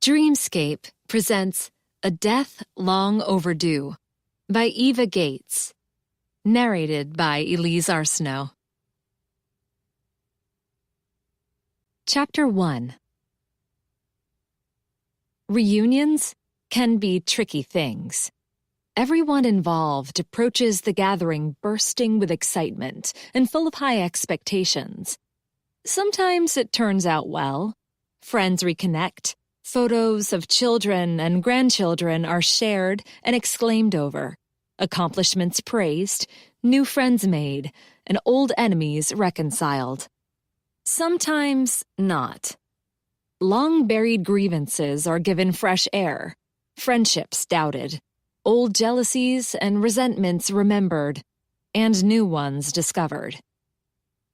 Dreamscape presents A Death Long Overdue by Eva Gates, narrated by Elise Arsenault. Chapter 1. Reunions can be tricky things. Everyone involved approaches the gathering bursting with excitement and full of high expectations. Sometimes it turns out well. Friends reconnect. Photos of children and grandchildren are shared and exclaimed over. Accomplishments praised, new friends made, and old enemies reconciled. Sometimes not. Long-buried grievances are given fresh air, friendships doubted, old jealousies and resentments remembered, and new ones discovered.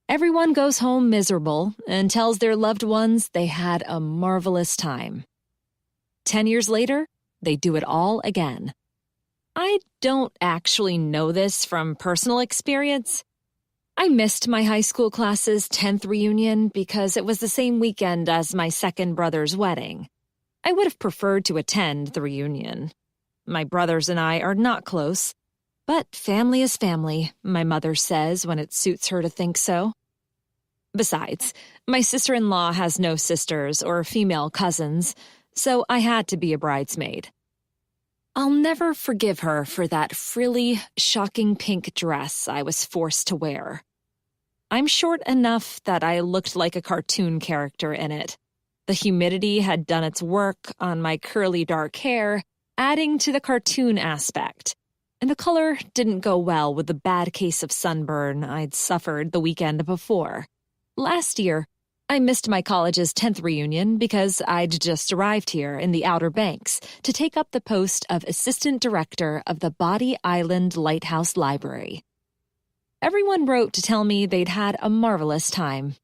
Everyone goes home miserable and tells their loved ones they had a marvelous time. 10 years later, they do it all again. I don't actually know this from personal experience. I missed my high school class's 10th reunion because it was the same weekend as my second brother's wedding. I would have preferred to attend the reunion. My brothers and I are not close. But family is family, my mother says when it suits her to think so. Besides, my sister-in-law has no sisters or female cousins, so I had to be a bridesmaid. I'll never forgive her for that frilly, shocking pink dress I was forced to wear. I'm short enough that I looked like a cartoon character in it. The humidity had done its work on my curly dark hair, adding to the cartoon aspect. And the color didn't go well with the bad case of sunburn I'd suffered the weekend before. Last year, I missed my college's 10th reunion because I'd just arrived here in the Outer Banks to take up the post of assistant director of the Body Island Lighthouse Library. Everyone wrote to tell me they'd had a marvelous time.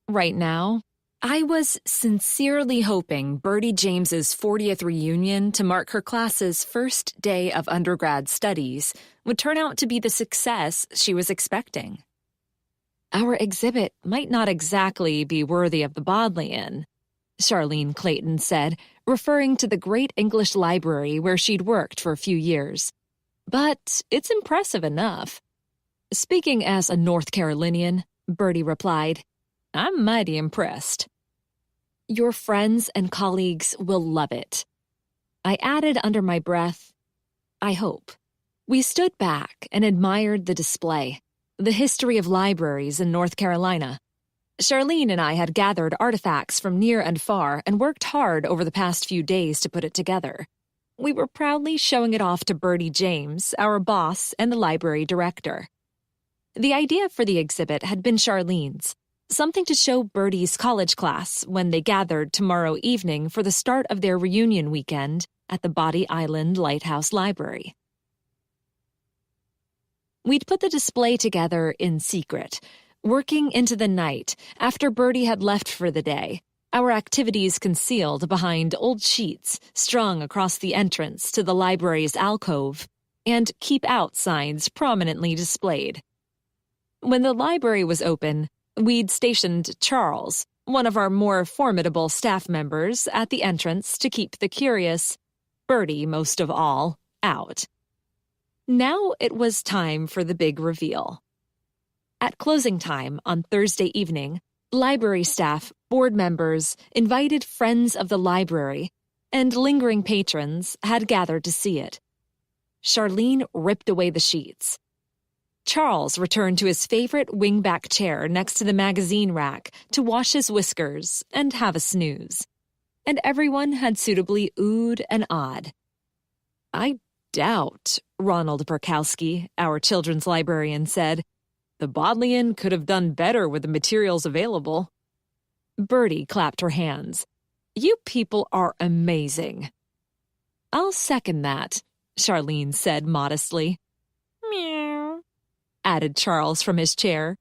Right now, I was sincerely hoping Bertie James's 40th reunion to mark her class's first day of undergrad studies would turn out to be the success she was expecting. Our exhibit might not exactly be worthy of the Bodleian, Charlene Clayton said, referring to the Great English Library where she'd worked for a few years. But it's impressive enough. Speaking as a North Carolinian, Bertie replied, I'm mighty impressed. Your friends and colleagues will love it. I added under my breath, I hope. We stood back and admired the display, the history of libraries in North Carolina. Charlene and I had gathered artifacts from near and far and worked hard over the past few days to put it together. We were proudly showing it off to Bertie James, our boss and the library director. The idea for the exhibit had been Charlene's. Something to show Bertie's college class when they gathered tomorrow evening for the start of their reunion weekend at the Body Island Lighthouse Library. We'd put the display together in secret, working into the night after Bertie had left for the day, our activities concealed behind old sheets strung across the entrance to the library's alcove, and keep out signs prominently displayed. When the library was open, we'd stationed Charles, one of our more formidable staff members, at the entrance to keep the curious, Bertie most of all, out. Now it was time for the big reveal. At closing time on Thursday evening, library staff, board members, invited friends of the library, and lingering patrons had gathered to see it. Charlene ripped away the sheets. Charles returned to his favorite wingback chair next to the magazine rack to wash his whiskers and have a snooze. And everyone had suitably oohed and awed. I doubt, Ronald Burkowski, our children's librarian, said, the Bodleian could have done better with the materials available. Bertie clapped her hands. You people are amazing. I'll second that, Charlene said modestly. Meow, added Charles from his chair.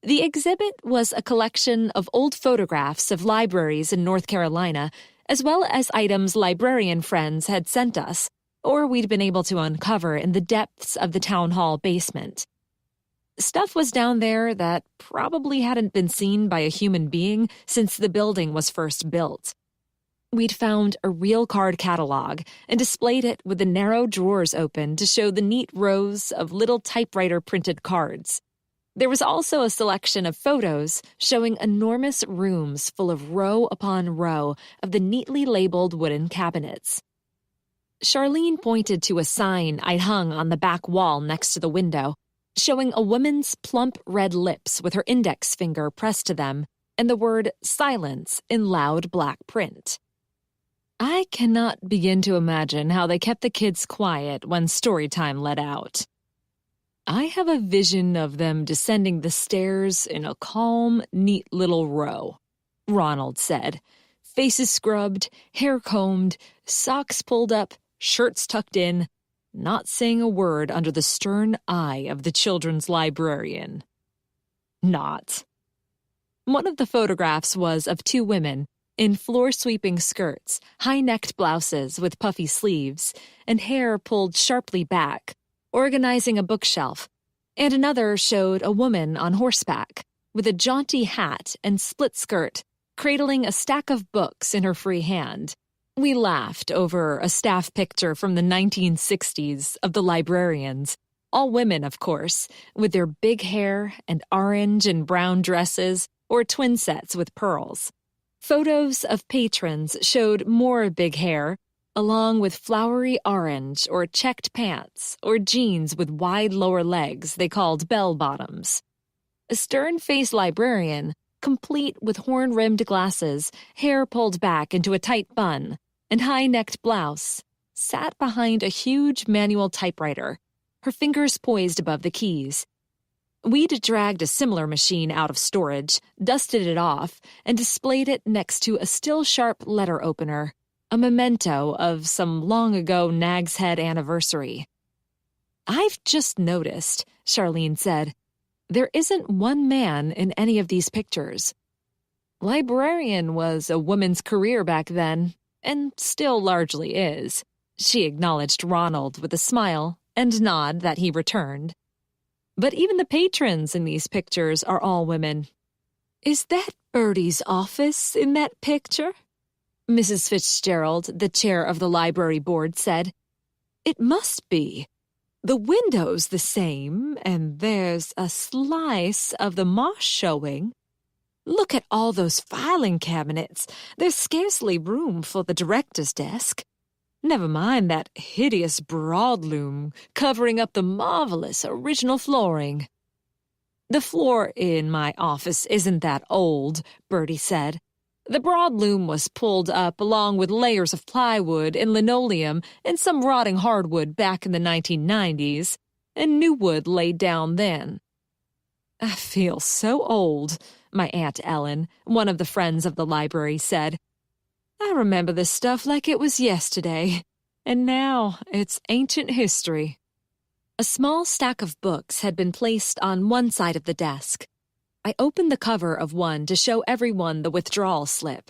The exhibit was a collection of old photographs of libraries in North Carolina, as well as items librarian friends had sent us, or we'd been able to uncover in the depths of the town hall basement. Stuff was down there that probably hadn't been seen by a human being since the building was first built. We'd found a real card catalog and displayed it with the narrow drawers open to show the neat rows of little typewriter-printed cards. There was also a selection of photos showing enormous rooms full of row upon row of the neatly labeled wooden cabinets. Charlene pointed to a sign I'd hung on the back wall next to the window, showing a woman's plump red lips with her index finger pressed to them and the word silence in loud black print. I cannot begin to imagine how they kept the kids quiet when story time let out. I have a vision of them descending the stairs in a calm, neat little row, Ronald said. Faces scrubbed, hair combed, socks pulled up, shirts tucked in, not saying a word under the stern eye of the children's librarian. Not. One of the photographs was of two women in floor-sweeping skirts, high-necked blouses with puffy sleeves, and hair pulled sharply back, organizing a bookshelf, and another showed a woman on horseback, with a jaunty hat and split skirt, cradling a stack of books in her free hand. We laughed over a staff picture from the 1960s of the librarians, all women, of course, with their big hair and orange and brown dresses or twin sets with pearls. Photos of patrons showed more big hair, along with flowery orange or checked pants or jeans with wide lower legs they called bell-bottoms. A stern-faced librarian, complete with horn-rimmed glasses, hair pulled back into a tight bun, and high-necked blouse, sat behind a huge manual typewriter, her fingers poised above the keys. We'd dragged a similar machine out of storage, dusted it off, and displayed it next to a still-sharp letter opener, a memento of some long-ago Nag's Head anniversary. I've just noticed, Charlene said, there isn't one man in any of these pictures. Librarian was a woman's career back then, and still largely is, she acknowledged Ronald with a smile and nod that he returned. But even the patrons in these pictures are all women. Is that Bertie's office in that picture? Mrs. Fitzgerald, the chair of the library board, said. It must be. The window's the same, and there's a slice of the moss showing. Look at all those filing cabinets. There's scarcely room for the director's desk. Never mind that hideous broadloom covering up the marvelous original flooring. The floor in my office isn't that old, Bertie said. The broadloom was pulled up along with layers of plywood and linoleum and some rotting hardwood back in the 1990s, and new wood laid down then. I feel so old, my Aunt Ellen, one of the friends of the library, said. I remember this stuff like it was yesterday, and now it's ancient history. A small stack of books had been placed on one side of the desk. I opened the cover of one to show everyone the withdrawal slip.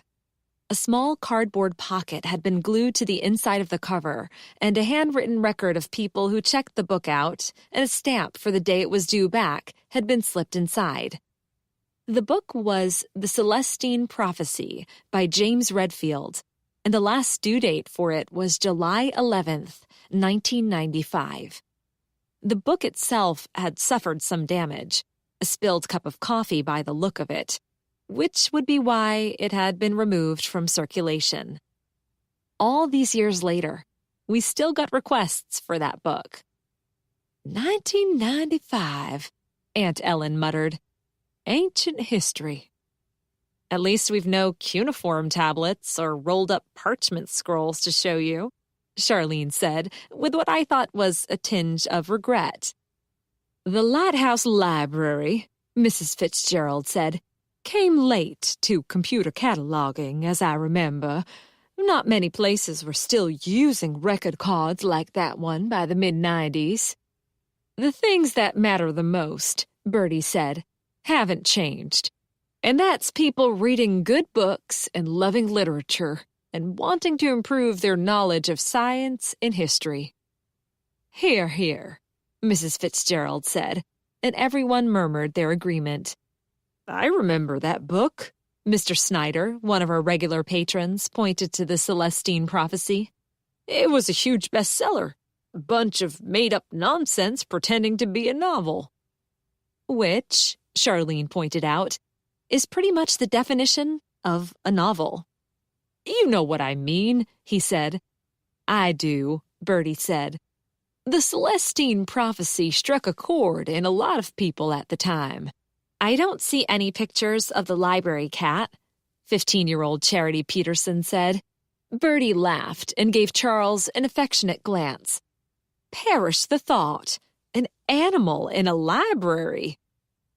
A small cardboard pocket had been glued to the inside of the cover, and a handwritten record of people who checked the book out and a stamp for the day it was due back had been slipped inside. The book was The Celestine Prophecy by James Redfield, and the last due date for it was July 11th, 1995. The book itself had suffered some damage, a spilled cup of coffee by the look of it, which would be why it had been removed from circulation. All these years later, we still got requests for that book. 1995, Aunt Ellen muttered. Ancient history. At least we've no cuneiform tablets or rolled-up parchment scrolls to show you, Charlene said, with what I thought was a tinge of regret. The Lighthouse Library, Mrs. Fitzgerald said, came late to computer cataloging, as I remember. Not many places were still using record cards like that one by the mid-90s. The things that matter the most, Bertie said, haven't changed. And that's people reading good books and loving literature and wanting to improve their knowledge of science and history. Hear, hear, Mrs. Fitzgerald said, and everyone murmured their agreement. I remember that book, Mr. Snyder, one of our regular patrons, pointed to the Celestine Prophecy. It was a huge bestseller. A bunch of made-up nonsense pretending to be a novel. Which, Charlene pointed out, is pretty much the definition of a novel. You know what I mean, he said. I do, Bertie said. The Celestine Prophecy struck a chord in a lot of people at the time. I don't see any pictures of the library cat, 15-year-old Charity Peterson said. Bertie laughed and gave Charles an affectionate glance. Perish the thought, an animal in a library.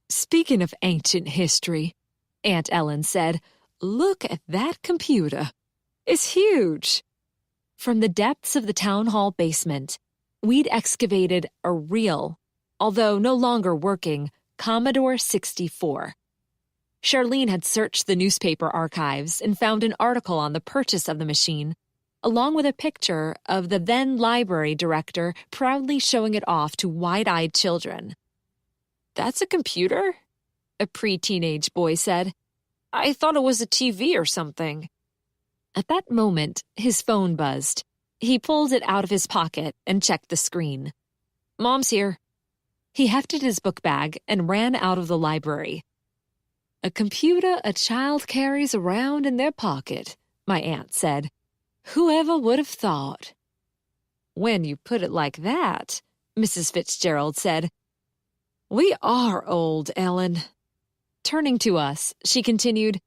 Speaking of ancient history, Aunt Ellen said, look at that computer. It's huge. From the depths of the town hall basement, we'd excavated a real, although no longer working, Commodore 64. Charlene had searched the newspaper archives and found an article on the purchase of the machine, along with a picture of the then library director proudly showing it off to wide-eyed children. That's a computer? A pre-teenage boy said. I thought it was a TV or something. At that moment, his phone buzzed. He pulled it out of his pocket and checked the screen. Mom's here. He hefted his book bag and ran out of the library. A computer a child carries around in their pocket, my aunt said. Whoever would have thought? When you put it like that, Mrs. Fitzgerald said. We are old, Ellen. Turning to us, she continued,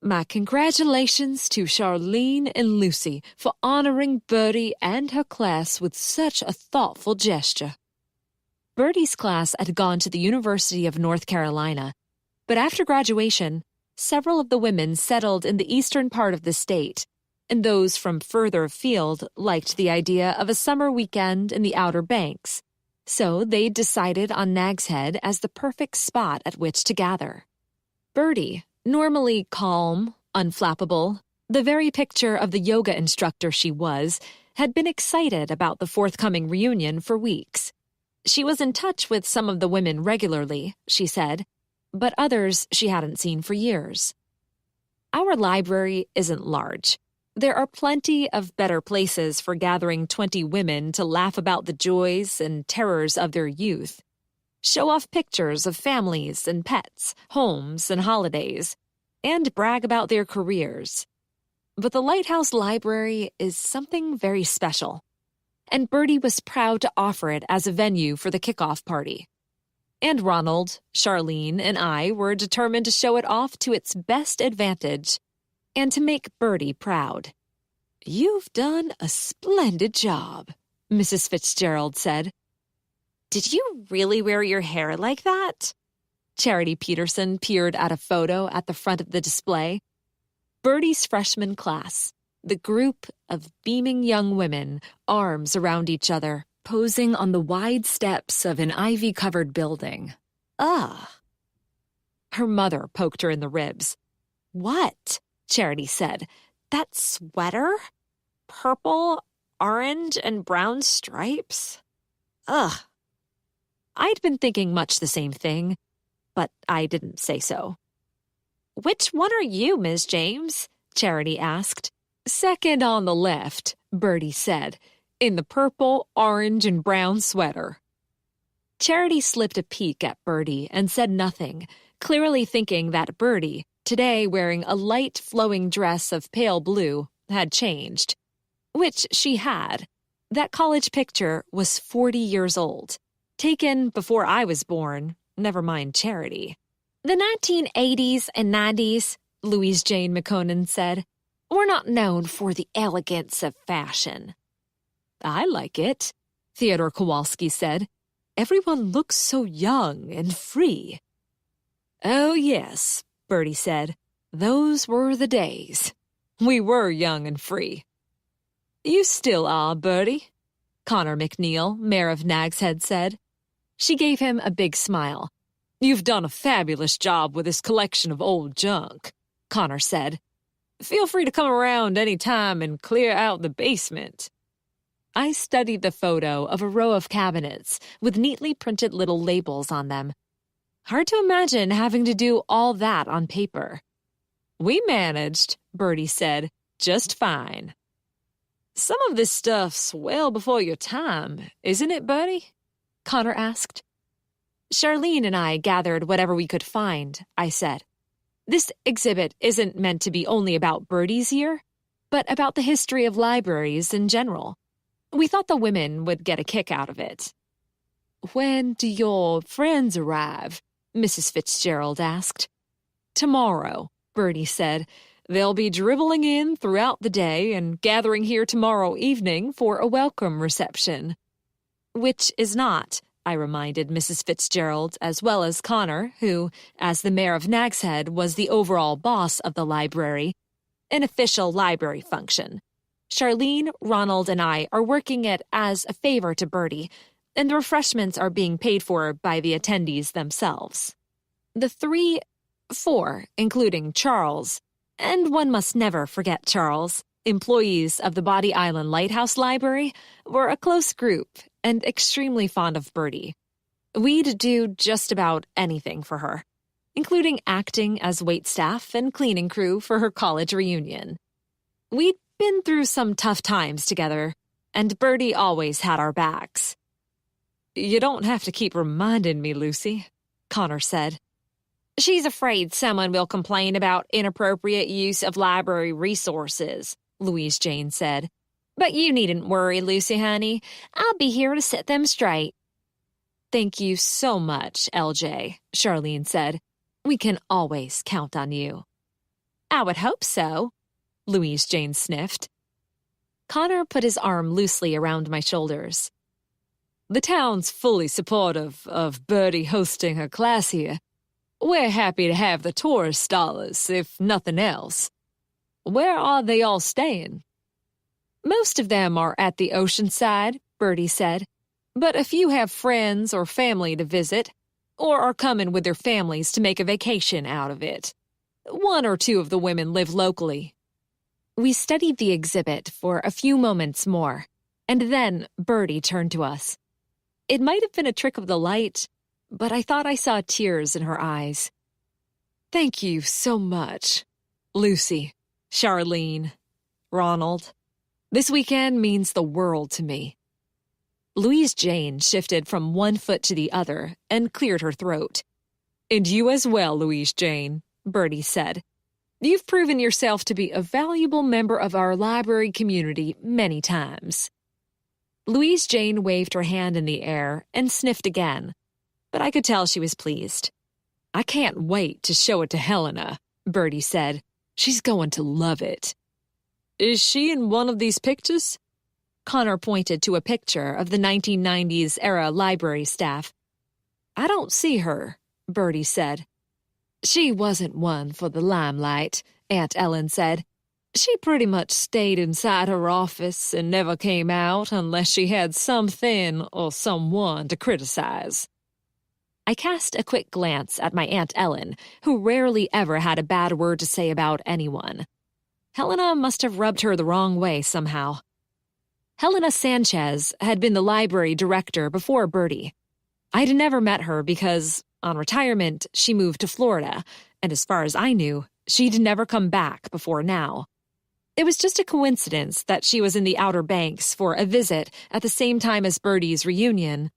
my congratulations to Charlene and Lucy for honoring Bertie and her class with such a thoughtful gesture. Bertie's class had gone to the University of North Carolina, but after graduation, several of the women settled in the eastern part of the state, and those from further afield liked the idea of a summer weekend in the Outer Banks, so they decided on Nag's Head as the perfect spot at which to gather. Bertie, normally calm, unflappable, the very picture of the yoga instructor she was, had been excited about the forthcoming reunion for weeks. She was in touch with some of the women regularly, she said, but others she hadn't seen for years. Our library isn't large. There are plenty of better places for gathering 20 women to laugh about the joys and terrors of their youth, show off pictures of families and pets, homes and holidays, and brag about their careers. But the Lighthouse Library is something very special, and Bertie was proud to offer it as a venue for the kickoff party. And Ronald, Charlene, and I were determined to show it off to its best advantage and to make Bertie proud. You've done a splendid job, Mrs. Fitzgerald said. Did you really wear your hair like that? Charity Peterson peered at a photo at the front of the display. Bertie's freshman class, the group of beaming young women, arms around each other, posing on the wide steps of an ivy-covered building. Ugh. Her mother poked her in the ribs. What? Charity said. That sweater? Purple, orange, and brown stripes? Ugh. I'd been thinking much the same thing, but I didn't say so. Which one are you, Ms. James? Charity asked. Second on the left, Bertie said, in the purple, orange, and brown sweater. Charity slipped a peek at Bertie and said nothing, clearly thinking that Bertie, today wearing a light flowing dress of pale blue, had changed. Which she had. That college picture was 40 years old, taken before I was born, never mind Charity. The 1980s and 90s, Louise Jane McConan said, were not known for the elegance of fashion. I like it, Theodore Kowalski said. Everyone looks so young and free. Oh, yes, Bertie said. Those were the days. We were young and free. You still are, Bertie, Connor McNeil, mayor of Nag's Head, said. She gave him a big smile. You've done a fabulous job with this collection of old junk, Connor said. Feel free to come around any time and clear out the basement. I studied the photo of a row of cabinets with neatly printed little labels on them. Hard to imagine having to do all that on paper. We managed, Bertie said, just fine. Some of this stuff's well before your time, isn't it, Bertie? Connor asked. Charlene and I gathered whatever we could find, I said. This exhibit isn't meant to be only about Bertie's year, but about the history of libraries in general. We thought the women would get a kick out of it. When do your friends arrive? Mrs. Fitzgerald asked. Tomorrow, Bertie said. They'll be dribbling in throughout the day and gathering here tomorrow evening for a welcome reception. Which is not, I reminded Mrs. Fitzgerald, as well as Connor, who, as the mayor of Nag's Head, was the overall boss of the library, an official library function. Charlene, Ronald, and I are working it as a favor to Bertie, and the refreshments are being paid for by the attendees themselves. The four, including Charles, and one must never forget Charles, employees of the Body Island Lighthouse Library, were a close group and extremely fond of Bertie. We'd do just about anything for her, including acting as waitstaff and cleaning crew for her college reunion. We'd been through some tough times together, and Bertie always had our backs. You don't have to keep reminding me, Lucy, Connor said. She's afraid someone will complain about inappropriate use of library resources, Louise Jane said. But you needn't worry, Lucy, honey. I'll be here to set them straight. Thank you so much, LJ, Charlene said. We can always count on you. I would hope so, Louise Jane sniffed. Connor put his arm loosely around my shoulders. The town's fully supportive of Bertie hosting her class here. We're happy to have the tourist dollars, if nothing else. Where are they all staying? Most of them are at the ocean side, Bertie said, but a few have friends or family to visit, or are coming with their families to make a vacation out of it. One or two of the women live locally. We studied the exhibit for a few moments more, and then Bertie turned to us. It might have been a trick of the light, but I thought I saw tears in her eyes. Thank you so much, Lucy, Charlene, Ronald. This weekend means the world to me. Louise Jane shifted from one foot to the other and cleared her throat. And you as well, Louise Jane, Bertie said. You've proven yourself to be a valuable member of our library community many times. Louise Jane waved her hand in the air and sniffed again, but I could tell she was pleased. I can't wait to show it to Helena, Bertie said. She's going to love it. Is she in one of these pictures? Connor pointed to a picture of the 1990s-era library staff. I don't see her, Bertie said. She wasn't one for the limelight, Aunt Ellen said. She pretty much stayed inside her office and never came out unless she had something or someone to criticize. I cast a quick glance at my Aunt Ellen, who rarely ever had a bad word to say about anyone. Helena must have rubbed her the wrong way somehow. Helena Sanchez had been the library director before Bertie. I'd never met her because, on retirement, she moved to Florida, and as far as I knew, she'd never come back before now. It was just a coincidence that she was in the Outer Banks for a visit at the same time as Bertie's reunion.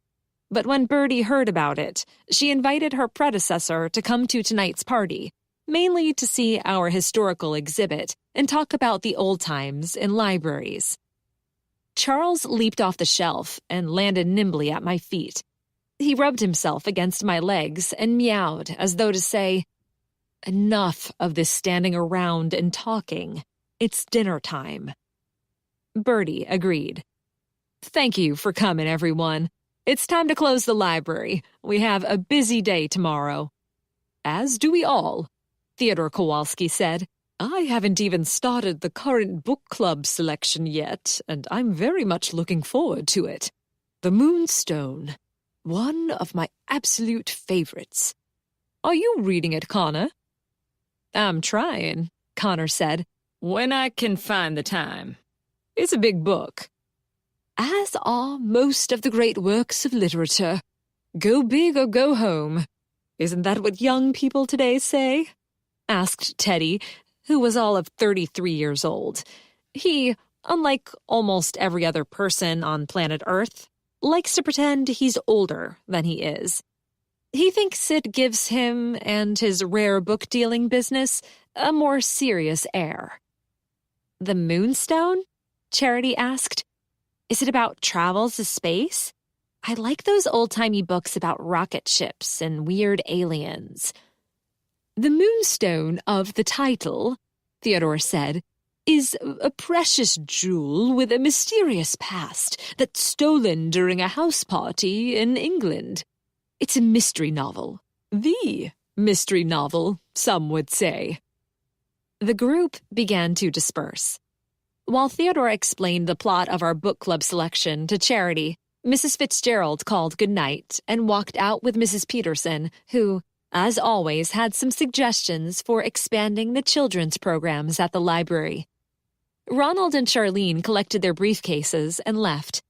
But when Bertie heard about it, she invited her predecessor to come to tonight's party, mainly to see our historical exhibit and talk about the old times in libraries. Charles leaped off the shelf and landed nimbly at my feet. He rubbed himself against my legs and meowed as though to say, Enough of this standing around and talking. It's dinner time. Bertie agreed. Thank you for coming, everyone. It's time to close the library. We have a busy day tomorrow. As do we all, Theodore Kowalski said. I haven't even started the current book club selection yet, and I'm very much looking forward to it. The Moonstone, one of my absolute favorites. Are you reading it, Connor? I'm trying, Connor said, when I can find the time. It's a big book. As are most of the great works of literature. Go big or go home. Isn't that what young people today say? Asked Teddy, who was all of 33 years old. He, unlike almost every other person on planet Earth, likes to pretend he's older than he is. He thinks it gives him and his rare book-dealing business a more serious air. "The Moonstone?" Charity asked. "Is it about travel to space? I like those old-timey books about rocket ships and weird aliens." "The Moonstone of the title," Theodore said, "is a precious jewel with a mysterious past that's stolen during a house party in England. It's a mystery novel. The mystery novel, some would say." The group began to disperse. While Theodore explained the plot of our book club selection to Charity, Mrs. Fitzgerald called goodnight and walked out with Mrs. Peterson, who, as always, had some suggestions for expanding the children's programs at the library. Ronald and Charlene collected their briefcases and left.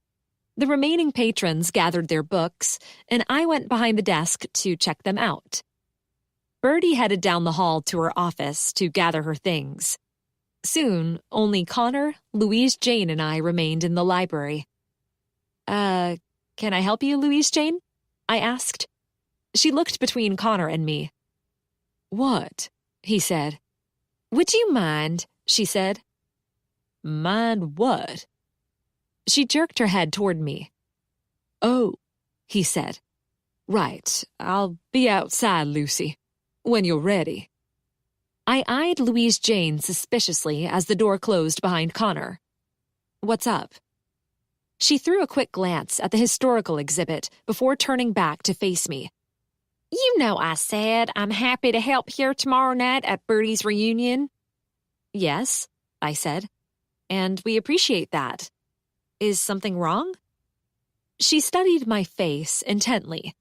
The remaining patrons gathered their books, and I went behind the desk to check them out. Bertie headed down the hall to her office to gather her things. Soon, only Connor, Louise Jane, and I remained in the library. Can I help you, Louise Jane?" I asked. She looked between Connor and me. "What?" he said. "Would you mind?" she said. "Mind what?" She jerked her head toward me. "Oh," he said. "Right, I'll be outside, Lucy, when you're ready." I eyed Louise Jane suspiciously as the door closed behind Connor. "What's up?" She threw a quick glance at the historical exhibit before turning back to face me. "You know I said I'm happy to help here tomorrow night at Bertie's reunion." "Yes," I said, "and we appreciate that. Is something wrong?" She studied my face intently.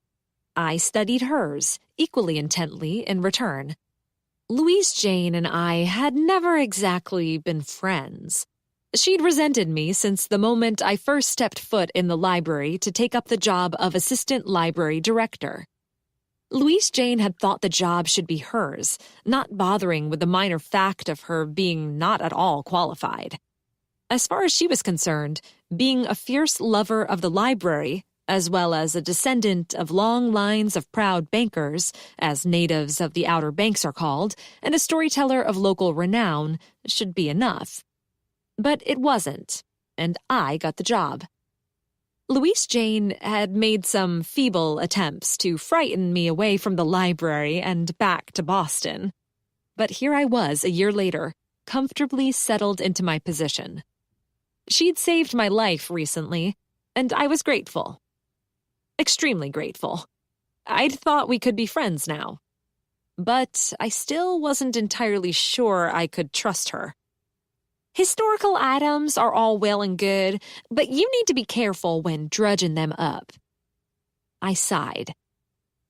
I studied hers equally intently in return. Louise Jane and I had never exactly been friends. She'd resented me since the moment I first stepped foot in the library to take up the job of assistant library director. Louise Jane had thought the job should be hers, not bothering with the minor fact of her being not at all qualified. As far as she was concerned, being a fierce lover of the library, as well as a descendant of long lines of proud bankers, as natives of the Outer Banks are called, and a storyteller of local renown, should be enough. But it wasn't, and I got the job. Louise Jane had made some feeble attempts to frighten me away from the library and back to Boston. But here I was a year later, comfortably settled into my position. She'd saved my life recently, and I was grateful. Extremely grateful. I'd thought we could be friends now. But I still wasn't entirely sure I could trust her. Historical items are all well and good, but you need to be careful when drudging them up. I sighed.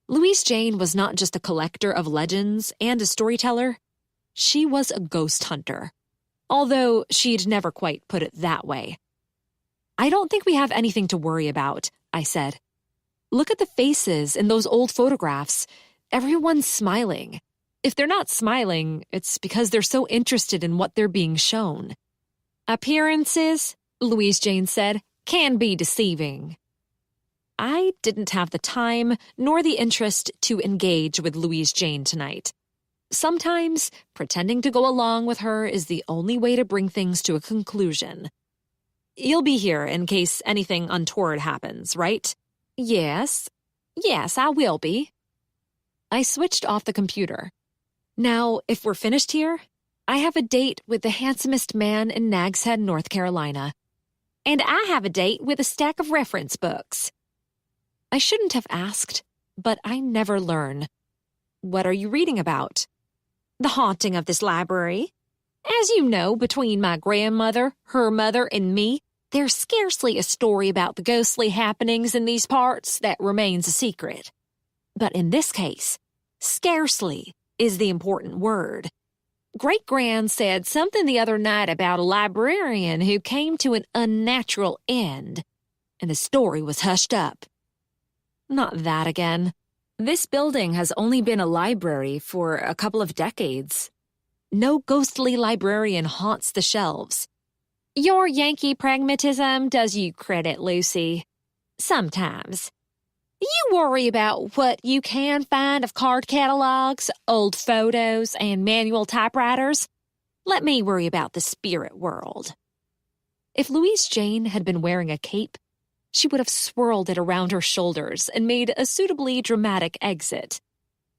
Louise Jane was not just a collector of legends and a storyteller. She was a ghost hunter, although she'd never quite put it that way. "I don't think we have anything to worry about," I said. "Look at the faces in those old photographs. Everyone's smiling. If they're not smiling, it's because they're so interested in what they're being shown." "Appearances," Louise Jane said, "can be deceiving." I didn't have the time nor the interest to engage with Louise Jane tonight. Sometimes, pretending to go along with her is the only way to bring things to a conclusion. "You'll be here in case anything untoward happens, right?" Yes, I will be." I switched off the computer. "Now, if we're finished here, I have a date with the handsomest man in Nags Head, North Carolina. And I have a date with a stack of reference books." I shouldn't have asked, but I never learn. "What are you reading about?" "The haunting of this library. As you know, between my grandmother, her mother, and me, there's scarcely a story about the ghostly happenings in these parts that remains a secret. But in this case, scarcely is the important word. Great-Gran said something the other night about a librarian who came to an unnatural end, and the story was hushed up." Not that again. This building has only been a library for a couple of decades. No ghostly librarian haunts the shelves. Your Yankee pragmatism does you credit, Lucy. Sometimes. You worry about what you can find of card catalogs, old photos, and manual typewriters. Let me worry about the spirit world. If Louise Jane had been wearing a cape, she would have swirled it around her shoulders and made a suitably dramatic exit.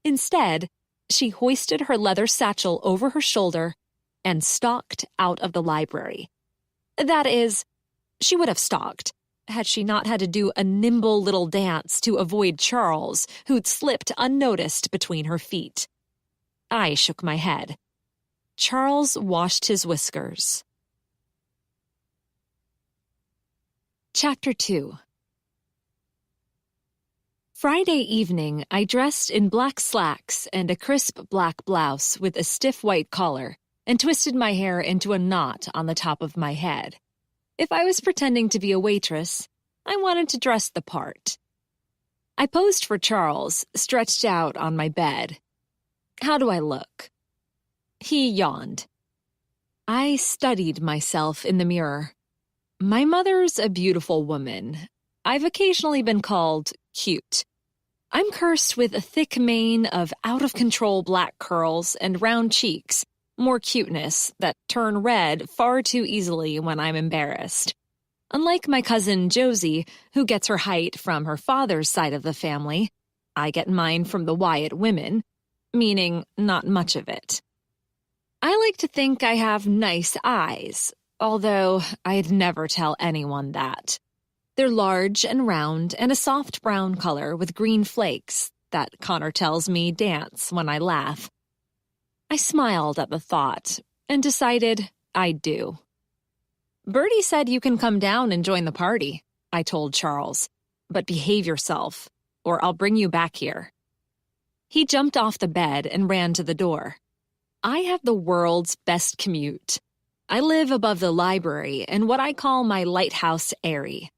Instead, she hoisted her leather satchel over her shoulder and stalked out of the library. That is, she would have stalked, had she not had to do a nimble little dance to avoid Charles, who'd slipped unnoticed between her feet. I shook my head. Charles washed his whiskers. Chapter 2. Friday evening, I dressed in black slacks and a crisp black blouse with a stiff white collar and twisted my hair into a knot on the top of my head. If I was pretending to be a waitress, I wanted to dress the part. I posed for Charles, stretched out on my bed. How do I look? He yawned. I studied myself in the mirror. My mother's a beautiful woman. I've occasionally been called cute. I'm cursed with a thick mane of out-of-control black curls and round cheeks, more cuteness, that turn red far too easily when I'm embarrassed. Unlike my cousin Josie, who gets her height from her father's side of the family, I get mine from the Wyatt women, meaning not much of it. I like to think I have nice eyes, although I'd never tell anyone that. They're large and round and a soft brown color with green flakes that Connor tells me dance when I laugh. I smiled at the thought and decided I'd do. Bertie said you can come down and join the party, I told Charles, but behave yourself, or I'll bring you back here. He jumped off the bed and ran to the door. I have the world's best commute. I live above the library in what I call my lighthouse airy.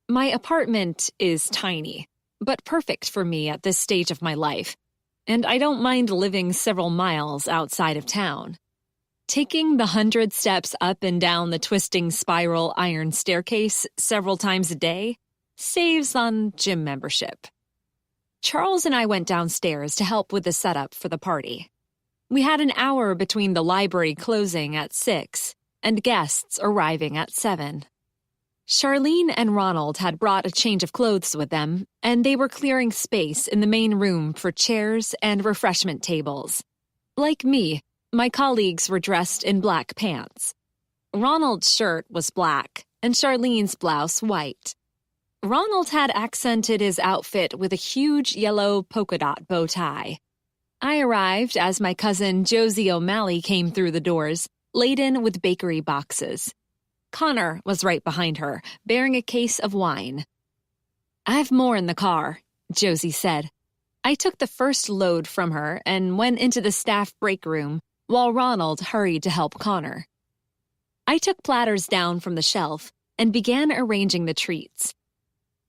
My apartment is tiny, but perfect for me at this stage of my life, and I don't mind living several miles outside of town. Taking the 100 steps up and down the twisting spiral iron staircase several times a day saves on gym membership. Charles and I went downstairs to help with the setup for the party. We had an hour between the library closing at 6 and guests arriving at 7. Charlene and Ronald had brought a change of clothes with them, and they were clearing space in the main room for chairs and refreshment tables. Like me, my colleagues were dressed in black pants. Ronald's shirt was black, and Charlene's blouse white. Ronald had accented his outfit with a huge yellow polka dot bow tie. I arrived as my cousin Josie O'Malley came through the doors, laden with bakery boxes. Connor was right behind her, bearing a case of wine. I have more in the car, Josie said. I took the first load from her and went into the staff break room, while Ronald hurried to help Connor. I took platters down from the shelf and began arranging the treats.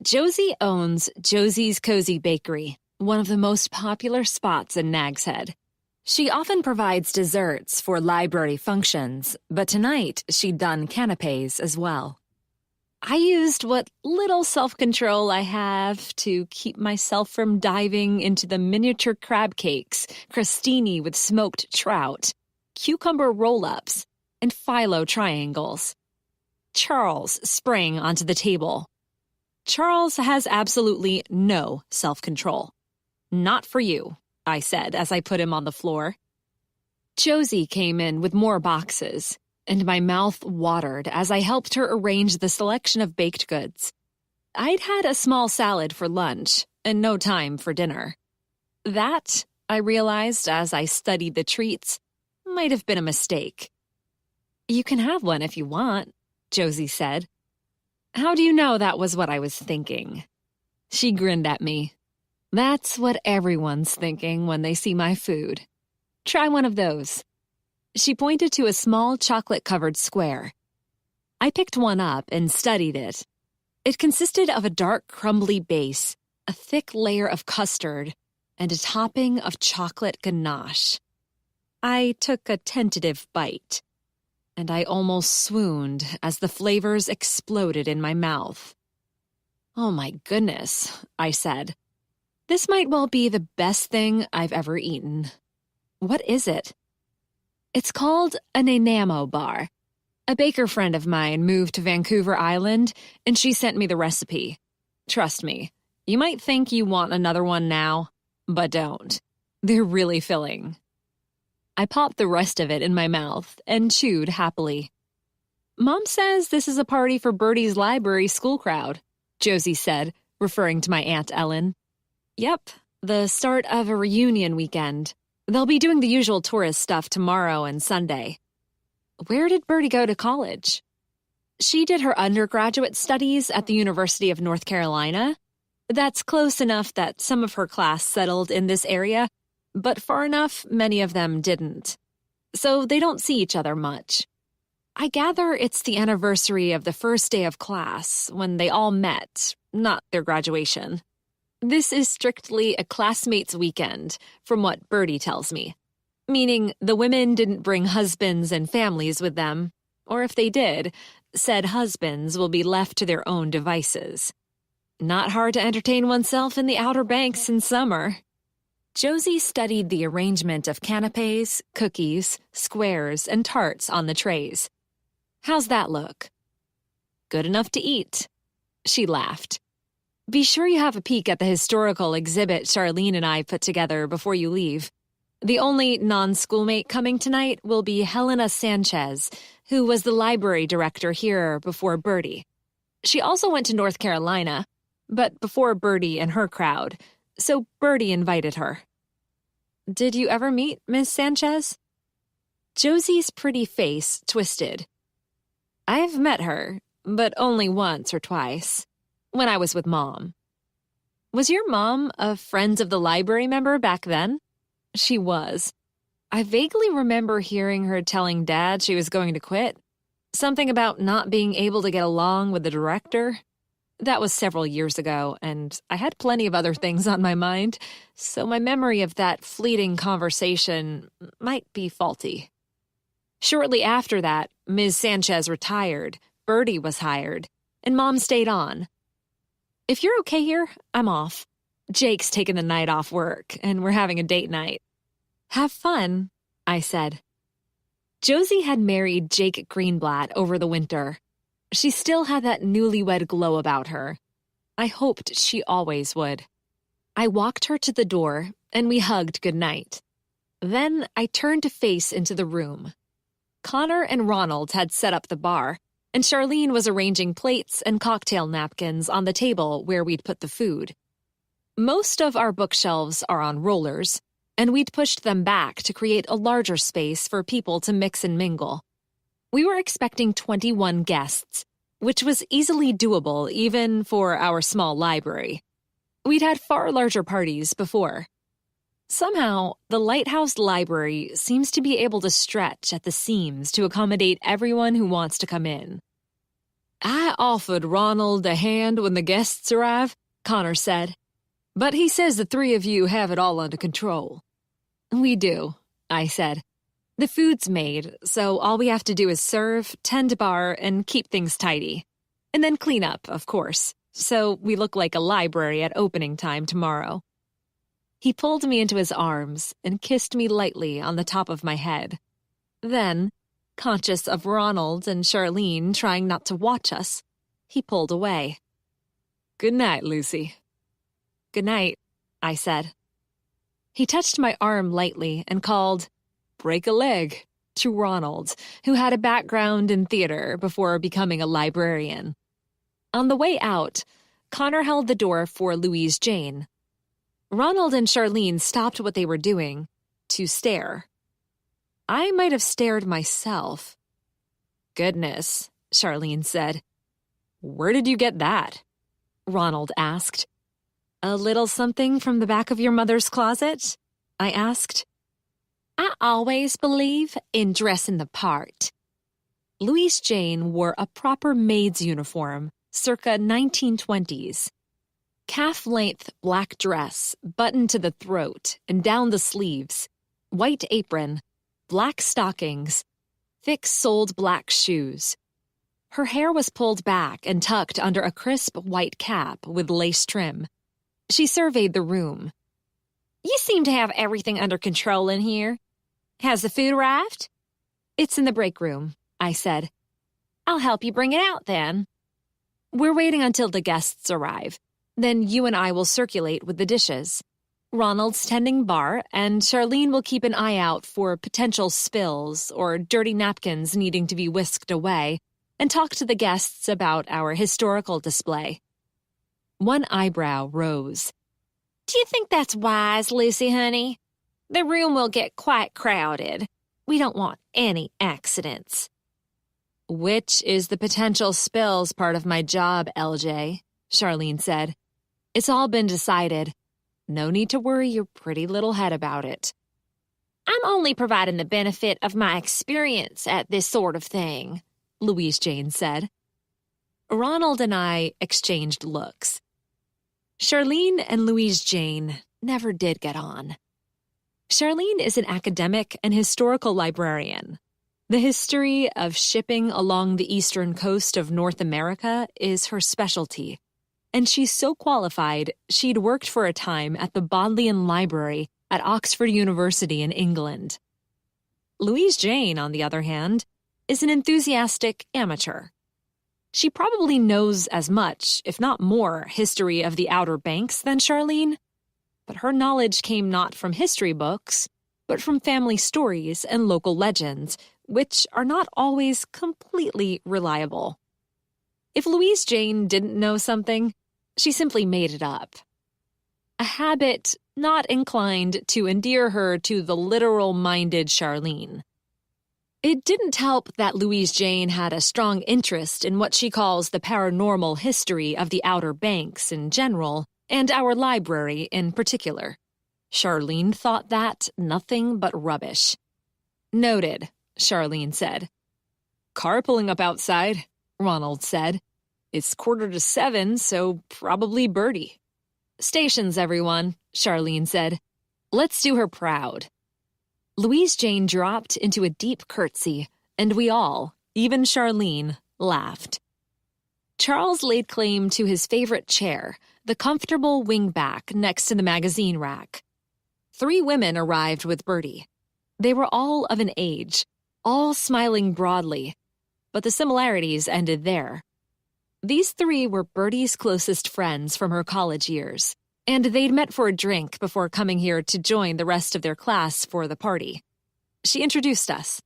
Josie owns Josie's Cozy Bakery, one of the most popular spots in Nag's Head. She often provides desserts for library functions, but tonight she'd done canapes as well. I used what little self-control I have to keep myself from diving into the miniature crab cakes, crostini with smoked trout, cucumber roll-ups, and phyllo triangles. Charles sprang onto the table. Charles has absolutely no self-control. Not for you, I said as I put him on the floor. Josie came in with more boxes, and my mouth watered as I helped her arrange the selection of baked goods. I'd had a small salad for lunch and no time for dinner. That, I realized as I studied the treats, might have been a mistake. You can have one if you want, Josie said. How do you know that was what I was thinking? She grinned at me. That's what everyone's thinking when they see my food. Try one of those. She pointed to a small chocolate-covered square. I picked one up and studied it. It consisted of a dark, crumbly base, a thick layer of custard, and a topping of chocolate ganache. I took a tentative bite, and I almost swooned as the flavors exploded in my mouth. "Oh my goodness," I said. "This might well be the best thing I've ever eaten." "What is it?" "It's called an enamo bar. A baker friend of mine moved to Vancouver Island, and she sent me the recipe. Trust me, you might think you want another one now, but don't. They're really filling." I popped the rest of it in my mouth and chewed happily. "Mom says this is a party for Bertie's library school crowd," Josie said, referring to my Aunt Ellen. "Yep, the start of a reunion weekend. They'll be doing the usual tourist stuff tomorrow and Sunday." "Where did Bertie go to college?" "She did her undergraduate studies at the University of North Carolina. That's close enough that some of her class settled in this area, but far enough many of them didn't. So they don't see each other much. I gather it's the anniversary of the first day of class, when they all met, not their graduation. This is strictly a classmates' weekend, from what Bertie tells me. Meaning the women didn't bring husbands and families with them, or if they did, said husbands will be left to their own devices. Not hard to entertain oneself in the Outer Banks in summer." Josie studied the arrangement of canapes, cookies, squares, and tarts on the trays. "How's that look?" "Good enough to eat." She laughed. "Be sure you have a peek at the historical exhibit Charlene and I put together before you leave. The only non-schoolmate coming tonight will be Helena Sanchez, who was the library director here before Bertie. She also went to North Carolina, but before Bertie and her crowd, so Bertie invited her." "Did you ever meet Miss Sanchez?" Josie's pretty face twisted. "I've met her, but only once or twice, when I was with Mom." "Was your mom a Friends of the Library member back then?" She was. I vaguely remember hearing her telling Dad she was going to quit. Something about not being able to get along with the director. That was several years ago, and I had plenty of other things on my mind, so my memory of that fleeting conversation might be faulty. Shortly after that, Ms. Sanchez retired, Bertie was hired, and Mom stayed on. "If you're okay here, I'm off. Jake's taking the night off work, and we're having a date night." "Have fun," I said. Josie had married Jake Greenblatt over the winter. She still had that newlywed glow about her. I hoped she always would. I walked her to the door, and we hugged goodnight. Then I turned to face into the room. Connor and Ronald had set up the bar, and Charlene was arranging plates and cocktail napkins on the table where we'd put the food. Most of our bookshelves are on rollers, and we'd pushed them back to create a larger space for people to mix and mingle. We were expecting 21 guests, which was easily doable even for our small library. We'd had far larger parties before. Somehow, the Lighthouse Library seems to be able to stretch at the seams to accommodate everyone who wants to come in. "I offered Ronald a hand when the guests arrive," Connor said. "But he says the three of you have it all under control." "We do," I said. "The food's made, so all we have to do is serve, tend bar, and keep things tidy. And then clean up, of course, so we look like a library at opening time tomorrow." He pulled me into his arms and kissed me lightly on the top of my head. Then, conscious of Ronald and Charlene trying not to watch us, he pulled away. "Good night, Lucy." "Good night," I said. He touched my arm lightly and called, "Break a leg," to Ronald, who had a background in theater before becoming a librarian. On the way out, Connor held the door for Louise Jane. Ronald and Charlene stopped what they were doing to stare. I might have stared myself. "Goodness," Charlene said. "Where did you get that?" Ronald asked. "A little something from the back of your mother's closet?" I asked. "I always believe in dressing the part." Louise Jane wore a proper maid's uniform, circa 1920s. Calf-length black dress, buttoned to the throat and down the sleeves, white apron, black stockings, thick-soled black shoes. Her hair was pulled back and tucked under a crisp white cap with lace trim. She surveyed the room. "You seem to have everything under control in here. Has the food arrived?" "It's in the break room," I said. "I'll help you bring it out, then." "We're waiting until the guests arrive. Then you and I will circulate with the dishes. Ronald's tending bar, and Charlene will keep an eye out for potential spills or dirty napkins needing to be whisked away, and talk to the guests about our historical display." One eyebrow rose. "Do you think that's wise, Lucy, honey? The room will get quite crowded. We don't want any accidents." "Which is the potential spills part of my job, LJ," Charlene said. "It's all been decided. No need to worry your pretty little head about it." "I'm only providing the benefit of my experience at this sort of thing," Louise Jane said. Ronald and I exchanged looks. Charlene and Louise Jane never did get on. Charlene is an academic and historical librarian. The history of shipping along the eastern coast of North America is her specialty, and she's so qualified she'd worked for a time at the Bodleian Library at Oxford University in England. Louise Jane, on the other hand, is an enthusiastic amateur. She probably knows as much, if not more, history of the Outer Banks than Charlene, but her knowledge came not from history books, but from family stories and local legends, which are not always completely reliable. If Louise Jane didn't know something, she simply made it up. A habit not inclined to endear her to the literal-minded Charlene. It didn't help that Louise Jane had a strong interest in what she calls the paranormal history of the Outer Banks in general, and our library in particular. Charlene thought that nothing but rubbish. "Noted," Charlene said. "Car pulling up outside," Ronald said. "It's 6:45, so probably Birdie." "Stations, everyone," Charlene said. "Let's do her proud." Louise Jane dropped into a deep curtsy, and we all, even Charlene, laughed. Charles laid claim to his favorite chair, the comfortable wingback next to the magazine rack. 3 women arrived with Bertie. They were all of an age, all smiling broadly, but the similarities ended there. These 3 were Bertie's closest friends from her college years, and they'd met for a drink before coming here to join the rest of their class for the party. She introduced us.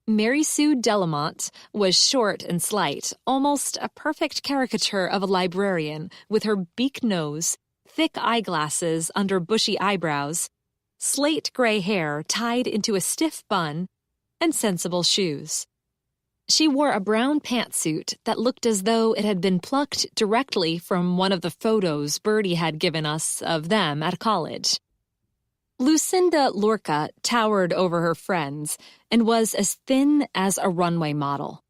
Mary Sue Delamont was short and slight, almost a perfect caricature of a librarian, with her beak nose, thick eyeglasses under bushy eyebrows, slate gray hair tied into a stiff bun, and sensible shoes. She wore a brown pantsuit that looked as though it had been plucked directly from one of the photos Bertie had given us of them at college. Lucinda Lorca towered over her friends and was as thin as a runway model.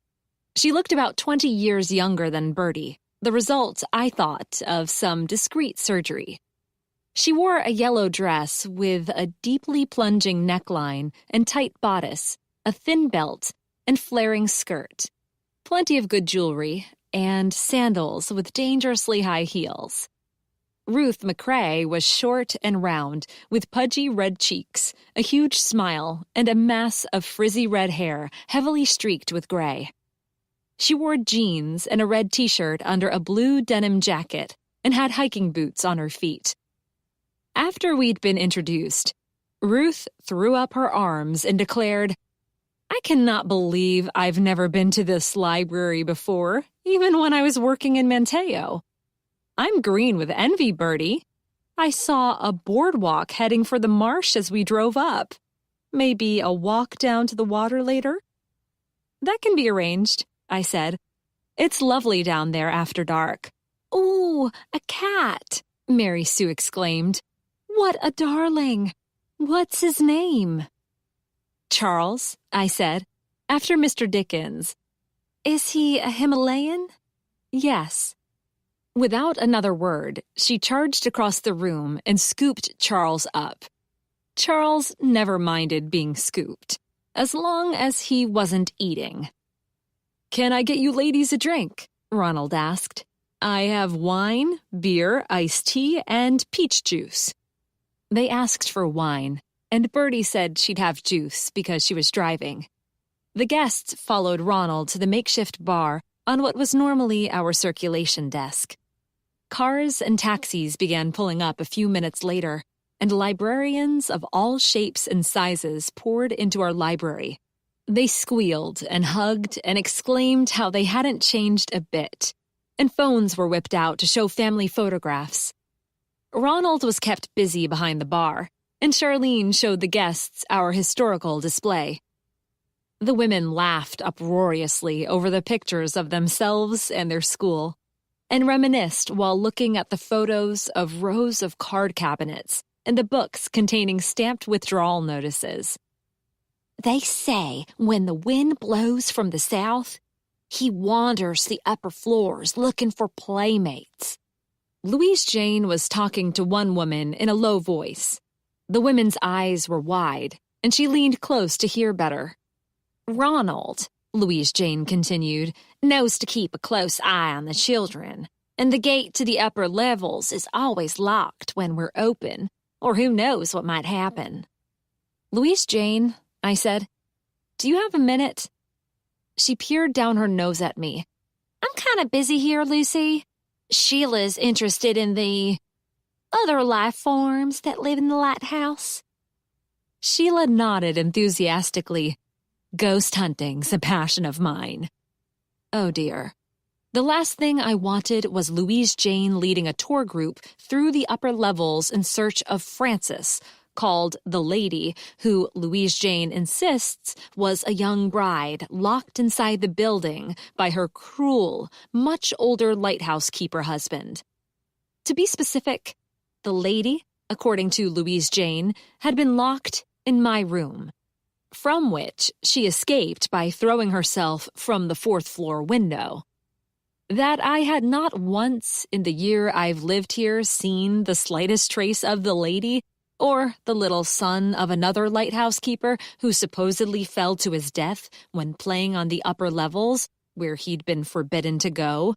She looked about 20 years younger than Bertie, the result, I thought, of some discreet surgery. She wore a yellow dress with a deeply plunging neckline and tight bodice, a thin belt, and flaring skirt, plenty of good jewelry, and sandals with dangerously high heels. Ruth McCrae was short and round, with pudgy red cheeks, a huge smile, and a mass of frizzy red hair heavily streaked with gray. She wore jeans and a red t-shirt under a blue denim jacket and had hiking boots on her feet. After we'd been introduced, Ruth threw up her arms and declared, "I cannot believe I've never been to this library before, even when I was working in Manteo. I'm green with envy, Bertie. I saw a boardwalk heading for the marsh as we drove up. Maybe a walk down to the water later?" "That can be arranged," I said. "It's lovely down there after dark." "Ooh, a cat," Mary Sue exclaimed. "What a darling! What's his name?" "Charles," I said, "after Mr. Dickens." "Is he a Himalayan?" "Yes." Without another word, she charged across the room and scooped Charles up. Charles never minded being scooped. as long as he wasn't eating. "Can I get you ladies a drink?" Ronald asked. "I have wine, beer, iced tea, and peach juice." They asked for wine, and Bertie said she'd have juice because she was driving. The guests followed Ronald to the makeshift bar on what was normally our circulation desk. Cars and taxis began pulling up a few minutes later, and librarians of all shapes and sizes poured into our library. They squealed and hugged and exclaimed how they hadn't changed a bit, and phones were whipped out to show family photographs. Ronald was kept busy behind the bar, and Charlene showed the guests our historical display. The women laughed uproariously over the pictures of themselves and their school, and reminisced while looking at the photos of rows of card cabinets and the books containing stamped withdrawal notices. "They say when the wind blows from the south, he wanders the upper floors looking for playmates." Louise Jane was talking to one woman in a low voice. The woman's eyes were wide, and she leaned close to hear better. "Ronald," Louise Jane continued, "knows to keep a close eye on the children, and the gate to the upper levels is always locked when we're open, or who knows what might happen." "Louise Jane," I said, "do you have a minute?" She peered down her nose at me. "I'm kind of busy here, Lucy. Sheila's interested in the other life forms that live in the lighthouse." Sheila nodded enthusiastically. "Ghost hunting's a passion of mine." Oh dear. The last thing I wanted was Louise Jane leading a tour group through the upper levels in search of Frances, called the Lady, who Louise Jane insists was a young bride locked inside the building by her cruel, much older lighthouse keeper husband. To be specific, the Lady, according to Louise Jane, had been locked in my room, from which she escaped by throwing herself from the fourth-floor window. That I had not once in the year I've lived here seen the slightest trace of the Lady, or the little son of another lighthouse keeper who supposedly fell to his death when playing on the upper levels, where he'd been forbidden to go,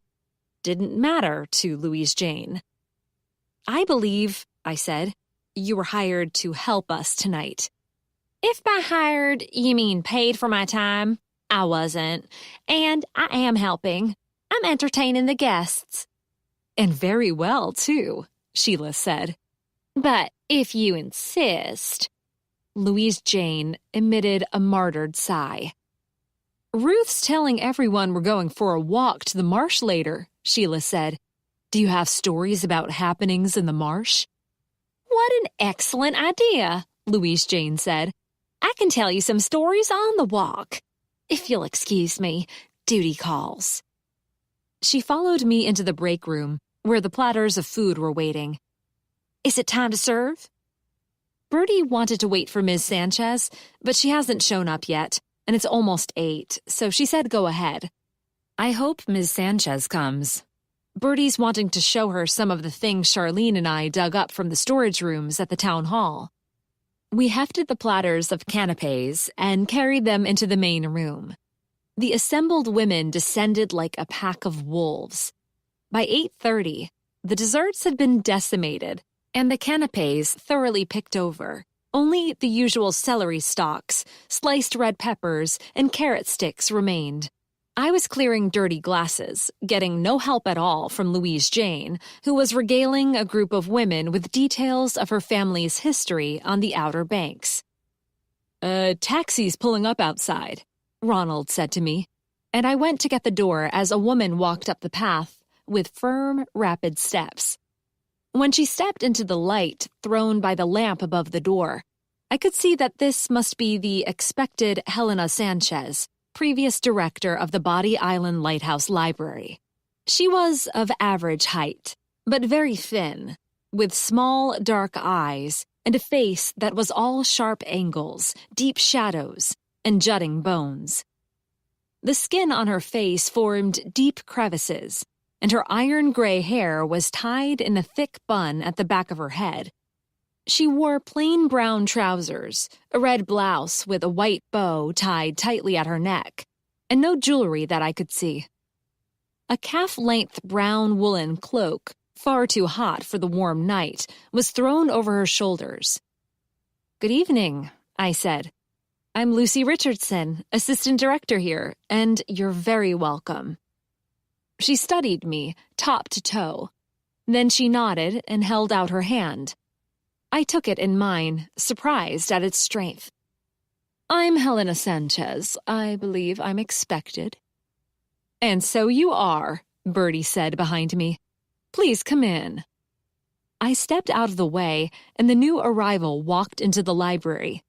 didn't matter to Louise Jane. "I believe," I said, "you were hired to help us tonight." "If by hired you mean paid for my time, I wasn't, and I am helping. I'm entertaining the guests." "And very well, too," Sheila said. "But if you insist..." Louise Jane emitted a martyred sigh. "Ruth's telling everyone we're going for a walk to the marsh later," Sheila said. "Do you have stories about happenings in the marsh?" "What an excellent idea," Louise Jane said. "I can tell you some stories on the walk. If you'll excuse me, duty calls." She followed me into the break room, where the platters of food were waiting. "Is it time to serve?" Bertie wanted to wait for Ms. Sanchez, but she hasn't shown up yet, and it's almost 8, so she said go ahead. I hope Ms. Sanchez comes. Bertie's wanting to show her some of the things Charlene and I dug up from the storage rooms at the town hall. We hefted the platters of canapes and carried them into the main room. The assembled women descended like a pack of wolves. By 8:30, the desserts had been decimated, and the canapes thoroughly picked over. Only the usual celery stalks, sliced red peppers, and carrot sticks remained. I was clearing dirty glasses, getting no help at all from Louise Jane, who was regaling a group of women with details of her family's history on the Outer Banks. "Taxi's pulling up outside," Ronald said to me, and I went to get the door as a woman walked up the path with firm, rapid steps. When she stepped into the light thrown by the lamp above the door, I could see that this must be the expected Helena Sanchez, previous director of the Body Island Lighthouse Library. She was of average height, but very thin, with small, dark eyes and a face that was all sharp angles, deep shadows, and jutting bones. The skin on her face formed deep crevices, and her iron-gray hair was tied in a thick bun at the back of her head. She wore plain brown trousers, a red blouse with a white bow tied tightly at her neck, and no jewelry that I could see. A calf-length brown woolen cloak, far too hot for the warm night, was thrown over her shoulders. "Good evening," I said. "I'm Lucy Richardson, assistant director here, and you're very welcome." She studied me, top to toe. Then she nodded and held out her hand. I took it in mine, surprised at its strength. "I'm Helena Sanchez. I believe I'm expected." "And so you are," Bertie said behind me. "Please come in." I stepped out of the way, and the new arrival walked into the library.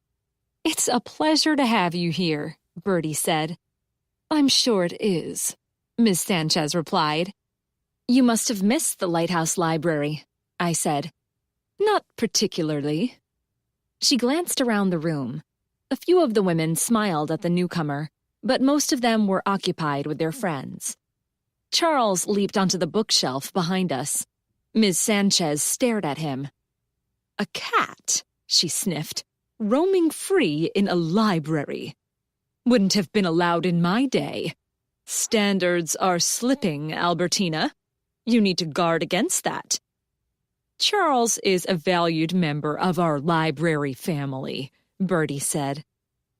"It's a pleasure to have you here," Bertie said. "I'm sure it is," Miss Sanchez replied. "You must have missed the Lighthouse Library," I said. "Not particularly." She glanced around the room. A few of the women smiled at the newcomer, but most of them were occupied with their friends. Charles leaped onto the bookshelf behind us. Ms. Sanchez stared at him. "A cat," she sniffed, "roaming free in a library. Wouldn't have been allowed in my day. Standards are slipping, Albertina. You need to guard against that." "Charles is a valued member of our library family," Bertie said.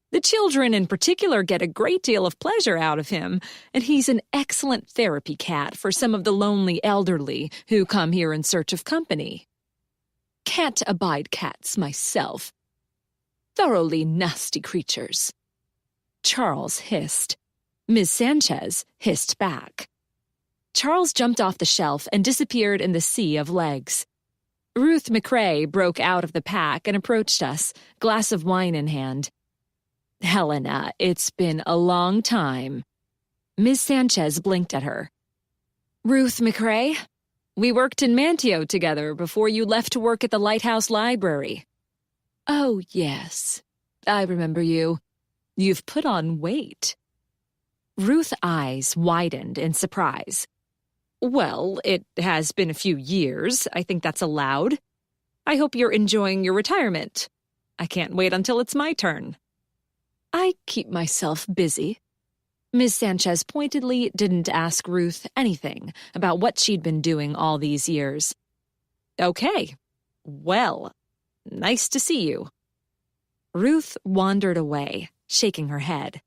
"The children in particular get a great deal of pleasure out of him, and he's an excellent therapy cat for some of the lonely elderly who come here in search of company. Can't abide cats myself. Thoroughly nasty creatures." Charles hissed. Ms. Sanchez hissed back. Charles jumped off the shelf and disappeared in the sea of legs. Ruth McCrae broke out of the pack and approached us, glass of wine in hand. "Helena, it's been a long time." Ms. Sanchez blinked at her. "Ruth McCrae? We worked in Manteo together before you left to work at the Lighthouse Library." "Oh, yes. I remember you. You've put on weight." Ruth's eyes widened in surprise. "Well, it has been a few years. I think that's allowed. I hope you're enjoying your retirement. I can't wait until it's my turn." "I keep myself busy." Ms. Sanchez pointedly didn't ask Ruth anything about what she'd been doing all these years. "Okay. Well, nice to see you." Ruth wandered away, shaking her head.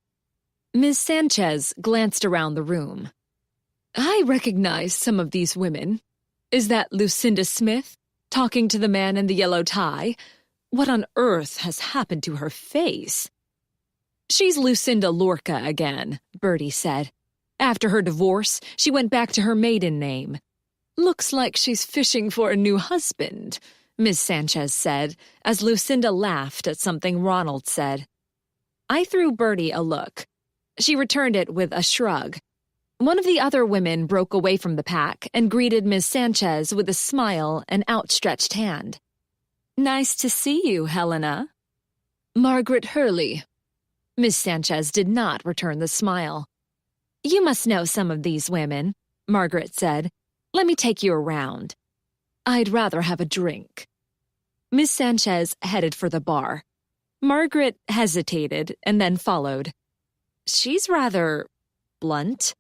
Ms. Sanchez glanced around the room. "I recognize some of these women. Is that Lucinda Smith, talking to the man in the yellow tie? What on earth has happened to her face?" "She's Lucinda Lorca again," Bertie said. "After her divorce, she went back to her maiden name." "Looks like she's fishing for a new husband," Ms. Sanchez said, as Lucinda laughed at something Ronald said. I threw Bertie a look. She returned it with a shrug. One of the other women broke away from the pack and greeted Ms. Sanchez with a smile and outstretched hand. "Nice to see you, Helena." "Margaret Hurley." Ms. Sanchez did not return the smile. "You must know some of these women," Margaret said. "Let me take you around." "I'd rather have a drink." Ms. Sanchez headed for the bar. Margaret hesitated and then followed. "She's rather blunt,"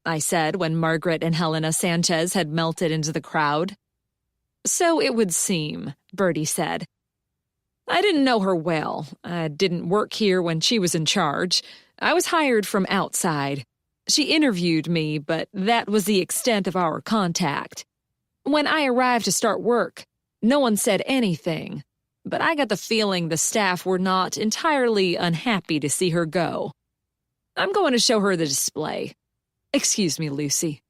I said when Margaret and Helena Sanchez had melted into the crowd. "So it would seem," Bertie said. "I didn't know her well. I didn't work here when she was in charge. I was hired from outside. She interviewed me, but that was the extent of our contact. When I arrived to start work, no one said anything, but I got the feeling the staff were not entirely unhappy to see her go. I'm going to show her the display. Excuse me, Lucy."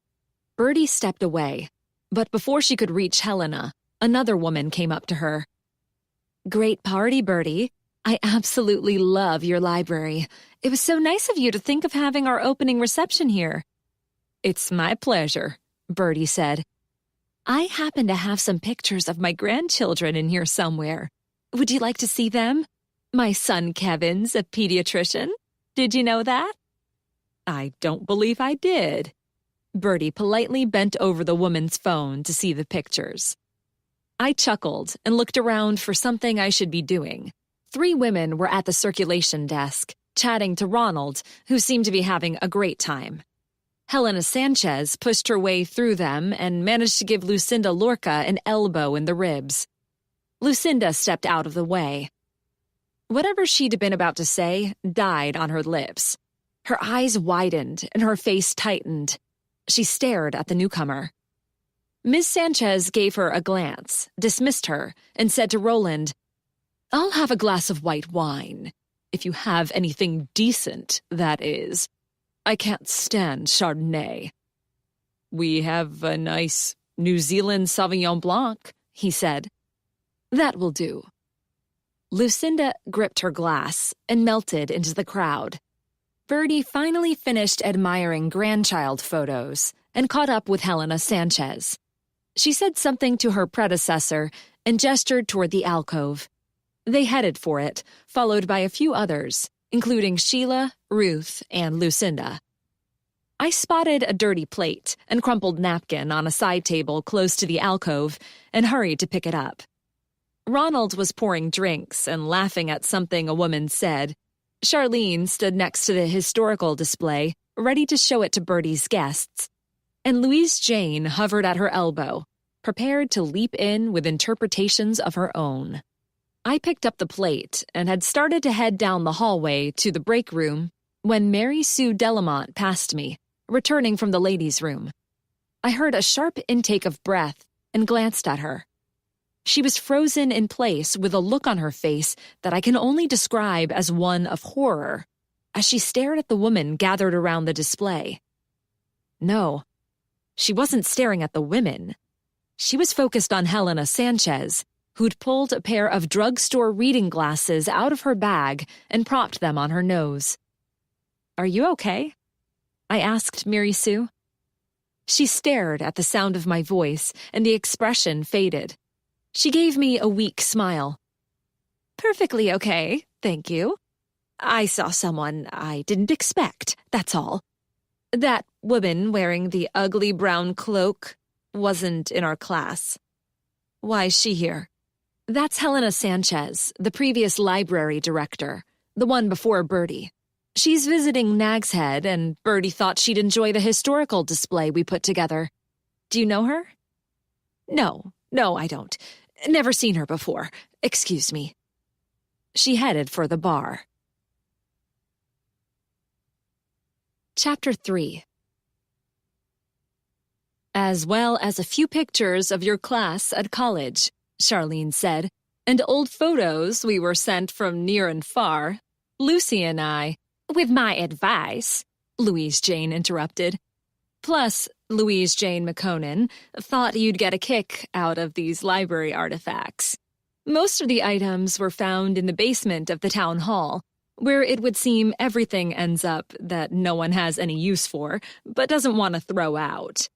Bertie stepped away, but before she could reach Helena, another woman came up to her. "Great party, Bertie. I absolutely love your library. It was so nice of you to think of having our opening reception here." "It's my pleasure," Bertie said. "I happen to have some pictures of my grandchildren in here somewhere. Would you like to see them? My son Kevin's a pediatrician. Did you know that?" "I don't believe I did." Bertie politely bent over the woman's phone to see the pictures. I chuckled and looked around for something I should be doing. 3 women were at the circulation desk, chatting to Ronald, who seemed to be having a great time. Helena Sanchez pushed her way through them and managed to give Lucinda Lorca an elbow in the ribs. Lucinda stepped out of the way. Whatever she'd been about to say died on her lips. Her eyes widened and her face tightened. She stared at the newcomer. Miss Sanchez gave her a glance, dismissed her, and said to Roland, "I'll have a glass of white wine. If you have anything decent, that is. I can't stand Chardonnay." "We have a nice New Zealand Sauvignon Blanc," he said. "That will do." Lucinda gripped her glass and melted into the crowd. Birdie finally finished admiring grandchild photos and caught up with Helena Sanchez. She said something to her predecessor and gestured toward the alcove. They headed for it, followed by a few others, including Sheila, Ruth, and Lucinda. I spotted a dirty plate and crumpled napkin on a side table close to the alcove and hurried to pick it up. Ronald was pouring drinks and laughing at something a woman said. Charlene stood next to the historical display, ready to show it to Birdie's guests. And Louise Jane hovered at her elbow, prepared to leap in with interpretations of her own. I picked up the plate and had started to head down the hallway to the break room when Mary Sue Delamont passed me, returning from the ladies' room. I heard a sharp intake of breath and glanced at her. She was frozen in place with a look on her face that I can only describe as one of horror, as she stared at the woman gathered around the display. No, she wasn't staring at the women. She was focused on Helena Sanchez, who'd pulled a pair of drugstore reading glasses out of her bag and propped them on her nose. "Are you okay?" I asked Mary Sue. She stared at the sound of my voice, and the expression faded. She gave me a weak smile. "Perfectly okay, thank you. I saw someone I didn't expect, that's all. That woman wearing the ugly brown cloak wasn't in our class. Why's she here?" "That's Helena Sanchez, the previous library director, the one before Birdie. She's visiting Nag's Head, and Birdie thought she'd enjoy the historical display we put together. Do you know her?" No, I don't. Never seen her before. Excuse me." She headed for the bar. Chapter 3. "As well as a few pictures of your class at college," Charlene said, "and old photos we were sent from near and far. Lucy and I—" "With my advice," Louise Jane interrupted. "Plus, Louise Jane McConan thought you'd get a kick out of these library artifacts. Most of the items were found in the basement of the town hall, where it would seem everything ends up that no one has any use for, but doesn't want to throw out.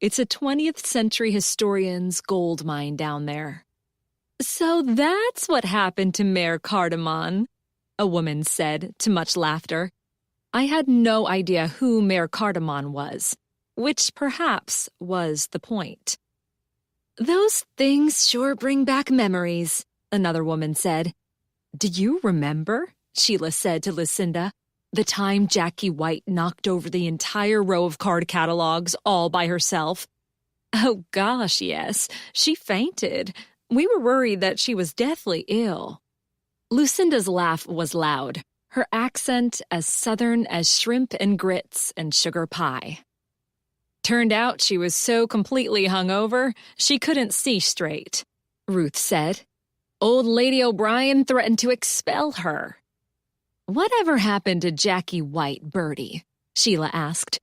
It's a 20th century historian's gold mine down there." "So that's what happened to Mayor Cardamon," a woman said, to much laughter. I had no idea who Mayor Cardamon was, which perhaps was the point. "Those things sure bring back memories," another woman said. "Do you remember," Sheila said to Lucinda, "the time Jackie White knocked over the entire row of card catalogs all by herself?" "Oh gosh, yes. She fainted. We were worried that she was deathly ill." Lucinda's laugh was loud, her accent as southern as shrimp and grits and sugar pie. "Turned out she was so completely hungover, she couldn't see straight," Ruth said. "Old Lady O'Brien threatened to expel her." "Whatever happened to Jackie White, Birdie?" Sheila asked.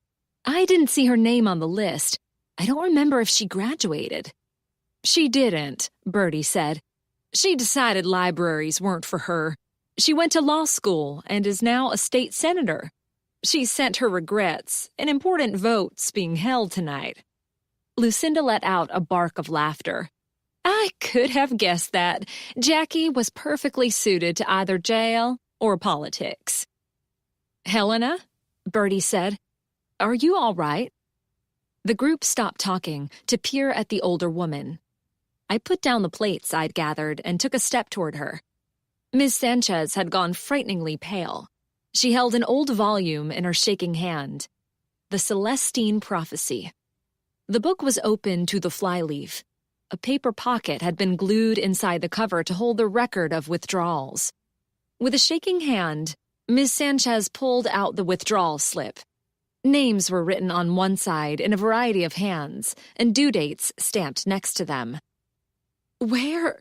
"I didn't see her name on the list. I don't remember if she graduated." "She didn't," Birdie said. "She decided libraries weren't for her. She went to law school and is now a state senator. She sent her regrets in important votes being held tonight." Lucinda let out a bark of laughter. "I could have guessed that. Jackie was perfectly suited to either jail or politics." "Helena," Birdie said, "are you all right?" The group stopped talking to peer at the older woman. I put down the plates I'd gathered and took a step toward her. Ms. Sanchez had gone frighteningly pale. She held an old volume in her shaking hand. The Celestine Prophecy. The book was open to the flyleaf. A paper pocket had been glued inside the cover to hold the record of withdrawals. With a shaking hand, Ms. Sanchez pulled out the withdrawal slip. Names were written on one side in a variety of hands, and due dates stamped next to them. Where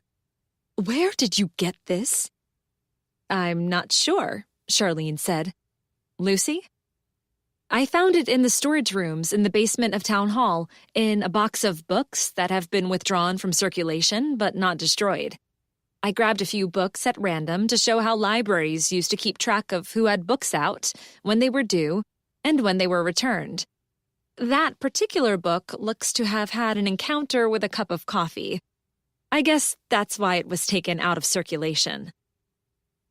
did you get this? I'm not sure, Charlene said. Lucy? I found it in the storage rooms in the basement of Town Hall, in a box of books that have been withdrawn from circulation but not destroyed. I grabbed a few books at random to show how libraries used to keep track of who had books out, when they were due, and when they were returned. That particular book looks to have had an encounter with a cup of coffee. I guess that's why it was taken out of circulation.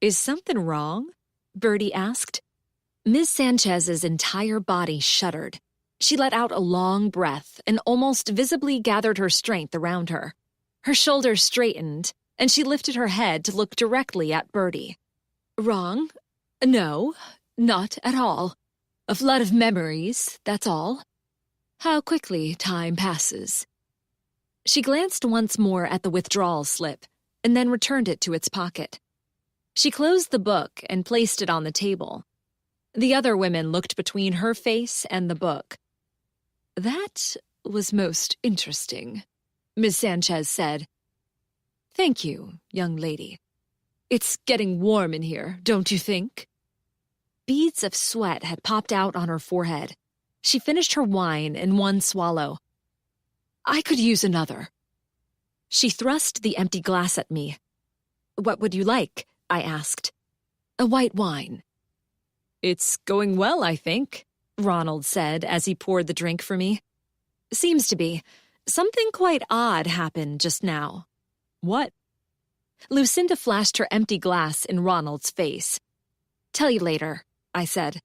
Is something wrong? Bertie asked. Ms. Sanchez's entire body shuddered. She let out a long breath and almost visibly gathered her strength around her. Her shoulders straightened, and she lifted her head to look directly at Bertie. Wrong? No, not at all. A flood of memories, that's all. How quickly time passes. She glanced once more at the withdrawal slip, and then returned it to its pocket. She closed the book and placed it on the table. The other women looked between her face and the book. That was most interesting, Ms. Sanchez said. Thank you, young lady. It's getting warm in here, don't you think? Beads of sweat had popped out on her forehead. She finished her wine in one swallow. I could use another. She thrust the empty glass at me. What would you like? I asked. A white wine. It's going well, I think, Ronald said as he poured the drink for me. Seems to be. Something quite odd happened just now. What? Lucinda flashed her empty glass in Ronald's face. Tell you later, I said.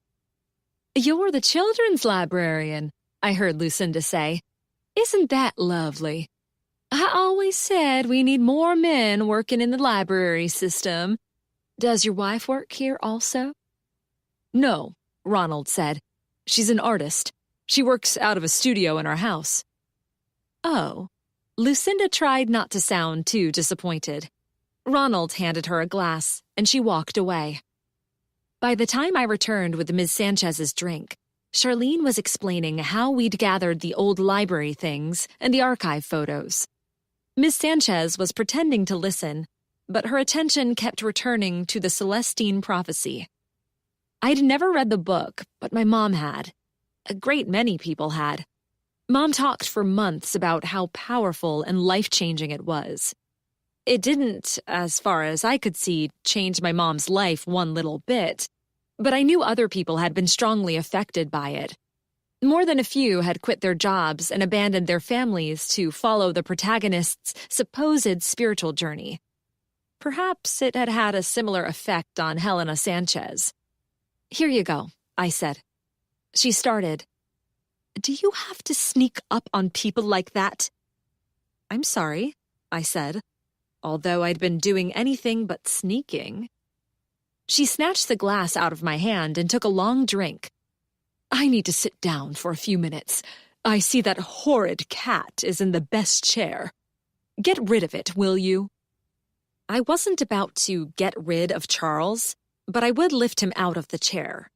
You're the children's librarian, I heard Lucinda say. Isn't that lovely? I always said we need more men working in the library system. Does your wife work here also? No, Ronald said. She's an artist. She works out of a studio in our house. Oh. Lucinda tried not to sound too disappointed. Ronald handed her a glass, and she walked away. By the time I returned with Ms. Sanchez's drink, Charlene was explaining how we'd gathered the old library things and the archive photos. Ms. Sanchez was pretending to listen, but her attention kept returning to the Celestine Prophecy. I'd never read the book, but my mom had. A great many people had. Mom talked for months about how powerful and life-changing it was. It didn't, as far as I could see, change my mom's life one little bit, but I knew other people had been strongly affected by it. More than a few had quit their jobs and abandoned their families to follow the protagonist's supposed spiritual journey. Perhaps it had had a similar effect on Helena Sanchez. Here you go, I said. She started. Do you have to sneak up on people like that? I'm sorry, I said, although I'd been doing anything but sneaking. She snatched the glass out of my hand and took a long drink. I need to sit down for a few minutes. I see that horrid cat is in the best chair. Get rid of it, will you? I wasn't about to get rid of Charles, but I would lift him out of the chair.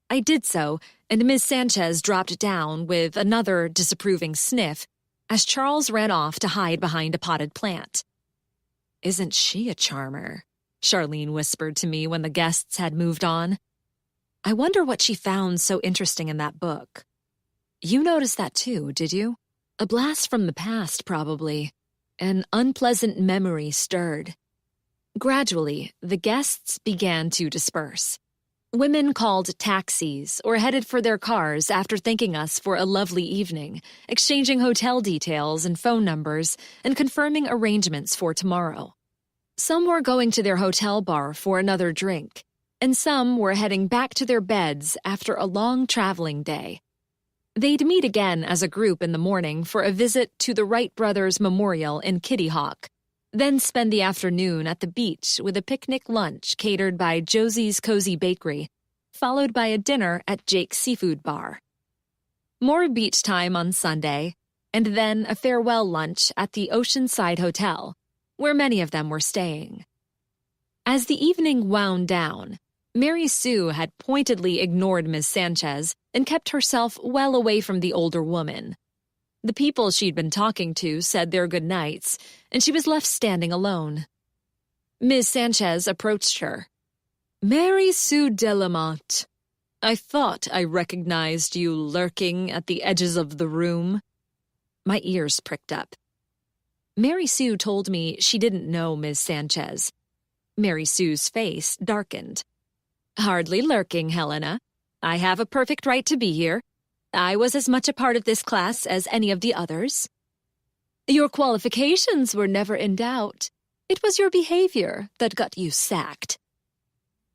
I did so, and Ms. Sanchez dropped down with another disapproving sniff as Charles ran off to hide behind a potted plant. Isn't she a charmer? Charlene whispered to me when the guests had moved on. I wonder what she found so interesting in that book. You noticed that too, did you? A blast from the past, probably. An unpleasant memory stirred. Gradually, the guests began to disperse. Women called taxis or headed for their cars after thanking us for a lovely evening, exchanging hotel details and phone numbers, and confirming arrangements for tomorrow. Some were going to their hotel bar for another drink, and some were heading back to their beds after a long traveling day. They'd meet again as a group in the morning for a visit to the Wright Brothers Memorial in Kitty Hawk, then spend the afternoon at the beach with a picnic lunch catered by Josie's Cozy Bakery, followed by a dinner at Jake's Seafood Bar. More beach time on Sunday, and then a farewell lunch at the Oceanside Hotel, where many of them were staying. As the evening wound down, Mary Sue had pointedly ignored Miss Sanchez and kept herself well away from the older woman. The people she'd been talking to said their goodnights, and she was left standing alone. Miss Sanchez approached her. "Mary Sue Delamont, I thought I recognized you lurking at the edges of the room." My ears pricked up. Mary Sue told me she didn't know Miss Sanchez. Mary Sue's face darkened. "Hardly lurking, Helena. I have a perfect right to be here. I was as much a part of this class as any of the others." "Your qualifications were never in doubt. It was your behavior that got you sacked."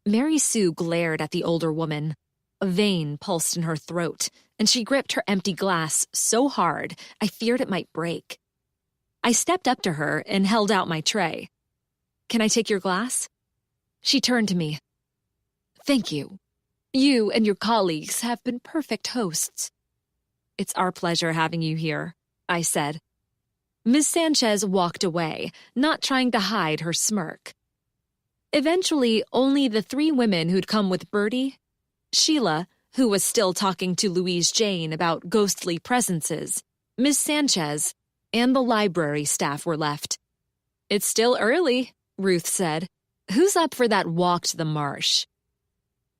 Mary Sue glared at the older woman. A vein pulsed in her throat, and she gripped her empty glass so hard I feared it might break. I stepped up to her and held out my tray. "Can I take your glass?" She turned to me. "Thank you. You and your colleagues have been perfect hosts." "It's our pleasure having you here," I said. Miss Sanchez walked away, not trying to hide her smirk. Eventually, only the three women who'd come with Bertie, Sheila, who was still talking to Louise Jane about ghostly presences, Miss Sanchez, and the library staff were left. "It's still early," Ruth said. "Who's up for that walk to the marsh?"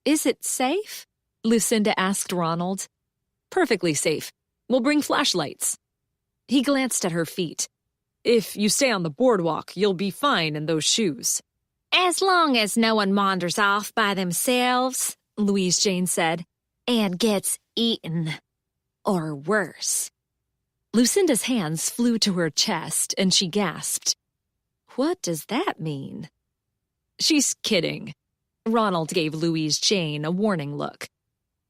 "Is it safe?" Lucinda asked Ronald. "Perfectly safe. We'll bring flashlights." He glanced at her feet. "If you stay on the boardwalk, you'll be fine in those shoes." "As long as no one wanders off by themselves," Louise Jane said, "and gets eaten. Or worse." Lucinda's hands flew to her chest, and she gasped. "What does that mean?" "She's kidding." Ronald gave Louise Jane a warning look.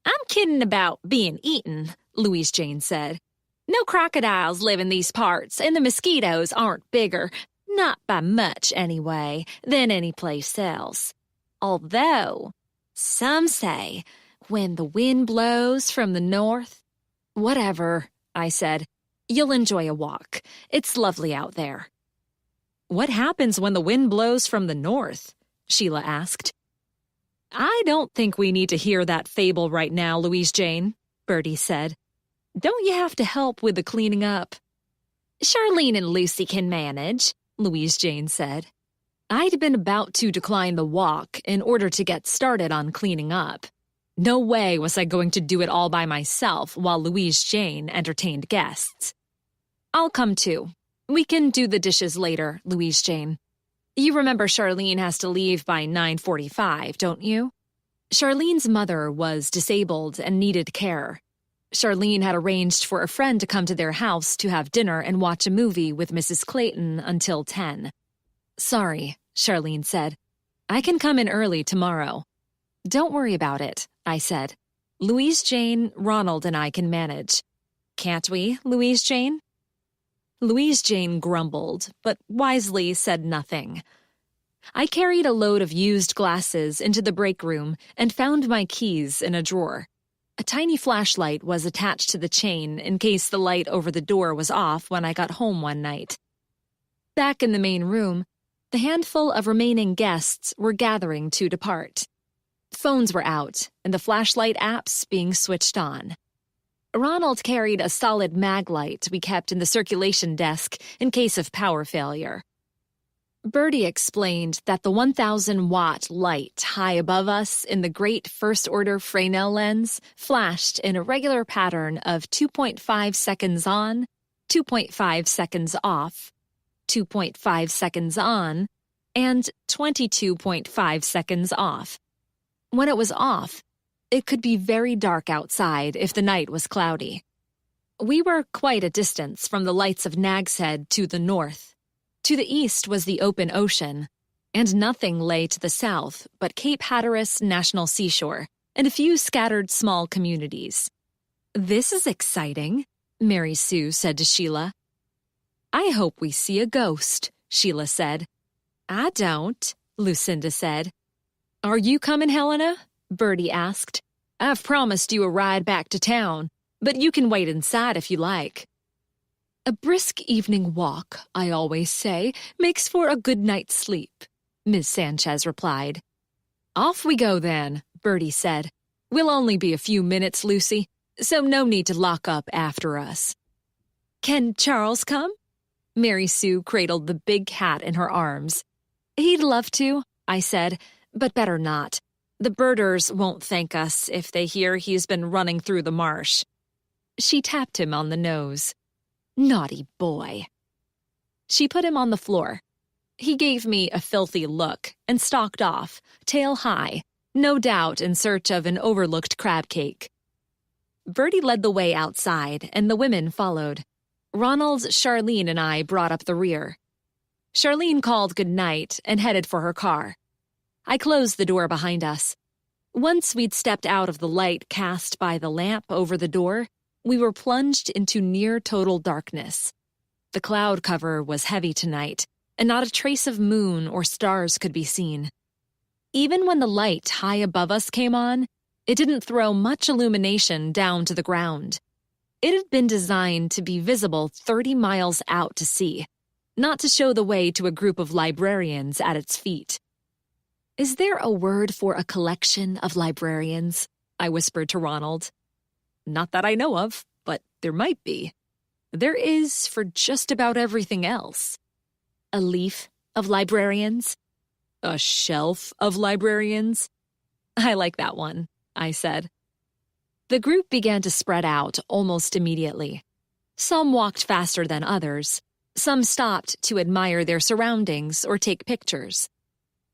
"I'm kidding about being eaten," Louise Jane said. "No crocodiles live in these parts, and the mosquitoes aren't bigger, not by much anyway, than any place else. Although, some say, when the wind blows from the north—" "Whatever," I said. "You'll enjoy a walk. It's lovely out there." "What happens when the wind blows from the north?" Sheila asked. "I don't think we need to hear that fable right now, Louise Jane," Bertie said. "Don't you have to help with the cleaning up?" "Charlene and Lucy can manage," Louise Jane said. I'd been about to decline the walk in order to get started on cleaning up. No way was I going to do it all by myself while Louise Jane entertained guests. "I'll come too. We can do the dishes later, Louise Jane. You remember Charlene has to leave by 9:45, don't you?" Charlene's mother was disabled and needed care. Charlene had arranged for a friend to come to their house to have dinner and watch a movie with Mrs. Clayton until 10. "Sorry," Charlene said. "I can come in early tomorrow." "Don't worry about it," I said. "Louise Jane, Ronald, and I can manage. Can't we, Louise Jane?" Louise Jane grumbled, but wisely said nothing. I carried a load of used glasses into the break room and found my keys in a drawer. A tiny flashlight was attached to the chain in case the light over the door was off when I got home one night. Back in the main room, the handful of remaining guests were gathering to depart. Phones were out, and the flashlight apps being switched on. Ronald carried a solid mag light we kept in the circulation desk in case of power failure. Bertie explained that the 1,000-watt light high above us in the great first-order Fresnel lens flashed in a regular pattern of 2.5 seconds on, 2.5 seconds off, 2.5 seconds on, and 22.5 seconds off. When it was off, it could be very dark outside if the night was cloudy. We were quite a distance from the lights of Nag's Head to the north. To the east was the open ocean, and nothing lay to the south but Cape Hatteras National Seashore and a few scattered small communities. "This is exciting," Mary Sue said to Sheila. "I hope we see a ghost," Sheila said. "I don't," Lucinda said. "Are you coming, Helena?" Bertie asked. "I've promised you a ride back to town, but you can wait inside if you like." "A brisk evening walk, I always say, makes for a good night's sleep," Miss Sanchez replied. "Off we go, then," Bertie said. "We'll only be a few minutes, Lucy, so no need to lock up after us." "Can Charles come?" Mary Sue cradled the big cat in her arms. "He'd love to," I said, "but better not. The birders won't thank us if they hear he's been running through the marsh." She tapped him on the nose. "Naughty boy." She put him on the floor. He gave me a filthy look and stalked off, tail high, no doubt in search of an overlooked crab cake. Bertie led the way outside, and the women followed. Ronald, Charlene, and I brought up the rear. Charlene called good night and headed for her car. I closed the door behind us. Once we'd stepped out of the light cast by the lamp over the door, we were plunged into near-total darkness. The cloud cover was heavy tonight, and not a trace of moon or stars could be seen. Even when the light high above us came on, it didn't throw much illumination down to the ground. It had been designed to be visible 30 miles out to sea, not to show the way to a group of librarians at its feet. "Is there a word for a collection of librarians?" I whispered to Ronald. "Not that I know of, but there might be. There is for just about everything else." "A leaf of librarians?" "A shelf of librarians?" "I like that one," I said. The group began to spread out almost immediately. Some walked faster than others. Some stopped to admire their surroundings or take pictures.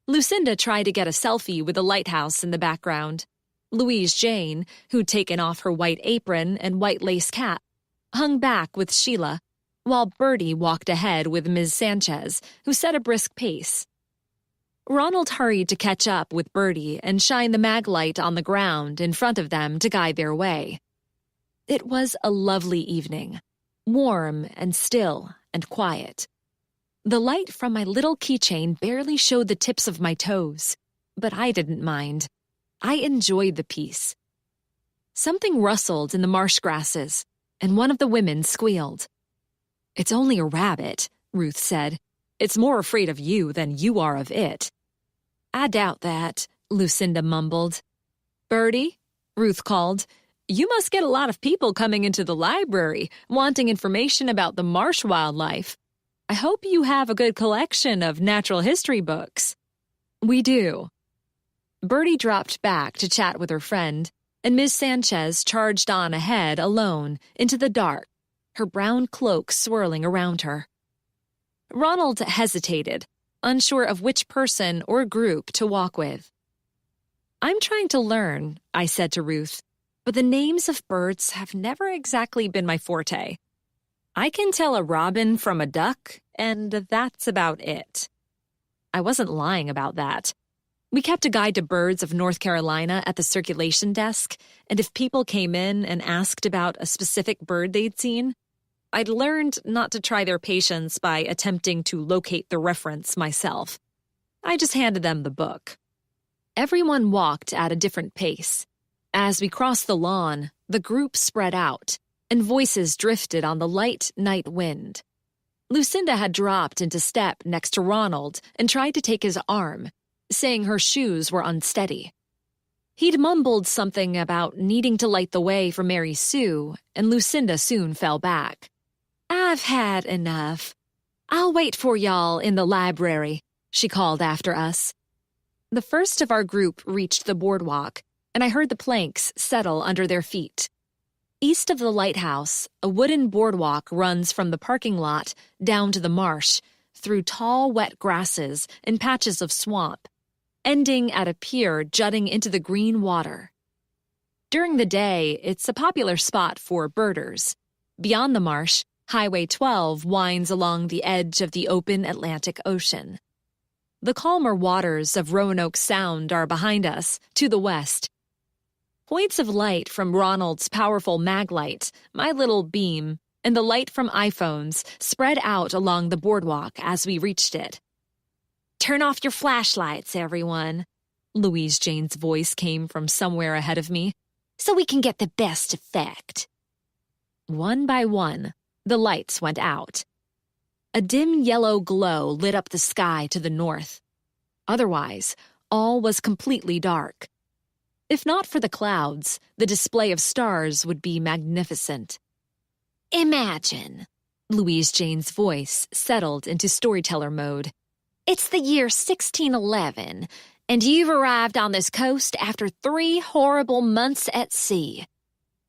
Lucinda tried to get a selfie with the lighthouse in the background. Louise Jane, who'd taken off her white apron and white lace cap, hung back with Sheila, while Bertie walked ahead with Ms. Sanchez, who set a brisk pace. Ronald hurried to catch up with Bertie and shine the mag light on the ground in front of them to guide their way. It was a lovely evening, warm and still and quiet. The light from my little keychain barely showed the tips of my toes, but I didn't mind. I enjoyed the peace. Something rustled in the marsh grasses, and one of the women squealed. "It's only a rabbit," Ruth said. "It's more afraid of you than you are of it." "I doubt that," Lucinda mumbled. "Bertie," Ruth called, "you must get a lot of people coming into the library wanting information about the marsh wildlife. I hope you have a good collection of natural history books." "We do." Bertie dropped back to chat with her friend, and Miss Sanchez charged on ahead alone into the dark, her brown cloak swirling around her. Ronald hesitated, unsure of which person or group to walk with. "I'm trying to learn," I said to Ruth, "but the names of birds have never exactly been my forte. I can tell a robin from a duck, and that's about it." I wasn't lying about that. We kept a guide to birds of North Carolina at the circulation desk, and if people came in and asked about a specific bird they'd seen, I'd learned not to try their patience by attempting to locate the reference myself. I just handed them the book. Everyone walked at a different pace. As we crossed the lawn, the group spread out, and voices drifted on the light night wind. Lucinda had dropped into step next to Ronald and tried to take his arm, saying her shoes were unsteady. He'd mumbled something about needing to light the way for Mary Sue, and Lucinda soon fell back. "I've had enough. I'll wait for y'all in the library," she called after us. The first of our group reached the boardwalk, and I heard the planks settle under their feet. East of the lighthouse, a wooden boardwalk runs from the parking lot down to the marsh, through tall, wet grasses and patches of swamp, ending at a pier jutting into the green water. During the day, it's a popular spot for birders. Beyond the marsh, Highway 12 winds along the edge of the open Atlantic Ocean. The calmer waters of Roanoke Sound are behind us, to the west. Points of light from Ronald's powerful mag light, my little beam, and the light from iPhones spread out along the boardwalk as we reached it. "Turn off your flashlights, everyone," Louise Jane's voice came from somewhere ahead of me, "so we can get the best effect." One by one, the lights went out. A dim yellow glow lit up the sky to the north. Otherwise, all was completely dark. If not for the clouds, the display of stars would be magnificent. "Imagine," Louise Jane's voice settled into storyteller mode. "It's the year 1611, and you've arrived on this coast after 3 horrible months at sea.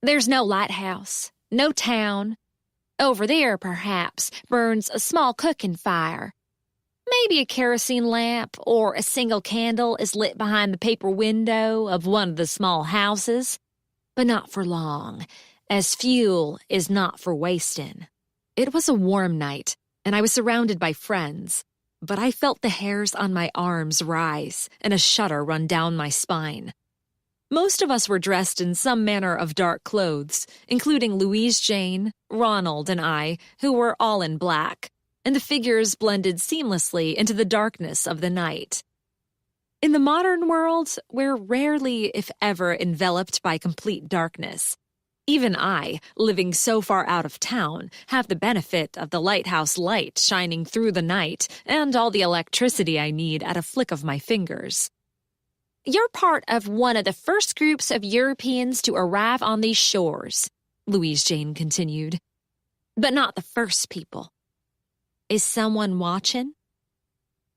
There's no lighthouse, no town. Over there, perhaps, burns a small cooking fire. Maybe a kerosene lamp or a single candle is lit behind the paper window of one of the small houses, but not for long, as fuel is not for wasting." It was a warm night, and I was surrounded by friends, but I felt the hairs on my arms rise and a shudder run down my spine. Most of us were dressed in some manner of dark clothes, including Louise Jane, Ronald, and I, who were all in black, and the figures blended seamlessly into the darkness of the night. In the modern world, we're rarely, if ever, enveloped by complete darkness. Even I, living so far out of town, have the benefit of the lighthouse light shining through the night and all the electricity I need at a flick of my fingers. "You're part of one of the first groups of Europeans to arrive on these shores," Louise Jane continued. "But not the first people. Is someone watching?"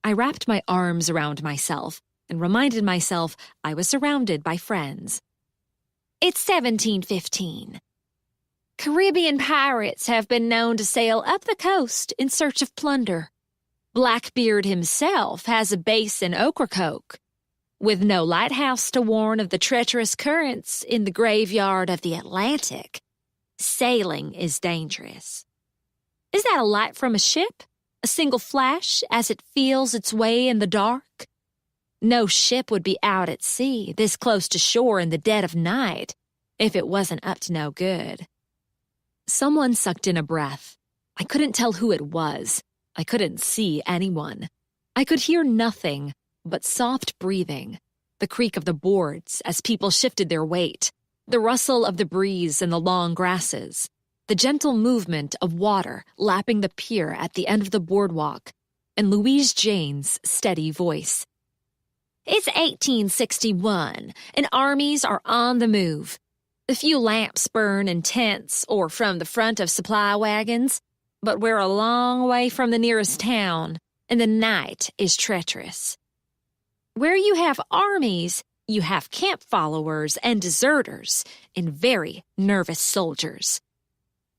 I wrapped my arms around myself and reminded myself I was surrounded by friends. "It's 1715. Caribbean pirates have been known to sail up the coast in search of plunder. Blackbeard himself has a base in Ocracoke. With no lighthouse to warn of the treacherous currents in the graveyard of the Atlantic, sailing is dangerous. Is that a light from a ship? A single flash as it feels its way in the dark? No ship would be out at sea, this close to shore in the dead of night, if it wasn't up to no good." Someone sucked in a breath. I couldn't tell who it was. I couldn't see anyone. I could hear nothing but soft breathing, the creak of the boards as people shifted their weight, the rustle of the breeze in the long grasses, the gentle movement of water lapping the pier at the end of the boardwalk, and Louise Jane's steady voice. "It's 1861, and armies are on the move. A few lamps burn in tents or from the front of supply wagons, but we're a long way from the nearest town, and the night is treacherous. Where you have armies, you have camp followers and deserters and very nervous soldiers."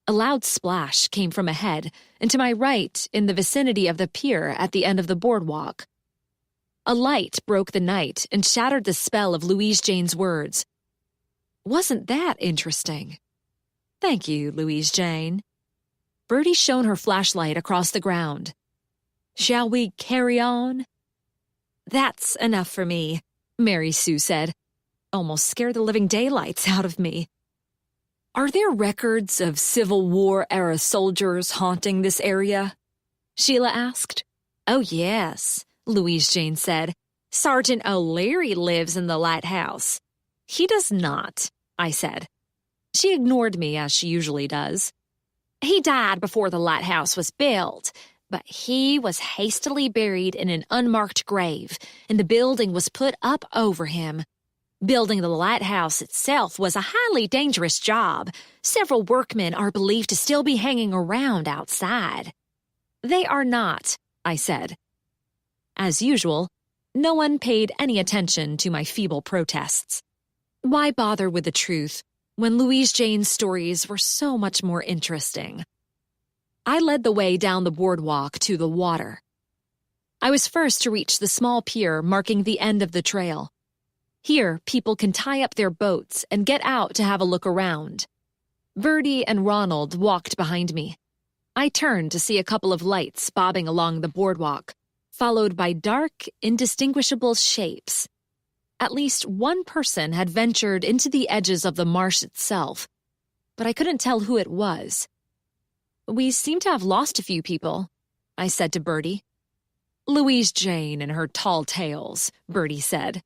A loud splash came from ahead and to my right in the vicinity of the pier at the end of the boardwalk. A light broke the night and shattered the spell of Louise Jane's words. "Wasn't that interesting?" "Thank you, Louise Jane." Bertie shone her flashlight across the ground. "Shall we carry on?" "That's enough for me," Mary Sue said. Almost scared the living daylights out of me. "Are there records of Civil War-era soldiers haunting this area?" Sheila asked. "Oh, yes," Louise Jane said. "Sergeant O'Leary lives in the lighthouse." "He does not," I said. She ignored me, as she usually does. "He died before the lighthouse was built, but he was hastily buried in an unmarked grave, and the building was put up over him. Building the lighthouse itself was a highly dangerous job. Several workmen are believed to still be hanging around outside." "They are not," I said. As usual, no one paid any attention to my feeble protests. Why bother with the truth when Louise Jane's stories were so much more interesting? I led the way down the boardwalk to the water. I was first to reach the small pier marking the end of the trail. Here, people can tie up their boats and get out to have a look around. Bertie and Ronald walked behind me. I turned to see a couple of lights bobbing along the boardwalk, followed by dark, indistinguishable shapes. At least one person had ventured into the edges of the marsh itself, but I couldn't tell who it was. "We seem to have lost a few people," I said to Bertie. "Louise Jane and her tall tales," Bertie said.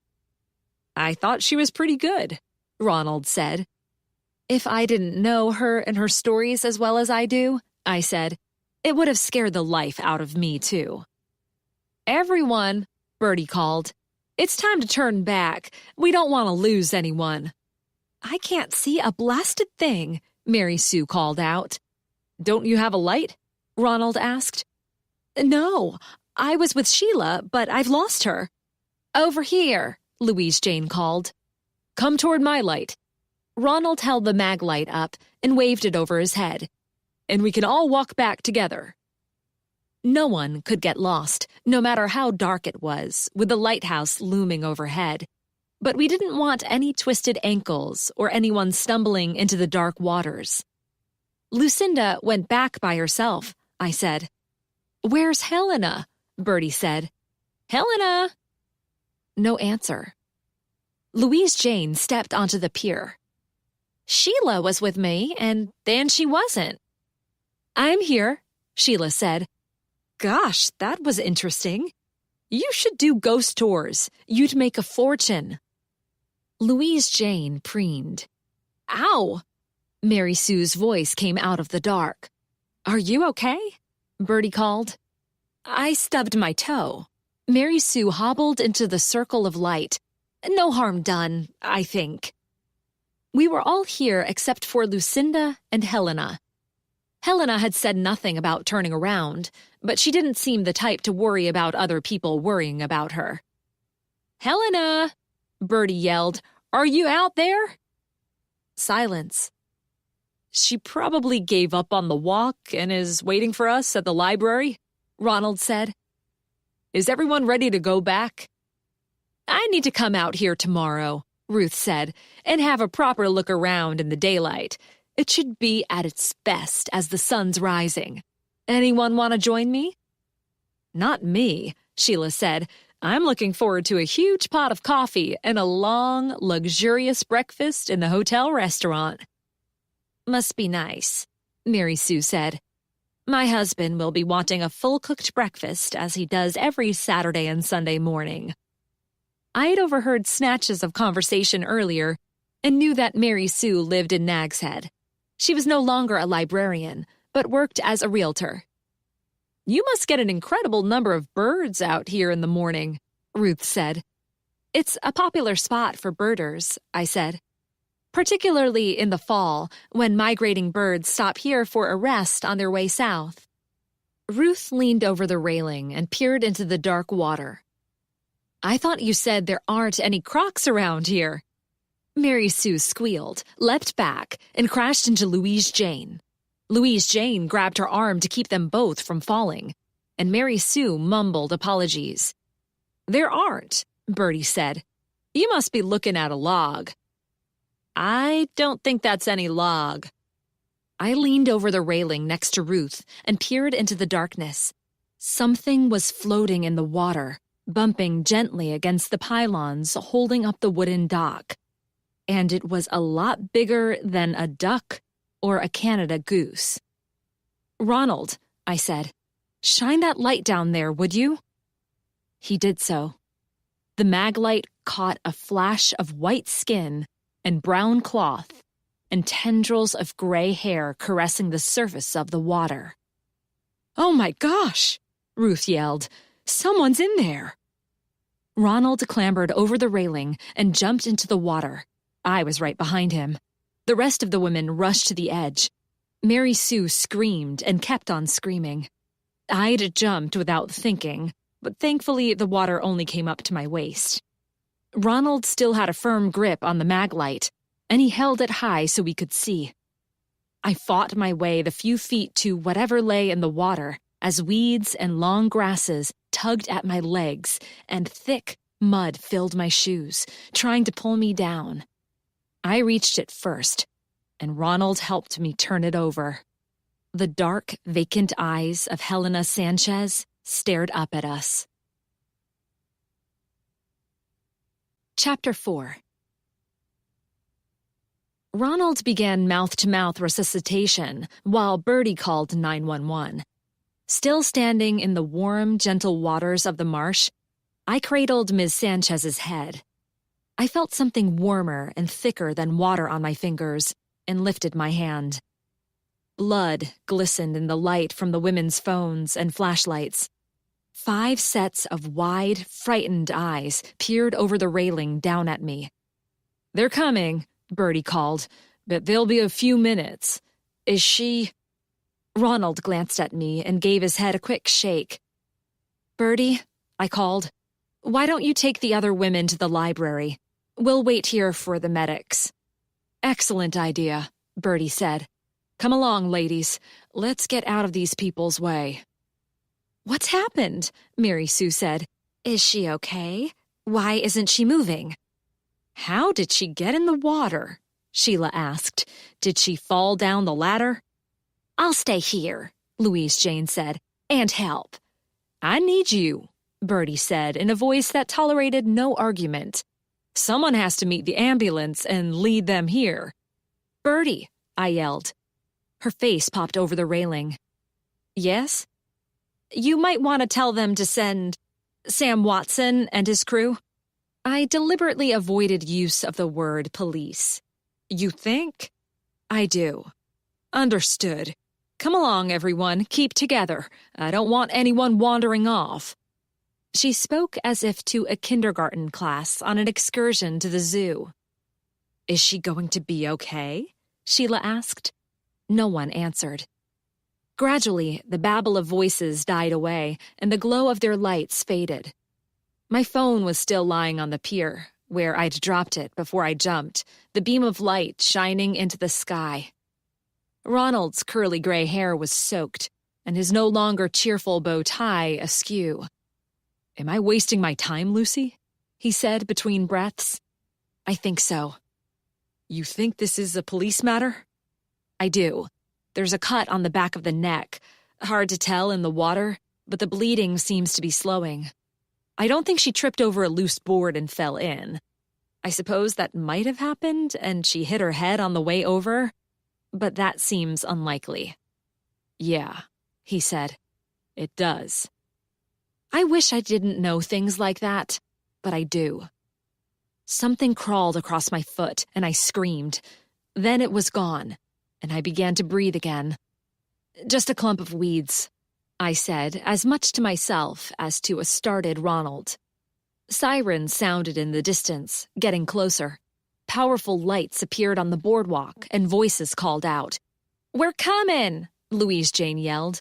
"I thought she was pretty good," Ronald said. "If I didn't know her and her stories as well as I do," I said, "it would have scared the life out of me, too." "Everyone," Bertie called. "It's time to turn back. We don't want to lose anyone." "I can't see a blasted thing," Mary Sue called out. "Don't you have a light?" Ronald asked. "No, I was with Sheila, but I've lost her." "Over here," Louise Jane called. "Come toward my light." Ronald held the mag light up and waved it over his head. "And we can all walk back together." No one could get lost, no matter how dark it was, with the lighthouse looming overhead. But we didn't want any twisted ankles or anyone stumbling into the dark waters. "Lucinda went back by herself," I said. "Where's Helena?" Bertie said. "Helena!" No answer. Louise Jane stepped onto the pier. "Sheila was with me, and then she wasn't." "I'm here," Sheila said. "Gosh, that was interesting. You should do ghost tours. You'd make a fortune." Louise Jane preened. "Ow!" Mary Sue's voice came out of the dark. "Are you okay?" Bertie called. I stubbed my toe. Mary Sue hobbled into the circle of light. "No harm done, I think." We were all here except for Lucinda and Helena. Helena had said nothing about turning around, but she didn't seem the type to worry about other people worrying about her. "Helena!" Bertie yelled. "Are you out there?" Silence. "She probably gave up on the walk and is waiting for us at the library," Ronald said. "Is everyone ready to go back?" "I need to come out here tomorrow," Ruth said, "and have a proper look around in the daylight. It should be at its best as the sun's rising. Anyone want to join me?" "Not me," Sheila said. "I'm looking forward to a huge pot of coffee and a long, luxurious breakfast in the hotel restaurant." "Must be nice," Mary Sue said. "My husband will be wanting a full-cooked breakfast as he does every Saturday and Sunday morning." I'd overheard snatches of conversation earlier and knew that Mary Sue lived in Nag's Head. She was no longer a librarian, but worked as a realtor. "You must get an incredible number of birds out here in the morning," Ruth said. "It's a popular spot for birders," I said. "Particularly in the fall, when migrating birds stop here for a rest on their way south." Ruth leaned over the railing and peered into the dark water. "I thought you said there aren't any crocs around here." Mary Sue squealed, leapt back, and crashed into Louise Jane. Louise Jane grabbed her arm to keep them both from falling, and Mary Sue mumbled apologies. "There aren't," Bertie said. "You must be looking at a log." "I don't think that's any log." I leaned over the railing next to Ruth and peered into the darkness. Something was floating in the water, bumping gently against the pylons holding up the wooden dock. And it was a lot bigger than a duck or a Canada goose. "Ronald," I said, "shine that light down there, would you?" He did so. The mag light caught a flash of white skin and brown cloth and tendrils of gray hair caressing the surface of the water. "Oh my gosh!" Ruth yelled. "Someone's in there!" Ronald clambered over the railing and jumped into the water. I was right behind him. The rest of the women rushed to the edge. Mary Sue screamed and kept on screaming. I'd jumped without thinking, but thankfully the water only came up to my waist. Ronald still had a firm grip on the mag light, and he held it high so we could see. I fought my way the few feet to whatever lay in the water as weeds and long grasses tugged at my legs and thick mud filled my shoes, trying to pull me down. I reached it first, and Ronald helped me turn it over. The dark, vacant eyes of Helena Sanchez stared up at us. Chapter 4. Ronald began mouth-to-mouth resuscitation while Bertie called 911. Still standing in the warm, gentle waters of the marsh, I cradled Ms. Sanchez's head. I felt something warmer and thicker than water on my fingers and lifted my hand. Blood glistened in the light from the women's phones and flashlights. 5 sets of wide, frightened eyes peered over the railing down at me. "They're coming," Bertie called, "but they'll be a few minutes. Is she—" Ronald glanced at me and gave his head a quick shake. "Bertie," I called, "why don't you take the other women to the library? We'll wait here for the medics." "Excellent idea," Bertie said. "Come along, ladies. Let's get out of these people's way." "What's happened?" Mary Sue said. "Is she okay? Why isn't she moving?" "How did she get in the water?" Sheila asked. "Did she fall down the ladder?" "I'll stay here," Louise Jane said, "and help." "I need you," Bertie said in a voice that tolerated no argument. "Someone has to meet the ambulance and lead them here." "Bertie," I yelled. Her face popped over the railing. "Yes?" "You might want to tell them to send Sam Watson and his crew." I deliberately avoided use of the word police. "You think?" "I do." "Understood. Come along, everyone. Keep together. I don't want anyone wandering off." She spoke as if to a kindergarten class on an excursion to the zoo. "Is she going to be okay?" Sheila asked. No one answered. Gradually, the babble of voices died away, and the glow of their lights faded. My phone was still lying on the pier, where I'd dropped it before I jumped, the beam of light shining into the sky. Ronald's curly gray hair was soaked, and his no longer cheerful bow tie askew. "Am I wasting my time, Lucy?" he said between breaths. "I think so." "You think this is a police matter?" "I do. There's a cut on the back of the neck. Hard to tell in the water, but the bleeding seems to be slowing. I don't think she tripped over a loose board and fell in. I suppose that might have happened, and she hit her head on the way over, but that seems unlikely." "Yeah," he said. "It does." I wish I didn't know things like that, but I do. Something crawled across my foot, and I screamed. Then it was gone, and I began to breathe again. "Just a clump of weeds," I said, as much to myself as to a startled Ronald. Sirens sounded in the distance, getting closer. Powerful lights appeared on the boardwalk, and voices called out. "We're coming!" Louise Jane yelled.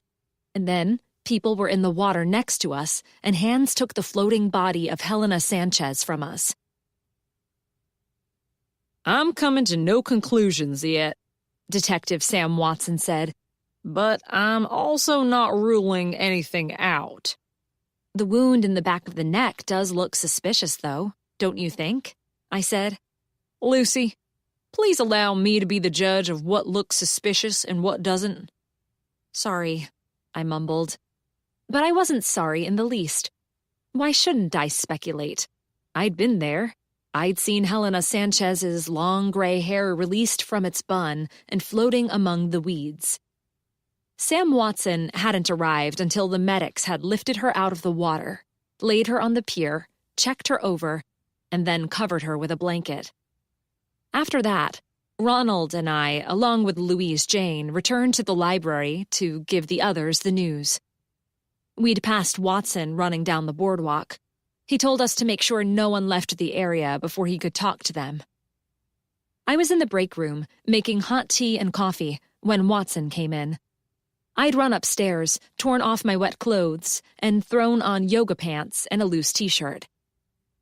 And then people were in the water next to us, and hands took the floating body of Helena Sanchez from us. "I'm coming to no conclusions yet," Detective Sam Watson said, "but I'm also not ruling anything out." "The wound in the back of the neck does look suspicious, though, don't you think?" I said. "Lucy, please allow me to be the judge of what looks suspicious and what doesn't." "Sorry," I mumbled. But I wasn't sorry in the least. Why shouldn't I speculate? I'd been there. I'd seen Helena Sanchez's long gray hair released from its bun and floating among the weeds. Sam Watson hadn't arrived until the medics had lifted her out of the water, laid her on the pier, checked her over, and then covered her with a blanket. After that, Ronald and I, along with Louise Jane, returned to the library to give the others the news. We'd passed Watson running down the boardwalk. He told us to make sure no one left the area before he could talk to them. I was in the break room, making hot tea and coffee, when Watson came in. I'd run upstairs, torn off my wet clothes, and thrown on yoga pants and a loose t-shirt.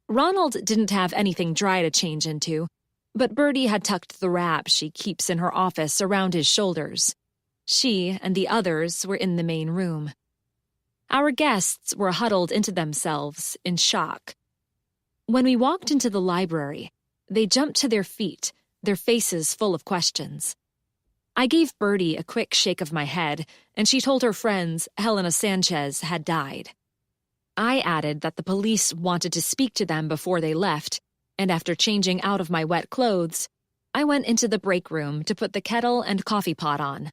Ronald didn't have anything dry to change into, but Bertie had tucked the wrap she keeps in her office around his shoulders. She and the others were in the main room. Our guests were huddled into themselves in shock. When we walked into the library, they jumped to their feet, their faces full of questions. I gave Bertie a quick shake of my head, and she told her friends Helena Sanchez had died. I added that the police wanted to speak to them before they left, and after changing out of my wet clothes, I went into the break room to put the kettle and coffee pot on.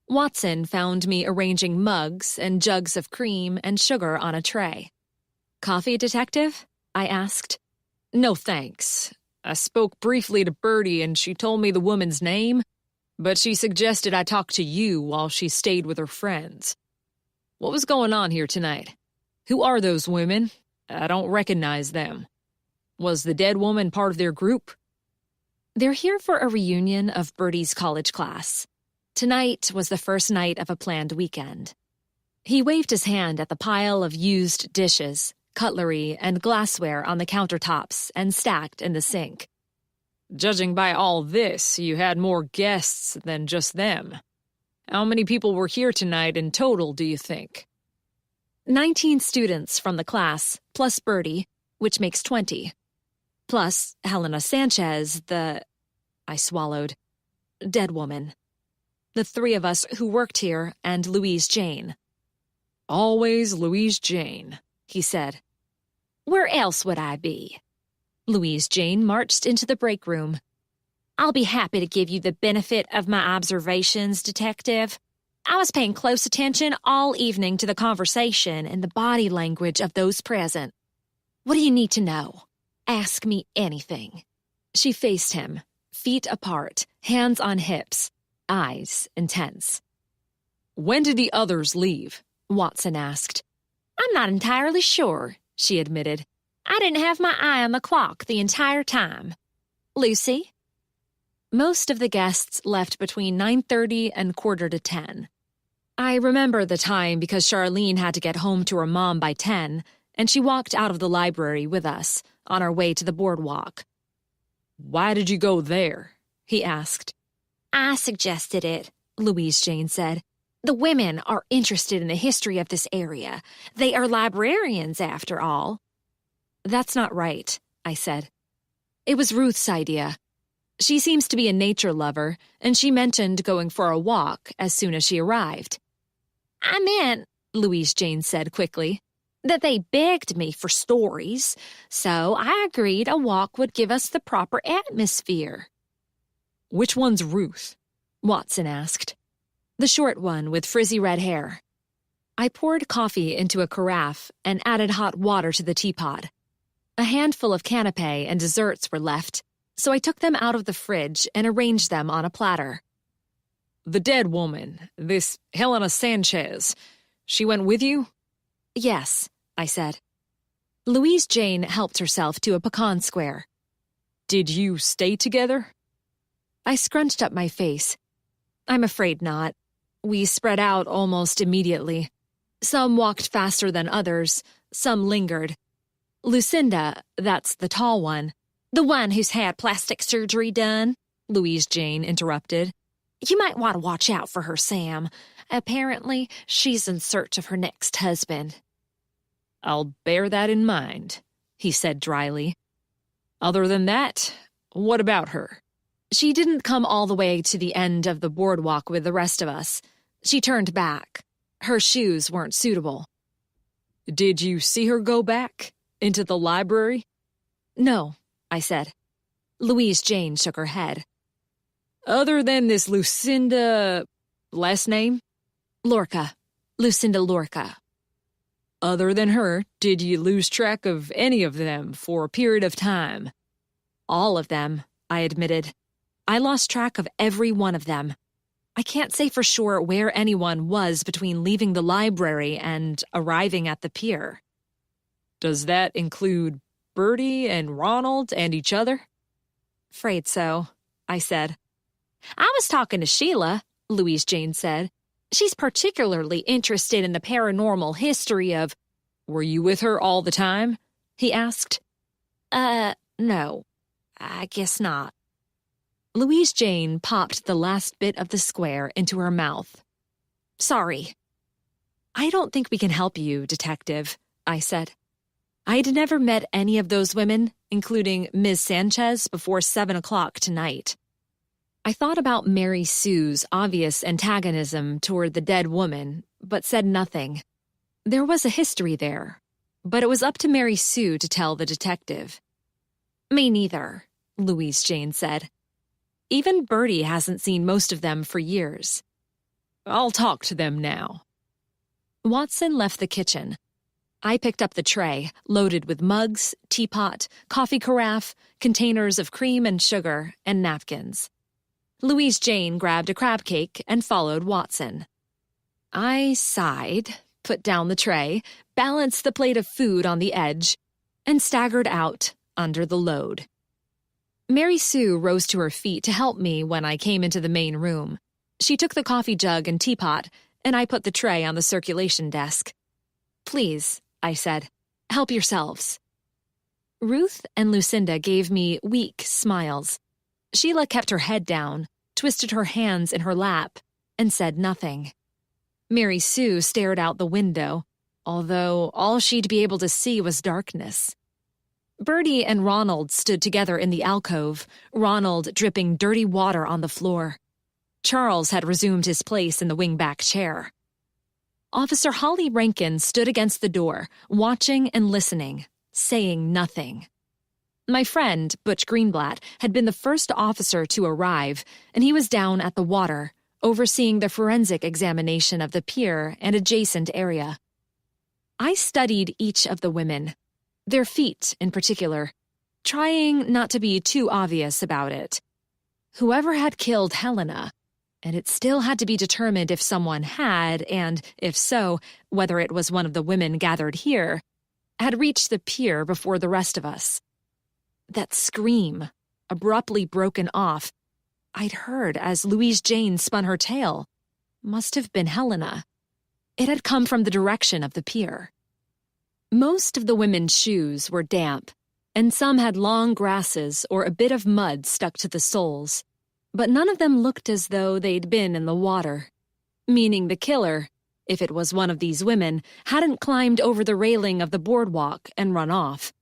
Watson found me arranging mugs and jugs of cream and sugar on a tray. "Coffee, Detective?" I asked. "No thanks. I spoke briefly to Bertie and she told me the woman's name, but she suggested I talk to you while she stayed with her friends. What was going on here tonight? Who are those women? I don't recognize them. Was the dead woman part of their group?" "They're here for a reunion of Bertie's college class. Tonight was the first night of a planned weekend." He waved his hand at the pile of used dishes, cutlery, and glassware on the countertops and stacked in the sink. "Judging by all this, you had more guests than just them. How many people were here tonight in total, do you think?" 19 students from the class, plus Bertie, which makes 20. Plus Helena Sanchez, I swallowed. Dead woman. The 3 of us who worked here, and Louise Jane. "Always Louise Jane," he said. "Where else would I be?" Louise Jane marched into the break room. "I'll be happy to give you the benefit of my observations, Detective. I was paying close attention all evening to the conversation and the body language of those present. What do you need to know? Ask me anything." She faced him, feet apart, hands on hips, eyes intense. "When did the others leave?" Watson asked. "I'm not entirely sure," she admitted. "I didn't have my eye on the clock the entire time. Lucy?" Most of the guests left between 9:30 and 9:45. I remember the time because Charlene had to get home to her mom by 10, and she walked out of the library with us, on our way to the boardwalk. "Why did you go there?" he asked. "I suggested it," Louise Jane said. "The women are interested in the history of this area. They are librarians, after all." "That's not right," I said. "It was Ruth's idea. She seems to be a nature lover, and she mentioned going for a walk as soon as she arrived." "I meant," Louise Jane said quickly, "that they begged me for stories, so I agreed a walk would give us the proper atmosphere." "Which one's Ruth?" Watson asked. "The short one with frizzy red hair." I poured coffee into a carafe and added hot water to the teapot. A handful of canapé and desserts were left, so I took them out of the fridge and arranged them on a platter. "The dead woman, this Helena Sanchez, she went with you?" "Yes," I said. Louise Jane helped herself to a pecan square. "Did you stay together?" I scrunched up my face. "I'm afraid not. We spread out almost immediately. Some walked faster than others, some lingered. Lucinda, that's the tall one." "The one who's had plastic surgery done," Louise Jane interrupted. "You might want to watch out for her, Sam. Apparently, she's in search of her next husband." "I'll bear that in mind," he said dryly. "Other than that, what about her?" "She didn't come all the way to the end of the boardwalk with the rest of us. She turned back. Her shoes weren't suitable." "Did you see her go back? Into the library?" "No," I said. Louise Jane shook her head. "Other than this Lucinda... last name?" "Lorca. Lucinda Lorca." "Other than her, did you lose track of any of them for a period of time?" "All of them," I admitted. "I lost track of every one of them. I can't say for sure where anyone was between leaving the library and arriving at the pier." "Does that include Bertie and Ronald and each other?" "Afraid so," I said. "I was talking to Sheila," Louise Jane said. "She's particularly interested in the paranormal history of—" "Were you with her all the time?" he asked. No. I guess not." Louise Jane popped the last bit of the square into her mouth. "Sorry." "I don't think we can help you, Detective," I said. I'd never met any of those women, including Ms. Sanchez, before 7 o'clock tonight. I thought about Mary Sue's obvious antagonism toward the dead woman, but said nothing. There was a history there, but it was up to Mary Sue to tell the detective. Me neither, Louise Jane said. Even Bertie hasn't seen most of them for years. I'll talk to them now. Watson left the kitchen. I picked up the tray, loaded with mugs, teapot, coffee carafe, containers of cream and sugar, and napkins. Louise Jane grabbed a crab cake and followed Watson. I sighed, put down the tray, balanced the plate of food on the edge, and staggered out under the load. Mary Sue rose to her feet to help me when I came into the main room. She took the coffee jug and teapot, and I put the tray on the circulation desk. Please, I said, help yourselves. Ruth and Lucinda gave me weak smiles. Sheila kept her head down, twisted her hands in her lap, and said nothing. Mary Sue stared out the window, although all she'd be able to see was darkness. Bertie and Ronald stood together in the alcove, Ronald dripping dirty water on the floor. Charles had resumed his place in the wing-back chair. Officer Holly Rankin stood against the door, watching and listening, saying nothing. My friend, Butch Greenblatt, had been the first officer to arrive, and he was down at the water, overseeing the forensic examination of the pier and adjacent area. I studied each of the women, their feet in particular, trying not to be too obvious about it. Whoever had killed Helena, and it still had to be determined if someone had, and, if so, whether it was one of the women gathered here, had reached the pier before the rest of us. That scream, abruptly broken off, I'd heard as Louise Jane spun her tail, must have been Helena. It had come from the direction of the pier. Most of the women's shoes were damp, and some had long grasses or a bit of mud stuck to the soles. But none of them looked as though they'd been in the water, meaning the killer, if it was one of these women, hadn't climbed over the railing of the boardwalk and run off.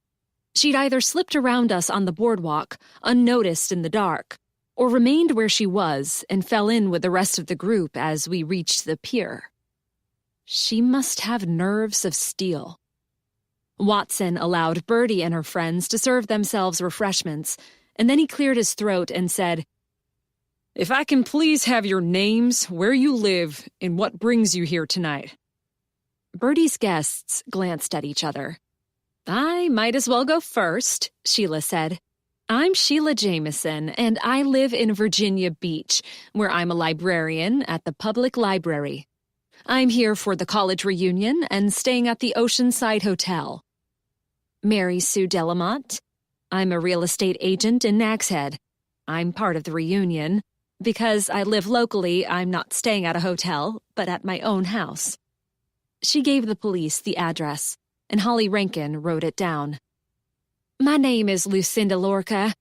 She'd either slipped around us on the boardwalk, unnoticed in the dark, or remained where she was and fell in with the rest of the group as we reached the pier. She must have nerves of steel. Watson allowed Bertie and her friends to serve themselves refreshments, and then he cleared his throat and said, If I can please have your names, where you live, and what brings you here tonight. Bertie's guests glanced at each other. I might as well go first, Sheila said. I'm Sheila Jameson, and I live in Virginia Beach, where I'm a librarian at the public library. I'm here for the college reunion and staying at the Oceanside Hotel. Mary Sue Delamont. I'm a real estate agent in Nag's Head. I'm part of the reunion. Because I live locally, I'm not staying at a hotel, but at my own house. She gave the police the address, and Holly Rankin wrote it down. My name is Lucinda Lorca.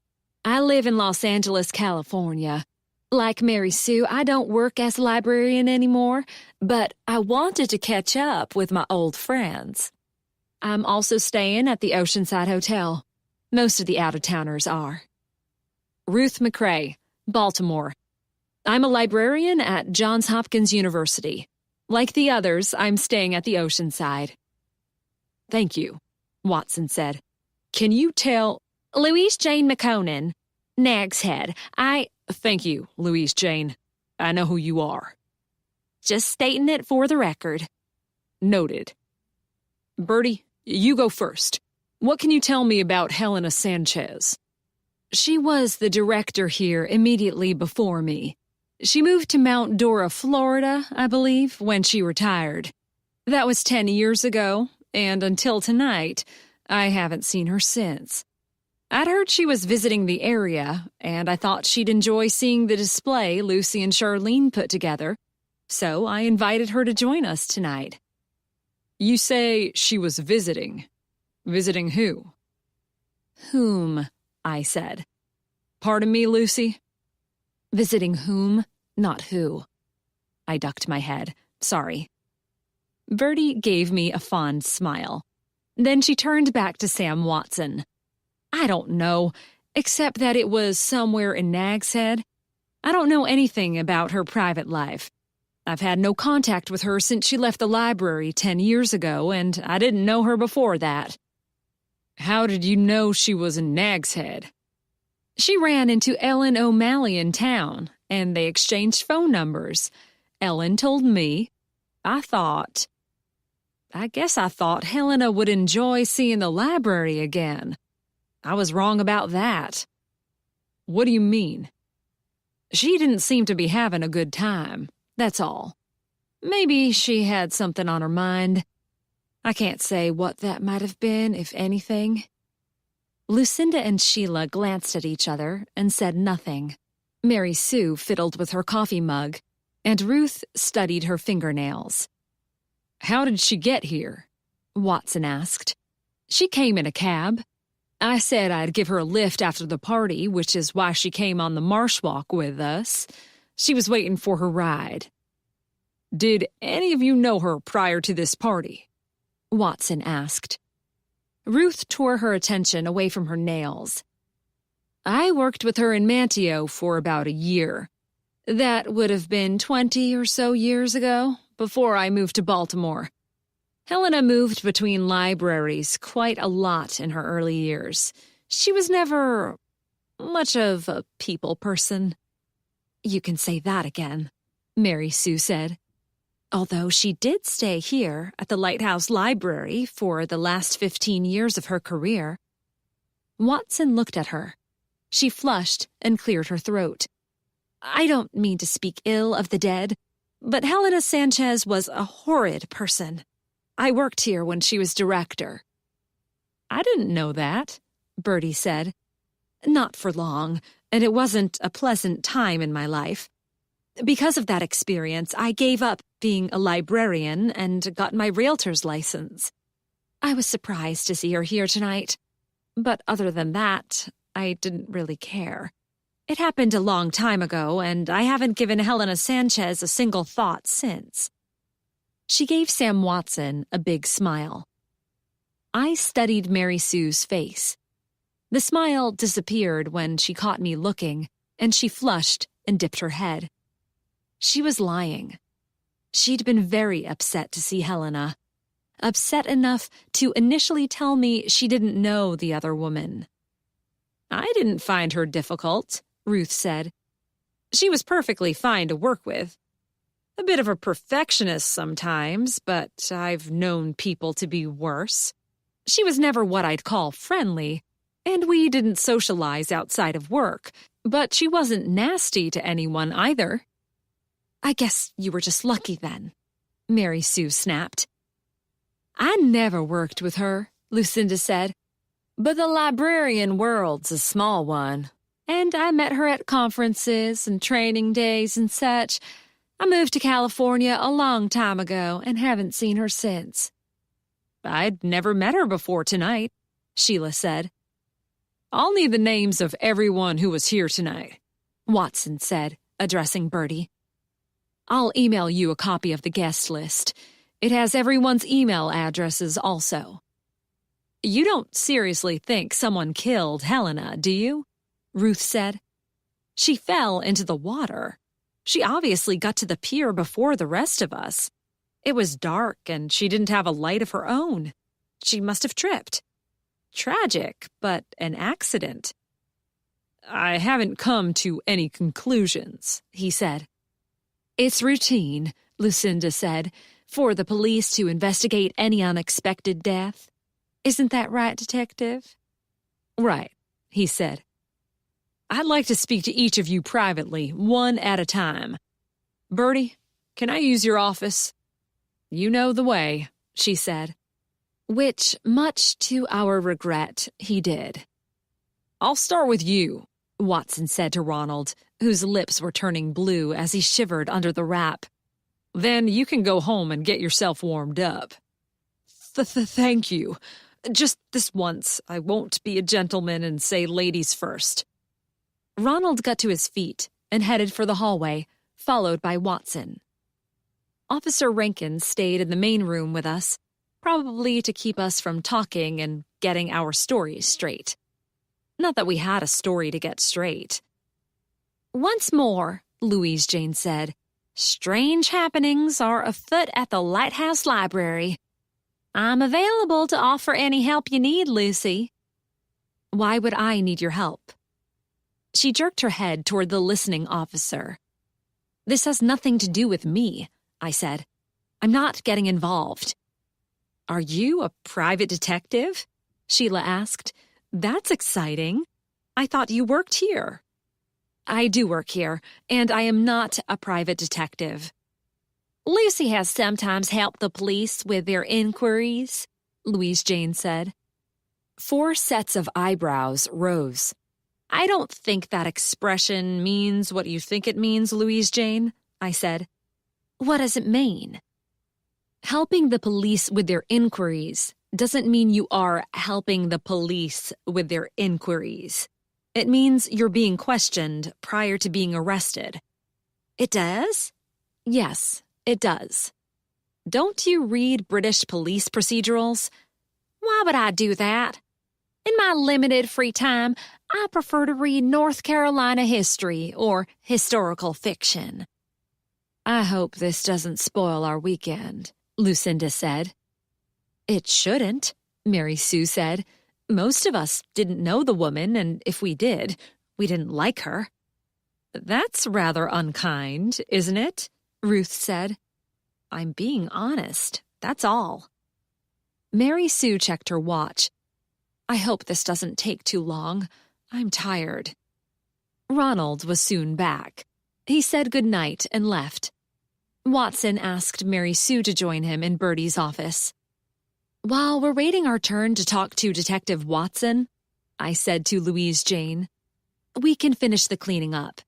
I live in Los Angeles, California. Like Mary Sue, I don't work as a librarian anymore, but I wanted to catch up with my old friends. I'm also staying at the Oceanside Hotel. Most of the out-of-towners are. Ruth McCrae, Baltimore. I'm a librarian at Johns Hopkins University. Like the others, I'm staying at the Oceanside. Thank you, Watson said. Can you tell... Louise Jane McConan, Nag's Head. Thank you, Louise Jane. I know who you are. Just stating it for the record. Noted. Bertie, you go first. What can you tell me about Helena Sanchez? She was the director here immediately before me. She moved to Mount Dora, Florida, I believe, when she retired. That was 10 years ago, and until tonight, I haven't seen her since. I'd heard she was visiting the area, and I thought she'd enjoy seeing the display Lucy and Charlene put together, so I invited her to join us tonight. You say she was visiting. Visiting who? Whom, I said. Pardon me, Lucy? Visiting whom, not who. I ducked my head. Sorry. Bertie gave me a fond smile. Then she turned back to Sam Watson. I don't know, except that it was somewhere in Nag's Head. I don't know anything about her private life. I've had no contact with her since she left the library 10 years ago, and I didn't know her before that. How did you know she was in Nag's Head? She ran into Ellen O'Malley in town, and they exchanged phone numbers. Ellen told me. I guess I thought Helena would enjoy seeing the library again. I was wrong about that. What do you mean? She didn't seem to be having a good time, that's all. Maybe she had something on her mind. I can't say what that might have been, if anything. Lucinda and Sheila glanced at each other and said nothing. Mary Sue fiddled with her coffee mug, and Ruth studied her fingernails. How did she get here? Watson asked. She came in a cab. I said I'd give her a lift after the party, which is why she came on the marsh walk with us. She was waiting for her ride. Did any of you know her prior to this party? Watson asked. Ruth tore her attention away from her nails. I worked with her in Manteo for about a year. That would have been 20 or so years ago, before I moved to Baltimore. Helena moved between libraries quite a lot in her early years. She was never much of a people person. You can say that again, Mary Sue said. Although she did stay here at the Lighthouse Library for the last 15 years of her career. Watson looked at her. She flushed and cleared her throat. I don't mean to speak ill of the dead, but Helena Sanchez was a horrid person. I worked here when she was director. I didn't know that, Bertie said. Not for long, and it wasn't a pleasant time in my life. Because of that experience, I gave up being a librarian and got my realtor's license. I was surprised to see her here tonight. But other than that, I didn't really care. It happened a long time ago, and I haven't given Helena Sanchez a single thought since. She gave Sam Watson a big smile. I studied Mary Sue's face. The smile disappeared when she caught me looking, and she flushed and dipped her head. She was lying. She'd been very upset to see Helena. Upset enough to initially tell me she didn't know the other woman. I didn't find her difficult, Ruth said. She was perfectly fine to work with. A bit of a perfectionist sometimes, but I've known people to be worse. She was never what I'd call friendly, and we didn't socialize outside of work, but she wasn't nasty to anyone either. I guess you were just lucky then, Mary Sue snapped. I never worked with her, Lucinda said, but the librarian world's a small one, and I met her at conferences and training days and such. I moved to California a long time ago and haven't seen her since. I'd never met her before tonight, Sheila said. I'll need the names of everyone who was here tonight, Watson said, addressing Bertie. I'll email you a copy of the guest list. It has everyone's email addresses also. You don't seriously think someone killed Helena, do you? Ruth said. She fell into the water. She obviously got to the pier before the rest of us. It was dark and she didn't have a light of her own. She must have tripped. Tragic, but an accident. I haven't come to any conclusions, he said. It's routine, Lucinda said, for the police to investigate any unexpected death. Isn't that right, Detective? Right, he said. I'd like to speak to each of you privately, one at a time. Bertie, can I use your office? You know the way, she said. Which, much to our regret, he did. I'll start with you, Watson said to Ronald, whose lips were turning blue as he shivered under the wrap. Then you can go home and get yourself warmed up. Thank you. Just this once, I won't be a gentleman and say ladies first. Ronald got to his feet and headed for the hallway, followed by Watson. Officer Rankin stayed in the main room with us, probably to keep us from talking and getting our stories straight. Not that we had a story to get straight. Once more, Louise Jane said, strange happenings are afoot at the Lighthouse Library. I'm available to offer any help you need, Lucy. Why would I need your help? She jerked her head toward the listening officer. This has nothing to do with me, I said. I'm not getting involved. Are you a private detective? Sheila asked. That's exciting. I thought you worked here. I do work here, and I am not a private detective. Lucy has sometimes helped the police with their inquiries, Louise Jane said. 4 sets of eyebrows rose. I don't think that expression means what you think it means, Louise Jane, I said. What does it mean? Helping the police with their inquiries doesn't mean you are helping the police with their inquiries. It means you're being questioned prior to being arrested. It does? Yes, it does. Don't you read British police procedurals? Why would I do that? In my limited free time, I prefer to read North Carolina history or historical fiction. I hope this doesn't spoil our weekend, Lucinda said. It shouldn't, Mary Sue said. Most of us didn't know the woman, and if we did, we didn't like her. That's rather unkind, isn't it? Ruth said. I'm being honest, that's all. Mary Sue checked her watch. I hope this doesn't take too long. I'm tired. Ronald was soon back. He said good night and left. Watson asked Mary Sue to join him in Bertie's office. While we're waiting our turn to talk to Detective Watson, I said to Louise Jane, we can finish the cleaning up.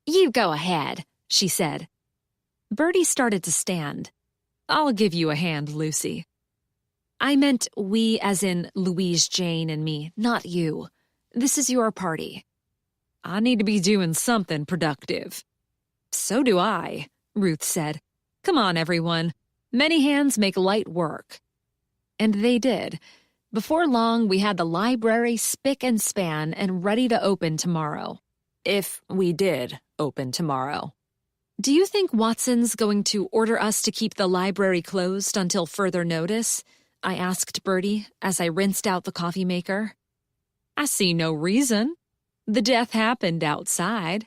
You go ahead, she said. Bertie started to stand. I'll give you a hand, Lucy. I meant we as in Louise Jane and me, not you. This is your party. I need to be doing something productive. So do I, Ruth said. Come on, everyone. Many hands make light work. And they did. Before long, we had the library spick and span and ready to open tomorrow. If we did open tomorrow. Do you think Watson's going to order us to keep the library closed until further notice? I asked Bertie as I rinsed out the coffee maker. I see no reason. The death happened outside.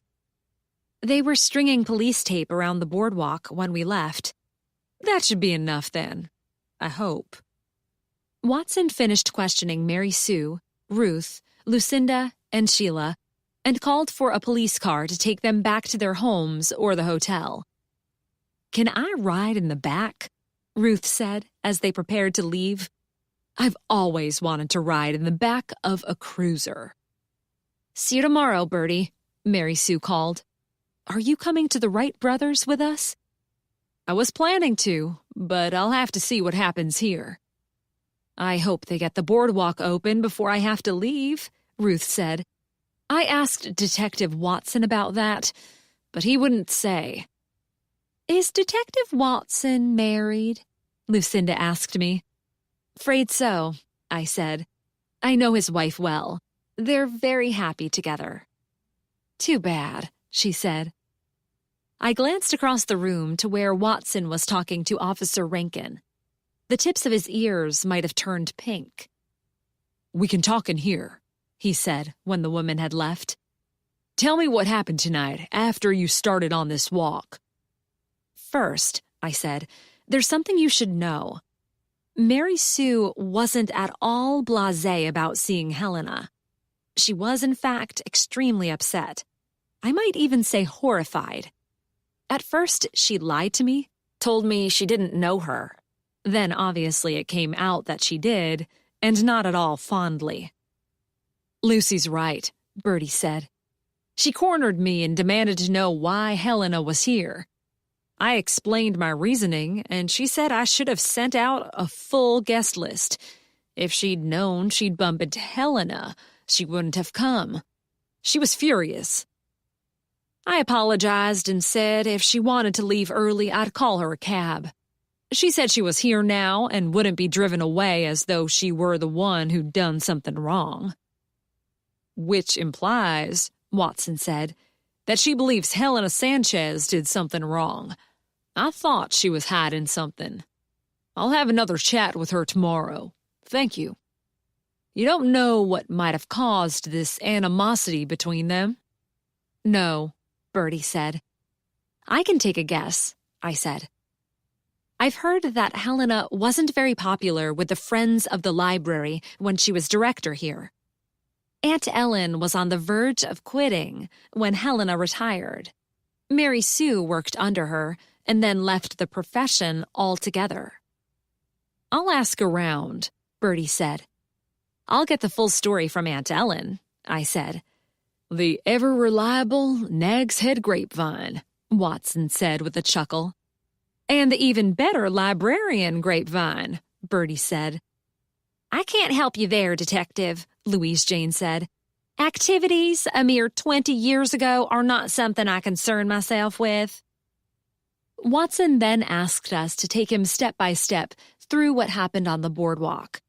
They were stringing police tape around the boardwalk when we left. That should be enough then. I hope. Watson finished questioning Mary Sue, Ruth, Lucinda, and Sheila, and called for a police car to take them back to their homes or the hotel. Can I ride in the back? Ruth said as they prepared to leave. I've always wanted to ride in the back of a cruiser. See you tomorrow, Bertie, Mary Sue called. Are you coming to the Wright brothers with us? I was planning to, but I'll have to see what happens here. I hope they get the boardwalk open before I have to leave, Ruth said. I asked Detective Watson about that, but he wouldn't say. Is Detective Watson married? Lucinda asked me. Afraid so, I said. I know his wife well. They're very happy together. Too bad, she said. I glanced across the room to where Watson was talking to Officer Rankin. The tips of his ears might have turned pink. We can talk in here, he said when the woman had left. Tell me what happened tonight after you started on this walk. First, I said, there's something you should know. Mary Sue wasn't at all blasé about seeing Helena. She was, in fact, extremely upset. I might even say horrified. At first, she lied to me, told me she didn't know her. Then, obviously, it came out that she did, and not at all fondly. Lucy's right, Bertie said. She cornered me and demanded to know why Helena was here. I explained my reasoning, and she said I should have sent out a full guest list. If she'd known she'd bump into Helena, she wouldn't have come. She was furious. I apologized and said if she wanted to leave early, I'd call her a cab. She said she was here now and wouldn't be driven away as though she were the one who'd done something wrong. Which implies, Watson said, that she believes Helena Sanchez did something wrong. I thought she was hiding something. I'll have another chat with her tomorrow. Thank you. You don't know what might have caused this animosity between them? No, Bertie said. I can take a guess, I said. I've heard that Helena wasn't very popular with the Friends of the Library when she was director here. Aunt Ellen was on the verge of quitting when Helena retired. Mary Sue worked under her and then left the profession altogether. I'll ask around, Bertie said. I'll get the full story from Aunt Ellen, I said. The ever-reliable Nag's Head grapevine, Watson said with a chuckle. And the even better librarian grapevine, Bertie said. I can't help you there, Detective, Louise Jane said. Activities a mere 20 years ago are not something I concern myself with. Watson then asked us to take him step by step through what happened on the boardwalk.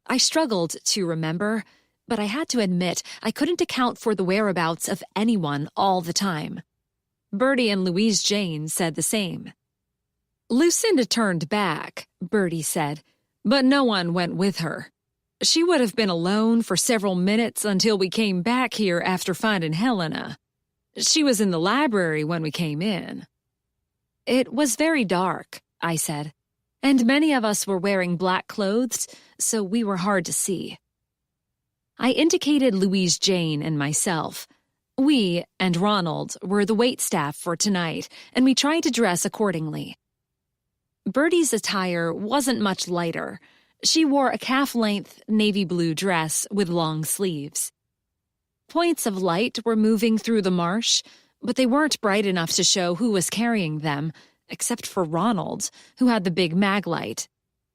I struggled to remember, but I had to admit I couldn't account for the whereabouts of anyone all the time. Bertie and Louise Jane said the same. Lucinda turned back, Bertie said, but no one went with her. She would have been alone for several minutes until we came back here after finding Helena. She was in the library when we came in. It was very dark, I said, and many of us were wearing black clothes, so we were hard to see. I indicated Louise Jane and myself. We and Ronald were the waitstaff for tonight, and we tried to dress accordingly. Bertie's attire wasn't much lighter. She wore a calf-length navy blue dress with long sleeves. Points of light were moving through the marsh, but they weren't bright enough to show who was carrying them, except for Ronald, who had the big mag light,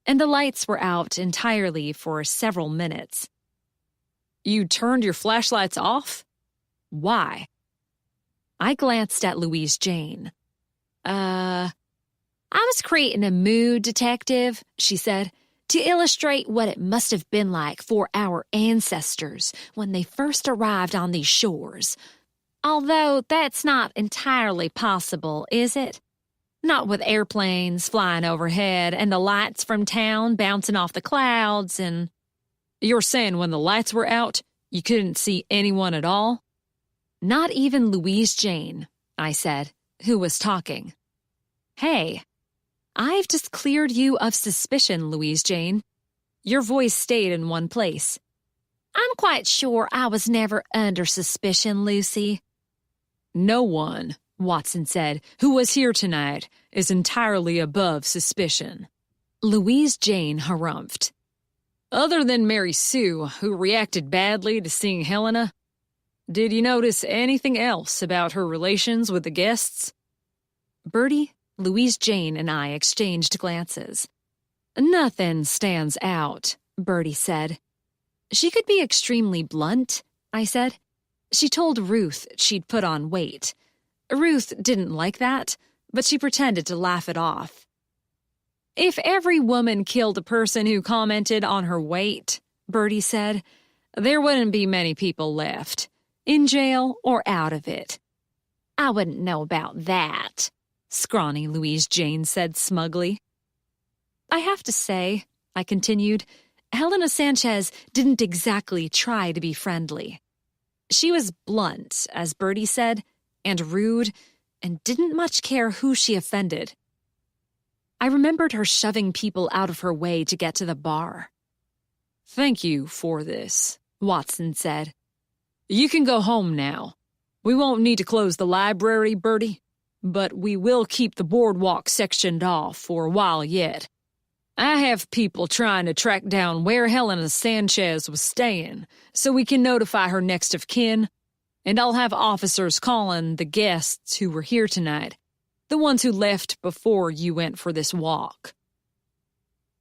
and the lights were out entirely for several minutes. You turned your flashlights off? Why? I glanced at Louise Jane. I was creating a mood, Detective, she said, to illustrate what it must have been like for our ancestors when they first arrived on these shores. Although that's not entirely possible, is it? Not with airplanes flying overhead and the lights from town bouncing off the clouds and... You're saying when the lights were out, you couldn't see anyone at all? Not even Louise Jane, I said, who was talking. Hey, I've just cleared you of suspicion, Louise Jane. Your voice stayed in one place. I'm quite sure I was never under suspicion, Lucy. No one, Watson said, who was here tonight is entirely above suspicion. Louise Jane harumphed. Other than Mary Sue, who reacted badly to seeing Helena, did you notice anything else about her relations with the guests? Bertie, Louise Jane, and I exchanged glances. Nothing stands out, Bertie said. She could be extremely blunt, I said. She told Ruth she'd put on weight. Ruth didn't like that, but she pretended to laugh it off. If every woman killed a person who commented on her weight, Bertie said, there wouldn't be many people left, in jail or out of it. I wouldn't know about that, scrawny Louise Jane said smugly. I have to say, I continued, Helena Sanchez didn't exactly try to be friendly. She was blunt, as Bertie said, and rude, and didn't much care who she offended. I remembered her shoving people out of her way to get to the bar. Thank you for this, Watson said. You can go home now. We won't need to close the library, Bertie, but we will keep the boardwalk sectioned off for a while yet. I have people trying to track down where Helena Sanchez was staying so we can notify her next of kin, and I'll have officers calling the guests who were here tonight, the ones who left before you went for this walk.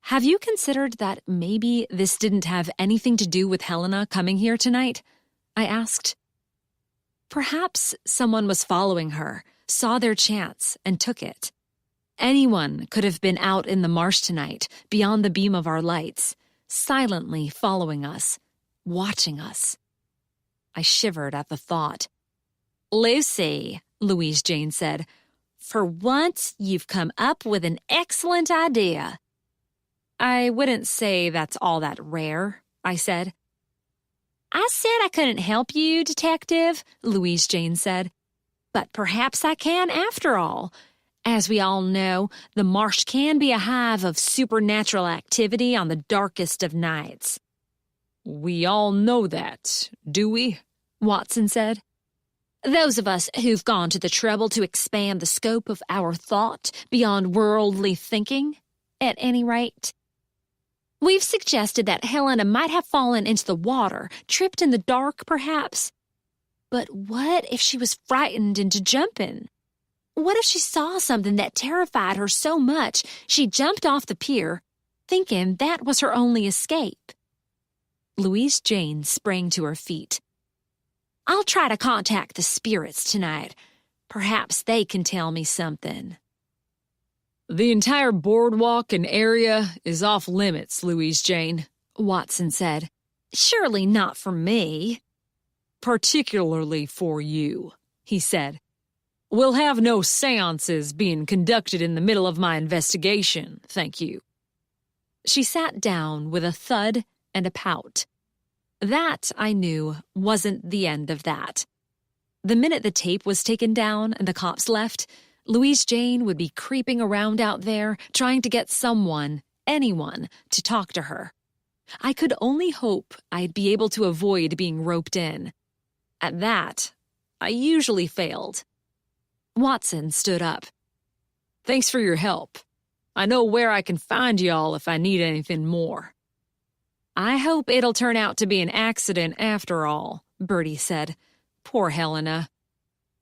Have you considered that maybe this didn't have anything to do with Helena coming here tonight? I asked. Perhaps someone was following her, saw their chance, and took it. Anyone could have been out in the marsh tonight, beyond the beam of our lights, silently following us, watching us. I shivered at the thought. Lucy, Louise Jane said, for once you've come up with an excellent idea. I wouldn't say that's all that rare, I said. I said I couldn't help you, Detective, Louise Jane said. But perhaps I can after all. As we all know, the marsh can be a hive of supernatural activity on the darkest of nights. We all know that, do we? Watson said. Those of us who've gone to the trouble to expand the scope of our thought beyond worldly thinking, at any rate. We've suggested that Helena might have fallen into the water, tripped in the dark, perhaps. But what if she was frightened into jumping? What if she saw something that terrified her so much she jumped off the pier, thinking that was her only escape? Louise Jane sprang to her feet. I'll try to contact the spirits tonight. Perhaps they can tell me something. The entire boardwalk and area is off limits, Louise Jane, Watson said. Surely not for me. Particularly for you, he said. We'll have no seances being conducted in the middle of my investigation, thank you. She sat down with a thud and a pout. That, I knew, wasn't the end of that. The minute the tape was taken down and the cops left, Louise Jane would be creeping around out there trying to get someone, anyone, to talk to her. I could only hope I'd be able to avoid being roped in. At that, I usually failed. Watson stood up. Thanks for your help. I know where I can find y'all if I need anything more. I hope it'll turn out to be an accident after all, Bertie said. Poor Helena.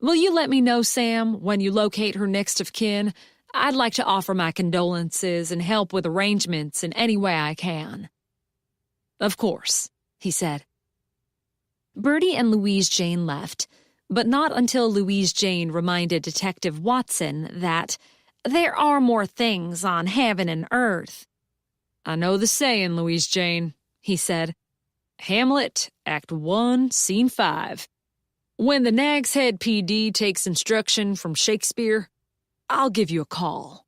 Will you let me know, Sam, when you locate her next of kin? I'd like to offer my condolences and help with arrangements in any way I can. Of course, he said. Bertie and Louise Jane left, but not until Louise Jane reminded Detective Watson that there are more things on heaven and earth. I know the saying, Louise Jane, he said. Hamlet, Act 1, Scene 5. When the Nag's Head PD takes instruction from Shakespeare, I'll give you a call.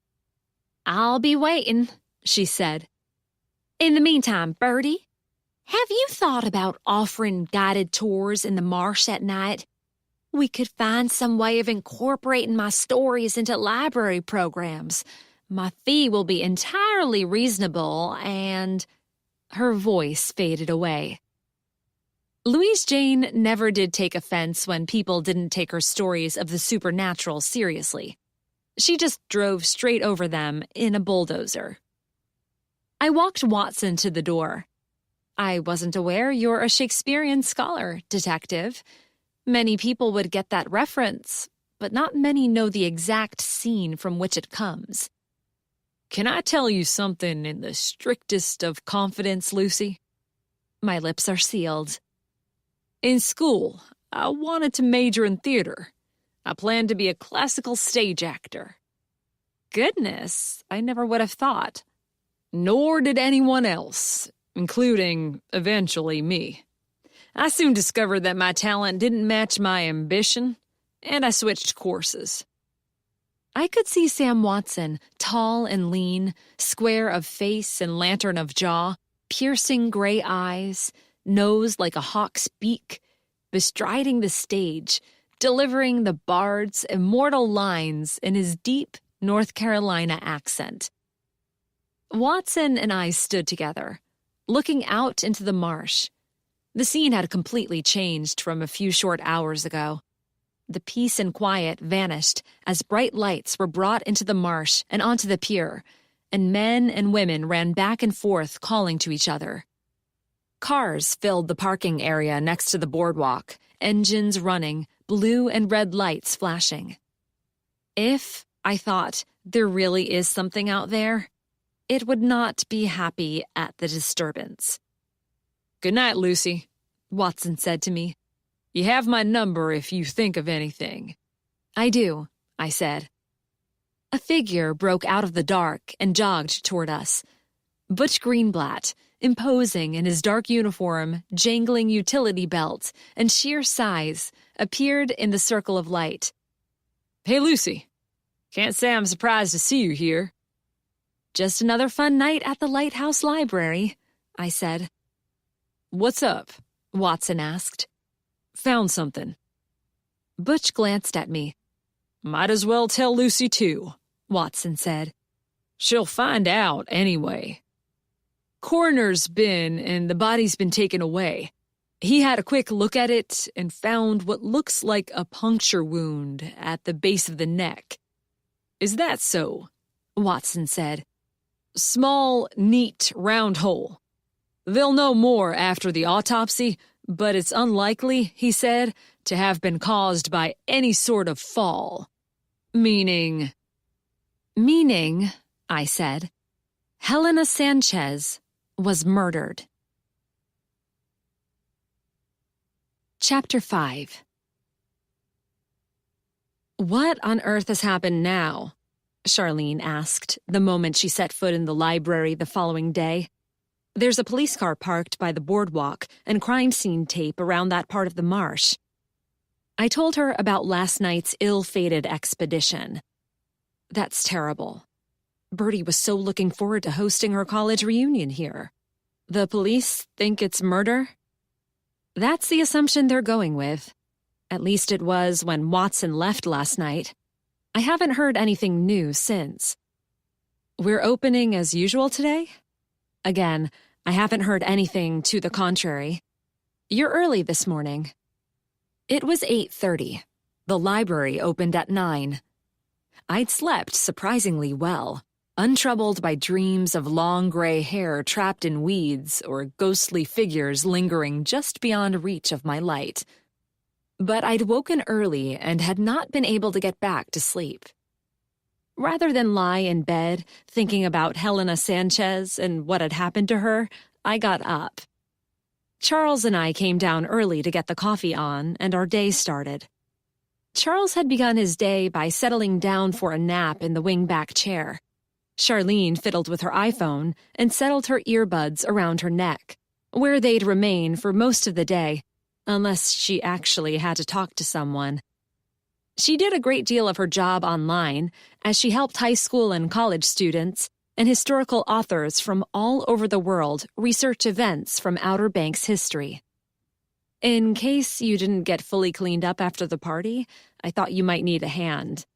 I'll be waiting, she said. In the meantime, Bertie, have you thought about offering guided tours in the marsh at night? We could find some way of incorporating my stories into library programs. My fee will be entirely reasonable and... Her voice faded away. Louise Jane never did take offense when people didn't take her stories of the supernatural seriously. She just drove straight over them in a bulldozer. I walked Watson to the door. I wasn't aware you're a Shakespearean scholar, Detective. Many people would get that reference, but not many know the exact scene from which it comes. Can I tell you something in the strictest of confidence, Lucy? My lips are sealed. In school, I wanted to major in theater. I planned to be a classical stage actor. Goodness, I never would have thought. Nor did anyone else, including, eventually, me. I soon discovered that my talent didn't match my ambition, and I switched courses. I could see Sam Watson, tall and lean, square of face and lantern of jaw, piercing gray eyes, nose like a hawk's beak, bestriding the stage, delivering the bard's immortal lines in his deep North Carolina accent. Watson and I stood together, looking out into the marsh. The scene had completely changed from a few short hours ago. The peace and quiet vanished as bright lights were brought into the marsh and onto the pier, and men and women ran back and forth calling to each other. Cars filled the parking area next to the boardwalk, engines running, blue and red lights flashing. If, I thought, there really is something out there, it would not be happy at the disturbance. Good night, Lucy, Watson said to me. You have my number if you think of anything. I do, I said. A figure broke out of the dark and jogged toward us. Butch Greenblatt, imposing in his dark uniform, jangling utility belt, and sheer size, appeared in the circle of light. Hey, Lucy. Can't say I'm surprised to see you here. Just another fun night at the Lighthouse Library, I said. What's up? Watson asked. Found something. Butch glanced at me. Might as well tell Lucy too, Watson said. She'll find out anyway. Coroner's been and the body's been taken away. He had a quick look at it and found what looks like a puncture wound at the base of the neck. Is that so? Watson said. Small, neat, round hole. They'll know more after the autopsy, but it's unlikely, he said, to have been caused by any sort of fall. Meaning, I said, Helena Sanchez was murdered. Chapter 5. What on earth has happened now? Charlene asked the moment she set foot in the library the following day. There's a police car parked by the boardwalk and crime scene tape around that part of the marsh. I told her about last night's ill-fated expedition. That's terrible. Bertie was so looking forward to hosting her college reunion here. The police think it's murder? That's the assumption they're going with. At least it was when Watson left last night. I haven't heard anything new since. We're opening as usual today? Again, I haven't heard anything to the contrary. You're early this morning. It was 8:30. The library opened at 9. I'd slept surprisingly well, untroubled by dreams of long gray hair trapped in weeds or ghostly figures lingering just beyond reach of my light. But I'd woken early and had not been able to get back to sleep. Rather than lie in bed thinking about Helena Sanchez and what had happened to her, I got up. Charles and I came down early to get the coffee on, and our day started. Charles had begun his day by settling down for a nap in the wing-back chair. Charlene fiddled with her iPhone and settled her earbuds around her neck, where they'd remain for most of the day, unless she actually had to talk to someone. She did a great deal of her job online, as she helped high school and college students and historical authors from all over the world research events from Outer Banks history. In case you didn't get fully cleaned up after the party, I thought you might need a hand.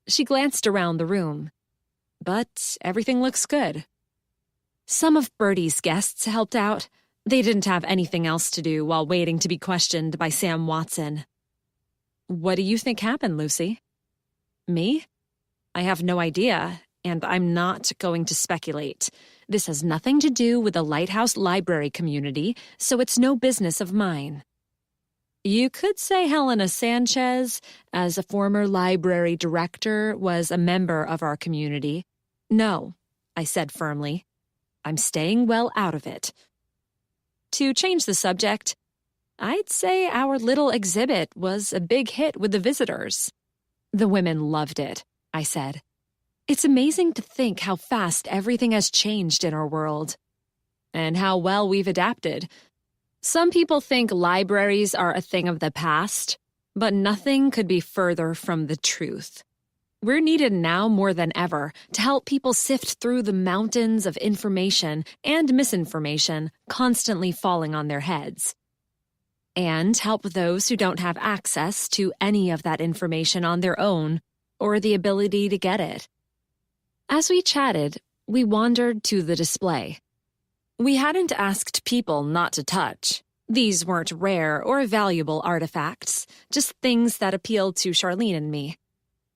She glanced around the room. But everything looks good. Some of Bertie's guests helped out. They didn't have anything else to do while waiting to be questioned by Sam Watson. What do you think happened, Lucy? Me? I have no idea, and I'm not going to speculate. This has nothing to do with the Lighthouse Library community, so it's no business of mine. You could say Helena Sanchez, as a former library director, was a member of our community. No, I said firmly. I'm staying well out of it. To change the subject, I'd say our little exhibit was a big hit with the visitors. The women loved it, I said. It's amazing to think how fast everything has changed in our world. And how well we've adapted. Some people think libraries are a thing of the past, but nothing could be further from the truth. We're needed now more than ever to help people sift through the mountains of information and misinformation constantly falling on their heads. And help those who don't have access to any of that information on their own or the ability to get it. As we chatted, we wandered to the display. We hadn't asked people not to touch. These weren't rare or valuable artifacts, just things that appealed to Charlene and me.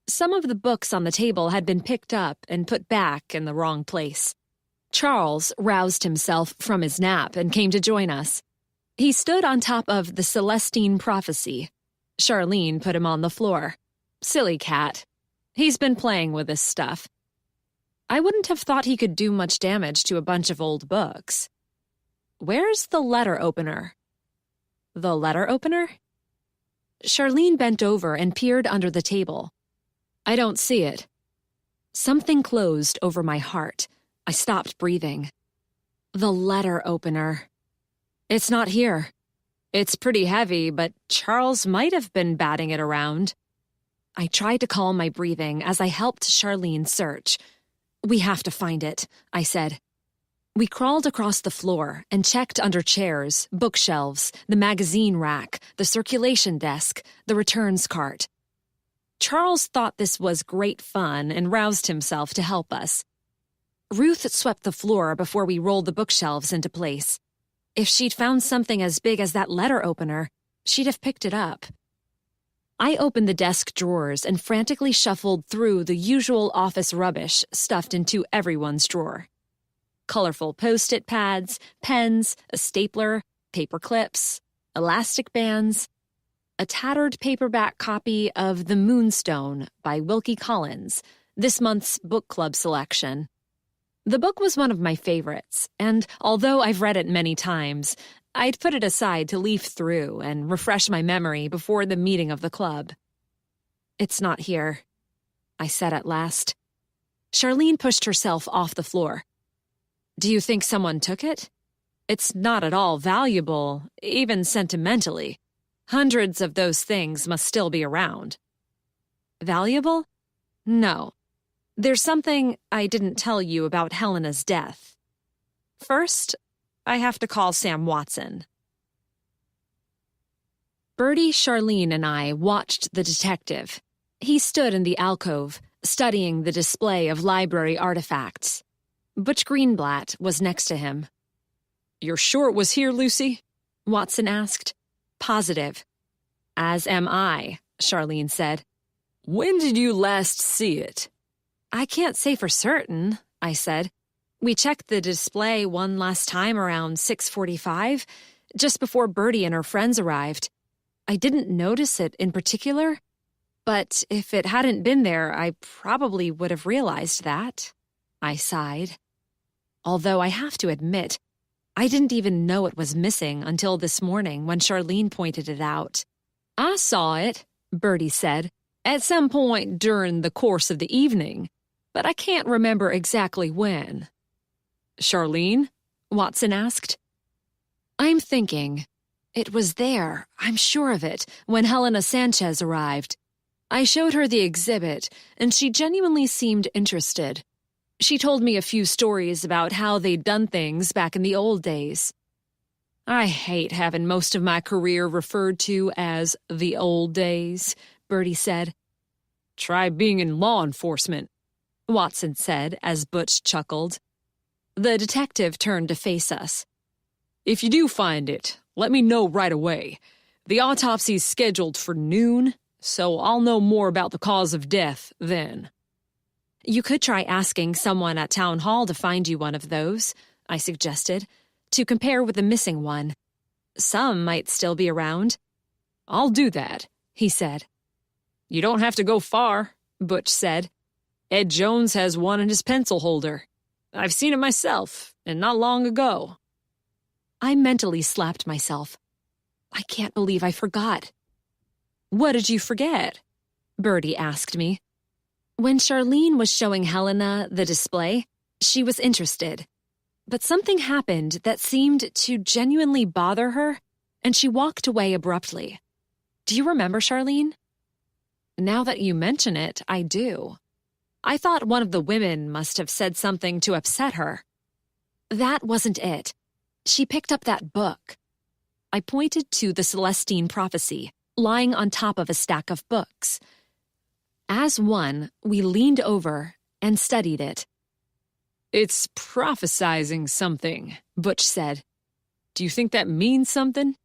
Some of the books on the table had been picked up and put back in the wrong place. Charles roused himself from his nap and came to join us. He stood on top of the Celestine Prophecy. Charlene put him on the floor. Silly cat. He's been playing with this stuff. I wouldn't have thought he could do much damage to a bunch of old books. Where's the letter opener? The letter opener? Charlene bent over and peered under the table. I don't see it. Something closed over my heart. I stopped breathing. The letter opener. It's not here. It's pretty heavy, but Charles might have been batting it around. I tried to calm my breathing as I helped Charlene search. We have to find it, I said. We crawled across the floor and checked under chairs, bookshelves, the magazine rack, the circulation desk, the returns cart. Charles thought this was great fun and roused himself to help us. Ruth swept the floor before we rolled the bookshelves into place. If she'd found something as big as that letter opener, she'd have picked it up. I opened the desk drawers and frantically shuffled through the usual office rubbish stuffed into everyone's drawer. Colorful Post-it pads, pens, a stapler, paper clips, elastic bands, a tattered paperback copy of The Moonstone by Wilkie Collins, this month's book club selection. The book was one of my favorites, and although I've read it many times, I'd put it aside to leaf through and refresh my memory before the meeting of the club. It's not here, I said at last. Charlene pushed herself off the floor. Do you think someone took it? It's not at all valuable, even sentimentally. Hundreds of those things must still be around. Valuable? No. There's something I didn't tell you about Helena's death. First, I have to call Sam Watson. Bertie, Charlene, and I watched the detective. He stood in the alcove, studying the display of library artifacts. Butch Greenblatt was next to him. You're sure it was here, Lucy? Watson asked. Positive. As am I, Charlene said. When did you last see it? I can't say for certain, I said. We checked the display one last time around 6:45, just before Bertie and her friends arrived. I didn't notice it in particular, but if it hadn't been there, I probably would have realized that. I sighed. Although I have to admit, I didn't even know it was missing until this morning when Charlene pointed it out. I saw it, Bertie said, at some point during the course of the evening, but I can't remember exactly when. Charlene? Watson asked. I'm thinking. It was there, I'm sure of it, when Helena Sanchez arrived. I showed her the exhibit, and she genuinely seemed interested. She told me a few stories about how they'd done things back in the old days. I hate having most of my career referred to as the old days, Bertie said. Try being in law enforcement, Watson said as Butch chuckled. The detective turned to face us. If you do find it, let me know right away. The autopsy's scheduled for noon, so I'll know more about the cause of death then. You could try asking someone at town hall to find you one of those, I suggested, to compare with the missing one. Some might still be around. I'll do that, he said. You don't have to go far, Butch said. Ed Jones has one in his pencil holder. I've seen it myself, and not long ago. I mentally slapped myself. I can't believe I forgot. What did you forget? Bertie asked me. When Charlene was showing Helena the display, she was interested. But something happened that seemed to genuinely bother her, and she walked away abruptly. Do you remember, Charlene? Now that you mention it, I do. I thought one of the women must have said something to upset her. That wasn't it. She picked up that book. I pointed to the Celestine Prophecy, lying on top of a stack of books. As one, we leaned over and studied it. It's prophesizing something, Butch said. Do you think that means something?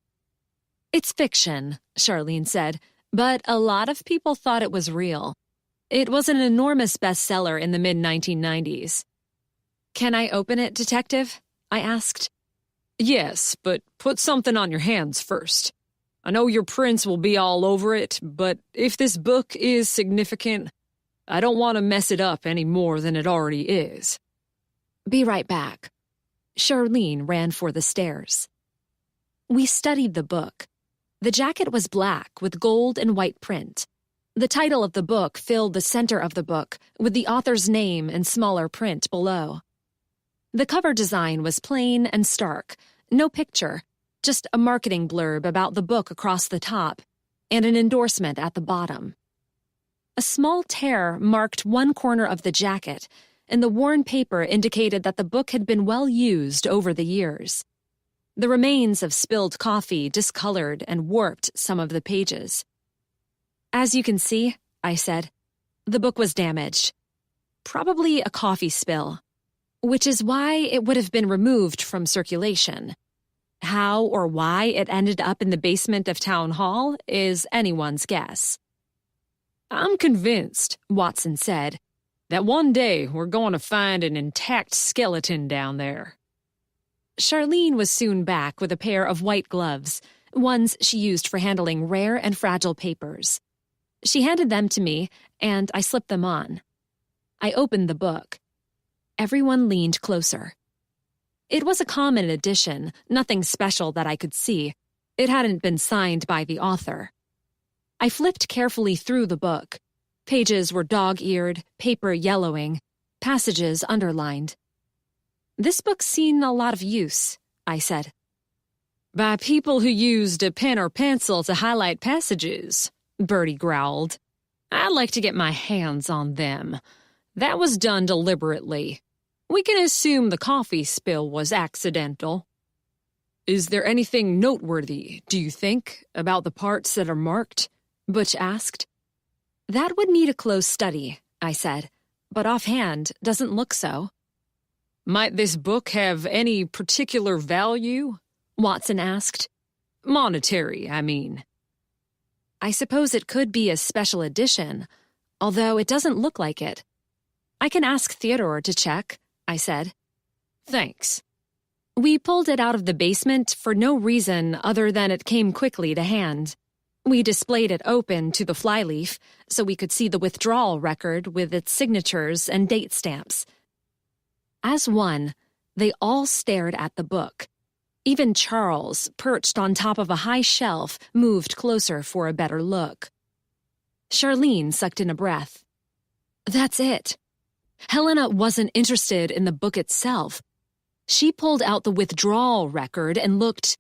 It's fiction, Charlene said, but a lot of people thought it was real. It was an enormous bestseller in the mid-1990s. Can I open it, Detective? I asked. Yes, but put something on your hands first. I know your prints will be all over it, but if this book is significant, I don't want to mess it up any more than it already is. Be right back. Charlene ran for the stairs. We studied the book. The jacket was black with gold and white print. The title of the book filled the center of the book with the author's name in smaller print below. The cover design was plain and stark, no picture, just a marketing blurb about the book across the top, and an endorsement at the bottom. A small tear marked one corner of the jacket, and the worn paper indicated that the book had been well used over the years. The remains of spilled coffee discolored and warped some of the pages. "As you can see," I said, "the book was damaged. Probably a coffee spill, which is why it would have been removed from circulation. How or why it ended up in the basement of Town Hall is anyone's guess." "I'm convinced," Watson said, "that one day we're going to find an intact skeleton down there." Charlene was soon back with a pair of white gloves, ones she used for handling rare and fragile papers. She handed them to me, and I slipped them on. I opened the book. Everyone leaned closer. It was a common edition, nothing special that I could see. It hadn't been signed by the author. I flipped carefully through the book. Pages were dog-eared, paper yellowing, passages underlined. "This book's seen a lot of use," I said. "By people who used a pen or pencil to highlight passages," Bertie growled. "I'd like to get my hands on them. That was done deliberately. We can assume the coffee spill was accidental." "Is there anything noteworthy, do you think, about the parts that are marked?" Butch asked. "That would need a close study," I said, "but offhand doesn't look so." "Might this book have any particular value?" Watson asked. "Monetary, I mean." "I suppose it could be a special edition, although it doesn't look like it. I can ask Theodore to check," I said. "Thanks." We pulled it out of the basement for no reason other than it came quickly to hand. We displayed it open to the flyleaf so we could see the withdrawal record with its signatures and date stamps. As one, they all stared at the book. Even Charles, perched on top of a high shelf, moved closer for a better look. Charlene sucked in a breath. That's it. Helena wasn't interested in the book itself. She pulled out the withdrawal record and looked—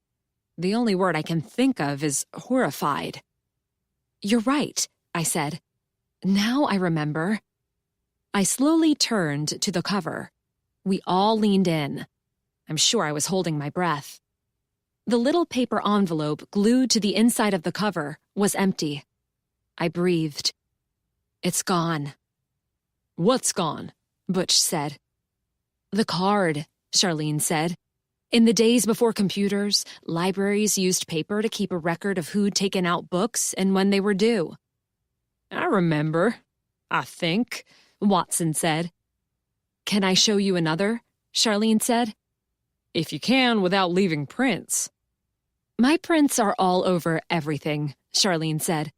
the only word I can think of is horrified. "You're right," I said. "Now I remember." I slowly turned to the cover. We all leaned in. I'm sure I was holding my breath. The little paper envelope glued to the inside of the cover was empty. I breathed. "It's gone." "What's gone?" Butch said. "The card," Charlene said. "In the days before computers, libraries used paper to keep a record of who'd taken out books and when they were due." "I remember, I think," Watson said. "Can I show you another?" Charlene said. "If you can without leaving prints." "My prints are all over everything," Charlene said.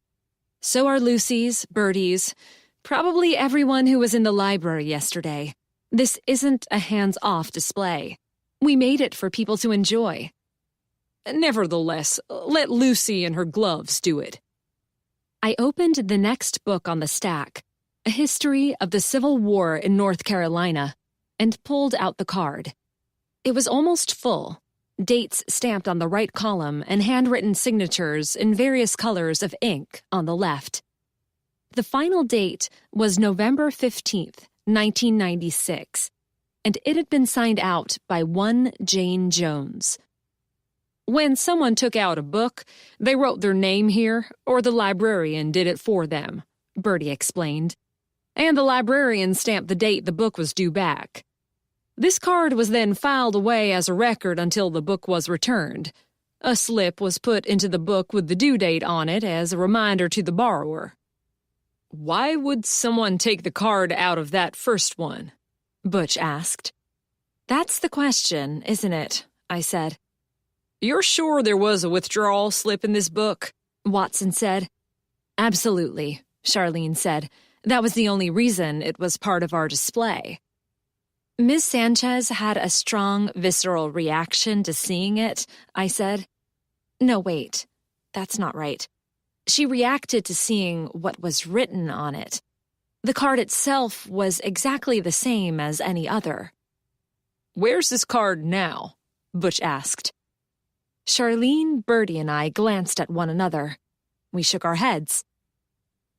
"So are Lucy's, Bertie's, probably everyone who was in the library yesterday. This isn't a hands-off display. We made it for people to enjoy." "Nevertheless, let Lucy and her gloves do it." I opened the next book on the stack, A History of the Civil War in North Carolina, and pulled out the card. It was almost full, dates stamped on the right column and handwritten signatures in various colors of ink on the left. The final date was November 15th, 1996, and it had been signed out by one Jane Jones. "When someone took out a book, they wrote their name here, or the librarian did it for them," Bertie explained. "And the librarian stamped the date the book was due back. This card was then filed away as a record until the book was returned. A slip was put into the book with the due date on it as a reminder to the borrower." "Why would someone take the card out of that first one?" Butch asked. "That's the question, isn't it?" I said. "You're sure there was a withdrawal slip in this book?" Watson said. "Absolutely," Charlene said. "That was the only reason it was part of our display." "Ms. Sanchez had a strong, visceral reaction to seeing it," I said. "No, wait. That's not right. She reacted to seeing what was written on it. The card itself was exactly the same as any other." "Where's this card now?" Butch asked. Charlene, Bertie, and I glanced at one another. We shook our heads.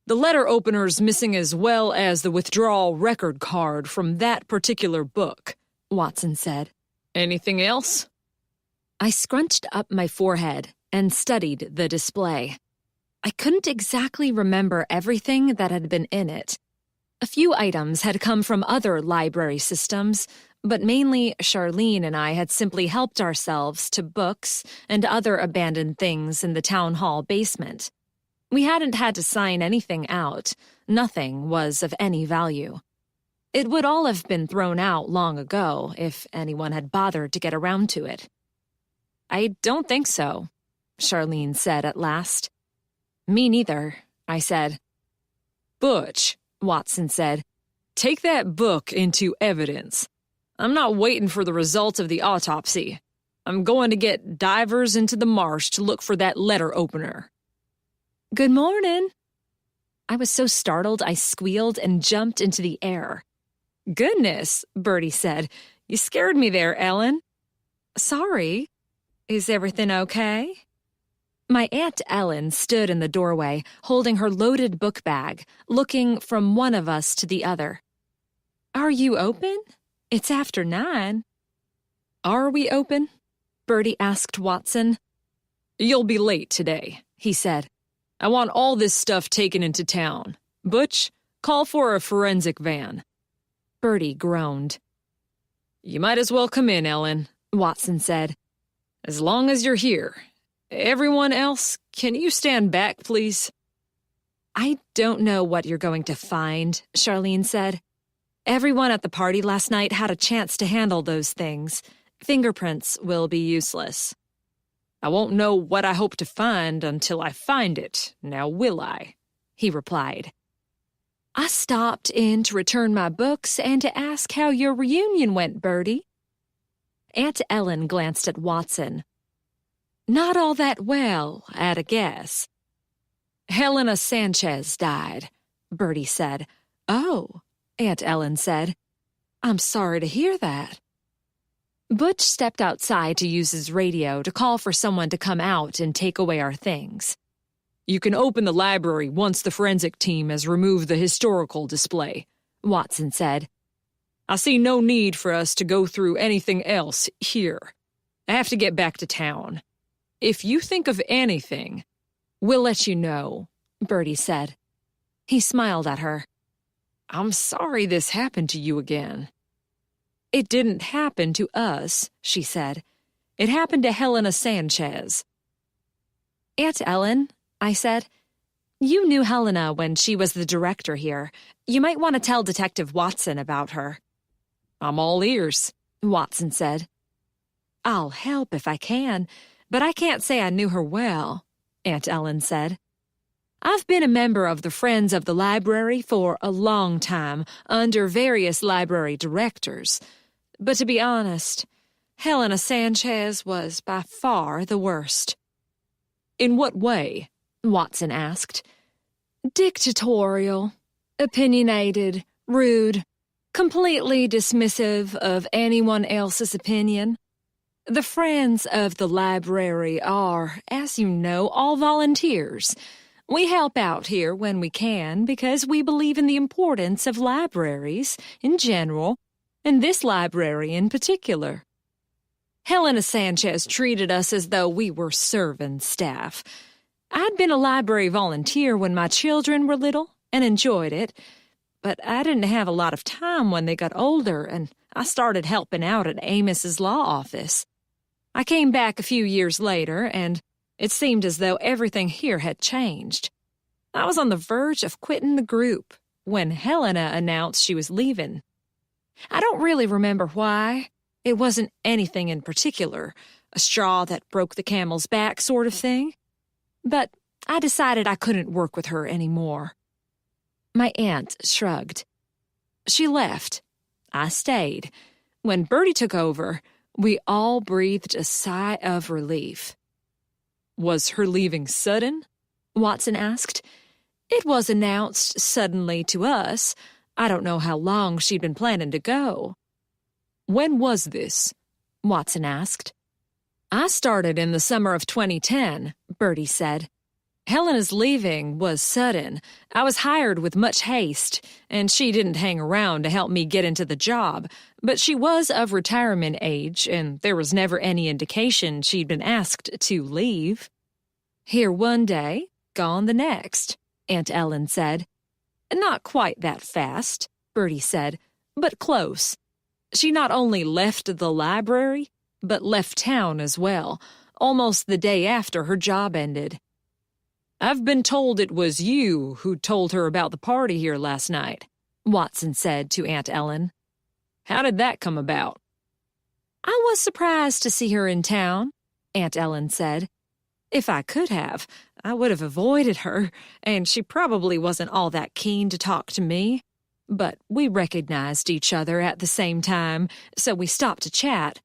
The letter opener's missing as well as the withdrawal record card from that particular book, Watson said. Anything else? I scrunched up my forehead and studied the display. I couldn't exactly remember everything that had been in it. A few items had come from other library systems, but mainly Charlene and I had simply helped ourselves to books and other abandoned things in the town hall basement. We hadn't had to sign anything out. Nothing was of any value. It would all have been thrown out long ago if anyone had bothered to get around to it. I don't think so, Charlene said at last. Me neither, I said. Butch, Watson said, take that book into evidence. I'm not waiting for the results of the autopsy. I'm going to get divers into the marsh to look for that letter opener. Good morning. I was so startled I squealed and jumped into the air. Goodness, Bertie said. You scared me there, Ellen. Sorry. Is everything okay? My Aunt Ellen stood in the doorway, holding her loaded book bag, looking from one of us to the other. Are you open? It's after 9. Are we open? Bertie asked Watson. You'll be late today, he said. I want all this stuff taken into town. Butch, call for a forensic van. Bertie groaned. You might as well come in, Ellen, Watson said. As long as you're here. Everyone else, can you stand back, please? I don't know what you're going to find, Charlene said. Everyone at the party last night had a chance to handle those things. Fingerprints will be useless. I won't know what I hope to find until I find it, now will I? He replied. I stopped in to return my books and to ask how your reunion went, Bertie. Aunt Ellen glanced at Watson. Not all that well, at a guess. Helena Sanchez died, Bertie said. Oh, Aunt Ellen said. I'm sorry to hear that. Butch stepped outside to use his radio to call for someone to come out and take away our things. You can open the library once the forensic team has removed the historical display, Watson said. I see no need for us to go through anything else here. I have to get back to town. If you think of anything, we'll let you know, Bertie said. He smiled at her. I'm sorry this happened to you again. It didn't happen to us, she said. It happened to Helena Sanchez. Aunt Ellen, I said, you knew Helena when she was the director here. You might want to tell Detective Watson about her. I'm all ears, Watson said. I'll help if I can, but I can't say I knew her well, Aunt Ellen said. I've been a member of the Friends of the Library for a long time, under various library directors. But to be honest, Helena Sanchez was by far the worst. In what way? Watson asked. Dictatorial, opinionated, rude, completely dismissive of anyone else's opinion. The Friends of the Library are, as you know, all volunteers. We help out here when we can because we believe in the importance of libraries in general, and this library in particular. Helena Sanchez treated us as though we were serving staff. I'd been a library volunteer when my children were little and enjoyed it, but I didn't have a lot of time when they got older, and I started helping out at Amos's law office. I came back a few years later, and it seemed as though everything here had changed. I was on the verge of quitting the group when Helena announced she was leaving. I don't really remember why. It wasn't anything in particular, a straw that broke the camel's back sort of thing. But I decided I couldn't work with her anymore. My aunt shrugged. She left. I stayed. When Bertie took over, we all breathed a sigh of relief. Was her leaving sudden? Watson asked. It was announced suddenly to us. I don't know how long she'd been planning to go. When was this? Watson asked. I started in the summer of 2010, Bertie said. Helena's leaving was sudden. I was hired with much haste, and she didn't hang around to help me get into the job, but she was of retirement age, and there was never any indication she'd been asked to leave. Here one day, gone the next, Aunt Ellen said. Not quite that fast, Bertie said, but close. She not only left the library, but left town as well, almost the day after her job ended. I've been told it was you who told her about the party here last night, Watson said to Aunt Ellen. How did that come about? I was surprised to see her in town, Aunt Ellen said. If I could have, I would have avoided her, and she probably wasn't all that keen to talk to me. But we recognized each other at the same time, so we stopped to chat.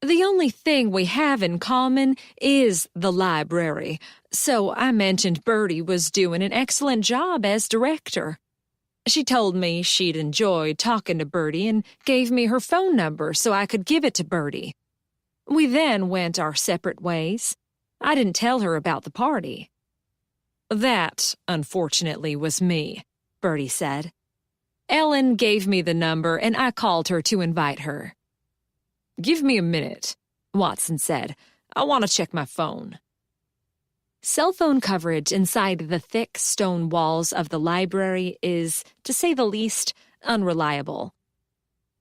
The only thing we have in common is the library, so I mentioned Bertie was doing an excellent job as director. She told me she'd enjoyed talking to Bertie and gave me her phone number so I could give it to Bertie. We then went our separate ways. I didn't tell her about the party. That, unfortunately, was me, Bertie said. Ellen gave me the number and I called her to invite her. Give me a minute, Watson said. I want to check my phone. Cell phone coverage inside the thick stone walls of the library is, to say the least, unreliable.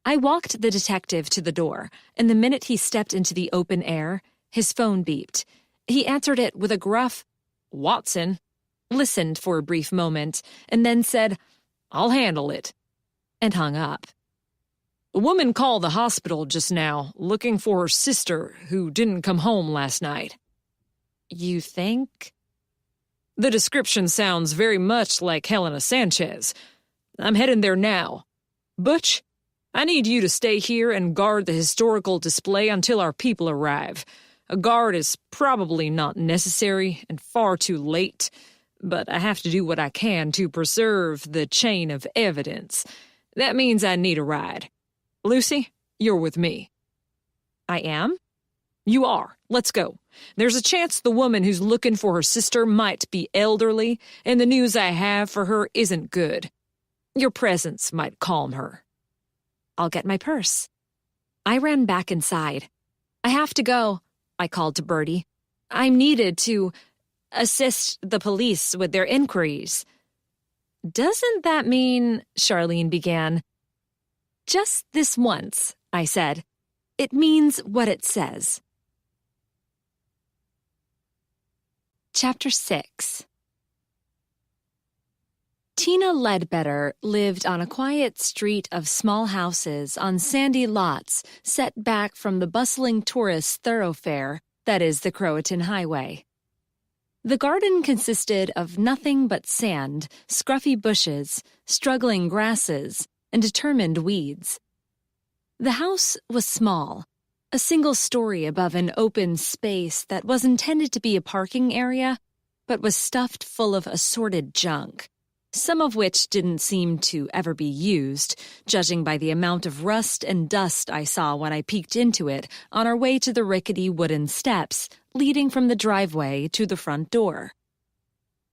I walked the detective to the door, and the minute he stepped into the open air, his phone beeped. He answered it with a gruff, Watson, listened for a brief moment, and then said, I'll handle it, and hung up. A woman called the hospital just now, looking for her sister, who didn't come home last night. You think? The description sounds very much like Helena Sanchez. I'm heading there now. Butch, I need you to stay here and guard the historical display until our people arrive. A guard is probably not necessary and far too late, but I have to do what I can to preserve the chain of evidence. That means I need a ride. Lucy, you're with me. I am? You are. Let's go. There's a chance the woman who's looking for her sister might be elderly, and the news I have for her isn't good. Your presence might calm her. I'll get my purse. I ran back inside. I have to go, I called to Bertie. I'm needed to assist the police with their inquiries. Doesn't that mean, Charlene began. Just this once, I said. It means what it says. Chapter 6. Tina Ledbetter lived on a quiet street of small houses on sandy lots set back from the bustling tourist thoroughfare that is the Croatan Highway. The garden consisted of nothing but sand, scruffy bushes, struggling grasses, and determined weeds. The house was small, a single story above an open space that was intended to be a parking area, but was stuffed full of assorted junk, some of which didn't seem to ever be used, judging by the amount of rust and dust I saw when I peeked into it on our way to the rickety wooden steps leading from the driveway to the front door.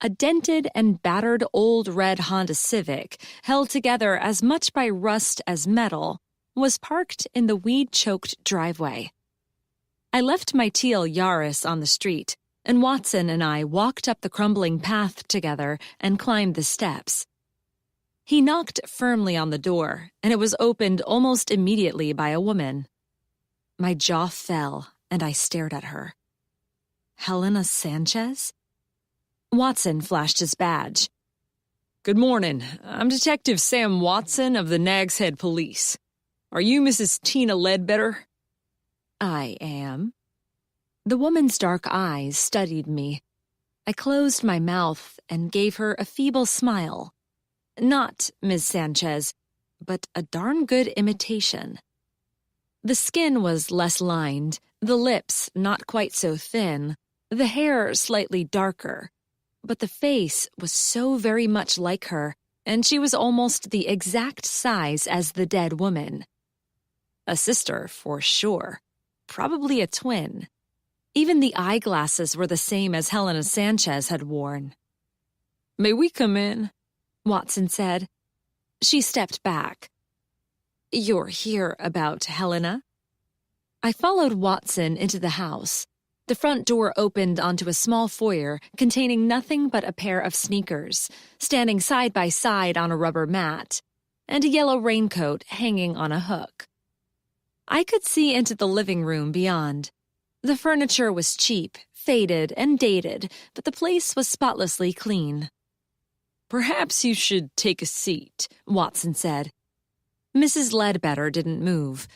A dented and battered old red Honda Civic, held together as much by rust as metal, was parked in the weed-choked driveway. I left my teal Yaris on the street, and Watson and I walked up the crumbling path together and climbed the steps. He knocked firmly on the door, and it was opened almost immediately by a woman. My jaw fell, and I stared at her. Helena Sanchez? Watson flashed his badge. Good morning. I'm Detective Sam Watson of the Nags Head Police. Are you Mrs. Tina Ledbetter? I am. The woman's dark eyes studied me. I closed my mouth and gave her a feeble smile. Not Miss Sanchez, but a darn good imitation. The skin was less lined, the lips not quite so thin, the hair slightly darker. But the face was so very much like her, and she was almost the exact size as the dead woman. A sister, for sure. Probably a twin. Even the eyeglasses were the same as Helena Sanchez had worn. "May we come in?" Watson said. She stepped back. "You're here about Helena?" I followed Watson into the house. The front door opened onto a small foyer containing nothing but a pair of sneakers, standing side by side on a rubber mat, and a yellow raincoat hanging on a hook. I could see into the living room beyond. The furniture was cheap, faded, and dated, but the place was spotlessly clean. "Perhaps you should take a seat," Watson said. Mrs. Ledbetter didn't move.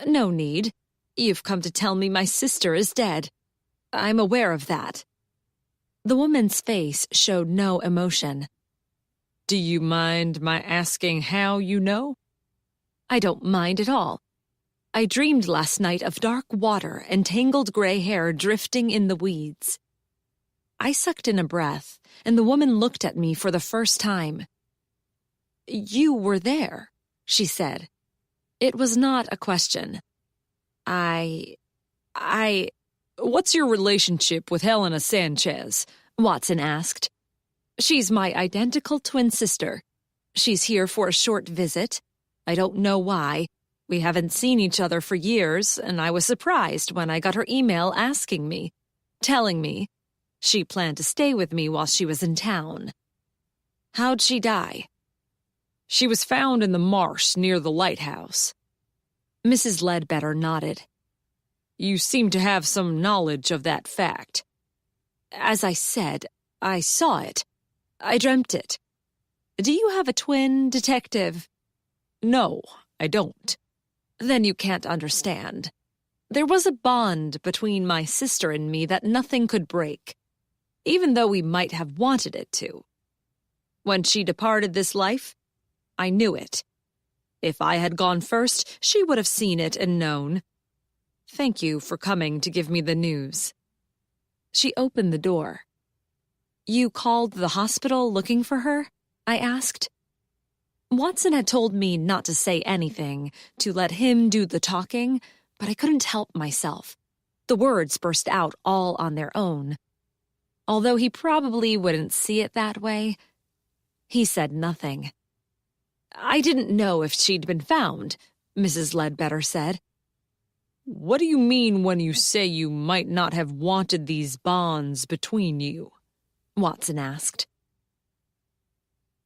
"No need. You've come to tell me my sister is dead. I'm aware of that." The woman's face showed no emotion. "Do you mind my asking how you know?" "I don't mind at all. I dreamed last night of dark water and tangled gray hair drifting in the weeds." I sucked in a breath, and the woman looked at me for the first time. "You were there," she said. It was not a question. "What's your relationship with Helena Sanchez?" Watson asked. "She's my identical twin sister. She's here for a short visit. I don't know why. We haven't seen each other for years, and I was surprised when I got her email asking me, telling me she planned to stay with me while she was in town." "How'd she die?" "She was found in the marsh near the lighthouse." Mrs. Ledbetter nodded. "You seem to have some knowledge of that fact." "As I said, I saw it. I dreamt it. Do you have a twin, Detective?" "No, I don't." "Then you can't understand. There was a bond between my sister and me that nothing could break, even though we might have wanted it to. When she departed this life, I knew it. If I had gone first, she would have seen it and known. Thank you for coming to give me the news." She opened the door. "You called the hospital looking for her?" I asked. Watson had told me not to say anything, to let him do the talking, but I couldn't help myself. The words burst out all on their own. Although he probably wouldn't see it that way, he said nothing. "I didn't know if she'd been found," Mrs. Ledbetter said. "What do you mean when you say you might not have wanted these bonds between you?" Watson asked.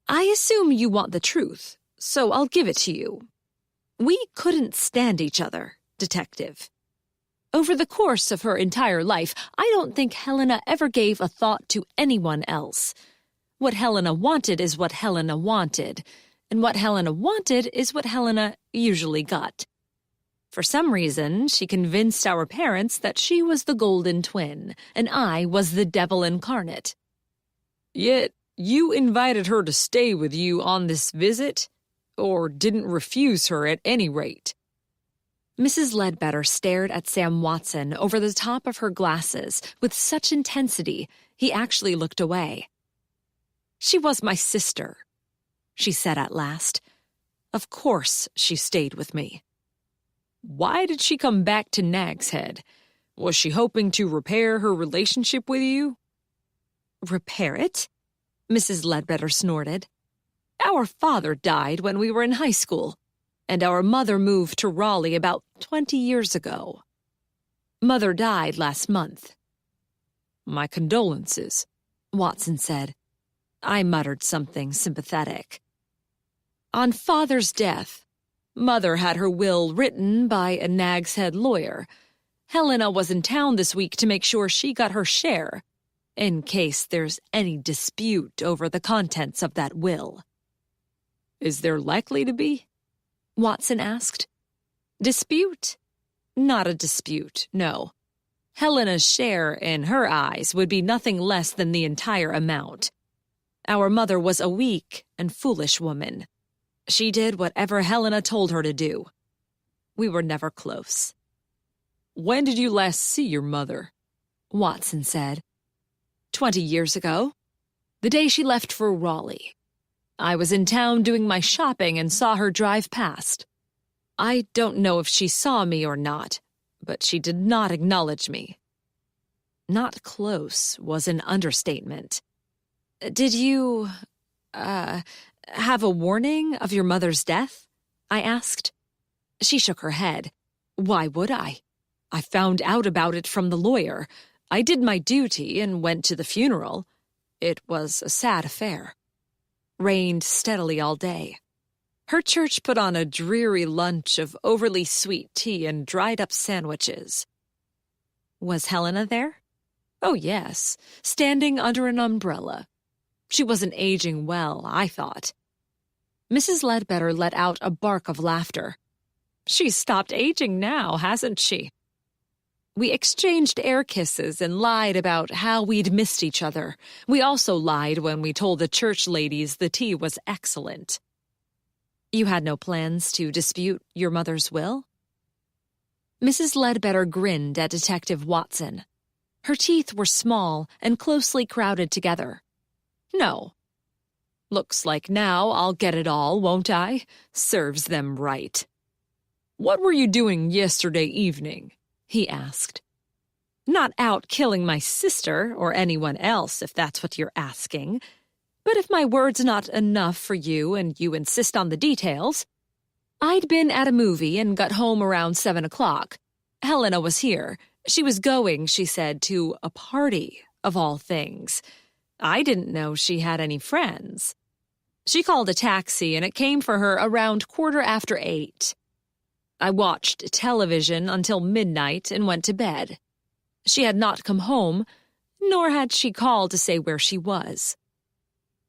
"I assume you want the truth, so I'll give it to you. We couldn't stand each other, Detective. Over the course of her entire life, I don't think Helena ever gave a thought to anyone else. What Helena wanted is what Helena wanted, and what Helena wanted is what Helena usually got. For some reason, she convinced our parents that she was the golden twin, and I was the devil incarnate." "Yet you invited her to stay with you on this visit, or didn't refuse her at any rate?" Mrs. Ledbetter stared at Sam Watson over the top of her glasses with such intensity he actually looked away. "She was my sister," she said at last. "Of course she stayed with me." "Why did she come back to Nag's Head? Was she hoping to repair her relationship with you?" "Repair it?" Mrs. Ledbetter snorted. "Our father died when we were in high school, and our mother moved to Raleigh about 20 years ago. Mother died last month." "My condolences," Watson said. I muttered something sympathetic. "On Father's death, Mother had her will written by a Nag's Head lawyer. Helena was in town this week to make sure she got her share, in case there's any dispute over the contents of that will." "Is there likely to be?" Watson asked. "Dispute? Not a dispute, no. Helena's share, in her eyes, would be nothing less than the entire amount. Our mother was a weak and foolish woman. She did whatever Helena told her to do. We were never close." "When did you last see your mother?" Watson said. 20 years ago. The day she left for Raleigh. I was in town doing my shopping and saw her drive past. I don't know if she saw me or not, but she did not acknowledge me. Not close was an understatement. Did you, have a warning of your mother's death? I asked. She shook her head. Why would I? I found out about it from the lawyer. I did my duty and went to the funeral. It was a sad affair. Rained steadily all day. Her church put on a dreary lunch of overly sweet tea and dried-up sandwiches. Was Helena there? Oh, yes, standing under an umbrella. She wasn't aging well, I thought. Mrs. Ledbetter let out a bark of laughter. She's stopped aging now, hasn't she? We exchanged air kisses and lied about how we'd missed each other. We also lied when we told the church ladies the tea was excellent. You had no plans to dispute your mother's will? Mrs. Ledbetter grinned at Detective Watson. Her teeth were small and closely crowded together. No. Looks like now I'll get it all, won't I? Serves them right. What were you doing yesterday evening? He asked. Not out killing my sister or anyone else, if that's what you're asking. But if my word's not enough for you and you insist on the details, I'd been at a movie and got home around 7 o'clock. Helena was here. She was going, she said, to a party, of all things. I didn't know she had any friends. She called a taxi and it came for her around 8:15. I watched television until midnight and went to bed. She had not come home, nor had she called to say where she was.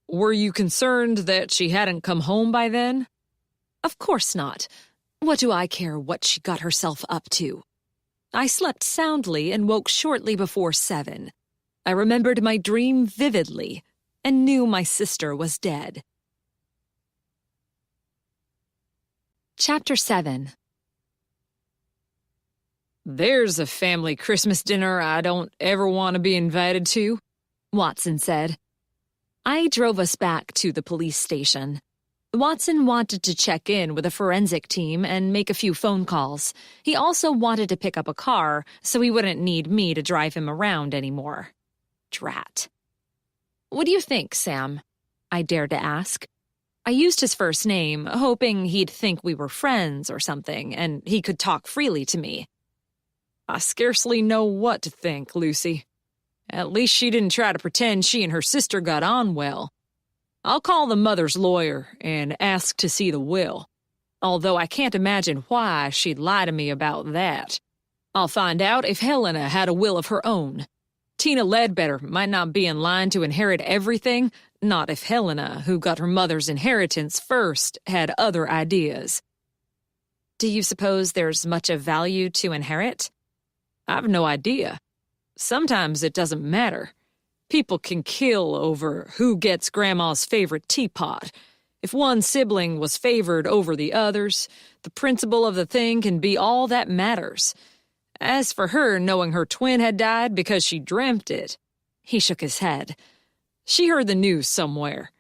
Were you concerned that she hadn't come home by then? Of course not. What do I care what she got herself up to? I slept soundly and woke shortly before 7. I remembered my dream vividly and knew my sister was dead. Chapter 7. There's a family Christmas dinner I don't ever want to be invited to, Watson said. I drove us back to the police station. Watson wanted to check in with a forensic team and make a few phone calls. He also wanted to pick up a car so he wouldn't need me to drive him around anymore. Drat. What do you think, Sam? I dared to ask. I used his first name, hoping he'd think we were friends or something, and he could talk freely to me. I scarcely know what to think, Lucy. At least she didn't try to pretend she and her sister got on well. I'll call the mother's lawyer and ask to see the will, although I can't imagine why she'd lie to me about that. I'll find out if Helena had a will of her own. Tina Ledbetter might not be in line to inherit everything, not if Helena, who got her mother's inheritance first, had other ideas. Do you suppose there's much of value to inherit? I've no idea. Sometimes it doesn't matter. People can kill over who gets Grandma's favorite teapot. If one sibling was favored over the others, the principle of the thing can be all that matters. As for her knowing her twin had died because she dreamt it, he shook his head. She heard the news somewhere.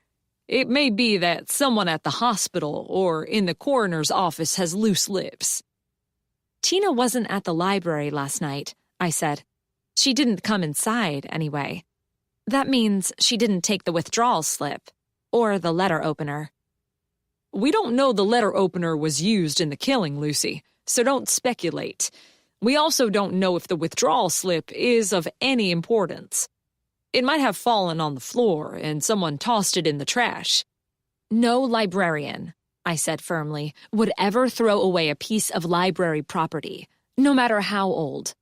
It may be that someone at the hospital or in the coroner's office has loose lips. Tina wasn't at the library last night, I said. She didn't come inside, anyway. That means she didn't take the withdrawal slip, or the letter opener. We don't know the letter opener was used in the killing, Lucy, so don't speculate. We also don't know if the withdrawal slip is of any importance. It might have fallen on the floor and someone tossed it in the trash. No librarian, I said firmly, would ever throw away a piece of library property, no matter how old.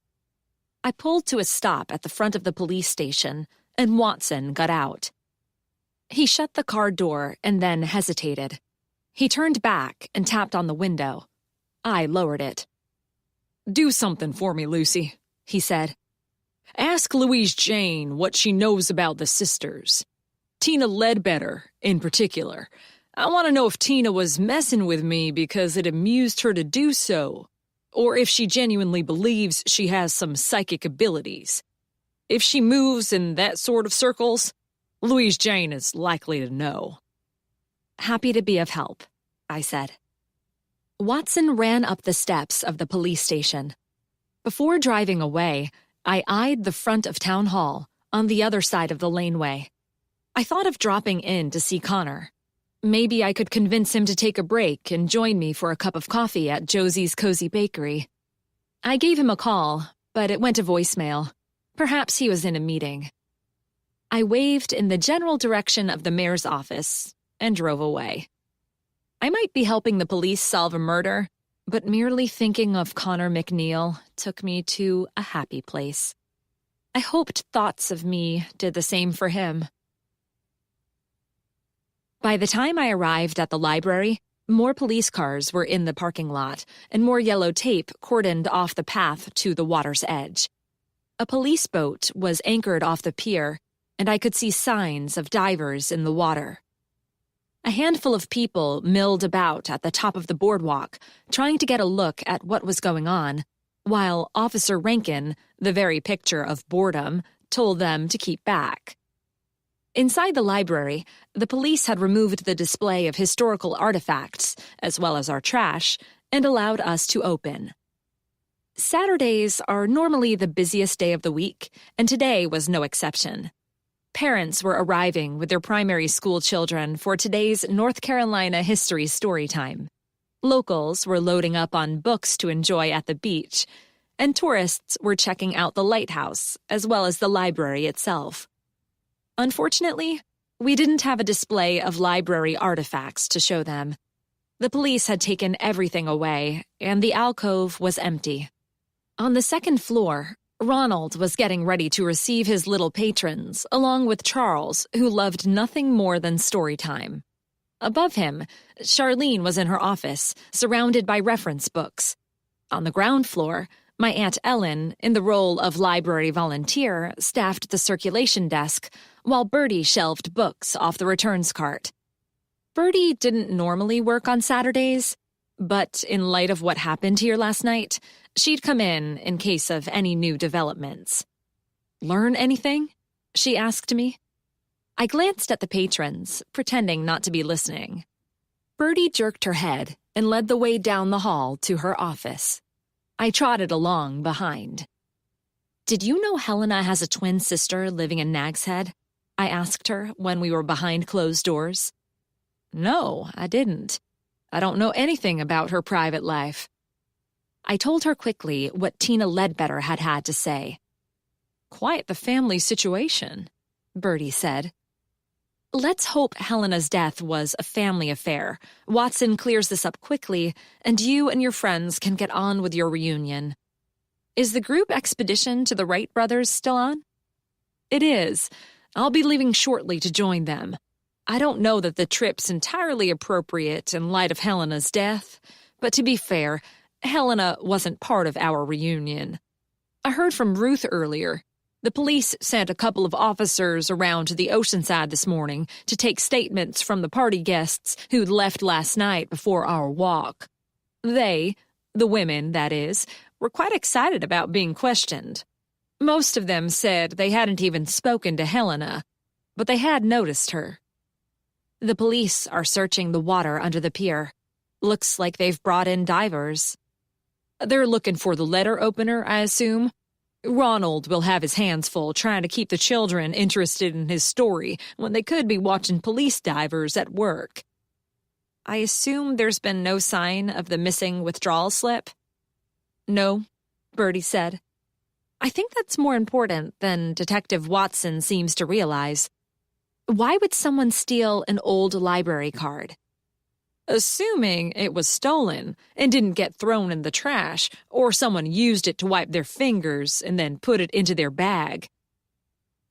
I pulled to a stop at the front of the police station, and Watson got out. He shut the car door and then hesitated. He turned back and tapped on the window. I lowered it. Do something for me, Lucy, he said. Ask Louise Jane what she knows about the sisters. Tina Ledbetter, in particular. I want to know if Tina was messing with me because it amused her to do so, or if she genuinely believes she has some psychic abilities. If she moves in that sort of circles, Louise Jane is likely to know. Happy to be of help, I said. Watson ran up the steps of the police station. Before driving away, I eyed the front of Town Hall, on the other side of the laneway. I thought of dropping in to see Connor. Maybe I could convince him to take a break and join me for a cup of coffee at Josie's Cozy Bakery. I gave him a call, but it went to voicemail. Perhaps he was in a meeting. I waved in the general direction of the mayor's office and drove away. I might be helping the police solve a murder, but merely thinking of Connor McNeil took me to a happy place. I hoped thoughts of me did the same for him. By the time I arrived at the library, more police cars were in the parking lot, and more yellow tape cordoned off the path to the water's edge. A police boat was anchored off the pier, and I could see signs of divers in the water. A handful of people milled about at the top of the boardwalk, trying to get a look at what was going on, while Officer Rankin, the very picture of boredom, told them to keep back. Inside the library, the police had removed the display of historical artifacts, as well as our trash, and allowed us to open. Saturdays are normally the busiest day of the week, and today was no exception. Parents were arriving with their primary school children for today's North Carolina history story time. Locals were loading up on books to enjoy at the beach, and tourists were checking out the lighthouse, as well as the library itself. Unfortunately, we didn't have a display of library artifacts to show them. The police had taken everything away, and the alcove was empty. On the second floor, Ronald was getting ready to receive his little patrons, along with Charles, who loved nothing more than story time. Above him, Charlene was in her office, surrounded by reference books. On the ground floor, my Aunt Ellen, in the role of library volunteer, staffed the circulation desk, while Bertie shelved books off the returns cart. Bertie didn't normally work on Saturdays, but in light of what happened here last night, she'd come in case of any new developments. "Learn anything?" she asked me. I glanced at the patrons, pretending not to be listening. Bertie jerked her head and led the way down the hall to her office. I trotted along behind. "Did you know Helena has a twin sister living in Nag's Head?" I asked her when we were behind closed doors. "No, I didn't. I don't know anything about her private life." I told her quickly what Tina Ledbetter had had to say. "Quite the family situation," Bertie said. "Let's hope Helena's death was a family affair. Watson clears this up quickly, and you and your friends can get on with your reunion. Is the group expedition to the Wright brothers still on?" "It is. I'll be leaving shortly to join them. I don't know that the trip's entirely appropriate in light of Helena's death, but to be fair, Helena wasn't part of our reunion. I heard from Ruth earlier. The police sent a couple of officers around to the Oceanside this morning to take statements from the party guests who'd left last night before our walk. They, the women, that is, were quite excited about being questioned. Most of them said they hadn't even spoken to Helena, but they had noticed her. The police are searching the water under the pier. Looks like they've brought in divers. They're looking for the letter opener, I assume. Ronald will have his hands full trying to keep the children interested in his story when they could be watching police divers at work. I assume there's been no sign of the missing withdrawal slip? No, Bertie said. I think that's more important than Detective Watson seems to realize. Why would someone steal an old library card? Assuming it was stolen and didn't get thrown in the trash, or someone used it to wipe their fingers and then put it into their bag.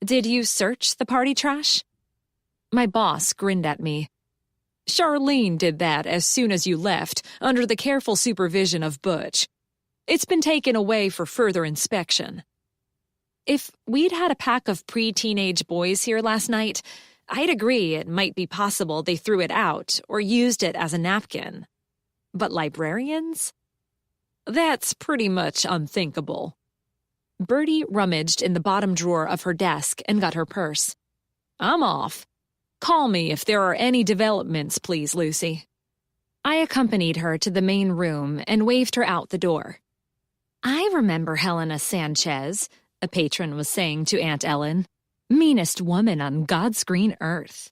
Did you search the party trash? My boss grinned at me. Charlene did that as soon as you left, under the careful supervision of Butch. It's been taken away for further inspection. If we'd had a pack of pre-teenage boys here last night, I'd agree it might be possible they threw it out or used it as a napkin. But librarians? That's pretty much unthinkable. Bertie rummaged in the bottom drawer of her desk and got her purse. I'm off. Call me if there are any developments, please, Lucy. I accompanied her to the main room and waved her out the door. I remember Helena Sanchez, a patron was saying to Aunt Ellen. Meanest woman on God's green earth.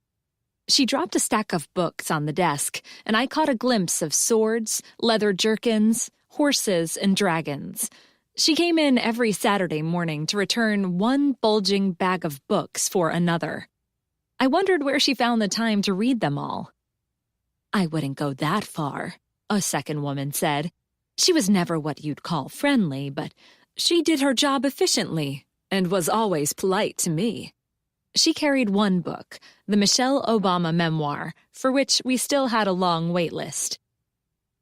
She dropped a stack of books on the desk, and I caught a glimpse of swords, leather jerkins, horses, and dragons. She came in every Saturday morning to return one bulging bag of books for another. I wondered where she found the time to read them all. I wouldn't go that far, a second woman said. She was never what you'd call friendly, but she did her job efficiently and was always polite to me. She carried one book, the Michelle Obama memoir, for which we still had a long wait list.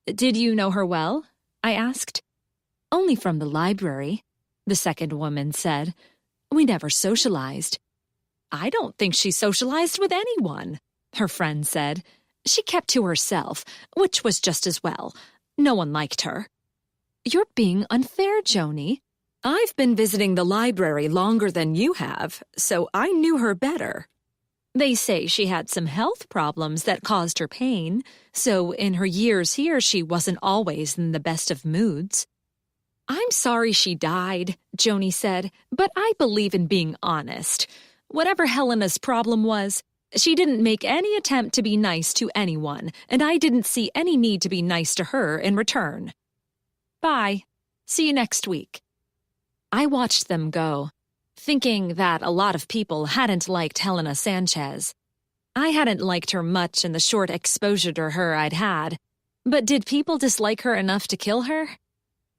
Did you know her well? I asked. Only from the library, the second woman said. We never socialized. I don't think she socialized with anyone, her friend said. She kept to herself, which was just as well. No one liked her. You're being unfair, Joni. I've been visiting the library longer than you have, so I knew her better. They say she had some health problems that caused her pain, so in her years here she wasn't always in the best of moods. I'm sorry she died, Joni said, but I believe in being honest. Whatever Helena's problem was, she didn't make any attempt to be nice to anyone, and I didn't see any need to be nice to her in return. Bye. See you next week. I watched them go, thinking that a lot of people hadn't liked Helena Sanchez. I hadn't liked her much in the short exposure to her I'd had, but did people dislike her enough to kill her?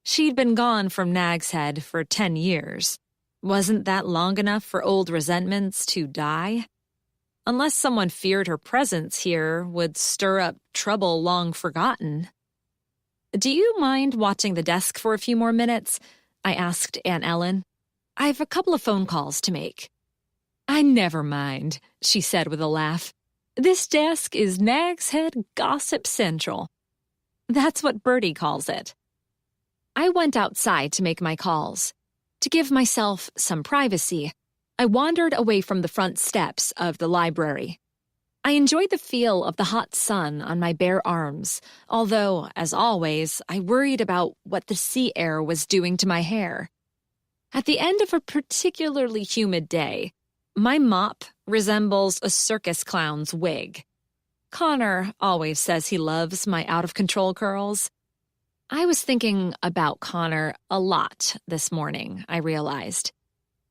She'd been gone from Nag's Head for 10 years. Wasn't that long enough for old resentments to die? Unless someone feared her presence here would stir up trouble long forgotten. Do you mind watching the desk for a few more minutes? I asked Aunt Ellen. I've a couple of phone calls to make. I never mind, she said with a laugh. This desk is Nag's Head Gossip Central. That's what Bertie calls it. I went outside to make my calls. To give myself some privacy, I wandered away from the front steps of the library. I enjoyed the feel of the hot sun on my bare arms, although, as always, I worried about what the sea air was doing to my hair. At the end of a particularly humid day, my mop resembles a circus clown's wig. Connor always says he loves my out-of-control curls. I was thinking about Connor a lot this morning, I realized.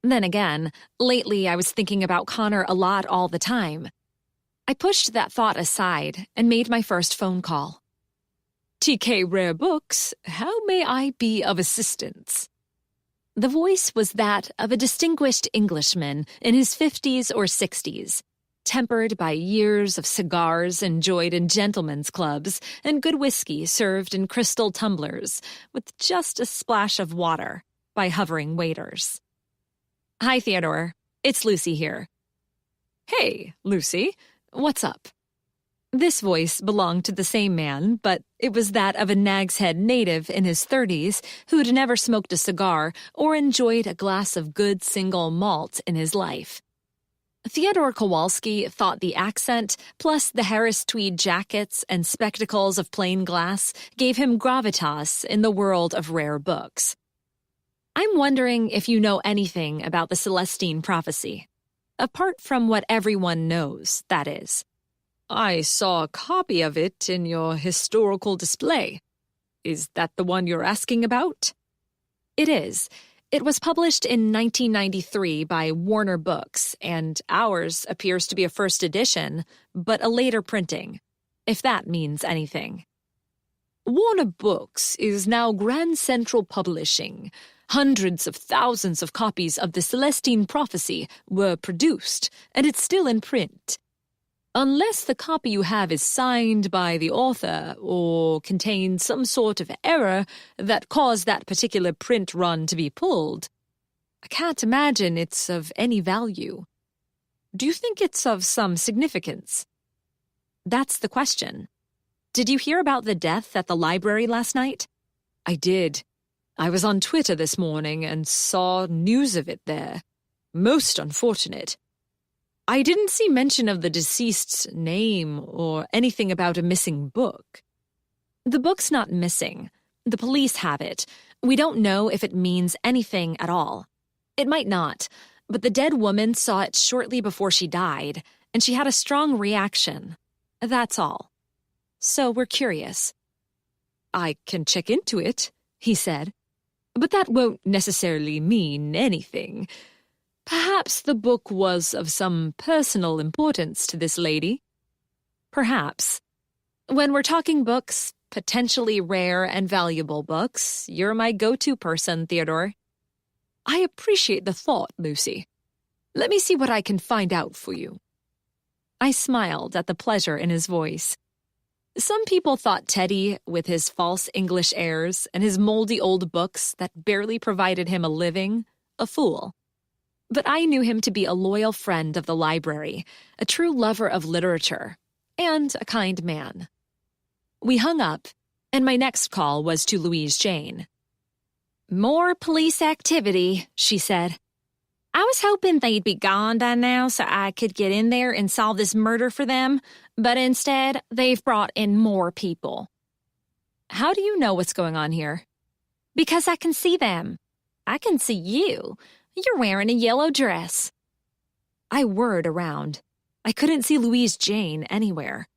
Then again, lately I was thinking about Connor a lot all the time. I pushed that thought aside and made my first phone call. TK Rare Books, how may I be of assistance? The voice was that of a distinguished Englishman in his 50s or 60s, tempered by years of cigars enjoyed in gentlemen's clubs and good whiskey served in crystal tumblers with just a splash of water by hovering waiters. Hi, Theodore. It's Lucy here. Hey, Lucy. What's up? This voice belonged to the same man, but it was that of a Nag's Head native in his 30s who'd never smoked a cigar or enjoyed a glass of good single malt in his life. Theodore Kowalski thought the accent, plus the Harris tweed jackets and spectacles of plain glass, gave him gravitas in the world of rare books. I'm wondering if you know anything about the Celestine prophecy. Apart from what everyone knows, that is. I saw a copy of it in your historical display. Is that the one you're asking about? It is. It was published in 1993 by Warner Books, and ours appears to be a first edition, but a later printing, if that means anything. Warner Books is now Grand Central Publishing. Hundreds of thousands of copies of the Celestine Prophecy were produced, and it's still in print. Unless the copy you have is signed by the author or contains some sort of error that caused that particular print run to be pulled, I can't imagine it's of any value. Do you think it's of some significance? That's the question. Did you hear about the death at the library last night? I did. I was on Twitter this morning and saw news of it there. Most unfortunate. I didn't see mention of the deceased's name or anything about a missing book. The book's not missing. The police have it. We don't know if it means anything at all. It might not, but the dead woman saw it shortly before she died, and she had a strong reaction. That's all. So we're curious. I can check into it, he said, but that won't necessarily mean anything. Perhaps the book was of some personal importance to this lady. Perhaps. When we're talking books, potentially rare and valuable books, you're my go-to person, Theodore. I appreciate the thought, Lucy. Let me see what I can find out for you. I smiled at the pleasure in his voice. Some people thought Teddy, with his false English airs and his moldy old books that barely provided him a living, a fool. But I knew him to be a loyal friend of the library, a true lover of literature, and a kind man. We hung up, and my next call was to Louise Jane. More police activity, she said. I was hoping they'd be gone by now so I could get in there and solve this murder for them, but instead, they've brought in more people. How do you know what's going on here? Because I can see them. I can see you. You're wearing a yellow dress. I whirred around. I couldn't see Louise Jane anywhere.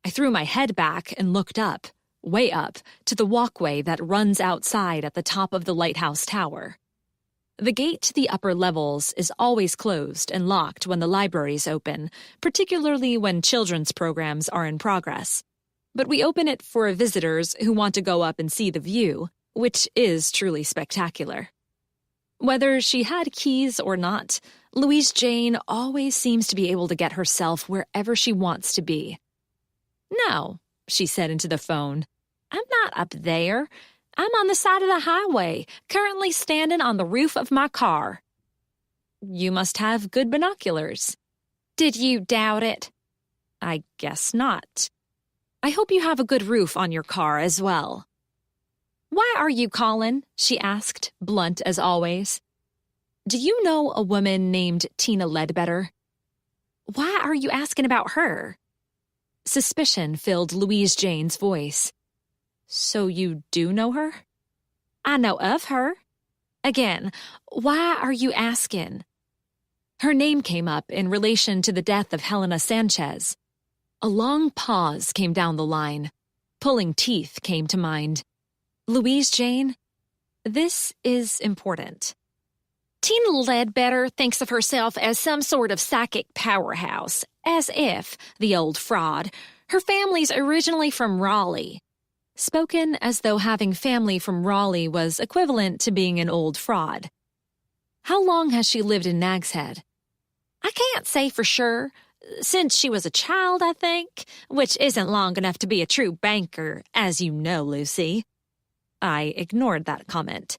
I threw my head back and looked up, way up, to the walkway that runs outside at the top of the lighthouse tower. The gate to the upper levels is always closed and locked when the library's open, particularly when children's programs are in progress. But we open it for visitors who want to go up and see the view, which is truly spectacular. Whether she had keys or not, Louise Jane always seems to be able to get herself wherever she wants to be. No, she said into the phone. I'm not up there. I'm on the side of the highway, currently standing on the roof of my car. You must have good binoculars. Did you doubt it? I guess not. I hope you have a good roof on your car as well. Why are you calling? She asked, blunt as always. Do you know a woman named Tina Ledbetter? Why are you asking about her? Suspicion filled Louise Jane's voice. So you do know her? I know of her. Again, why are you asking? Her name came up in relation to the death of Helena Sanchez. A long pause came down the line. Pulling teeth came to mind. Louise Jane, this is important. Tina Ledbetter thinks of herself as some sort of psychic powerhouse, as if, the old fraud, her family's originally from Raleigh. Spoken as though having family from Raleigh was equivalent to being an old fraud. How long has she lived in Nag's Head? I can't say for sure. Since she was a child, I think, which isn't long enough to be a true banker, as you know, Lucy. I ignored that comment.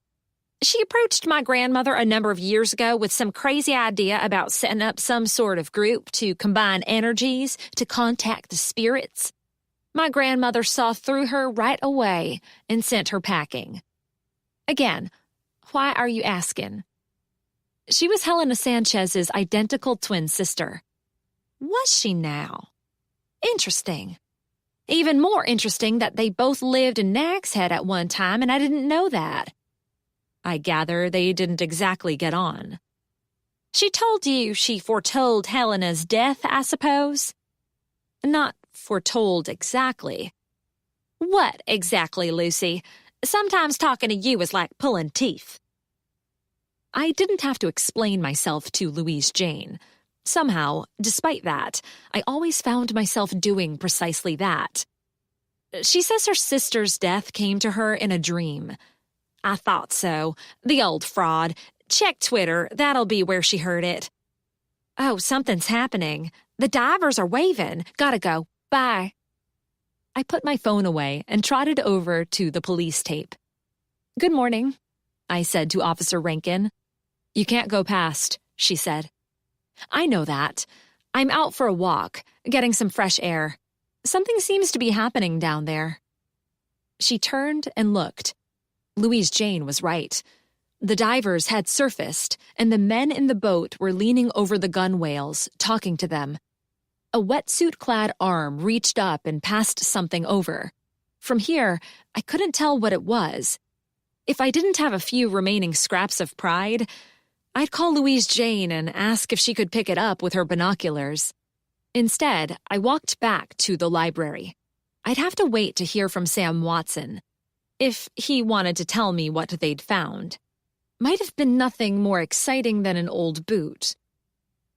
She approached my grandmother a number of years ago with some crazy idea about setting up some sort of group to combine energies to contact the spirits. My grandmother saw through her right away and sent her packing. Again, why are you asking? She was Helena Sanchez's identical twin sister. Was she now? Interesting. Even more interesting that they both lived in Nag's Head at one time and I didn't know that. I gather they didn't exactly get on. She told you she foretold Helena's death, I suppose? Not foretold exactly. What exactly, Lucy? Sometimes talking to you is like pulling teeth. I didn't have to explain myself to Louise Jane. Somehow, despite that, I always found myself doing precisely that. She says her sister's death came to her in a dream. I thought so. The old fraud. Check Twitter. That'll be where she heard it. Oh, something's happening. The divers are waving. Gotta go. Bye. I put my phone away and trotted over to the police tape. Good morning, I said to Officer Rankin. You can't go past, she said. I know that. I'm out for a walk, getting some fresh air. Something seems to be happening down there. She turned and looked. Louise Jane was right. The divers had surfaced, and the men in the boat were leaning over the gunwales, talking to them. A wetsuit-clad arm reached up and passed something over. From here, I couldn't tell what it was. If I didn't have a few remaining scraps of pride, I'd call Louise Jane and ask if she could pick it up with her binoculars. Instead, I walked back to the library. I'd have to wait to hear from Sam Watson, if he wanted to tell me what they'd found. Might have been nothing more exciting than an old boot.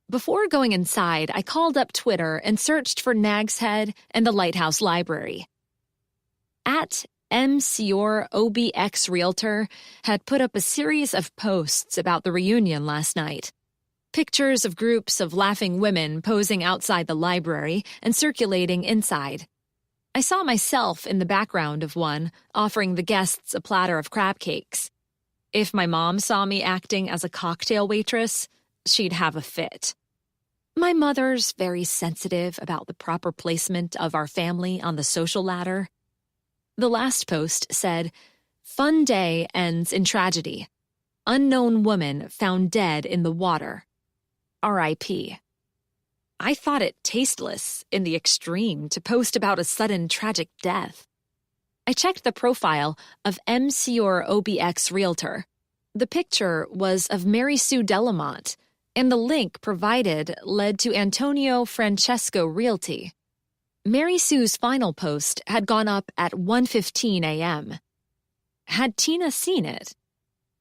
Before going inside, I called up Twitter and searched for Nag's Head and the Lighthouse Library. At MCOR OBX Realtor had put up a series of posts about the reunion last night. Pictures of groups of laughing women posing outside the library and circulating inside. I saw myself in the background of one, offering the guests a platter of crab cakes. If my mom saw me acting as a cocktail waitress, she'd have a fit. My mother's very sensitive about the proper placement of our family on the social ladder. The last post said, "Fun day ends in tragedy. Unknown woman found dead in the water. R.I.P." I thought it tasteless in the extreme to post about a sudden tragic death. I checked the profile of MCOR OBX Realtor. The picture was of Mary Sue Delamont, and the link provided led to Antonio Francesco Realty. Mary Sue's final post had gone up at 1:15 a.m. Had Tina seen it?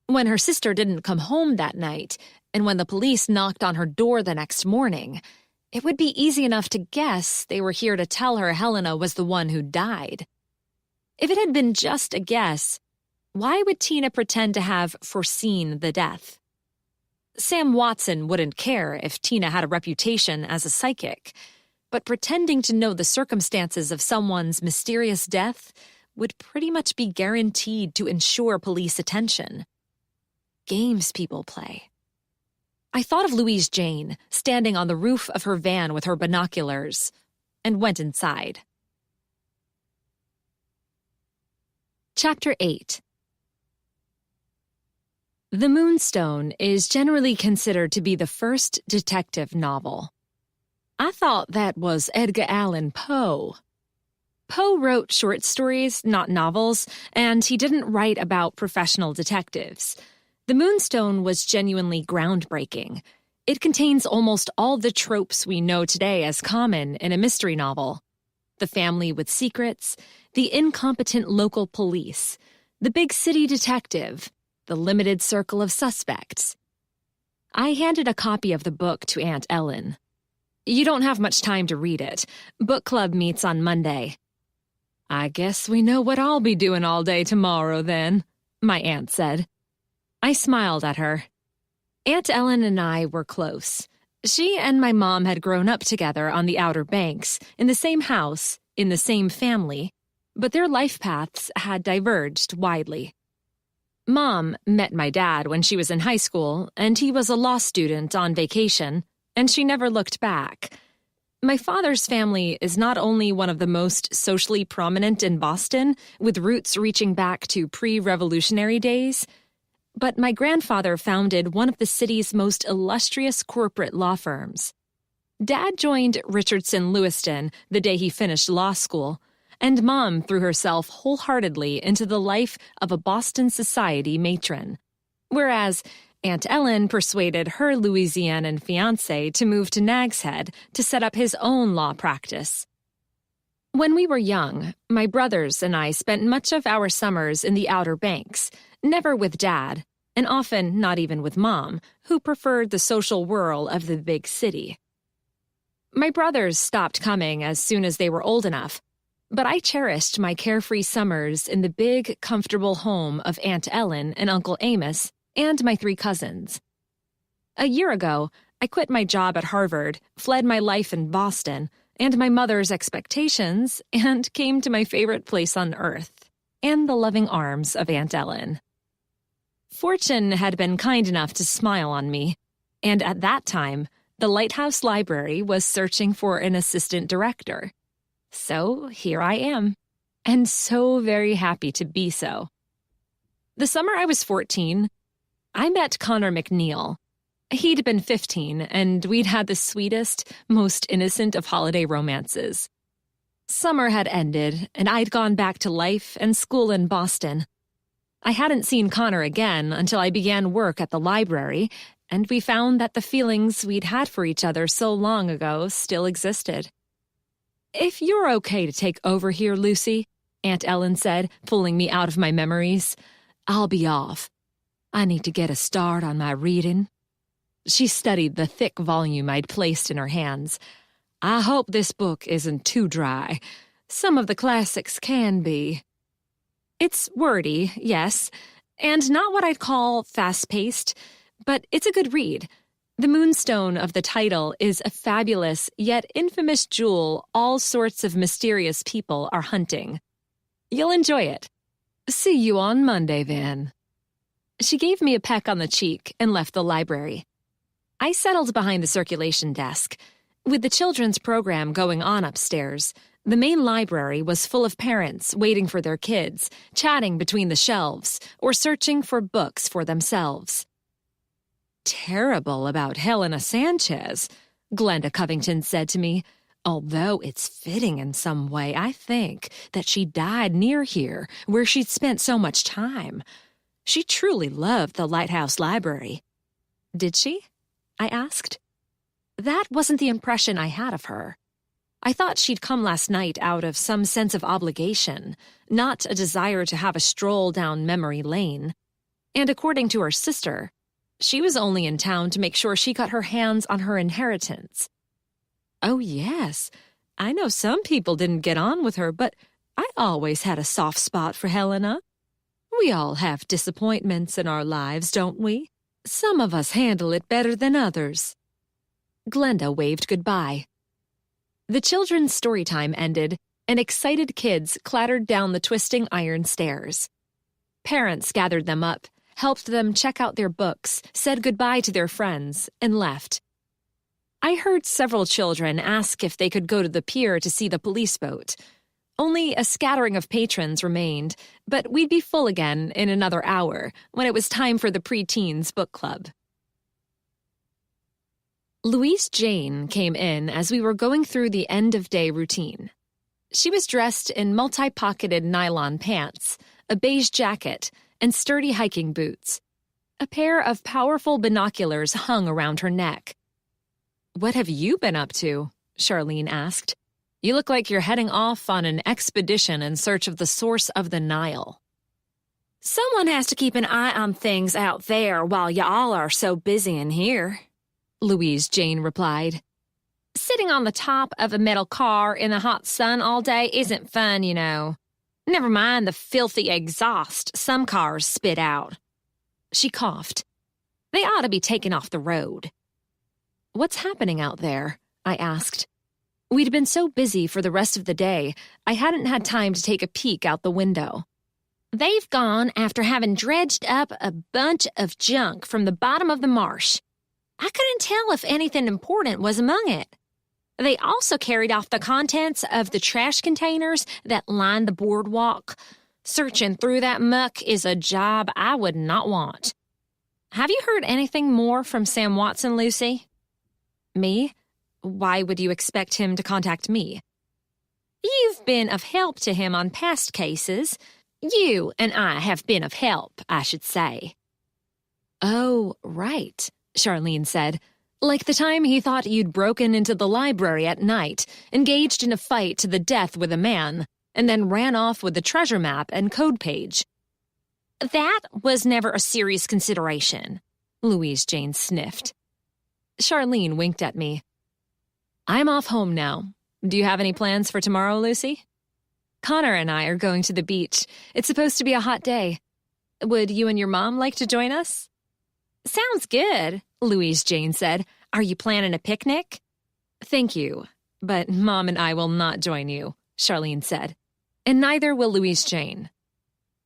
When her sister didn't come home that night, and when the police knocked on her door the next morning, it would be easy enough to guess they were here to tell her Helena was the one who died. If it had been just a guess, why would Tina pretend to have foreseen the death? Sam Watson wouldn't care if Tina had a reputation as a psychic, but pretending to know the circumstances of someone's mysterious death would pretty much be guaranteed to ensure police attention. Games people play. I thought of Louise Jane standing on the roof of her van with her binoculars, and went inside. Chapter 8. The Moonstone is generally considered to be the first detective novel. I thought that was Edgar Allan Poe. Poe wrote short stories, not novels, and he didn't write about professional detectives. The Moonstone was genuinely groundbreaking. It contains almost all the tropes we know today as common in a mystery novel. The family with secrets, the incompetent local police, the big city detective, the limited circle of suspects. I handed a copy of the book to Aunt Ellen. "You don't have much time to read it. Book club meets on Monday." "I guess we know what I'll be doing all day tomorrow, then," my aunt said. I smiled at her. Aunt Ellen and I were close. She and my mom had grown up together on the Outer Banks, in the same house, in the same family, but their life paths had diverged widely. Mom met my dad when she was in high school, and he was a law student on vacation, and she never looked back. My father's family is not only one of the most socially prominent in Boston, with roots reaching back to pre-revolutionary days, but my grandfather founded one of the city's most illustrious corporate law firms. Dad joined Richardson Lewiston the day he finished law school, and Mom threw herself wholeheartedly into the life of a Boston society matron, whereas Aunt Ellen persuaded her Louisianan fiancé to move to Nag's Head to set up his own law practice. When we were young, my brothers and I spent much of our summers in the Outer Banks, never with Dad, and often not even with Mom, who preferred the social whirl of the big city. My brothers stopped coming as soon as they were old enough, but I cherished my carefree summers in the big, comfortable home of Aunt Ellen and Uncle Amos and my 3 cousins. A year ago, I quit my job at Harvard, fled my life in Boston, and my mother's expectations, and came to my favorite place on earth, and the loving arms of Aunt Ellen. Fortune had been kind enough to smile on me, and at that time, the Lighthouse Library was searching for an assistant director. So here I am, and so very happy to be so. The summer I was 14, I met Connor McNeil. He'd been 15, and we'd had the sweetest, most innocent of holiday romances. Summer had ended, and I'd gone back to life and school in Boston. I hadn't seen Connor again until I began work at the library, and we found that the feelings we'd had for each other so long ago still existed. "If you're okay to take over here, Lucy," Aunt Ellen said, pulling me out of my memories, "I'll be off. I need to get a start on my reading." She studied the thick volume I'd placed in her hands. "I hope this book isn't too dry. Some of the classics can be." "It's wordy, yes, and not what I'd call fast-paced, but it's a good read. The moonstone of the title is a fabulous yet infamous jewel all sorts of mysterious people are hunting. You'll enjoy it. See you on Monday, then." She gave me a peck on the cheek and left the library. I settled behind the circulation desk. With the children's program going on upstairs, the main library was full of parents waiting for their kids, chatting between the shelves, or searching for books for themselves. "Terrible about Helena Sanchez," Glenda Covington said to me, "although it's fitting in some way, I think, that she died near here, where she'd spent so much time. She truly loved the Lighthouse Library." "Did she?" I asked. That wasn't the impression I had of her. I thought she'd come last night out of some sense of obligation, not a desire to have a stroll down memory lane. And according to her sister, she was only in town to make sure she got her hands on her inheritance. Oh, yes, I know some people didn't get on with her, but I always had a soft spot for Helena. We all have disappointments in our lives, don't we? Some of us handle it better than others. Glenda waved goodbye. The children's story time ended, and excited kids clattered down the twisting iron stairs. Parents gathered them up, helped them check out their books, said goodbye to their friends, and left. I heard several children ask if they could go to the pier to see the police boat. Only a scattering of patrons remained, but we'd be full again in another hour when it was time for the pre-teens book club. Louise Jane came in as we were going through the end-of-day routine. She was dressed in multi-pocketed nylon pants, a beige jacket, and sturdy hiking boots. A pair of powerful binoculars hung around her neck. "What have you been up to?" Charlene asked. "You look like you're heading off on an expedition in search of the source of the Nile." "Someone has to keep an eye on things out there while y'all are so busy in here," Louise Jane replied. "Sitting on the top of a metal car in the hot sun all day isn't fun, you know. Never mind the filthy exhaust some cars spit out." She coughed. "They ought to be taken off the road." "What's happening out there?" I asked. We'd been so busy for the rest of the day, I hadn't had time to take a peek out the window. "They've gone after having dredged up a bunch of junk from the bottom of the marsh. I couldn't tell if anything important was among it. They also carried off the contents of the trash containers that lined the boardwalk. Searching through that muck is a job I would not want. Have you heard anything more from Sam Watson, Lucy?" "Me? Why would you expect him to contact me?" "You've been of help to him on past cases. You and I have been of help, I should say." "Oh, right," Charlene said. "Like the time he thought you'd broken into the library at night, engaged in a fight to the death with a man, and then ran off with the treasure map and code page." "That was never a serious consideration," Louise Jane sniffed. Charlene winked at me. "I'm off home now. Do you have any plans for tomorrow, Lucy?" "Connor and I are going to the beach. It's supposed to be a hot day. Would you and your mom like to join us?" "Sounds good," Louise Jane said. "Are you planning a picnic?" "Thank you, but Mom and I will not join you," Charlene said. "And neither will Louise Jane."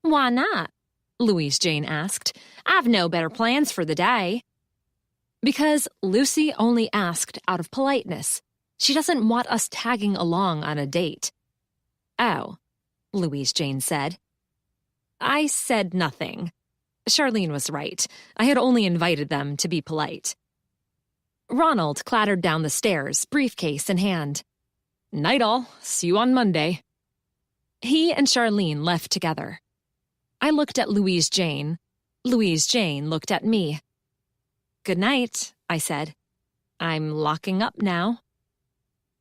"Why not?" Louise Jane asked. "I've no better plans for the day." "Because Lucy only asked out of politeness. She doesn't want us tagging along on a date." "Oh," Louise Jane said. I said nothing. Charlene was right. I had only invited them to be polite. Ronald clattered down the stairs, briefcase in hand. "Night all. See you on Monday." He and Charlene left together. I looked at Louise Jane. Louise Jane looked at me. Good night, I said. I'm locking up now.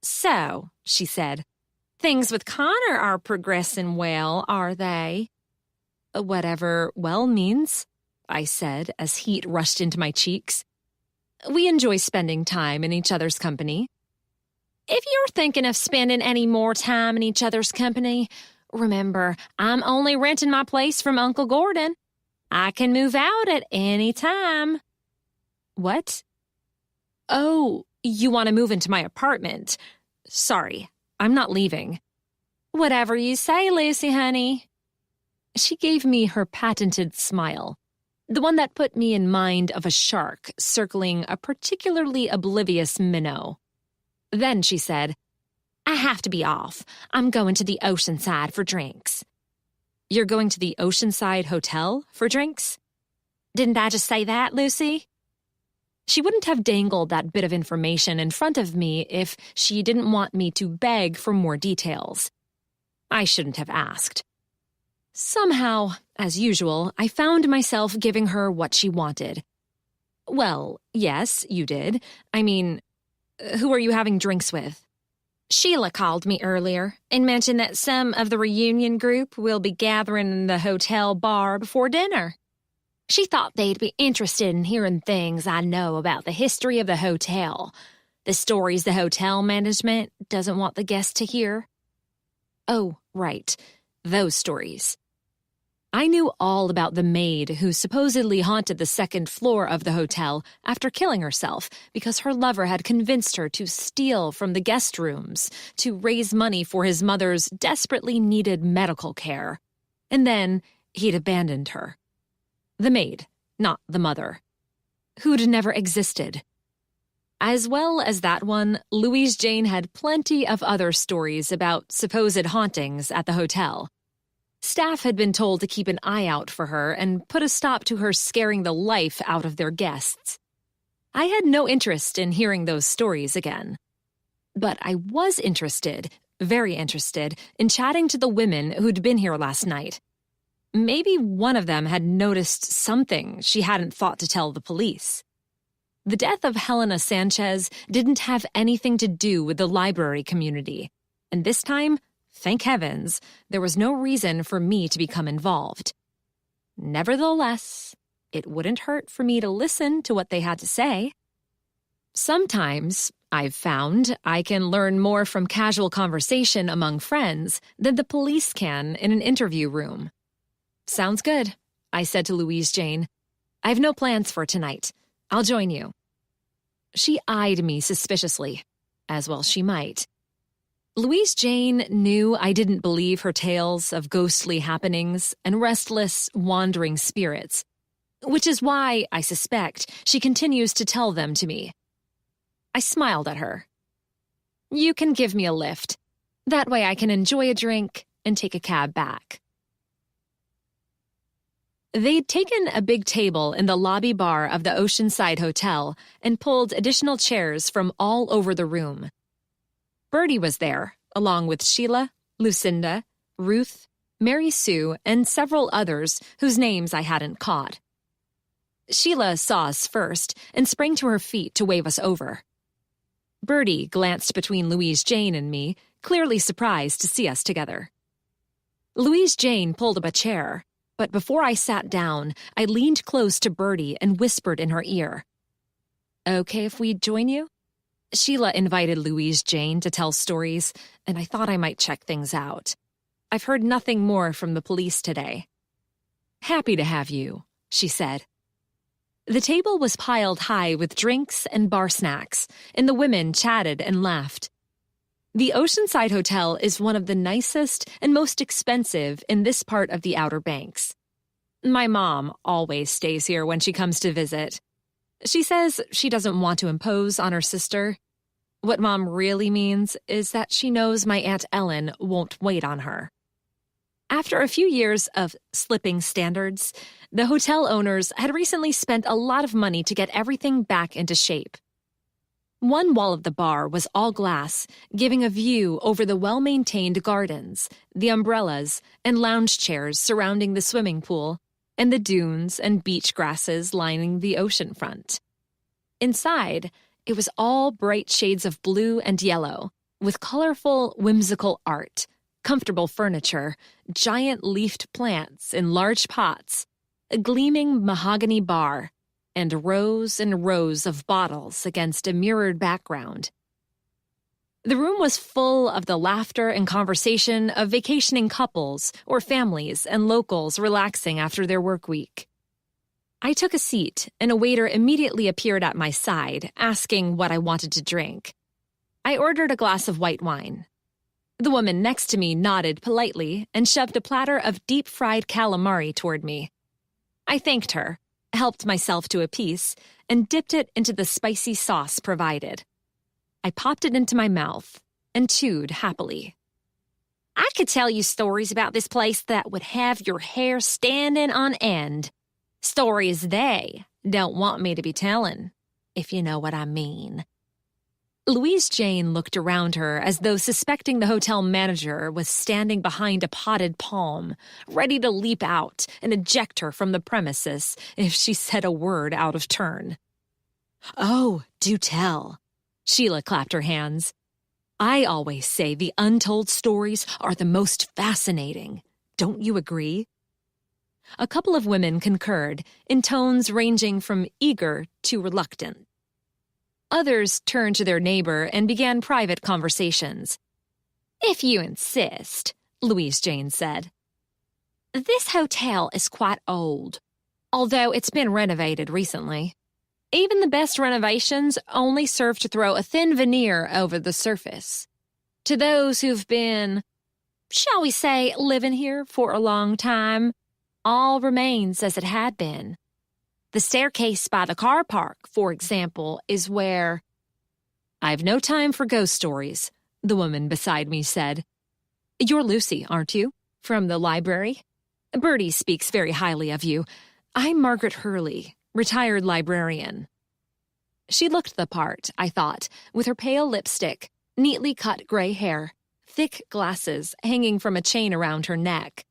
So, she said, things with Connor are progressing well, are they? Whatever well means, I said as heat rushed into my cheeks. We enjoy spending time in each other's company. If you're thinking of spending any more time in each other's company, remember, I'm only renting my place from Uncle Gordon. I can move out at any time. What? Oh, you want to move into my apartment. Sorry, I'm not leaving. Whatever you say, Lucy, honey. She gave me her patented smile, the one that put me in mind of a shark circling a particularly oblivious minnow. Then she said, I have to be off. I'm going to the Oceanside for drinks. You're going to the Oceanside Hotel for drinks? Didn't I just say that, Lucy? She wouldn't have dangled that bit of information in front of me if she didn't want me to beg for more details. I shouldn't have asked. Somehow, as usual, I found myself giving her what she wanted. Well, yes, you did. I mean, who are you having drinks with? Sheila called me earlier and mentioned that some of the reunion group will be gathering in the hotel bar before dinner. She thought they'd be interested in hearing things I know about the history of the hotel, the stories the hotel management doesn't want the guests to hear. Oh, right, those stories. I knew all about the maid who supposedly haunted the second floor of the hotel after killing herself because her lover had convinced her to steal from the guest rooms to raise money for his mother's desperately needed medical care. And then he'd abandoned her. The maid, not the mother, who'd never existed. As well as that one, Louise Jane had plenty of other stories about supposed hauntings at the hotel. Staff had been told to keep an eye out for her and put a stop to her scaring the life out of their guests. I had no interest in hearing those stories again. But I was interested, very interested, in chatting to the women who'd been here last night. Maybe one of them had noticed something she hadn't thought to tell the police. The death of Helena Sanchez didn't have anything to do with the library community, and this time, thank heavens, there was no reason for me to become involved. Nevertheless, it wouldn't hurt for me to listen to what they had to say. Sometimes, I've found, I can learn more from casual conversation among friends than the police can in an interview room. Sounds good, I said to Louise Jane. I've no plans for tonight. I'll join you. She eyed me suspiciously, as well she might. Louise Jane knew I didn't believe her tales of ghostly happenings and restless, wandering spirits, which is why, I suspect, she continues to tell them to me. I smiled at her. You can give me a lift. That way I can enjoy a drink and take a cab back. They'd taken a big table in the lobby bar of the Oceanside Hotel and pulled additional chairs from all over the room. Bertie was there, along with Sheila, Lucinda, Ruth, Mary Sue, and several others whose names I hadn't caught. Sheila saw us first and sprang to her feet to wave us over. Bertie glanced between Louise Jane and me, clearly surprised to see us together. Louise Jane pulled up a chair, but before I sat down, I leaned close to Bertie and whispered in her ear. Okay if we join you? Sheila invited Louise Jane to tell stories, and I thought I might check things out. I've heard nothing more from the police today. Happy to have you, she said. The table was piled high with drinks and bar snacks, and the women chatted and laughed. The Oceanside Hotel is one of the nicest and most expensive in this part of the Outer Banks. My mom always stays here when she comes to visit. She says she doesn't want to impose on her sister. What Mom really means is that she knows my Aunt Ellen won't wait on her. After a few years of slipping standards, the hotel owners had recently spent a lot of money to get everything back into shape. One wall of the bar was all glass, giving a view over the well-maintained gardens, the umbrellas, and lounge chairs surrounding the swimming pool, and the dunes and beach grasses lining the ocean front. Inside, it was all bright shades of blue and yellow, with colorful, whimsical art, comfortable furniture, giant leafed plants in large pots, a gleaming mahogany bar, and rows of bottles against a mirrored background. The room was full of the laughter and conversation of vacationing couples or families and locals relaxing after their work week. I took a seat, and a waiter immediately appeared at my side, asking what I wanted to drink. I ordered a glass of white wine. The woman next to me nodded politely and shoved a platter of deep-fried calamari toward me. I thanked her, helped myself to a piece, and dipped it into the spicy sauce provided. I popped it into my mouth and chewed happily. I could tell you stories about this place that would have your hair standing on end. Stories they don't want me to be telling, if you know what I mean. Louise Jane looked around her as though suspecting the hotel manager was standing behind a potted palm, ready to leap out and eject her from the premises if she said a word out of turn. Oh, do tell. Sheila clapped her hands. I always say the untold stories are the most fascinating. Don't you agree? A couple of women concurred, in tones ranging from eager to reluctant. Others turned to their neighbor and began private conversations. If you insist, Louise Jane said. This hotel is quite old, although it's been renovated recently. Even the best renovations only serve to throw a thin veneer over the surface. To those who've been, shall we say, living here for a long time, all remains as it had been. The staircase by the car park, for example, is where... I've no time for ghost stories, the woman beside me said. You're Lucy, aren't you? From the library? Bertie speaks very highly of you. I'm Margaret Hurley, retired librarian. She looked the part, I thought, with her pale lipstick, neatly cut gray hair, thick glasses hanging from a chain around her neck,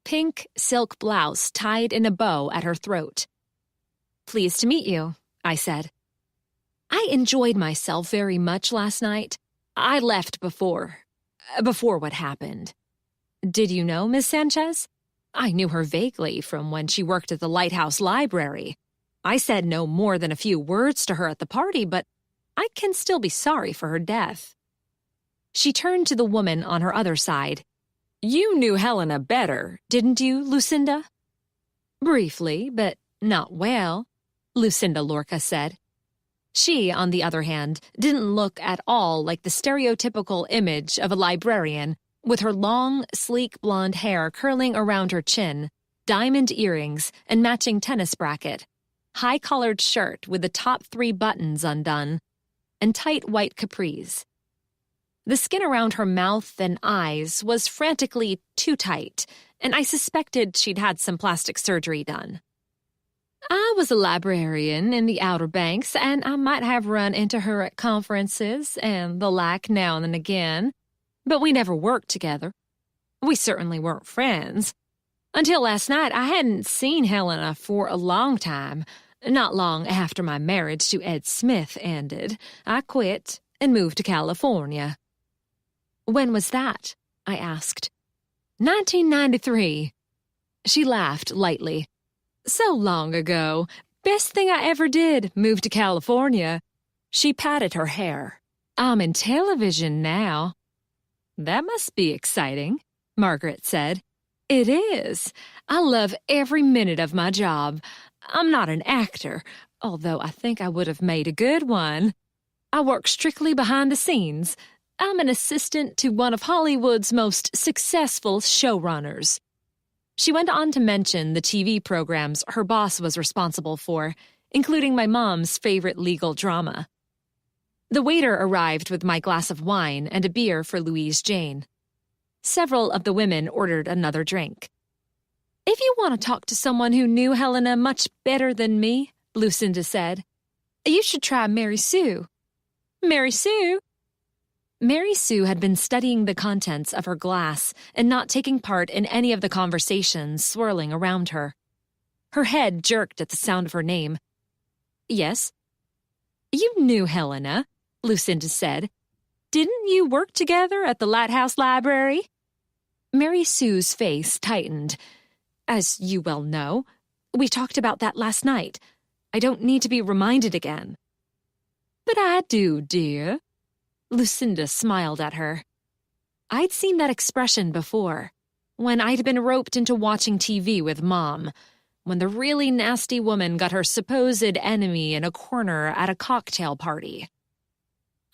pink silk blouse tied in a bow at her throat. Pleased to meet you, I said. I enjoyed myself very much last night. I left before what happened. Did you know Miss Sanchez? I knew her vaguely from when she worked at the Lighthouse Library. I said no more than a few words to her at the party, but I can still be sorry for her death. She turned to the woman on her other side. You knew Helena better, didn't you, Lucinda? Briefly, but not well, Lucinda Lorca said. She, on the other hand, didn't look at all like the stereotypical image of a librarian, with her long, sleek blonde hair curling around her chin, diamond earrings, and matching tennis bracket, high-collared shirt with the top 3 buttons undone, and tight white capris. The skin around her mouth and eyes was frantically too tight, and I suspected she'd had some plastic surgery done. I was a librarian in the Outer Banks, and I might have run into her at conferences and the like now and again, but we never worked together. We certainly weren't friends. Until last night, I hadn't seen Helena for a long time. Not long after my marriage to Ed Smith ended, I quit and moved to California. When was that? I asked. 1993. She laughed lightly. So long ago. Best thing I ever did, moved to California. She patted her hair. I'm in television now. That must be exciting, Margaret said. It is. I love every minute of my job. I'm not an actor, although I think I would have made a good one. I work strictly behind the scenes. I'm an assistant to one of Hollywood's most successful showrunners. She went on to mention the TV programs her boss was responsible for, including my mom's favorite legal drama. The waiter arrived with my glass of wine and a beer for Louise Jane. Several of the women ordered another drink. If you want to talk to someone who knew Helena much better than me, Lucinda said, you should try Mary Sue. Mary Sue? Mary Sue had been studying the contents of her glass and not taking part in any of the conversations swirling around her. Her head jerked at the sound of her name. Yes? You knew Helena, Lucinda said. Didn't you work together at the Lighthouse Library? Mary Sue's face tightened. As you well know, we talked about that last night. I don't need to be reminded again. But I do, dear. Lucinda smiled at her. I'd seen that expression before, when I'd been roped into watching TV with Mom, when the really nasty woman got her supposed enemy in a corner at a cocktail party.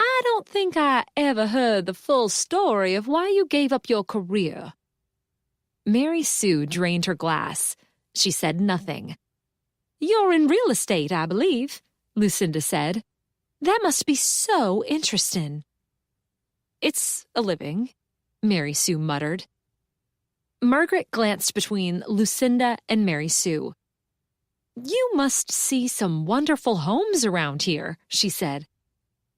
I don't think I ever heard the full story of why you gave up your career. Mary Sue drained her glass. She said nothing. You're in real estate, I believe, Lucinda said. That must be so interesting. It's a living, Mary Sue muttered. Margaret glanced between Lucinda and Mary Sue. You must see some wonderful homes around here, she said.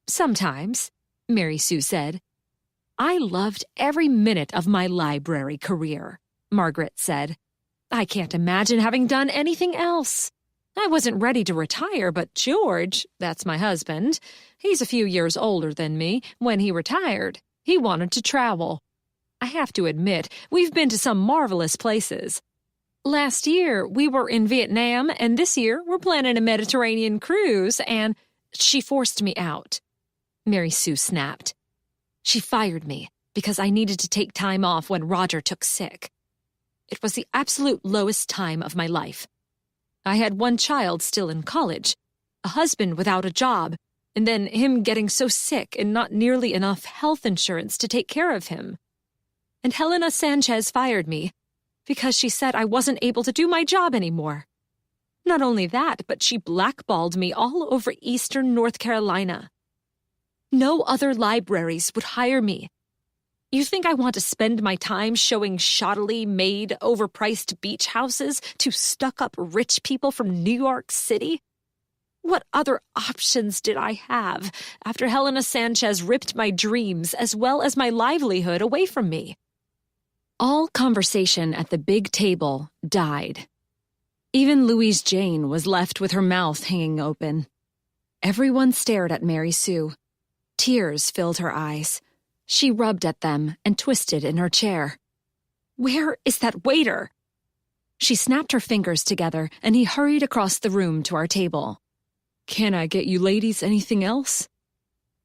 Sometimes, Mary Sue said. I loved every minute of my library career, Margaret said. I can't imagine having done anything else. I wasn't ready to retire, but George, that's my husband, he's a few years older than me, when he retired, he wanted to travel. I have to admit, we've been to some marvelous places. Last year, we were in Vietnam, and this year, we're planning a Mediterranean cruise, and she forced me out. Mary Sue snapped. She fired me because I needed to take time off when Roger took sick. It was the absolute lowest time of my life. I had one child still in college, a husband without a job, and then him getting so sick and not nearly enough health insurance to take care of him. And Helena Sanchez fired me because she said I wasn't able to do my job anymore. Not only that, but she blackballed me all over eastern North Carolina. No other libraries would hire me. You think I want to spend my time showing shoddily made, overpriced beach houses to stuck-up rich people from New York City? What other options did I have after Helena Sanchez ripped my dreams as well as my livelihood away from me? All conversation at the big table died. Even Louise Jane was left with her mouth hanging open. Everyone stared at Mary Sue. Tears filled her eyes. She rubbed at them and twisted in her chair. Where is that waiter? She snapped her fingers together, and he hurried across the room to our table. Can I get you ladies anything else?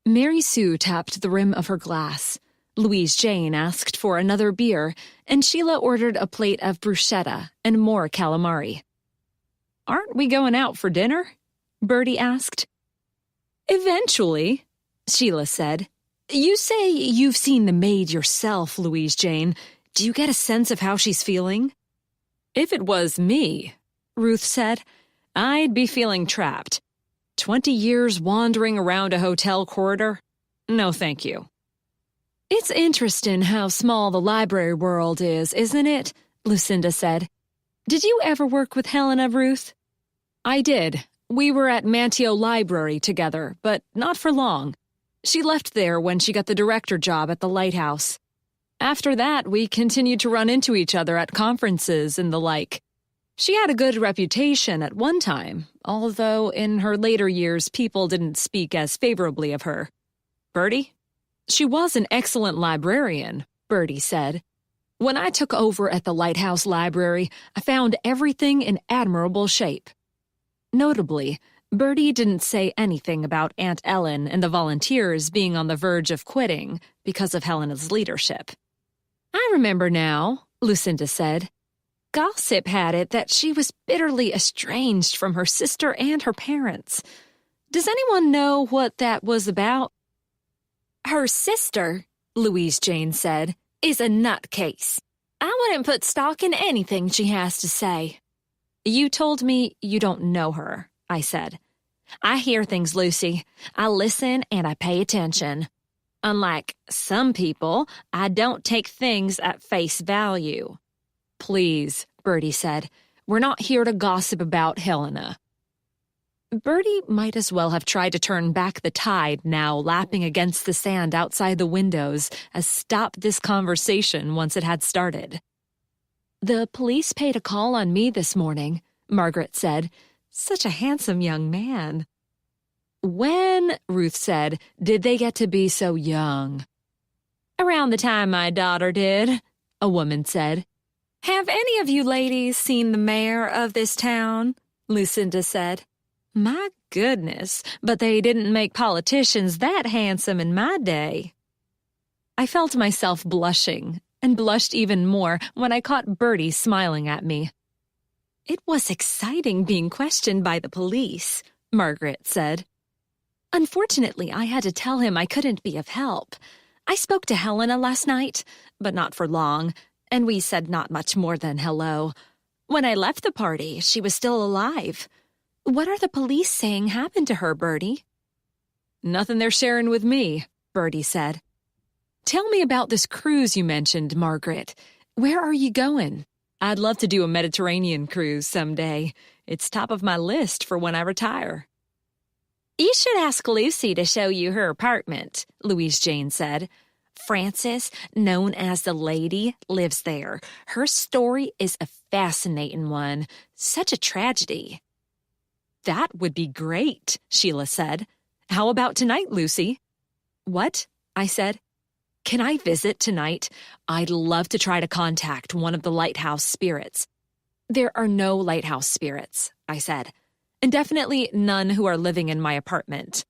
Mary Sue tapped the rim of her glass. Louise Jane asked for another beer, and Sheila ordered a plate of bruschetta and more calamari. Aren't we going out for dinner? Bertie asked. Eventually, Sheila said. You say you've seen the maid yourself, Louise Jane. Do you get a sense of how she's feeling? If it was me, Ruth said, I'd be feeling trapped. 20 years wandering around a hotel corridor? No, thank you. It's interesting how small the library world is, isn't it? Lucinda said. Did you ever work with Helena, Ruth? I did. We were at Manteo Library together, but not for long. She left there when she got the director job at the Lighthouse. After that, we continued to run into each other at conferences and the like. She had a good reputation at one time, although in her later years people didn't speak as favorably of her. Bertie? She was an excellent librarian, Bertie said. When I took over at the Lighthouse Library, I found everything in admirable shape. Notably, Bertie didn't say anything about Aunt Ellen and the volunteers being on the verge of quitting because of Helena's leadership. I remember now, Lucinda said. Gossip had it that she was bitterly estranged from her sister and her parents. Does anyone know what that was about? Her sister, Louise Jane said, is a nutcase. I wouldn't put stock in anything she has to say. You told me you don't know her, I said. I hear things, Lucy. I listen and I pay attention. Unlike some people, I don't take things at face value. Please, Bertie said. We're not here to gossip about Helena. Bertie might as well have tried to turn back the tide now lapping against the sand outside the windows as stop this conversation once it had started. The police paid a call on me this morning, Margaret said. Such a handsome young man. When, Ruth said, did they get to be so young? Around the time my daughter did, a woman said. Have any of you ladies seen the mayor of this town? Lucinda said. My goodness, but they didn't make politicians that handsome in my day. I felt myself blushing, and blushed even more when I caught Bertie smiling at me. It was exciting being questioned by the police, Margaret said. Unfortunately, I had to tell him I couldn't be of help. I spoke to Helena last night, but not for long, and we said not much more than hello. When I left the party, she was still alive. What are the police saying happened to her, Bertie? Nothing they're sharing with me, Bertie said. Tell me about this cruise you mentioned, Margaret. Where are you going? I'd love to do a Mediterranean cruise someday. It's top of my list for when I retire. You should ask Lucy to show you her apartment, Louise Jane said. Frances, known as the Lady, lives there. Her story is a fascinating one. Such a tragedy. That would be great, Sheila said. How about tonight, Lucy? What? I said. Can I visit tonight? I'd love to try to contact one of the lighthouse spirits. There are no lighthouse spirits, I said, and definitely none who are living in my apartment.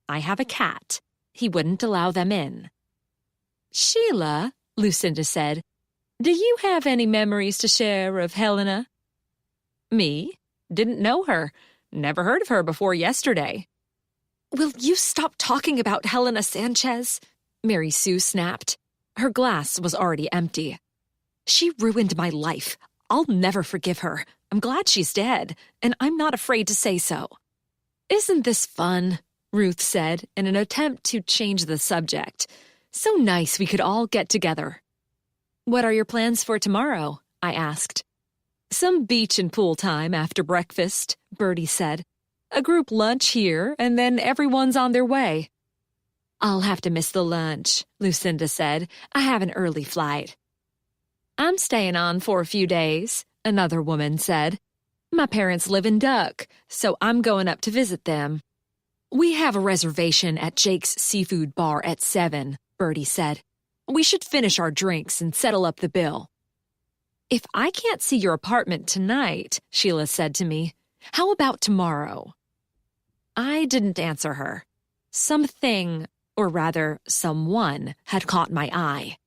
I have a cat. He wouldn't allow them in. Sheila, Lucinda said, do you have any memories to share of Helena? Me? Didn't know her. Never heard of her before yesterday. Will you stop talking about Helena Sanchez? Mary Sue snapped. Her glass was already empty. She ruined my life. I'll never forgive her. I'm glad she's dead, and I'm not afraid to say so. Isn't this fun? Ruth said in an attempt to change the subject. So nice we could all get together. What are your plans for tomorrow? I asked. Some beach and pool time after breakfast, Bertie said. A group lunch here, and then everyone's on their way. I'll have to miss the lunch, Lucinda said. I have an early flight. I'm staying on for a few days, another woman said. My parents live in Duck, so I'm going up to visit them. We have a reservation at Jake's Seafood Bar at 7, Bertie said. We should finish our drinks and settle up the bill. If I can't see your apartment tonight, Sheila said to me, how about tomorrow? I didn't answer her. Something, or rather, someone, had caught my eye.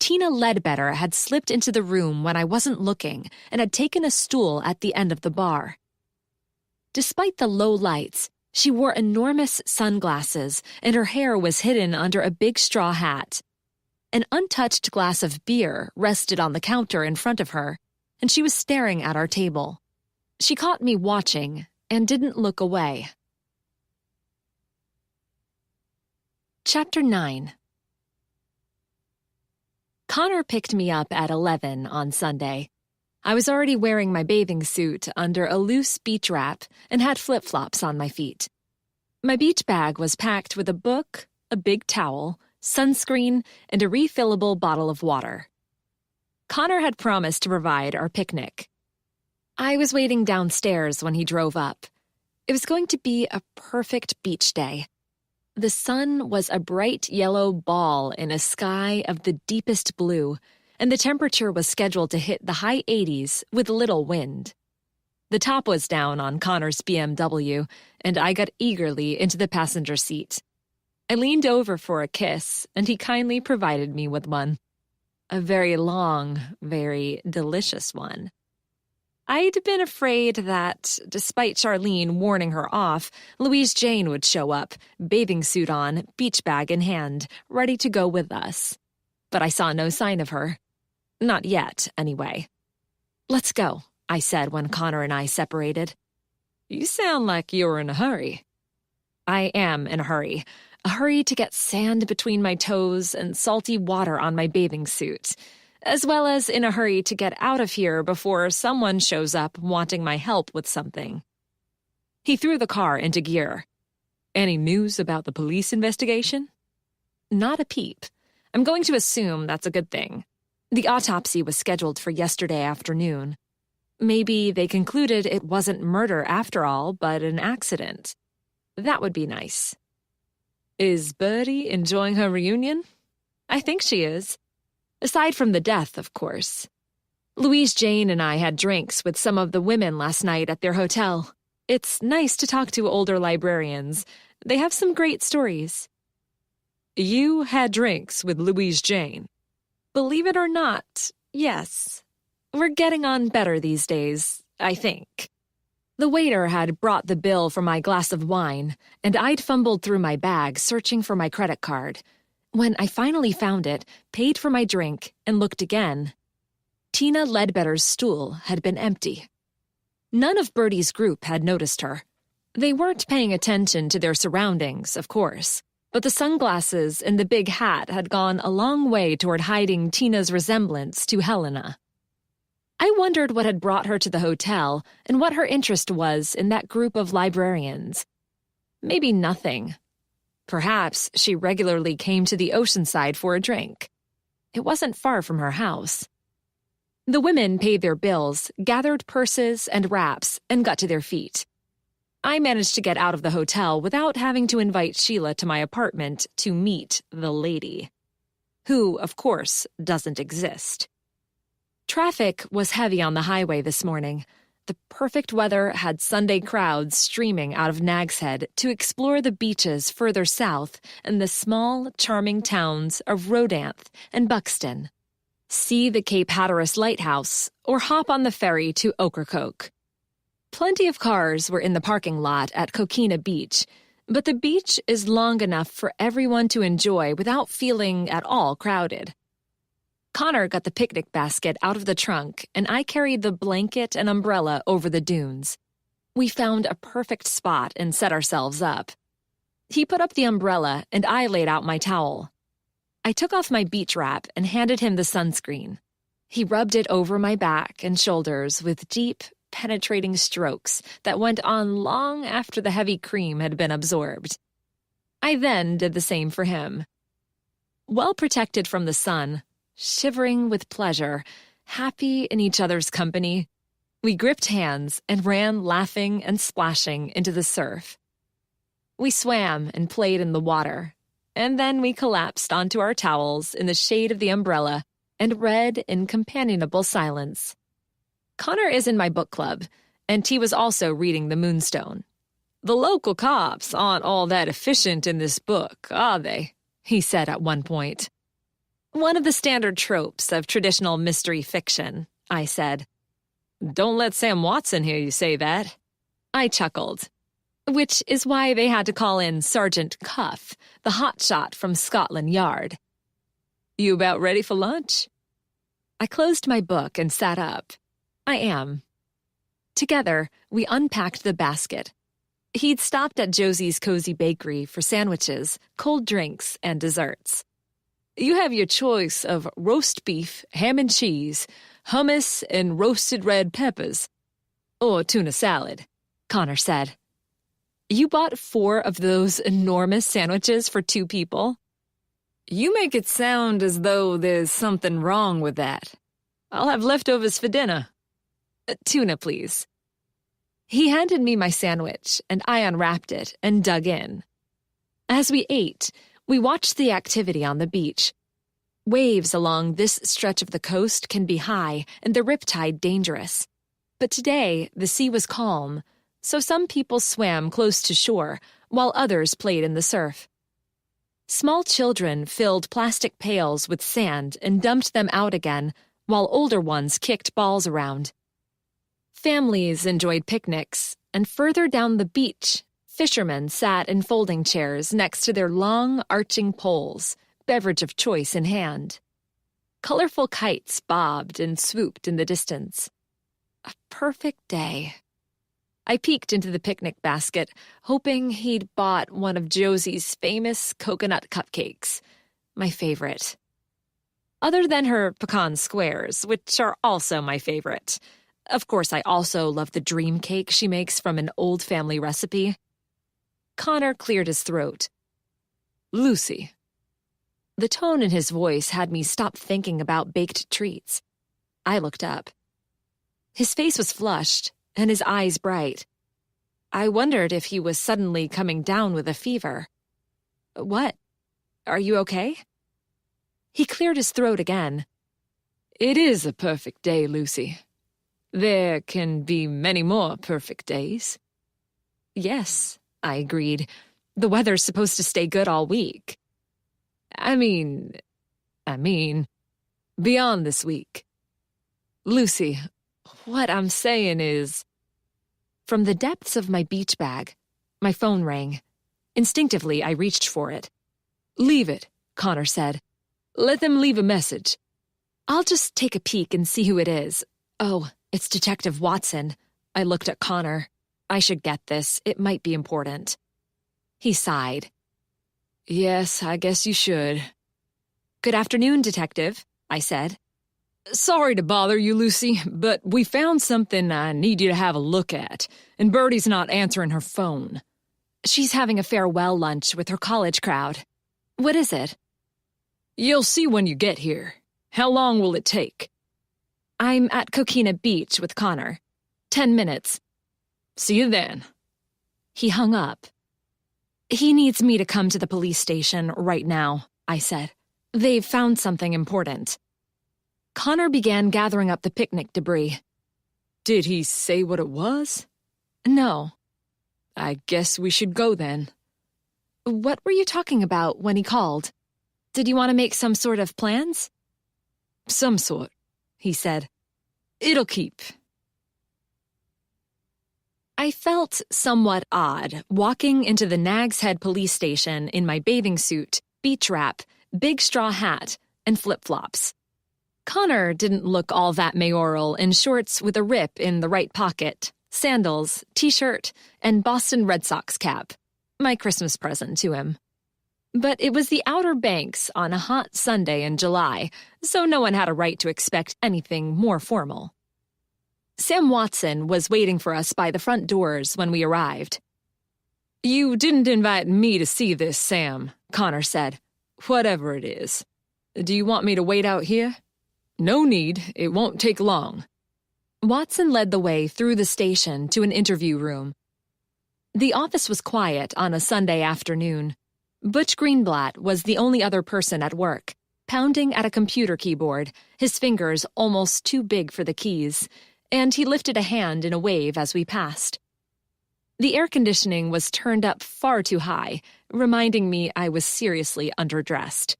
Tina Ledbetter had slipped into the room when I wasn't looking and had taken a stool at the end of the bar. Despite the low lights, she wore enormous sunglasses and her hair was hidden under a big straw hat. An untouched glass of beer rested on the counter in front of her, and she was staring at our table. She caught me watching and didn't look away. Chapter 9. Connor picked me up at 11 on Sunday. I was already wearing my bathing suit under a loose beach wrap and had flip-flops on my feet. My beach bag was packed with a book, a big towel, sunscreen, and a refillable bottle of water. Connor had promised to provide our picnic. I was waiting downstairs when he drove up. It was going to be a perfect beach day. The sun was a bright yellow ball in a sky of the deepest blue, and the temperature was scheduled to hit the high 80s with little wind. The top was down on Connor's BMW, and I got eagerly into the passenger seat. I leaned over for a kiss, and he kindly provided me with one. A very long, very delicious one. I'd been afraid that, despite Charlene warning her off, Louise Jane would show up, bathing suit on, beach bag in hand, ready to go with us. But I saw no sign of her. Not yet, anyway. Let's go, I said when Connor and I separated. You sound like you're in a hurry. I am in a hurry to get sand between my toes and salty water on my bathing suit, as well as in a hurry to get out of here before someone shows up wanting my help with something. He threw the car into gear. Any news about the police investigation? Not a peep. I'm going to assume that's a good thing. The autopsy was scheduled for yesterday afternoon. Maybe they concluded it wasn't murder after all, but an accident. That would be nice. Is Birdie enjoying her reunion? I think she is. Aside from the death, of course. Louise Jane and I had drinks with some of the women last night at their hotel. It's nice to talk to older librarians. They have some great stories. You had drinks with Louise Jane? Believe it or not, yes. We're getting on better these days, I think. The waiter had brought the bill for my glass of wine, and I'd fumbled through my bag searching for my credit card. When I finally found it, paid for my drink, and looked again, Tina Ledbetter's stool had been empty. None of Bertie's group had noticed her. They weren't paying attention to their surroundings, of course, but the sunglasses and the big hat had gone a long way toward hiding Tina's resemblance to Helena. I wondered what had brought her to the hotel and what her interest was in that group of librarians. Maybe nothing. Perhaps she regularly came to the Oceanside for a drink. It wasn't far from her house. The women paid their bills, gathered purses and wraps, and got to their feet. I managed to get out of the hotel without having to invite Sheila to my apartment to meet the lady, who, of course, doesn't exist. Traffic was heavy on the highway this morning. The perfect weather had Sunday crowds streaming out of Nag's Head to explore the beaches further south and the small, charming towns of Rodanth and Buxton. See the Cape Hatteras Lighthouse, or hop on the ferry to Ocracoke. Plenty of cars were in the parking lot at Coquina Beach, but the beach is long enough for everyone to enjoy without feeling at all crowded. Connor got the picnic basket out of the trunk, and I carried the blanket and umbrella over the dunes. We found a perfect spot and set ourselves up. He put up the umbrella, and I laid out my towel. I took off my beach wrap and handed him the sunscreen. He rubbed it over my back and shoulders with deep, penetrating strokes that went on long after the heavy cream had been absorbed. I then did the same for him. Well protected from the sun, shivering with pleasure, happy in each other's company, we gripped hands and ran laughing and splashing into the surf. We swam and played in the water, and then we collapsed onto our towels in the shade of the umbrella and read in companionable silence. Connor is in my book club, and he was also reading The Moonstone. "The local cops aren't all that efficient in this book, are they?" he said at one point. One of the standard tropes of traditional mystery fiction, I said. "Don't let Sam Watson hear you say that." I chuckled. Which is why they had to call in Sergeant Cuff, the hotshot from Scotland Yard. "You about ready for lunch?" I closed my book and sat up. I am. Together, we unpacked the basket. He'd stopped at Josie's Cozy Bakery for sandwiches, cold drinks, and desserts. "You have your choice of roast beef, ham and cheese, hummus, and roasted red peppers. Or tuna salad," Connor said. You bought 4 of those enormous sandwiches for 2 people? You make it sound as though there's something wrong with that. I'll have leftovers for dinner. Tuna, please. He handed me my sandwich, and I unwrapped it and dug in. As we ate, we watched the activity on the beach. Waves along this stretch of the coast can be high and the riptide dangerous. But today, the sea was calm, so some people swam close to shore, while others played in the surf. Small children filled plastic pails with sand and dumped them out again, while older ones kicked balls around. Families enjoyed picnics, and further down the beach, fishermen sat in folding chairs next to their long, arching poles, beverage of choice in hand. Colorful kites bobbed and swooped in the distance. A perfect day. I peeked into the picnic basket, hoping he'd bought one of Josie's famous coconut cupcakes, my favorite. Other than her pecan squares, which are also my favorite. Of course, I also love the dream cake she makes from an old family recipe. Connor cleared his throat. "Lucy." The tone in his voice had me stop thinking about baked treats. I looked up. His face was flushed, and his eyes bright. I wondered if he was suddenly coming down with a fever. What? Are you okay? He cleared his throat again. It is a perfect day, Lucy. There can be many more perfect days. Yes, I agreed. The weather's supposed to stay good all week. I mean, beyond this week. Lucy, what I'm saying is... From the depths of my beach bag, my phone rang. Instinctively, I reached for it. Leave it, Connor said. Let them leave a message. I'll just take a peek and see who it is. Oh, it's Detective Watson. I looked at Connor. I should get this. It might be important. He sighed. Yes, I guess you should. Good afternoon, Detective, I said. Sorry to bother you, Lucy, but we found something I need you to have a look at, and Bertie's not answering her phone. She's having a farewell lunch with her college crowd. What is it? You'll see when you get here. How long will it take? I'm at Coquina Beach with Connor. 10 minutes. See you then. He hung up. He needs me to come to the police station right now, I said. They've found something important. Connor began gathering up the picnic debris. Did he say what it was? No. I guess we should go then. What were you talking about when he called? Did you want to make some sort of plans? Some sort, he said. It'll keep. I felt somewhat odd walking into the Nag's Head police station in my bathing suit, beach wrap, big straw hat, and flip-flops. Connor didn't look all that mayoral in shorts with a rip in the right pocket, sandals, t-shirt, and Boston Red Sox cap, my Christmas present to him. But it was the Outer Banks on a hot Sunday in July, so no one had a right to expect anything more formal. Sam Watson was waiting for us by the front doors when we arrived. You didn't invite me to see this, Sam, Connor said. Whatever it is. Do you want me to wait out here? No need, it won't take long. Watson led the way through the station to an interview room. The office was quiet on a Sunday afternoon. Butch Greenblatt was the only other person at work, pounding at a computer keyboard, his fingers almost too big for the keys, and he lifted a hand in a wave as we passed. The air conditioning was turned up far too high, reminding me I was seriously underdressed.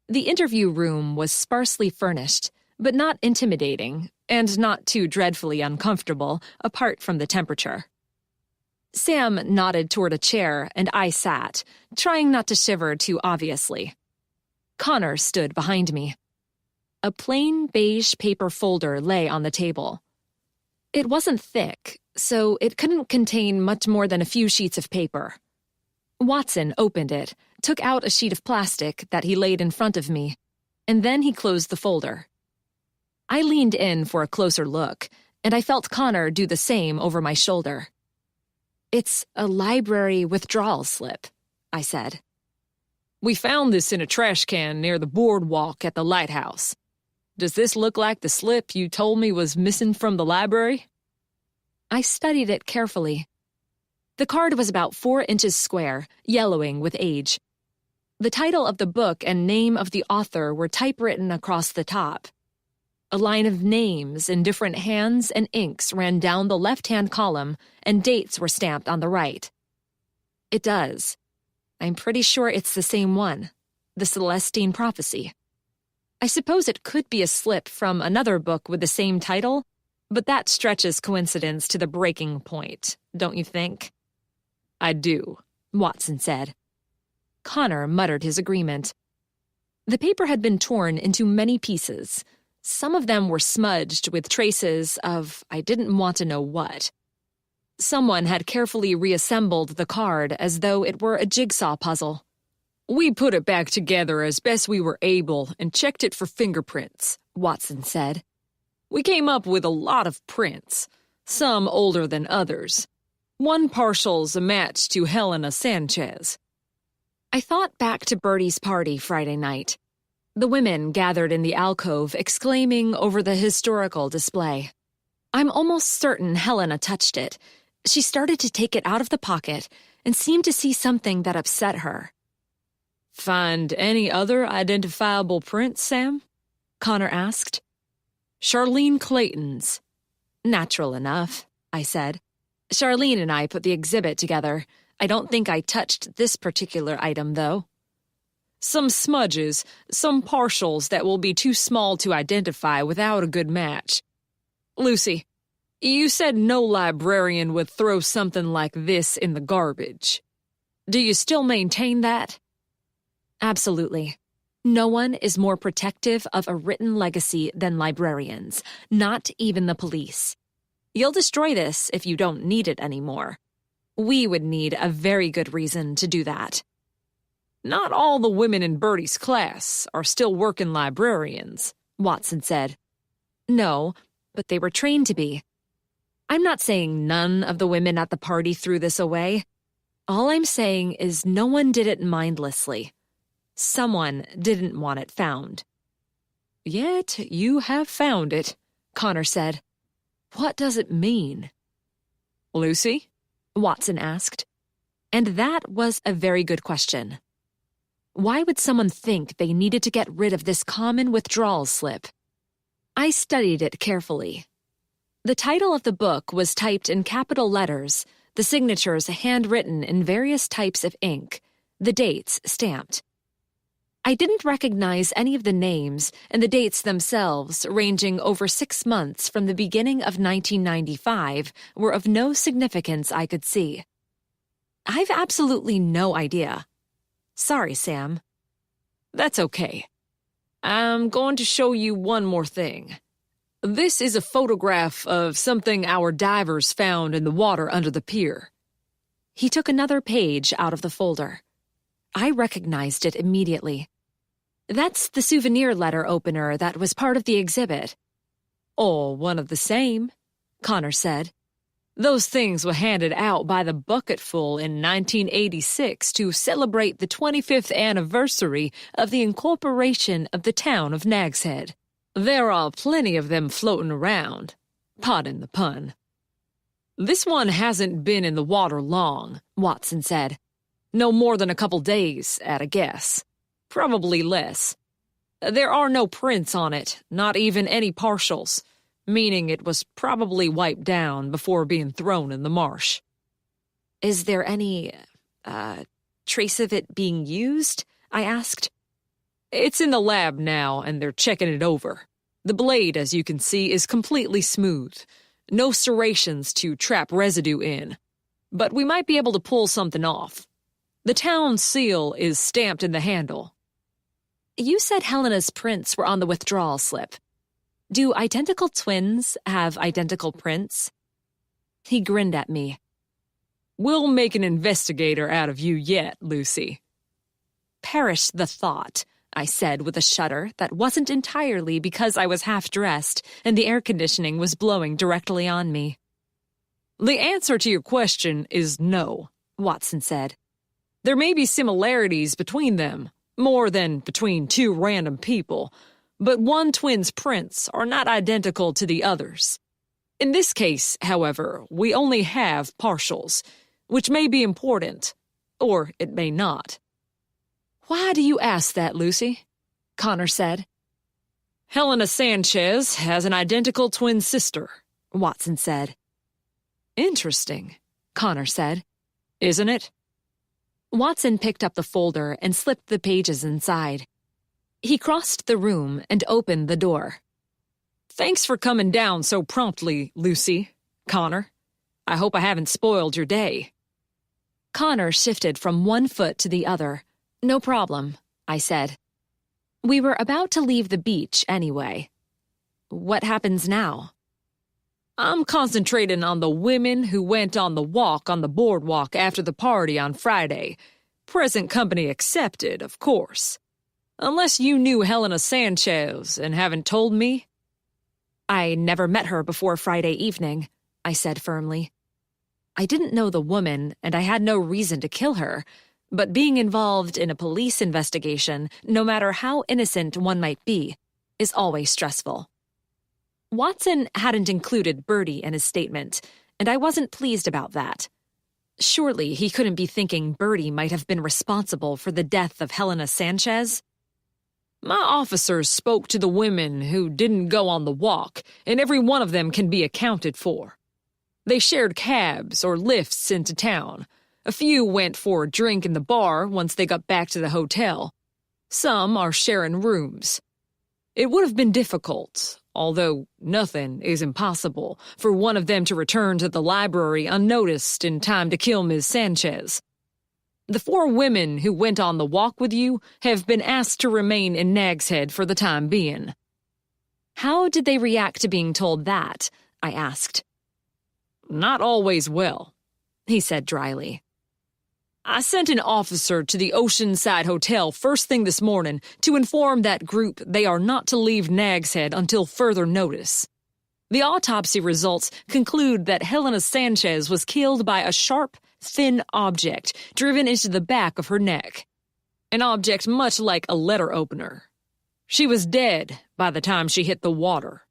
The interview room was sparsely furnished, but not intimidating, and not too dreadfully uncomfortable, apart from the temperature. Sam nodded toward a chair, and I sat, trying not to shiver too obviously. Connor stood behind me. A plain beige paper folder lay on the table. It wasn't thick, so it couldn't contain much more than a few sheets of paper. Watson opened it, took out a sheet of plastic that he laid in front of me, and then he closed the folder. I leaned in for a closer look, and I felt Connor do the same over my shoulder. It's a library withdrawal slip, I said. We found this in a trash can near the boardwalk at the lighthouse. Does this look like the slip you told me was missing from the library? I studied it carefully. The card was about 4 inches square, yellowing with age. The title of the book and name of the author were typewritten across the top. A line of names in different hands and inks ran down the left-hand column, and dates were stamped on the right. It does. I'm pretty sure it's the same one, the Celestine Prophecy. I suppose it could be a slip from another book with the same title, but that stretches coincidence to the breaking point, don't you think? I do, Watson said. Connor muttered his agreement. The paper had been torn into many pieces. Some of them were smudged with traces of I didn't want to know what. Someone had carefully reassembled the card as though it were a jigsaw puzzle. We put it back together as best we were able and checked it for fingerprints, Watson said. We came up with a lot of prints, some older than others. One partial's a match to Helena Sanchez. I thought back to Bertie's party Friday night. The women gathered in the alcove exclaiming over the historical display. I'm almost certain Helena touched it, She started to take it out of the pocket and seemed to see something that upset her. Find any other identifiable prints, Sam? Connor asked. Charlene Clayton's. Natural enough, I said. Charlene and I put the exhibit together. I don't think I touched this particular item, though. Some smudges, some partials that will be too small to identify without a good match. Lucy, you said no librarian would throw something like this in the garbage. Do you still maintain that? Absolutely. No one is more protective of a written legacy than librarians, not even the police. You'll destroy this if you don't need it anymore. We would need a very good reason to do that. Not all the women in Bertie's class are still working librarians, Watson said. No, but they were trained to be. I'm not saying none of the women at the party threw this away. All I'm saying is no one did it mindlessly. Someone didn't want it found. Yet you have found it, Connor said. What does it mean? Lucy? Watson asked. And that was a very good question. Why would someone think they needed to get rid of this common withdrawal slip? I studied it carefully. The title of the book was typed in capital letters, the signatures handwritten in various types of ink, the dates stamped. I didn't recognize any of the names, and the dates themselves, ranging over 6 months from the beginning of 1995, were of no significance I could see. I've absolutely no idea. Sorry, Sam. That's okay. I'm going to show you one more thing. This is a photograph of something our divers found in the water under the pier. He took another page out of the folder. I recognized it immediately. That's the souvenir letter opener that was part of the exhibit. Oh, one of the same, Connor said. Those things were handed out by the bucketful in 1986 to celebrate the 25th anniversary of the incorporation of the town of Nag's Head. There are plenty of them floating around. Pardon the pun. This one hasn't been in the water long, Watson said. No more than a couple days, at a guess. Probably less. There are no prints on it, not even any partials, meaning it was probably wiped down before being thrown in the marsh. Is there any, trace of it being used? I asked. It's in the lab now, and they're checking it over. The blade, as you can see, is completely smooth. No serrations to trap residue in. But we might be able to pull something off. The town seal is stamped in the handle. You said Helena's prints were on the withdrawal slip. Do identical twins have identical prints? He grinned at me. We'll make an investigator out of you yet, Lucy. Perish the thought, I said with a shudder that wasn't entirely because I was half-dressed and the air conditioning was blowing directly on me. The answer to your question is no, Watson said. There may be similarities between them, more than between two random people, but one twin's prints are not identical to the other's. In this case, however, we only have partials, which may be important, or it may not. Why do you ask that, Lucy? Connor said. Helena Sanchez has an identical twin sister, Watson said. Interesting, Connor said. Isn't it? Watson picked up the folder and slipped the pages inside. He crossed the room and opened the door. Thanks for coming down so promptly, Lucy. Connor, I hope I haven't spoiled your day. Connor shifted from one foot to the other. No problem, I said. We were about to leave the beach anyway. What happens now? I'm concentrating on the women who went on the walk on the boardwalk after the party on Friday. Present company accepted, of course. Unless you knew Helena Sanchez and haven't told me. I never met her before Friday evening, I said firmly. I didn't know the woman, and I had no reason to kill her, but being involved in a police investigation, no matter how innocent one might be, is always stressful. Watson hadn't included Bertie in his statement, and I wasn't pleased about that. Surely he couldn't be thinking Bertie might have been responsible for the death of Helena Sanchez? My officers spoke to the women who didn't go on the walk, and every one of them can be accounted for. They shared cabs or lifts into town. A few went for a drink in the bar once they got back to the hotel. Some are sharing rooms. It would have been difficult, although nothing is impossible, for one of them to return to the library unnoticed in time to kill Ms. Sanchez. The 4 women who went on the walk with you have been asked to remain in Nag's Head for the time being. How did they react to being told that? I asked. Not always well, he said dryly. I sent an officer to the Oceanside Hotel first thing this morning to inform that group they are not to leave Nag's Head until further notice. The autopsy results conclude that Helena Sanchez was killed by a sharp, thin object driven into the back of her neck. An object much like a letter opener. She was dead by the time she hit the water.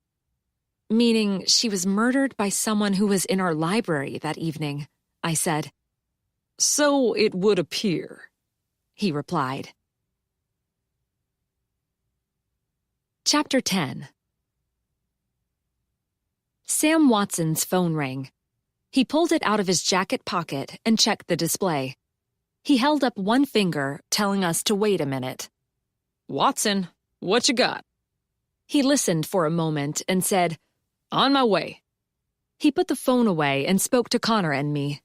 Meaning she was murdered by someone who was in our library that evening, I said. So it would appear, he replied. Chapter 10. Sam Watson's phone rang. He pulled it out of his jacket pocket and checked the display. He held up one finger, telling us to wait a minute. Watson, what you got? He listened for a moment and said, On my way. He put the phone away and spoke to Connor and me.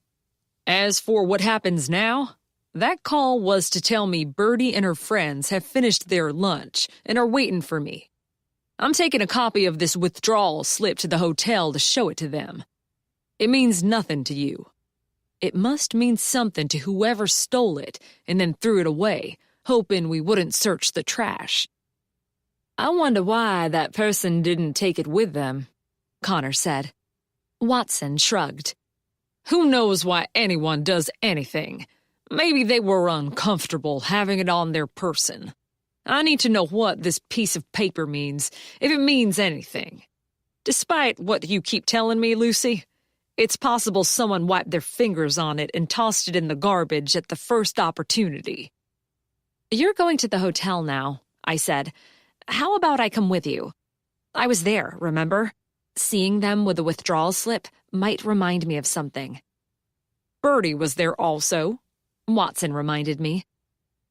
As for what happens now, that call was to tell me Bertie and her friends have finished their lunch and are waiting for me. I'm taking a copy of this withdrawal slip to the hotel to show it to them. It means nothing to you. It must mean something to whoever stole it and then threw it away, hoping we wouldn't search the trash. I wonder why that person didn't take it with them, Connor said. Watson shrugged. Who knows why anyone does anything? Maybe they were uncomfortable having it on their person. I need to know what this piece of paper means, if it means anything. Despite what you keep telling me, Lucy, it's possible someone wiped their fingers on it and tossed it in the garbage at the first opportunity. You're going to the hotel now, I said. How about I come with you? I was there, remember? Seeing them with the withdrawal slip might remind me of something. Bertie was there also, Watson reminded me.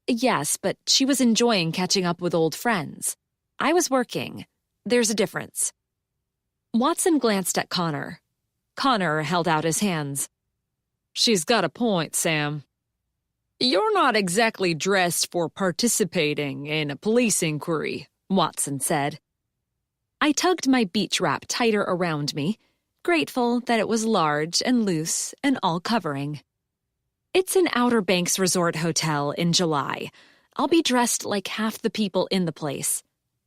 Yes, but she was enjoying catching up with old friends. I was working. There's a difference. Watson glanced at Connor. Connor held out his hands. She's got a point, Sam. You're not exactly dressed for participating in a police inquiry, Watson said. I tugged my beach wrap tighter around me, grateful that it was large and loose and all-covering. It's an Outer Banks resort hotel in July. I'll be dressed like half the people in the place.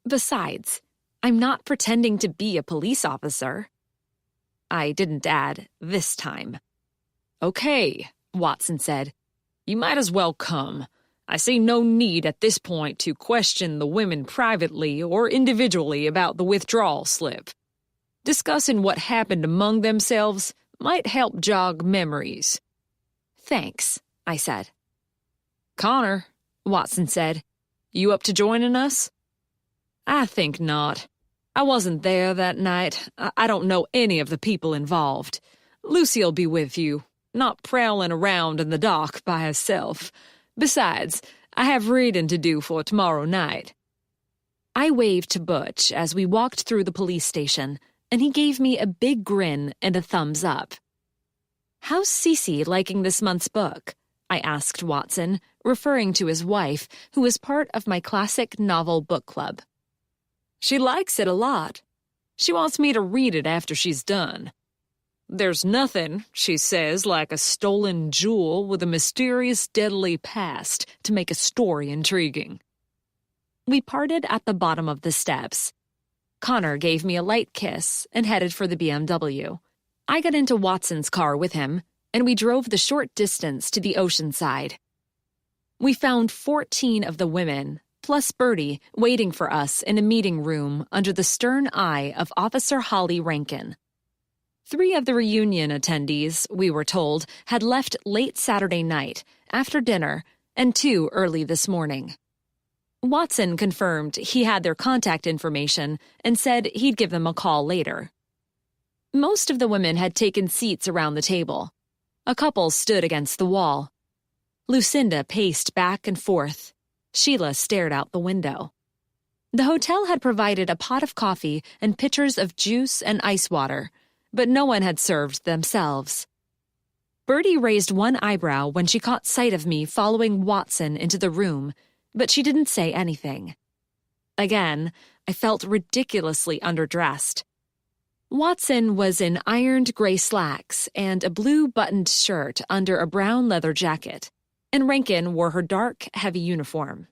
Besides, I'm not pretending to be a police officer. I didn't add this time. Okay, Watson said. You might as well come. I see no need at this point to question the women privately or individually about the withdrawal slip. Discussing what happened among themselves might help jog memories. Thanks, I said. Connor, Watson said, you up to joining us? I think not. I wasn't there that night. I don't know any of the people involved. Lucy'll be with you, not prowling around in the dock by herself. Besides, I have reading to do for tomorrow night. I waved to Butch as we walked through the police station, and he gave me a big grin and a thumbs up. How's Cece liking this month's book? I asked Watson, referring to his wife, who was part of my classic novel book club. She likes it a lot. She wants me to read it after she's done. There's nothing, she says, like a stolen jewel with a mysterious, deadly past to make a story intriguing. We parted at the bottom of the steps. Connor gave me a light kiss and headed for the BMW. I got into Watson's car with him, and we drove the short distance to the ocean side. We found 14 of the women, plus Bertie, waiting for us in a meeting room under the stern eye of Officer Holly Rankin. 3 of the reunion attendees, we were told, had left late Saturday night, after dinner, and 2 early this morning. Watson confirmed he had their contact information and said he'd give them a call later. Most of the women had taken seats around the table. A couple stood against the wall. Lucinda paced back and forth. Sheila stared out the window. The hotel had provided a pot of coffee and pitchers of juice and ice water, but no one had served themselves. Bertie raised one eyebrow when she caught sight of me following Watson into the room, but she didn't say anything. Again, I felt ridiculously underdressed. Watson was in ironed gray slacks and a blue buttoned shirt under a brown leather jacket, and Rankin wore her dark, heavy uniform.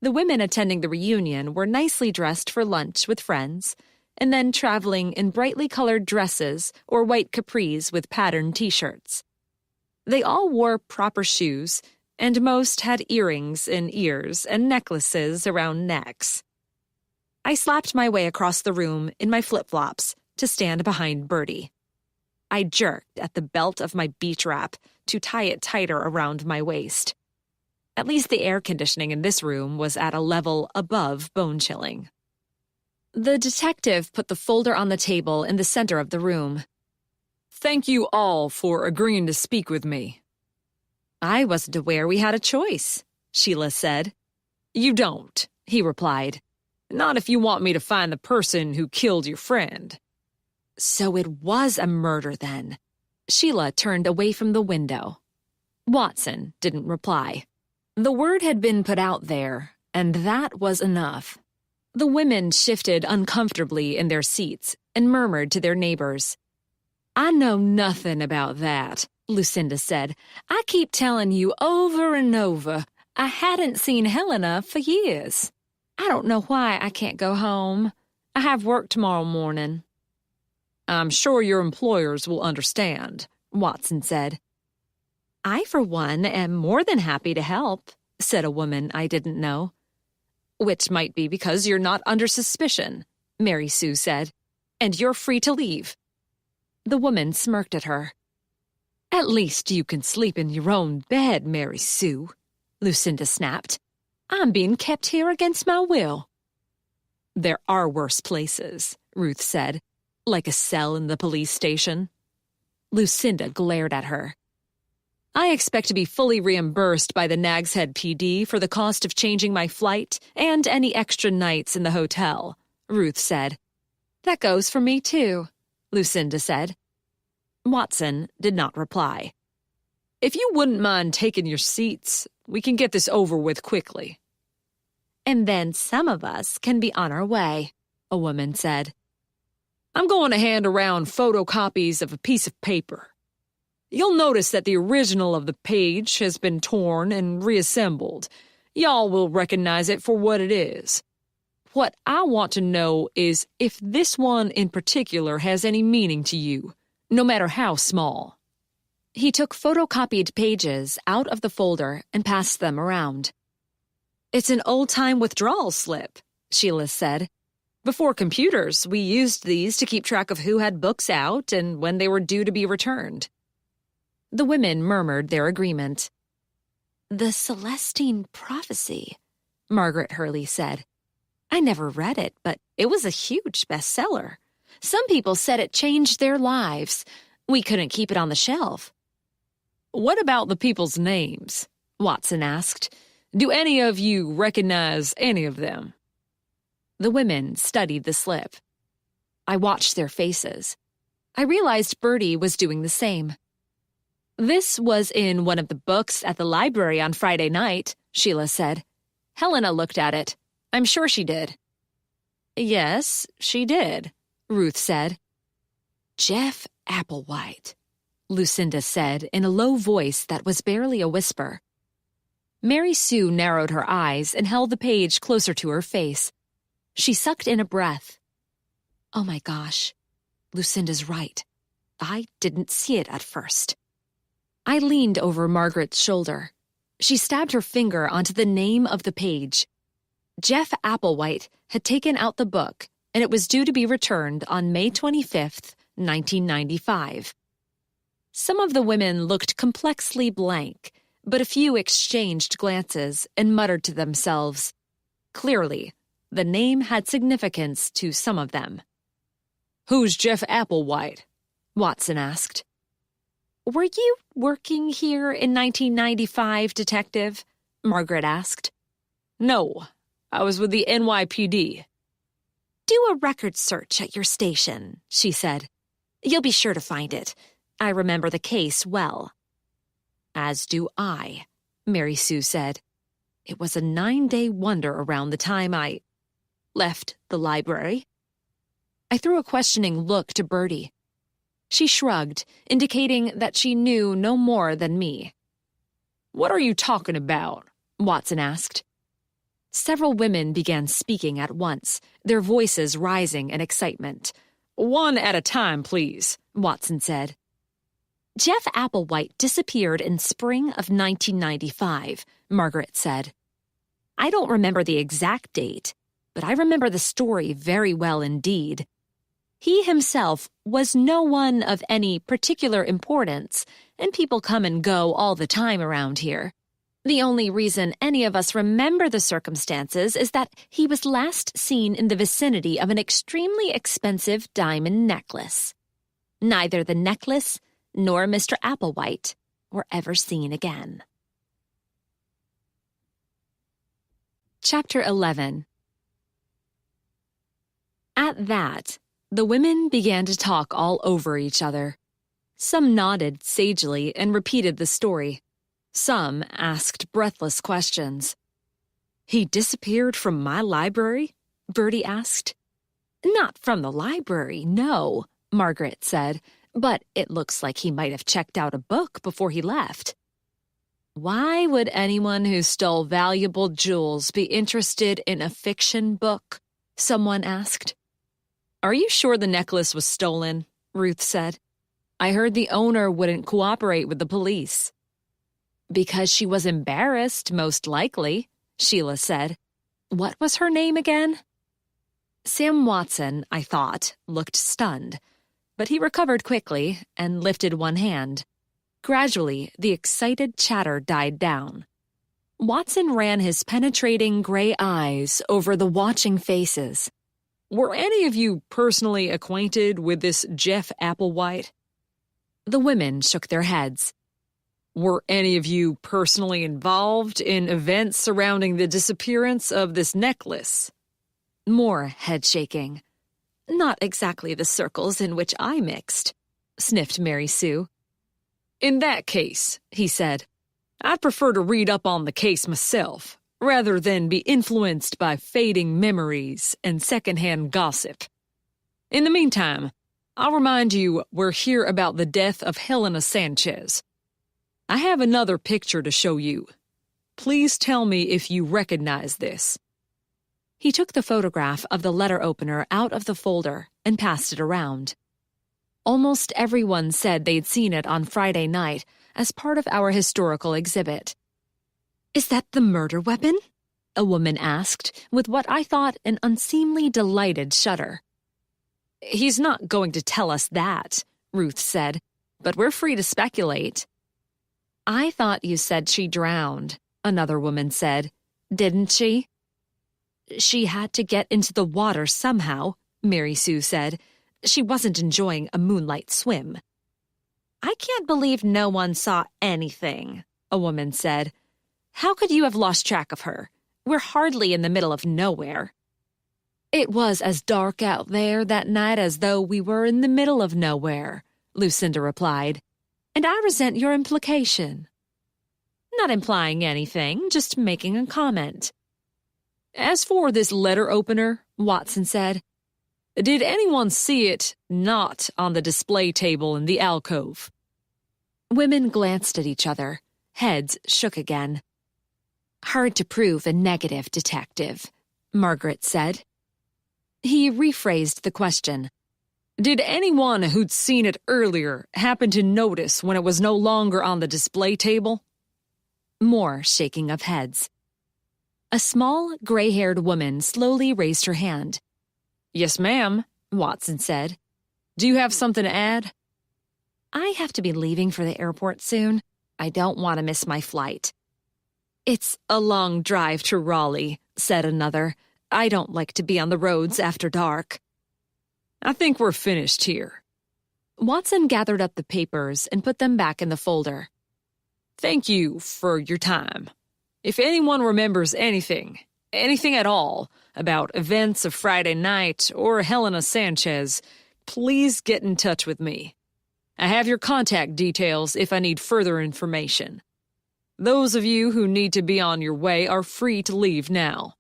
The women attending the reunion were nicely dressed for lunch with friends, and then traveling in brightly colored dresses or white capris with patterned t-shirts. They all wore proper shoes, and most had earrings in ears and necklaces around necks. I slapped my way across the room in my flip-flops to stand behind Bertie. I jerked at the belt of my beach wrap to tie it tighter around my waist. At least the air conditioning in this room was at a level above bone-chilling. The detective put the folder on the table in the center of the room. "Thank you all for agreeing to speak with me." "I wasn't aware we had a choice," Sheila said. "You don't," he replied. "Not if you want me to find the person who killed your friend." So it was a murder then. Sheila turned away from the window. Watson didn't reply. The word had been put out there, and that was enough. The women shifted uncomfortably in their seats and murmured to their neighbors. "I know nothing about that," Lucinda said. "I keep telling you over and over, I hadn't seen Helena for years. I don't know why I can't go home. I have work tomorrow morning." "I'm sure your employers will understand," Watson said. "I, for one, am more than happy to help," said a woman I didn't know. "Which might be because you're not under suspicion," Mary Sue said. "And you're free to leave." The woman smirked at her. "At least you can sleep in your own bed, Mary Sue," Lucinda snapped. "I'm being kept here against my will." "There are worse places," Ruth said, "like a cell in the police station." Lucinda glared at her. "I expect to be fully reimbursed by the Nags Head PD for the cost of changing my flight and any extra nights in the hotel," Ruth said. "That goes for me, too," Lucinda said. Watson did not reply. "If you wouldn't mind taking your seats, we can get this over with quickly." "And then some of us can be on our way," a woman said. "I'm going to hand around photocopies of a piece of paper. You'll notice that the original of the page has been torn and reassembled. Y'all will recognize it for what it is. What I want to know is if this one in particular has any meaning to you, no matter how small." He took photocopied pages out of the folder and passed them around. "It's an old-time withdrawal slip," Sheila said. "Before computers, we used these to keep track of who had books out and when they were due to be returned." The women murmured their agreement. "The Celestine Prophecy," Margaret Hurley said. "I never read it, but it was a huge bestseller. Some people said it changed their lives. We couldn't keep it on the shelf." "What about the people's names?" Watson asked. "Do any of you recognize any of them?" The women studied the slip. I watched their faces. I realized Bertie was doing the same. "This was in one of the books at the library on Friday night," Sheila said. Helena looked at it. "I'm sure she did." "Yes, she did," Ruth said. "Jeff Applewhite," Lucinda said in a low voice that was barely a whisper. Mary Sue narrowed her eyes and held the page closer to her face. She sucked in a breath. "Oh my gosh, Lucinda's right. I didn't see it at first." I leaned over Margaret's shoulder. She stabbed her finger onto the name of the page. Jeff Applewhite had taken out the book, and it was due to be returned on May 25th, 1995. Some of the women looked complexly blank, but a few exchanged glances and muttered to themselves. Clearly, the name had significance to some of them. "Who's Jeff Applewhite?" Watson asked. "Were you working here in 1995, Detective?" Margaret asked. "No, I was with the NYPD. "Do a record search at your station," she said. "You'll be sure to find it. I remember the case well." "As do I," Mary Sue said. "It was a 9-day wonder around the time I left the library." I threw a questioning look to Bertie. She shrugged, indicating that she knew no more than me. "What are you talking about?" Watson asked. Several women began speaking at once, their voices rising in excitement. "One at a time, please," Watson said. "Jeff Applewhite disappeared in spring of 1995, Margaret said. "I don't remember the exact date, but I remember the story very well indeed. He himself was no one of any particular importance, and people come and go all the time around here. The only reason any of us remember the circumstances is that he was last seen in the vicinity of an extremely expensive diamond necklace. Neither the necklace nor Mr. Applewhite were ever seen again." Chapter 11. At that, the women began to talk all over each other. Some nodded sagely and repeated the story. Some asked breathless questions. "He disappeared from my library?" Bertie asked. "Not from the library, no," Margaret said, "but it looks like he might have checked out a book before he left." "Why would anyone who stole valuable jewels be interested in a fiction book?" someone asked. "Are you sure the necklace was stolen?" Ruth said. "I heard the owner wouldn't cooperate with the police." "Because she was embarrassed, most likely," Sheila said. "What was her name again?" Sam Watson, I thought, looked stunned, but he recovered quickly and lifted one hand. Gradually, the excited chatter died down. Watson ran his penetrating gray eyes over the watching faces. "Were any of you personally acquainted with this Jeff Applewhite?" The women shook their heads. "Were any of you personally involved in events surrounding the disappearance of this necklace?" More head shaking. "Not exactly the circles in which I mixed," sniffed Mary Sue. "In that case," he said, "I'd prefer to read up on the case myself, rather than be influenced by fading memories and secondhand gossip. In the meantime, I'll remind you we're here about the death of Helena Sanchez. I have another picture to show you. Please tell me if you recognize this." He took the photograph of the letter opener out of the folder and passed it around. Almost everyone said they'd seen it on Friday night as part of our historical exhibit. "Is that the murder weapon?" a woman asked, with what I thought an unseemly delighted shudder. "He's not going to tell us that," Ruth said, "but we're free to speculate." "I thought you said she drowned," another woman said. "Didn't she?" "She had to get into the water somehow," Mary Sue said. "She wasn't enjoying a moonlight swim." "I can't believe no one saw anything," a woman said. "How could you have lost track of her? We're hardly in the middle of nowhere." "It was as dark out there that night as though we were in the middle of nowhere," Lucinda replied. "And I resent your implication." "Not implying anything, just making a comment." "As for this letter opener," Watson said, "did anyone see it not on the display table in the alcove?" Women glanced at each other. Heads shook again. "Hard to prove a negative, Detective," Margaret said. He rephrased the question. "Did anyone who'd seen it earlier happen to notice when it was no longer on the display table?" More shaking of heads. A small, gray-haired woman slowly raised her hand. "Yes, ma'am," Watson said. Do you have something to add? I have to be leaving for the airport soon. I don't want to miss my flight. It's a long drive to Raleigh, said another. I don't like to be on the roads after dark. I think we're finished here. Watson gathered up the papers and put them back in the folder. Thank you for your time. If anyone remembers anything at all, about events of Friday night or Helena Sanchez, please get in touch with me. I have your contact details if I need further information. Those of you who need to be on your way are free to leave now.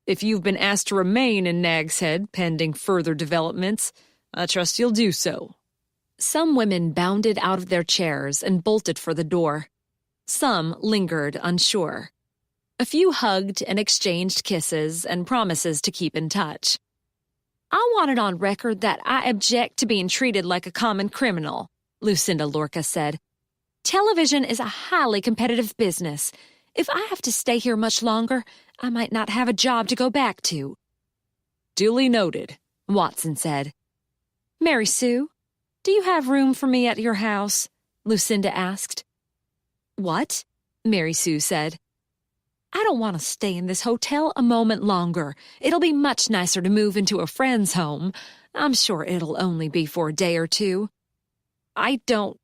If you've been asked to remain in Nag's Head pending further developments, I trust you'll do so. Some women bounded out of their chairs and bolted for the door. Some lingered unsure. A few hugged and exchanged kisses and promises to keep in touch. I want it on record that I object to being treated like a common criminal, Lucinda Lorca said. Television is a highly competitive business. If I have to stay here much longer, I might not have a job to go back to. Duly noted, Watson said. Mary Sue, do you have room for me at your house? Lucinda asked. What? Mary Sue said. I don't want to stay in this hotel a moment longer. It'll be much nicer to move into a friend's home. I'm sure it'll only be for a day or two. I don't...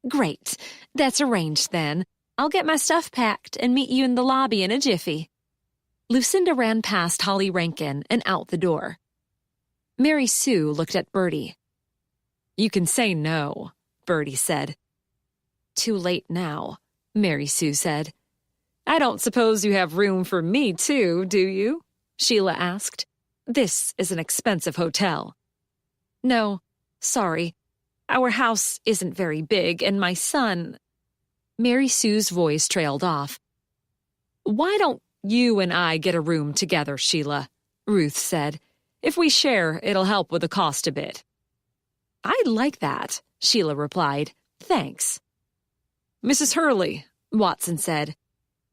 Great. That's arranged then. I'll get my stuff packed and meet you in the lobby in a jiffy. Lucinda ran past Holly Rankin and out the door. Mary Sue looked at Bertie. You can say no, Bertie said. Too late now, Mary Sue said. I don't suppose you have room for me, too, do you? Sheila asked. This is an expensive hotel. No, sorry. Our house isn't very big, and my son... Mary Sue's voice trailed off. Why don't you and I get a room together, Sheila? Ruth said. If we share, it'll help with the cost a bit. I'd like that, Sheila replied. Thanks. Mrs. Hurley, Watson said.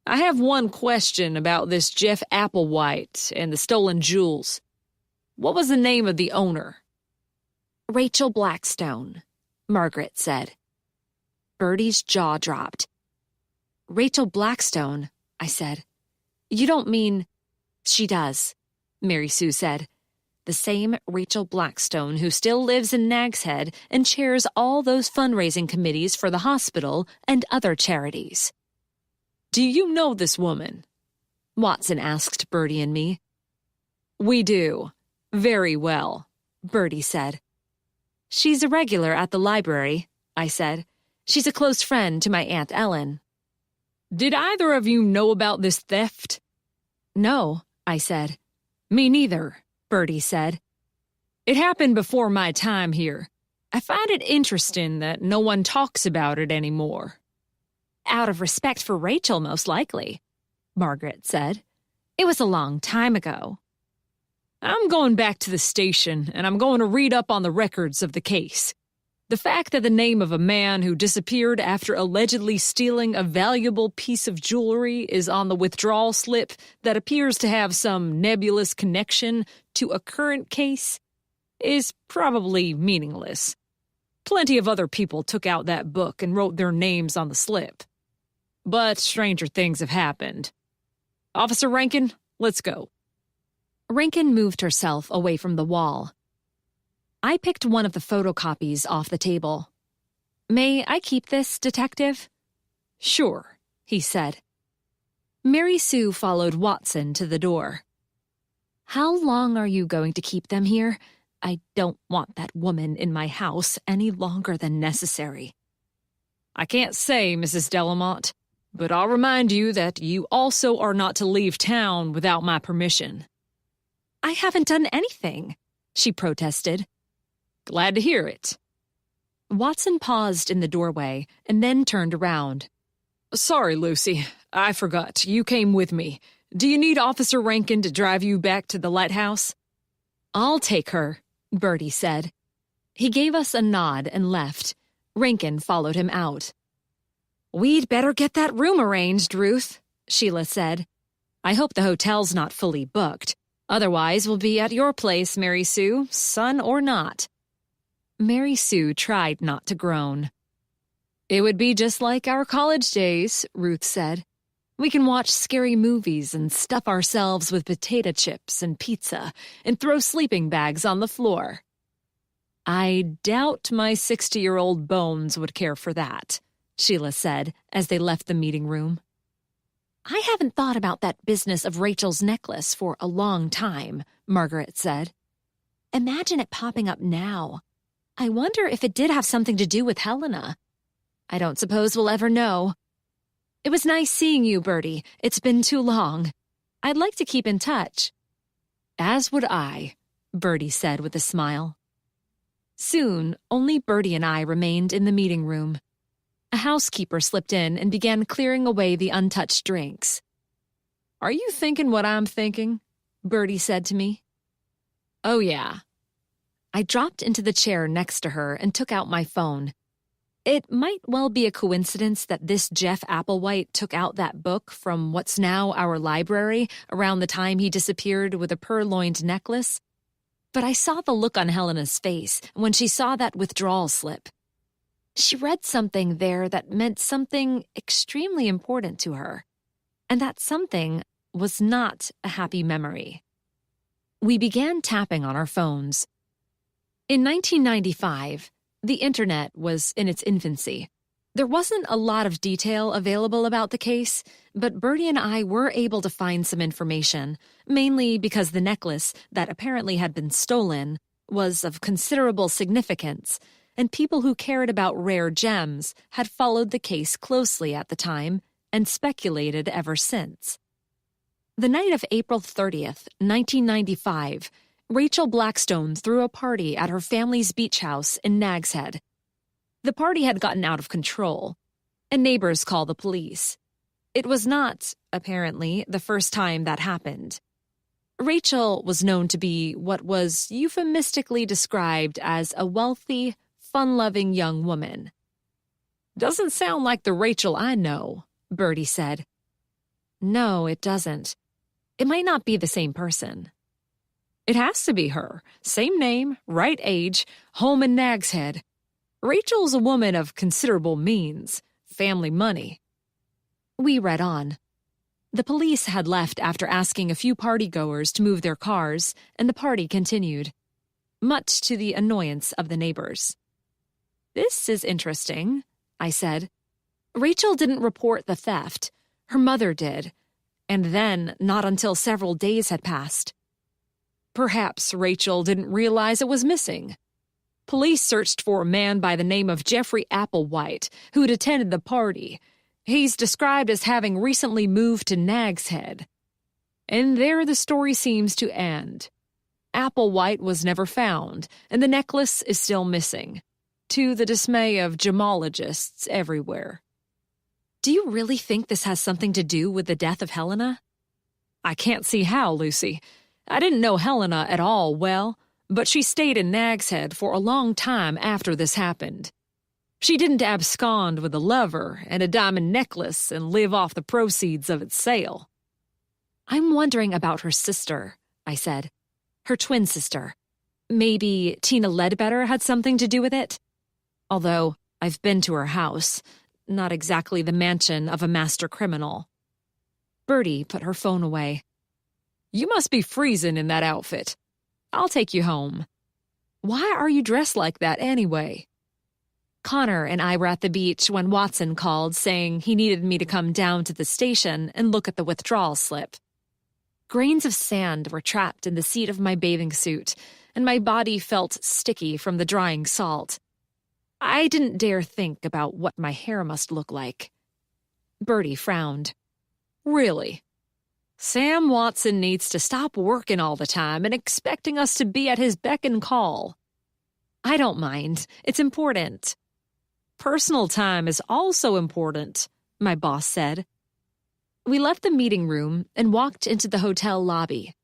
I have one question about this Jeff Applewhite and the stolen jewels. What was the name of the owner? Rachel Blackstone, Margaret said. Bertie's jaw dropped. Rachel Blackstone, I said. You don't mean... She does, Mary Sue said. The same Rachel Blackstone who still lives in Nag's Head and chairs all those fundraising committees for the hospital and other charities. Do you know this woman? Watson asked Bertie and me. We do. Very well, Bertie said. She's a regular at the library, I said. She's a close friend to my Aunt Ellen. Did either of you know about this theft? No, I said. Me neither, Bertie said. It happened before my time here. I find it interesting that no one talks about it anymore. Out of respect for Rachel, most likely, Margaret said. It was a long time ago. I'm going back to the station, and I'm going to read up on the records of the case. The fact that the name of a man who disappeared after allegedly stealing a valuable piece of jewelry is on the withdrawal slip that appears to have some nebulous connection to a current case is probably meaningless. Plenty of other people took out that book and wrote their names on the slip. But stranger things have happened. Officer Rankin, let's go. Rankin moved herself away from the wall. I picked one of the photocopies off the table. May I keep this, Detective? Sure, he said. Mary Sue followed Watson to the door. How long are you going to keep them here? I don't want that woman in my house any longer than necessary. I can't say, Mrs. Delamont, but I'll remind you that you also are not to leave town without my permission. I haven't done anything, she protested. Glad to hear it. Watson paused in the doorway and then turned around. Sorry, Lucy. I forgot. You came with me. Do you need Officer Rankin to drive you back to the lighthouse? I'll take her, Bertie said. He gave us a nod and left. Rankin followed him out. We'd better get that room arranged, Ruth, Sheila said. I hope the hotel's not fully booked. Otherwise, we'll be at your place, Mary Sue, son or not. Mary Sue tried not to groan. "It would be just like our college days," Ruth said. "We can watch scary movies and stuff ourselves with potato chips and pizza and throw sleeping bags on the floor." "I doubt my 60-year-old bones would care for that," Sheila said as they left the meeting room. "I haven't thought about that business of Rachel's necklace for a long time," Margaret said. "Imagine it popping up now. I wonder if it did have something to do with Helena. I don't suppose we'll ever know. It was nice seeing you, Bertie. It's been too long. I'd like to keep in touch." "As would I," Bertie said with a smile. Soon, only Bertie and I remained in the meeting room. A housekeeper slipped in and began clearing away the untouched drinks. "Are you thinking what I'm thinking?" Bertie said to me. "Oh, yeah." I dropped into the chair next to her and took out my phone. It might well be a coincidence that this Jeff Applewhite took out that book from what's now our library around the time he disappeared with a purloined necklace. But I saw the look on Helena's face when she saw that withdrawal slip. She read something there that meant something extremely important to her. And that something was not a happy memory. We began tapping on our phones. In 1995, the internet was in its infancy. There wasn't a lot of detail available about the case, but Bertie and I were able to find some information, mainly because the necklace that apparently had been stolen was of considerable significance, and people who cared about rare gems had followed the case closely at the time and speculated ever since. The night of April 30th, 1995, Rachel Blackstone threw a party at her family's beach house in Nags Head. The party had gotten out of control, and neighbors called the police. It was not, apparently, the first time that happened. Rachel was known to be what was euphemistically described as a wealthy, fun-loving young woman. "Doesn't sound like the Rachel I know," Bertie said. "No, it doesn't. It might not be the same person." "It has to be her. Same name, right age, home in Nags Head. Rachel's a woman of considerable means, family money." We read on. The police had left after asking a few partygoers to move their cars, and the party continued, much to the annoyance of the neighbors. "This is interesting," I said. "Rachel didn't report the theft. Her mother did, and then not until several days had passed. Perhaps Rachel didn't realize it was missing. Police searched for a man by the name of Jeffrey Applewhite, who'd attended the party. He's described as having recently moved to Nags Head. And there the story seems to end. Applewhite was never found, and the necklace is still missing, to the dismay of gemologists everywhere." "Do you really think this has something to do with the death of Helena?" "I can't see how, Lucy. I didn't know Helena at all well, but she stayed in Nags Head for a long time after this happened. She didn't abscond with a lover and a diamond necklace and live off the proceeds of its sale." "I'm wondering about her sister," I said. "Her twin sister. Maybe Tina Ledbetter had something to do with it? Although I've been to her house, not exactly the mansion of a master criminal." Bertie put her phone away. "You must be freezing in that outfit. I'll take you home. Why are you dressed like that anyway?" Connor and I were at the beach when Watson called saying he needed me to come down to the station and look at the withdrawal slip. Grains of sand were trapped in the seat of my bathing suit, and my body felt sticky from the drying salt. I didn't dare think about what my hair must look like. Bertie frowned. "Really? Sam Watson needs to stop working all the time and expecting us to be at his beck and call." "I don't mind. It's important." "Personal time is also important," my boss said. We left the meeting room and walked into the hotel lobby.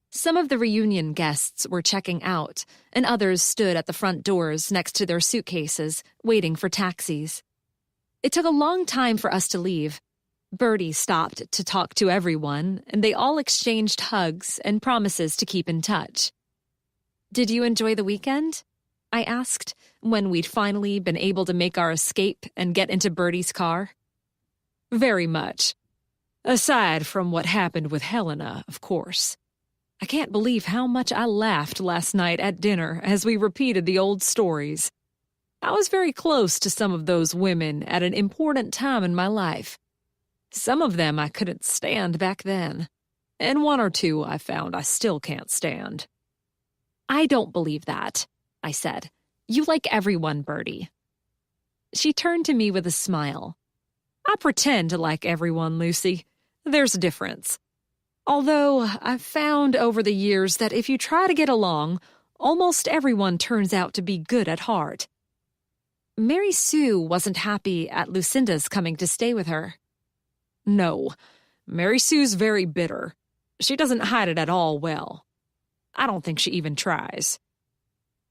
Some of the reunion guests were checking out, and others stood at the front doors next to their suitcases, waiting for taxis. It took a long time for us to leave. Bertie stopped to talk to everyone, and they all exchanged hugs and promises to keep in touch. "Did you enjoy the weekend?" I asked, when we'd finally been able to make our escape and get into Bertie's car. Very much. Aside from what happened with Helena, of course. I can't believe how much I laughed last night at dinner as we repeated the old stories. I was very close to some of those women at an important time in my life. Some of them I couldn't stand back then, and one or two I found I still can't stand. I don't believe that, I said. You like everyone, Bertie. She turned to me with a smile. I pretend to like everyone, Lucy. There's a difference. Although I've found over the years that if you try to get along, almost everyone turns out to be good at heart. Mary Sue wasn't happy at Lucinda's coming to stay with her. No, Mary Sue's very bitter. She doesn't hide it at all well. I don't think she even tries.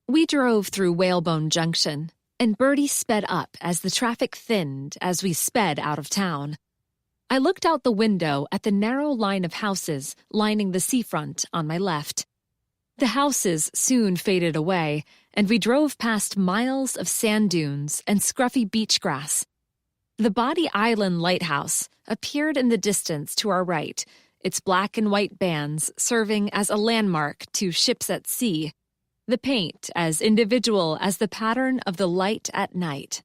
We drove through Whalebone Junction, and Bertie sped up as the traffic thinned as we sped out of town. I looked out the window at the narrow line of houses lining the seafront on my left. The houses soon faded away, and we drove past miles of sand dunes and scruffy beach grass. The Body Island Lighthouse appeared in the distance to our right, its black and white bands serving as a landmark to ships at sea, the paint as individual as the pattern of the light at night.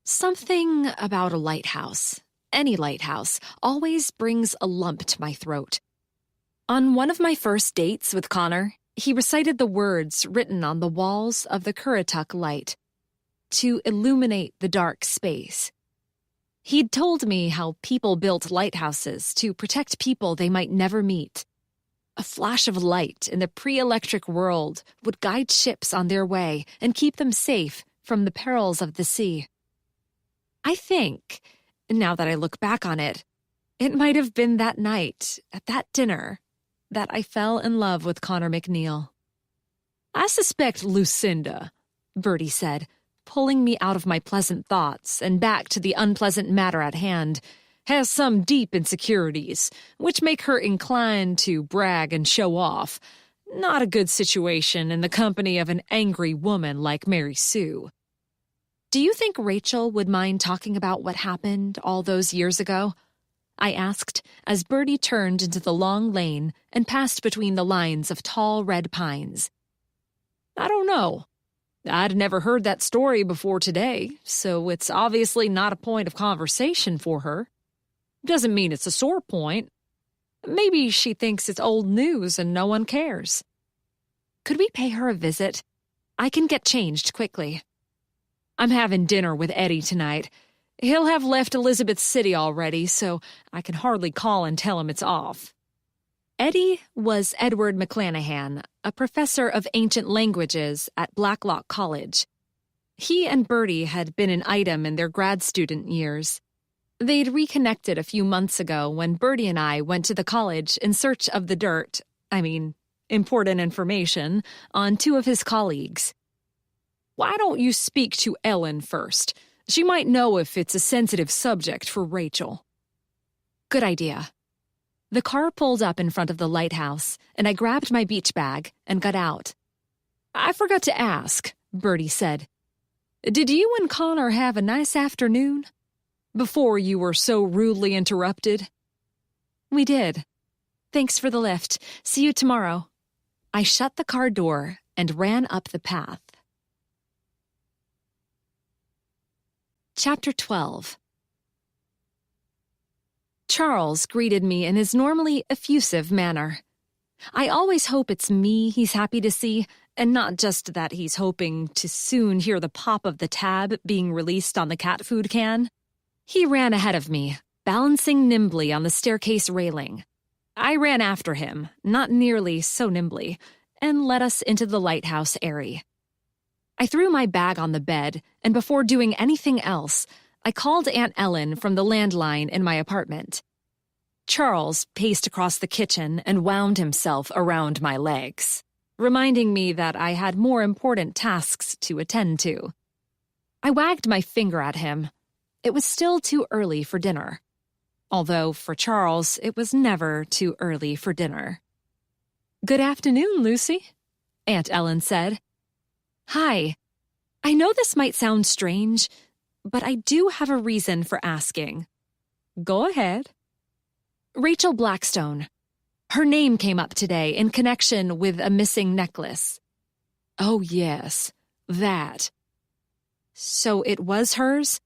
Something about a lighthouse, any lighthouse, always brings a lump to my throat. On one of my first dates with Connor, he recited the words written on the walls of the Currituck Light, to illuminate the dark space. He'd told me how people built lighthouses to protect people they might never meet. A flash of light in the pre-electric world would guide ships on their way and keep them safe from the perils of the sea. I think, now that I look back on it, it might have been that night, at that dinner, that I fell in love with Connor McNeil. I suspect Lucinda, Bertie said, pulling me out of my pleasant thoughts and back to the unpleasant matter at hand, has some deep insecurities, which make her inclined to brag and show off. Not a good situation in the company of an angry woman like Mary Sue. Do you think Rachel would mind talking about what happened all those years ago? I asked as Bertie turned into the long lane and passed between the lines of tall red pines. I don't know. I'd never heard that story before today, so it's obviously not a point of conversation for her. Doesn't mean it's a sore point. Maybe she thinks it's old news and no one cares. Could we pay her a visit? I can get changed quickly. I'm having dinner with Eddie tonight. He'll have left Elizabeth City already, so I can hardly call and tell him it's off. Eddie was Edward McClanahan, a professor of ancient languages at Blacklock College. He and Bertie had been an item in their grad student years. They'd reconnected a few months ago when Bertie and I went to the college in search of important information, on two of his colleagues. Why don't you speak to Ellen first? She might know if it's a sensitive subject for Rachel. Good idea. The car pulled up in front of the lighthouse, and I grabbed my beach bag and got out. I forgot to ask, Bertie said. Did you and Connor have a nice afternoon? Before you were so rudely interrupted? We did. Thanks for the lift. See you tomorrow. I shut the car door and ran up the path. Chapter 12. Charles greeted me in his normally effusive manner. I always hope it's me he's happy to see, and not just that he's hoping to soon hear the pop of the tab being released on the cat food can. He ran ahead of me, balancing nimbly on the staircase railing. I ran after him, not nearly so nimbly, and led us into the lighthouse airy. I threw my bag on the bed, and before doing anything else, I called Aunt Ellen from the landline in my apartment. Charles paced across the kitchen and wound himself around my legs, reminding me that I had more important tasks to attend to. I wagged my finger at him. It was still too early for dinner. Although, for Charles, it was never too early for dinner. "Good afternoon, Lucy," Aunt Ellen said. Hi. I know this might sound strange, but I do have a reason for asking. Go ahead. Rachel Blackstone. Her name came up today in connection with a missing necklace. Oh, yes, that. So it was hers?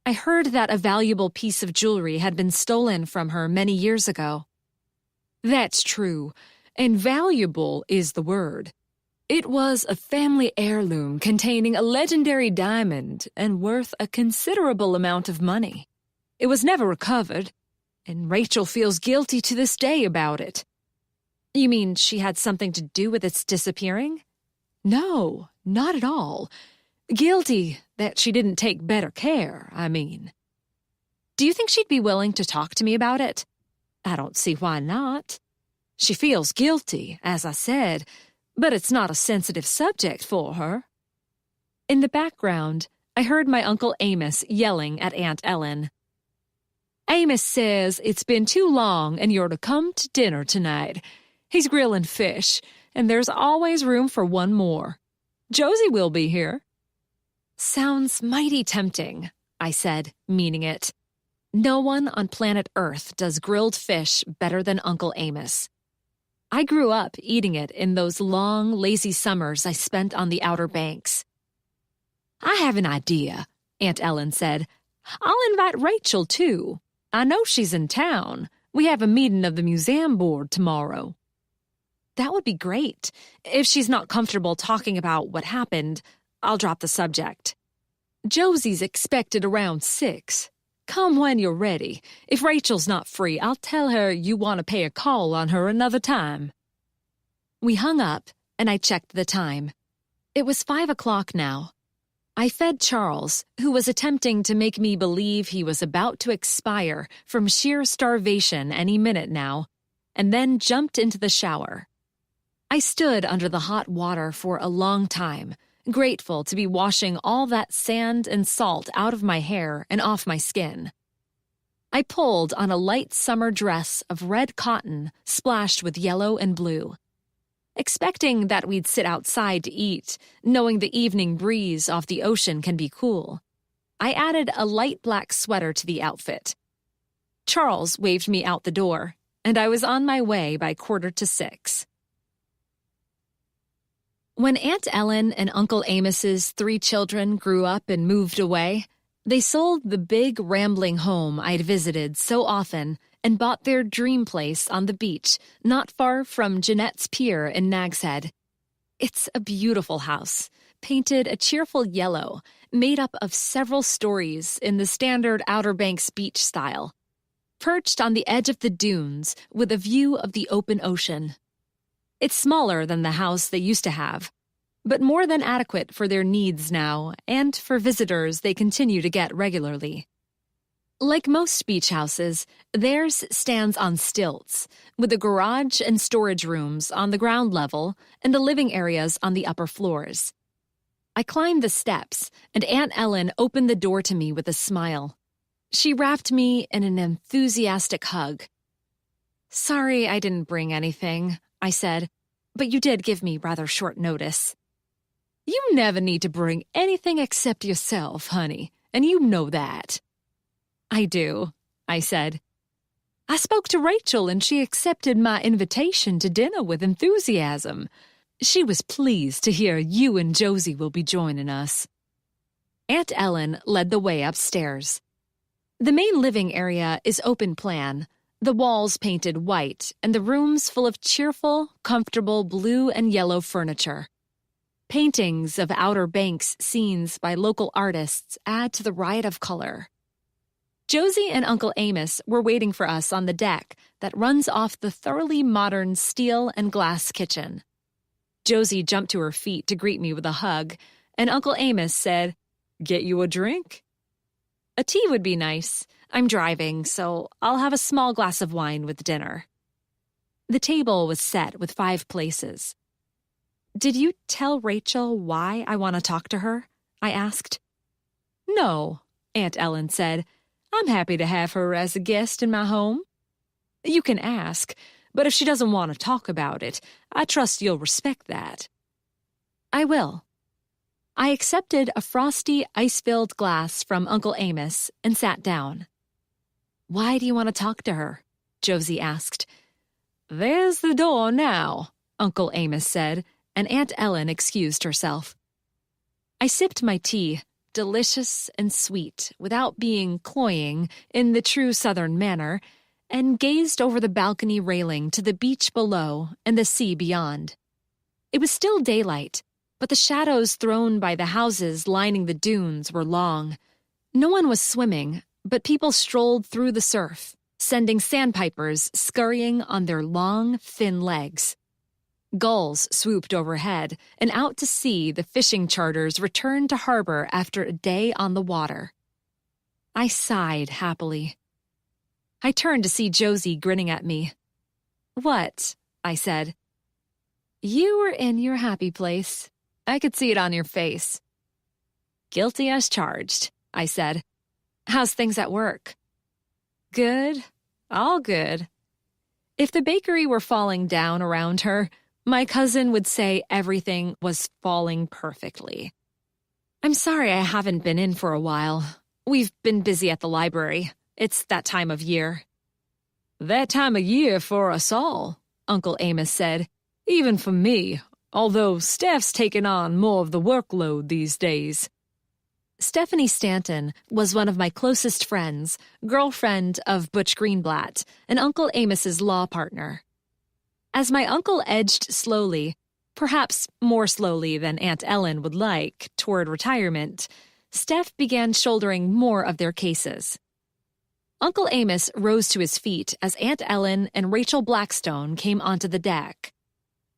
I heard that a valuable piece of jewelry had been stolen from her many years ago. That's true, and valuable is the word. It was a family heirloom containing a legendary diamond and worth a considerable amount of money. It was never recovered, and Rachel feels guilty to this day about it. You mean she had something to do with its disappearing? No, not at all. Guilty that she didn't take better care, I mean. Do you think she'd be willing to talk to me about it? I don't see why not. She feels guilty, as I said, but it's not a sensitive subject for her. In the background, I heard my Uncle Amos yelling at Aunt Ellen. Amos says it's been too long and you're to come to dinner tonight. He's grilling fish, and there's always room for one more. Josie will be here. Sounds mighty tempting, I said, meaning it. No one on planet Earth does grilled fish better than Uncle Amos. I grew up eating it in those long, lazy summers I spent on the Outer Banks. I have an idea, Aunt Ellen said. I'll invite Rachel, too. I know she's in town. We have a meeting of the museum board tomorrow. That would be great. If she's not comfortable talking about what happened, I'll drop the subject. Josie's expected around 6. Come when you're ready. If Rachel's not free, I'll tell her you want to pay a call on her another time. We hung up, and I checked the time. It was 5 o'clock now. I fed Charles, who was attempting to make me believe he was about to expire from sheer starvation any minute now, and then jumped into the shower. I stood under the hot water for a long time, grateful to be washing all that sand and salt out of my hair and off my skin. I pulled on a light summer dress of red cotton splashed with yellow and blue. Expecting that we'd sit outside to eat, knowing the evening breeze off the ocean can be cool, I added a light black sweater to the outfit. Charles waved me out the door, and I was on my way by 5:45. When Aunt Ellen and Uncle Amos's 3 children grew up and moved away, they sold the big, rambling home I'd visited so often and bought their dream place on the beach not far from Jeanette's Pier in Nag's Head. It's a beautiful house, painted a cheerful yellow, made up of several stories in the standard Outer Banks beach style, perched on the edge of the dunes with a view of the open ocean. It's smaller than the house they used to have, but more than adequate for their needs now and for visitors they continue to get regularly. Like most beach houses, theirs stands on stilts, with a garage and storage rooms on the ground level and the living areas on the upper floors. I climbed the steps, and Aunt Ellen opened the door to me with a smile. She wrapped me in an enthusiastic hug. "Sorry I didn't bring anything," I said, "but you did give me rather short notice." "You never need to bring anything except yourself, honey, and you know that." "I do," I said. "I spoke to Rachel and she accepted my invitation to dinner with enthusiasm. She was pleased to hear you and Josie will be joining us." Aunt Ellen led the way upstairs. The main living area is open plan, the walls painted white and the rooms full of cheerful, comfortable blue and yellow furniture. Paintings of Outer Banks scenes by local artists add to the riot of color. Josie and Uncle Amos were waiting for us on the deck that runs off the thoroughly modern steel and glass kitchen. Josie jumped to her feet to greet me with a hug, and Uncle Amos said, "Get you a drink?" "A tea would be nice. I'm driving, so I'll have a small glass of wine with dinner." The table was set with 5 places. "Did you tell Rachel why I want to talk to her?" I asked. "No," Aunt Ellen said. "I'm happy to have her as a guest in my home. You can ask, but if she doesn't want to talk about it, I trust you'll respect that." "I will." I accepted a frosty, ice-filled glass from Uncle Amos and sat down. "Why do you want to talk to her?" Josie asked. "There's the door now," Uncle Amos said, and Aunt Ellen excused herself. I sipped my tea, delicious and sweet, without being cloying in the true Southern manner, and gazed over the balcony railing to the beach below and the sea beyond. It was still daylight, but the shadows thrown by the houses lining the dunes were long. No one was swimming, but people strolled through the surf, sending sandpipers scurrying on their long, thin legs. Gulls swooped overhead, and out to sea the fishing charters returned to harbor after a day on the water. I sighed happily. I turned to see Josie grinning at me. "What?" I said. "You were in your happy place. I could see it on your face." "Guilty as charged," I said. "How's things at work?" "Good. All good." If the bakery were falling down around her, my cousin would say everything was falling perfectly. "I'm sorry I haven't been in for a while. We've been busy at the library. It's that time of year." "That time of year for us all," Uncle Amos said. "Even for me, although Steph's taken on more of the workload these days." Stephanie Stanton was one of my closest friends, girlfriend of Butch Greenblatt, and Uncle Amos's law partner. As my uncle edged slowly, perhaps more slowly than Aunt Ellen would like, toward retirement, Steph began shouldering more of their cases. Uncle Amos rose to his feet as Aunt Ellen and Rachel Blackstone came onto the deck.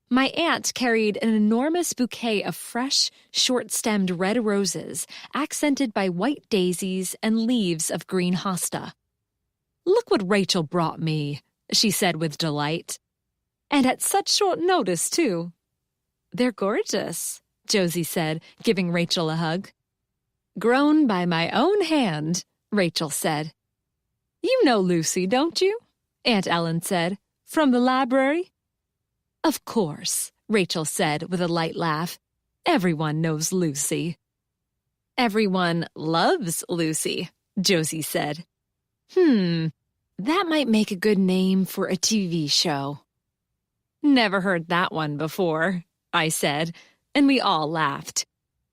My aunt carried an enormous bouquet of fresh, short-stemmed red roses, accented by white daisies and leaves of green hosta. "Look what Rachel brought me," she said with delight. "And at such short notice, too." "They're gorgeous," Josie said, giving Rachel a hug. "Grown by my own hand," Rachel said. "You know Lucy, don't you?" Aunt Ellen said. "From the library?" "Of course," Rachel said with a light laugh. "Everyone knows Lucy." "Everyone loves Lucy," Josie said. That might make a good name for a TV show." "Never heard that one before," I said, and we all laughed.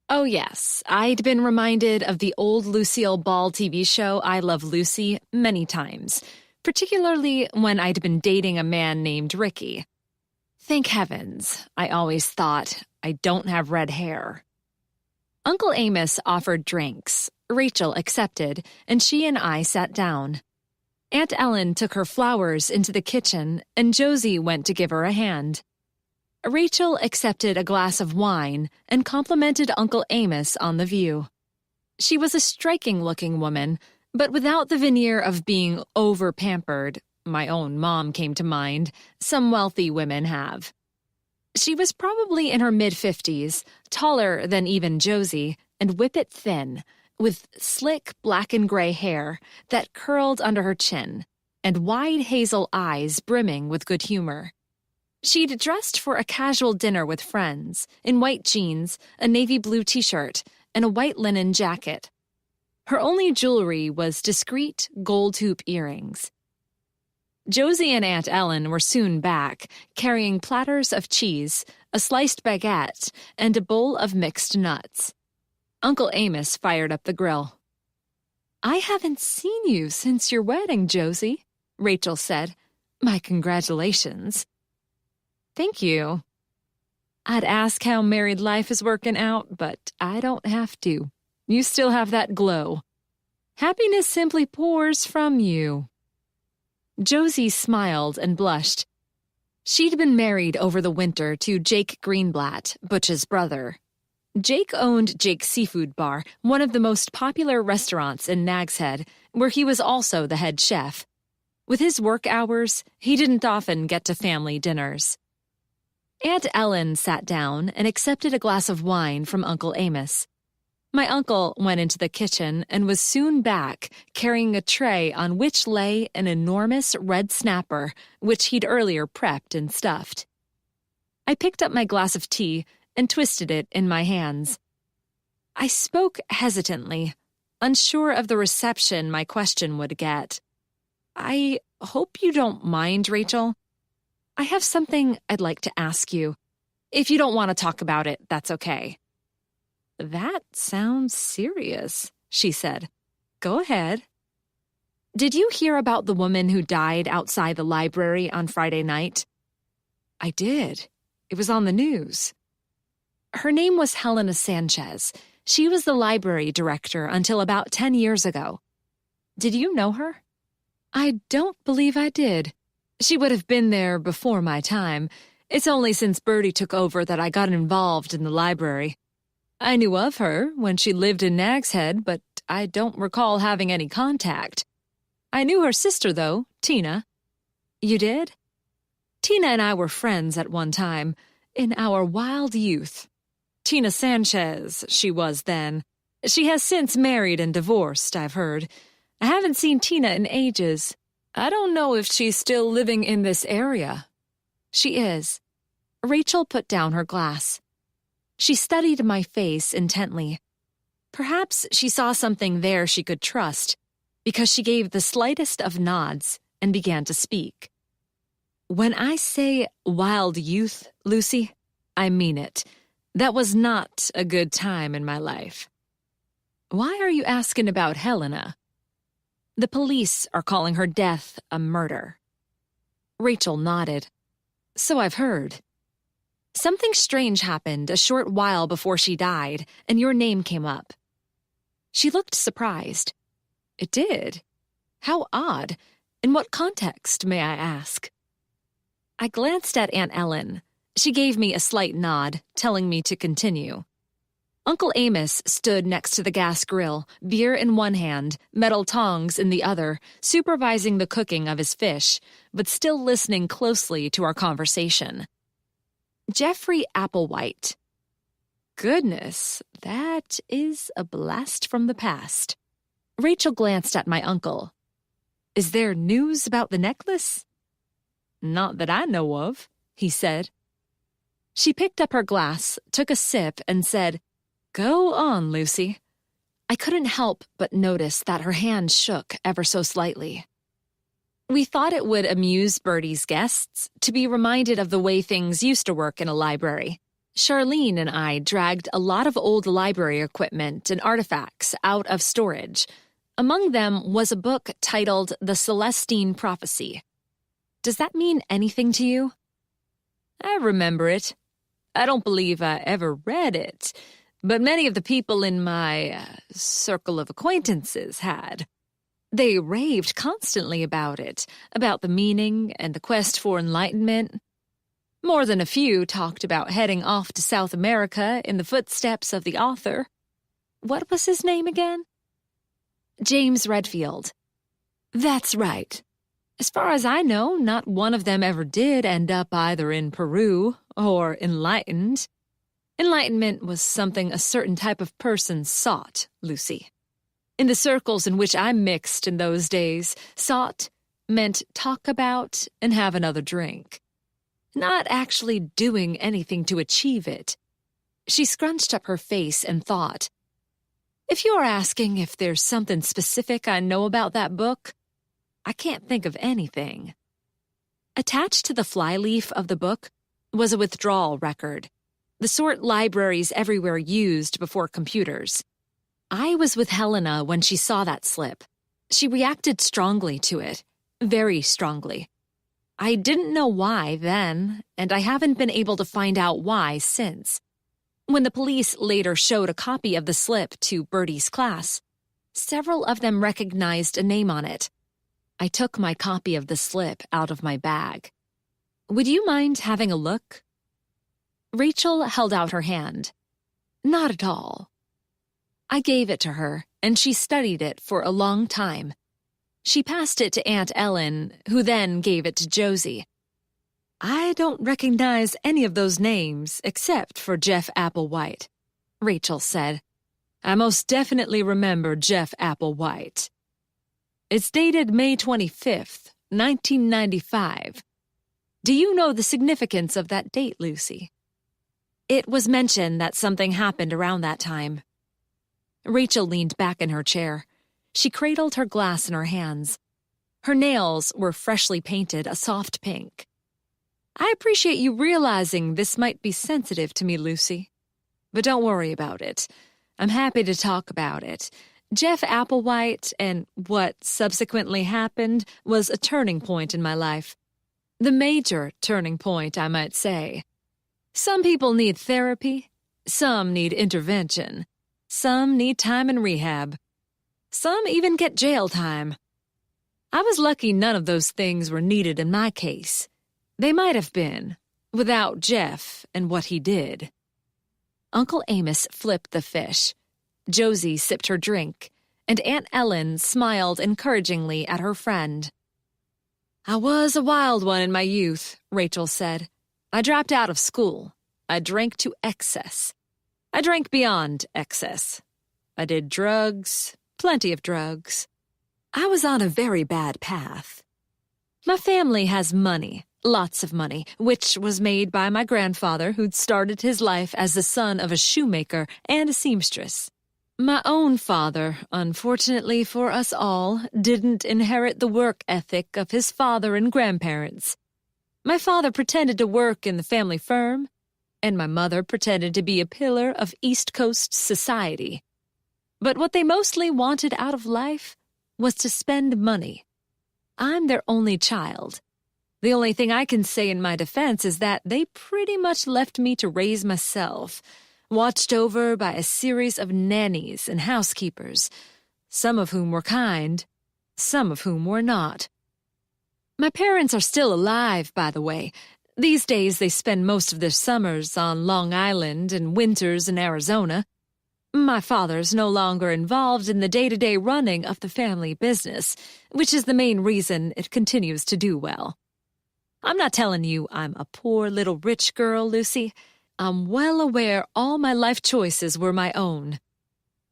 Oh yes, I'd been reminded of the old Lucille Ball TV show I Love Lucy many times, particularly when I'd been dating a man named Ricky. Thank heavens, I always thought, I don't have red hair. Uncle Amos offered drinks. Rachel accepted, and she and I sat down. Aunt Ellen took her flowers into the kitchen, and Josie went to give her a hand. Rachel accepted a glass of wine and complimented Uncle Amos on the view. She was a striking-looking woman, but without the veneer of being over-pampered. My own mom came to mind. Some wealthy women have. She was probably in her mid-50s, taller than even Josie, and whippet thin, with slick black and gray hair that curled under her chin, and wide hazel eyes brimming with good humor. She'd dressed for a casual dinner with friends, in white jeans, a navy blue t-shirt, and a white linen jacket. Her only jewelry was discreet gold hoop earrings. Josie and Aunt Ellen were soon back, carrying platters of cheese, a sliced baguette, and a bowl of mixed nuts. Uncle Amos fired up the grill. "I haven't seen you since your wedding, Josie," Rachel said. "My congratulations." "Thank you." "I'd ask how married life is working out, but I don't have to. You still have that glow. Happiness simply pours from you." Josie smiled and blushed. She'd been married over the winter to Jake Greenblatt, Butch's brother. Jake owned Jake's Seafood Bar, one of the most popular restaurants in Nags Head, where he was also the head chef. With his work hours, he didn't often get to family dinners. Aunt Ellen sat down and accepted a glass of wine from Uncle Amos. My uncle went into the kitchen and was soon back, carrying a tray on which lay an enormous red snapper, which he'd earlier prepped and stuffed. I picked up my glass of tea and twisted it in my hands. I spoke hesitantly, unsure of the reception my question would get. I hope you don't mind, Rachel. I have something I'd like to ask you. If you don't want to talk about it, that's okay. That sounds serious, she said. Go ahead. Did you hear about the woman who died outside the library on Friday night? I did. It was on the news. Her name was Helena Sanchez. She was the library director until about 10 years ago. Did you know her? I don't believe I did. She would have been there before my time. It's only since Bertie took over that I got involved in the library. I knew of her when she lived in Nag's Head, but I don't recall having any contact. I knew her sister, though, Tina. You did? Tina and I were friends at one time, in our wild youth. Tina Sanchez, she was then. She has since married and divorced, I've heard. I haven't seen Tina in ages. I don't know if she's still living in this area. She is. Rachel put down her glass. She studied my face intently. Perhaps she saw something there she could trust, because she gave the slightest of nods and began to speak. When I say wild youth, Lucy, I mean it. That was not a good time in my life. Why are you asking about Helena? The police are calling her death a murder. Rachel nodded. So I've heard. Something strange happened a short while before she died, and your name came up. She looked surprised. It did? How odd. In what context, may I ask? I glanced at Aunt Ellen. She gave me a slight nod, telling me to continue. Uncle Amos stood next to the gas grill, beer in one hand, metal tongs in the other, supervising the cooking of his fish, but still listening closely to our conversation. Jeffrey Applewhite. Goodness, that is a blast from the past. Rachel glanced at my uncle. Is there news about the necklace? Not that I know of, he said. She picked up her glass, took a sip, and said, Go on, Lucy. I couldn't help but notice that her hand shook ever so slightly. We thought it would amuse Bertie's guests to be reminded of the way things used to work in a library. Charlene and I dragged a lot of old library equipment and artifacts out of storage. Among them was a book titled The Celestine Prophecy. Does that mean anything to you? I remember it. I don't believe I ever read it, but many of the people in my circle of acquaintances had. They raved constantly about it, about the meaning and the quest for enlightenment. More than a few talked about heading off to South America in the footsteps of the author. What was his name again? James Redfield. That's right. As far as I know, not one of them ever did end up either in Peru or enlightened. Enlightenment was something a certain type of person sought, Lucy. In the circles in which I mixed in those days, sought meant talk about and have another drink. Not actually doing anything to achieve it. She scrunched up her face and thought, If you're asking if there's something specific I know about that book, I can't think of anything. Attached to the flyleaf of the book was a withdrawal record, the sort libraries everywhere used before computers. I was with Helena when she saw that slip. She reacted strongly to it, very strongly. I didn't know why then, and I haven't been able to find out why since. When the police later showed a copy of the slip to Bertie's class, several of them recognized a name on it. I took my copy of the slip out of my bag. Would you mind having a look? Rachel held out her hand. Not at all. I gave it to her, and she studied it for a long time. She passed it to Aunt Ellen, who then gave it to Josie. I don't recognize any of those names except for Jeff Applewhite, Rachel said. I most definitely remember Jeff Applewhite. It's dated May 25th, 1995. Do you know the significance of that date, Lucy? It was mentioned that something happened around that time. Rachel leaned back in her chair. She cradled her glass in her hands. Her nails were freshly painted a soft pink. I appreciate you realizing this might be sensitive to me, Lucy. But don't worry about it. I'm happy to talk about it. Jeff Applewhite and what subsequently happened was a turning point in my life. The major turning point, I might say. Some people need therapy. Some need intervention. Some need time in rehab. Some even get jail time. I was lucky none of those things were needed in my case. They might have been, without Jeff and what he did. Uncle Amos flipped the fish. Josie sipped her drink, and Aunt Ellen smiled encouragingly at her friend. I was a wild one in my youth, Rachel said. I dropped out of school. I drank to excess. I drank beyond excess. I did drugs, plenty of drugs. I was on a very bad path. My family has money, lots of money, which was made by my grandfather who'd started his life as the son of a shoemaker and a seamstress. My own father, unfortunately for us all, didn't inherit the work ethic of his father and grandparents. My father pretended to work in the family firm, and my mother pretended to be a pillar of East Coast society. But what they mostly wanted out of life was to spend money. I'm their only child. The only thing I can say in my defense is that they pretty much left me to raise myself, watched over by a series of nannies and housekeepers, some of whom were kind, some of whom were not. My parents are still alive, by the way. These days they spend most of their summers on Long Island and winters in Arizona. My father's no longer involved in the day-to-day running of the family business, which is the main reason it continues to do well. I'm not telling you I'm a poor little rich girl, Lucy. I'm well aware all my life choices were my own.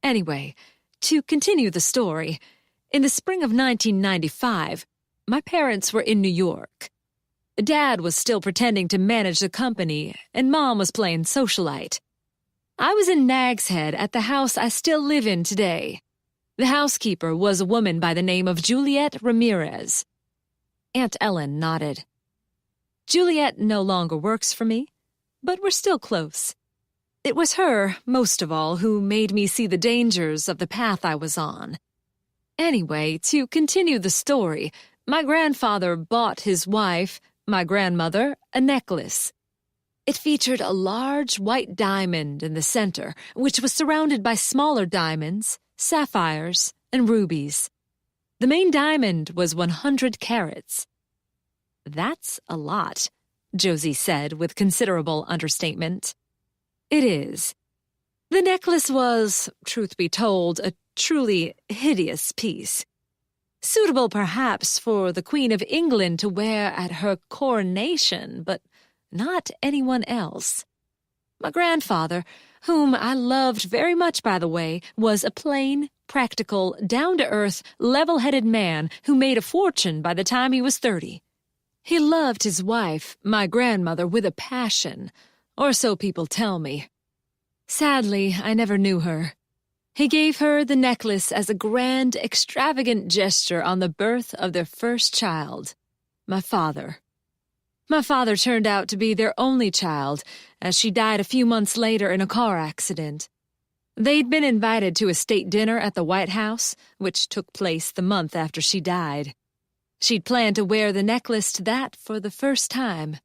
Anyway, to continue the story, in the spring of 1995, my parents were in New York. Dad was still pretending to manage the company, and Mom was playing socialite. I was in Nag's Head at the house I still live in today. The housekeeper was a woman by the name of Juliet Ramirez. Aunt Ellen nodded. Juliet no longer works for me, but we're still close. It was her, most of all, who made me see the dangers of the path I was on. Anyway, to continue the story, my grandfather bought his wife, my grandmother, a necklace. It featured a large white diamond in the center, which was surrounded by smaller diamonds, sapphires, and rubies. The main diamond was 100 carats. That's a lot, Josie said with considerable understatement. It is. The necklace was, truth be told, a truly hideous piece. Suitable perhaps for the Queen of England to wear at her coronation, but not anyone else. My grandfather, whom I loved very much by the way, was a plain, practical, down-to-earth, level-headed man who made a fortune by the time he was 30. He loved his wife, my grandmother, with a passion, or so people tell me. Sadly, I never knew her. He gave her the necklace as a grand, extravagant gesture on the birth of their first child, my father. My father turned out to be their only child, as she died a few months later in a car accident. They'd been invited to a state dinner at the White House, which took place the month after she died. She'd planned to wear the necklace to that for the first time.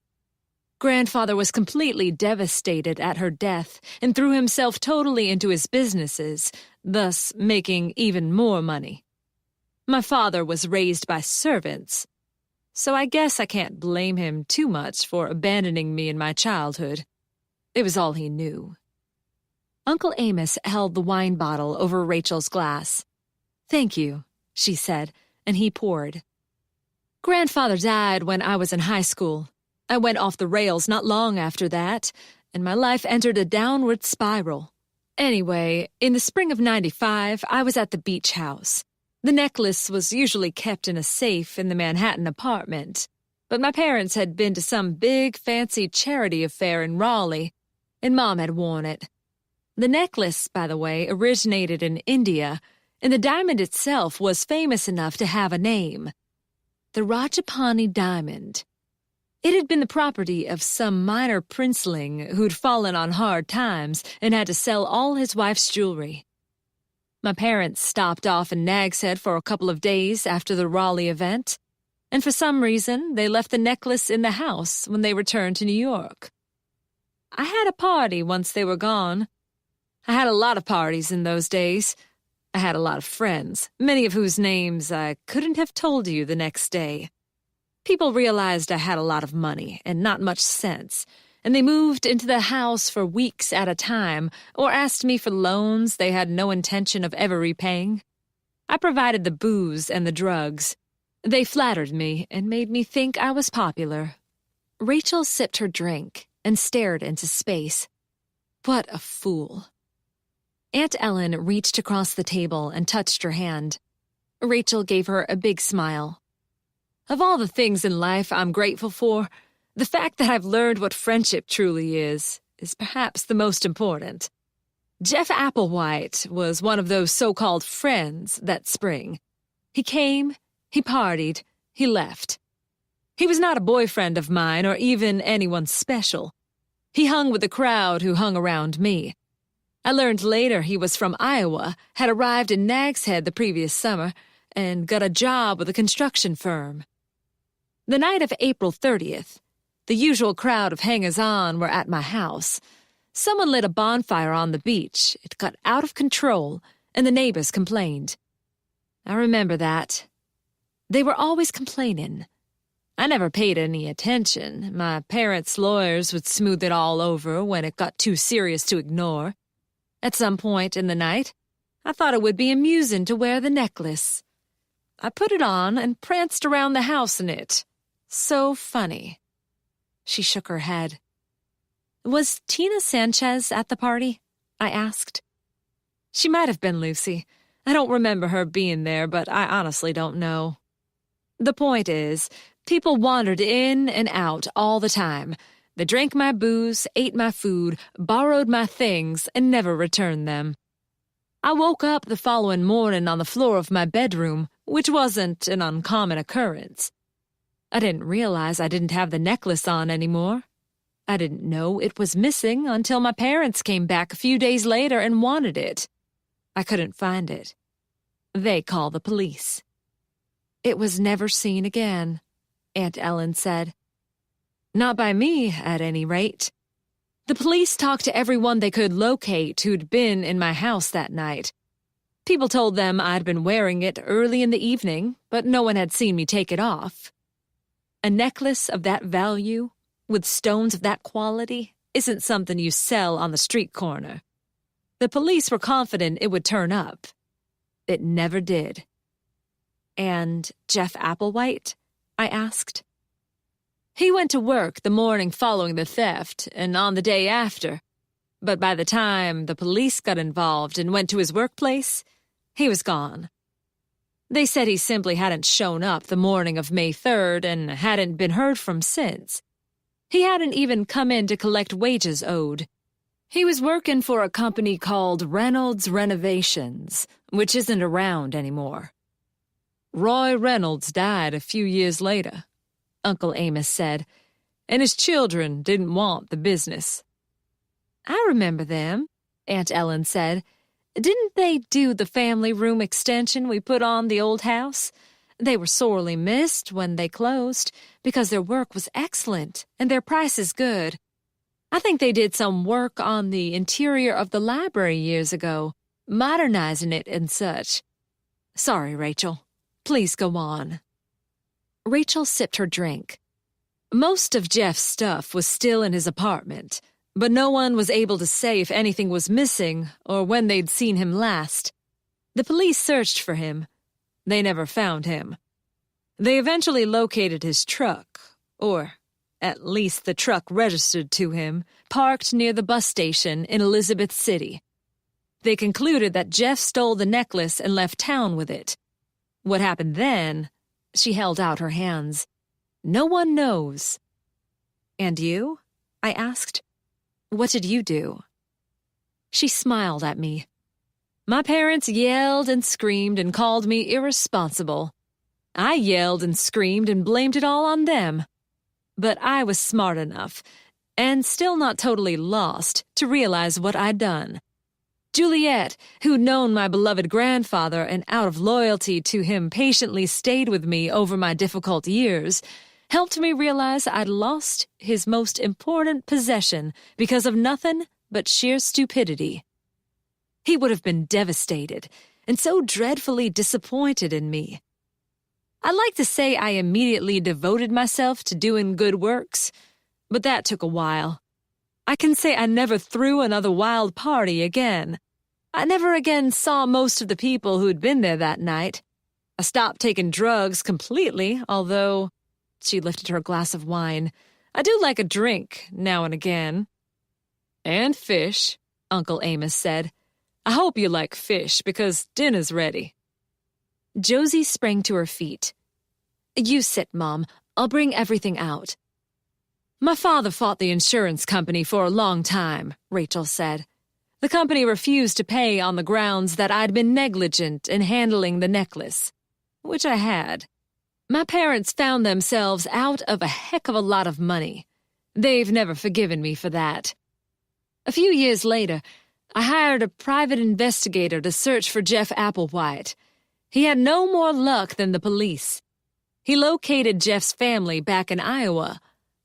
Grandfather was completely devastated at her death and threw himself totally into his businesses, thus making even more money. My father was raised by servants, so I guess I can't blame him too much for abandoning me in my childhood. It was all he knew. Uncle Amos held the wine bottle over Rachel's glass. "Thank you," she said, and he poured. Grandfather died when I was in high school. I went off the rails not long after that, and my life entered a downward spiral. Anyway, in the spring of '95, I was at the beach house. The necklace was usually kept in a safe in the Manhattan apartment, but my parents had been to some big, fancy charity affair in Raleigh, and Mom had worn it. The necklace, by the way, originated in India, and the diamond itself was famous enough to have a name. The Rajapani diamond. It had been the property of some minor princeling who'd fallen on hard times and had to sell all his wife's jewelry. My parents stopped off in Nag's Head for a couple of days after the Raleigh event, and for some reason they left the necklace in the house when they returned to New York. I had a party once they were gone. I had a lot of parties in those days. I had a lot of friends, many of whose names I couldn't have told you the next day. People realized I had a lot of money and not much sense, and they moved into the house for weeks at a time or asked me for loans they had no intention of ever repaying. I provided the booze and the drugs. They flattered me and made me think I was popular. Rachel sipped her drink and stared into space. What a fool. Aunt Ellen reached across the table and touched her hand. Rachel gave her a big smile. Of all the things in life I'm grateful for, the fact that I've learned what friendship truly is perhaps the most important. Jeff Applewhite was one of those so-called friends that spring. He came, he partied, he left. He was not a boyfriend of mine or even anyone special. He hung with the crowd who hung around me. I learned later he was from Iowa, had arrived in Nag's Head the previous summer, and got a job with a construction firm. The night of April 30th, the usual crowd of hangers-on were at my house. Someone lit a bonfire on the beach. It got out of control, and the neighbors complained. I remember that. They were always complaining. I never paid any attention. My parents' lawyers would smooth it all over when it got too serious to ignore. At some point in the night, I thought it would be amusing to wear the necklace. I put it on and pranced around the house in it. So funny. She shook her head. Was Tina Sanchez at the party? I asked. She might have been, Lucy. I don't remember her being there, but I honestly don't know. The point is, people wandered in and out all the time. They drank my booze, ate my food, borrowed my things, and never returned them. I woke up the following morning on the floor of my bedroom, which wasn't an uncommon occurrence. I didn't realize I didn't have the necklace on anymore. I didn't know it was missing until my parents came back a few days later and wanted it. I couldn't find it. They called the police. It was never seen again, Aunt Ellen said. Not by me, at any rate. The police talked to everyone they could locate who'd been in my house that night. People told them I'd been wearing it early in the evening, but no one had seen me take it off. A necklace of that value, with stones of that quality, isn't something you sell on the street corner. The police were confident it would turn up. It never did. And Jeff Applewhite? I asked. He went to work the morning following the theft and on the day after, but by the time the police got involved and went to his workplace, he was gone. They said he simply hadn't shown up the morning of May 3rd and hadn't been heard from since. He hadn't even come in to collect wages owed. He was working for a company called Reynolds Renovations, which isn't around anymore. Roy Reynolds died a few years later, Uncle Amos said, and his children didn't want the business. I remember them, Aunt Ellen said. Didn't they do the family room extension we put on the old house? They were sorely missed when they closed because their work was excellent and their prices good. I think they did some work on the interior of the library years ago, modernizing it and such. Sorry, Rachel. Please go on. Rachel sipped her drink. Most of Jeff's stuff was still in his apartment, but no one was able to say if anything was missing or when they'd seen him last. The police searched for him. They never found him. They eventually located his truck, or at least the truck registered to him, parked near the bus station in Elizabeth City. They concluded that Jeff stole the necklace and left town with it. What happened then? She held out her hands. No one knows. And you? I asked. What did you do? She smiled at me. My parents yelled and screamed and called me irresponsible. I yelled and screamed and blamed it all on them. But I was smart enough, and still not totally lost, to realize what I'd done. Juliet, who'd known my beloved grandfather and out of loyalty to him patiently stayed with me over my difficult years, helped me realize I'd lost his most important possession because of nothing but sheer stupidity. He would have been devastated and so dreadfully disappointed in me. I'd like to say I immediately devoted myself to doing good works, but that took a while. I can say I never threw another wild party again. I never again saw most of the people who'd been there that night. I stopped taking drugs completely, although, she lifted her glass of wine, I do like a drink now and again. And fish, Uncle Amos said. I hope you like fish, because dinner's ready. Josie sprang to her feet. You sit, Mom. I'll bring everything out. My father fought the insurance company for a long time, Rachel said. The company refused to pay on the grounds that I'd been negligent in handling the necklace, which I had. My parents found themselves out of a heck of a lot of money. They've never forgiven me for that. A few years later, I hired a private investigator to search for Jeff Applewhite. He had no more luck than the police. He located Jeff's family back in Iowa,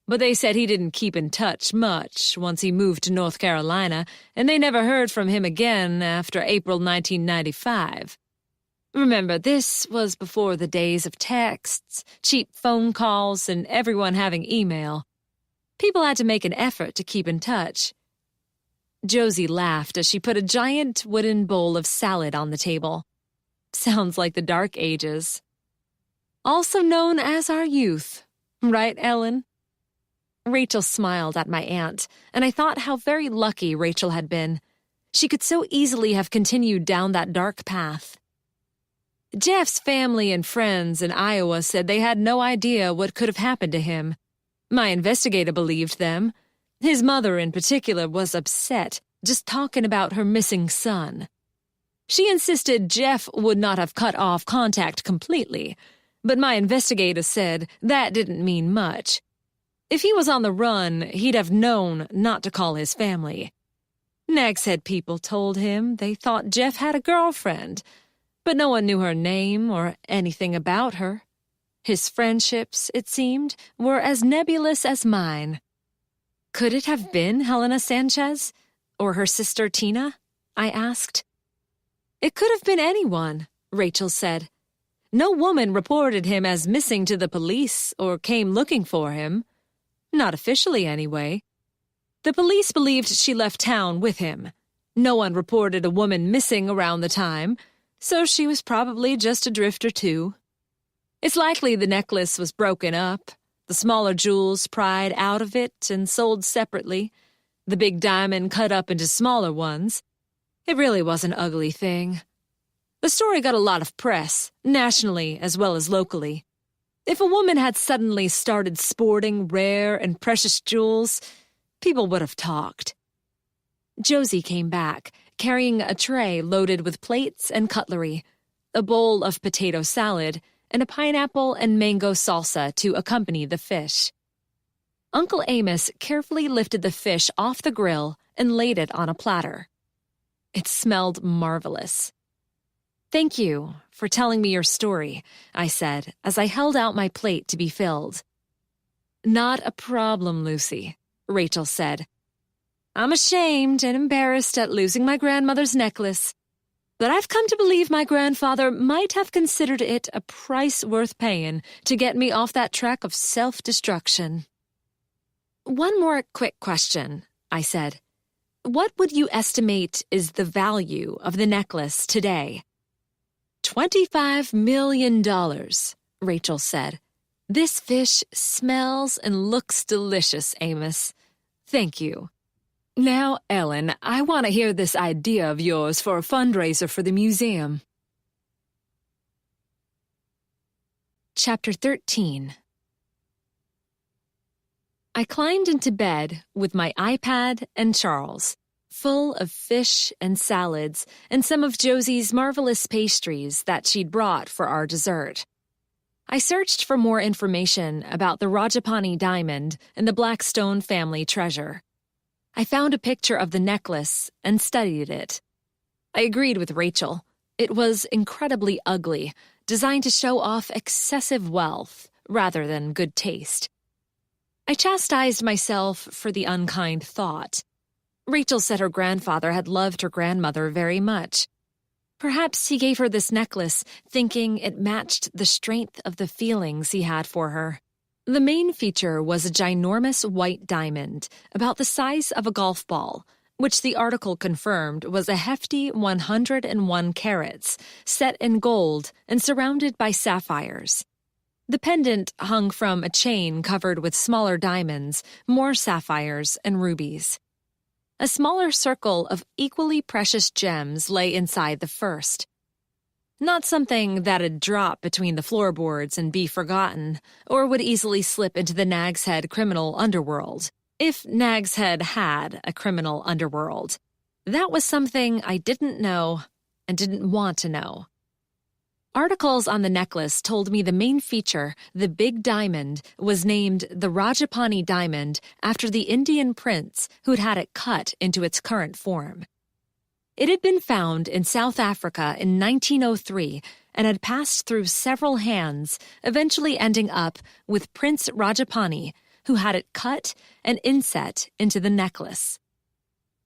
but they said he didn't keep in touch much once he moved to North Carolina, and they never heard from him again after April 1995. Remember, this was before the days of texts, cheap phone calls, and everyone having email. People had to make an effort to keep in touch. Josie laughed as she put a giant wooden bowl of salad on the table. Sounds like the Dark Ages. Also known as our youth. Right, Ellen? Rachel smiled at my aunt, and I thought how very lucky Rachel had been. She could so easily have continued down that dark path. Jeff's family and friends in Iowa said they had no idea what could have happened to him. My investigator believed them. His mother in particular was upset, just talking about her missing son. She insisted Jeff would not have cut off contact completely, but my investigator said that didn't mean much. If he was on the run, he'd have known not to call his family. Nags Head people told him they thought Jeff had a girlfriend, but no one knew her name or anything about her. His friendships, it seemed, were as nebulous as mine. Could it have been Helena Sanchez? Or her sister Tina? I asked. It could have been anyone, Rachel said. No woman reported him as missing to the police or came looking for him. Not officially, anyway. The police believed she left town with him. No one reported a woman missing around the time, so she was probably just adrift or two. It's likely the necklace was broken up, the smaller jewels pried out of it and sold separately, the big diamond cut up into smaller ones. It really was an ugly thing. The story got a lot of press, nationally as well as locally. If a woman had suddenly started sporting rare and precious jewels, people would have talked. Josie came back, carrying a tray loaded with plates and cutlery, a bowl of potato salad, and a pineapple and mango salsa to accompany the fish. Uncle Amos carefully lifted the fish off the grill and laid it on a platter. It smelled marvelous. Thank you for telling me your story, I said as I held out my plate to be filled. Not a problem, Lucy, Rachel said. I'm ashamed and embarrassed at losing my grandmother's necklace, but I've come to believe my grandfather might have considered it a price worth paying to get me off that track of self-destruction. One more quick question, I said. What would you estimate is the value of the necklace today? $25 million, Rachel said. This fish smells and looks delicious, Amos. Thank you. Now, Ellen, I want to hear this idea of yours for a fundraiser for the museum. Chapter 13. I climbed into bed with my iPad and Charles. full of fish and salads and some of Josie's marvelous pastries that she'd brought for our dessert. I searched for more information about the Rajapani diamond and the Blackstone family treasure. I found a picture of the necklace and studied it. I agreed with Rachel. It was incredibly ugly, designed to show off excessive wealth rather than good taste. I chastised myself for the unkind thought. Rachel said her grandfather had loved her grandmother very much. Perhaps he gave her this necklace thinking it matched the strength of the feelings he had for her. The main feature was a ginormous white diamond, about the size of a golf ball, which the article confirmed was a hefty 101 carats, set in gold and surrounded by sapphires. The pendant hung from a chain covered with smaller diamonds, more sapphires, and rubies. A smaller circle of equally precious gems lay inside the first. Not something that'd drop between the floorboards and be forgotten, or would easily slip into the Nag's Head criminal underworld, if Nag's Head had a criminal underworld. That was something I didn't know and didn't want to know. Articles on the necklace told me the main feature, the big diamond, was named the Rajapani diamond after the Indian prince who'd had it cut into its current form. It had been found in South Africa in 1903 and had passed through several hands, eventually ending up with Prince Rajapani, who had it cut and inset into the necklace.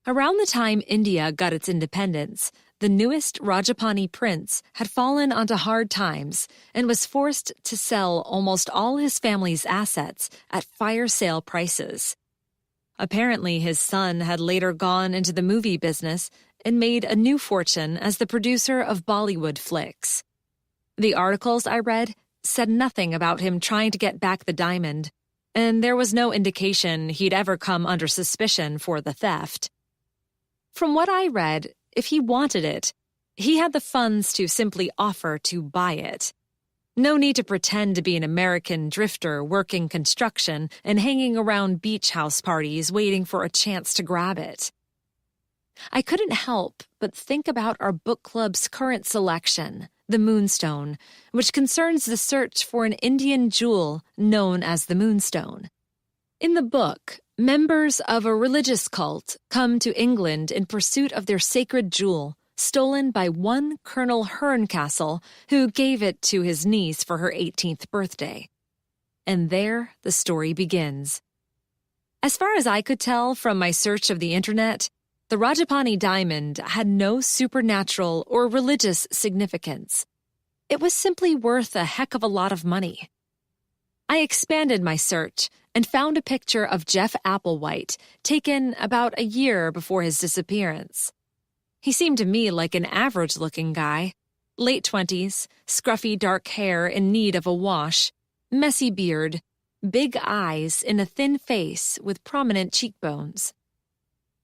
Around the time India got its independence, the newest Rajapani prince had fallen onto hard times and was forced to sell almost all his family's assets at fire sale prices. Apparently, his son had later gone into the movie business and made a new fortune as the producer of Bollywood flicks. The articles I read said nothing about him trying to get back the diamond, and there was no indication he'd ever come under suspicion for the theft. From what I read, if he wanted it, he had the funds to simply offer to buy it. No need to pretend to be an American drifter working construction and hanging around beach house parties waiting for a chance to grab it. I couldn't help but think about our book club's current selection, the Moonstone, which concerns the search for an Indian jewel known as the Moonstone. In the book, members of a religious cult come to England in pursuit of their sacred jewel, stolen by one Colonel Herncastle, who gave it to his niece for her 18th birthday. And there the story begins. As far as I could tell from my search of the internet, the Rajapani diamond had no supernatural or religious significance. It was simply worth a heck of a lot of money. I expanded my search and found a picture of Jeff Applewhite, taken about a year before his disappearance. He seemed to me like an average-looking guy, late 20s, scruffy dark hair in need of a wash, messy beard, big eyes in a thin face with prominent cheekbones.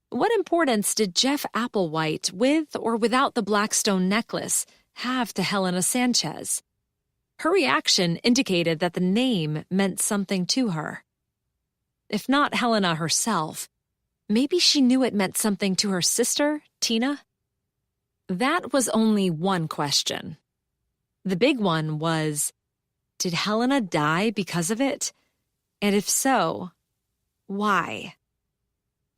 What importance did Jeff Applewhite, with or without the Blackstone necklace, have to Helena Sanchez? Her reaction indicated that the name meant something to her. If not Helena herself, maybe she knew it meant something to her sister, Tina? That was only one question. The big one was, did Helena die because of it? And if so, why?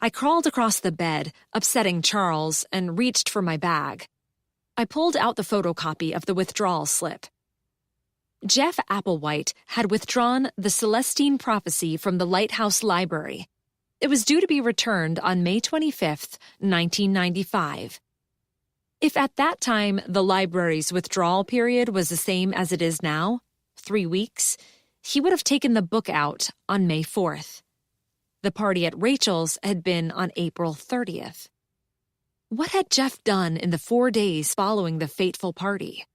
I crawled across the bed, upsetting Charles, and reached for my bag. I pulled out the photocopy of the withdrawal slip. Jeff Applewhite had withdrawn the Celestine Prophecy from the Lighthouse Library. It was due to be returned on May 25th, 1995. If at that time the library's withdrawal period was the same as it is now, 3 weeks, he would have taken the book out on May 4th. The party at Rachel's had been on April 30th. What had Jeff done in the 4 days following the fateful party,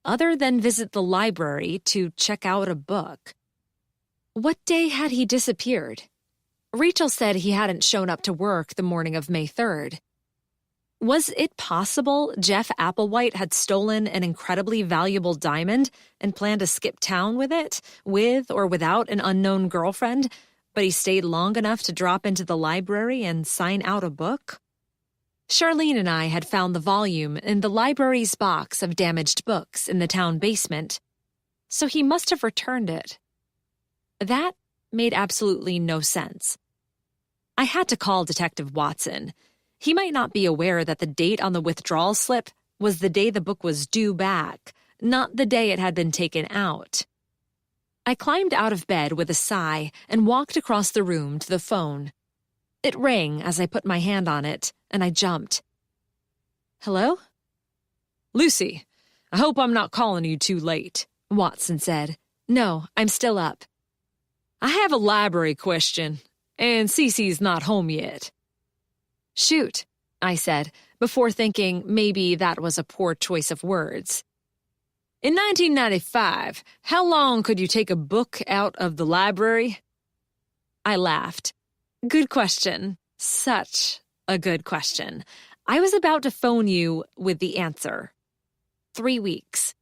other than visit the library to check out a book? What day had he disappeared? Rachel said he hadn't shown up to work the morning of May 3rd. Was it possible Jeff Applewhite had stolen an incredibly valuable diamond and planned to skip town with it, with or without an unknown girlfriend, but he stayed long enough to drop into the library and sign out a book? Charlene and I had found the volume in the library's box of damaged books in the town basement, so he must have returned it. That made absolutely no sense. I had to call Detective Watson. He might not be aware that the date on the withdrawal slip was the day the book was due back, not the day it had been taken out. I climbed out of bed with a sigh and walked across the room to the phone. It rang as I put my hand on it, and I jumped. Hello? Lucy, I hope I'm not calling you too late, Watson said. No, I'm still up. I have a library question, and Cece's not home yet. Shoot, I said, before thinking maybe that was a poor choice of words. In 1995, how long could you take a book out of the library? I laughed. Good question. Such a good question. I was about to phone you with the answer. 3 weeks.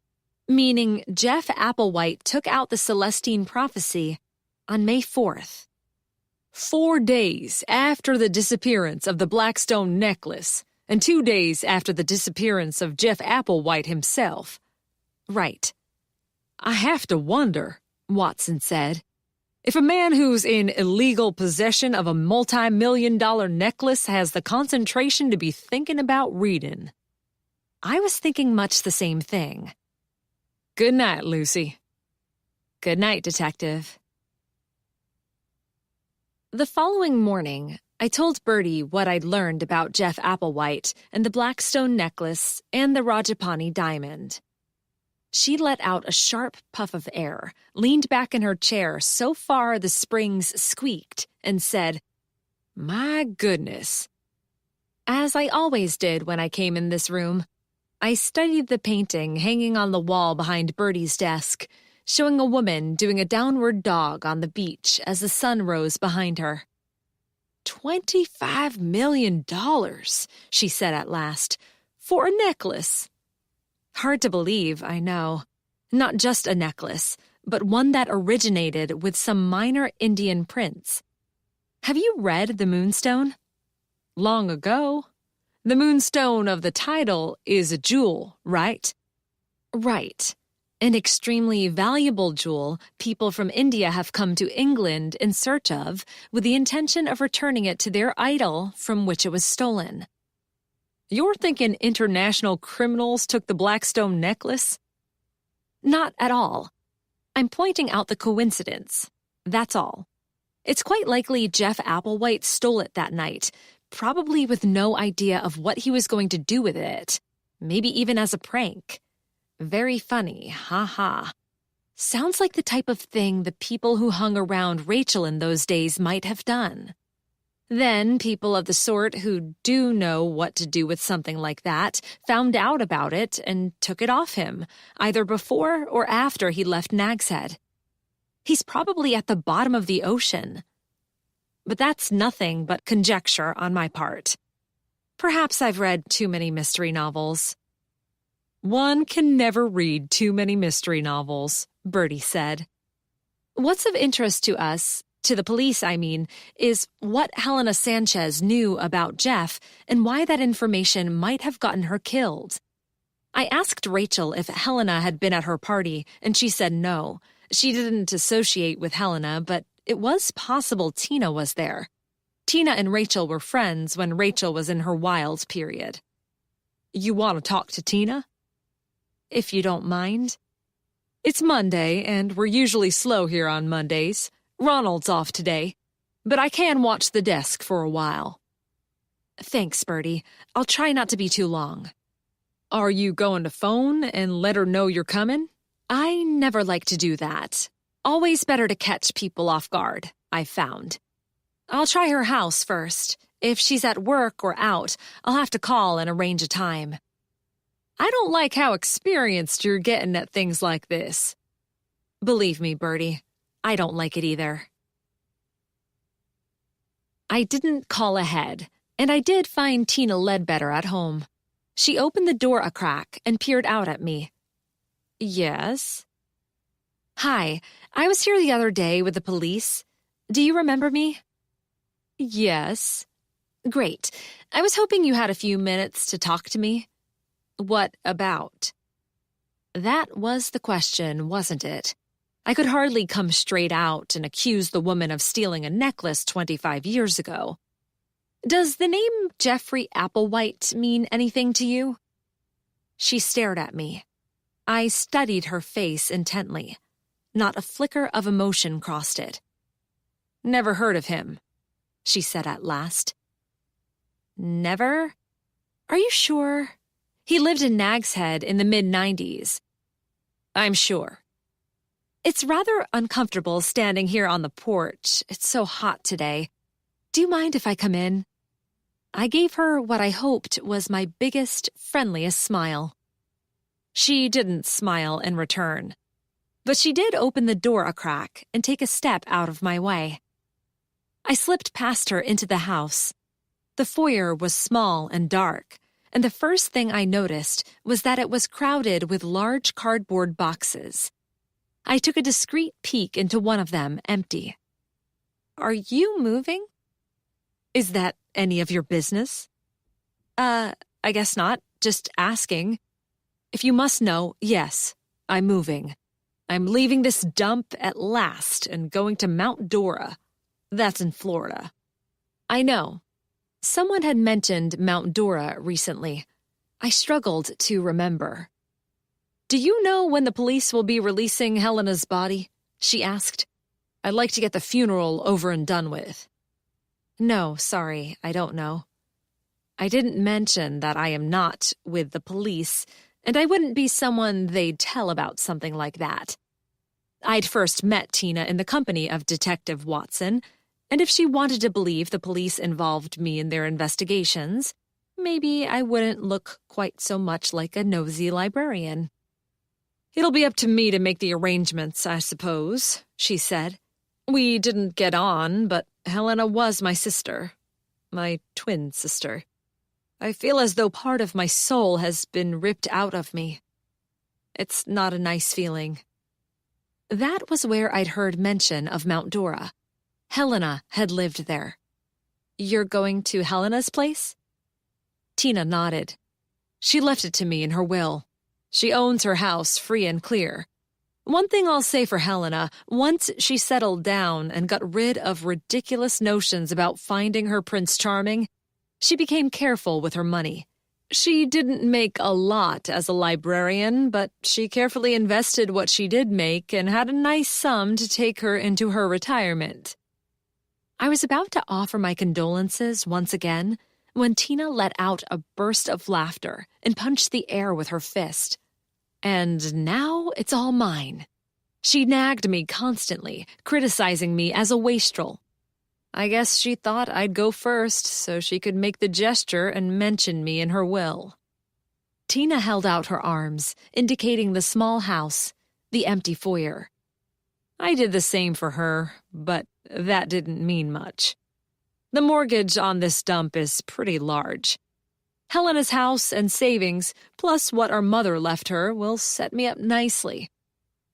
Meaning Jeff Applewhite took out the Celestine Prophecy on May 4th. 4 days after the disappearance of the Blackstone necklace, and 2 days after the disappearance of Jeff Applewhite himself. Right. I have to wonder, Watson said, if a man who's in illegal possession of a multi-million-dollar necklace has the concentration to be thinking about reading. I was thinking much the same thing. Good night, Lucy. Good night, Detective. The following morning, I told Bertie what I'd learned about Jeff Applewhite and the Blackstone necklace and the Rajapani diamond. She let out a sharp puff of air, leaned back in her chair so far the springs squeaked, and said, My goodness. As I always did when I came in this room, I studied the painting hanging on the wall behind Bertie's desk, showing a woman doing a downward dog on the beach as the sun rose behind her. $25 million, she said at last, for a necklace. Hard to believe, I know. Not just a necklace, but one that originated with some minor Indian prince. Have you read The Moonstone? Long ago. The moonstone of the title is a jewel, right? Right. An extremely valuable jewel people from India have come to England in search of with the intention of returning it to their idol from which it was stolen. You're thinking international criminals took the Blackstone necklace? Not at all. I'm pointing out the coincidence. That's all. It's quite likely Jeff Applewhite stole it that night, probably with no idea of what he was going to do with it, maybe even as a prank. Very funny, ha. Sounds like the type of thing the people who hung around Rachel in those days might have done. Then people of the sort who do know what to do with something like that found out about it and took it off him, either before or after he left Nag's Head. He's probably at the bottom of the ocean. But that's nothing but conjecture on my part. Perhaps I've read too many mystery novels. One can never read too many mystery novels, Bertie said. What's of interest to us, to the police I mean, is what Helena Sanchez knew about Jeff and why that information might have gotten her killed. I asked Rachel if Helena had been at her party, and she said no. She didn't associate with Helena, but it was possible Tina was there. Tina and Rachel were friends when Rachel was in her wild period. You want to talk to Tina? If you don't mind. It's Monday, and we're usually slow here on Mondays. Ronald's off today, but I can watch the desk for a while. Thanks, Bertie. I'll try not to be too long. Are you going to phone and let her know you're coming? I never like to do that. Always better to catch people off guard, I've found. I'll try her house first. If she's at work or out, I'll have to call and arrange a time. I don't like how experienced you're getting at things like this. Believe me, Bertie, I don't like it either. I didn't call ahead, and I did find Tina Ledbetter at home. She opened the door a crack and peered out at me. Yes? Hi, I was here the other day with the police. Do you remember me? Yes. Great. I was hoping you had a few minutes to talk to me. What about? That was the question, wasn't it? I could hardly come straight out and accuse the woman of stealing a necklace 25 years ago. Does the name Jeffrey Applewhite mean anything to you? She stared at me. I studied her face intently. Not a flicker of emotion crossed it. Never heard of him, she said at last. Never? Are you sure? He lived in Nag's Head in the mid-90s. I'm sure. It's rather uncomfortable standing here on the porch. It's so hot today. Do you mind if I come in? I gave her what I hoped was my biggest, friendliest smile. She didn't smile in return, but she did open the door a crack and take a step out of my way. I slipped past her into the house. The foyer was small and dark, and the first thing I noticed was that it was crowded with large cardboard boxes. I took a discreet peek into one of them, empty. Are you moving? Is that any of your business? I guess not. Just asking. If you must know, yes, I'm moving. I'm leaving this dump at last and going to Mount Dora. That's in Florida. I know. Someone had mentioned Mount Dora recently. I struggled to remember. Do you know when the police will be releasing Helena's body? She asked. I'd like to get the funeral over and done with. No, sorry, I don't know. I didn't mention that I am not with the police, and I wouldn't be someone they'd tell about something like that. I'd first met Tina in the company of Detective Watson, and if she wanted to believe the police involved me in their investigations, maybe I wouldn't look quite so much like a nosy librarian. It'll be up to me to make the arrangements, I suppose, she said. We didn't get on, but Helena was my sister. My twin sister. I feel as though part of my soul has been ripped out of me. It's not a nice feeling. That was where I'd heard mention of Mount Dora. Helena had lived there. You're going to Helena's place? Tina nodded. She left it to me in her will. She owns her house free and clear. One thing I'll say for Helena, once she settled down and got rid of ridiculous notions about finding her Prince Charming, she became careful with her money. She didn't make a lot as a librarian, but she carefully invested what she did make and had a nice sum to take her into her retirement. I was about to offer my condolences once again when Tina let out a burst of laughter and punched the air with her fist. And now it's all mine. She nagged me constantly, criticizing me as a wastrel. I guess she thought I'd go first so she could make the gesture and mention me in her will. Tina held out her arms, indicating the small house, the empty foyer. I did the same for her, but that didn't mean much. The mortgage on this dump is pretty large. Helena's house and savings, plus what our mother left her, will set me up nicely.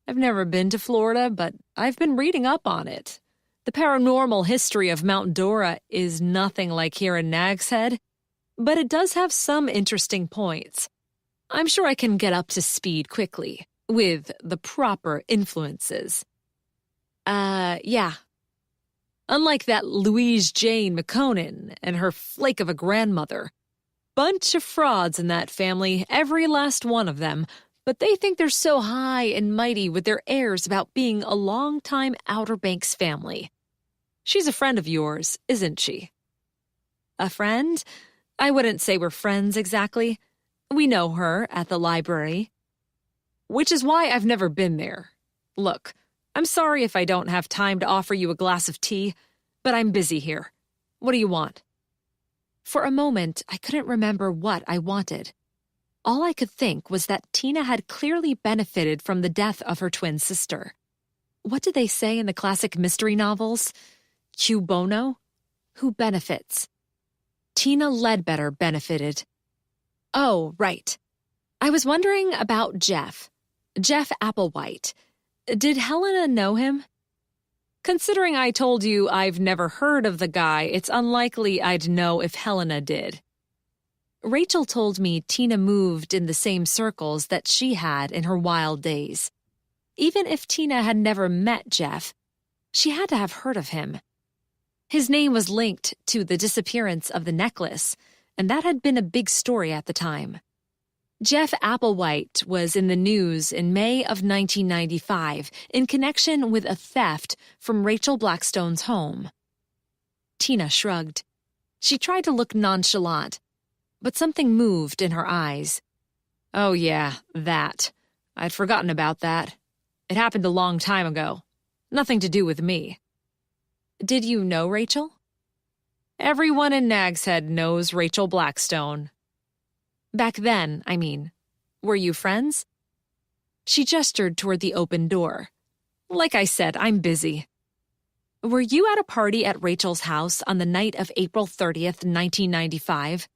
I've never been to Florida, but I've been reading up on it. The paranormal history of Mount Dora is nothing like here in Nag's Head, but it does have some interesting points. I'm sure I can get up to speed quickly, with the proper influences. Yeah. Unlike that Louise Jane McConan and her flake of a grandmother. Bunch of frauds in that family, every last one of them, but they think they're so high and mighty with their airs about being a long-time Outer Banks family. She's a friend of yours, isn't she? A friend? I wouldn't say we're friends exactly. We know her at the library. Which is why I've never been there. Look, I'm sorry if I don't have time to offer you a glass of tea, but I'm busy here. What do you want? For a moment, I couldn't remember what I wanted. All I could think was that Tina had clearly benefited from the death of her twin sister. What did they say in the classic mystery novels? Cui bono? Who benefits? Tina Ledbetter benefited. Oh, right. I was wondering about Jeff. Jeff Applewhite. Did Helena know him? Considering I told you I've never heard of the guy, it's unlikely I'd know if Helena did. Rachel told me Tina moved in the same circles that she had in her wild days. Even if Tina had never met Jeff, she had to have heard of him. His name was linked to the disappearance of the necklace, and that had been a big story at the time. Jeff Applewhite was in the news in May of 1995 in connection with a theft from Rachel Blackstone's home. Tina shrugged. She tried to look nonchalant, but something moved in her eyes. Oh yeah, that. I'd forgotten about that. It happened a long time ago. Nothing to do with me. Did you know Rachel? Everyone in Nag's Head knows Rachel Blackstone. Back then, I mean. Were you friends? She gestured toward the open door. Like I said, I'm busy. Were you at a party at Rachel's house on the night of April 30th, 1995?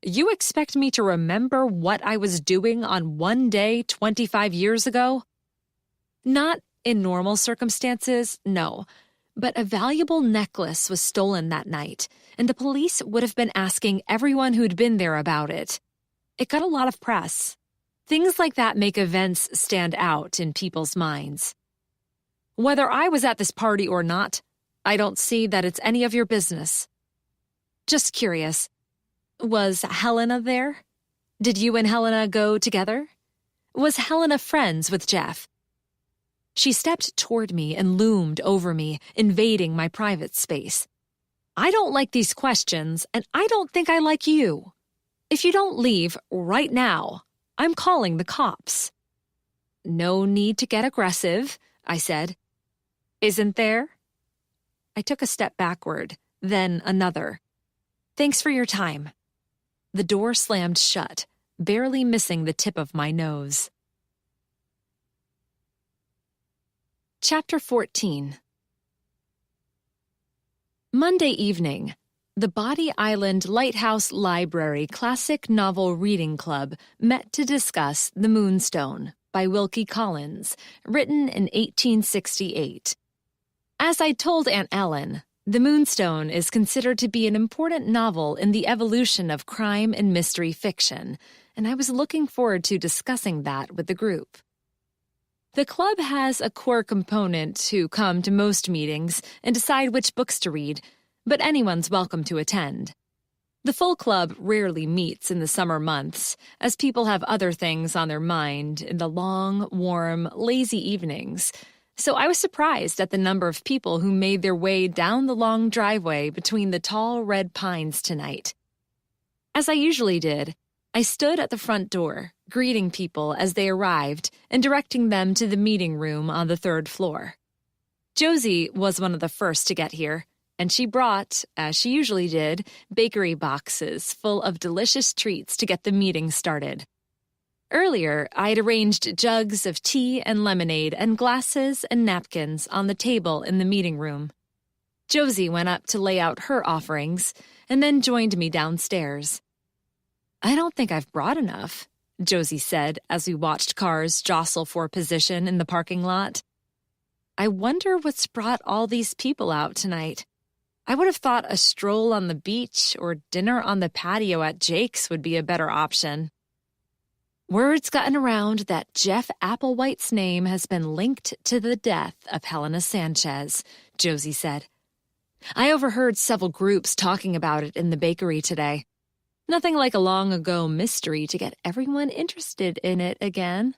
You expect me to remember what I was doing on one day 25 years ago? Not in normal circumstances, no. But a valuable necklace was stolen that night, and the police would have been asking everyone who'd been there about it. It got a lot of press. Things like that make events stand out in people's minds. Whether I was at this party or not, I don't see that it's any of your business. Just curious. Was Helena there? Did you and Helena go together? Was Helena friends with Jeff? She stepped toward me and loomed over me, invading my private space. I don't like these questions, and I don't think I like you. If you don't leave right now, I'm calling the cops. No need to get aggressive, I said. Isn't there? I took a step backward, then another. Thanks for your time. The door slammed shut, barely missing the tip of my nose. Chapter 14. Monday evening, the Body Island Lighthouse Library Classic Novel Reading Club met to discuss The Moonstone by Wilkie Collins, written in 1868. As I told Aunt Ellen, The Moonstone is considered to be an important novel in the evolution of crime and mystery fiction, and I was looking forward to discussing that with the group. The club has a core component who come to most meetings and decide which books to read, but anyone's welcome to attend. The full club rarely meets in the summer months, as people have other things on their mind in the long, warm, lazy evenings, so I was surprised at the number of people who made their way down the long driveway between the tall red pines tonight. As I usually did, I stood at the front door, greeting people as they arrived and directing them to the meeting room on the third floor. Josie was one of the first to get here, and she brought, as she usually did, bakery boxes full of delicious treats to get the meeting started. Earlier, I'd arranged jugs of tea and lemonade and glasses and napkins on the table in the meeting room. Josie went up to lay out her offerings and then joined me downstairs. I don't think I've brought enough, Josie said as we watched cars jostle for position in the parking lot. I wonder what's brought all these people out tonight. I would have thought a stroll on the beach or dinner on the patio at Jake's would be a better option. Word's gotten around that Jeff Applewhite's name has been linked to the death of Helena Sanchez, Josie said. I overheard several groups talking about it in the bakery today. Nothing like a long-ago mystery to get everyone interested in it again.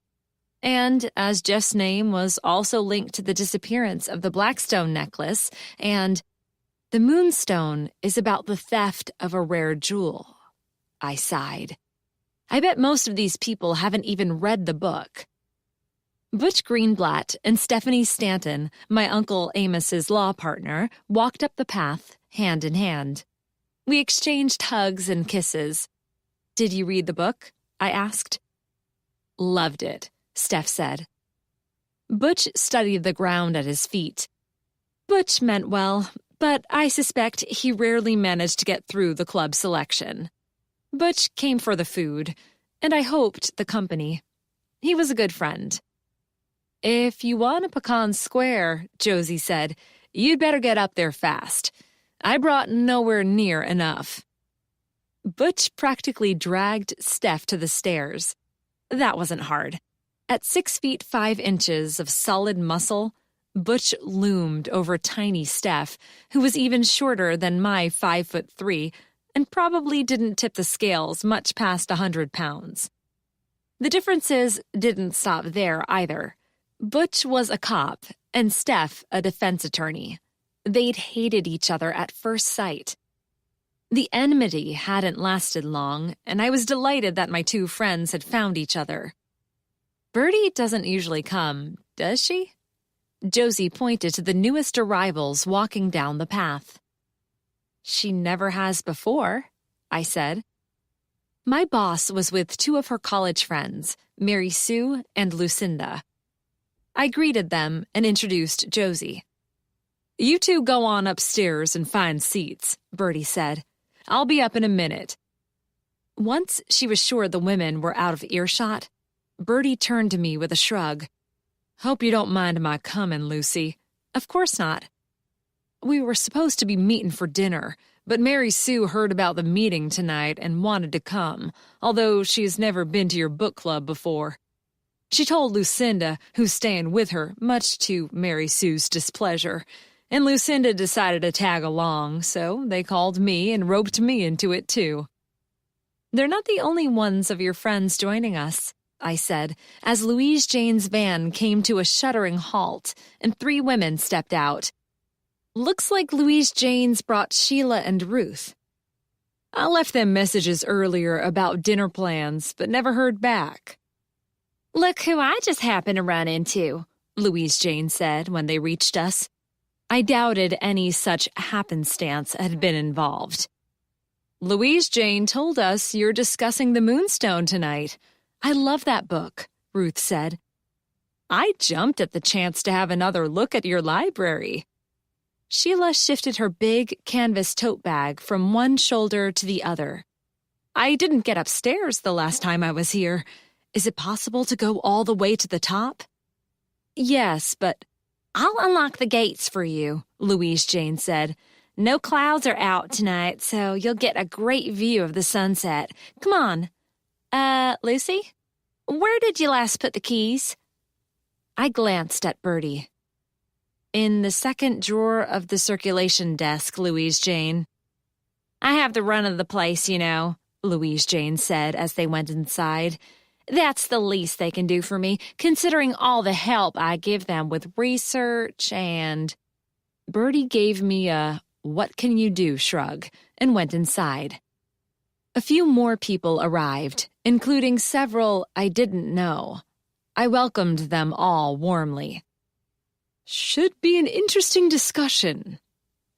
And as Jeff's name was also linked to the disappearance of the Blackstone necklace, and the Moonstone is about the theft of a rare jewel, I sighed. I bet most of these people haven't even read the book. Butch Greenblatt and Stephanie Stanton, my Uncle Amos's law partner, walked up the path, hand in hand. We exchanged hugs and kisses. Did you read the book? I asked. Loved it, Steph said. Butch studied the ground at his feet. Butch meant well, but I suspect he rarely managed to get through the club selection. Butch came for the food, and I hoped the company. He was a good friend. If you want a pecan square, Josie said, you'd better get up there fast. I brought nowhere near enough. Butch practically dragged Steph to the stairs. That wasn't hard. At 6 feet 5 inches of solid muscle, Butch loomed over tiny Steph, who was even shorter than my 5'3" and probably didn't tip the scales much past 100 pounds. The differences didn't stop there either. Butch was a cop and Steph a defense attorney. They'd hated each other at first sight. The enmity hadn't lasted long, and I was delighted that my two friends had found each other. Birdie doesn't usually come, does she? Josie pointed to the newest arrivals walking down the path. She never has before, I said. My boss was with two of her college friends, Mary Sue and Lucinda. I greeted them and introduced Josie. You two go on upstairs and find seats, Birdie said. I'll be up in a minute. Once she was sure the women were out of earshot, Birdie turned to me with a shrug. Hope you don't mind my coming, Lucy. Of course not. We were supposed to be meeting for dinner, but Mary Sue heard about the meeting tonight and wanted to come, although she's never been to your book club before. She told Lucinda, who's staying with her, much to Mary Sue's displeasure, and Lucinda decided to tag along, so they called me and roped me into it too. They're not the only ones of your friends joining us, I said, as Louise Jane's van came to a shuddering halt and 3 women stepped out. Looks like Louise Jane's brought Sheila and Ruth. I left them messages earlier about dinner plans, but never heard back. Look who I just happened to run into, Louise Jane said when they reached us. I doubted any such happenstance had been involved. Louise Jane told us you're discussing the Moonstone tonight. I love that book, Ruth said. I jumped at the chance to have another look at your library. Sheila shifted her big canvas tote bag from one shoulder to the other. I didn't get upstairs the last time I was here. Is it possible to go all the way to the top? Yes, but I'll unlock the gates for you, Louise Jane said. No clouds are out tonight, so you'll get a great view of the sunset. Come on. Lucy? Where did you last put the keys? I glanced at Birdie. In the second drawer of the circulation desk, Louise Jane. I have the run of the place, you know, Louise Jane said as they went inside. That's the least they can do for me, considering all the help I give them with research and... Birdie gave me a what-can-you-do shrug and went inside. A few more people arrived, including several I didn't know. I welcomed them all warmly. Should be an interesting discussion.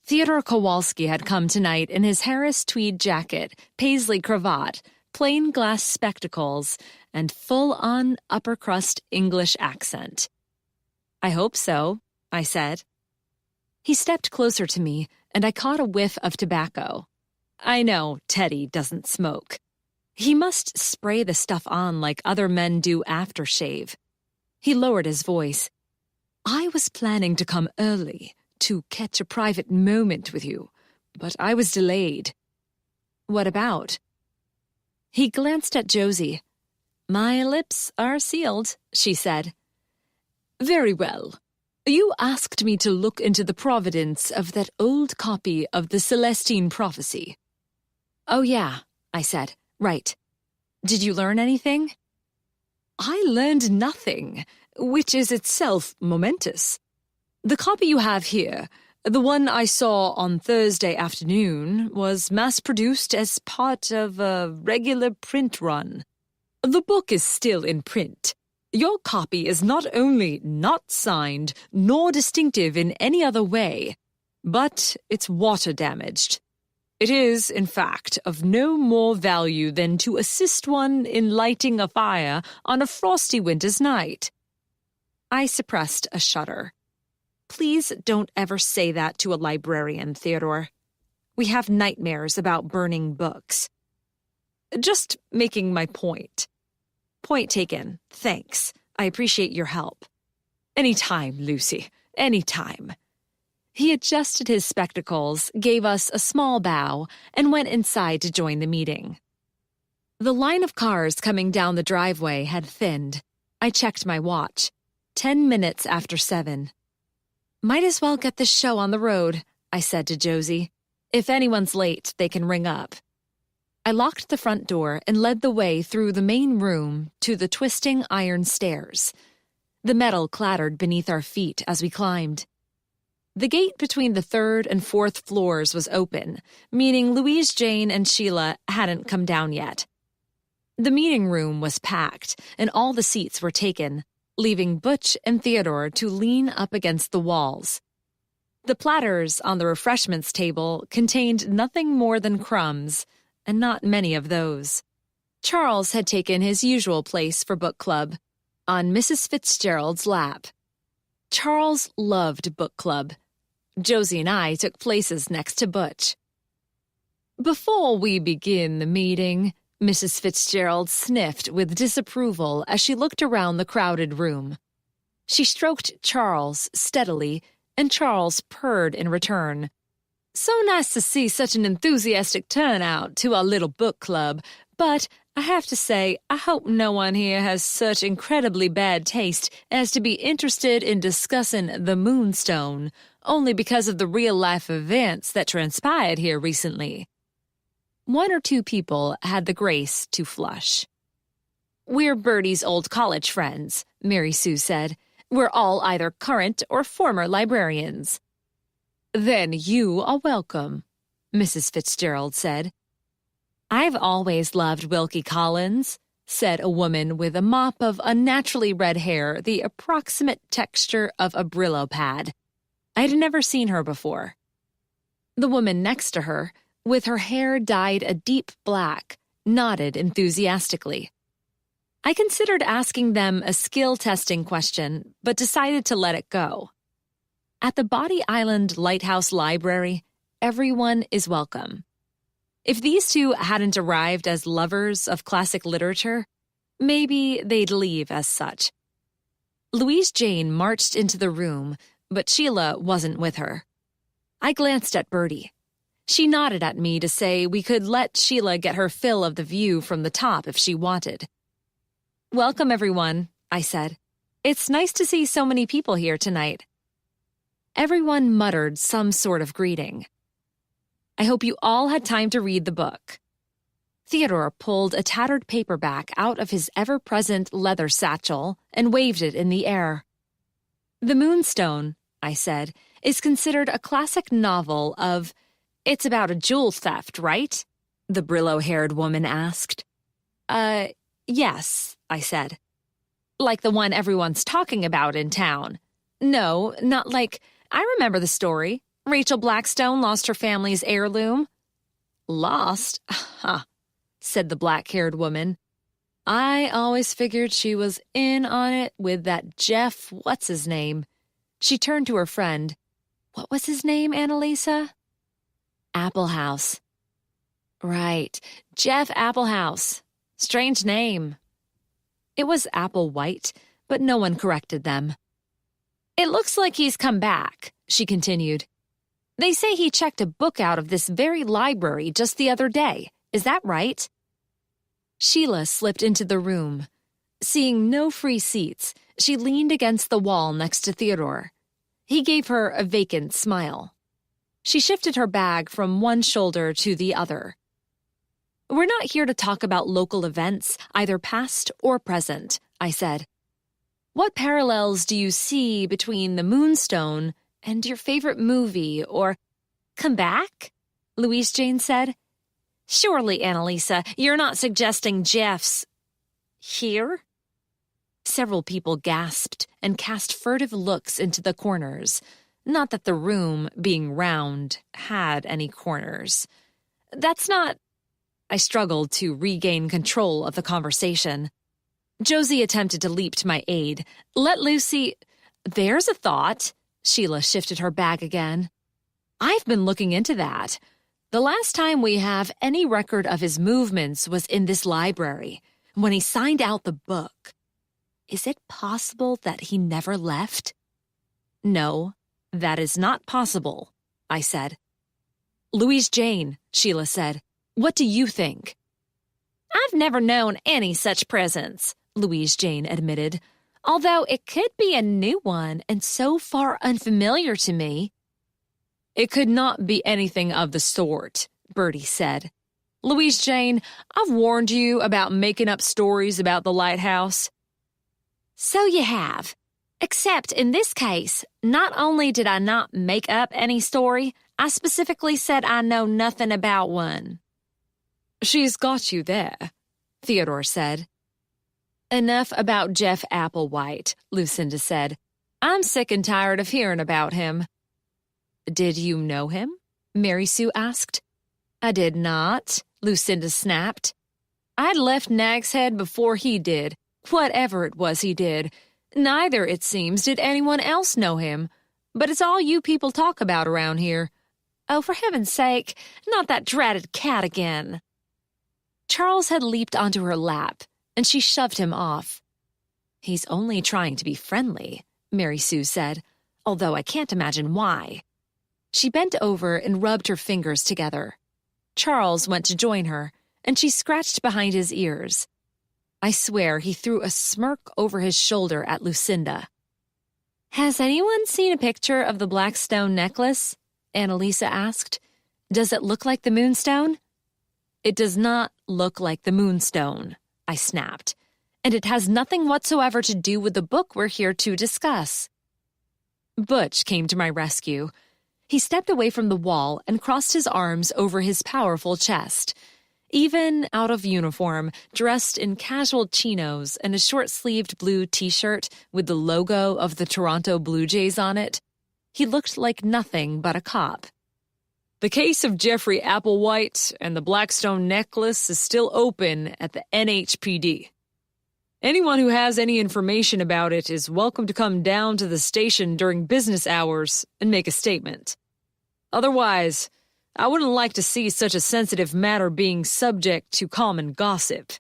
Theodore Kowalski had come tonight in his Harris tweed jacket, paisley cravat, plain glass spectacles, and full-on upper-crust English accent. I hope so, I said. He stepped closer to me, and I caught a whiff of tobacco. I know Teddy doesn't smoke. He must spray the stuff on like other men do aftershave. He lowered his voice. I was planning to come early to catch a private moment with you, but I was delayed. What about? He glanced at Josie. My lips are sealed, she said. Very well. You asked me to look into the providence of that old copy of the Celestine Prophecy. Oh, yeah, I said. Right. Did you learn anything? I learned nothing, which is itself momentous. The copy you have here, the one I saw on Thursday afternoon, was mass-produced as part of a regular print run. The book is still in print. Your copy is not only not signed nor distinctive in any other way, but it's water-damaged. It is, in fact, of no more value than to assist one in lighting a fire on a frosty winter's night. I suppressed a shudder. Please don't ever say that to a librarian, Theodore. We have nightmares about burning books. Just making my point. Point taken. Thanks. I appreciate your help. Anytime, Lucy, anytime. He adjusted his spectacles, gave us a small bow, and went inside to join the meeting. The line of cars coming down the driveway had thinned. I checked my watch. 10 minutes after 7. Might as well get this show on the road, I said to Josie. If anyone's late, they can ring up. I locked the front door and led the way through the main room to the twisting iron stairs. The metal clattered beneath our feet as we climbed. The gate between the 3rd and 4th floors was open, meaning Louise Jane and Sheila hadn't come down yet. The meeting room was packed, and all the seats were taken, leaving Butch and Theodore to lean up against the walls. The platters on the refreshments table contained nothing more than crumbs, and not many of those. Charles had taken his usual place for book club, on Mrs. Fitzgerald's lap. Charles loved book club. Josie and I took places next to Butch. Before we begin the meeting, Mrs. Fitzgerald sniffed with disapproval as she looked around the crowded room. She stroked Charles steadily, and Charles purred in return. So nice to see such an enthusiastic turnout to our little book club, but I have to say, I hope no one here has such incredibly bad taste as to be interested in discussing the Moonstone, only because of the real-life events that transpired here recently. 1 or 2 people had the grace to flush. We're Bertie's old college friends, Mary Sue said. We're all either current or former librarians. Then you are welcome, Mrs. Fitzgerald said. I've always loved Wilkie Collins, said a woman with a mop of unnaturally red hair, the approximate texture of a Brillo pad. I'd never seen her before. The woman next to her, with her hair dyed a deep black, nodded enthusiastically. I considered asking them a skill-testing question, but decided to let it go. At the Body Island Lighthouse Library, everyone is welcome. If these two hadn't arrived as lovers of classic literature, maybe they'd leave as such. Louise Jane marched into the room, but Sheila wasn't with her. I glanced at Bertie. She nodded at me to say we could let Sheila get her fill of the view from the top if she wanted. Welcome, everyone, I said. It's nice to see so many people here tonight. Everyone muttered some sort of greeting. I hope you all had time to read the book. Theodore pulled a tattered paperback out of his ever-present leather satchel and waved it in the air. The Moonstone, I said, is considered a classic novel of... It's about a jewel theft, right? The Brillo-haired woman asked. Yes, I said. Like the one everyone's talking about in town. No, not like... I remember the story. Rachel Blackstone lost her family's heirloom. Lost? Huh, said the black-haired woman. I always figured she was in on it with that Jeff what's-his-name. She turned to her friend. What was his name, Annalisa? Applehouse. Right, Jeff Applehouse. Strange name. It was Applewhite, but no one corrected them. It looks like he's come back, she continued. They say he checked a book out of this very library just the other day. Is that right? Sheila slipped into the room. Seeing no free seats, she leaned against the wall next to Theodore. He gave her a vacant smile. She shifted her bag from one shoulder to the other. We're not here to talk about local events, either past or present, I said. What parallels do you see between the Moonstone and your favorite movie, or... Come back? Louise Jane said. Surely, Annalisa, you're not suggesting Jeff's... Here? Several people gasped and cast furtive looks into the corners. Not that the room, being round, had any corners. That's not... I struggled to regain control of the conversation. Josie attempted to leap to my aid. Let Lucy... There's a thought. Sheila shifted her bag again. I've been looking into that. The last time we have any record of his movements was in this library, when he signed out the book. Is it possible that he never left? No, that is not possible, I said. Louise Jane, Sheila said, what do you think? I've never known any such presence, Louise Jane admitted, although it could be a new one and so far unfamiliar to me. It could not be anything of the sort, Bertie said. Louise Jane, I've warned you about making up stories about the lighthouse. So you have. Except in this case, not only did I not make up any story, I specifically said I know nothing about one. She's got you there, Theodore said. Enough about Jeff Applewhite, Lucinda said. I'm sick and tired of hearing about him. Did you know him? Mary Sue asked. I did not, Lucinda snapped. I'd left Nag's Head before he did, whatever it was he did. Neither, it seems, did anyone else know him. But it's all you people talk about around here. Oh, for heaven's sake, not that dratted cat again. Charles had leaped onto her lap, and she shoved him off. He's only trying to be friendly, Mary Sue said, although I can't imagine why. She bent over and rubbed her fingers together. Charles went to join her, and she scratched behind his ears. I swear he threw a smirk over his shoulder at Lucinda. Has anyone seen a picture of the black stone necklace? Annalisa asked. Does it look like the moonstone? It does not look like the moonstone, I snapped, and it has nothing whatsoever to do with the book we're here to discuss. Butch came to my rescue. He stepped away from the wall and crossed his arms over his powerful chest. Even out of uniform, dressed in casual chinos and a short-sleeved blue t-shirt with the logo of the Toronto Blue Jays on it, he looked like nothing but a cop. The case of Jeffrey Applewhite and the Blackstone necklace is still open at the NHPD. Anyone who has any information about it is welcome to come down to the station during business hours and make a statement. Otherwise, I wouldn't like to see such a sensitive matter being subject to common gossip.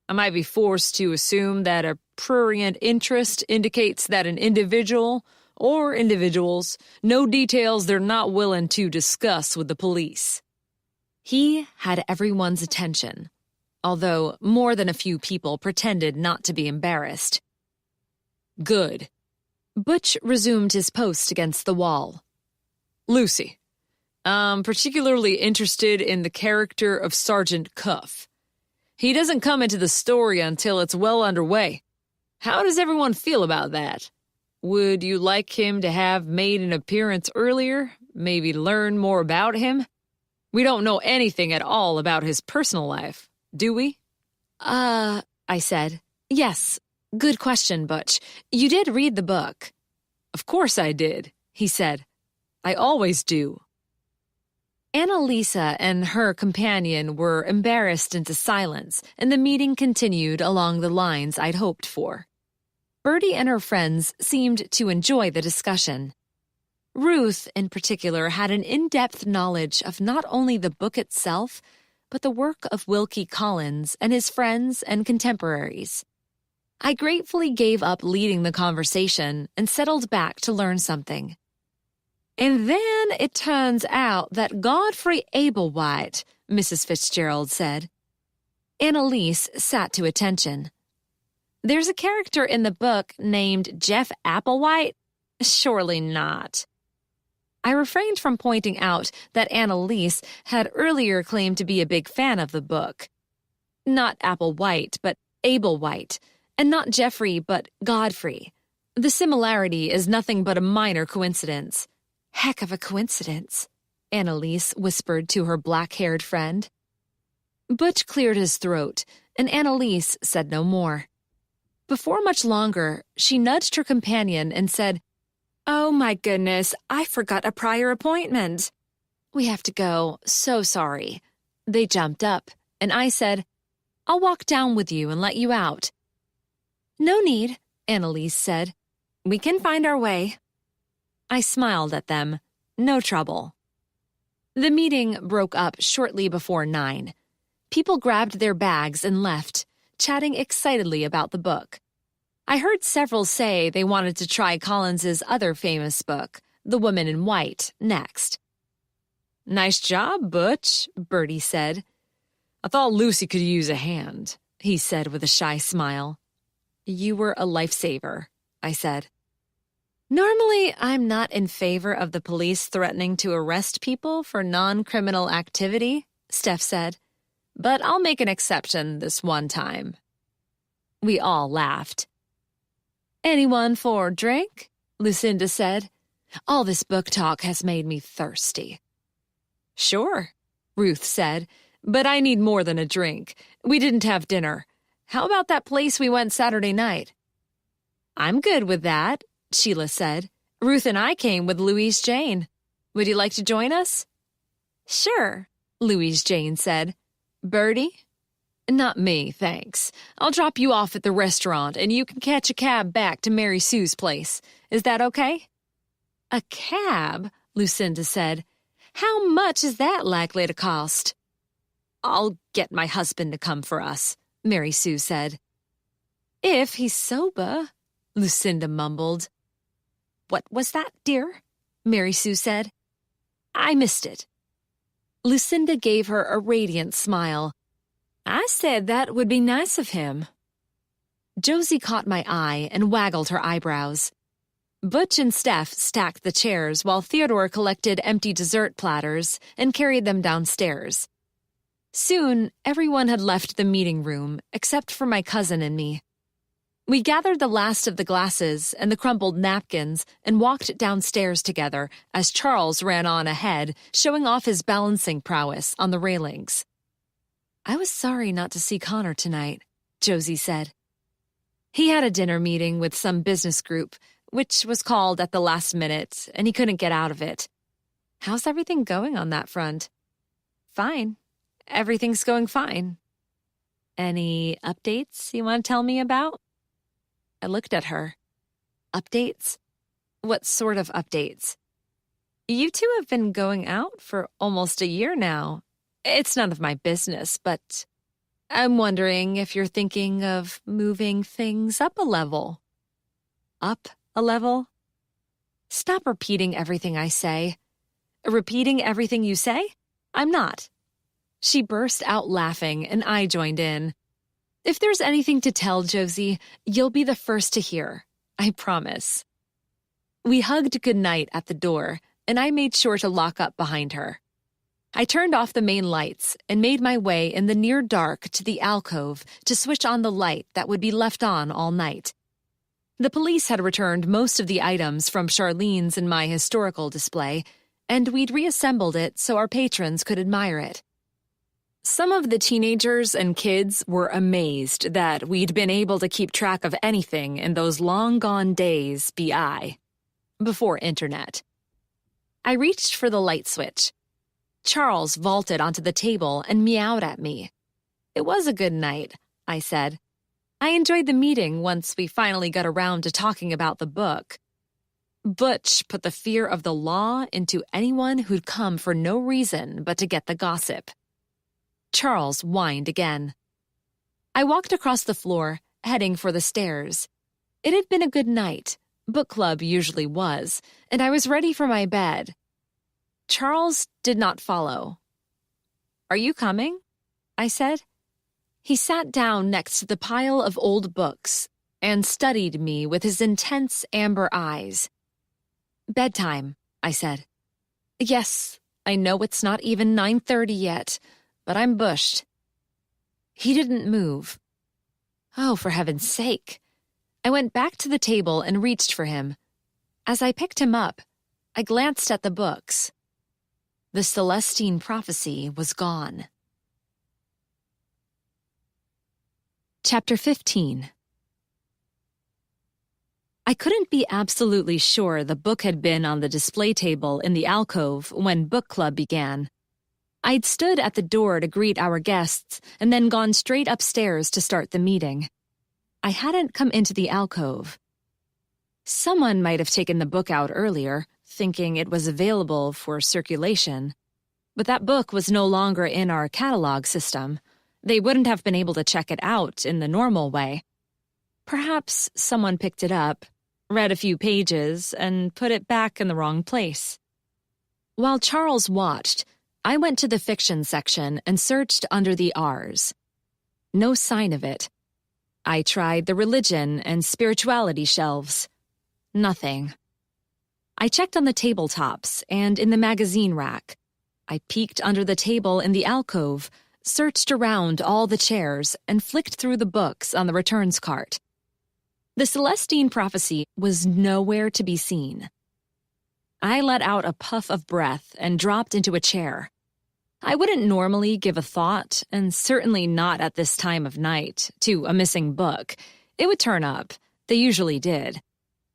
I might be forced to assume that a prurient interest indicates that an individual or individuals know details they're not willing to discuss with the police. He had everyone's attention, although more than a few people pretended not to be embarrassed. Good. Butch resumed his post against the wall. Lucy, I'm particularly interested in the character of Sergeant Cuff. He doesn't come into the story until it's well underway. How does everyone feel about that? Would you like him to have made an appearance earlier, maybe learn more about him? We don't know anything at all about his personal life, do we? I said. Yes, good question, Butch. You did read the book. Of course I did, he said. I always do. Annalisa and her companion were embarrassed into silence, and the meeting continued along the lines I'd hoped for. Bertie and her friends seemed to enjoy the discussion. Ruth, in particular, had an in-depth knowledge of not only the book itself, but the work of Wilkie Collins and his friends and contemporaries. I gratefully gave up leading the conversation and settled back to learn something. And then it turns out that Godfrey Applewhite, Mrs. Fitzgerald said. Annalise sat to attention. There's a character in the book named Jeff Applewhite? Surely not. I refrained from pointing out that Annalise had earlier claimed to be a big fan of the book. Not Applewhite, but Ablewhite, and not Jeffrey, but Godfrey. The similarity is nothing but a minor coincidence. Heck of a coincidence, Annalise whispered to her black-haired friend. Butch cleared his throat, and Annalise said no more. Before much longer, she nudged her companion and said, Oh my goodness, I forgot a prior appointment. We have to go, so sorry. They jumped up, and I said, I'll walk down with you and let you out. No need, Annalise said. We can find our way. I smiled at them. No trouble. The meeting broke up shortly before 9. People grabbed their bags and left, chatting excitedly about the book. I heard several say they wanted to try Collins's other famous book, The Woman in White, next. Nice job, Butch, Bertie said. I thought Lucy could use a hand, he said with a shy smile. You were a lifesaver, I said. Normally, I'm not in favor of the police threatening to arrest people for non-criminal activity, Steph said, but I'll make an exception this one time. We all laughed. Anyone for a drink? Lucinda said. All this book talk has made me thirsty. Sure, Ruth said, but I need more than a drink. We didn't have dinner. How about that place we went Saturday night? I'm good with that, Sheila said. Ruth and I came with Louise Jane. Would you like to join us? Sure, Louise Jane said. Bertie? Not me, thanks. I'll drop you off at the restaurant and you can catch a cab back to Mary Sue's place. Is that okay? A cab, Lucinda said. How much is that likely to cost? I'll get my husband to come for us, Mary Sue said. If he's sober, Lucinda mumbled. What was that, dear? Mary Sue said. I missed it. Lucinda gave her a radiant smile. I said that would be nice of him. Josie caught my eye and waggled her eyebrows. Butch and Steph stacked the chairs while Theodore collected empty dessert platters and carried them downstairs. Soon, everyone had left the meeting room except for my cousin and me. We gathered the last of the glasses and the crumpled napkins and walked downstairs together as Charles ran on ahead, showing off his balancing prowess on the railings. I was sorry not to see Connor tonight, Josie said. He had a dinner meeting with some business group, which was called at the last minute, and he couldn't get out of it. How's everything going on that front? Fine. Everything's going fine. Any updates you want to tell me about? I looked at her. Updates? What sort of updates? You two have been going out for almost a year now. It's none of my business, but I'm wondering if you're thinking of moving things up a level. Up a level? Stop repeating everything I say. Repeating everything you say? I'm not. She burst out laughing, and I joined in. If there's anything to tell, Josie, you'll be the first to hear. I promise. We hugged goodnight at the door, and I made sure to lock up behind her. I turned off the main lights and made my way in the near dark to the alcove to switch on the light that would be left on all night. The police had returned most of the items from Charlene's and my historical display, and we'd reassembled it so our patrons could admire it. Some of the teenagers and kids were amazed that we'd been able to keep track of anything in those long-gone days before internet. I reached for the light switch. Charles vaulted onto the table and meowed at me. It was a good night, I said. I enjoyed the meeting once we finally got around to talking about the book. Butch put the fear of the law into anyone who'd come for no reason but to get the gossip. Charles whined again. I walked across the floor, heading for the stairs. It had been a good night. Book club usually was, and I was ready for my bed. Charles did not follow. Are you coming? I said. He sat down next to the pile of old books and studied me with his intense amber eyes. Bedtime, I said. Yes, I know it's not even 9:30 yet, but I'm bushed. He didn't move. Oh, for heaven's sake. I went back to the table and reached for him. As I picked him up, I glanced at the books. The Celestine prophecy was gone. Chapter 15. I couldn't be absolutely sure the book had been on the display table in the alcove when book club began. I'd stood at the door to greet our guests and then gone straight upstairs to start the meeting. I hadn't come into the alcove. Someone might have taken the book out earlier, thinking it was available for circulation. But that book was no longer in our catalog system. They wouldn't have been able to check it out in the normal way. Perhaps someone picked it up, read a few pages, and put it back in the wrong place. While Charles watched, I went to the fiction section and searched under the R's. No sign of it. I tried the religion and spirituality shelves. Nothing. I checked on the tabletops and in the magazine rack. I peeked under the table in the alcove, searched around all the chairs, and flicked through the books on the returns cart. The Celestine Prophecy was nowhere to be seen. I let out a puff of breath and dropped into a chair. I wouldn't normally give a thought, and certainly not at this time of night, to a missing book. It would turn up. They usually did.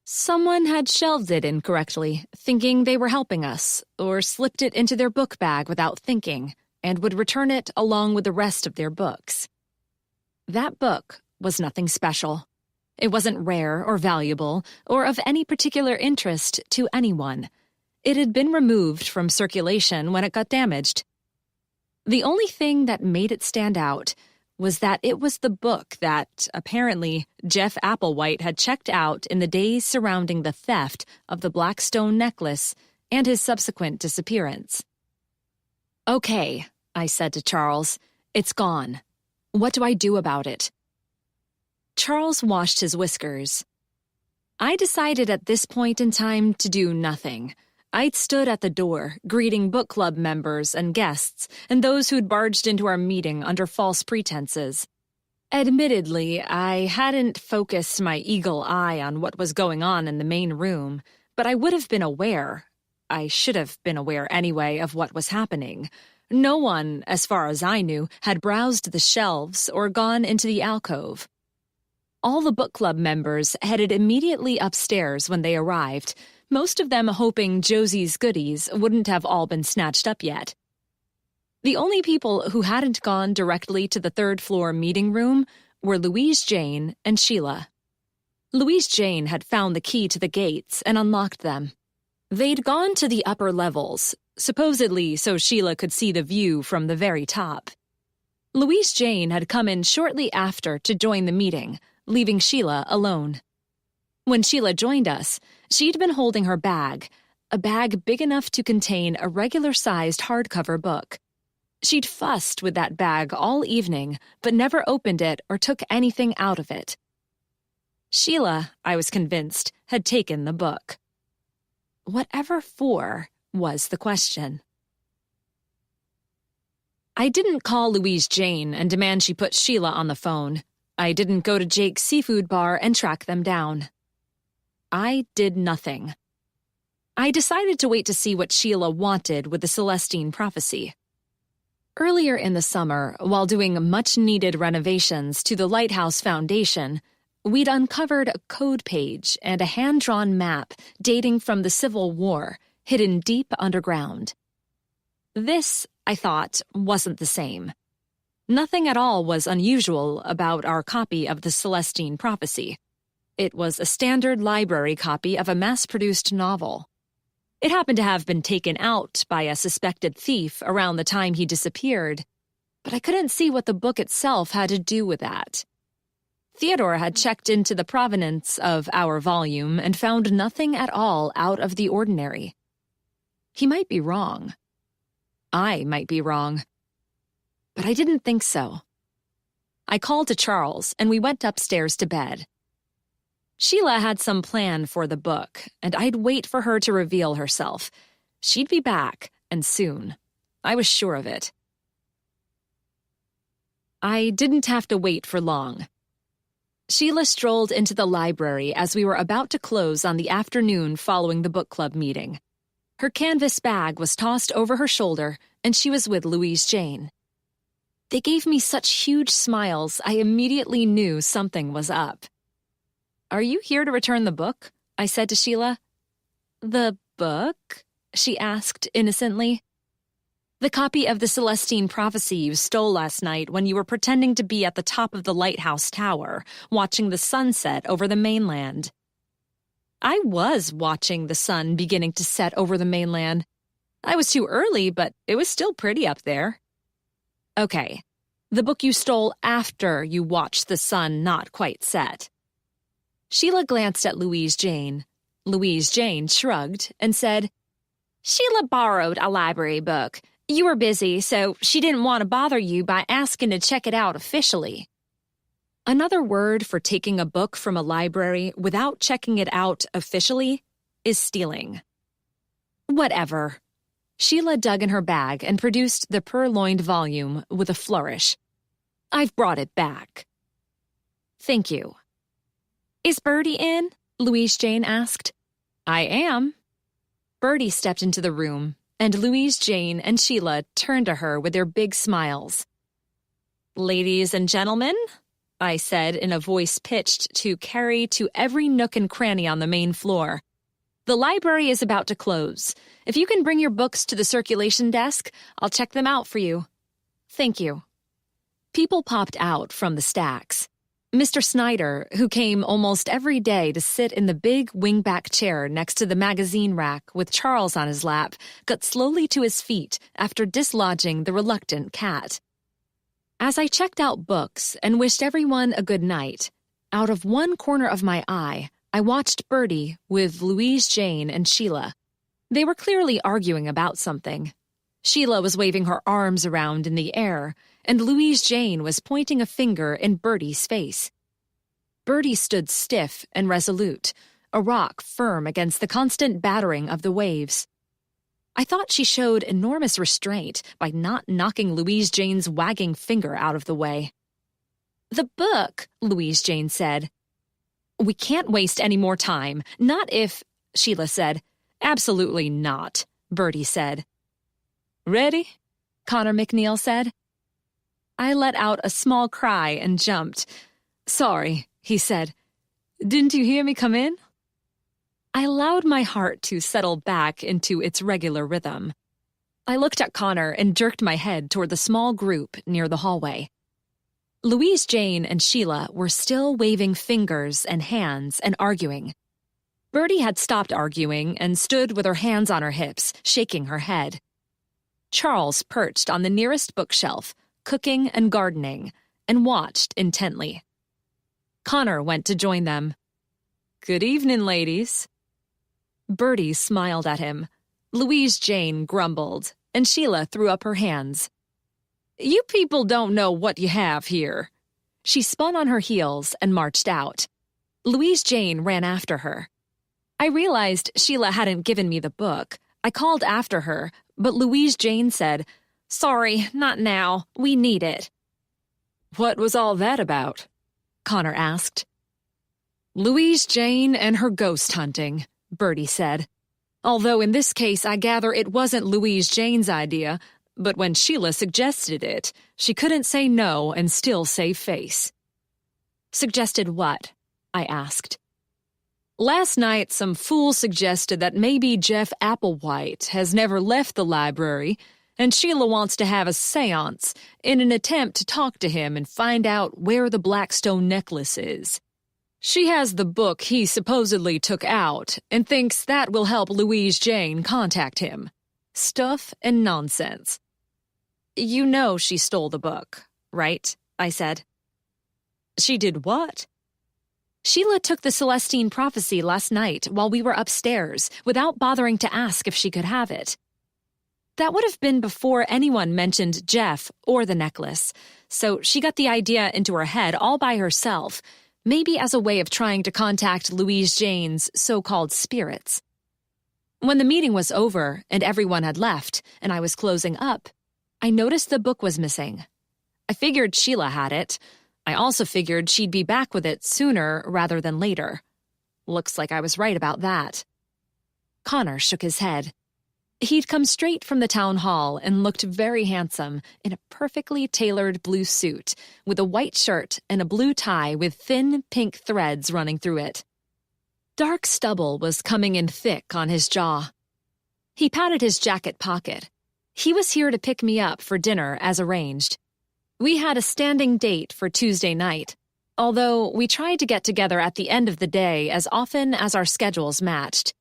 Someone had shelved it incorrectly, thinking they were helping us, or slipped it into their book bag without thinking, and would return it along with the rest of their books. That book was nothing special. It wasn't rare or valuable, or of any particular interest to anyone. It had been removed from circulation when it got damaged. The only thing that made it stand out was that it was the book that, apparently, Jeff Applewhite had checked out in the days surrounding the theft of the black stone necklace and his subsequent disappearance. "Okay," I said to Charles, "it's gone. What do I do about it?" Charles washed his whiskers. I decided at this point in time to do nothing. I'd stood at the door, greeting book club members and guests, and those who'd barged into our meeting under false pretenses. Admittedly, I hadn't focused my eagle eye on what was going on in the main room, but I would have been aware. I should have been aware anyway of what was happening. No one, as far as I knew, had browsed the shelves or gone into the alcove. All the book club members headed immediately upstairs when they arrived, most of them hoping Josie's goodies wouldn't have all been snatched up yet. The only people who hadn't gone directly to the third-floor meeting room were Louise Jane and Sheila. Louise Jane had found the key to the gates and unlocked them. They'd gone to the upper levels, supposedly so Sheila could see the view from the very top. Louise Jane had come in shortly after to join the meeting, leaving Sheila alone. When Sheila joined us, she'd been holding her bag, a bag big enough to contain a regular-sized hardcover book. She'd fussed with that bag all evening, but never opened it or took anything out of it. Sheila, I was convinced, had taken the book. Whatever for was the question. I didn't call Louise Jane and demand she put Sheila on the phone. I didn't go to Jake's seafood bar and track them down. I did nothing. I decided to wait to see what Sheila wanted with the Celestine Prophecy. Earlier in the summer, while doing much-needed renovations to the Lighthouse Foundation, we'd uncovered a code page and a hand-drawn map dating from the Civil War, hidden deep underground. This, I thought, wasn't the same. Nothing at all was unusual about our copy of the Celestine Prophecy. It was a standard library copy of a mass-produced novel. It happened to have been taken out by a suspected thief around the time he disappeared, but I couldn't see what the book itself had to do with that. Theodore had checked into the provenance of our volume and found nothing at all out of the ordinary. He might be wrong. I might be wrong. But I didn't think so. I called to Charles, and we went upstairs to bed. Sheila had some plan for the book, and I'd wait for her to reveal herself. She'd be back, and soon. I was sure of it. I didn't have to wait for long. Sheila strolled into the library as we were about to close on the afternoon following the book club meeting. Her canvas bag was tossed over her shoulder, and she was with Louise Jane. They gave me such huge smiles, I immediately knew something was up. "Are you here to return the book?" I said to Sheila. "The book?" she asked innocently. "The copy of the Celestine Prophecy you stole last night when you were pretending to be at the top of the lighthouse tower, watching the sunset over the mainland." I was watching the sun beginning to set over the mainland. I was too early, but it was still pretty up there. "Okay, the book you stole after you watched the sun not quite set." Sheila glanced at Louise Jane. Louise Jane shrugged and said, "Sheila borrowed a library book. You were busy, so she didn't want to bother you by asking to check it out officially." Another word for taking a book from a library without checking it out officially is stealing. Whatever. Sheila dug in her bag and produced the purloined volume with a flourish. "I've brought it back." "Thank you." "Is Bertie in?" Louise Jane asked. "I am." Bertie stepped into the room, and Louise Jane and Sheila turned to her with their big smiles. "Ladies and gentlemen," I said in a voice pitched to carry to every nook and cranny on the main floor, "the library is about to close. If you can bring your books to the circulation desk, I'll check them out for you. Thank you." People popped out from the stacks. Mr. Snyder, who came almost every day to sit in the big wingback chair next to the magazine rack with Charles on his lap, got slowly to his feet after dislodging the reluctant cat. As I checked out books and wished everyone a good night, out of one corner of my eye, I watched Bertie with Louise Jane and Sheila. They were clearly arguing about something. Sheila was waving her arms around in the air, and Louise Jane was pointing a finger in Bertie's face. Bertie stood stiff and resolute, a rock firm against the constant battering of the waves. I thought she showed enormous restraint by not knocking Louise Jane's wagging finger out of the way. "The book," Louise Jane said. "We can't waste any more time, not if," Sheila said. "Absolutely not," Bertie said. "Ready?" Connor McNeil said. I let out a small cry and jumped. "Sorry," he said. "Didn't you hear me come in?" I allowed my heart to settle back into its regular rhythm. I looked at Connor and jerked my head toward the small group near the hallway. Louise Jane and Sheila were still waving fingers and hands and arguing. Bertie had stopped arguing and stood with her hands on her hips, shaking her head. Charles perched on the nearest bookshelf, cooking and gardening, and watched intently. Connor went to join them. "Good evening, ladies." Bertie smiled at him. Louise Jane grumbled, and Sheila threw up her hands. "You people don't know what you have here." She spun on her heels and marched out. Louise Jane ran after her. I realized Sheila hadn't given me the book. I called after her, but Louise Jane said, "Sorry, not now. We need it." "What was all that about?" Connor asked. "Louise Jane and her ghost hunting," Bertie said. "Although in this case I gather it wasn't Louise Jane's idea, but when Sheila suggested it, she couldn't say no and still save face." "Suggested what?" I asked. "Last night some fool suggested that maybe Jeff Applewhite has never left the library, and Sheila wants to have a seance in an attempt to talk to him and find out where the Blackstone necklace is. She has the book he supposedly took out and thinks that will help Louise Jane contact him. Stuff and nonsense." "You know she stole the book, right?" I said. "She did what?" "Sheila took the Celestine Prophecy last night while we were upstairs without bothering to ask if she could have it. That would have been before anyone mentioned Jeff or the necklace, so she got the idea into her head all by herself, maybe as a way of trying to contact Louise Jane's so-called spirits. When the meeting was over and everyone had left and I was closing up, I noticed the book was missing. I figured Sheila had it. I also figured she'd be back with it sooner rather than later. Looks like I was right about that." Connor shook his head. He'd come straight from the town hall and looked very handsome in a perfectly tailored blue suit with a white shirt and a blue tie with thin pink threads running through it. Dark stubble was coming in thick on his jaw. He patted his jacket pocket. He was here to pick me up for dinner as arranged. We had a standing date for Tuesday night, although we tried to get together at the end of the day as often as our schedules matched.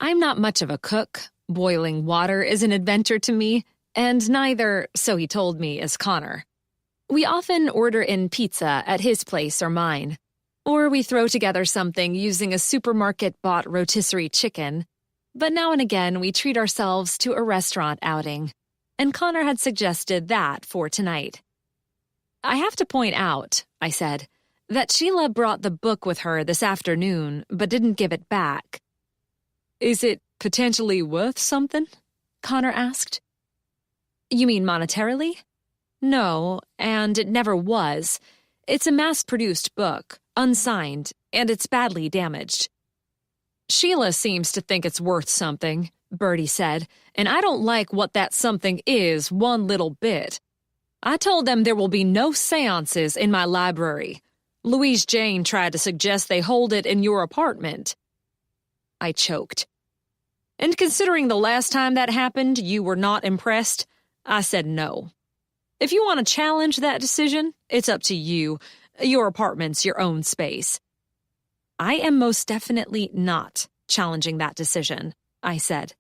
I'm not much of a cook. Boiling water is an adventure to me, and neither, so he told me, is Connor. We often order in pizza at his place or mine. Or we throw together something using a supermarket-bought rotisserie chicken. But now and again, we treat ourselves to a restaurant outing. And Connor had suggested that for tonight. I have to point out, I said, that Sheila brought the book with her this afternoon, but didn't give it back. Is it potentially worth something? Connor asked. You mean monetarily? No, and it never was. It's a mass-produced book, unsigned, and it's badly damaged. Sheila seems to think it's worth something, Bertie said, and I don't like what that something is one little bit. I told them there will be no seances in my library. Louise Jane tried to suggest they hold it in your apartment. I choked. And considering the last time that happened, you were not impressed, I said no. If you want to challenge that decision, it's up to you. Your apartment's your own space. I am most definitely not challenging that decision, I said.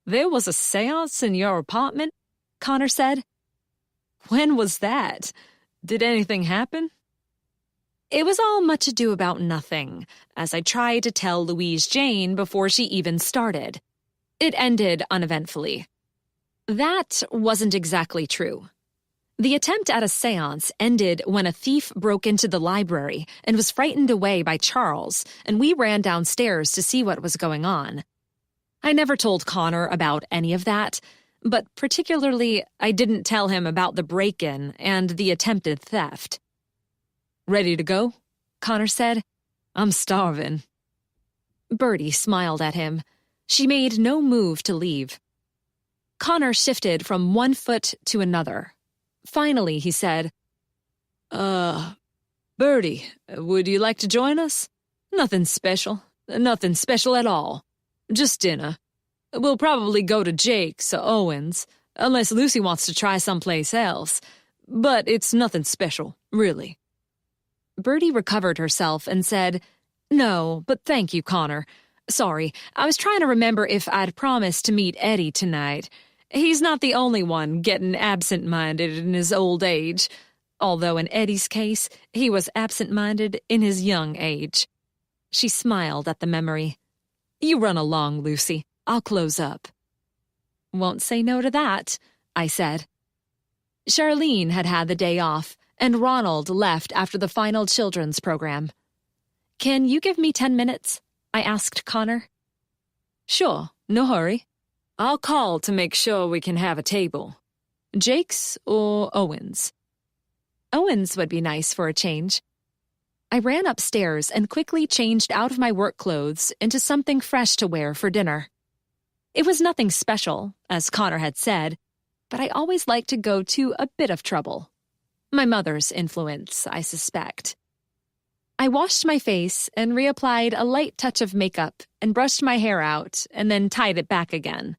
There was a seance in your apartment? Connor said. When was that? Did anything happen? It was all much ado about nothing, as I tried to tell Louise Jane before she even started. It ended uneventfully. That wasn't exactly true. The attempt at a seance ended when a thief broke into the library and was frightened away by Charles, and we ran downstairs to see what was going on. I never told Connor about any of that, but particularly I didn't tell him about the break-in and the attempted theft. Ready to go? Connor said. I'm starving. Bertie smiled at him. She made no move to leave. Connor shifted from one foot to another. Finally, he said, Bertie, would you like to join us? Nothing special. Nothing special at all. Just dinner. We'll probably go to Jake's or Owen's, unless Lucy wants to try someplace else. But it's nothing special, really. Bertie recovered herself and said, No, but thank you, Connor. Sorry, I was trying to remember if I'd promised to meet Eddie tonight. He's not the only one getting absent-minded in his old age, although in Eddie's case, he was absent-minded in his young age. She smiled at the memory. You run along, Lucy. I'll close up. Won't say no to that, I said. Charlene had had the day off, and Ronald left after the final children's program. Can you give me 10 minutes? I asked Connor. Sure, no hurry. I'll call to make sure we can have a table. Jake's or Owen's? Owen's would be nice for a change. I ran upstairs and quickly changed out of my work clothes into something fresh to wear for dinner. It was nothing special, as Connor had said, but I always liked to go to a bit of trouble. My mother's influence, I suspect. I washed my face and reapplied a light touch of makeup and brushed my hair out and then tied it back again.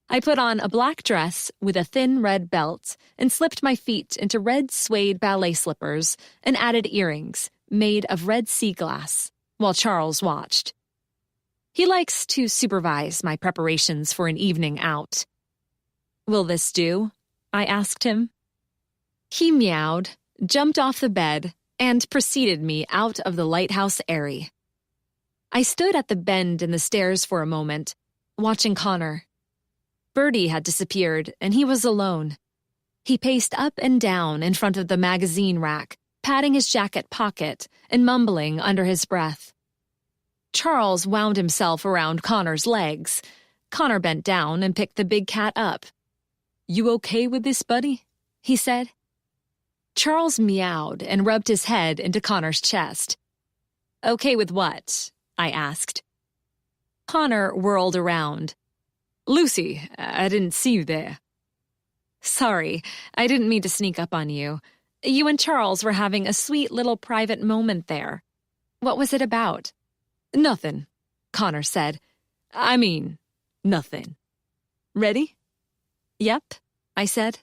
I put on a black dress with a thin red belt and slipped my feet into red suede ballet slippers and added earrings made of red sea glass while Charles watched. He likes to supervise my preparations for an evening out. Will this do? I asked him. He meowed, jumped off the bed, and preceded me out of the lighthouse airy. I stood at the bend in the stairs for a moment, watching Connor. Bertie had disappeared, and he was alone. He paced up and down in front of the magazine rack, patting his jacket pocket and mumbling under his breath. Charles wound himself around Connor's legs. Connor bent down and picked the big cat up. You okay with this, buddy? He said. Charles meowed and rubbed his head into Connor's chest. Okay with what? I asked. Connor whirled around. Lucy, I didn't see you there. Sorry, I didn't mean to sneak up on you. You and Charles were having a sweet little private moment there. What was it about? Nothing, Connor said. I mean, nothing. Ready? Yep, I said.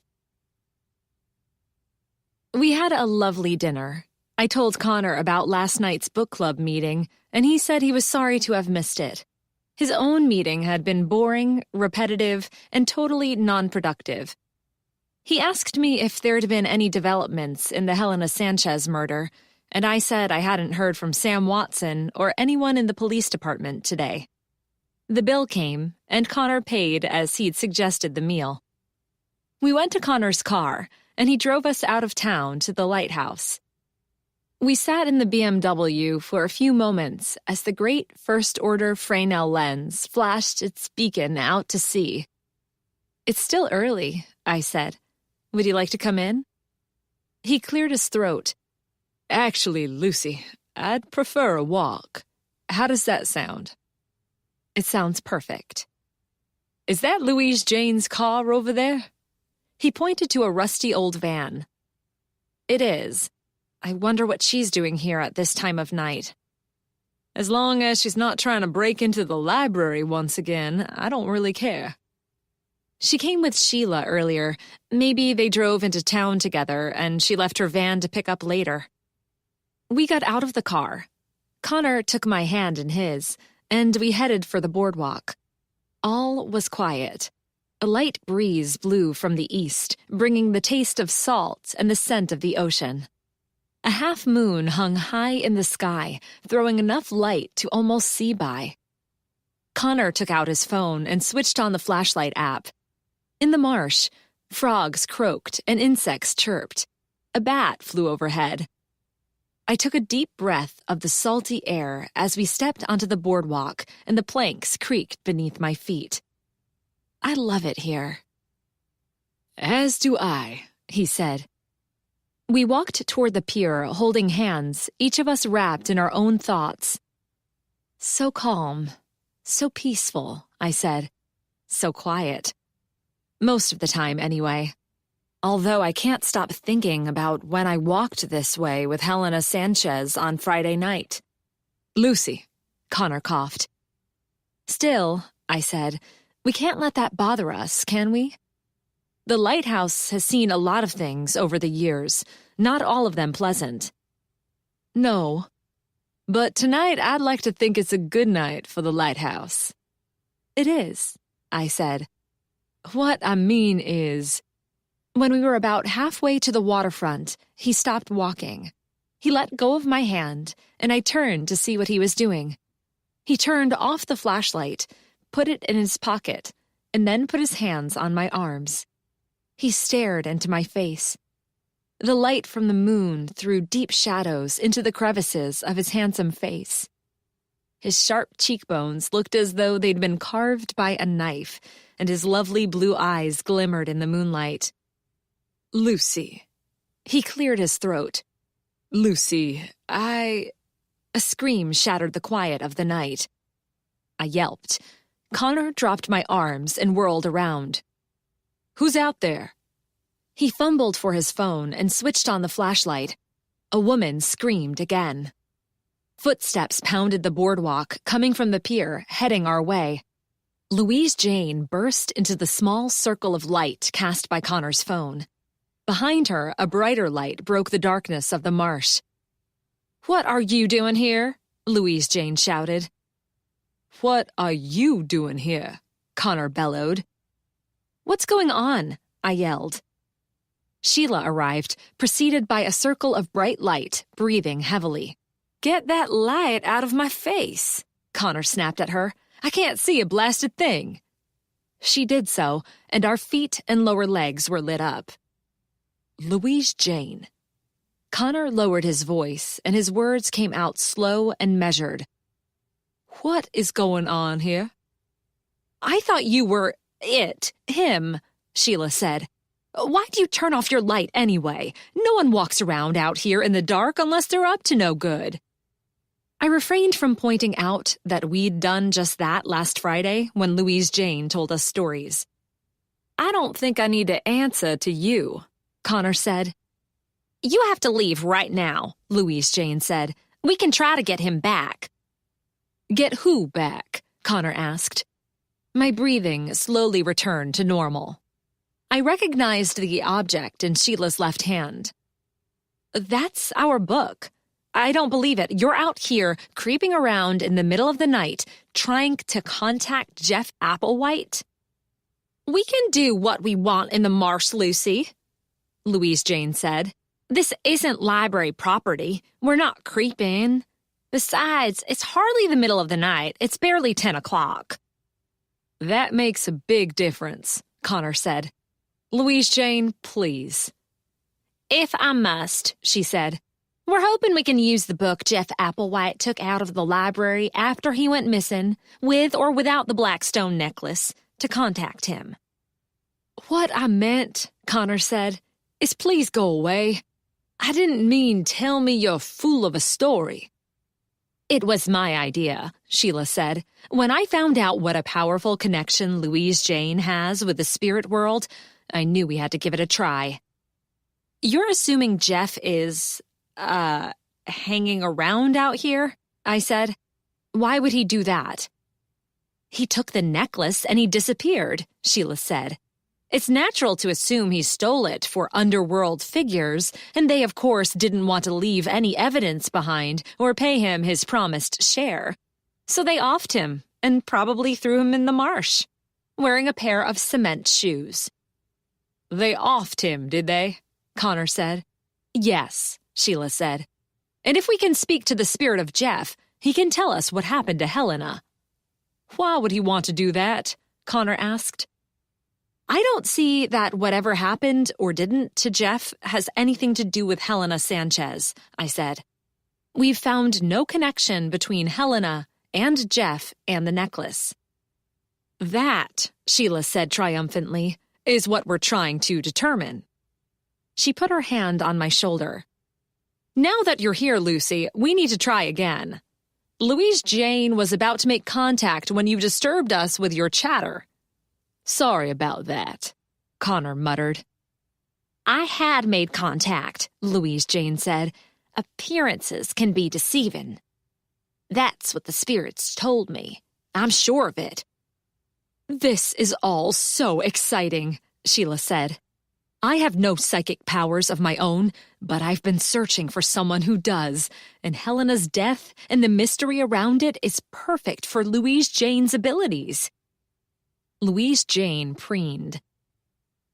We had a lovely dinner. I told Connor about last night's book club meeting, and he said he was sorry to have missed it. His own meeting had been boring, repetitive, and totally non-productive. He asked me if there had been any developments in the Helena Sanchez murder, and I said I hadn't heard from Sam Watson or anyone in the police department today. The bill came, and Connor paid as he'd suggested the meal. We went to Connor's car, and he drove us out of town to the lighthouse. We sat in the BMW for a few moments as the great first-order Fresnel lens flashed its beacon out to sea. "It's still early," I said. "Would you like to come in?" He cleared his throat. "Actually, Lucy, I'd prefer a walk. How does that sound?" "It sounds perfect." "Is that Louise Jane's car over there?" He pointed to a rusty old van. "It is. I wonder what she's doing here at this time of night." "As long as she's not trying to break into the library once again, I don't really care." "She came with Sheila earlier. Maybe they drove into town together and she left her van to pick up later." We got out of the car. Connor took my hand in his, and we headed for the boardwalk. All was quiet. A light breeze blew from the east, bringing the taste of salt and the scent of the ocean. A half moon hung high in the sky, throwing enough light to almost see by. Connor took out his phone and switched on the flashlight app. In the marsh, frogs croaked and insects chirped. A bat flew overhead. I took a deep breath of the salty air as we stepped onto the boardwalk and the planks creaked beneath my feet. I love it here. "As do I," he said. We walked toward the pier, holding hands, each of us wrapped in our own thoughts. "So calm, so peaceful," I said. "So quiet. Most of the time, anyway. Although I can't stop thinking about when I walked this way with Helena Sanchez on Friday night." "Lucy," Connor coughed. "Still," I said, "we can't let that bother us, can we? The lighthouse has seen a lot of things over the years, not all of them pleasant." "No. But tonight I'd like to think it's a good night for the lighthouse." "It is," I said. "What I mean is—" When we were about halfway to the waterfront, he stopped walking. He let go of my hand, and I turned to see what he was doing. He turned off the flashlight, put it in his pocket, and then put his hands on my arms. He stared into my face. The light from the moon threw deep shadows into the crevices of his handsome face. His sharp cheekbones looked as though they'd been carved by a knife, and his lovely blue eyes glimmered in the moonlight. "Lucy." He cleared his throat. "Lucy, A scream shattered the quiet of the night. I yelped. Connor dropped my arms and whirled around. "Who's out there?" He fumbled for his phone and switched on the flashlight. A woman screamed again. Footsteps pounded the boardwalk, coming from the pier, heading our way. Louise Jane burst into the small circle of light cast by Connor's phone. Behind her, a brighter light broke the darkness of the marsh. "What are you doing here?" Louise Jane shouted. "What are you doing here?" Connor bellowed. "What's going on?" I yelled. Sheila arrived, preceded by a circle of bright light, breathing heavily. "Get that light out of my face," Connor snapped at her. "I can't see a blasted thing." She did so, and our feet and lower legs were lit up. "Louise Jane." Connor lowered his voice, and his words came out slow and measured. "What is going on here?" "I thought you were him," Sheila said. "Why do you turn off your light anyway? No one walks around out here in the dark unless they're up to no good." I refrained from pointing out that we'd done just that last Friday when Louise Jane told us stories. "I don't think I need to answer to you," Connor said. "You have to leave right now," Louise Jane said. "We can try to get him back." "Get who back?" Connor asked. My breathing slowly returned to normal. I recognized the object in Sheila's left hand. "That's our book. I don't believe it. You're out here creeping around in the middle of the night trying to contact Jeff Applewhite." "We can do what we want in the marsh, Lucy," Louise Jane said. This isn't library property. We're not creeping. Besides, it's hardly the middle of the night. It's barely 10 o'clock. That makes a big difference, Connor said. Louise Jane, please. If I must, she said. We're hoping we can use the book Jeff Applewhite took out of the library after he went missing, with or without the Blackstone necklace, to contact him. What I meant, Connor said, is please go away. I didn't mean tell me your fool of a story. It was my idea, Sheila said. When I found out what a powerful connection Louise Jane has with the spirit world, I knew we had to give it a try. You're assuming Jeff is, hanging around out here? I said. Why would he do that? He took the necklace and he disappeared, Sheila said. It's natural to assume he stole it for underworld figures, and they, of course, didn't want to leave any evidence behind or pay him his promised share. So they offed him and probably threw him in the marsh, wearing a pair of cement shoes. They offed him, did they? Connor said. Yes, Sheila said. And if we can speak to the spirit of Jeff, he can tell us what happened to Helena. Why would he want to do that? Connor asked. I don't see that whatever happened or didn't to Jeff has anything to do with Helena Sanchez, I said. We've found no connection between Helena and Jeff and the necklace. That, Sheila said triumphantly, is what we're trying to determine. She put her hand on my shoulder. Now that you're here, Lucy, we need to try again. Louise Jane was about to make contact when you disturbed us with your chatter. Sorry about that, Connor muttered. I had made contact, Louise Jane said. Appearances can be deceiving. That's what the spirits told me. I'm sure of it. This is all so exciting, Sheila said. I have no psychic powers of my own, but I've been searching for someone who does, and Helena's death and the mystery around it is perfect for Louise Jane's abilities. Louise Jane preened.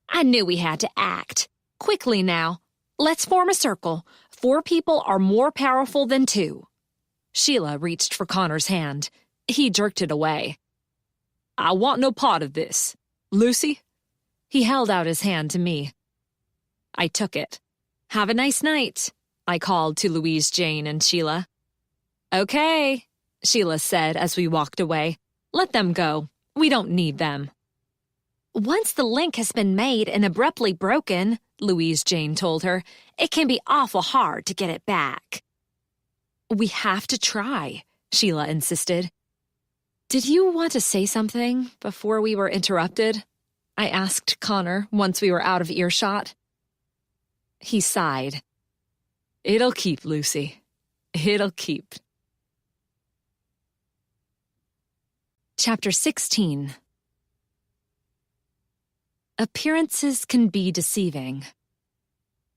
I knew we had to act. Quickly now. Let's form a circle. 4 people are more powerful than 2. Sheila reached for Connor's hand. He jerked it away. I want no part of this. Lucy? He held out his hand to me. I took it. Have a nice night, I called to Louise Jane and Sheila. Okay, Sheila said as we walked away. Let them go. We don't need them. Once the link has been made and abruptly broken, Louise Jane told her, it can be awful hard to get it back. We have to try, Sheila insisted. Did you want to say something before we were interrupted? I asked Connor once we were out of earshot. He sighed. It'll keep, Lucy. It'll keep. Chapter 16. Appearances can be deceiving.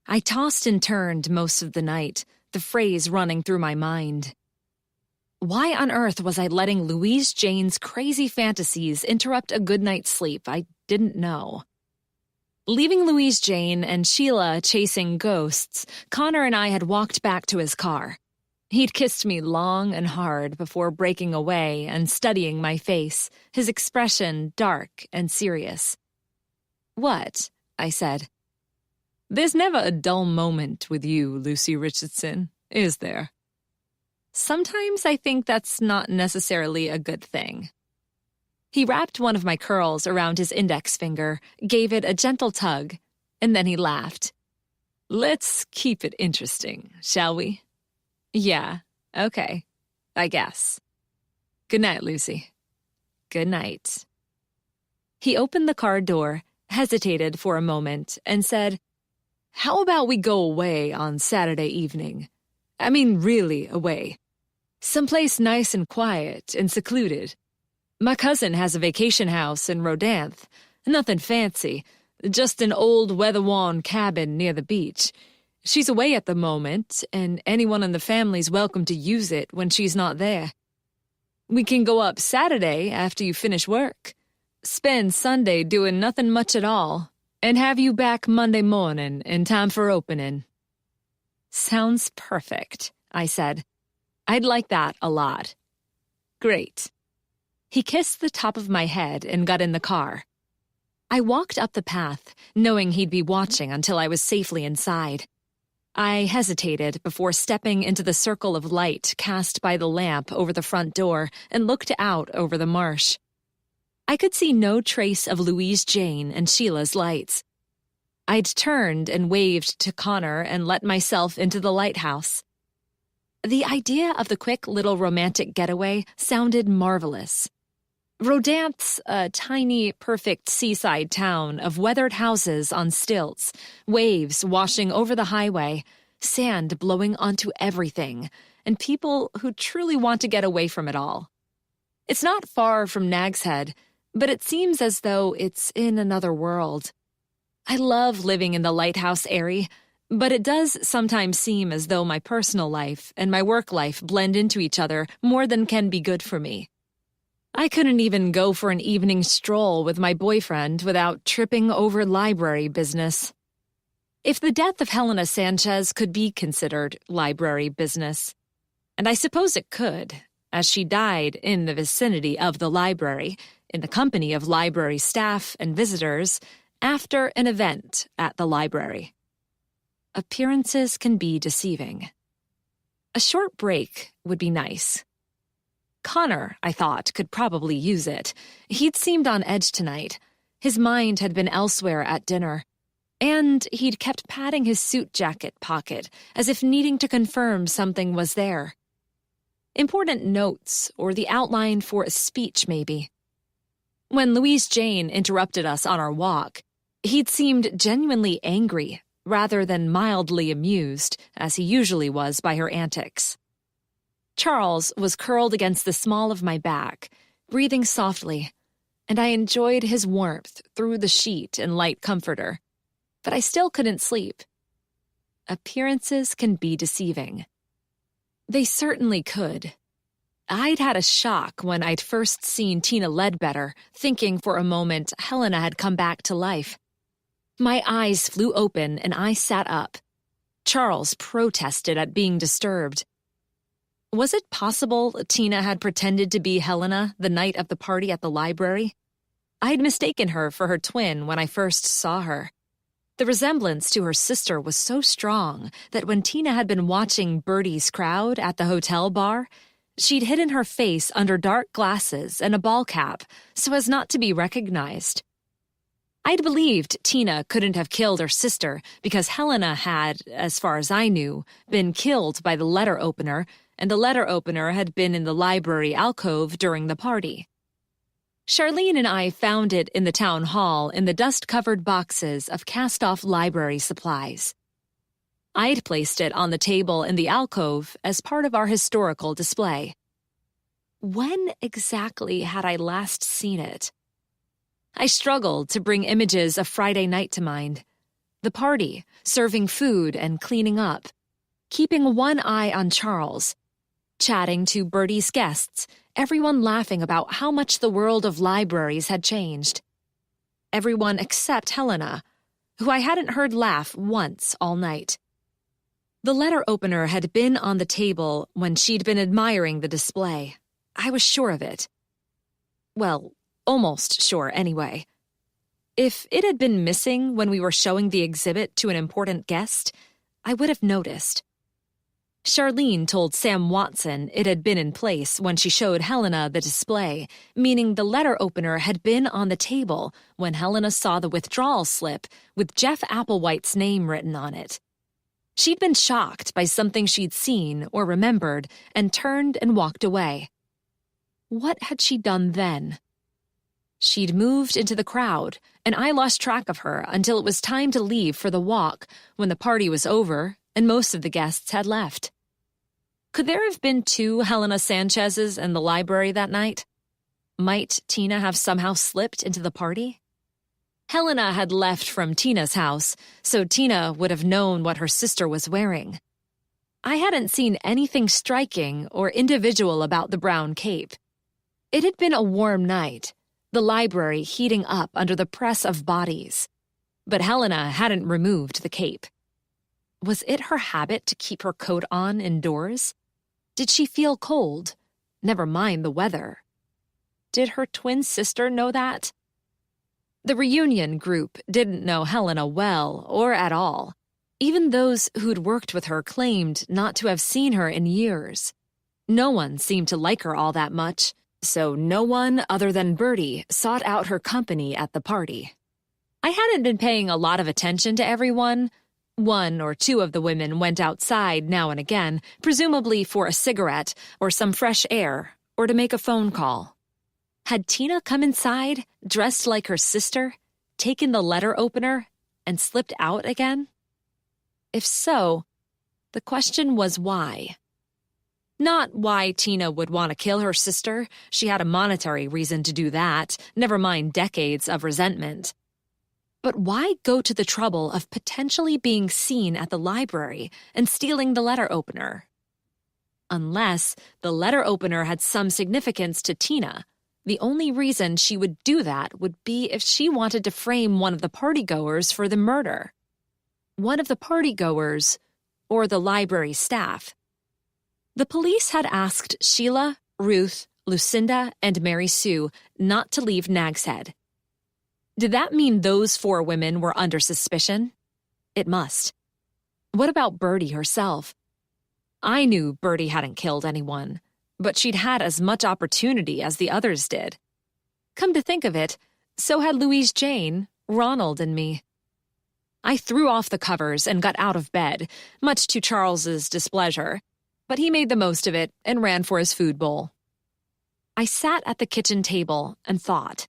I tossed and turned most of the night, the phrase running through my mind. Why on earth was I letting Louise Jane's crazy fantasies interrupt a good night's sleep? I didn't know. Leaving Louise Jane and Sheila chasing ghosts, Connor and I had walked back to his car. He'd kissed me long and hard before breaking away and studying my face, his expression dark and serious. What? I said. There's never a dull moment with you, Lucy Richardson, is there? Sometimes I think that's not necessarily a good thing. He wrapped one of my curls around his index finger, gave it a gentle tug, and then he laughed. Let's keep it interesting, shall we? Yeah, okay, I guess. Good night, Lucy. Good night. He opened the car door, hesitated for a moment, and said, How about we go away on Saturday evening? I mean, really away. Someplace nice and quiet and secluded. My cousin has a vacation house in Rodanthe. Nothing fancy, just an old weather-worn cabin near the beach. She's away at the moment, and anyone in the family's welcome to use it when she's not there. We can go up Saturday after you finish work, spend Sunday doing nothing much at all, and have you back Monday morning in time for opening. Sounds perfect, I said. I'd like that a lot. Great. He kissed the top of my head and got in the car. I walked up the path, knowing he'd be watching until I was safely inside. I hesitated before stepping into the circle of light cast by the lamp over the front door and looked out over the marsh. I could see no trace of Louise Jane and Sheila's lights. I'd turned and waved to Connor and let myself into the lighthouse. The idea of the quick little romantic getaway sounded marvelous. Rodant's a tiny, perfect seaside town of weathered houses on stilts, waves washing over the highway, sand blowing onto everything, and people who truly want to get away from it all. It's not far from Nag's Head, but it seems as though it's in another world. I love living in the lighthouse area, but it does sometimes seem as though my personal life and my work life blend into each other more than can be good for me. I couldn't even go for an evening stroll with my boyfriend without tripping over library business. If the death of Helena Sanchez could be considered library business, and I suppose it could, as she died in the vicinity of the library, in the company of library staff and visitors, after an event at the library. Appearances can be deceiving. A short break would be nice. Connor, I thought, could probably use it. He'd seemed on edge tonight. His mind had been elsewhere at dinner. And he'd kept patting his suit jacket pocket, as if needing to confirm something was there. Important notes, or the outline for a speech, maybe. When Louise Jane interrupted us on our walk, he'd seemed genuinely angry, rather than mildly amused, as he usually was by her antics. Charles was curled against the small of my back, breathing softly, and I enjoyed his warmth through the sheet and light comforter, but I still couldn't sleep. Appearances can be deceiving. They certainly could. I'd had a shock when I'd first seen Tina Ledbetter, thinking for a moment Helena had come back to life. My eyes flew open and I sat up. Charles protested at being disturbed. Was it possible Tina had pretended to be Helena the night of the party at the library? I'd mistaken her for her twin when I first saw her. The resemblance to her sister was so strong that when Tina had been watching Bertie's crowd at the hotel bar, she'd hidden her face under dark glasses and a ball cap so as not to be recognized. I'd believed Tina couldn't have killed her sister because Helena had, as far as I knew, been killed by the letter opener, and the letter opener had been in the library alcove during the party. Charlene and I found it in the town hall in the dust-covered boxes of cast-off library supplies. I'd placed it on the table in the alcove as part of our historical display. When exactly had I last seen it? I struggled to bring images of Friday night to mind. The party, serving food and cleaning up. Keeping one eye on Charles. Chatting to Bertie's guests, everyone laughing about how much the world of libraries had changed. Everyone except Helena, who I hadn't heard laugh once all night. The letter opener had been on the table when she'd been admiring the display. I was sure of it. Well, almost sure anyway. If it had been missing when we were showing the exhibit to an important guest, I would have noticed. Charlene told Sam Watson it had been in place when she showed Helena the display, meaning the letter opener had been on the table when Helena saw the withdrawal slip with Jeff Applewhite's name written on it. She'd been shocked by something she'd seen or remembered and turned and walked away. What had she done then? She'd moved into the crowd, and I lost track of her until it was time to leave for the walk when the party was over and most of the guests had left. Could there have been two Helena Sanchez's in the library that night? Might Tina have somehow slipped into the party? Helena had left from Tina's house, so Tina would have known what her sister was wearing. I hadn't seen anything striking or individual about the brown cape. It had been a warm night, the library heating up under the press of bodies. But Helena hadn't removed the cape. Was it her habit to keep her coat on indoors? Did she feel cold? Never mind the weather. Did her twin sister know that? The reunion group didn't know Helena well or at all. Even those who'd worked with her claimed not to have seen her in years. No one seemed to like her all that much, so no one other than Bertie sought out her company at the party. I hadn't been paying a lot of attention to everyone. One or two of the women went outside now and again, presumably for a cigarette or some fresh air, or to make a phone call. Had Tina come inside, dressed like her sister, taken the letter opener, and slipped out again? If so, the question was why. Not why Tina would want to kill her sister. She had a monetary reason to do that, never mind decades of resentment. But why go to the trouble of potentially being seen at the library and stealing the letter opener? Unless the letter opener had some significance to Tina, the only reason she would do that would be if she wanted to frame one of the partygoers for the murder. One of the partygoers, or the library staff. The police had asked Sheila, Ruth, Lucinda, and Mary Sue not to leave Nag's Head. Did that mean those 4 women were under suspicion? It must. What about Bertie herself? I knew Bertie hadn't killed anyone, but she'd had as much opportunity as the others did. Come to think of it, so had Louise Jane, Ronald, and me. I threw off the covers and got out of bed, much to Charles's displeasure, but he made the most of it and ran for his food bowl. I sat at the kitchen table and thought.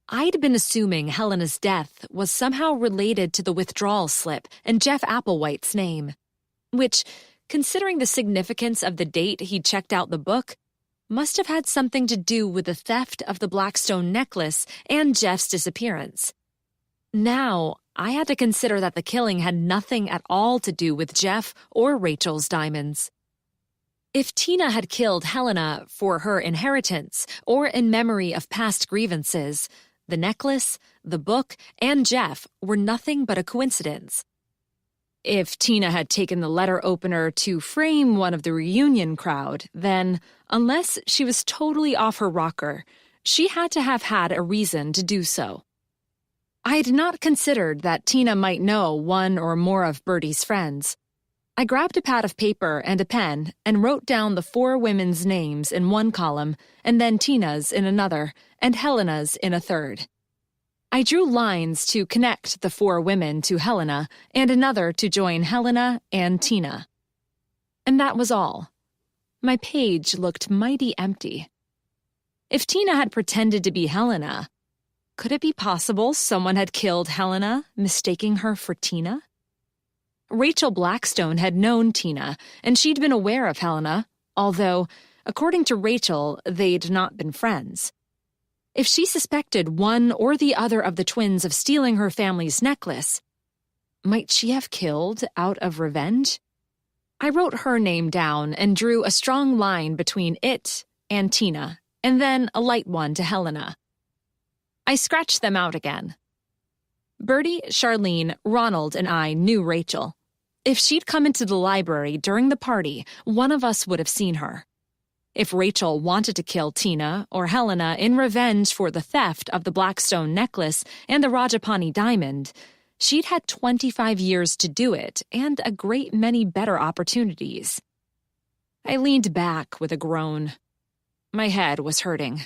I'd been assuming Helena's death was somehow related to the withdrawal slip and Jeff Applewhite's name, which, considering the significance of the date he'd checked out the book, must have had something to do with the theft of the Blackstone necklace and Jeff's disappearance. Now, I had to consider that the killing had nothing at all to do with Jeff or Rachel's diamonds. If Tina had killed Helena for her inheritance or in memory of past grievances, the necklace, the book, and Jeff were nothing but a coincidence. If Tina had taken the letter opener to frame one of the reunion crowd, then, unless she was totally off her rocker, she had to have had a reason to do so. I had not considered that Tina might know one or more of Bertie's friends. I grabbed a pad of paper and a pen and wrote down the 4 women's names in one column, and then Tina's in another, and Helena's in a third. I drew lines to connect the 4 women to Helena and another to join Helena and Tina. And that was all. My page looked mighty empty. If Tina had pretended to be Helena, could it be possible someone had killed Helena, mistaking her for Tina? Rachel Blackstone had known Tina, and she'd been aware of Helena, although, according to Rachel, they'd not been friends. If she suspected one or the other of the twins of stealing her family's necklace, might she have killed out of revenge? I wrote her name down and drew a strong line between it and Tina, and then a light one to Helena. I scratched them out again. Bertie, Charlene, Ronald, and I knew Rachel. If she'd come into the library during the party, one of us would have seen her. If Rachel wanted to kill Tina or Helena in revenge for the theft of the Blackstone necklace and the Rajapani diamond, she'd had 25 years to do it and a great many better opportunities. I leaned back with a groan. My head was hurting.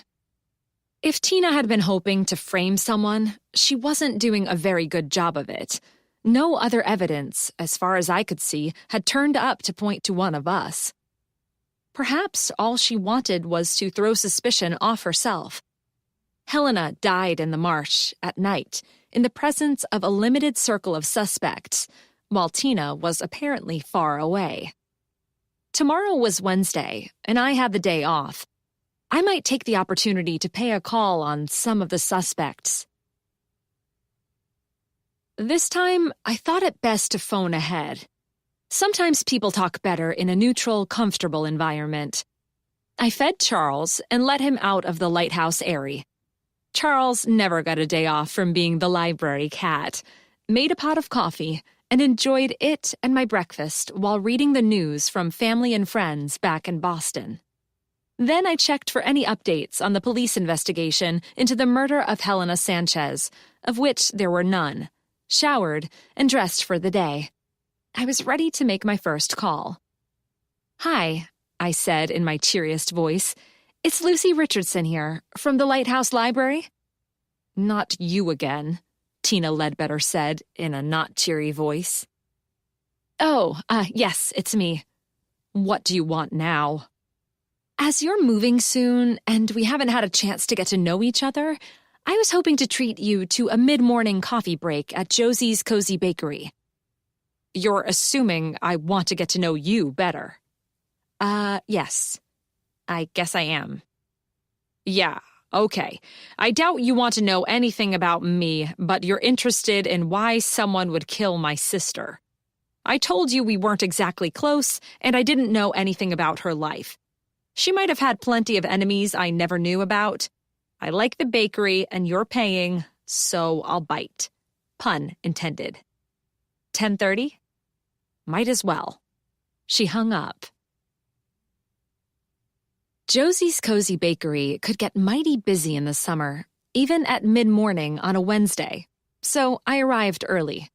If Tina had been hoping to frame someone, she wasn't doing a very good job of it. No other evidence, as far as I could see, had turned up to point to one of us. Perhaps all she wanted was to throw suspicion off herself. Helena died in the marsh, at night, in the presence of a limited circle of suspects, while Tina was apparently far away. Tomorrow was Wednesday, and I had the day off. I might take the opportunity to pay a call on some of the suspects. This time, I thought it best to phone ahead. Sometimes people talk better in a neutral, comfortable environment. I fed Charles and let him out of the lighthouse airy. Charles never got a day off from being the library cat, made a pot of coffee, and enjoyed it and my breakfast while reading the news from family and friends back in Boston. Then I checked for any updates on the police investigation into the murder of Helena Sanchez, of which there were none, showered, and dressed for the day. I was ready to make my first call. "Hi," I said in my cheeriest voice. "It's Lucy Richardson here, from the Lighthouse Library." "Not you again," Tina Ledbetter said in a not cheery voice. "Oh, yes, it's me." "What do you want now?" "As you're moving soon, and we haven't had a chance to get to know each other, I was hoping to treat you to a mid-morning coffee break at Josie's Cozy Bakery." "You're assuming I want to get to know you better." Yes. I guess I am." "Yeah, okay. I doubt you want to know anything about me, but you're interested in why someone would kill my sister. I told you we weren't exactly close, and I didn't know anything about her life. She might have had plenty of enemies I never knew about. I like the bakery, and you're paying, so I'll bite. Pun intended. 10:30? Might as well." She hung up. Josie's Cozy Bakery could get mighty busy in the summer, even at mid-morning on a Wednesday, so I arrived early.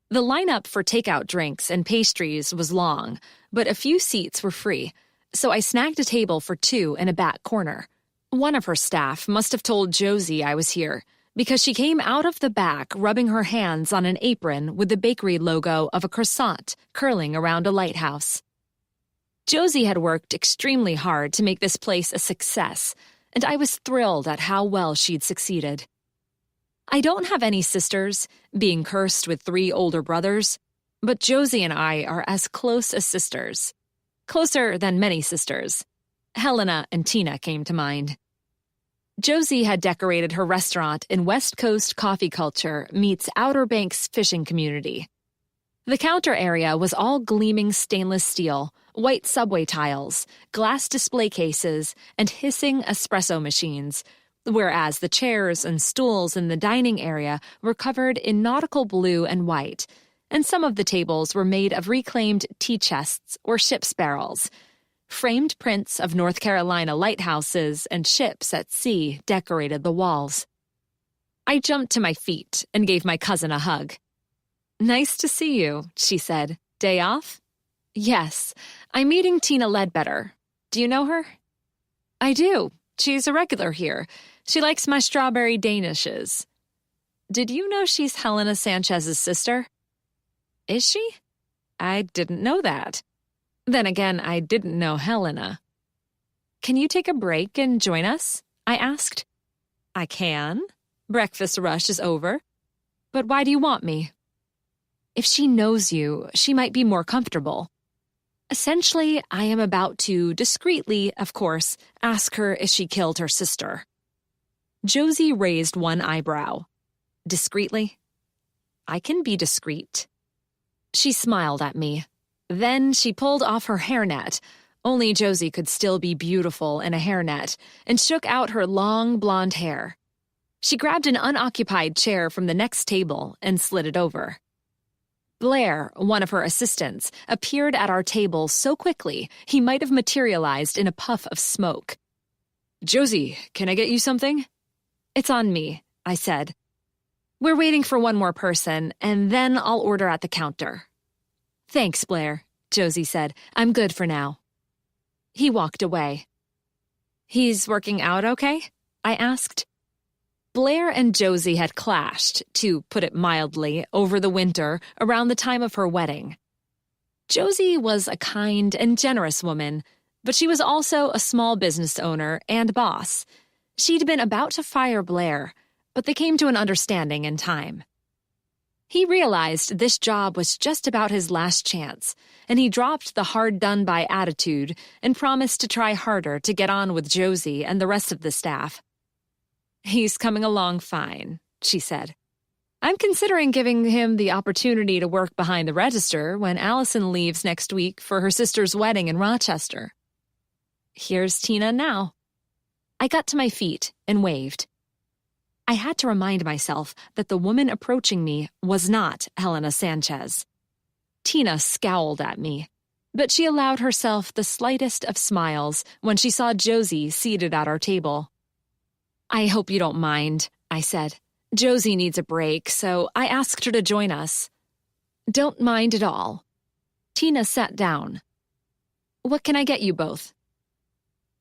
The lineup for takeout drinks and pastries was long, but a few seats were free, so I snagged a table for two in a back corner. One of her staff must have told Josie I was here, because she came out of the back rubbing her hands on an apron with the bakery logo of a croissant curling around a lighthouse. Josie had worked extremely hard to make this place a success, and I was thrilled at how well she'd succeeded. I don't have any sisters, being cursed with 3 older brothers, but Josie and I are as close as sisters. Closer than many sisters. Helena and Tina came to mind. Josie had decorated her restaurant in West Coast coffee culture meets Outer Banks fishing community. The counter area was all gleaming stainless steel, white subway tiles, glass display cases, and hissing espresso machines, whereas the chairs and stools in the dining area were covered in nautical blue and white, and some of the tables were made of reclaimed tea chests or ship's barrels. Framed prints of North Carolina lighthouses and ships at sea decorated the walls. I jumped to my feet and gave my cousin a hug. "Nice to see you," she said. "Day off?" "Yes, I'm meeting Tina Ledbetter. Do you know her?" "I do. She's a regular here. She likes my strawberry danishes." "Did you know she's Helena Sanchez's sister?" "Is she? I didn't know that. Then again, I didn't know Helena." "Can you take a break and join us?" I asked. "I can. Breakfast rush is over. But why do you want me?" "If she knows you, she might be more comfortable. Essentially, I am about to, discreetly, of course, ask her if she killed her sister." Josie raised one eyebrow. "Discreetly?" "I can be discreet." She smiled at me. Then she pulled off her hairnet. Only Josie could still be beautiful in a hairnet, and shook out her long blonde hair. She grabbed an unoccupied chair from the next table and slid it over. Blair, one of her assistants, appeared at our table so quickly he might have materialized in a puff of smoke. "Josie, can I get you something?" "It's on me," I said. "We're waiting for one more person, and then I'll order at the counter." "Thanks, Blair," Josie said. "I'm good for now." He walked away. "He's working out okay?" I asked. Blair and Josie had clashed, to put it mildly, over the winter around the time of her wedding. Josie was a kind and generous woman, but she was also a small business owner and boss. She'd been about to fire Blair, but they came to an understanding in time. He realized this job was just about his last chance, and he dropped the hard-done-by attitude and promised to try harder to get on with Josie and the rest of the staff. "He's coming along fine," she said. "I'm considering giving him the opportunity to work behind the register when Allison leaves next week for her sister's wedding in Rochester." Here's Tina now. I got to my feet and waved. I had to remind myself that the woman approaching me was not Helena Sanchez. Tina scowled at me, but she allowed herself the slightest of smiles when she saw Josie seated at our table. "I hope you don't mind," I said. "Josie needs a break, so I asked her to join us." "Don't mind at all." Tina sat down. "What can I get you both?"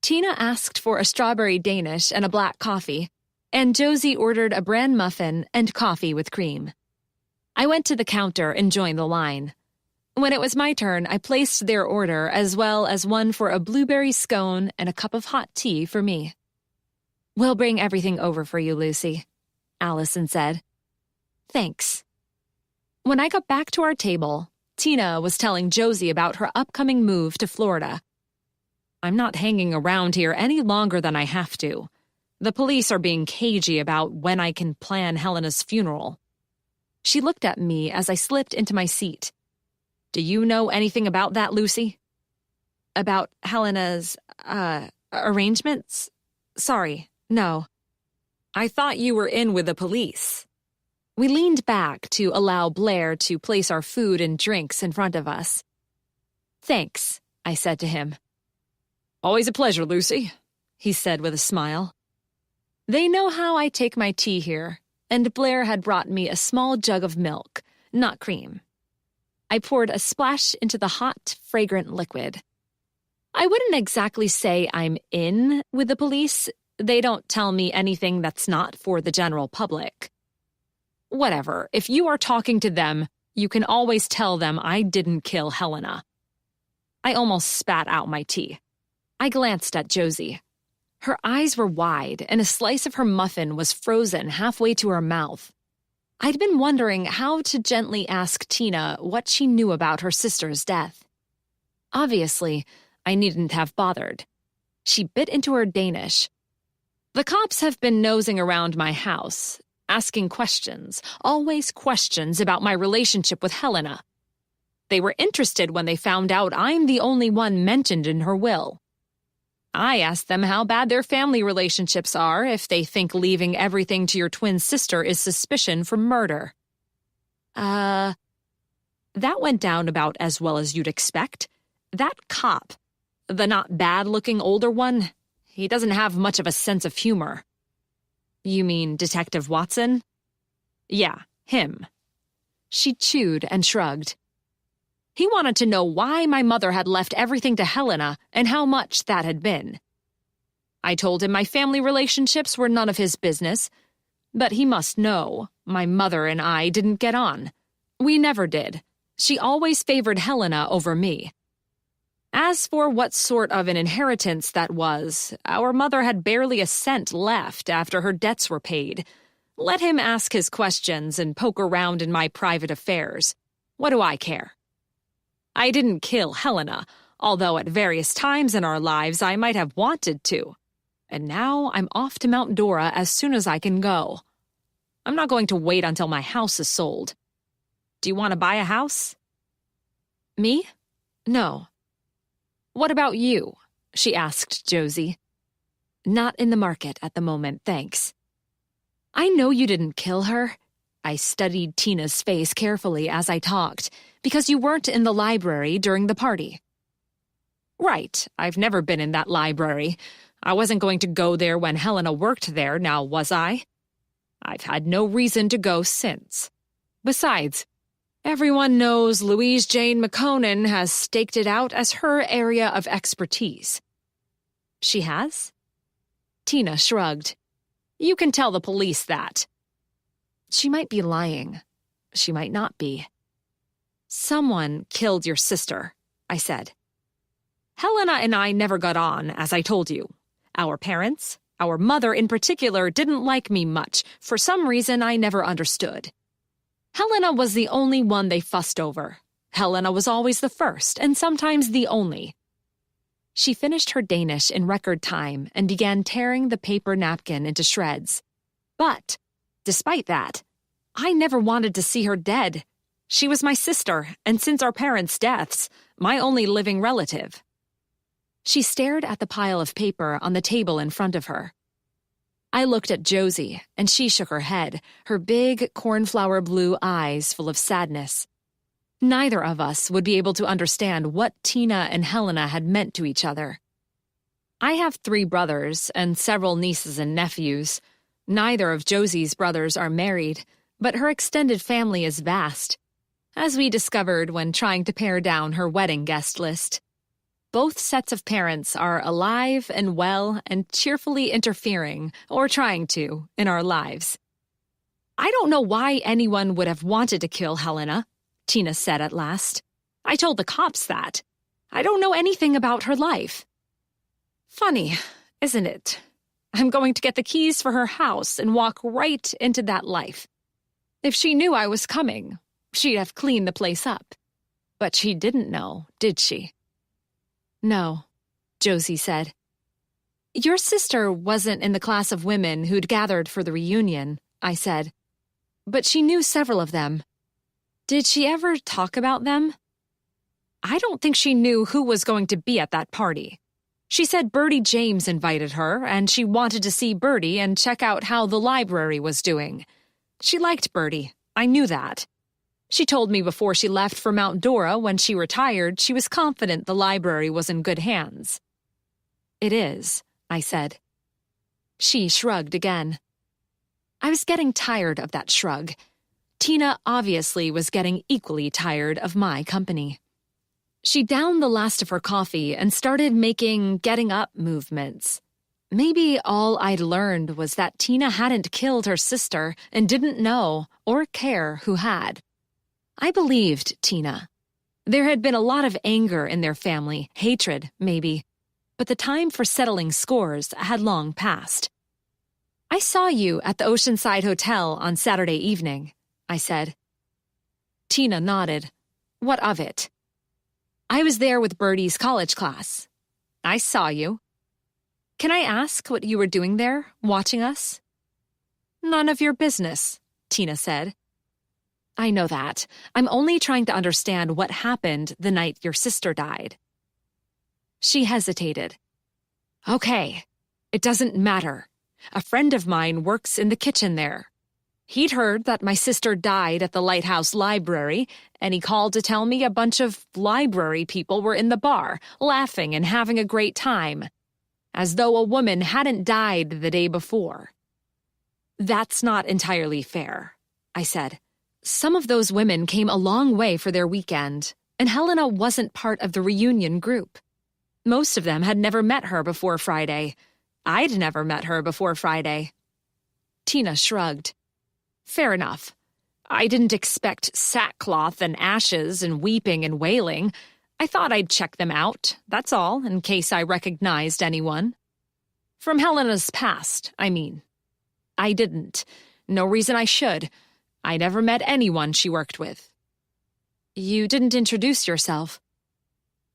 Tina asked for a strawberry Danish and a black coffee, and Josie ordered a bran muffin and coffee with cream. I went to the counter and joined the line. When it was my turn, I placed their order as well as one for a blueberry scone and a cup of hot tea for me. "We'll bring everything over for you, Lucy," Allison said. "Thanks." When I got back to our table, Tina was telling Josie about her upcoming move to Florida. "I'm not hanging around here any longer than I have to. The police are being cagey about when I can plan Helena's funeral." She looked at me as I slipped into my seat. "Do you know anything about that, Lucy?" "About Helena's, arrangements? Sorry, no." "I thought you were in with the police." We leaned back to allow Blair to place our food and drinks in front of us. "Thanks," I said to him. "Always a pleasure, Lucy," he said with a smile. They know how I take my tea here, and Blair had brought me a small jug of milk, not cream. I poured a splash into the hot, fragrant liquid. I wouldn't exactly say I'm in with the police. They don't tell me anything that's not for the general public. Whatever, if you are talking to them, you can always tell them I didn't kill Helena. I almost spat out my tea. I glanced at Josie. Her eyes were wide, and a slice of her muffin was frozen halfway to her mouth. I'd been wondering how to gently ask Tina what she knew about her sister's death. Obviously, I needn't have bothered. She bit into her Danish. "The cops have been nosing around my house, asking questions, always questions about my relationship with Helena. They were interested when they found out I'm the only one mentioned in her will. I asked them how bad their family relationships are if they think leaving everything to your twin sister is suspicion for murder." That went down about as well as you'd expect. That cop, the not bad-looking older one, he doesn't have much of a sense of humor." "You mean Detective Watson?" "Yeah, him." She chewed and shrugged. "He wanted to know why my mother had left everything to Helena and how much that had been. I told him my family relationships were none of his business, but he must know my mother and I didn't get on. We never did. She always favored Helena over me. As for what sort of an inheritance that was, our mother had barely a cent left after her debts were paid. Let him ask his questions and poke around in my private affairs. What do I care? I didn't kill Helena, although at various times in our lives I might have wanted to. And now I'm off to Mount Dora as soon as I can go. I'm not going to wait until my house is sold. Do you want to buy a house?" "Me? No." "What about you?" she asked Josie. "Not in the market at the moment, thanks." "I know you didn't kill her." I studied Tina's face carefully as I talked, "because you weren't in the library during the party." "Right, I've never been in that library. I wasn't going to go there when Helena worked there, now was I? I've had no reason to go since. Besides, everyone knows Louise Jane McConan has staked it out as her area of expertise." "She has?" Tina shrugged. "You can tell the police that." "She might be lying. She might not be." "Someone killed your sister," I said. "Helena and I never got on, as I told you. Our parents, our mother in particular, didn't like me much, for some reason I never understood. Helena was the only one they fussed over. Helena was always the first, and sometimes the only." She finished her Danish in record time and began tearing the paper napkin into shreds. "But, despite that, I never wanted to see her dead. She was my sister, and since our parents' deaths, my only living relative." She stared at the pile of paper on the table in front of her. I looked at Josie, and she shook her head, her big cornflower blue eyes full of sadness. Neither of us would be able to understand what Tina and Helena had meant to each other. I have 3 brothers and several nieces and nephews. Neither of Josie's brothers are married, but her extended family is vast, as we discovered when trying to pare down her wedding guest list. Both sets of parents are alive and well and cheerfully interfering, or trying to, in our lives. I don't know why anyone would have wanted to kill Helena, Tina said at last. I told the cops that. I don't know anything about her life. Funny, isn't it? I'm going to get the keys for her house and walk right into that life. If she knew I was coming, she'd have cleaned the place up. But she didn't know, did she? No, Josie said. Your sister wasn't in the class of women who'd gathered for the reunion, I said. But she knew several of them. Did she ever talk about them? I don't think she knew who was going to be at that party. She said Bertie James invited her, and she wanted to see Bertie and check out how the library was doing. She liked Bertie. I knew that. She told me before she left for Mount Dora when she retired she was confident the library was in good hands. It is, I said. She shrugged again. I was getting tired of that shrug. Tina obviously was getting equally tired of my company. She downed the last of her coffee and started making getting-up movements. Maybe all I'd learned was that Tina hadn't killed her sister and didn't know or care who had. I believed Tina. There had been a lot of anger in their family, hatred, maybe, but the time for settling scores had long passed. I saw you at the Oceanside Hotel on Saturday evening, I said. Tina nodded. What of it? I was there with Bertie's college class. I saw you. Can I ask what you were doing there, watching us? None of your business, Tina said. I know that. I'm only trying to understand what happened the night your sister died. She hesitated. Okay, it doesn't matter. A friend of mine works in the kitchen there. He'd heard that my sister died at the Lighthouse Library, and he called to tell me a bunch of library people were in the bar, laughing and having a great time, as though a woman hadn't died the day before. That's not entirely fair, I said. Some of those women came a long way for their weekend, and Helena wasn't part of the reunion group. Most of them had never met her before Friday. I'd never met her before Friday. Tina shrugged. Fair enough. I didn't expect sackcloth and ashes and weeping and wailing. I thought I'd check them out, that's all, in case I recognized anyone. From Helena's past, I mean. I didn't. No reason I should. I never met anyone she worked with. You didn't introduce yourself.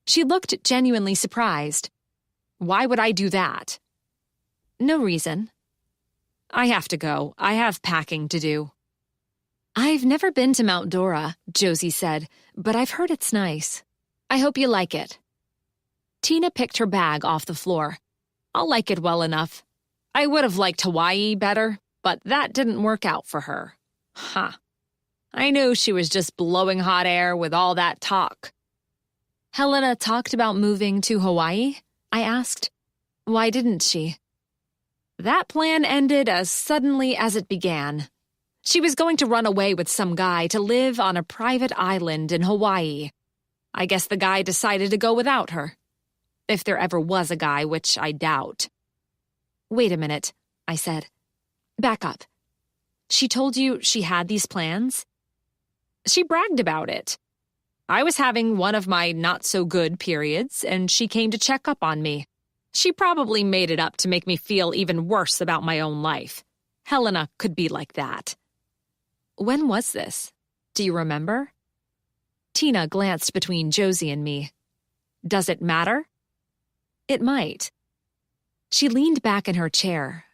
She looked genuinely surprised. Why would I do that? No reason. I have to go. I have packing to do. I've never been to Mount Dora, Josie said, but I've heard it's nice. I hope you like it. Tina picked her bag off the floor. I'll like it well enough. I would have liked Hawaii better, but that didn't work out for her. Huh. I knew she was just blowing hot air with all that talk. Helena talked about moving to Hawaii? I asked. Why didn't she? That plan ended as suddenly as it began. She was going to run away with some guy to live on a private island in Hawaii. I guess the guy decided to go without her. If there ever was a guy, which I doubt. Wait a minute, I said. Back up. She told you she had these plans? She bragged about it. I was having one of my not-so-good periods, and she came to check up on me. She probably made it up to make me feel even worse about my own life. Helena could be like that. When was this? Do you remember? Tina glanced between Josie and me. Does it matter? It might. She leaned back in her chair.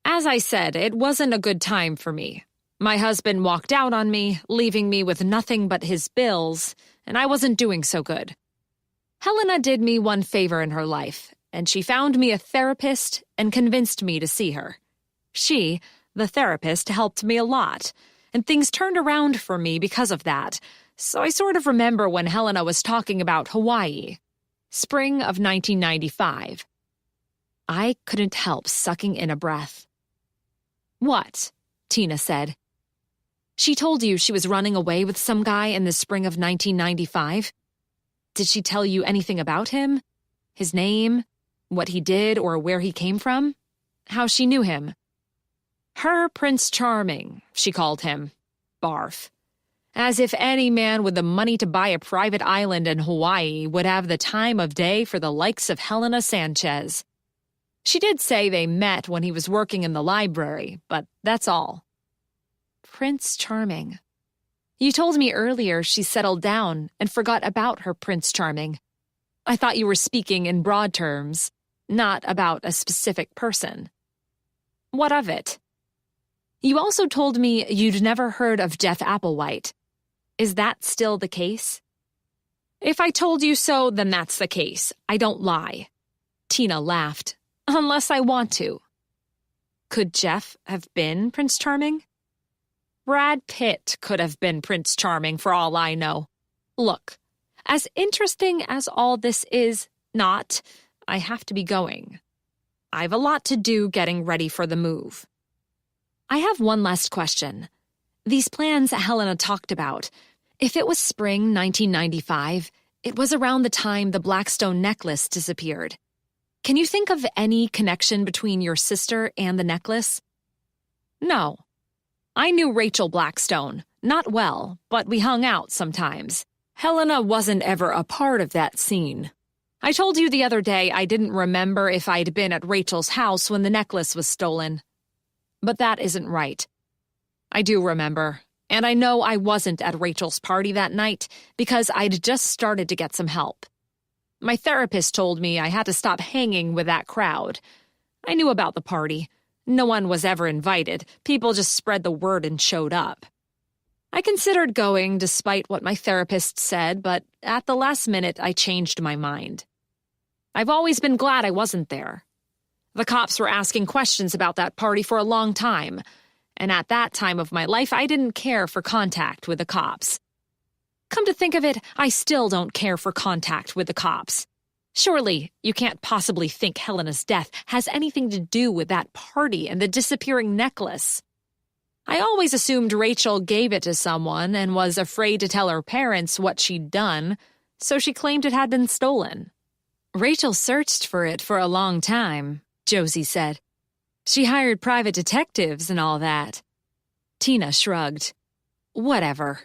As I said, it wasn't a good time for me. My husband walked out on me, leaving me with nothing but his bills, and I wasn't doing so good. Helena did me one favor in her life, and she found me a therapist and convinced me to see her. She, the therapist, helped me a lot, and things turned around for me because of that, so I sort of remember when Helena was talking about Hawaii. Spring of 1995. I couldn't help sucking in a breath. "What?" Tina said. "She told you she was running away with some guy in the spring of 1995? Did she tell you anything about him? His name? What he did or where he came from? How she knew him?" "Her Prince Charming," she called him. Barf. As if any man with the money to buy a private island in Hawaii would have the time of day for the likes of Helena Sanchez. She did say they met when he was working in the library, but that's all. Prince Charming. You told me earlier she settled down and forgot about her Prince Charming. I thought you were speaking in broad terms, not about a specific person. What of it? You also told me you'd never heard of Jeff Applewhite. Is that still the case? If I told you so, then that's the case. I don't lie. Tina laughed. Unless I want to. Could Jeff have been Prince Charming? Brad Pitt could have been Prince Charming for all I know. Look, as interesting as all this is not, I have to be going. I've a lot to do getting ready for the move. I have one last question. These plans Helena talked about, if it was spring 1995, it was around the time the Blackstone necklace disappeared. Can you think of any connection between your sister and the necklace? No. I knew Rachel Blackstone, not well, but we hung out sometimes. Helena wasn't ever a part of that scene. I told you the other day I didn't remember if I'd been at Rachel's house when the necklace was stolen. But that isn't right. I do remember, and I know I wasn't at Rachel's party that night because I'd just started to get some help. My therapist told me I had to stop hanging with that crowd. I knew about the party. No one was ever invited. People just spread the word and showed up. I considered going despite what my therapist said, but at the last minute I changed my mind. I've always been glad I wasn't there. The cops were asking questions about that party for a long time, and at that time of my life I didn't care for contact with the cops. Come to think of it, I still don't care for contact with the cops. Surely you can't possibly think Helena's death has anything to do with that party and the disappearing necklace. I always assumed Rachel gave it to someone and was afraid to tell her parents what she'd done, so she claimed it had been stolen. Rachel searched for it for a long time, Josie said. She hired private detectives and all that. Tina shrugged. Whatever.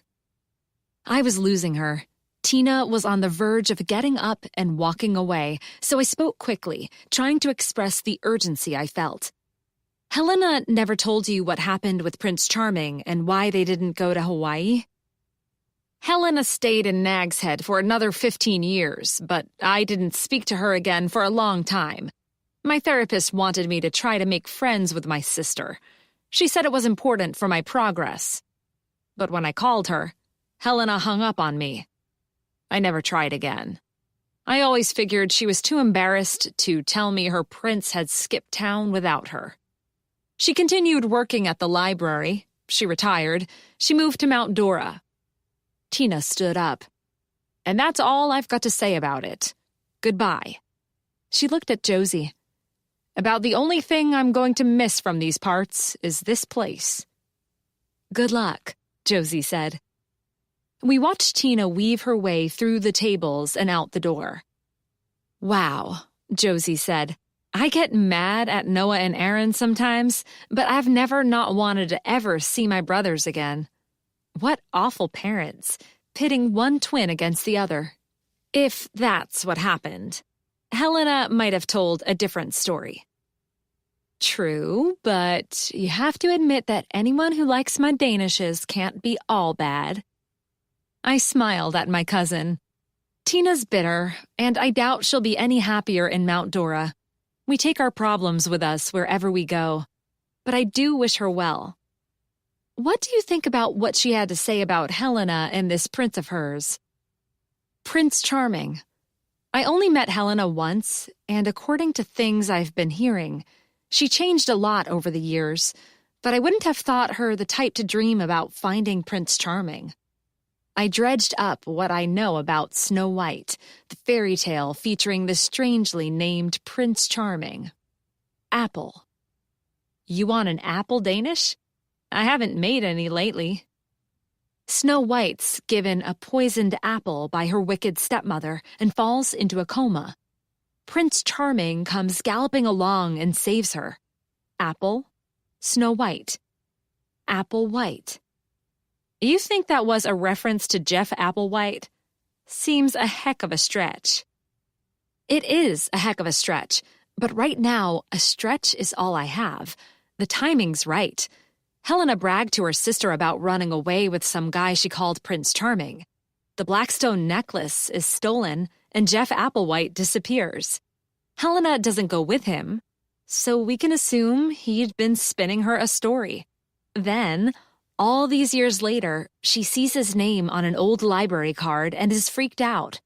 I was losing her. Tina was on the verge of getting up and walking away, so I spoke quickly, trying to express the urgency I felt. Helena never told you what happened with Prince Charming and why they didn't go to Hawaii? Helena stayed in Nag's Head for another 15 years, but I didn't speak to her again for a long time. My therapist wanted me to try to make friends with my sister. She said it was important for my progress. But when I called her, Helena hung up on me. I never tried again. I always figured she was too embarrassed to tell me her prince had skipped town without her. She continued working at the library. She retired. She moved to Mount Dora. Tina stood up. And that's all I've got to say about it. Goodbye. She looked at Josie. About the only thing I'm going to miss from these parts is this place. Good luck, Josie said. We watched Tina weave her way through the tables and out the door. Wow, Josie said. I get mad at Noah and Aaron sometimes, but I've never not wanted to ever see my brothers again. What awful parents, pitting one twin against the other. If that's what happened, Helena might have told a different story. True, but you have to admit that anyone who likes my Danishes can't be all bad. I smiled at my cousin. Tina's bitter, and I doubt she'll be any happier in Mount Dora. We take our problems with us wherever we go, but I do wish her well. What do you think about what she had to say about Helena and this prince of hers? Prince Charming. I only met Helena once, and according to things I've been hearing, She changed a lot over the years, but I wouldn't have thought her the type to dream about finding Prince Charming. I dredged up what I know about Snow White, the fairy tale featuring the strangely named Prince Charming. Apple. You want an apple Danish? I haven't made any lately. Snow White's given a poisoned apple by her wicked stepmother and falls into a coma. Prince Charming comes galloping along and saves her. Apple, Snow White. Apple White. You think that was a reference to Jeff Applewhite? Seems a heck of a stretch. It is a heck of a stretch, but right now, a stretch is all I have. The timing's right. Helena bragged to her sister about running away with some guy she called Prince Charming. The Blackstone necklace is stolen, and Jeff Applewhite disappears. Helena doesn't go with him, so we can assume he'd been spinning her a story. Then, all these years later, she sees his name on an old library card and is freaked out.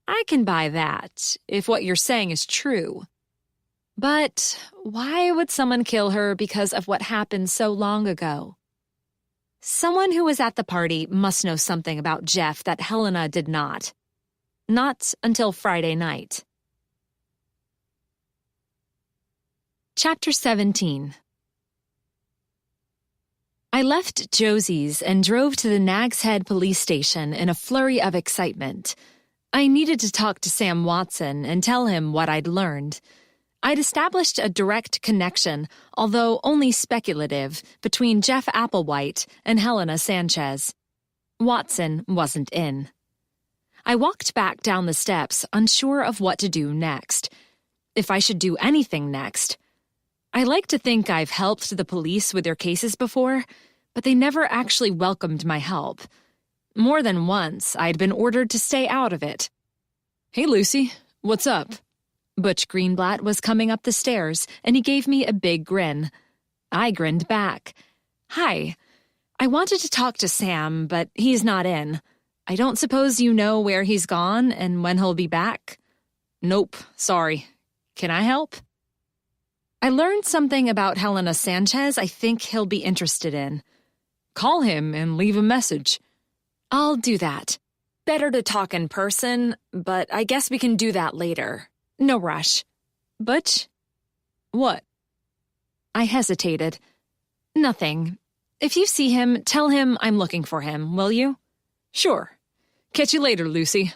I can buy that, if what you're saying is true. But why would someone kill her because of what happened so long ago? Someone who was at the party must know something about Jeff that Helena did not. Not until Friday night. Chapter 17. I left Josie's and drove to the Nag's Head police station in a flurry of excitement. I needed to talk to Sam Watson and tell him what I'd learned. I'd established a direct connection, although only speculative, between Jeff Applewhite and Helena Sanchez. Watson wasn't in. I walked back down the steps, unsure of what to do next. If I should do anything next. I like to think I've helped the police with their cases before, but they never actually welcomed my help. More than once, I'd been ordered to stay out of it. Hey, Lucy, what's up? Butch Greenblatt was coming up the stairs, and he gave me a big grin. I grinned back. Hi. I wanted to talk to Sam, but he's not in. I don't suppose you know where he's gone and when he'll be back? Nope, sorry. Can I help? I learned something about Helena Sanchez I think he'll be interested in. Call him and leave a message. I'll do that. Better to talk in person, but I guess we can do that later. No rush. Butch? What? I hesitated. Nothing. If you see him, tell him I'm looking for him, will you? Sure. Catch you later, Lucy.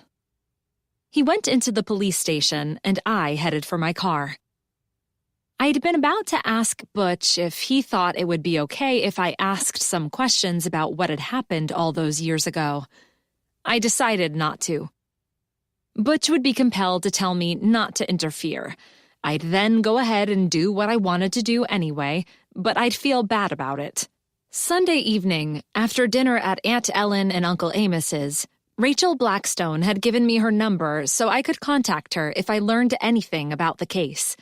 He went into the police station, and I headed for my car. I'd been about to ask Butch if he thought it would be okay if I asked some questions about what had happened all those years ago. I decided not to. Butch would be compelled to tell me not to interfere. I'd then go ahead and do what I wanted to do anyway, but I'd feel bad about it. Sunday evening, after dinner at Aunt Ellen and Uncle Amos's, Rachel Blackstone had given me her number so I could contact her if I learned anything about the case.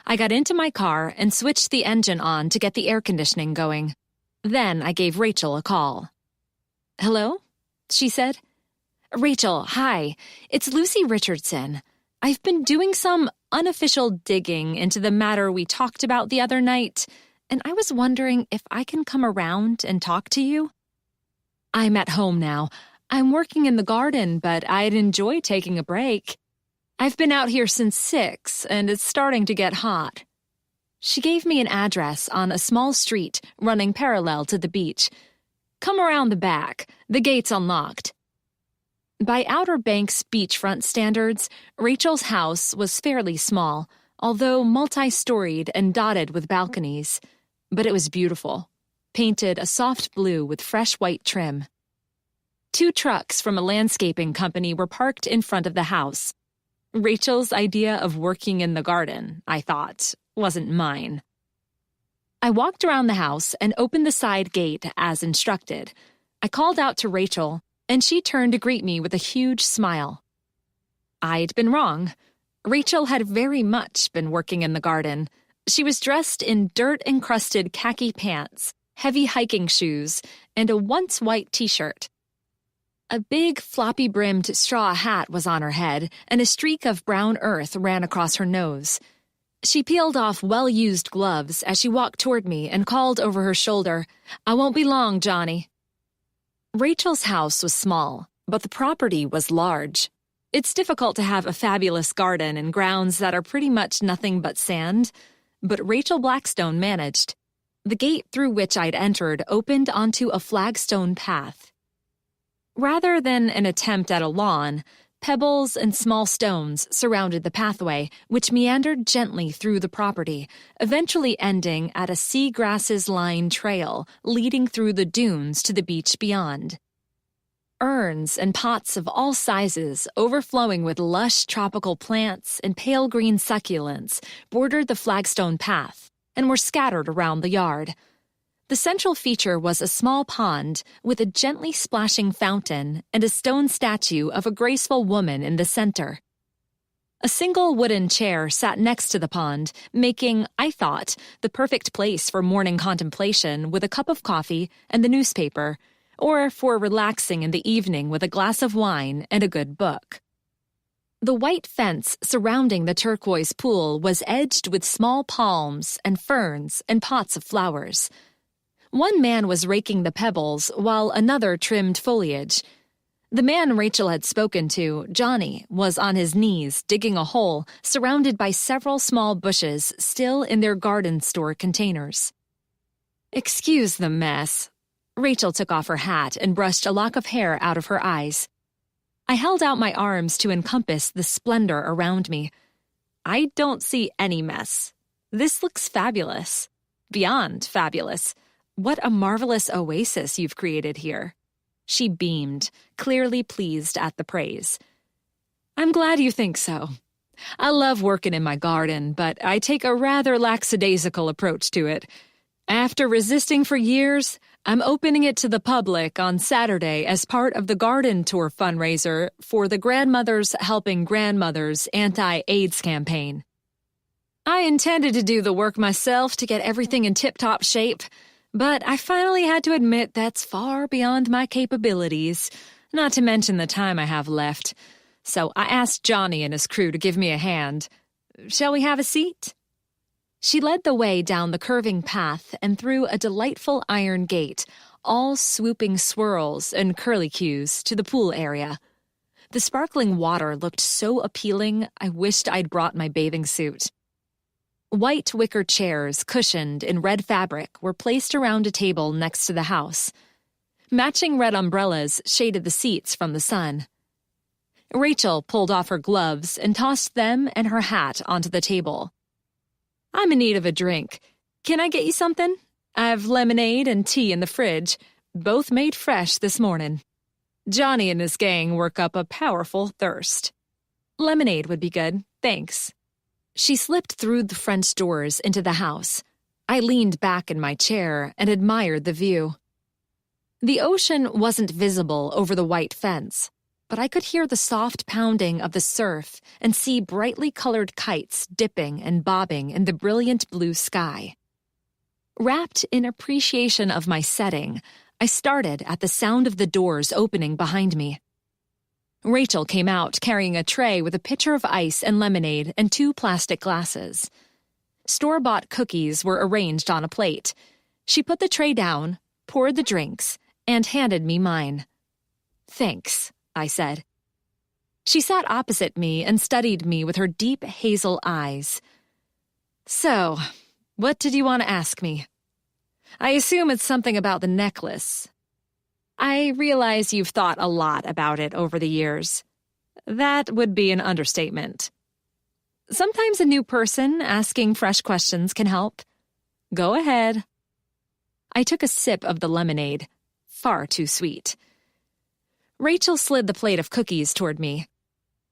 I got into my car and switched the engine on to get the air conditioning going. Then I gave Rachel a call. "Hello?" she said. "Rachel, hi. It's Lucy Richardson. I've been doing some unofficial digging into the matter we talked about the other night, and I was wondering if I can come around and talk to you. I'm at home now. I'm working in the garden, but I'd enjoy taking a break. I've been out here since 6, and it's starting to get hot." She gave me an address on a small street running parallel to the beach. "Come around the back. The gate's unlocked." By Outer Banks beachfront standards, Rachel's house was fairly small, although multi-storied and dotted with balconies. But it was beautiful, painted a soft blue with fresh white trim. 2 trucks from a landscaping company were parked in front of the house. Rachel's idea of working in the garden, I thought, wasn't mine. I walked around the house and opened the side gate as instructed. I called out to Rachel, and she turned to greet me with a huge smile. I'd been wrong. Rachel had very much been working in the garden. She was dressed in dirt-encrusted khaki pants, heavy hiking shoes, and a once-white t-shirt. A big, floppy-brimmed straw hat was on her head, and a streak of brown earth ran across her nose. She peeled off well-used gloves as she walked toward me and called over her shoulder, "I won't be long, Johnny." Rachel's house was small, but the property was large. It's difficult to have a fabulous garden in grounds that are pretty much nothing but sand, but Rachel Blackstone managed. The gate through which I'd entered opened onto a flagstone path. Rather than an attempt at a lawn, pebbles and small stones surrounded the pathway, which meandered gently through the property, eventually ending at a seagrasses-lined trail leading through the dunes to the beach beyond. Urns and pots of all sizes, overflowing with lush tropical plants and pale green succulents, bordered the flagstone path and were scattered around the yard. The central feature was a small pond with a gently splashing fountain and a stone statue of a graceful woman in the center. A single wooden chair sat next to the pond, making, I thought, the perfect place for morning contemplation with a cup of coffee and the newspaper, or for relaxing in the evening with a glass of wine and a good book. The white fence surrounding the turquoise pool was edged with small palms and ferns and pots of flowers. One man was raking the pebbles while another trimmed foliage. The man Rachel had spoken to, Johnny, was on his knees digging a hole surrounded by several small bushes still in their garden store containers. "Excuse the mess." Rachel took off her hat and brushed a lock of hair out of her eyes. I held out my arms to encompass the splendor around me. "I don't see any mess. This looks fabulous. Beyond fabulous. What a marvelous oasis you've created here." She beamed, clearly pleased at the praise. "I'm glad you think so. I love working in my garden, but I take a rather lackadaisical approach to it. After resisting for years, I'm opening it to the public on Saturday as part of the garden tour fundraiser for the Grandmothers Helping Grandmothers anti-AIDS campaign. I intended to do the work myself to get everything in tip-top shape, but I finally had to admit that's far beyond my capabilities, not to mention the time I have left. So I asked Johnny and his crew to give me a hand. Shall we have a seat?" She led the way down the curving path and through a delightful iron gate, all swooping swirls and curlicues, to the pool area. The sparkling water looked so appealing, I wished I'd brought my bathing suit. White wicker chairs, cushioned in red fabric, were placed around a table next to the house. Matching red umbrellas shaded the seats from the sun. Rachel pulled off her gloves and tossed them and her hat onto the table. "I'm in need of a drink. Can I get you something? I've lemonade and tea in the fridge, both made fresh this morning. Johnny and his gang work up a powerful thirst." "Lemonade would be good, thanks." She slipped through the front doors into the house. I leaned back in my chair and admired the view. The ocean wasn't visible over the white fence, but I could hear the soft pounding of the surf and see brightly colored kites dipping and bobbing in the brilliant blue sky. Wrapped in appreciation of my setting, I started at the sound of the doors opening behind me. Rachel came out carrying a tray with a pitcher of ice and lemonade and 2 plastic glasses. Store-bought cookies were arranged on a plate. She put the tray down, poured the drinks, and handed me mine. "Thanks," I said. She sat opposite me and studied me with her deep hazel eyes. "So, what did you want to ask me? I assume it's something about the necklace. I realize you've thought a lot about it over the years. That would be an understatement. Sometimes a new person asking fresh questions can help. Go ahead." I took a sip of the lemonade. Far too sweet. Rachel slid the plate of cookies toward me.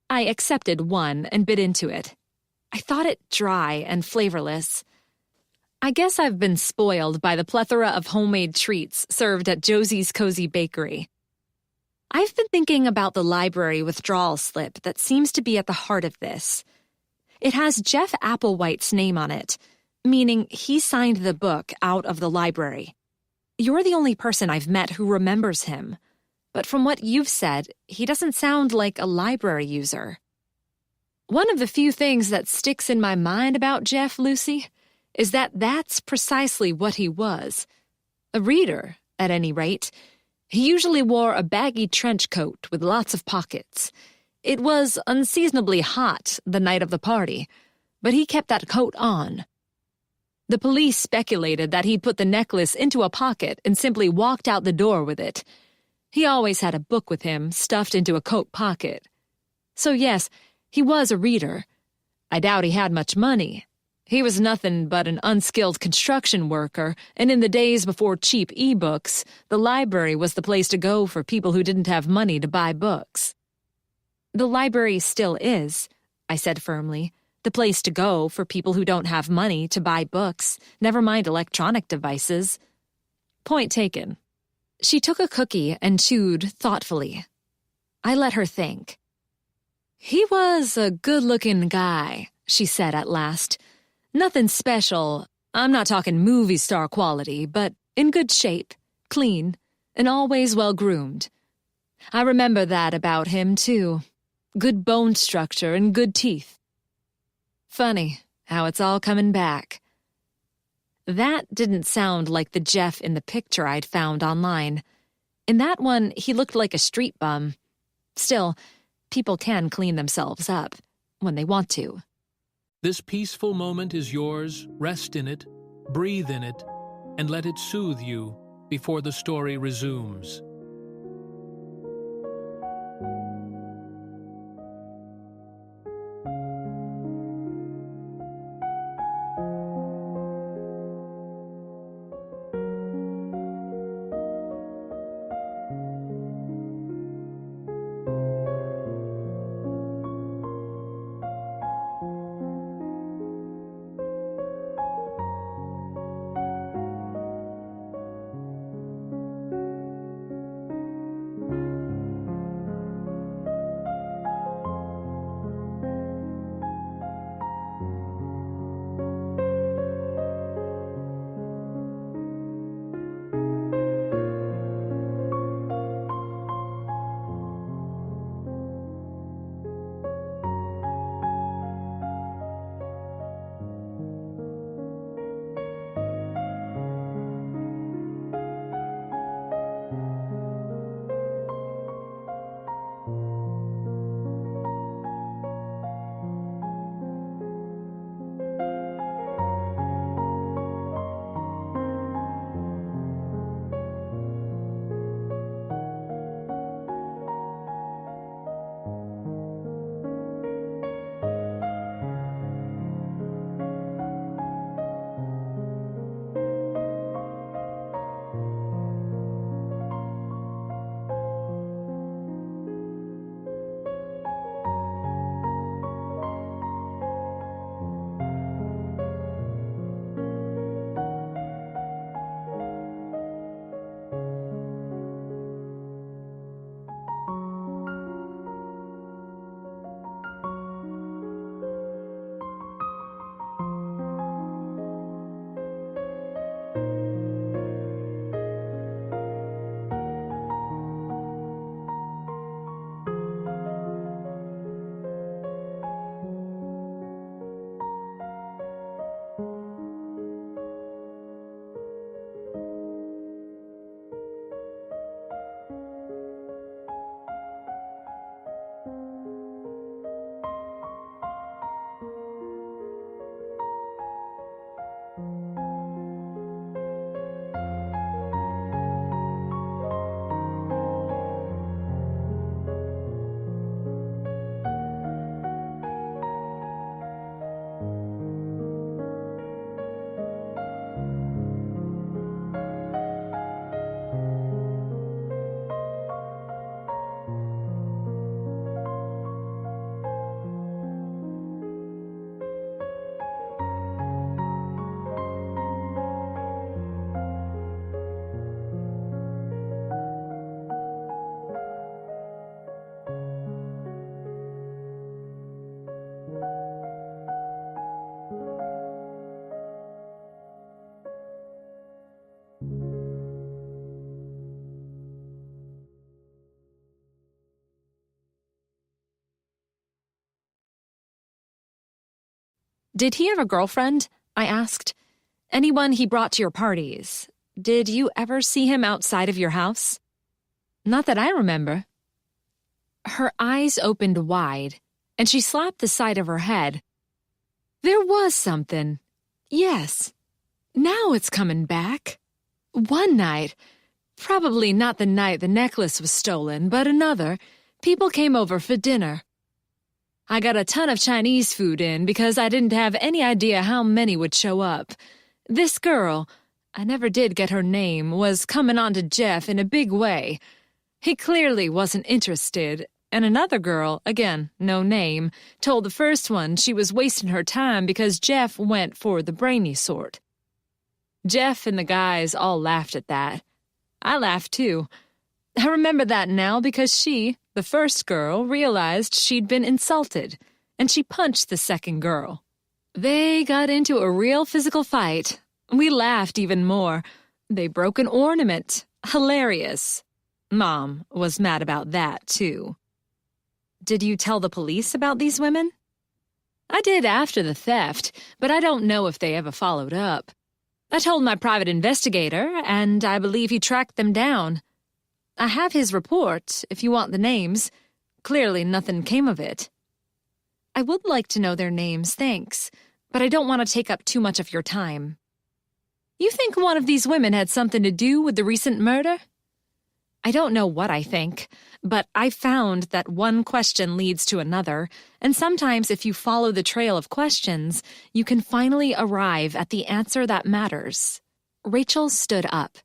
I accepted one and bit into it. I thought it dry and flavorless. I guess I've been spoiled by the plethora of homemade treats served at Josie's Cozy Bakery. I've been thinking about the library withdrawal slip that seems to be at the heart of this. It has Jeff Applewhite's name on it, meaning he signed the book out of the library. You're the only person I've met who remembers him, but from what you've said, he doesn't sound like a library user. One of the few things that sticks in my mind about Jeff, Lucy, is that that's precisely what he was. A reader, at any rate. He usually wore a baggy trench coat with lots of pockets. It was unseasonably hot the night of the party, but he kept that coat on. The police speculated that he'd put the necklace into a pocket and simply walked out the door with it. He always had a book with him stuffed into a coat pocket. So yes, he was a reader. I doubt he had much money. He was nothing but an unskilled construction worker, and in the days before cheap e-books, the library was the place to go for people who didn't have money to buy books. The library still is, I said firmly, the place to go for people who don't have money to buy books, never mind electronic devices. Point taken. She took a cookie and chewed thoughtfully. I let her think. He was a good-looking guy, she said at last. Nothing special, I'm not talking movie star quality, but in good shape, clean, and always well-groomed. I remember that about him, too. Good bone structure and good teeth. Funny how it's all coming back. That didn't sound like the Jeff in the picture I'd found online. In that one, he looked like a street bum. Still, people can clean themselves up when they want to. This peaceful moment is yours. Rest in it, breathe in it, and let it soothe you before the story resumes. Did he have a girlfriend? I asked. Anyone he brought to your parties? Did you ever see him outside of your house? Not that I remember. Her eyes opened wide, and she slapped the side of her head. There was something. Yes. Now it's coming back. One night, probably not the night the necklace was stolen, but another, people came over for dinner. I got a ton of Chinese food in because I didn't have any idea how many would show up. This girl, I never did get her name, was coming on to Jeff in a big way. He clearly wasn't interested, and another girl, again, no name, told the first one she was wasting her time because Jeff went for the brainy sort. Jeff and the guys all laughed at that. I laughed too. I remember that now because she, the first girl, realized she'd been insulted, and she punched the second girl. They got into a real physical fight. We laughed even more. They broke an ornament. Hilarious. Mom was mad about that, too. Did you tell the police about these women? I did after the theft, but I don't know if they ever followed up. I told my private investigator, and I believe he tracked them down. I have his report, if you want the names. Clearly nothing came of it. I would like to know their names, thanks, but I don't want to take up too much of your time. You think one of these women had something to do with the recent murder? I don't know what I think, but I found that one question leads to another, and sometimes if you follow the trail of questions, you can finally arrive at the answer that matters. Rachel stood up.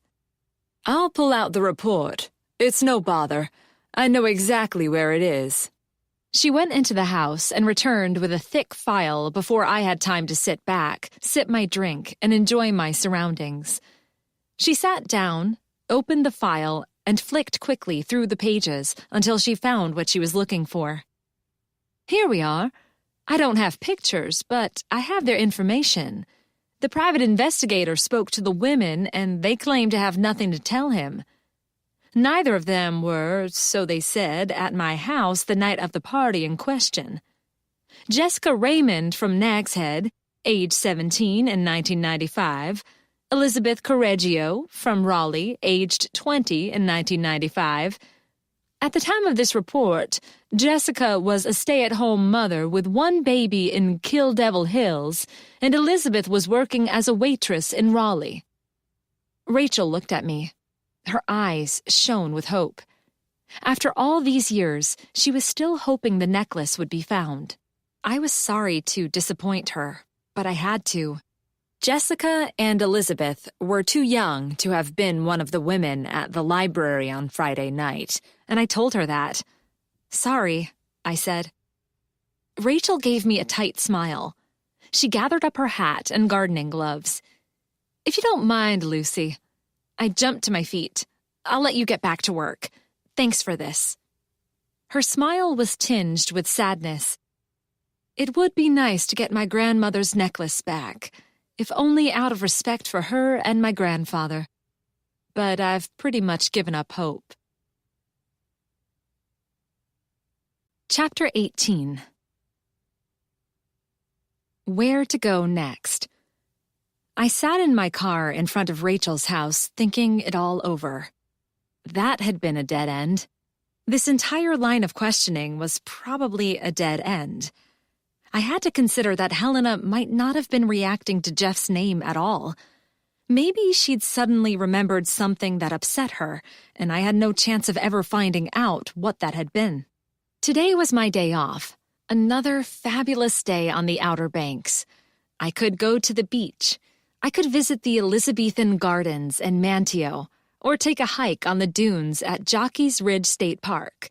I'll pull out the report. It's no bother. I know exactly where it is. She went into the house and returned with a thick file before I had time to sit back, sip my drink, and enjoy my surroundings. She sat down, opened the file, and flicked quickly through the pages until she found what she was looking for. Here we are. I don't have pictures, but I have their information. The private investigator spoke to the women, and they claimed to have nothing to tell him. Neither of them were, so they said, at my house the night of the party in question. Jessica Raymond from Nag's Head, age 17 in 1995, Elizabeth Correggio, from Raleigh, aged 20 in 1995. At the time of this report, Jessica was a stay-at-home mother with one baby in Kill Devil Hills, and Elizabeth was working as a waitress in Raleigh. Rachel looked at me. Her eyes shone with hope. After all these years, she was still hoping the necklace would be found. I was sorry to disappoint her, but I had to. Jessica and Elizabeth were too young to have been one of the women at the library on Friday night, and I told her that. Sorry, I said. Rachel gave me a tight smile. She gathered up her hat and gardening gloves. If you don't mind, Lucy. I jumped to my feet. I'll let you get back to work. Thanks for this. Her smile was tinged with sadness. It would be nice to get my grandmother's necklace back, if only out of respect for her and my grandfather. But I've pretty much given up hope. Chapter 18. Where to go next? I sat in my car in front of Rachel's house, thinking it all over. That had been a dead end. This entire line of questioning was probably a dead end. I had to consider that Helena might not have been reacting to Jeff's name at all. Maybe she'd suddenly remembered something that upset her, and I had no chance of ever finding out what that had been. Today was my day off. Another fabulous day on the Outer Banks. I could go to the beach. I could visit the Elizabethan Gardens and Manteo, or take a hike on the dunes at Jockey's Ridge State Park.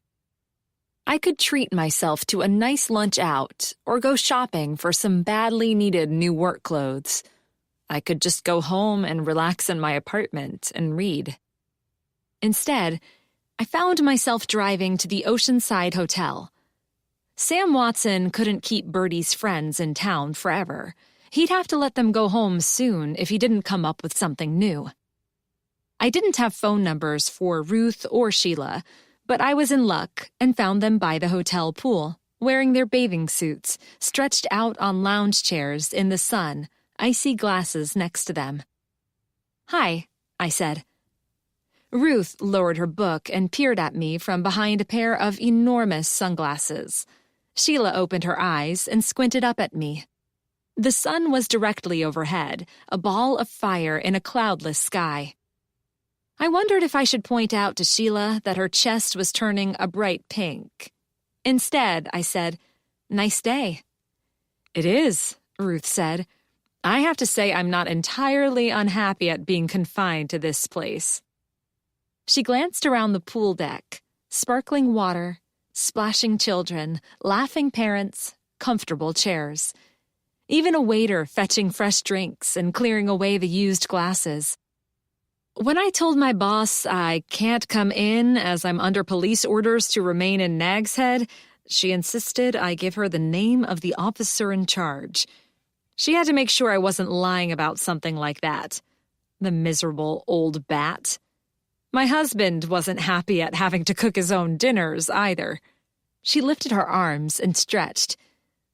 I could treat myself to a nice lunch out, or go shopping for some badly needed new work clothes. I could just go home and relax in my apartment and read. Instead, I found myself driving to the Oceanside Hotel. Sam Watson couldn't keep Bertie's friends in town forever. He'd have to let them go home soon if he didn't come up with something new. I didn't have phone numbers for Ruth or Sheila, but I was in luck and found them by the hotel pool. wearing their bathing suits, stretched out on lounge chairs in the sun, icy glasses next to them. "Hi," I said. Ruth lowered her book and peered at me from behind a pair of enormous sunglasses. Sheila opened her eyes and squinted up at me. The sun was directly overhead, a ball of fire in a cloudless sky. I wondered if I should point out to Sheila that her chest was turning a bright pink. Instead, I said, "Nice day." "It is," Ruth said. "I have to say I'm not entirely unhappy at being confined to this place." She glanced around the pool deck. Sparkling water, splashing children, laughing parents, comfortable chairs. Even a waiter fetching fresh drinks and clearing away the used glasses. When I told my boss I can't come in as I'm under police orders to remain in Nag's Head, she insisted I give her the name of the officer in charge. She had to make sure I wasn't lying about something like that. The miserable old bat. My husband wasn't happy at having to cook his own dinners, either. She lifted her arms and stretched.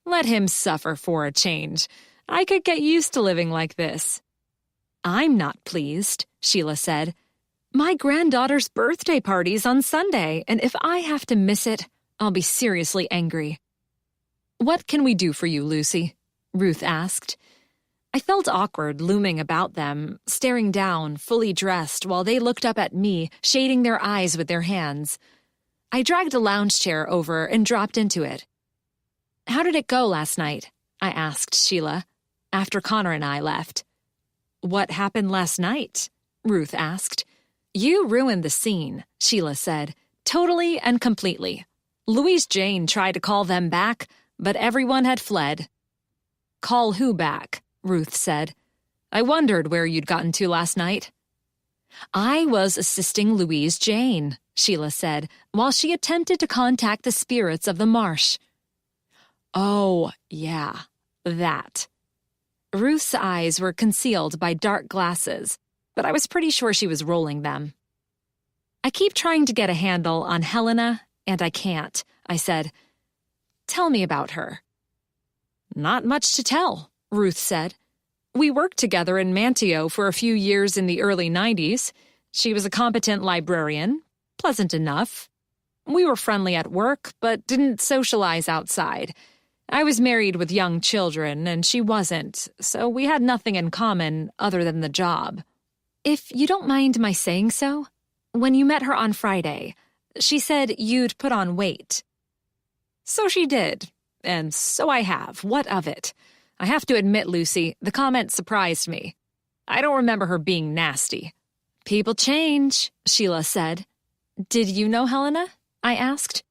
Let him suffer for a change. I could get used to living like this. "I'm not pleased," Sheila said. "My granddaughter's birthday party's on Sunday, and if I have to miss it, I'll be seriously angry." "What can we do for you, Lucy?" Ruth asked. I felt awkward looming about them, staring down, fully dressed, while they looked up at me, shading their eyes with their hands. I dragged a lounge chair over and dropped into it. "How did it go last night?" I asked Sheila, after Connor and I left. "What happened last night?" Ruth asked. "You ruined the scene," Sheila said, "totally and completely. Louise Jane tried to call them back, but everyone had fled." "Call who back?" Ruth said. "I wondered where you'd gotten to last night." "I was assisting Louise Jane," Sheila said, "while she attempted to contact the spirits of the marsh." "Oh, yeah, that." Ruth's eyes were concealed by dark glasses, but I was pretty sure she was rolling them. "I keep trying to get a handle on Helena, and I can't," I said. "Tell me about her." "Not much to tell," Ruth said. "We worked together in Manteo for a few years in the early 90s. She was a competent librarian, pleasant enough. We were friendly at work, but didn't socialize outside. I was married with young children, and she wasn't, so we had nothing in common other than the job. If you don't mind my saying so, when you met her on Friday, she said you'd put on weight." "So she did, and so I have. What of it? I have to admit, Lucy, the comment surprised me. I don't remember her being nasty." "People change," Sheila said. "Did you know Helena?" I asked.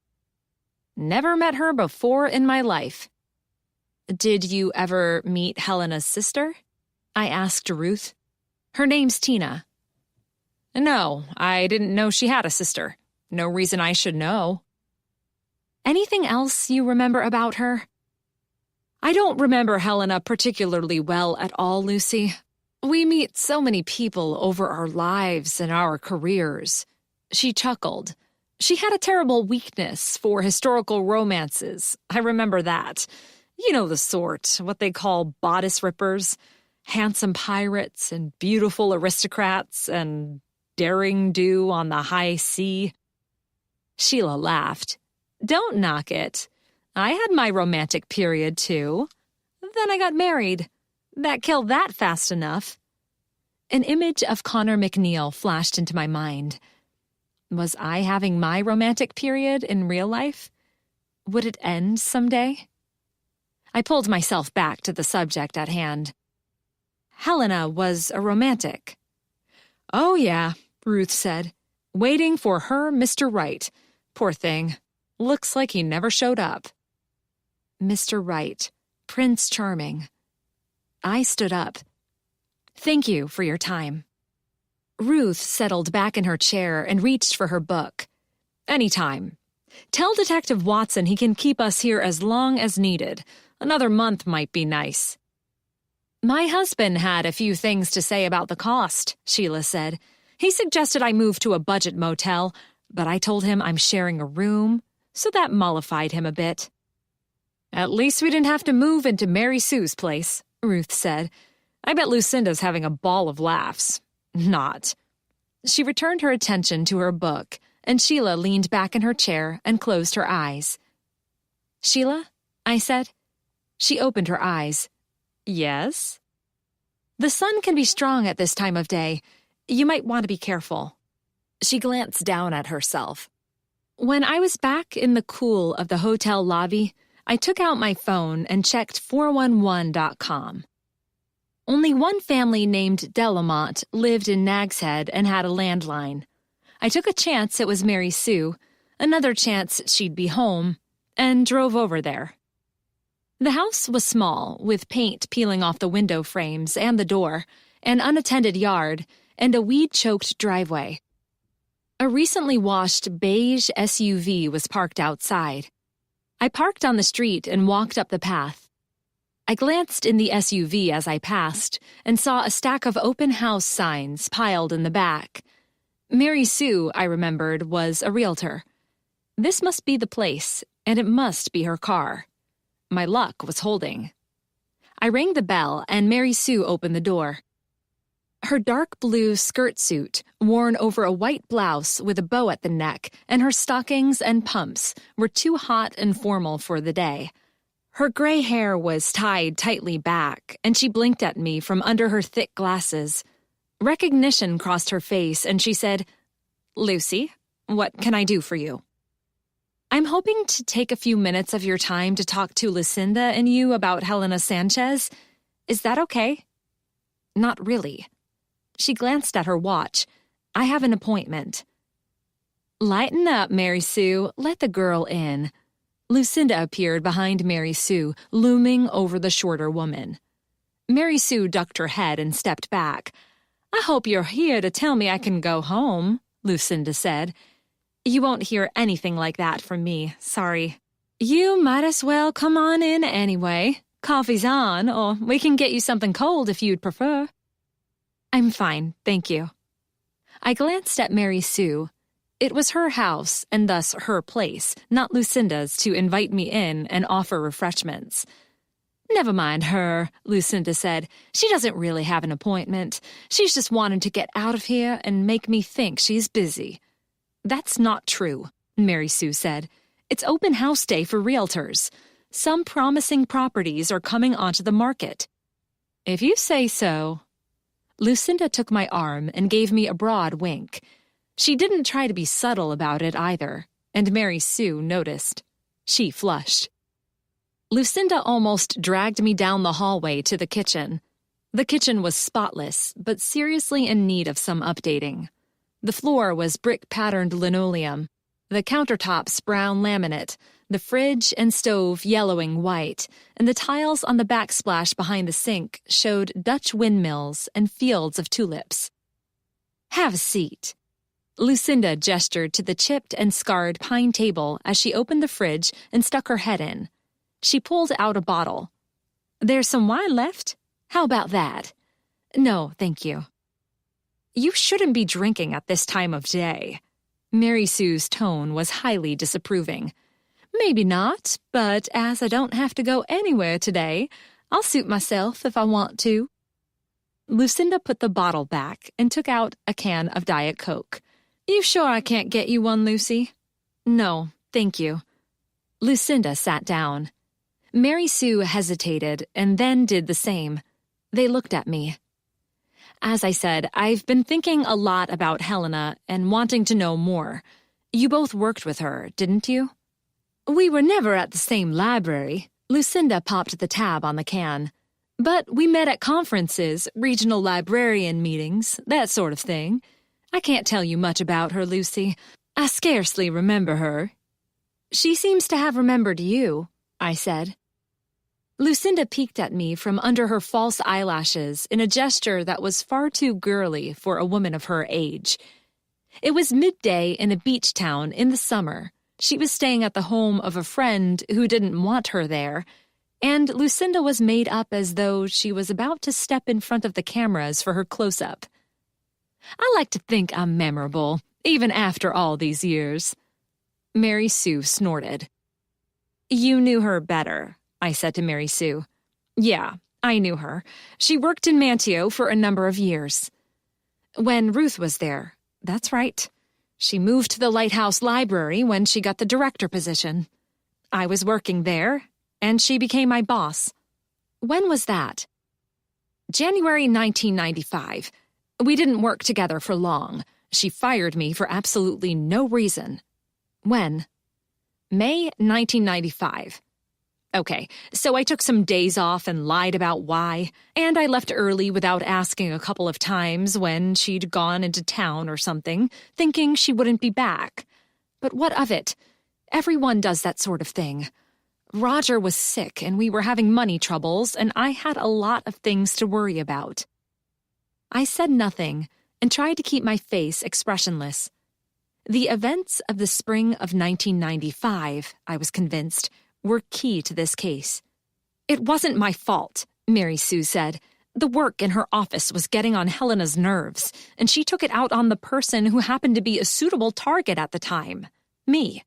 "Never met her before in my life." "Did you ever meet Helena's sister?" I asked Ruth. "Her name's Tina." "No, I didn't know she had a sister. No reason I should know." "Anything else you remember about her?" "I don't remember Helena particularly well at all, Lucy. We meet so many people over our lives and our careers." She chuckled. "She had a terrible weakness for historical romances. I remember that. You know the sort, what they call bodice rippers. Handsome pirates and beautiful aristocrats and daring do on the high sea." Sheila laughed. "Don't knock it. I had my romantic period, too. Then I got married. That killed that fast enough." An image of Connor McNeil flashed into my mind. Was I having my romantic period in real life? Would it end someday? I pulled myself back to the subject at hand. Helena was a romantic. "Oh, yeah," Ruth said. "Waiting for her Mr. Right. Poor thing. Looks like he never showed up." Mr. Right. Prince Charming. I stood up. "Thank you for your time." Ruth settled back in her chair and reached for her book. "Anytime. Tell Detective Watson he can keep us here as long as needed. Another month might be nice." "My husband had a few things to say about the cost," Sheila said. "He suggested I move to a budget motel, but I told him I'm sharing a room, so that mollified him a bit." At least we didn't have to move into Mary Sue's place, Ruth said. I bet Lucinda's having a ball of laughs. Not. She returned her attention to her book, and Sheila leaned back in her chair and closed her eyes. Sheila? I said. She opened her eyes. Yes? The sun can be strong at this time of day. You might want to be careful. She glanced down at herself. When I was back in the cool of the hotel lobby, I took out my phone and checked 411.com. Only one family named Delamont lived in Nag's Head and had a landline. I took a chance it was Mary Sue, another chance she'd be home, and drove over there. The house was small, with paint peeling off the window frames and the door, an unattended yard, and a weed-choked driveway. A recently washed beige SUV was parked outside. I parked on the street and walked up the path. I glanced in the SUV as I passed and saw a stack of open house signs piled in the back. Mary Sue, I remembered, was a realtor. This must be the place, and it must be her car. My luck was holding. I rang the bell, and Mary Sue opened the door. Her dark blue skirt suit, worn over a white blouse with a bow at the neck, and her stockings and pumps were too hot and formal for the day. Her gray hair was tied tightly back, and she blinked at me from under her thick glasses. Recognition crossed her face, and she said, "Lucy, what can I do for you?" "I'm hoping to take a few minutes of your time to talk to Lucinda and you about Helena Sanchez. Is that okay?" "Not really." She glanced at her watch. "I have an appointment." "Lighten up, Mary Sue. Let the girl in." Lucinda appeared behind Mary Sue, looming over the shorter woman. Mary Sue ducked her head and stepped back. "I hope you're here to tell me I can go home," Lucinda said. "You won't hear anything like that from me, sorry." "You might as well come on in anyway. Coffee's on, or we can get you something cold if you'd prefer." "I'm fine, thank you." I glanced at Mary Sue. It was her house, and thus her place, not Lucinda's, to invite me in and offer refreshments. "Never mind her," Lucinda said. "She doesn't really have an appointment. She's just wanting to get out of here and make me think she's busy." "That's not true," Mary Sue said. "It's open house day for realtors. Some promising properties are coming onto the market." "If you say so." Lucinda took my arm and gave me a broad wink. She didn't try to be subtle about it either, and Mary Sue noticed. She flushed. Lucinda almost dragged me down the hallway to the kitchen. The kitchen was spotless, but seriously in need of some updating. The floor was brick-patterned linoleum, the countertops brown laminate, the fridge and stove yellowing white, and the tiles on the backsplash behind the sink showed Dutch windmills and fields of tulips. "Have a seat." Lucinda gestured to the chipped and scarred pine table as she opened the fridge and stuck her head in. She pulled out a bottle. "There's some wine left? How about that?" "No, thank you." "You shouldn't be drinking at this time of day." Mary Sue's tone was highly disapproving. "Maybe not, but as I don't have to go anywhere today, I'll suit myself if I want to." Lucinda put the bottle back and took out a can of Diet Coke. "You sure I can't get you one, Lucy?" "No, thank you." Lucinda sat down. Mary Sue hesitated and then did the same. They looked at me. "As I said, I've been thinking a lot about Helena and wanting to know more. You both worked with her, didn't you?" "We were never at the same library." Lucinda popped the tab on the can. "But we met at conferences, regional librarian meetings, that sort of thing. I can't tell you much about her, Lucy. I scarcely remember her." "She seems to have remembered you," I said. Lucinda peeked at me from under her false eyelashes in a gesture that was far too girly for a woman of her age. It was midday in a beach town in the summer. She was staying at the home of a friend who didn't want her there, and Lucinda was made up as though she was about to step in front of the cameras for her close-up. "I like to think I'm memorable, even after all these years." Mary Sue snorted. You knew her better, I said to Mary Sue. Yeah, I knew her. She worked in Manteo for a number of years. When Ruth was there, that's right. She moved to the Lighthouse Library when she got the director position. I was working there, and she became my boss. When was that? January 1995. We didn't work together for long. She fired me for absolutely no reason. When? May 1995. Okay, so I took some days off and lied about why, and I left early without asking a couple of times when she'd gone into town or something, thinking she wouldn't be back. But what of it? Everyone does that sort of thing. Roger was sick, and we were having money troubles, and I had a lot of things to worry about. I said nothing and tried to keep my face expressionless. The events of the spring of 1995, I was convinced, were key to this case. It wasn't my fault, Mary Sue said. The work in her office was getting on Helena's nerves, and she took it out on the person who happened to be a suitable target at the time, me.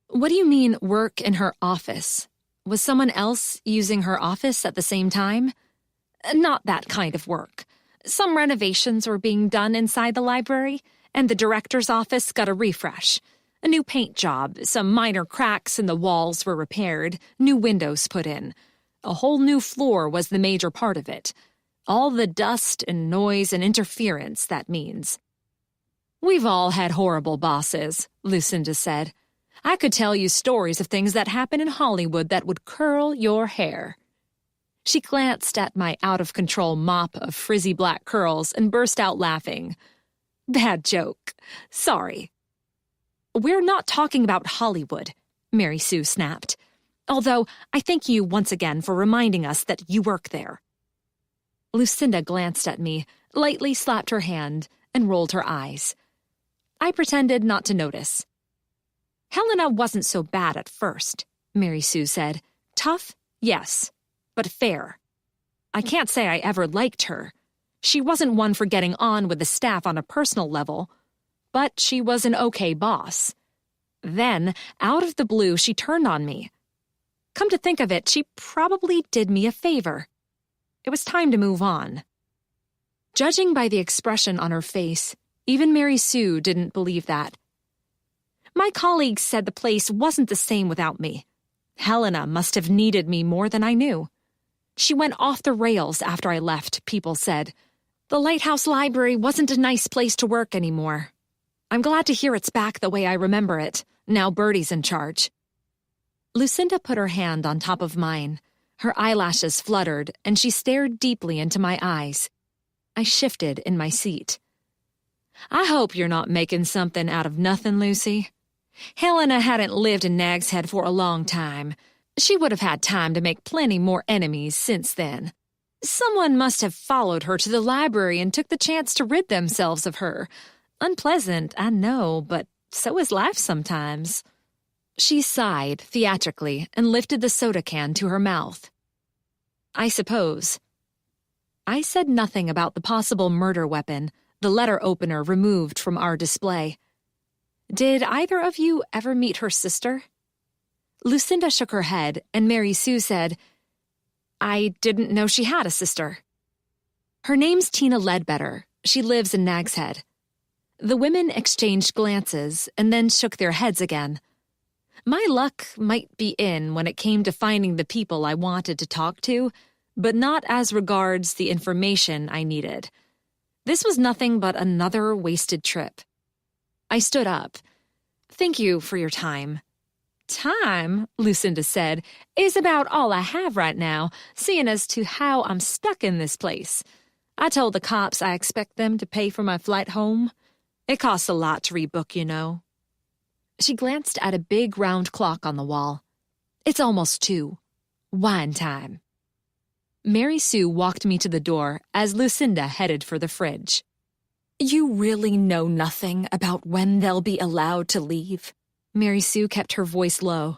What do you mean, work in her office? Was someone else using her office at the same time? Not that kind of work. Some renovations were being done inside the library, and the director's office got a refresh. A new paint job, some minor cracks in the walls were repaired, new windows put in. A whole new floor was the major part of it. All the dust and noise and interference, that means. We've all had horrible bosses, Lucinda said. I could tell you stories of things that happen in Hollywood that would curl your hair. She glanced at my out-of-control mop of frizzy black curls and burst out laughing. Bad joke. Sorry. We're not talking about Hollywood, Mary Sue snapped. Although, I thank you once again for reminding us that you work there. Lucinda glanced at me, lightly slapped her hand, and rolled her eyes. I pretended not to notice. Helena wasn't so bad at first, Mary Sue said. Tough? Yes. But fair. I can't say I ever liked her. She wasn't one for getting on with the staff on a personal level, but she was an okay boss. Then, out of the blue, she turned on me. Come to think of it, she probably did me a favor. It was time to move on. Judging by the expression on her face, even Mary Sue didn't believe that. My colleagues said the place wasn't the same without me. Helena must have needed me more than I knew. She went off the rails after I left, people said. The Lighthouse Library wasn't a nice place to work anymore. I'm glad to hear it's back the way I remember it. Now Bertie's in charge. Lucinda put her hand on top of mine. Her eyelashes fluttered, and she stared deeply into my eyes. I shifted in my seat. I hope you're not making something out of nothing, Lucy. Helena hadn't lived in Nag's Head for a long time. She would have had time to make plenty more enemies since then. Someone must have followed her to the library and took the chance to rid themselves of her. Unpleasant, I know, but so is life sometimes. She sighed theatrically and lifted the soda can to her mouth. I suppose. I said nothing about the possible murder weapon, the letter opener removed from our display. Did either of you ever meet her sister? Lucinda shook her head, and Mary Sue said, I didn't know she had a sister. Her name's Tina Ledbetter. She lives in Nag's Head. The women exchanged glances and then shook their heads again. My luck might be in when it came to finding the people I wanted to talk to, but not as regards the information I needed. This was nothing but another wasted trip. I stood up. Thank you for your time. Time, Lucinda said, is about all I have right now, seeing as to how I'm stuck in this place. I told the cops I expect them to pay for my flight home. It costs a lot to rebook, you know. She glanced at a big round clock on the wall. It's almost 2. Wine time. Mary Sue walked me to the door as Lucinda headed for the fridge. You really know nothing about when they'll be allowed to leave? Mary Sue kept her voice low.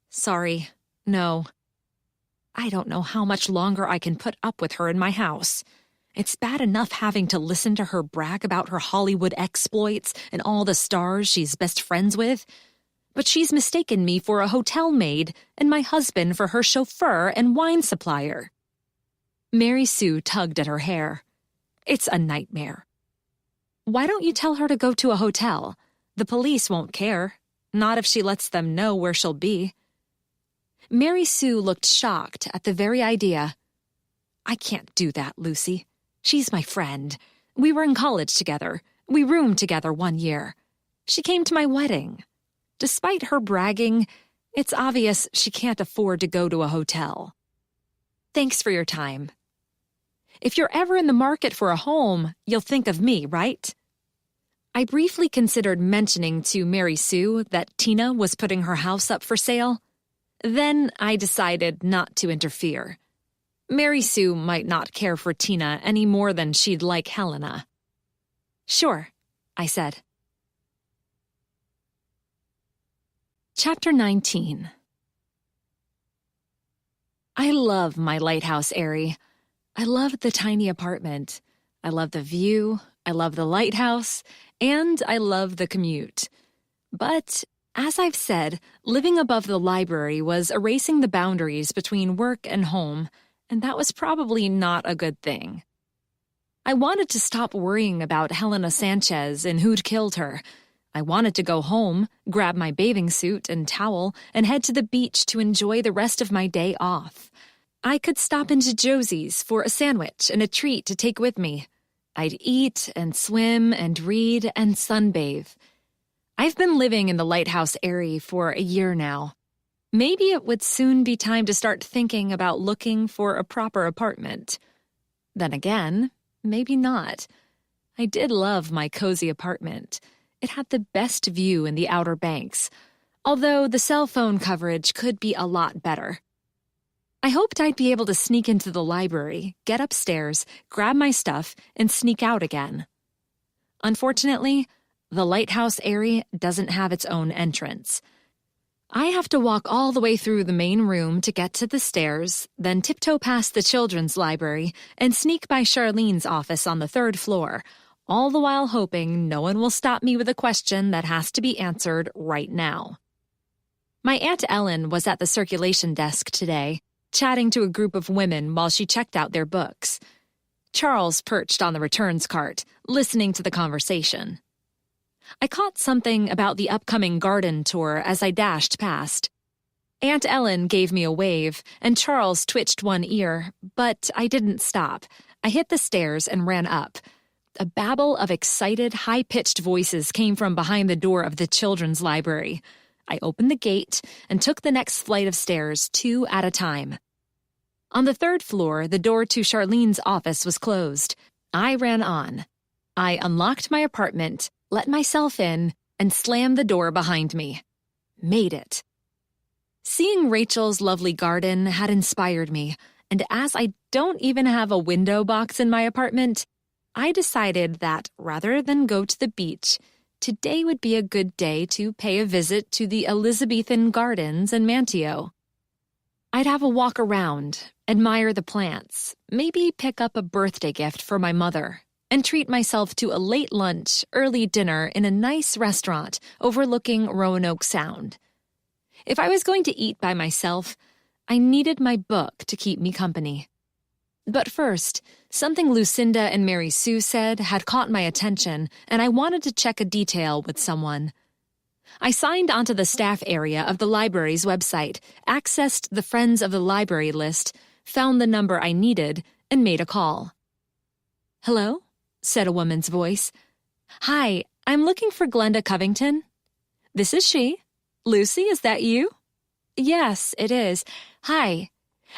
Sorry, no. I don't know how much longer I can put up with her in my house. It's bad enough having to listen to her brag about her Hollywood exploits and all the stars she's best friends with. but she's mistaken me for a hotel maid and my husband for her chauffeur and wine supplier." Mary Sue tugged at her hair. "It's a nightmare." "Why don't you tell her to go to a hotel? The police won't care, not if she lets them know where she'll be." Mary Sue looked shocked at the very idea. "I can't do that, Lucy. She's my friend. We were in college together. We roomed together 1 year. She came to my wedding. Despite her bragging, it's obvious she can't afford to go to a hotel. Thanks for your time. If you're ever in the market for a home, you'll think of me, right?" I briefly considered mentioning to Mary Sue that Tina was putting her house up for sale. Then I decided not to interfere. Mary Sue might not care for Tina any more than she'd like Helena. "Sure," I said. Chapter 19. I love my lighthouse Airy. I love the tiny apartment. I love the view. I love the lighthouse. And I love the commute. But, as I've said, living above the library was erasing the boundaries between work and home, and that was probably not a good thing. I wanted to stop worrying about Helena Sanchez and who'd killed her. I wanted to go home, grab my bathing suit and towel, and head to the beach to enjoy the rest of my day off. I could stop into Josie's for a sandwich and a treat to take with me. I'd eat and swim and read and sunbathe. I've been living in the Lighthouse Airy for a year now. Maybe it would soon be time to start thinking about looking for a proper apartment. Then again, maybe not. I did love my cozy apartment. It had the best view in the Outer Banks, although the cell phone coverage could be a lot better. I hoped I'd be able to sneak into the library, get upstairs, grab my stuff, and sneak out again. Unfortunately, the Lighthouse Airy doesn't have its own entrance. I have to walk all the way through the main room to get to the stairs, then tiptoe past the children's library and sneak by Charlene's office on the 3rd floor, all the while hoping no one will stop me with a question that has to be answered right now. My Aunt Ellen was at the circulation desk today, chatting to a group of women while she checked out their books. Charles perched on the returns cart, listening to the conversation. I caught something about the upcoming garden tour as I dashed past. Aunt Ellen gave me a wave, and Charles twitched one ear, but I didn't stop. I hit the stairs and ran up. A babble of excited, high-pitched voices came from behind the door of the children's library. I opened the gate and took the next flight of stairs 2 at a time. On the 3rd floor, the door to Charlene's office was closed. I ran on. I unlocked my apartment, let myself in, and slammed the door behind me. Made it. Seeing Rachel's lovely garden had inspired me, and as I don't even have a window box in my apartment, I decided that rather than go to the beach, today would be a good day to pay a visit to the Elizabethan Gardens in Manteo. I'd have a walk around, admire the plants, maybe pick up a birthday gift for my mother, and treat myself to a late lunch, early dinner in a nice restaurant overlooking Roanoke Sound. If I was going to eat by myself, I needed my book to keep me company. But first, something Lucinda and Mary Sue said had caught my attention, and I wanted to check a detail with someone. I signed onto the staff area of the library's website, accessed the Friends of the Library list, found the number I needed, and made a call. "Hello?" said a woman's voice. "Hi, I'm looking for Glenda Covington." "This is she. Lucy, is that you?" "Yes, it is. Hi.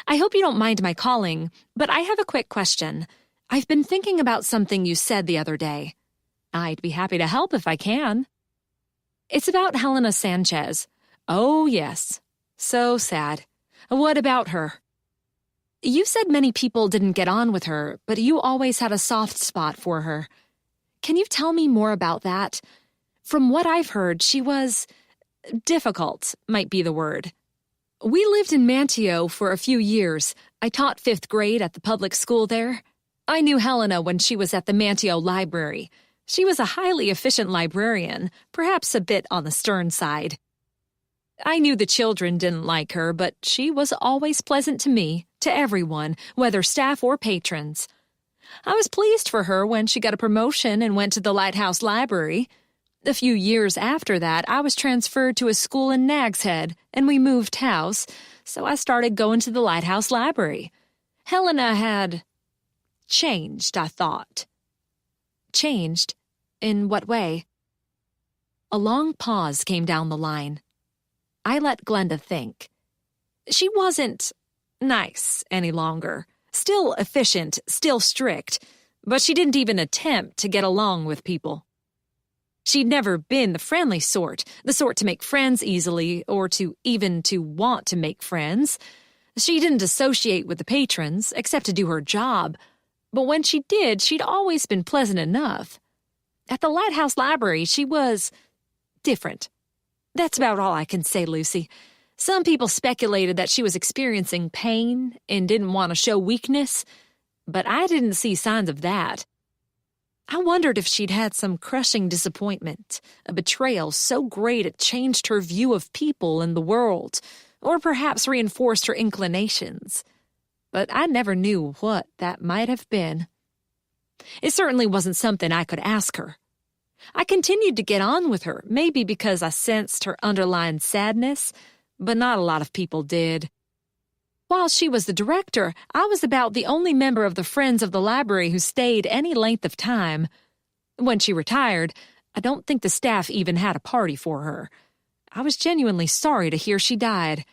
I hope you don't mind my calling, but I have a quick question. I've been thinking about something you said the other day. I'd be happy to help if I can." "It's about Helena Sanchez." "Oh, yes. So sad. What about her?" "You said many people didn't get on with her, but you always had a soft spot for her. Can you tell me more about that? From what I've heard, she was difficult, might be the word. We lived in Manteo for a few years. I taught 5th grade at the public school there. I knew Helena when she was at the Manteo Library. She was a highly efficient librarian, perhaps a bit on the stern side. I knew the children didn't like her, but she was always pleasant to me, to everyone, whether staff or patrons. I was pleased for her when she got a promotion and went to the Lighthouse Library. A few years after that, I was transferred to a school in Nag's Head, and we moved house, so I started going to the Lighthouse Library. Helena had changed, I thought. Changed? In what way? A long pause came down the line. I let Glenda think. She wasn't nice any longer. Still efficient, still strict, but she didn't even attempt to get along with people. She'd never been the friendly sort, the sort to make friends easily or to want to make friends. She didn't associate with the patrons, except to do her job, but when she did, she'd always been pleasant enough. At the Lighthouse Library, she was different. That's about all I can say, Lucy. Some people speculated that she was experiencing pain and didn't want to show weakness, but I didn't see signs of that. I wondered if she'd had some crushing disappointment, a betrayal so great it changed her view of people and the world, or perhaps reinforced her inclinations. But I never knew what that might have been. It certainly wasn't something I could ask her. I continued to get on with her, maybe because I sensed her underlying sadness, but not a lot of people did. While she was the director, I was about the only member of the Friends of the Library who stayed any length of time. When she retired, I don't think the staff even had a party for her. I was genuinely sorry to hear she died.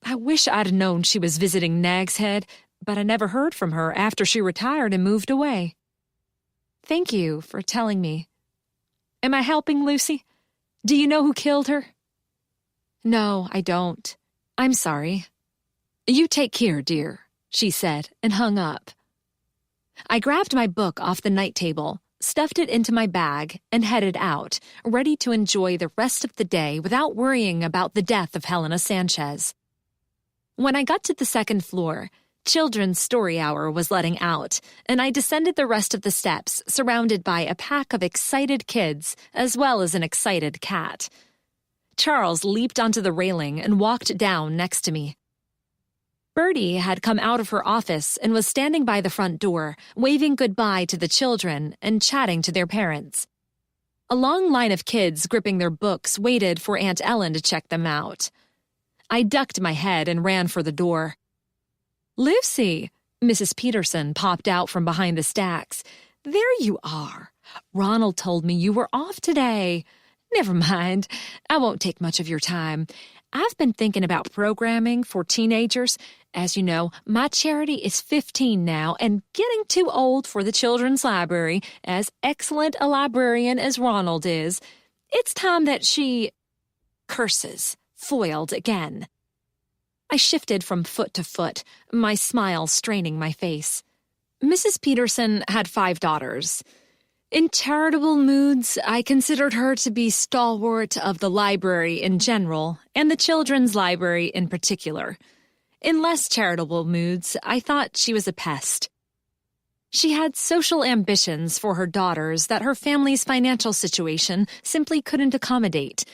I wish I'd known she was visiting Nag's Head, but I never heard from her after she retired and moved away. Thank you for telling me. Am I helping, Lucy? Do you know who killed her? No, I don't. I'm sorry. You take care, dear, she said, and hung up. I grabbed my book off the night table, stuffed it into my bag, and headed out, ready to enjoy the rest of the day without worrying about the death of Helena Sanchez. When I got to the second floor, Children's Story Hour was letting out, and I descended the rest of the steps, surrounded by a pack of excited kids, as well as an excited cat. Charles leaped onto the railing and walked down next to me. Bertie had come out of her office and was standing by the front door, waving goodbye to the children and chatting to their parents. A long line of kids gripping their books waited for Aunt Ellen to check them out. I ducked my head and ran for the door. Lucy, Mrs. Peterson popped out from behind the stacks. There you are. Ronald told me you were off today. Never mind. I won't take much of your time. I've been thinking about programming for teenagers. As you know, my charity is 15 now and getting too old for the children's library, as excellent a librarian as Ronald is. It's time that she curses, foiled again. I shifted from foot to foot, my smile straining my face. Mrs. Peterson had 5 daughters. In charitable moods, I considered her to be stalwart of the library in general, and the children's library in particular. In less charitable moods, I thought she was a pest. She had social ambitions for her daughters that her family's financial situation simply couldn't accommodate.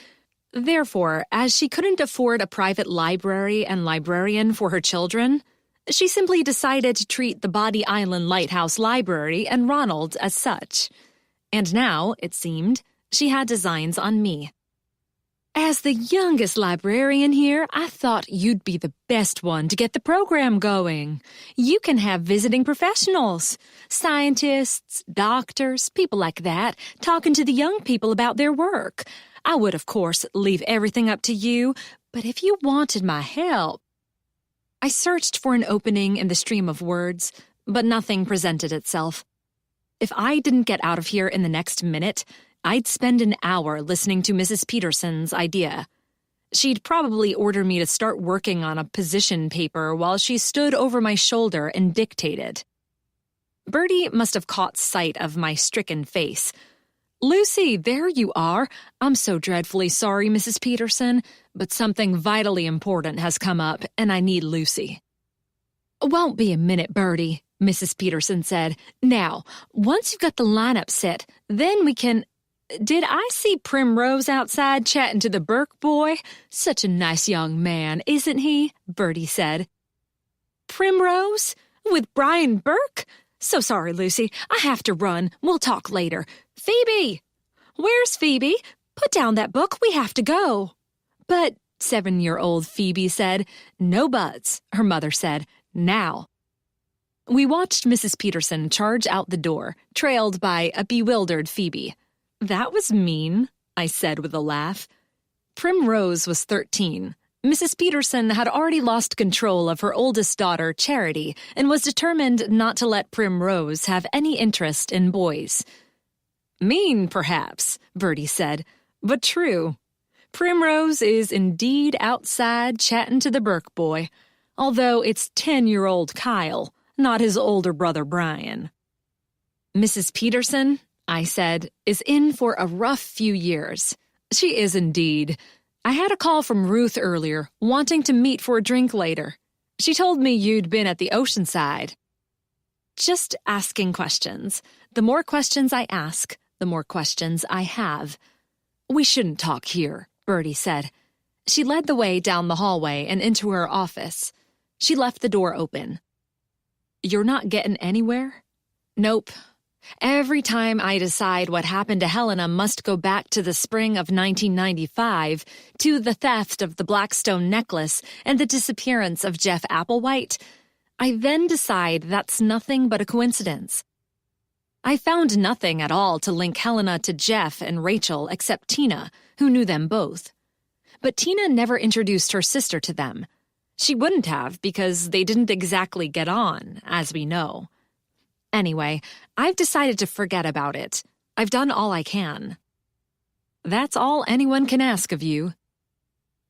Therefore, as she couldn't afford a private library and librarian for her children, she simply decided to treat the Body Island Lighthouse Library and Ronald as such. And now, it seemed, she had designs on me. As the youngest librarian here, I thought you'd be the best one to get the program going. You can have visiting professionals, scientists, doctors, people like that, talking to the young people about their work. I would, of course, leave everything up to you, but if you wanted my help... I searched for an opening in the stream of words, but nothing presented itself. If I didn't get out of here in the next minute, I'd spend an hour listening to Mrs. Peterson's idea. She'd probably order me to start working on a position paper while she stood over my shoulder and dictated. Bertie must have caught sight of my stricken face. Lucy, there you are. I'm so dreadfully sorry, Mrs. Peterson, but something vitally important has come up, and I need Lucy. Won't be a minute, Bertie, Mrs. Peterson said. Now, once you've got the lineup set, then we can... Did I see Primrose outside chatting to the Burke boy? Such a nice young man, isn't he? Bertie said. Primrose? With Brian Burke? So sorry, Lucy. I have to run. We'll talk later. Phoebe! Where's Phoebe? Put down that book. We have to go. But, 7-year-old Phoebe said. No buts, her mother said. Now. We watched Mrs. Peterson charge out the door, trailed by a bewildered Phoebe. That was mean, I said with a laugh. Primrose was 13. Mrs. Peterson had already lost control of her oldest daughter, Charity, and was determined not to let Primrose have any interest in boys. Mean, perhaps, Bertie said, but true. Primrose is indeed outside chatting to the Burke boy, although it's 10-year-old Kyle, not his older brother Brian. Mrs. Peterson, I said, is in for a rough few years. She is indeed. I had a call from Ruth earlier, wanting to meet for a drink later. She told me you'd been at the Oceanside. Just asking questions. The more questions I ask, the more questions I have. We shouldn't talk here, Bertie said. She led the way down the hallway and into her office. She left the door open. You're not getting anywhere? Nope. Every time I decide what happened to Helena must go back to the spring of 1995, to the theft of the Blackstone necklace and the disappearance of Jeff Applewhite, I then decide that's nothing but a coincidence. I found nothing at all to link Helena to Jeff and Rachel except Tina, who knew them both. But Tina never introduced her sister to them. She wouldn't have because they didn't exactly get on, as we know. Anyway, I've decided to forget about it. I've done all I can. That's all anyone can ask of you.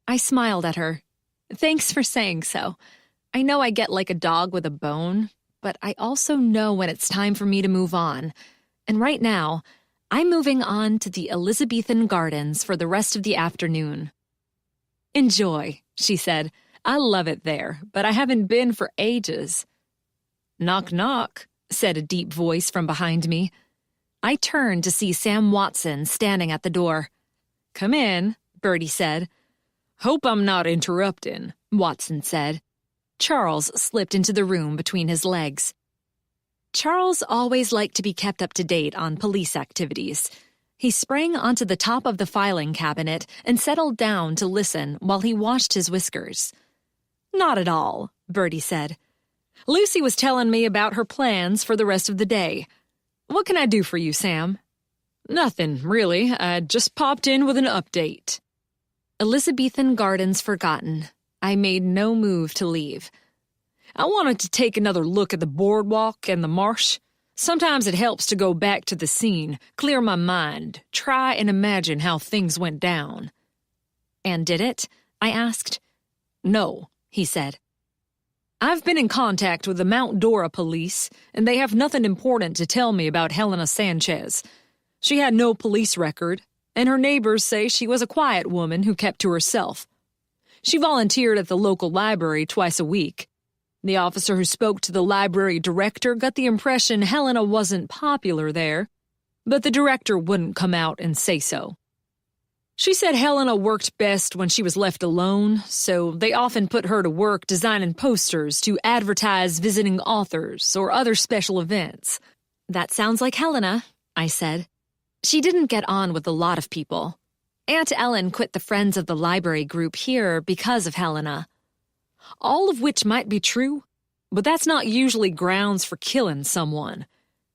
I smiled at her. Thanks for saying so. I know I get like a dog with a bone, but I also know when it's time for me to move on. And right now, I'm moving on to the Elizabethan Gardens for the rest of the afternoon. Enjoy, she said. I love it there, but I haven't been for ages. Knock, knock, said a deep voice from behind me. I turned to see Sam Watson standing at the door. Come in, Bertie said. Hope I'm not interrupting, Watson said. Charles slipped into the room between his legs. Charles always liked to be kept up to date on police activities. He sprang onto the top of the filing cabinet and settled down to listen while he washed his whiskers. Not at all, Bertie said. Lucy was telling me about her plans for the rest of the day. What can I do for you, Sam? Nothing, really. I just popped in with an update. Elizabethan Gardens forgotten. I made no move to leave. I wanted to take another look at the boardwalk and the marsh. Sometimes it helps to go back to the scene, clear my mind, try and imagine how things went down. And did it? I asked. No, he said. I've been in contact with the Mount Dora police, and they have nothing important to tell me about Helena Sanchez. She had no police record, and her neighbors say she was a quiet woman who kept to herself. She volunteered at the local library twice a week. The officer who spoke to the library director got the impression Helena wasn't popular there, but the director wouldn't come out and say so. She said Helena worked best when she was left alone, so they often put her to work designing posters to advertise visiting authors or other special events. That sounds like Helena, I said. She didn't get on with a lot of people. Aunt Ellen quit the Friends of the Library group here because of Helena. All of which might be true, but that's not usually grounds for killing someone.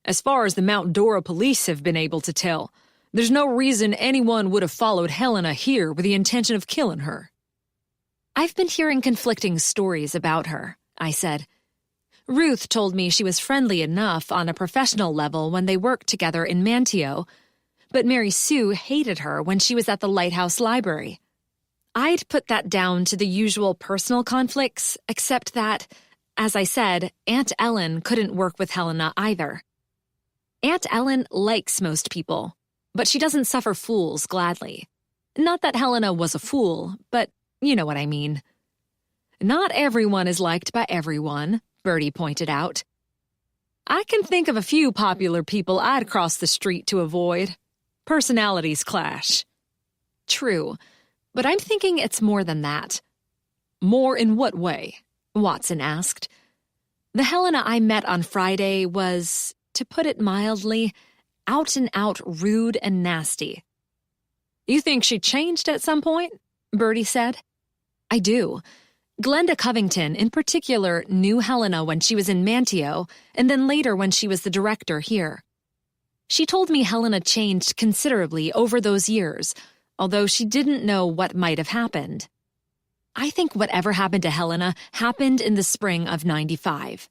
As far as the Mount Dora police have been able to tell, there's no reason anyone would have followed Helena here with the intention of killing her. I've been hearing conflicting stories about her, I said. Ruth told me she was friendly enough on a professional level when they worked together in Manteo, but Mary Sue hated her when she was at the Lighthouse Library. I'd put that down to the usual personal conflicts, except that, as I said, Aunt Ellen couldn't work with Helena either. Aunt Ellen likes most people, but she doesn't suffer fools gladly. Not that Helena was a fool, but you know what I mean. Not everyone is liked by everyone, Bertie pointed out. I can think of a few popular people I'd cross the street to avoid. Personalities clash. True, but I'm thinking it's more than that. More in what way? Watson asked. The Helena I met on Friday was, to put it mildly, out and out rude and nasty. You think she changed at some point? Bertie said. I do. Glenda Covington, in particular, knew Helena when she was in Manteo, and then later when she was the director here. She told me Helena changed considerably over those years, although she didn't know what might have happened. I think whatever happened to Helena happened in the spring of '95.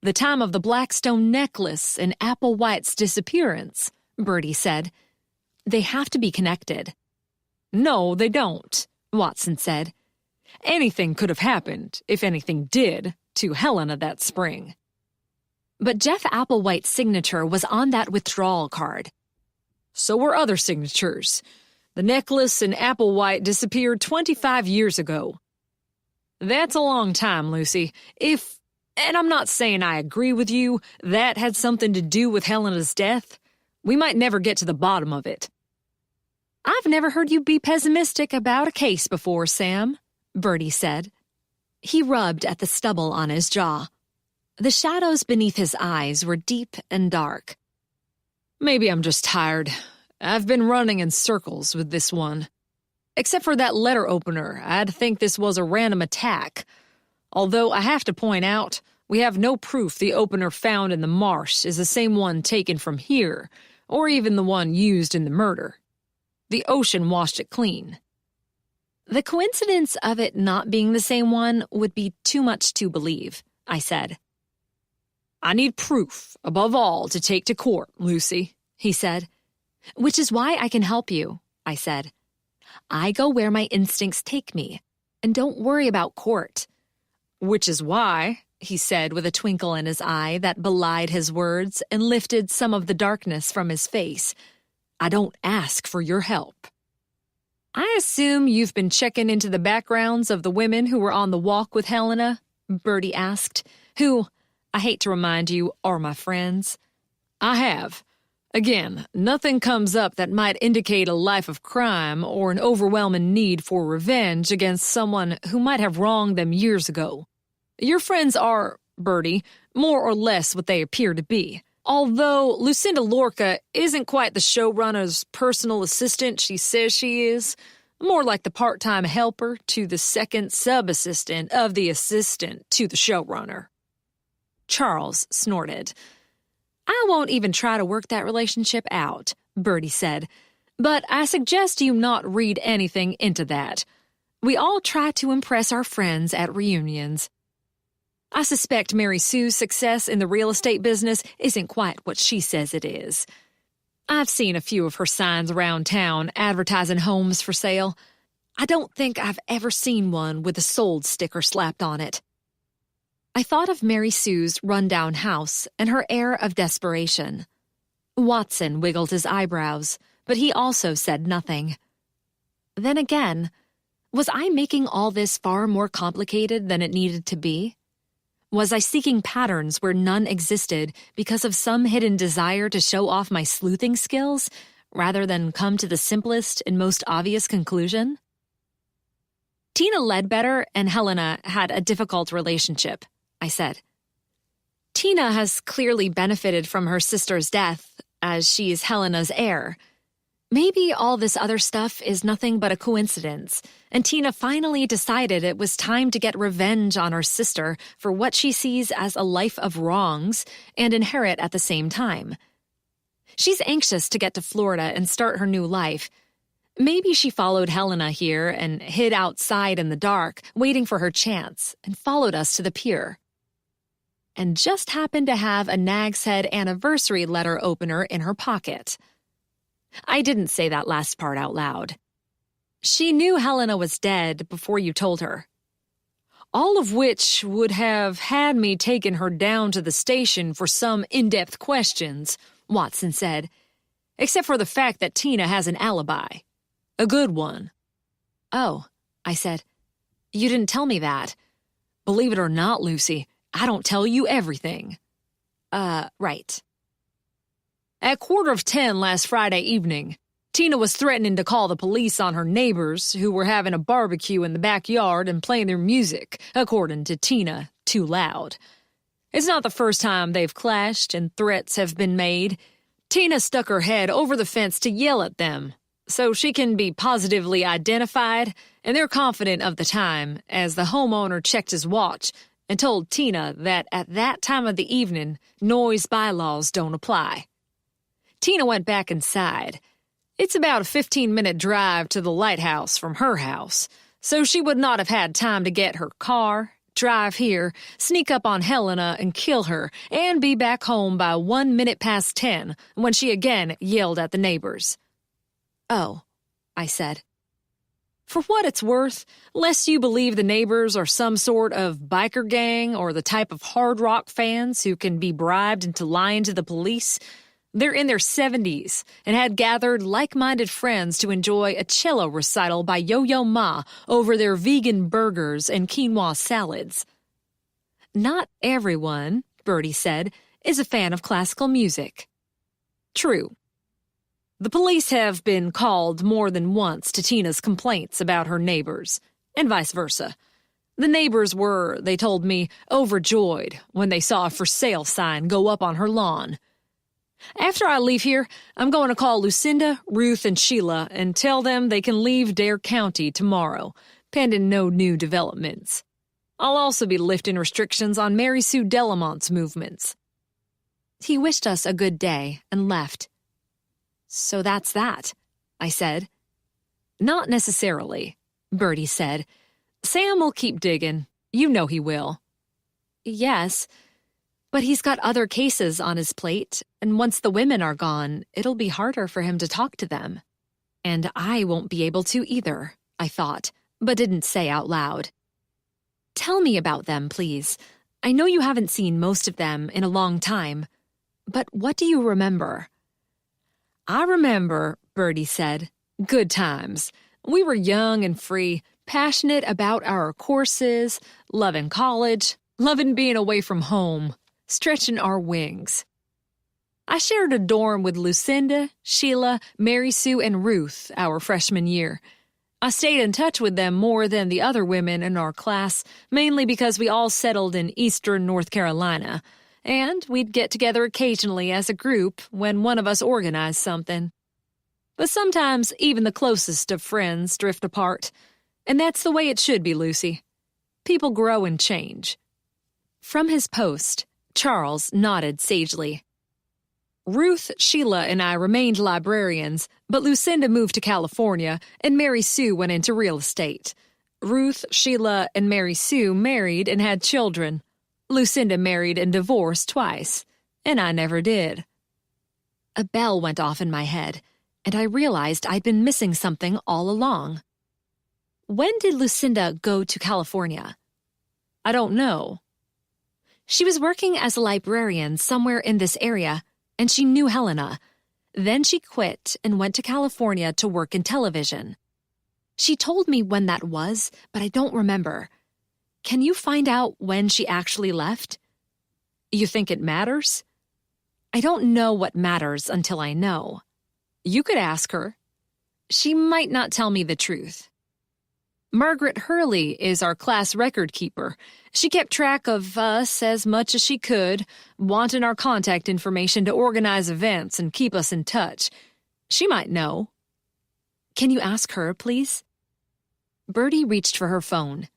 The time of the Blackstone necklace and Applewhite's disappearance, Bertie said. They have to be connected. No, they don't, Watson said. Anything could have happened, if anything did, to Helena that spring. But Jeff Applewhite's signature was on that withdrawal card. So were other signatures. The necklace and Applewhite disappeared 25 years ago. That's a long time, Lucy. And I'm not saying I agree with you, that had something to do with Helena's death, we might never get to the bottom of it. I've never heard you be pessimistic about a case before, Sam, Bertie said. He rubbed at the stubble on his jaw. The shadows beneath his eyes were deep and dark. Maybe I'm just tired. I've been running in circles with this one. Except for that letter opener, I'd think this was a random attack. Although I have to point out, we have no proof the opener found in the marsh is the same one taken from here, or even the one used in the murder. The ocean washed it clean. The coincidence of it not being the same one would be too much to believe, I said. I need proof, above all, to take to court, Lucy, he said. Which is why I can help you, I said. I go where my instincts take me, and don't worry about court. Which is why, he said with a twinkle in his eye that belied his words and lifted some of the darkness from his face, I don't ask for your help. I assume you've been checking into the backgrounds of the women who were on the walk with Helena, Bertie asked, who, I hate to remind you, are my friends. I have. Again, nothing comes up that might indicate a life of crime or an overwhelming need for revenge against someone who might have wronged them years ago. Your friends are, Bertie, more or less what they appear to be. Although Lucinda Lorca isn't quite the showrunner's personal assistant she says she is, more like the part-time helper to the second sub-assistant of the assistant to the showrunner. Charles snorted. I won't even try to work that relationship out, Bertie said, but I suggest you not read anything into that. We all try to impress our friends at reunions. I suspect Mary Sue's success in the real estate business isn't quite what she says it is. I've seen a few of her signs around town advertising homes for sale. I don't think I've ever seen one with a sold sticker slapped on it. I thought of Mary Sue's rundown house and her air of desperation. Watson wiggled his eyebrows, but he also said nothing. Then again, was I making all this far more complicated than it needed to be? Was I seeking patterns where none existed because of some hidden desire to show off my sleuthing skills, rather than come to the simplest and most obvious conclusion? Tina Ledbetter and Helena had a difficult relationship, I said. Tina has clearly benefited from her sister's death, as she's Helena's heir. Maybe all this other stuff is nothing but a coincidence, and Tina finally decided it was time to get revenge on her sister for what she sees as a life of wrongs and inherit at the same time. She's anxious to get to Florida and start her new life. Maybe she followed Helena here and hid outside in the dark, waiting for her chance, and followed us to the pier. And just happened to have a Nag's Head anniversary letter opener in her pocket. I didn't say that last part out loud. She knew Helena was dead before you told her. All of which would have had me taken her down to the station for some in-depth questions, Watson said, except for the fact that Tina has an alibi. A good one. Oh, I said. You didn't tell me that. Believe it or not, Lucy, I don't tell you everything. Right. At 10:15 last Friday evening, Tina was threatening to call the police on her neighbors who were having a barbecue in the backyard and playing their music, according to Tina, too loud. It's not the first time they've clashed and threats have been made. Tina stuck her head over the fence to yell at them, so she can be positively identified, and they're confident of the time as the homeowner checked his watch and told Tina that at that time of the evening, noise bylaws don't apply. Tina went back inside. It's about a 15-minute drive to the lighthouse from her house, so she would not have had time to get her car, drive here, sneak up on Helena and kill her, and be back home by 10:01 when she again yelled at the neighbors. Oh, I said. For what it's worth, lest you believe the neighbors are some sort of biker gang or the type of hard rock fans who can be bribed into lying to the police, they're in their 70s and had gathered like-minded friends to enjoy a cello recital by Yo-Yo Ma over their vegan burgers and quinoa salads. Not everyone, Bertie said, is a fan of classical music. True. The police have been called more than once to Tina's complaints about her neighbors, and vice versa. The neighbors were, they told me, overjoyed when they saw a for sale sign go up on her lawn. After I leave here, I'm going to call Lucinda, Ruth, and Sheila and tell them they can leave Dare County tomorrow, pending no new developments. I'll also be lifting restrictions on Mary Sue Delamont's movements. He wished us a good day and left. So that's that, I said. Not necessarily, Bertie said. Sam will keep digging. You know he will. Yes, but he's got other cases on his plate, and once the women are gone, it'll be harder for him to talk to them. And I won't be able to either, I thought, but didn't say out loud. Tell me about them, please. I know you haven't seen most of them in a long time, but what do you remember? I remember, Bertie said, good times. We were young and free, passionate about our courses, loving college, loving being away from home, stretching our wings. I shared a dorm with Lucinda, Sheila, Mary Sue, and Ruth our freshman year. I stayed in touch with them more than the other women in our class, mainly because we all settled in eastern North Carolina, and we'd get together occasionally as a group when one of us organized something. But sometimes even the closest of friends drift apart, and that's the way it should be, Lucy. People grow and change. From his post, Charles nodded sagely. Ruth, Sheila, and I remained librarians, but Lucinda moved to California, and Mary Sue went into real estate. Ruth, Sheila, and Mary Sue married and had children. Lucinda married and divorced twice, and I never did. A bell went off in my head, and I realized I'd been missing something all along. When did Lucinda go to California? I don't know. She was working as a librarian somewhere in this area, and she knew Helena. Then she quit and went to California to work in television. She told me when that was, but I don't remember. Can you find out when she actually left? You think it matters? I don't know what matters until I know. You could ask her. She might not tell me the truth. Margaret Hurley is our class record keeper. She kept track of us as much as she could, wanting our contact information to organize events and keep us in touch. She might know. Can you ask her, please? Bertie reached for her phone.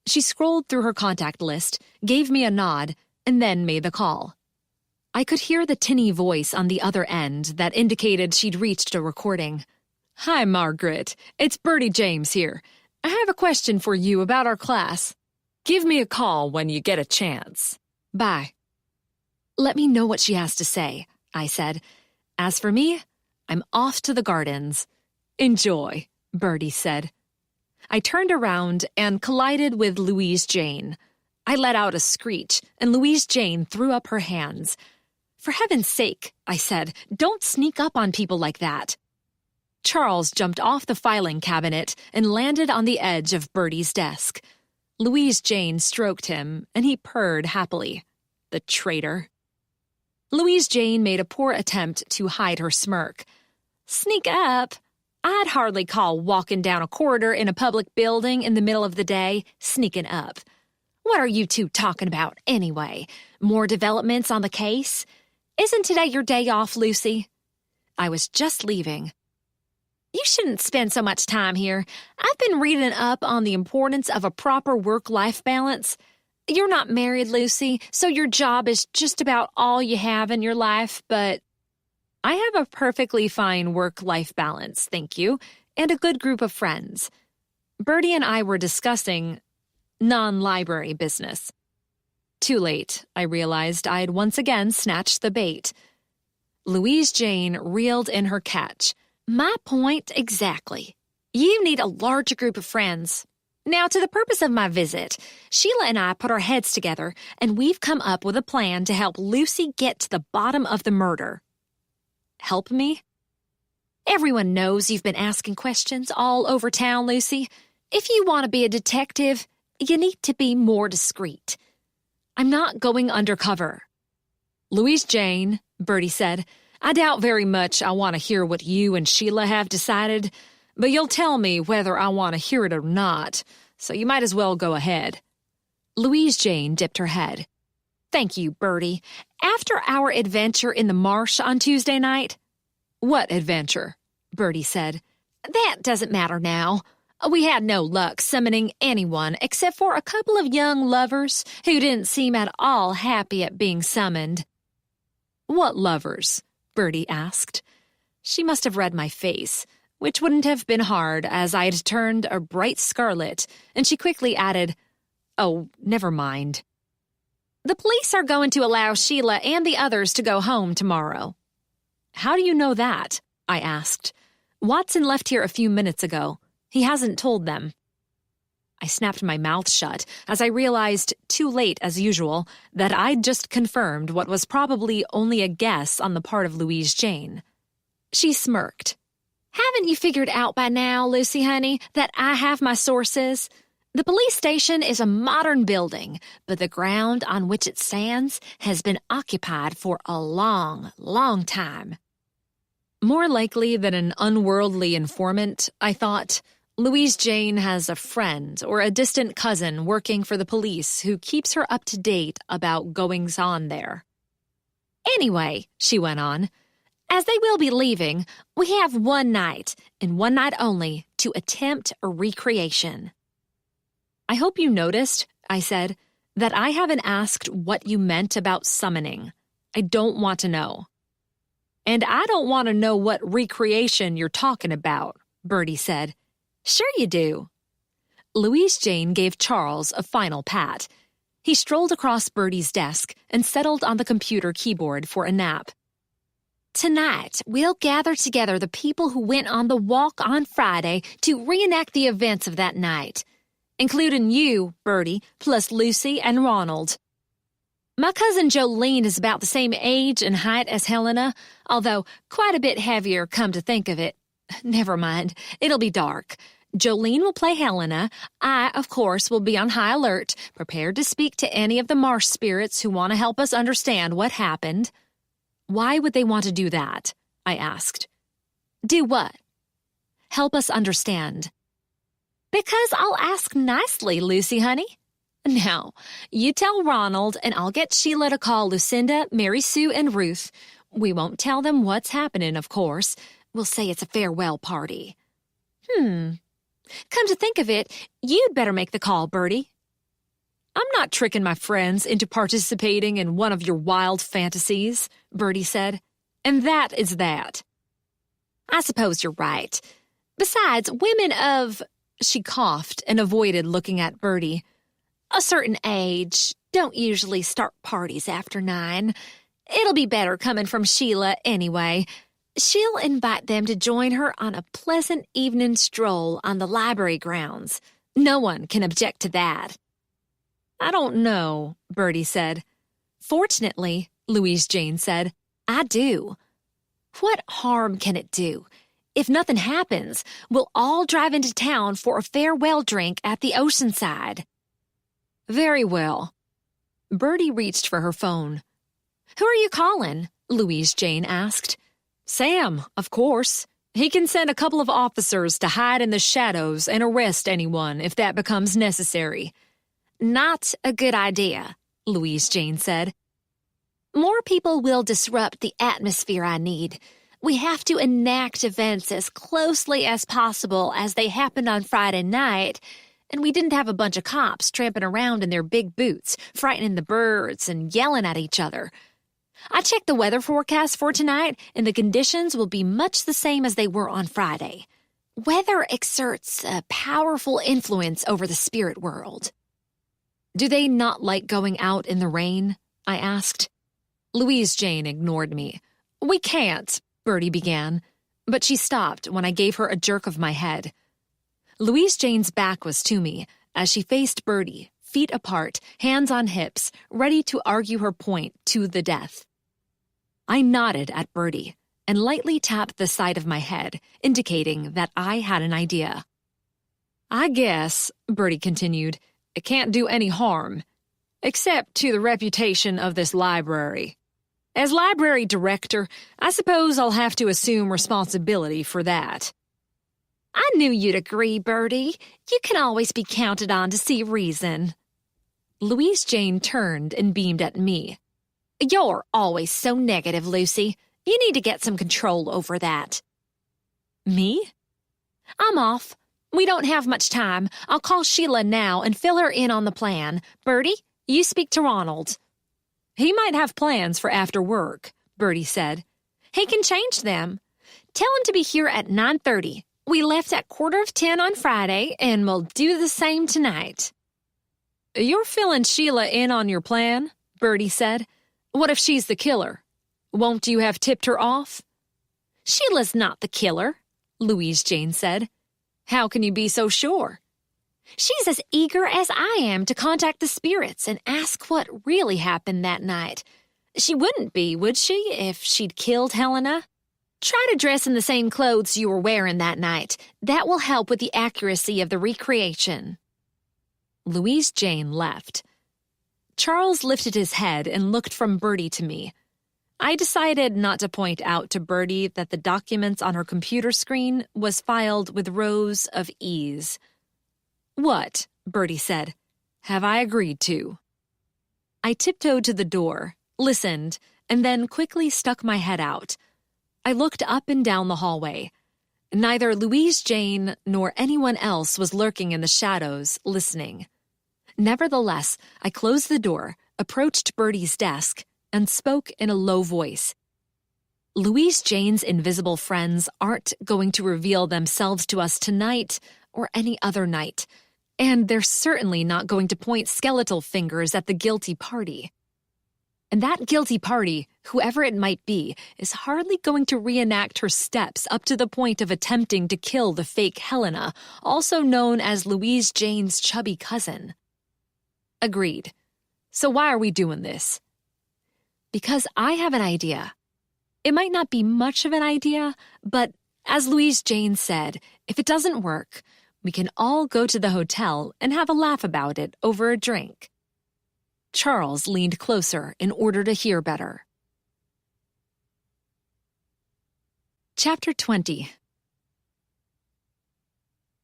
She scrolled through her contact list, gave me a nod, and then made the call. I could hear the tinny voice on the other end that indicated she'd reached a recording. Hi, Margaret. It's Bertie James here. I have a question for you about our class. Give me a call when you get a chance. Bye. Let me know what she has to say, I said. As for me, I'm off to the gardens. Enjoy, Bertie said. I turned around and collided with Louise Jane. I let out a screech, and Louise Jane threw up her hands. For heaven's sake, I said, don't sneak up on people like that. Charles jumped off the filing cabinet and landed on the edge of Bertie's desk. Louise Jane stroked him, and he purred happily. The traitor. Louise Jane made a poor attempt to hide her smirk. Sneak up? I'd hardly call walking down a corridor in a public building in the middle of the day sneaking up. What are you two talking about anyway? More developments on the case? Isn't today your day off, Lucy? I was just leaving. You shouldn't spend so much time here. I've been reading up on the importance of a proper work-life balance. You're not married, Lucy, so your job is just about all you have in your life, but I have a perfectly fine work-life balance, thank you, and a good group of friends. Bertie and I were discussing non-library business. Too late, I realized I'd once again snatched the bait. Louise Jane reeled in her catch. My point exactly. You need a larger group of friends. Now, to the purpose of my visit, Sheila and I put our heads together, and we've come up with a plan to help Lucy get to the bottom of the murder. Help me? Everyone knows you've been asking questions all over town, Lucy. If you want to be a detective, you need to be more discreet. I'm not going undercover. Louise Jane, Bertie said, I doubt very much I want to hear what you and Sheila have decided, but you'll tell me whether I want to hear it or not, so you might as well go ahead. Louise Jane dipped her head. Thank you, Bertie. After our adventure in the marsh on Tuesday night— What adventure? Bertie said. That doesn't matter now. We had no luck summoning anyone except for a couple of young lovers who didn't seem at all happy at being summoned. What lovers? Bertie asked. She must have read my face, which wouldn't have been hard as I'd turned a bright scarlet, and she quickly added, Oh, never mind. The police are going to allow Sheila and the others to go home tomorrow. How do you know that? I asked. Watson left here a few minutes ago. He hasn't told them. I snapped my mouth shut as I realized, too late as usual, that I'd just confirmed what was probably only a guess on the part of Louise Jane. She smirked. Haven't you figured out by now, Lucy honey, that I have my sources? The police station is a modern building, but the ground on which it stands has been occupied for a long, long time. More likely than an unworldly informant, I thought, Louise Jane has a friend or a distant cousin working for the police who keeps her up to date about goings-on there. Anyway, she went on, as they will be leaving, we have one night, and one night only, to attempt a recreation. I hope you noticed, I said, that I haven't asked what you meant about summoning. I don't want to know. And I don't want to know what recreation you're talking about, Bertie said. Sure you do. Louise Jane gave Charles a final pat. He strolled across Bertie's desk and settled on the computer keyboard for a nap. Tonight, we'll gather together the people who went on the walk on Friday to reenact the events of that night, including you, Bertie, plus Lucy and Ronald. My cousin Jolene is about the same age and height as Helena, although quite a bit heavier, come to think of it. Never mind, it'll be dark. Jolene will play Helena. I, of course, will be on high alert, prepared to speak to any of the marsh spirits who want to help us understand what happened. Why would they want to do that? I asked. Do what? Help us understand. Because I'll ask nicely, Lucy, honey. Now, you tell Ronald, and I'll get Sheila to call Lucinda, Mary Sue, and Ruth. We won't tell them what's happening, of course. We'll say it's a farewell party. Come to think of it, you'd better make the call, Bertie. I'm not tricking my friends into participating in one of your wild fantasies, Bertie said. And that is that. I suppose you're right. Besides, women of— She coughed and avoided looking at Bertie. A certain age don't usually start parties after 9. It'll be better coming from Sheila anyway. She'll invite them to join her on a pleasant evening stroll on the library grounds. No one can object to that. I don't know, Bertie said. Fortunately, Louise Jane said, I do. What harm can it do? If nothing happens, we'll all drive into town for a farewell drink at the oceanside. Very well. Bertie reached for her phone. "Who are you calling?" Louise Jane asked. Sam, of course. He can send a couple of officers to hide in the shadows and arrest anyone if that becomes necessary. "Not a good idea," Louise Jane said. "More people will disrupt the atmosphere I need. We have to enact events as closely as possible as they happened on Friday night, and we didn't have a bunch of cops tramping around in their big boots, frightening the birds and yelling at each other. I checked the weather forecast for tonight, and the conditions will be much the same as they were on Friday. Weather exerts a powerful influence over the spirit world." Do they not like going out in the rain? I asked. Louise Jane ignored me. We can't, Bertie began, but she stopped when I gave her a jerk of my head. Louise Jane's back was to me as she faced Bertie, feet apart, hands on hips, ready to argue her point to the death. I nodded at Bertie and lightly tapped the side of my head, indicating that I had an idea. I guess, Bertie continued, it can't do any harm, except to the reputation of this library. As library director, I suppose I'll have to assume responsibility for that. "I knew you'd agree, Bertie. You can always be counted on to see reason." Louise Jane turned and beamed at me. "You're always so negative, Lucy. You need to get some control over that." Me? "I'm off. We don't have much time. I'll call Sheila now and fill her in on the plan. Bertie, you speak to Ronald." He might have plans for after work, Bertie said. "He can change them. Tell him to be here at 9:30. We left at 9:45 on Friday, and we'll do the same tonight." You're filling Sheila in on your plan, Bertie said. What if she's the killer? Won't you have tipped her off? "Sheila's not the killer," Louise Jane said. How can you be so sure? "She's as eager as I am to contact the spirits and ask what really happened that night. She wouldn't be, would she, if she'd killed Helena? Try to dress in the same clothes you were wearing that night. That will help with the accuracy of the recreation." Louise Jane left. Charles lifted his head and looked from Bertie to me. I decided not to point out to Bertie that the documents on her computer screen was filed with rows of E's. "What?" Bertie said. "Have I agreed to?" I tiptoed to the door, listened, and then quickly stuck my head out. I looked up and down the hallway. Neither Louise Jane nor anyone else was lurking in the shadows, listening. Nevertheless, I closed the door, approached Bertie's desk, and spoke in a low voice. Louise Jane's invisible friends aren't going to reveal themselves to us tonight or any other night, and they're certainly not going to point skeletal fingers at the guilty party. And that guilty party, whoever it might be, is hardly going to reenact her steps up to the point of attempting to kill the fake Helena, also known as Louise Jane's chubby cousin. Agreed. So why are we doing this? Because I have an idea. It might not be much of an idea, but as Louise Jane said, if it doesn't work, we can all go to the hotel and have a laugh about it over a drink. Charles leaned closer in order to hear better. Chapter 20.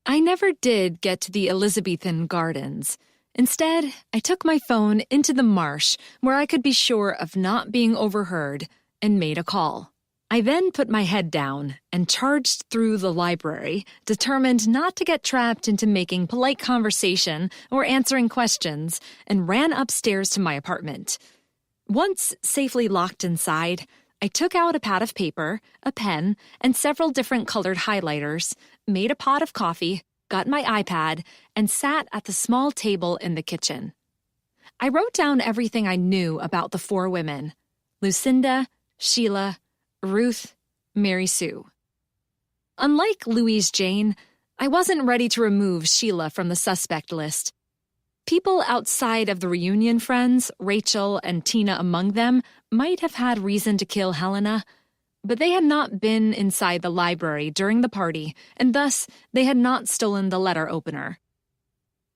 I never did get to the Elizabethan Gardens. Instead, I took my phone into the marsh where I could be sure of not being overheard and made a call. I then put my head down and charged through the library, determined not to get trapped into making polite conversation or answering questions, and ran upstairs to my apartment. Once safely locked inside, I took out a pad of paper, a pen, and several different colored highlighters, made a pot of coffee, got my iPad, and sat at the small table in the kitchen. I wrote down everything I knew about the four women: Lucinda, Sheila, Ruth, Mary Sue. Unlike Louise Jane, I wasn't ready to remove Sheila from the suspect list. People outside of the reunion friends, Rachel and Tina among them, might have had reason to kill Helena, but they had not been inside the library during the party, and thus they had not stolen the letter opener.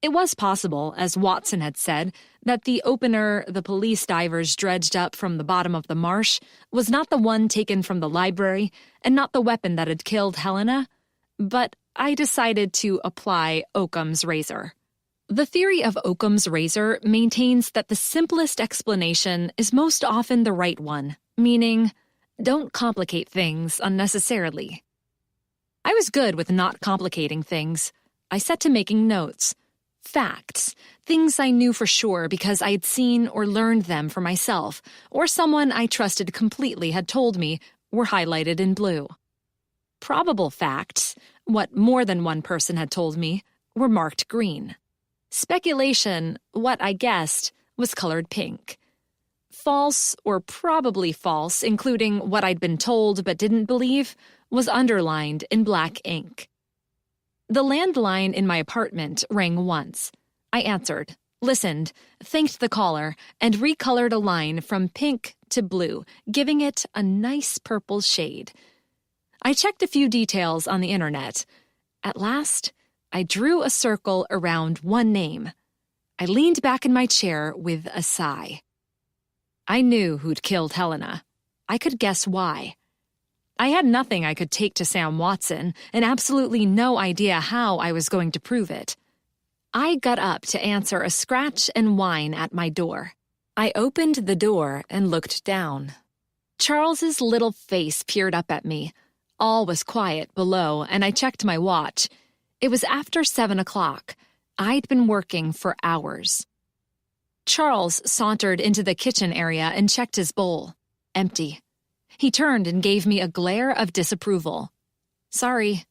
It was possible, as Watson had said, that the opener the police divers dredged up from the bottom of the marsh was not the one taken from the library and not the weapon that had killed Helena, but I decided to apply Occam's razor. The theory of Occam's razor maintains that the simplest explanation is most often the right one, meaning, don't complicate things unnecessarily. I was good with not complicating things. I set to making notes. Facts, things I knew for sure because I had seen or learned them for myself, or someone I trusted completely had told me, were highlighted in blue. Probable facts, what more than one person had told me, were marked green. Speculation, what I guessed, was colored pink. False, or probably false, including what I'd been told but didn't believe, was underlined in black ink. The landline in my apartment rang once. I answered, listened, thanked the caller, and recolored a line from pink to blue, giving it a nice purple shade. I checked a few details on the internet. At last, I drew a circle around one name. I leaned back in my chair with a sigh. I knew who'd killed Helena. I could guess why. I had nothing I could take to Sam Watson, and absolutely no idea how I was going to prove it. I got up to answer a scratch and whine at my door. I opened the door and looked down. Charles's little face peered up at me. All was quiet below, and I checked my watch. It was after 7 o'clock. I'd been working for hours. Charles sauntered into the kitchen area and checked his bowl. Empty. He turned and gave me a glare of disapproval. Sorry.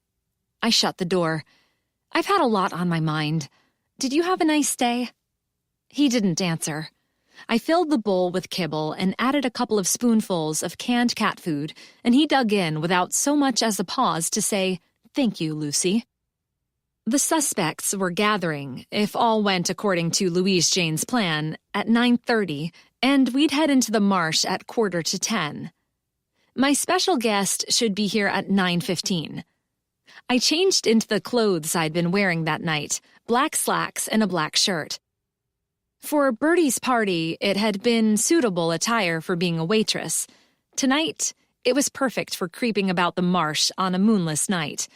I shut the door. I've had a lot on my mind. Did you have a nice day? He didn't answer. I filled the bowl with kibble and added a couple of spoonfuls of canned cat food, and he dug in without so much as a pause to say, "Thank you, Lucy." The suspects were gathering, if all went according to Louise Jane's plan, at 9:30, and we'd head into the marsh at 9:45. My special guest should be here at 9:15. I changed into the clothes I'd been wearing that night, black slacks and a black shirt. For Bertie's party, it had been suitable attire for being a waitress. Tonight, it was perfect for creeping about the marsh on a moonless night.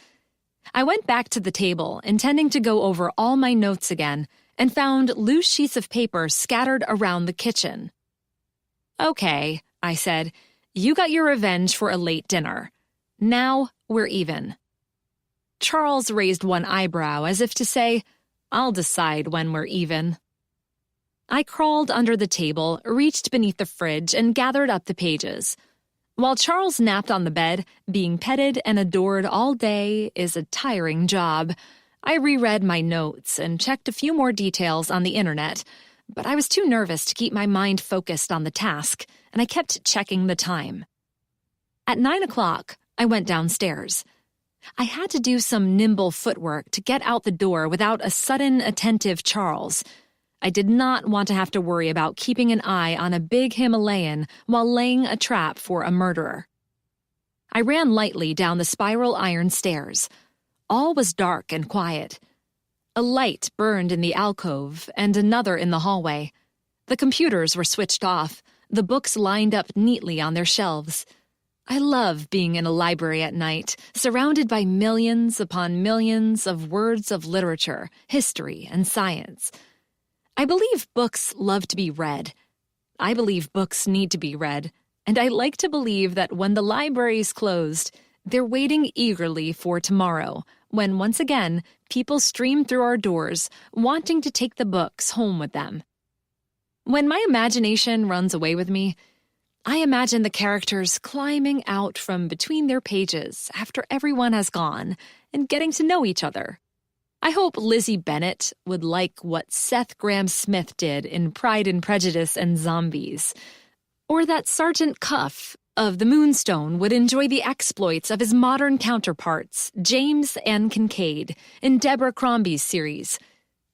I went back to the table, intending to go over all my notes again, and found loose sheets of paper scattered around the kitchen. "Okay," I said, "you got your revenge for a late dinner. Now we're even." Charles raised one eyebrow as if to say, "I'll decide when we're even." I crawled under the table, reached beneath the fridge, and gathered up the pages. While Charles napped on the bed, being petted and adored all day is a tiring job. I reread my notes and checked a few more details on the internet, but I was too nervous to keep my mind focused on the task, and I kept checking the time. At 9 o'clock, I went downstairs. I had to do some nimble footwork to get out the door without a sudden, attentive Charles. I did not want to have to worry about keeping an eye on a big Himalayan while laying a trap for a murderer. I ran lightly down the spiral iron stairs. All was dark and quiet. A light burned in the alcove and another in the hallway. The computers were switched off, the books lined up neatly on their shelves. I love being in a library at night, surrounded by millions upon millions of words of literature, history, and science. I believe books love to be read. I believe books need to be read, and I like to believe that when the library's closed, they're waiting eagerly for tomorrow, when once again people stream through our doors, wanting to take the books home with them. When my imagination runs away with me, I imagine the characters climbing out from between their pages after everyone has gone and getting to know each other. I hope Lizzie Bennet would like what Seth Grahame-Smith did in Pride and Prejudice and Zombies, or that Sergeant Cuff of The Moonstone would enjoy the exploits of his modern counterparts, James and Kincaid, in Deborah Crombie's series,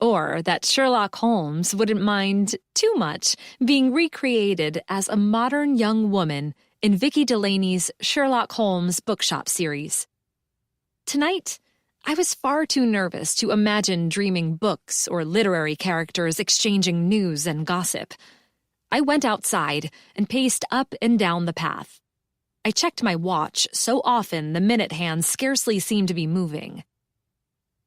or that Sherlock Holmes wouldn't mind too much being recreated as a modern young woman in Vicky Delaney's Sherlock Holmes bookshop series. Tonight, I was far too nervous to imagine dreaming books or literary characters exchanging news and gossip. I went outside and paced up and down the path. I checked my watch so often the minute hands scarcely seemed to be moving.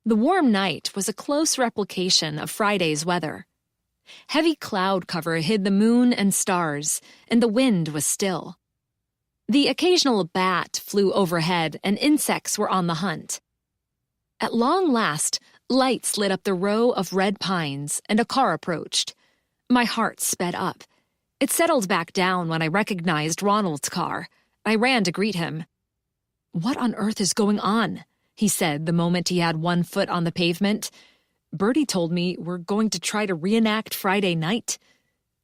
The warm night was a close replication of Friday's weather. Heavy cloud cover hid the moon and stars, and the wind was still. The occasional bat flew overhead, and insects were on the hunt. At long last, lights lit up the row of red pines, and a car approached. My heart sped up. It settled back down when I recognized Ronald's car. I ran to greet him. "What on earth is going on?" he said the moment he had one foot on the pavement. "Bertie told me we're going to try to reenact Friday night.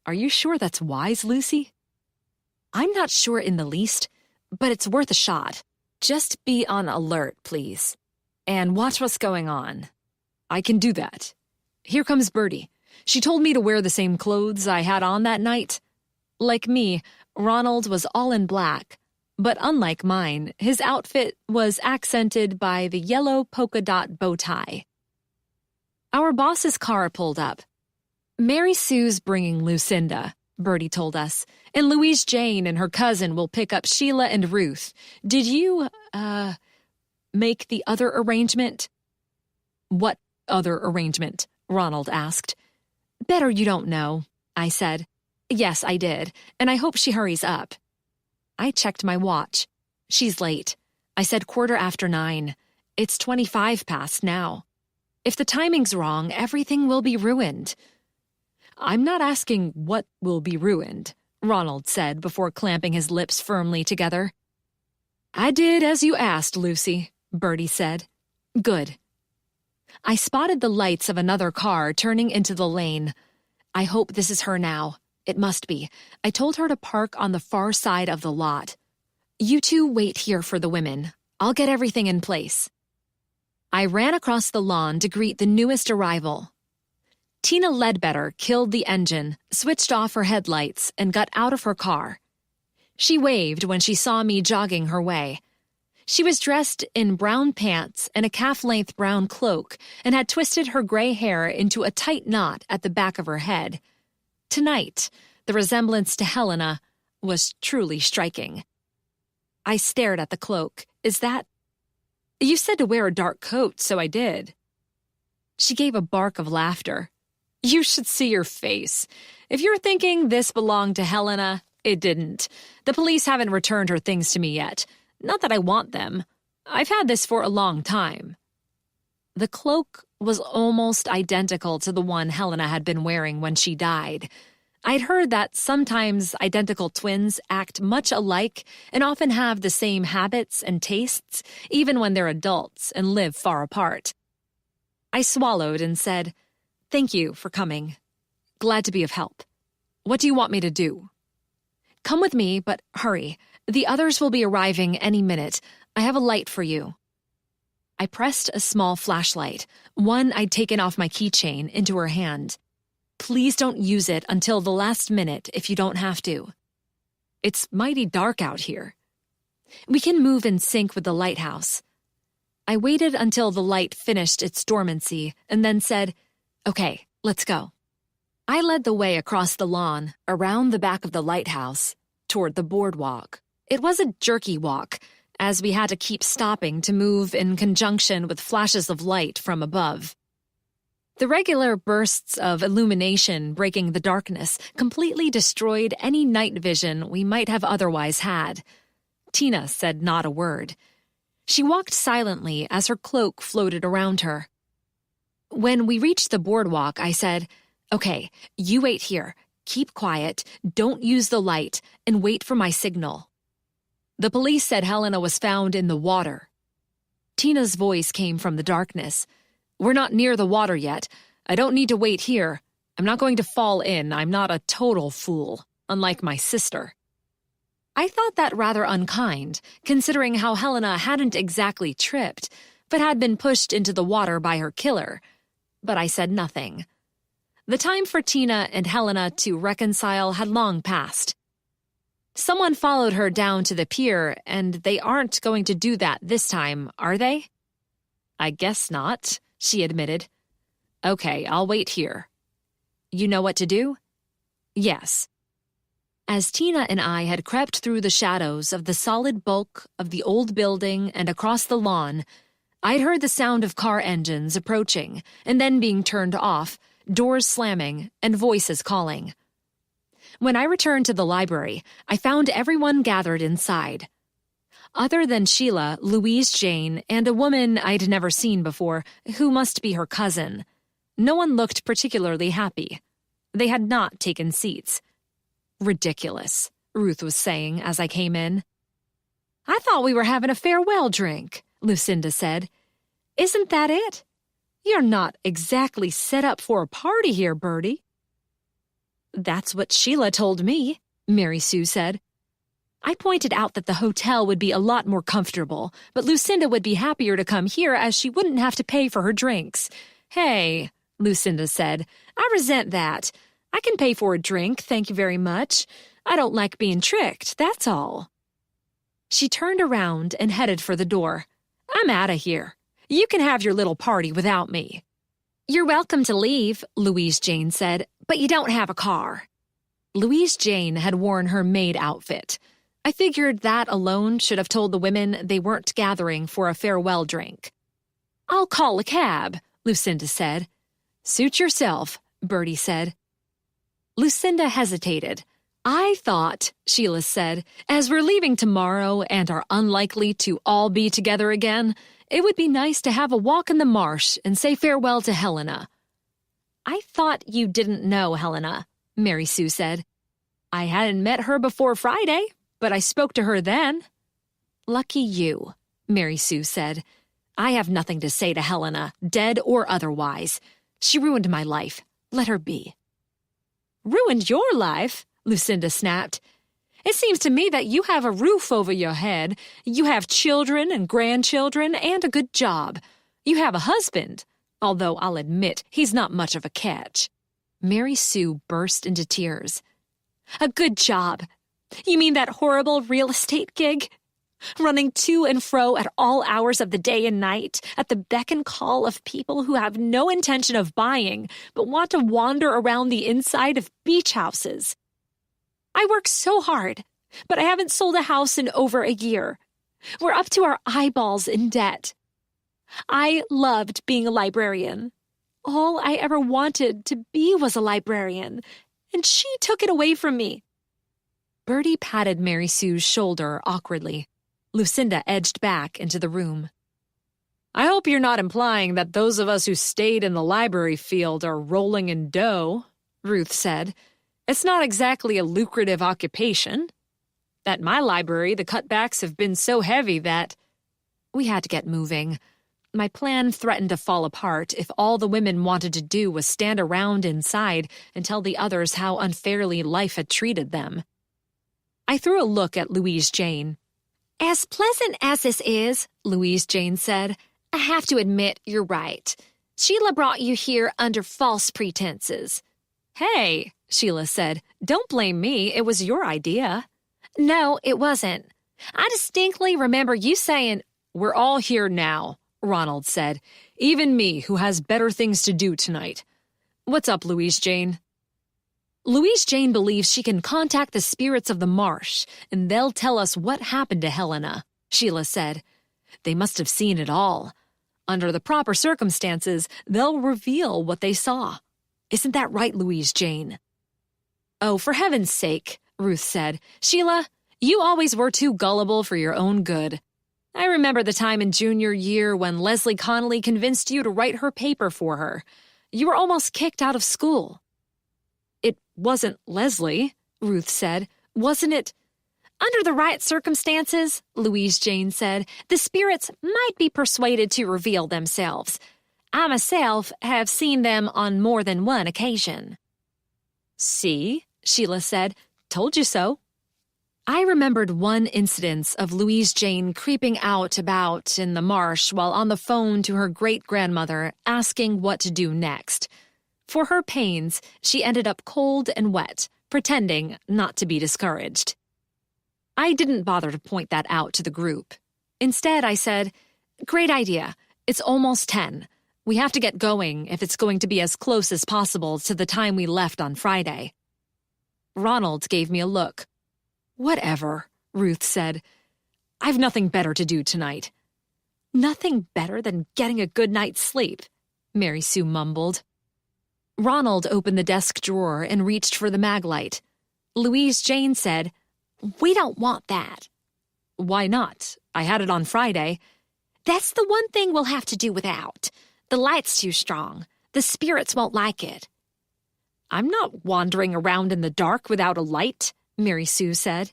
Are you sure that's wise, Lucy?" "I'm not sure in the least, but it's worth a shot. Just be on alert, please. And watch what's going on." "I can do that. Here comes Bertie. She told me to wear the same clothes I had on that night." Like me, Ronald was all in black, but unlike mine, his outfit was accented by the yellow polka dot bow tie. Our boss's car pulled up. "Mary Sue's bringing Lucinda," Bertie told us, "and Louise Jane and her cousin will pick up Sheila and Ruth. Did you, make the other arrangement?" "What other arrangement?" Ronald asked. "Better you don't know," I said. "Yes, I did, and I hope she hurries up." I checked my watch. "She's late." I said 9:15. It's 25 past now. If the timing's wrong, everything will be ruined. "I'm not asking what will be ruined," Ronald said before clamping his lips firmly together. "I did as you asked, Lucy," Bertie said. "Good." I spotted the lights of another car turning into the lane. I hope this is her now. It must be. I told her to park on the far side of the lot. "You two wait here for the women. I'll get everything in place." I ran across the lawn to greet the newest arrival. Tina Ledbetter killed the engine, switched off her headlights, and got out of her car. She waved when she saw me jogging her way. She was dressed in brown pants and a calf-length brown cloak and had twisted her gray hair into a tight knot at the back of her head. Tonight, the resemblance to Helena was truly striking. I stared at the cloak. "Is that—" "You said to wear a dark coat, so I did." She gave a bark of laughter. "You should see your face. If you're thinking this belonged to Helena, it didn't. The police haven't returned her things to me yet. Not that I want them. I've had this for a long time." The cloak was almost identical to the one Helena had been wearing when she died. I'd heard that sometimes identical twins act much alike and often have the same habits and tastes, even when they're adults and live far apart. I swallowed and said, "Thank you for coming. Glad to be of help. What do you want me to do?" "Come with me, but hurry. The others will be arriving any minute. I have a light for you." I pressed a small flashlight, one I'd taken off my keychain, into her hand. "Please don't use it until the last minute if you don't have to." "It's mighty dark out here." "We can move in sync with the lighthouse." I waited until the light finished its dormancy and then said, "Okay, let's go." I led the way across the lawn, around the back of the lighthouse, toward the boardwalk. It was a jerky walk, as we had to keep stopping to move in conjunction with flashes of light from above. The regular bursts of illumination breaking the darkness completely destroyed any night vision we might have otherwise had. Tina said not a word. She walked silently as her cloak floated around her. When we reached the boardwalk, I said, "Okay, you wait here. Keep quiet, don't use the light, and wait for my signal." "The police said Helena was found in the water." Tina's voice came from the darkness. "We're not near the water yet. I don't need to wait here. I'm not going to fall in. I'm not a total fool, unlike my sister." I thought that rather unkind, considering how Helena hadn't exactly tripped, but had been pushed into the water by her killer. But I said nothing. The time for Tina and Helena to reconcile had long passed. Someone followed her down to the pier, and they aren't going to do that this time, are they? I guess not, she admitted. Okay, I'll wait here. You know what to do? Yes. As Tina and I had crept through the shadows of the solid bulk of the old building and across the lawn, I'd heard the sound of car engines approaching and then being turned off, doors slamming, and voices calling. When I returned to the library, I found everyone gathered inside. Other than Sheila, Louise Jane, and a woman I'd never seen before, who must be her cousin, no one looked particularly happy. They had not taken seats. Ridiculous, Ruth was saying as I came in. I thought we were having a farewell drink, Lucinda said. Isn't that it? You're not exactly set up for a party here, Bertie. That's what Sheila told me, Mary Sue said. I pointed out that the hotel would be a lot more comfortable, but Lucinda would be happier to come here as she wouldn't have to pay for her drinks. Hey, Lucinda said, I resent that. I can pay for a drink, thank you very much. I don't like being tricked, that's all. She turned around and headed for the door. I'm out of here. You can have your little party without me. You're welcome to leave, Louise Jane said, but you don't have a car. Louise Jane had worn her maid outfit. I figured that alone should have told the women they weren't gathering for a farewell drink. I'll call a cab, Lucinda said. Suit yourself, Bertie said. Lucinda hesitated. I thought, Sheila said, as we're leaving tomorrow and are unlikely to all be together again, it would be nice to have a walk in the marsh and say farewell to Helena. I thought you didn't know Helena, Mary Sue said. I hadn't met her before Friday, but I spoke to her then. Lucky you, Mary Sue said. I have nothing to say to Helena, dead or otherwise. She ruined my life. Let her be. Ruined your life? Lucinda snapped. It seems to me that you have a roof over your head. You have children and grandchildren and a good job. You have a husband, although I'll admit he's not much of a catch. Mary Sue burst into tears. A good job? You mean that horrible real estate gig? Running to and fro at all hours of the day and night, at the beck and call of people who have no intention of buying, but want to wander around the inside of beach houses. I work so hard, but I haven't sold a house in over a year. We're up to our eyeballs in debt. I loved being a librarian. All I ever wanted to be was a librarian, and she took it away from me. Bertie patted Mary Sue's shoulder awkwardly. Lucinda edged back into the room. I hope you're not implying that those of us who stayed in the library field are rolling in dough, Ruth said. It's not exactly a lucrative occupation. At my library, the cutbacks have been so heavy that... We had to get moving. My plan threatened to fall apart if all the women wanted to do was stand around inside and tell the others how unfairly life had treated them. I threw a look at Louise Jane. As pleasant as this is, Louise Jane said, I have to admit you're right. Sheila brought you here under false pretenses. Hey, Sheila said, don't blame me. It was your idea. No, it wasn't. I distinctly remember you saying, We're all here now, Ronald said. Even me, who has better things to do tonight. What's up, Louise Jane? Louise Jane believes she can contact the spirits of the marsh, and they'll tell us what happened to Helena, Sheila said. They must have seen it all. Under the proper circumstances, they'll reveal what they saw. Isn't that right, Louise Jane? Oh, for heaven's sake, Ruth said. Sheila, you always were too gullible for your own good. I remember the time in junior year when Leslie Connolly convinced you to write her paper for her. You were almost kicked out of school. It wasn't Leslie, Ruth said. Wasn't it? Under the right circumstances, Louise Jane said, the spirits might be persuaded to reveal themselves. I myself have seen them on more than one occasion. See, Sheila said, told you so. I remembered one incident of Louise Jane creeping out about in the marsh while on the phone to her great-grandmother asking what to do next. For her pains, she ended up cold and wet, pretending not to be discouraged. I didn't bother to point that out to the group. Instead, I said, Great idea. It's almost 10. We have to get going if it's going to be as close as possible to the time we left on Friday. Ronald gave me a look. Whatever, Ruth said. I've nothing better to do tonight. Nothing better than getting a good night's sleep, Mary Sue mumbled. Ronald opened the desk drawer and reached for the mag light. Louise Jane said, We don't want that. Why not? I had it on Friday. That's the one thing we'll have to do without. The light's too strong. The spirits won't like it. I'm not wandering around in the dark without a light, Mary Sue said.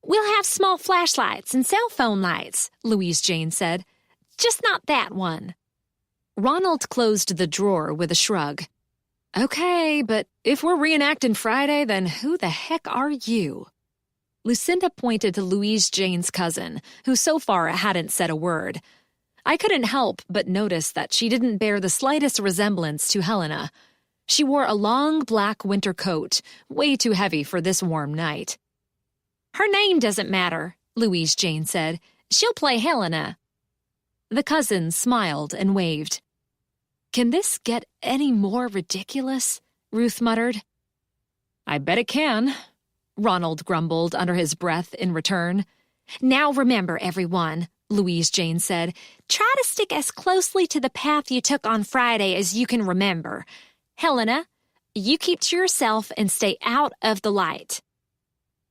We'll have small flashlights and cell phone lights, Louise Jane said. Just not that one. Ronald closed the drawer with a shrug. Okay, but if we're reenacting Friday, then who the heck are you? Lucinda pointed to Louise Jane's cousin, who so far hadn't said a word. I couldn't help but notice that she didn't bear the slightest resemblance to Helena. She wore a long black winter coat, way too heavy for this warm night. Her name doesn't matter, Louise Jane said. She'll play Helena. The cousin smiled and waved. Can this get any more ridiculous? Ruth muttered. I bet it can, Ronald grumbled under his breath in return. Now remember, everyone, Louise Jane said, try to stick as closely to the path you took on Friday as you can remember. Helena, you keep to yourself and stay out of the light.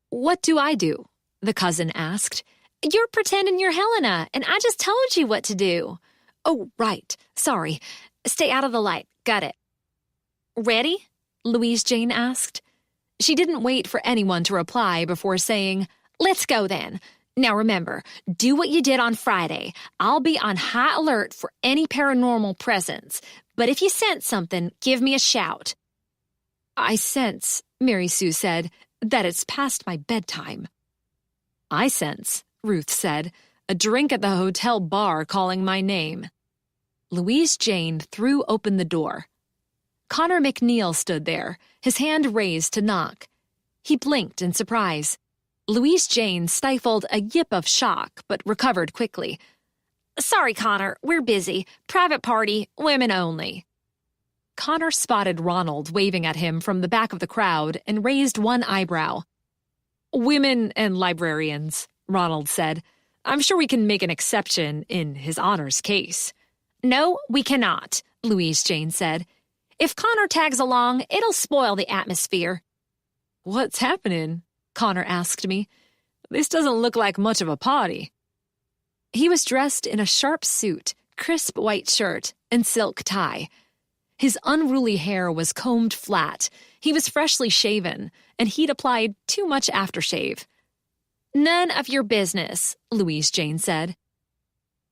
What do I do? The cousin asked. You're pretending you're Helena, and I just told you what to do. Oh, right. Sorry. Stay out of the light. Got it. Ready? Louise Jane asked. She didn't wait for anyone to reply before saying, Let's go then. Now remember, do what you did on Friday. I'll be on high alert for any paranormal presence. But if you sense something, give me a shout. I sense, Mary Sue said, that it's past my bedtime. I sense, Ruth said, a drink at the hotel bar calling my name. Louise Jane threw open the door. Connor McNeil stood there, his hand raised to knock. He blinked in surprise. Louise Jane stifled a yip of shock, but recovered quickly. Sorry, Connor, we're busy. Private party, women only. Connor spotted Ronald waving at him from the back of the crowd and raised one eyebrow. Women and librarians, Ronald said. I'm sure we can make an exception in his honor's case. No, we cannot, Louise Jane said. If Connor tags along, it'll spoil the atmosphere. What's happening? Connor asked me. This doesn't look like much of a party. He was dressed in a sharp suit, crisp white shirt, and silk tie. His unruly hair was combed flat, he was freshly shaven, and he'd applied too much aftershave. None of your business, Louise Jane said.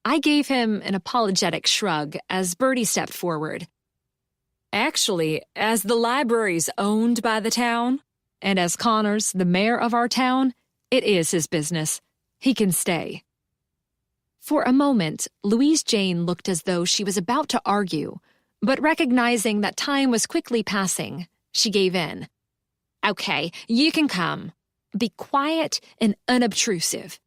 I gave him an apologetic shrug as Bertie stepped forward. Actually, as the library's owned by the town, and as Connor's the mayor of our town, it is his business. He can stay. For a moment, Louise Jane looked as though she was about to argue, but recognizing that time was quickly passing, she gave in. Okay, you can come. Be quiet and unobtrusive.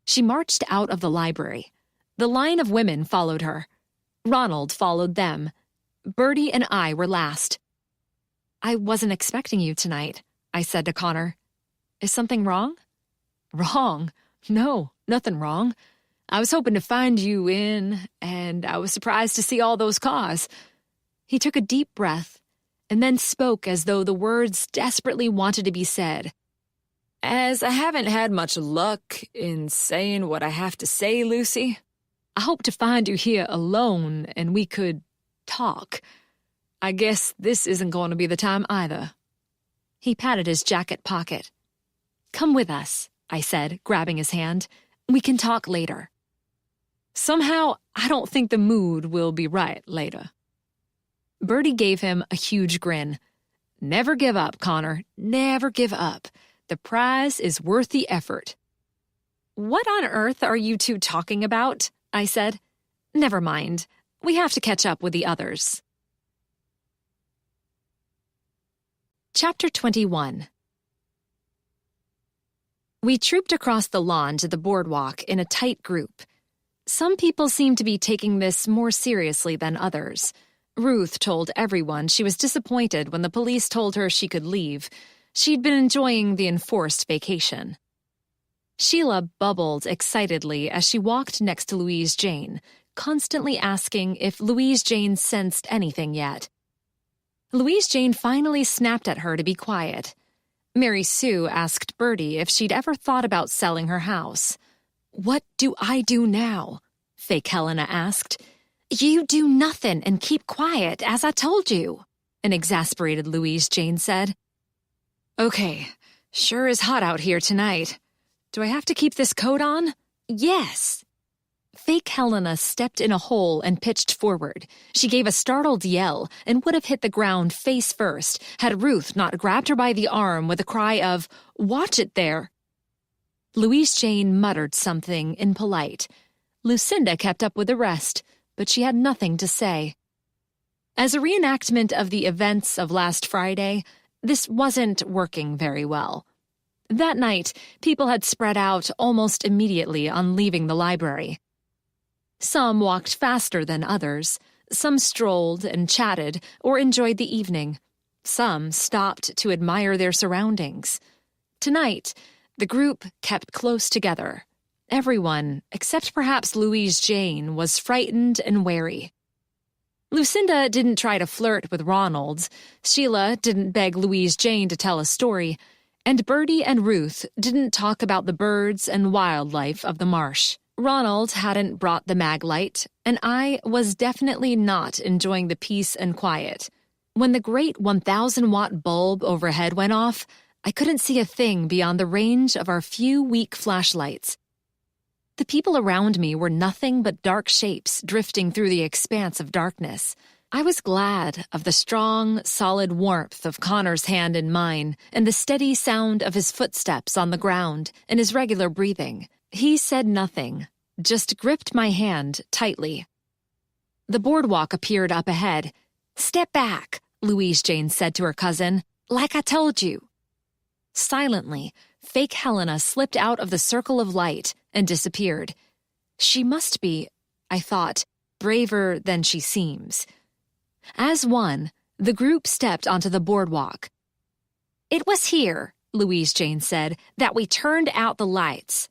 She marched out of the library. The line of women followed her. Ronald followed them. Bertie and I were last. I wasn't expecting you tonight, I said to Connor. Is something wrong? Wrong? No, nothing wrong. I was hoping to find you and I was surprised to see all those cars. He took a deep breath and then spoke as though the words desperately wanted to be said. As I haven't had much luck in saying what I have to say, Lucy, I hope to find you here alone and we could talk. I guess this isn't going to be the time either. He patted his jacket pocket. Come with us, I said, grabbing his hand. We can talk later. Somehow, I don't think the mood will be right later. Bertie gave him a huge grin. Never give up, Connor. Never give up. The prize is worth the effort. What on earth are you two talking about? I said. Never mind. We have to catch up with the others. Chapter 21. We trooped across the lawn to the boardwalk in a tight group. Some people seemed to be taking this more seriously than others. Ruth told everyone she was disappointed when the police told her she could leave. She'd been enjoying the enforced vacation. Sheila bubbled excitedly as she walked next to Louise Jane, constantly asking if Louise Jane sensed anything yet. Louise Jane finally snapped at her to be quiet. Mary Sue asked Bertie if she'd ever thought about selling her house. "What do I do now?" Fake Helena asked. "You do nothing and keep quiet, as I told you," an exasperated Louise Jane said. Okay, sure is hot out here tonight. Do I have to keep this coat on? "Yes." Fake Helena stepped in a hole and pitched forward. She gave a startled yell and would have hit the ground face first had Ruth not grabbed her by the arm with a cry of, "Watch it there!" Louise Jane muttered something impolite. Lucinda kept up with the rest, but she had nothing to say. As a reenactment of the events of last Friday, this wasn't working very well. That night, people had spread out almost immediately on leaving the library. Some walked faster than others. Some strolled and chatted or enjoyed the evening. Some stopped to admire their surroundings. Tonight, the group kept close together. Everyone, except perhaps Louise Jane, was frightened and wary. Lucinda didn't try to flirt with Ronald. Sheila didn't beg Louise Jane to tell a story. And Bertie and Ruth didn't talk about the birds and wildlife of the marsh. Ronald hadn't brought the mag light, and I was definitely not enjoying the peace and quiet. When the great 1,000-watt bulb overhead went off, I couldn't see a thing beyond the range of our few weak flashlights. The people around me were nothing but dark shapes drifting through the expanse of darkness. I was glad of the strong, solid warmth of Connor's hand in mine and the steady sound of his footsteps on the ground and his regular breathing. He said nothing, just gripped my hand tightly. The boardwalk appeared up ahead. "Step back," Louise Jane said to her cousin, "like I told you." Silently, Fake Helena slipped out of the circle of light and disappeared. She must be, I thought, braver than she seems. As one, the group stepped onto the boardwalk. "It was here," Louise Jane said, "that we turned out the lights."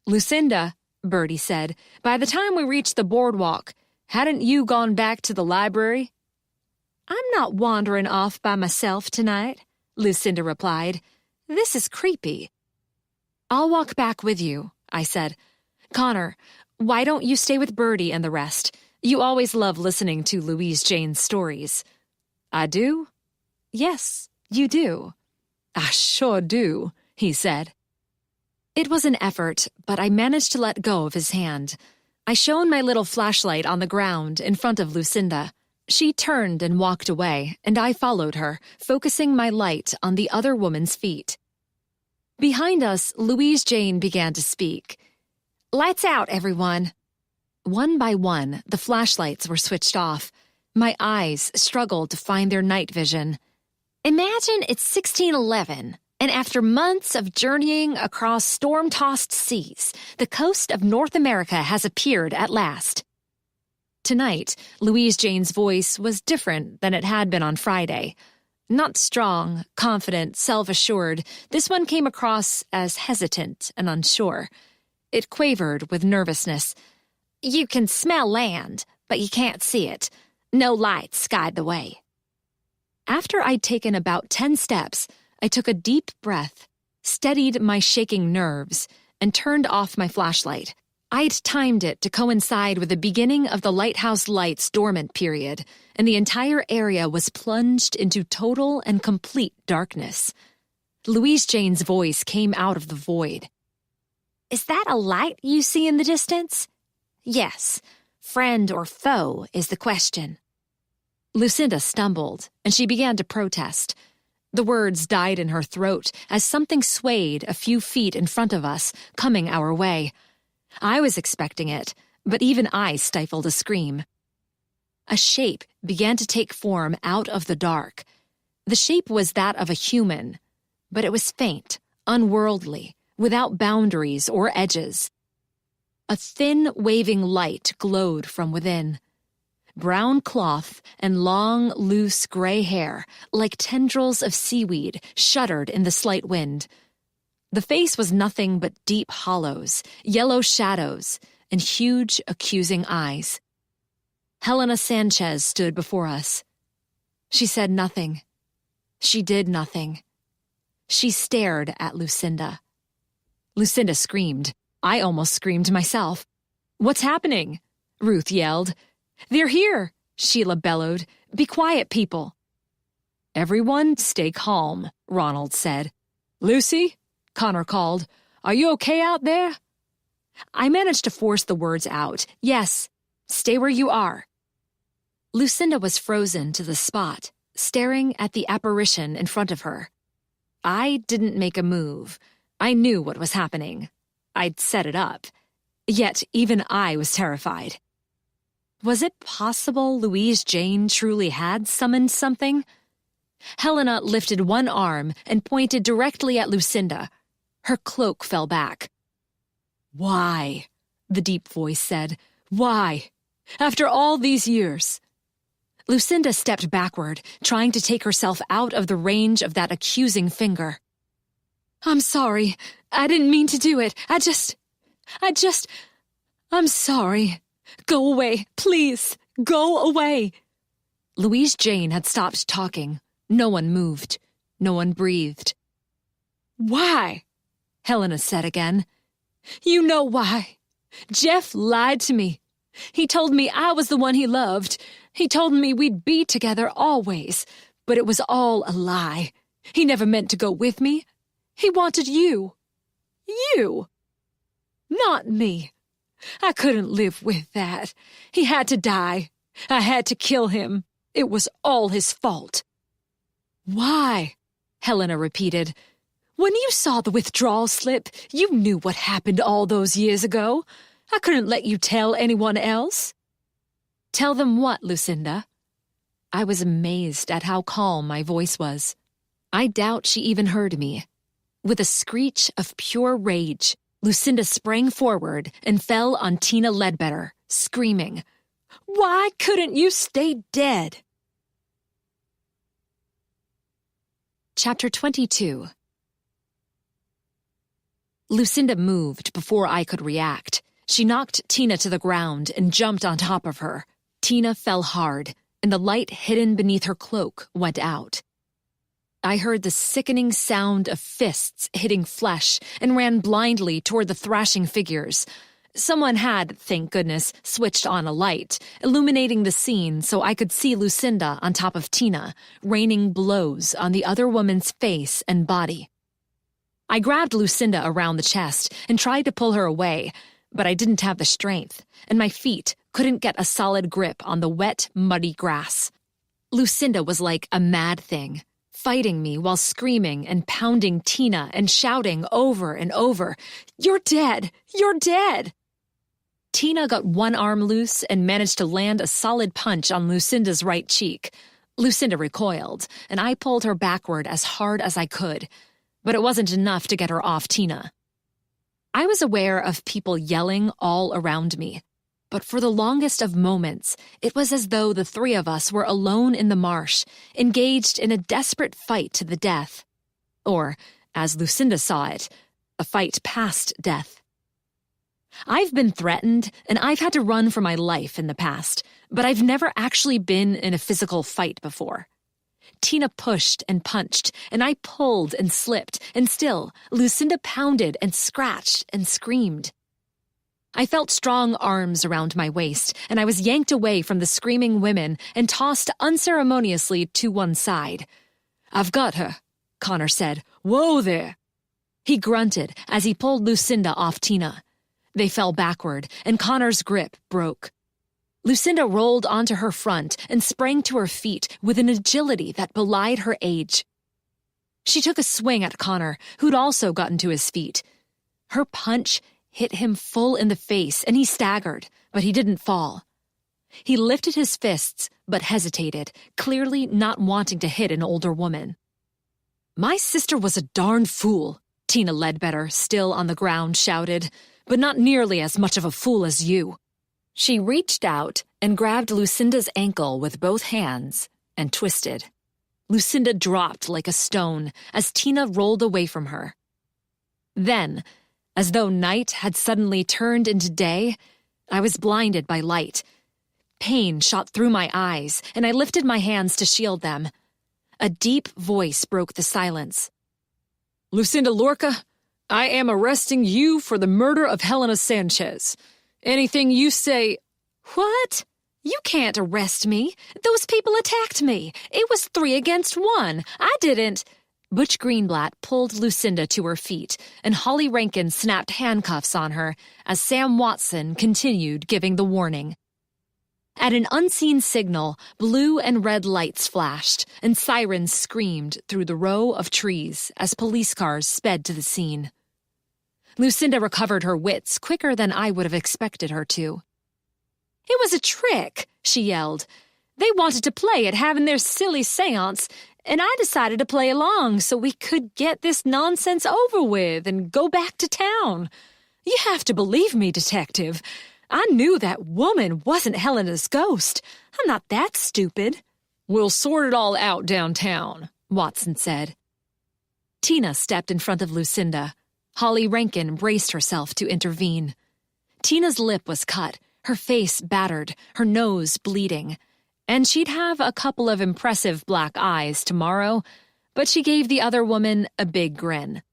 "Lucinda," Bertie said, "by the time we reached the boardwalk, hadn't you gone back to the library?" "I'm not wandering off by myself tonight," Lucinda replied. "This is creepy." "I'll walk back with you," I said. "Connor, why don't you stay with Bertie and the rest? You always love listening to Louise Jane's stories." "I do?" "Yes, you do." "I sure do," he said. It was an effort, but I managed to let go of his hand. I shone my little flashlight on the ground in front of Lucinda. She turned and walked away, and I followed her, focusing my light on the other woman's feet. Behind us, Louise Jane began to speak. "Lights out, everyone." One by one, the flashlights were switched off. My eyes struggled to find their night vision. "Imagine it's 1611. And after months of journeying across storm-tossed seas, the coast of North America has appeared at last." Tonight, Louise Jane's voice was different than it had been on Friday. Not strong, confident, self-assured, this one came across as hesitant and unsure. It quavered with nervousness. "You can smell land, but you can't see it. No lights guide the way." After I'd taken about 10 steps, I took a deep breath, steadied my shaking nerves, and turned off my flashlight. I'd timed it to coincide with the beginning of the lighthouse light's dormant period, and the entire area was plunged into total and complete darkness. Louise Jane's voice came out of the void. "Is that a light you see in the distance?" "Yes. Friend or foe is the question." Lucinda stumbled, and she began to protest. The words died in her throat as something swayed a few feet in front of us, coming our way. I was expecting it, but even I stifled a scream. A shape began to take form out of the dark. The shape was that of a human, but it was faint, unworldly, without boundaries or edges. A thin, waving light glowed from within. Brown cloth and long, loose gray hair, like tendrils of seaweed, shuddered in the slight wind. The face was nothing but deep hollows, yellow shadows, and huge, accusing eyes. Helena Sanchez stood before us. She said nothing. She did nothing. She stared at Lucinda. Lucinda screamed. I almost screamed myself. "What's happening?" Ruth yelled. "They're here," Sheila bellowed. "Be quiet, people." "Everyone stay calm," Ronald said. "Lucy?" Connor called. "Are you okay out there?" I managed to force the words out. "Yes, stay where you are." Lucinda was frozen to the spot, staring at the apparition in front of her. I didn't make a move. I knew what was happening. I'd set it up. Yet even I was terrified. Was it possible Louise Jane truly had summoned something? Helena lifted one arm and pointed directly at Lucinda. Her cloak fell back. "Why?" the deep voice said. "Why? After all these years?" Lucinda stepped backward, trying to take herself out of the range of that accusing finger. "I'm sorry. I didn't mean to do it. I'm sorry. Go away, please. Go away." Louise Jane had stopped talking. No one moved. No one breathed. "Why?" Helena said again. "You know why. Jeff lied to me. He told me I was the one he loved. He told me we'd be together always, but it was all a lie. He never meant to go with me. He wanted you. You. Not me. I couldn't live with that. He had to die. I had to kill him. It was all his fault." "Why?" Helena repeated. "When you saw the withdrawal slip, you knew what happened all those years ago. I couldn't let you tell anyone else." "Tell them what, Lucinda?" I was amazed at how calm my voice was. I doubt she even heard me. With a screech of pure rage, Lucinda sprang forward and fell on Tina Ledbetter, screaming, "Why couldn't you stay dead?" Chapter 22. Lucinda moved before I could react. She knocked Tina to the ground and jumped on top of her. Tina fell hard, and the light hidden beneath her cloak went out. I heard the sickening sound of fists hitting flesh and ran blindly toward the thrashing figures. Someone had, thank goodness, switched on a light, illuminating the scene so I could see Lucinda on top of Tina, raining blows on the other woman's face and body. I grabbed Lucinda around the chest and tried to pull her away, but I didn't have the strength, and my feet couldn't get a solid grip on the wet, muddy grass. Lucinda was like a mad thing, fighting me while screaming and pounding Tina and shouting over and over, "You're dead! You're dead!" Tina got one arm loose and managed to land a solid punch on Lucinda's right cheek. Lucinda recoiled, and I pulled her backward as hard as I could, but it wasn't enough to get her off Tina. I was aware of people yelling all around me, but for the longest of moments, it was as though the three of us were alone in the marsh, engaged in a desperate fight to the death. Or, as Lucinda saw it, a fight past death. I've been threatened, and I've had to run for my life in the past, but I've never actually been in a physical fight before. Tina pushed and punched, and I pulled and slipped, and still, Lucinda pounded and scratched and screamed. I felt strong arms around my waist, and I was yanked away from the screaming women and tossed unceremoniously to one side. "I've got her," Connor said. "Whoa there!" He grunted as he pulled Lucinda off Tina. They fell backward, and Connor's grip broke. Lucinda rolled onto her front and sprang to her feet with an agility that belied her age. She took a swing at Connor, who'd also gotten to his feet. Her punch hit him full in the face, and he staggered, but he didn't fall. He lifted his fists, but hesitated, clearly not wanting to hit an older woman. "My sister was a darn fool," Tina Ledbetter, still on the ground, shouted. but not nearly as much of a fool as you." She reached out and grabbed Lucinda's ankle with both hands and twisted. Lucinda dropped like a stone as Tina rolled away from her. Then, as though night had suddenly turned into day, I was blinded by light. Pain shot through my eyes, and I lifted my hands to shield them. A deep voice broke the silence. "Lucinda Lorca, I am arresting you for the murder of Helena Sanchez. Anything you say—" "What? You can't arrest me. Those people attacked me. It was 3 against 1. I didn't—" Butch Greenblatt pulled Lucinda to her feet, and Holly Rankin snapped handcuffs on her as Sam Watson continued giving the warning. At an unseen signal, blue and red lights flashed, and sirens screamed through the row of trees as police cars sped to the scene. Lucinda recovered her wits quicker than I would have expected her to. "It was a trick," she yelled. "They wanted to play at having their silly seance, and I decided to play along so we could get this nonsense over with and go back to town. You have to believe me, Detective. I knew that woman wasn't Helena's ghost. I'm not that stupid." "We'll sort it all out downtown," Watson said. Tina stepped in front of Lucinda. Holly Rankin braced herself to intervene. Tina's lip was cut, her face battered, her nose bleeding. And she'd have a couple of impressive black eyes tomorrow, but she gave the other woman a big grin.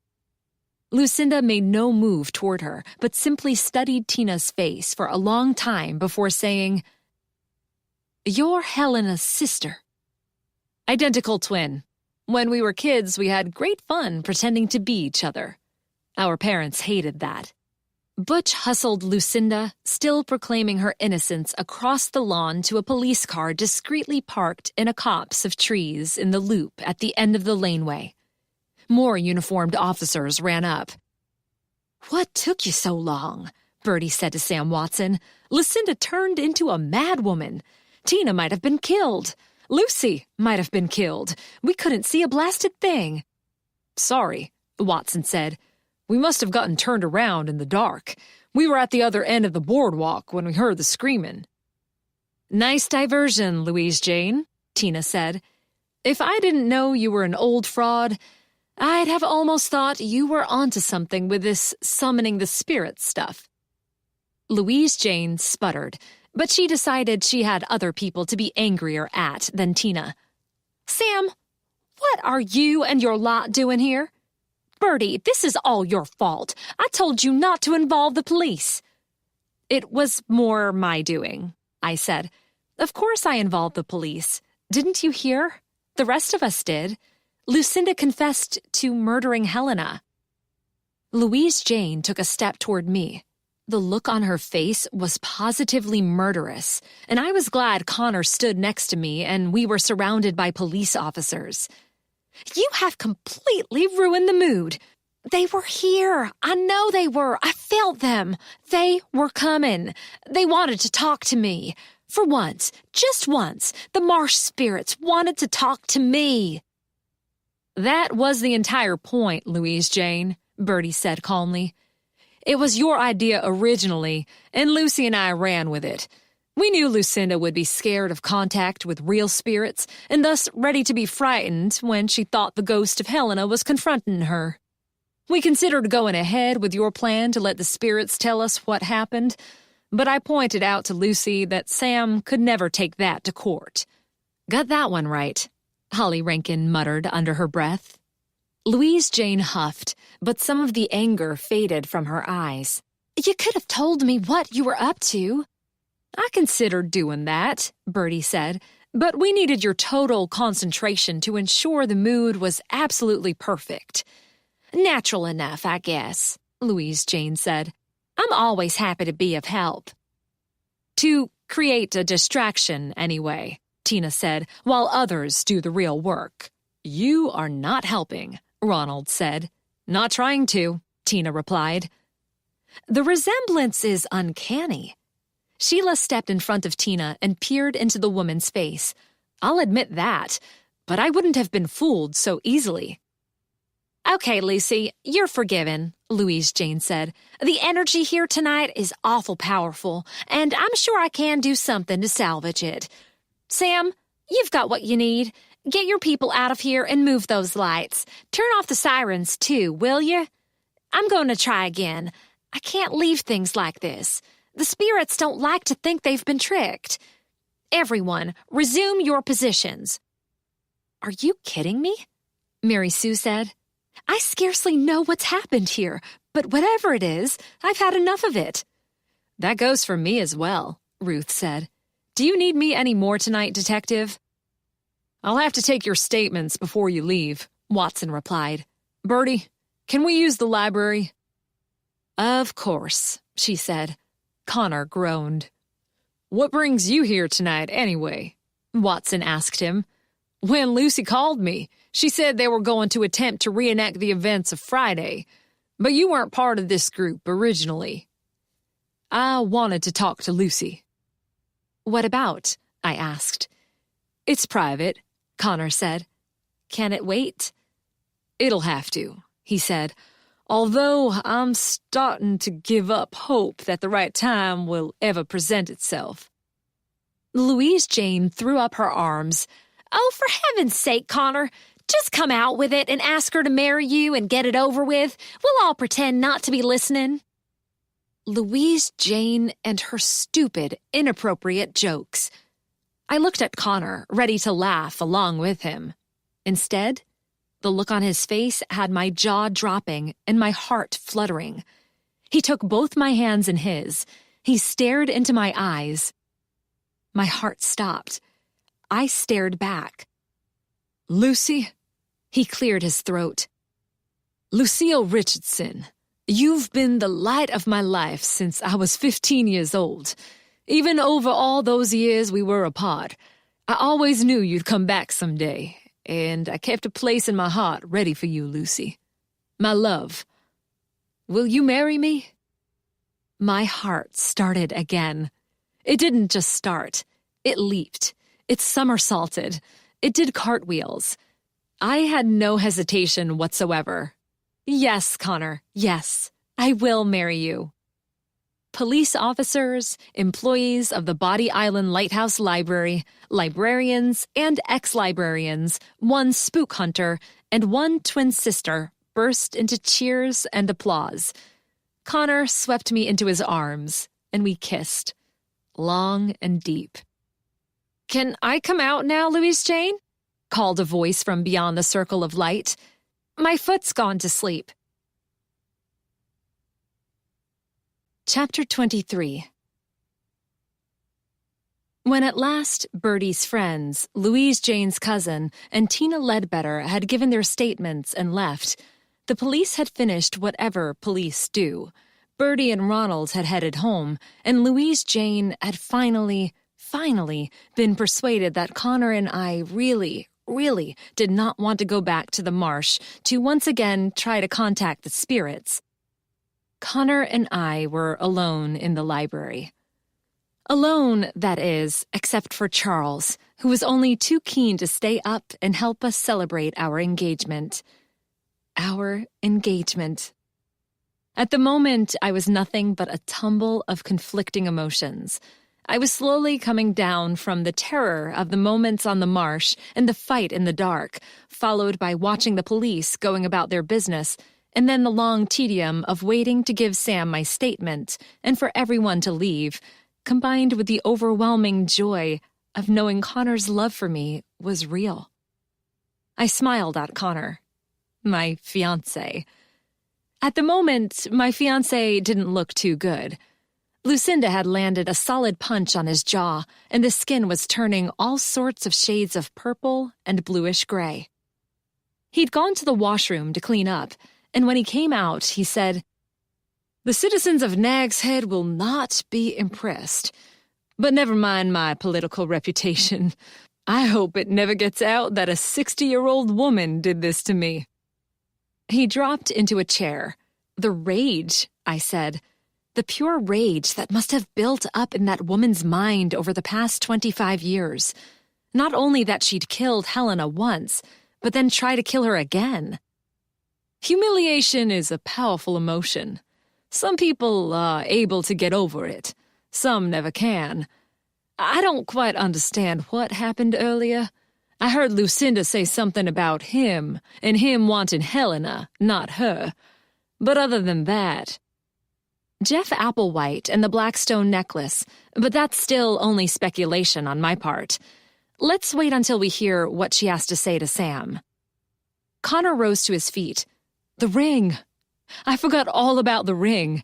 Lucinda made no move toward her, but simply studied Tina's face for a long time before saying, "You're Helena's sister." "Identical twin. When we were kids, we had great fun pretending to be each other. Our parents hated that." Butch hustled Lucinda, still proclaiming her innocence, across the lawn to a police car discreetly parked in a copse of trees in the loop at the end of the laneway. More uniformed officers ran up. "What took you so long?" Bertie said to Sam Watson. "Lucinda turned into a madwoman. Tina might have been killed. Lucy might have been killed. We couldn't see a blasted thing." "Sorry," Watson said. "We must have gotten turned around in the dark. We were at the other end of the boardwalk when we heard the screaming." "Nice diversion, Louise Jane," Tina said. "If I didn't know you were an old fraud, I'd have almost thought you were onto something with this summoning the spirits stuff." Louise Jane sputtered, but she decided she had other people to be angrier at than Tina. "Sam, what are you and your lot doing here? Bertie, this is all your fault. I told you not to involve the police." "It was more my doing," I said. "Of course I involved the police. Didn't you hear? The rest of us did. Lucinda confessed to murdering Helena." Louise Jane took a step toward me. The look on her face was positively murderous, and I was glad Connor stood next to me and we were surrounded by police officers. "You have completely ruined the mood. They were here. I know they were. I felt them. They were coming. They wanted to talk to me. For once, just once, the marsh spirits wanted to talk to me." "That was the entire point, Louise Jane," Bertie said calmly. "It was your idea originally, and Lucy and I ran with it. We knew Lucinda would be scared of contact with real spirits, and thus ready to be frightened when she thought the ghost of Helena was confronting her. We considered going ahead with your plan to let the spirits tell us what happened, but I pointed out to Lucy that Sam could never take that to court." "Got that one right," Holly Rankin muttered under her breath. Louise Jane huffed, but some of the anger faded from her eyes. "You could have told me what you were up to." "I considered doing that," Bertie said, "but we needed your total concentration to ensure the mood was absolutely perfect." "Natural enough, I guess," Louise Jane said. "I'm always happy to be of help." "To create a distraction, anyway," Tina said, "while others do the real work." "You are not helping," Ronald said. "Not trying to," Tina replied. "The resemblance is uncanny." Sheila stepped in front of Tina and peered into the woman's face. "I'll admit that, but I wouldn't have been fooled so easily." Okay, Lucy, you're forgiven, Louise Jane said. The energy here tonight is awful powerful, and I'm sure I can do something to salvage it. Sam, you've got what you need. Get your people out of here and move those lights. Turn off the sirens, too, will you? I'm going to try again. I can't leave things like this. The spirits don't like to think they've been tricked. Everyone, resume your positions. Are you kidding me? Mary Sue said. I scarcely know what's happened here, but whatever it is, I've had enough of it. That goes for me as well, Ruth said. Do you need me any more tonight, Detective? I'll have to take your statements before you leave, Watson replied. Bertie, can we use the library? Of course, she said. Connor groaned. What brings you here tonight, anyway? Watson asked him. When Lucy called me, she said they were going to attempt to reenact the events of Friday, but you weren't part of this group originally. I wanted to talk to Lucy. What about? I asked. It's private, Connor said. Can it wait? It'll have to, he said, although I'm starting to give up hope that the right time will ever present itself. Louise Jane threw up her arms. Oh, for heaven's sake, Connor, just come out with it and ask her to marry you and get it over with. We'll all pretend not to be listening. Louise Jane and her stupid, inappropriate jokes. I looked at Connor, ready to laugh along with him. Instead, the look on his face had my jaw dropping and my heart fluttering. He took both my hands in his. He stared into my eyes. My heart stopped. I stared back. Lucy, he cleared his throat. Lucille Richardson, you've been the light of my life since I was 15 years old. Even over all those years we were apart, I always knew you'd come back someday, and I kept a place in my heart ready for you, Lucy. My love, will you marry me? My heart started again. It didn't just start. It leaped. It somersaulted. It did cartwheels. I had no hesitation whatsoever. Yes, Connor, yes, I will marry you. Police officers, employees of the Body Island Lighthouse Library, librarians and ex-librarians, one spook hunter, and one twin sister burst into cheers and applause. Connor swept me into his arms, and we kissed, long and deep. Can I come out now, Louise Jane? Called a voice from beyond the circle of light. My foot's gone to sleep. Chapter 23. When at last Bertie's friends, Louise Jane's cousin, and Tina Ledbetter had given their statements and left, the police had finished whatever police do. Bertie and Ronald had headed home, and Louise Jane had finally been persuaded that Connor and I really did not want to go back to the marsh to once again try to contact the spirits. Connor and I were alone in the library. Alone, that is, except for Charles, who was only too keen to stay up and help us celebrate our engagement. Our engagement. At the moment, I was nothing but a tumble of conflicting emotions. I was slowly coming down from the terror of the moments on the marsh and the fight in the dark, followed by watching the police going about their business, and then the long tedium of waiting to give Sam my statement and for everyone to leave, combined with the overwhelming joy of knowing Connor's love for me was real. I smiled at Connor, my fiancé. At the moment, my fiancé didn't look too good. Lucinda had landed a solid punch on his jaw, and the skin was turning all sorts of shades of purple and bluish-gray. He'd gone to the washroom to clean up, and when he came out, he said, "The citizens of Nag's Head will not be impressed. But never mind my political reputation. I hope it never gets out that a 60-year-old woman did this to me." He dropped into a chair. "The rage," I said. "The pure rage that must have built up in that woman's mind over the past 25 years. Not only that she'd killed Helena once, but then try to kill her again." Humiliation is a powerful emotion. Some people are able to get over it. Some never can. I don't quite understand what happened earlier. I heard Lucinda say something about him, and him wanting Helena, not her. But other than that... Jeff Applewhite and the Blackstone necklace, but that's still only speculation on my part. Let's wait until we hear what she has to say to Sam. Connor rose to his feet. The ring! I forgot all about the ring.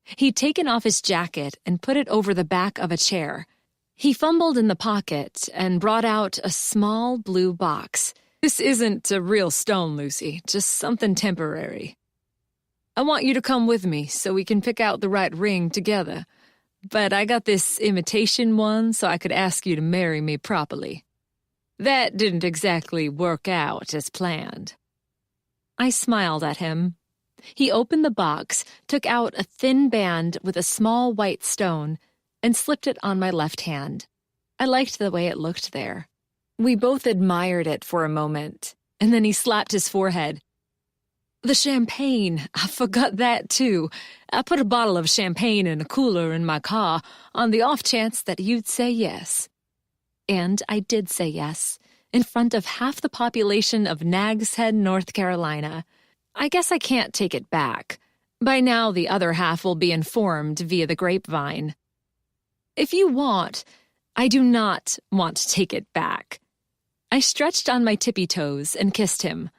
He'd taken off his jacket and put it over the back of a chair. He fumbled in the pocket and brought out a small blue box. This isn't a real stone, Lucy, just something temporary. I want you to come with me so we can pick out the right ring together. But I got this imitation one so I could ask you to marry me properly. That didn't exactly work out as planned. I smiled at him. He opened the box, took out a thin band with a small white stone, and slipped it on my left hand. I liked the way it looked there. We both admired it for a moment, and then he slapped his forehead. The champagne, I forgot that too. I put a bottle of champagne in a cooler in my car on the off chance that you'd say yes. And I did say yes, in front of half the population of Nags Head, North Carolina. I guess I can't take it back. By now, the other half will be informed via the grapevine. If you want, I do not want to take it back. I stretched on my tippy toes and kissed him.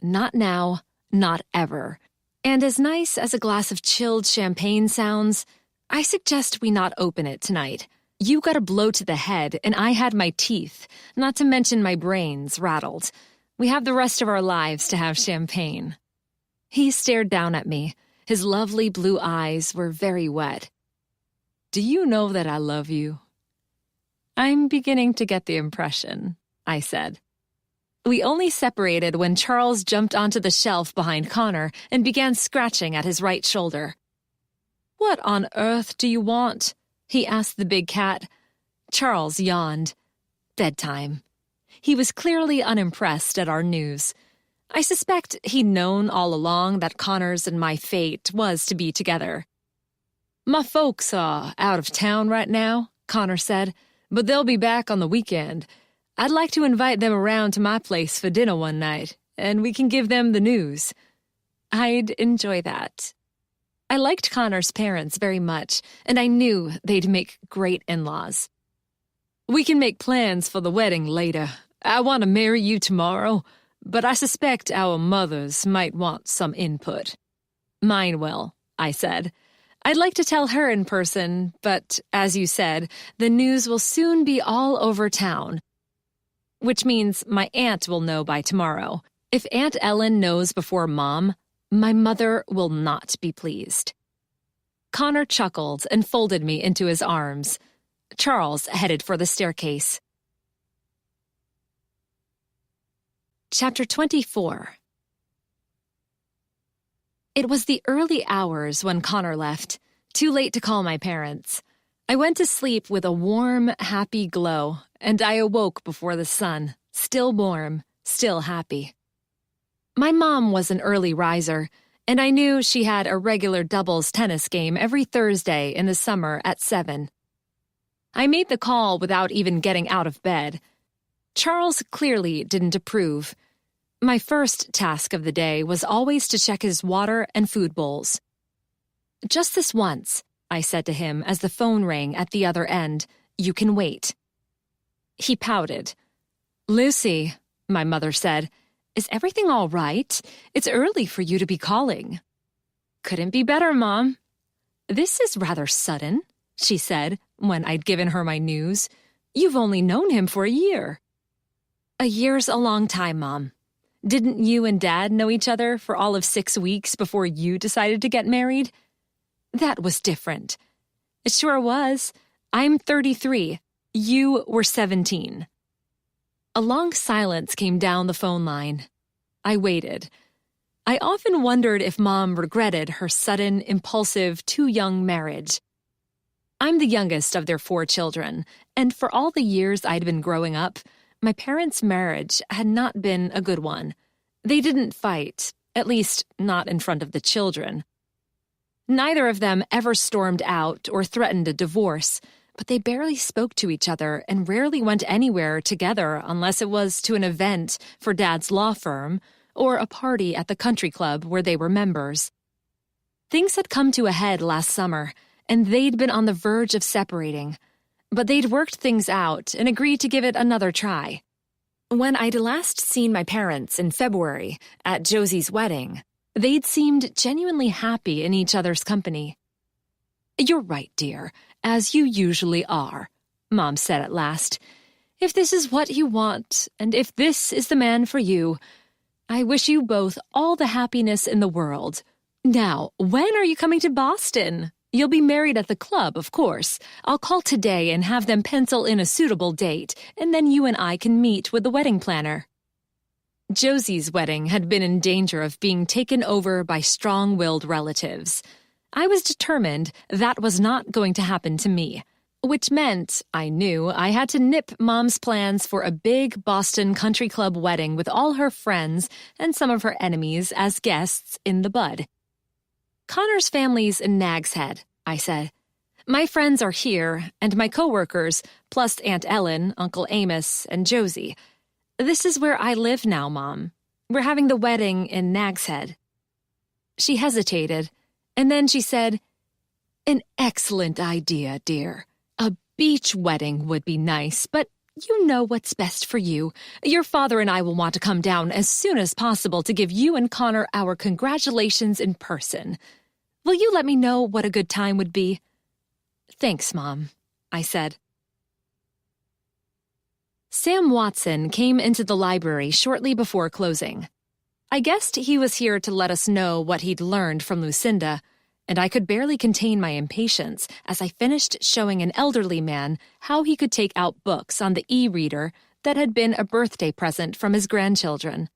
Not now, not ever. And as nice as a glass of chilled champagne sounds, I suggest we not open it tonight. You got a blow to the head, and I had my teeth, not to mention my brains, rattled. We have the rest of our lives to have champagne. He stared down at me. His lovely blue eyes were very wet. Do you know that I love you? I'm beginning to get the impression, I said. We only separated when Charles jumped onto the shelf behind Connor and began scratching at his right shoulder. What on earth do you want? He asked the big cat. Charles yawned. Bedtime. He was clearly unimpressed at our news. I suspect he'd known all along that Connor's and my fate was to be together. My folks are out of town right now, Connor said, but they'll be back on the weekend. I'd like to invite them around to my place for dinner one night, and we can give them the news. I'd enjoy that. I liked Connor's parents very much, and I knew they'd make great in-laws. We can make plans for the wedding later. I want to marry you tomorrow, but I suspect our mothers might want some input. Mine will, I said. I'd like to tell her in person, but, as you said, the news will soon be all over town. Which means my aunt will know by tomorrow. If Aunt Ellen knows before Mom, my mother will not be pleased. Connor chuckled and folded me into his arms. Charles headed for the staircase. Chapter 24. It was the early hours when Connor left, too late to call my parents. I went to sleep with a warm, happy glow, and I awoke before the sun, still warm, still happy. My mom was an early riser, and I knew she had a regular doubles tennis game every Thursday in the summer at 7. I made the call without even getting out of bed. Charles clearly didn't approve. My first task of the day was always to check his water and food bowls. "Just this once," I said to him as the phone rang at the other end. "You can wait." He pouted. "Lucy," my mother said, "is everything all right? It's early for you to be calling." "Couldn't be better, Mom." "This is rather sudden," she said when I'd given her my news. "You've only known him for a year." "A year's a long time, Mom. Didn't you and Dad know each other for all of 6 weeks before you decided to get married?" "That was different." "It sure was. I'm 33. You were 17. A long silence came down the phone line. I waited. I often wondered if Mom regretted her sudden, impulsive, too-young marriage. I'm the youngest of their 4 children, and for all the years I'd been growing up, my parents' marriage had not been a good one. They didn't fight, at least not in front of the children. Neither of them ever stormed out or threatened a divorce, but they barely spoke to each other and rarely went anywhere together unless it was to an event for Dad's law firm or a party at the country club where they were members. Things had come to a head last summer, and they'd been on the verge of separating, but they'd worked things out and agreed to give it another try. When I'd last seen my parents in February at Josie's wedding, they'd seemed genuinely happy in each other's company. "You're right, dear, as you usually are," Mom said at last. "If this is what you want, and if this is the man for you, I wish you both all the happiness in the world. Now, when are you coming to Boston? You'll be married at the club, of course. I'll call today and have them pencil in a suitable date, and then you and I can meet with the wedding planner." Josie's wedding had been in danger of being taken over by strong-willed relatives. I was determined that was not going to happen to me, which meant, I knew, I had to nip Mom's plans for a big Boston country club wedding with all her friends and some of her enemies as guests in the bud. "Connor's family's in Nag's Head," I said. "My friends are here, and my coworkers, plus Aunt Ellen, Uncle Amos, and Josie. This is where I live now, Mom. We're having the wedding in Nag's Head." She hesitated, and then she said, "An excellent idea, dear. A beach wedding would be nice, but you know what's best for you. Your father and I will want to come down as soon as possible to give you and Connor our congratulations in person. Will you let me know what a good time would be?" "Thanks, Mom," I said. Sam Watson came into the library shortly before closing. I guessed he was here to let us know what he'd learned from Lucinda, and I could barely contain my impatience as I finished showing an elderly man how he could take out books on the e-reader that had been a birthday present from his grandchildren.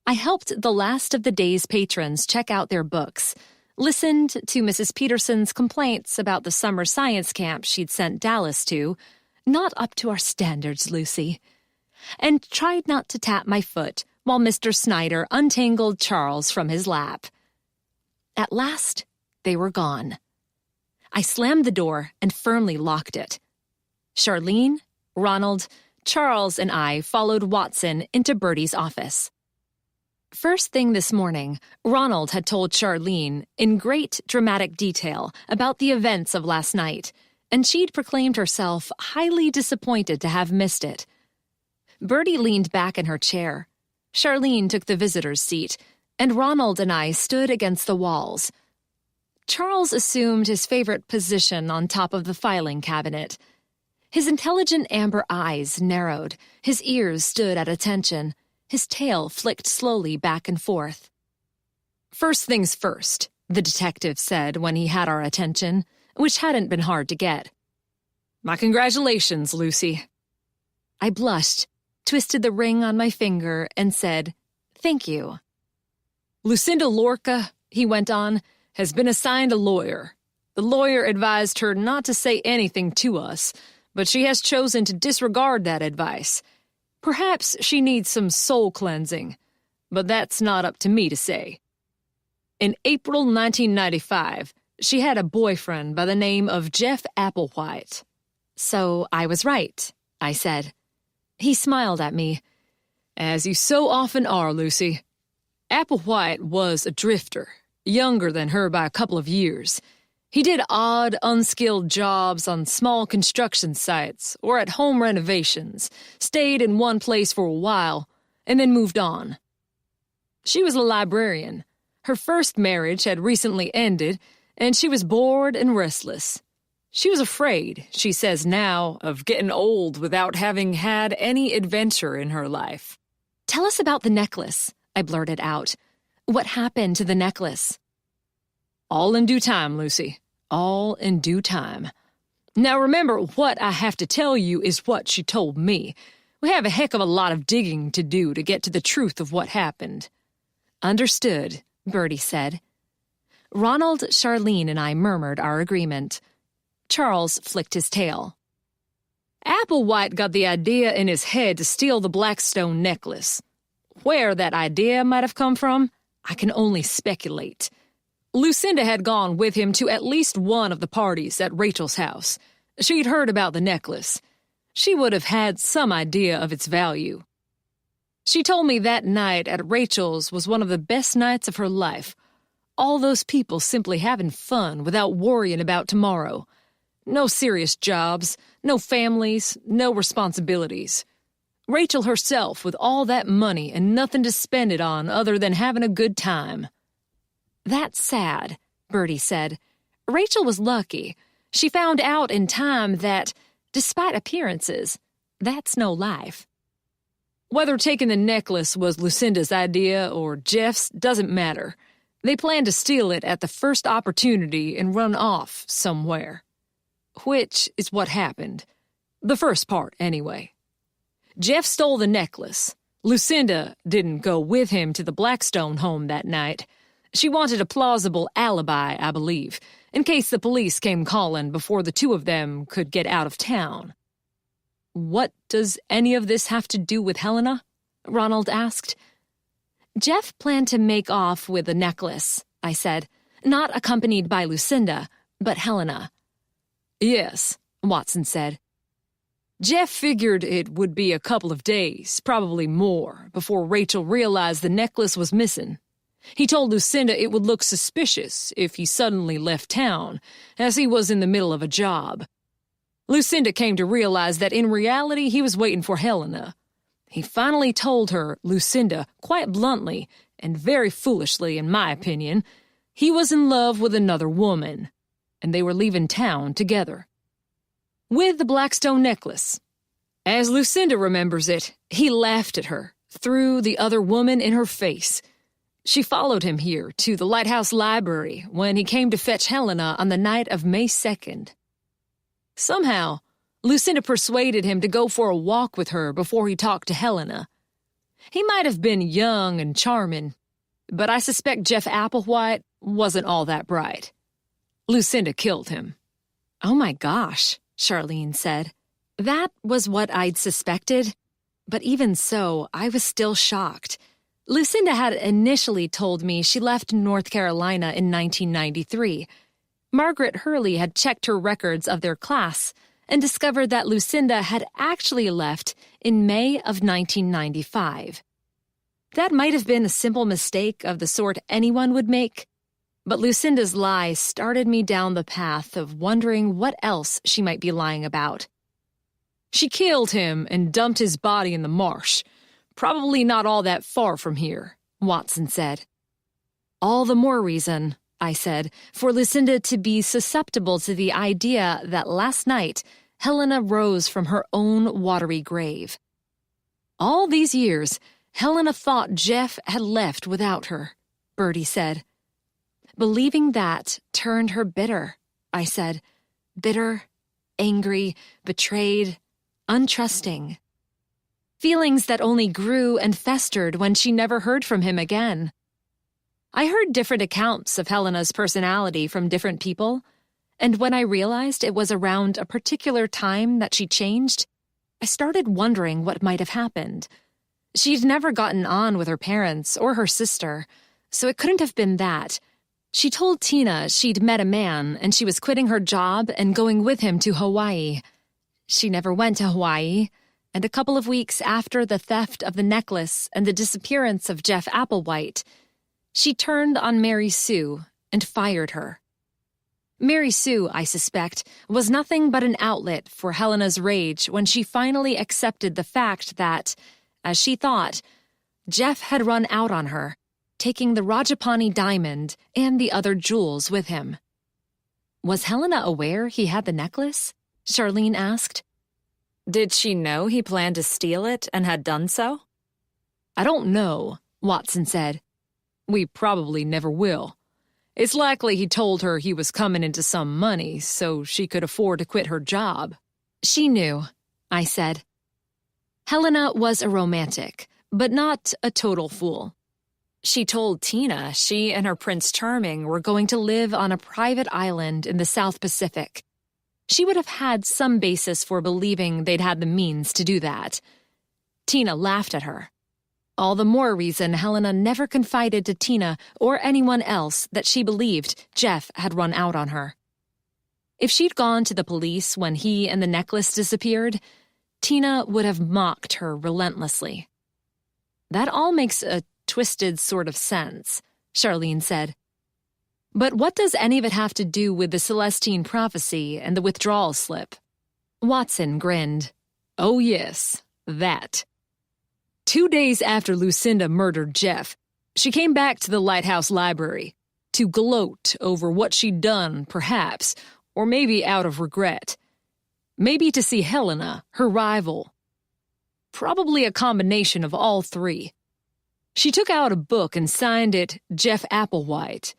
I helped the last of the day's patrons check out their books, listened to Mrs. Peterson's complaints about the summer science camp she'd sent Dallas to, "Not up to our standards, Lucy," and tried not to tap my foot while Mr. Snyder untangled Charles from his lap. At last, they were gone. I slammed the door and firmly locked it. Charlene, Ronald, Charles, and I followed Watson into Bertie's office. First thing this morning, Ronald had told Charlene, in great dramatic detail, about the events of last night, and she'd proclaimed herself highly disappointed to have missed it. Bertie leaned back in her chair. Charlene took the visitor's seat, and Ronald and I stood against the walls. Charles assumed his favorite position on top of the filing cabinet. His intelligent amber eyes narrowed, his ears stood at attention, his tail flicked slowly back and forth. "First things first," the detective said when he had our attention, which hadn't been hard to get. "My congratulations, Lucy." I blushed, twisted the ring on my finger, and said, "Thank you." "Lucinda Lorca," he went on, "has been assigned a lawyer. The lawyer advised her not to say anything to us, but she has chosen to disregard that advice. Perhaps she needs some soul cleansing, but that's not up to me to say. In April 1995, she had a boyfriend by the name of Jeff Applewhite." "So I was right," I said. He smiled at me. "As you so often are, Lucy. Applewhite was a drifter, younger than her by a couple of years. He did odd, unskilled jobs on small construction sites or at home renovations, stayed in one place for a while, and then moved on. She was a librarian. Her first marriage had recently ended, and she was bored and restless. She was afraid, she says now, of getting old without having had any adventure in her life." "Tell us about the necklace," I blurted out. "What happened to the necklace?" "All in due time, Lucy. All in due time. Now remember, what I have to tell you is what she told me. We have a heck of a lot of digging to do to get to the truth of what happened." "Understood," Bertie said. Ronald, Charlene, and I murmured our agreement. Charles flicked his tail. "Applewhite got the idea in his head to steal the Blackstone necklace. Where that idea might have come from, I can only speculate. Lucinda had gone with him to at least one of the parties at Rachel's house. She'd heard about the necklace. She would have had some idea of its value. She told me that night at Rachel's was one of the best nights of her life. All those people simply having fun without worrying about tomorrow. No serious jobs, no families, no responsibilities. Rachel herself with all that money and nothing to spend it on other than having a good time. That's sad, Bertie said. Rachel was lucky. She found out in time that, despite appearances, that's no life. Whether taking the necklace was Lucinda's idea or Jeff's doesn't matter. They planned to steal it at the first opportunity and run off somewhere. Which is what happened. The first part, anyway. Jeff stole the necklace. Lucinda didn't go with him to the Blackstone home that night. She wanted a plausible alibi, I believe, in case the police came calling before the two of them could get out of town. What does any of this have to do with Helena? Ronald asked. Jeff planned to make off with the necklace, I said, not accompanied by Lucinda, but Helena. Yes, Watson said. Jeff figured it would be a couple of days, probably more, before Rachel realized the necklace was missing. He told Lucinda it would look suspicious if he suddenly left town, as he was in the middle of a job. Lucinda came to realize that in reality he was waiting for Helena. He finally told her, Lucinda, quite bluntly, and very foolishly in my opinion, he was in love with another woman, and they were leaving town together. With the Blackstone necklace. As Lucinda remembers it, he laughed at her, threw the other woman in her face. She followed him here to the Lighthouse Library when he came to fetch Helena on the night of May 2nd. Somehow, Lucinda persuaded him to go for a walk with her before he talked to Helena. He might have been young and charming, but I suspect Jeff Applewhite wasn't all that bright. Lucinda killed him. Oh my gosh, Charlene said. That was what I'd suspected, but even so, I was still shocked. Lucinda had initially told me she left North Carolina in 1993. Margaret Hurley had checked her records of their class and discovered that Lucinda had actually left in May of 1995. That might have been a simple mistake of the sort anyone would make, but Lucinda's lie started me down the path of wondering what else she might be lying about. She killed him and dumped his body in the marsh. Probably not all that far from here, Watson said. All the more reason, I said, for Lucinda to be susceptible to the idea that last night Helena rose from her own watery grave. All these years, Helena thought Jeff had left without her, Bertie said. Believing that turned her bitter, I said. Bitter, angry, betrayed, untrusting. Feelings that only grew and festered when she never heard from him again. I heard different accounts of Helena's personality from different people, and when I realized it was around a particular time that she changed, I started wondering what might have happened. She'd never gotten on with her parents or her sister, so it couldn't have been that. She told Tina she'd met a man and she was quitting her job and going with him to Hawaii. She never went to Hawaii, and a couple of weeks after the theft of the necklace and the disappearance of Jeff Applewhite, she turned on Mary Sue and fired her. Mary Sue, I suspect, was nothing but an outlet for Helena's rage when she finally accepted the fact that, as she thought, Jeff had run out on her, taking the Rajapani diamond and the other jewels with him. Was Helena aware he had the necklace? Charlene asked. Did she know he planned to steal it and had done so? I don't know, Watson said. We probably never will. It's likely he told her he was coming into some money so she could afford to quit her job. She knew, I said. Helena was a romantic, but not a total fool. She told Tina she and her Prince Charming were going to live on a private island in the South Pacific. She would have had some basis for believing they'd had the means to do that. Tina laughed at her. All the more reason Helena never confided to Tina or anyone else that she believed Jeff had run out on her. If she'd gone to the police when he and the necklace disappeared, Tina would have mocked her relentlessly. That all makes a twisted sort of sense, Charlene said. But what does any of it have to do with the Celestine prophecy and the withdrawal slip? Watson grinned. Oh yes, that. 2 days after Lucinda murdered Jeff, she came back to the Lighthouse Library to gloat over what she'd done, perhaps, or maybe out of regret. Maybe to see Helena, her rival. Probably a combination of all three. She took out a book and signed it Jeff Applewhite.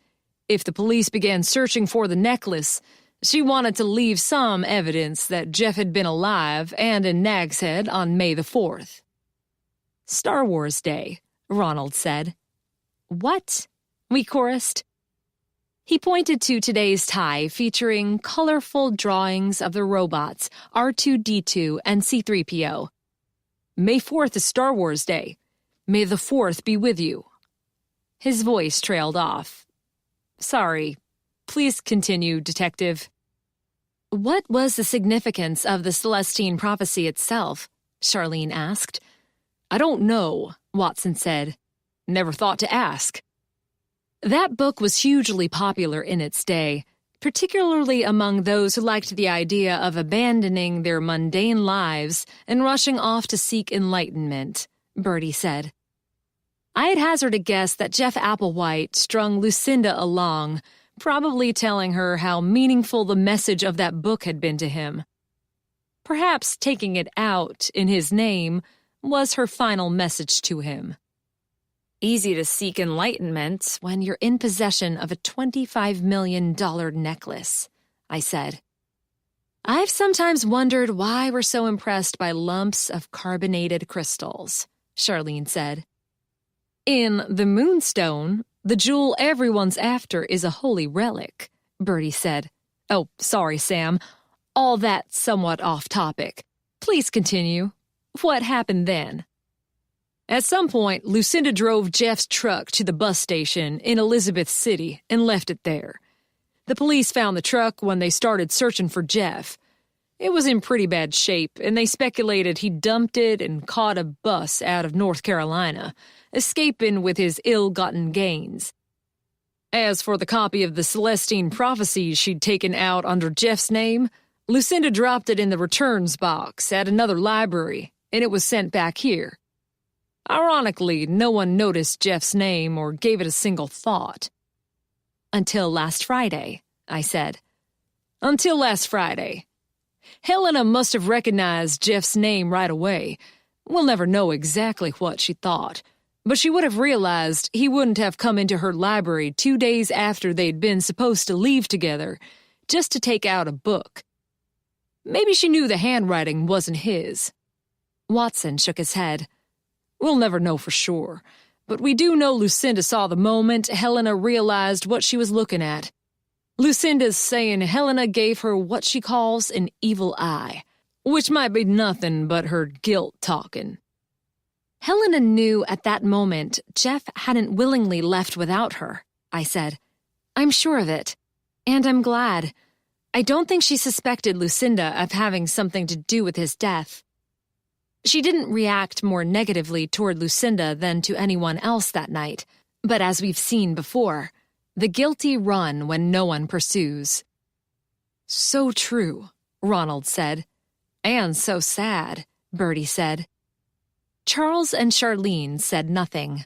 If the police began searching for the necklace, she wanted to leave some evidence that Jeff had been alive and in Nag's Head on May the 4th. Star Wars Day, Ronald said. What? We chorused. He pointed to today's tie featuring colorful drawings of the robots R2-D2 and C-3PO. May 4th is Star Wars Day. May the 4th be with you. His voice trailed off. Sorry. Please continue, Detective. What was the significance of the Celestine prophecy itself? Charlene asked. I don't know, Watson said. Never thought to ask. That book was hugely popular in its day, particularly among those who liked the idea of abandoning their mundane lives and rushing off to seek enlightenment, Bertie said. I'd hazard a guess that Jeff Applewhite strung Lucinda along, probably telling her how meaningful the message of that book had been to him. Perhaps taking it out in his name was her final message to him. Easy to seek enlightenment when you're in possession of a $25 million necklace, I said. I've sometimes wondered why we're so impressed by lumps of carbonated crystals, Charlene said. In The Moonstone, the jewel everyone's after is a holy relic, Bertie said. Oh, sorry, Sam. All that somewhat off topic. Please continue. What happened then? At some point, Lucinda drove Jeff's truck to the bus station in Elizabeth City and left it there. The police found the truck when they started searching for Jeff. It was in pretty bad shape, and they speculated he dumped it and caught a bus out of North Carolina, escaping with his ill-gotten gains. As for the copy of the Celestine prophecy she'd taken out under Jeff's name, Lucinda dropped it in the returns box at another library, and it was sent back here. Ironically, no one noticed Jeff's name or gave it a single thought. Until last Friday, I said. Until last Friday. Helena must have recognized Jeff's name right away. We'll never know exactly what she thought, but she would have realized he wouldn't have come into her library 2 days after they'd been supposed to leave together, just to take out a book. Maybe she knew the handwriting wasn't his. Watson shook his head. We'll never know for sure, but we do know Lucinda saw the moment Helena realized what she was looking at. Lucinda's saying Helena gave her what she calls an evil eye, which might be nothing but her guilt talking. Helena knew at that moment Jeff hadn't willingly left without her, I said. I'm sure of it, and I'm glad. I don't think she suspected Lucinda of having something to do with his death. She didn't react more negatively toward Lucinda than to anyone else that night, but as we've seen before, the guilty run when no one pursues. So true, Ronald said. And so sad, Bertie said. Charles and Charlene said nothing.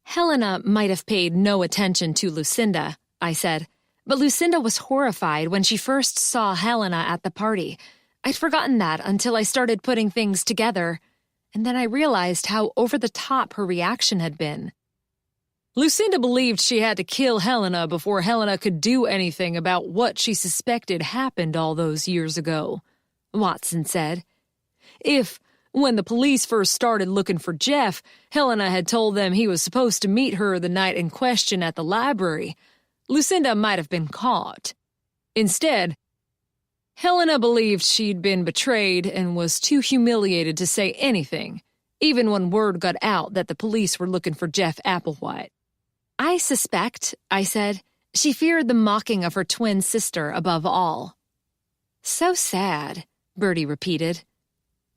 Helena might have paid no attention to Lucinda, I said, but Lucinda was horrified when she first saw Helena at the party. I'd forgotten that until I started putting things together, and then I realized how over-the-top her reaction had been. Lucinda believed she had to kill Helena before Helena could do anything about what she suspected happened all those years ago, Watson said. If, when the police first started looking for Jeff, Helena had told them he was supposed to meet her the night in question at the library, Lucinda might have been caught. Instead, Helena believed she'd been betrayed and was too humiliated to say anything, even when word got out that the police were looking for Jeff Applewhite. I suspect, I said, she feared the mocking of her twin sister above all. So sad, Bertie repeated.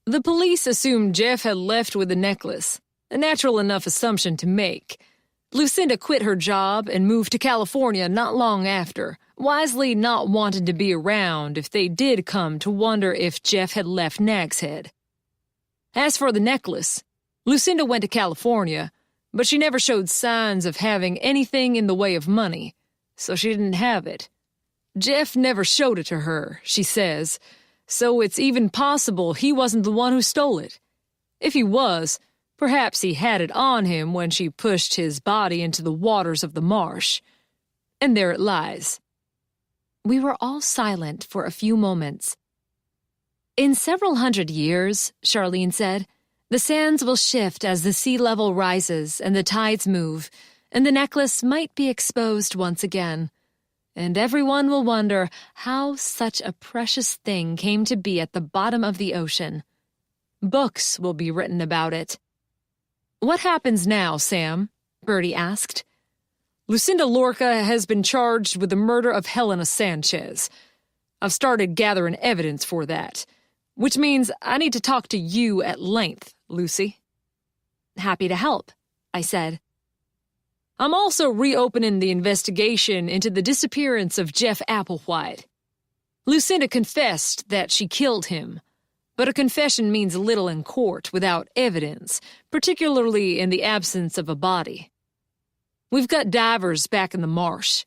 The police assumed Jeff had left with the necklace, a natural enough assumption to make. Lucinda quit her job and moved to California not long after, wisely not wanting to be around if they did come to wonder if Jeff had left Nag's Head. As for the necklace, Lucinda went to California, but she never showed signs of having anything in the way of money, so she didn't have it. Jeff never showed it to her, she says, so it's even possible he wasn't the one who stole it. If he was, perhaps he had it on him when she pushed his body into the waters of the marsh. And there it lies. We were all silent for a few moments. In several hundred years, Charlene said, the sands will shift as the sea level rises and the tides move, and the necklace might be exposed once again. And everyone will wonder how such a precious thing came to be at the bottom of the ocean. Books will be written about it. What happens now, Sam? Bertie asked. Lucinda Lorca has been charged with the murder of Helena Sanchez. I've started gathering evidence for that, which means I need to talk to you at length, Lucy. Happy to help, I said. I'm also reopening the investigation into the disappearance of Jeff Applewhite. Lucinda confessed that she killed him, but a confession means little in court without evidence, particularly in the absence of a body. We've got divers back in the marsh.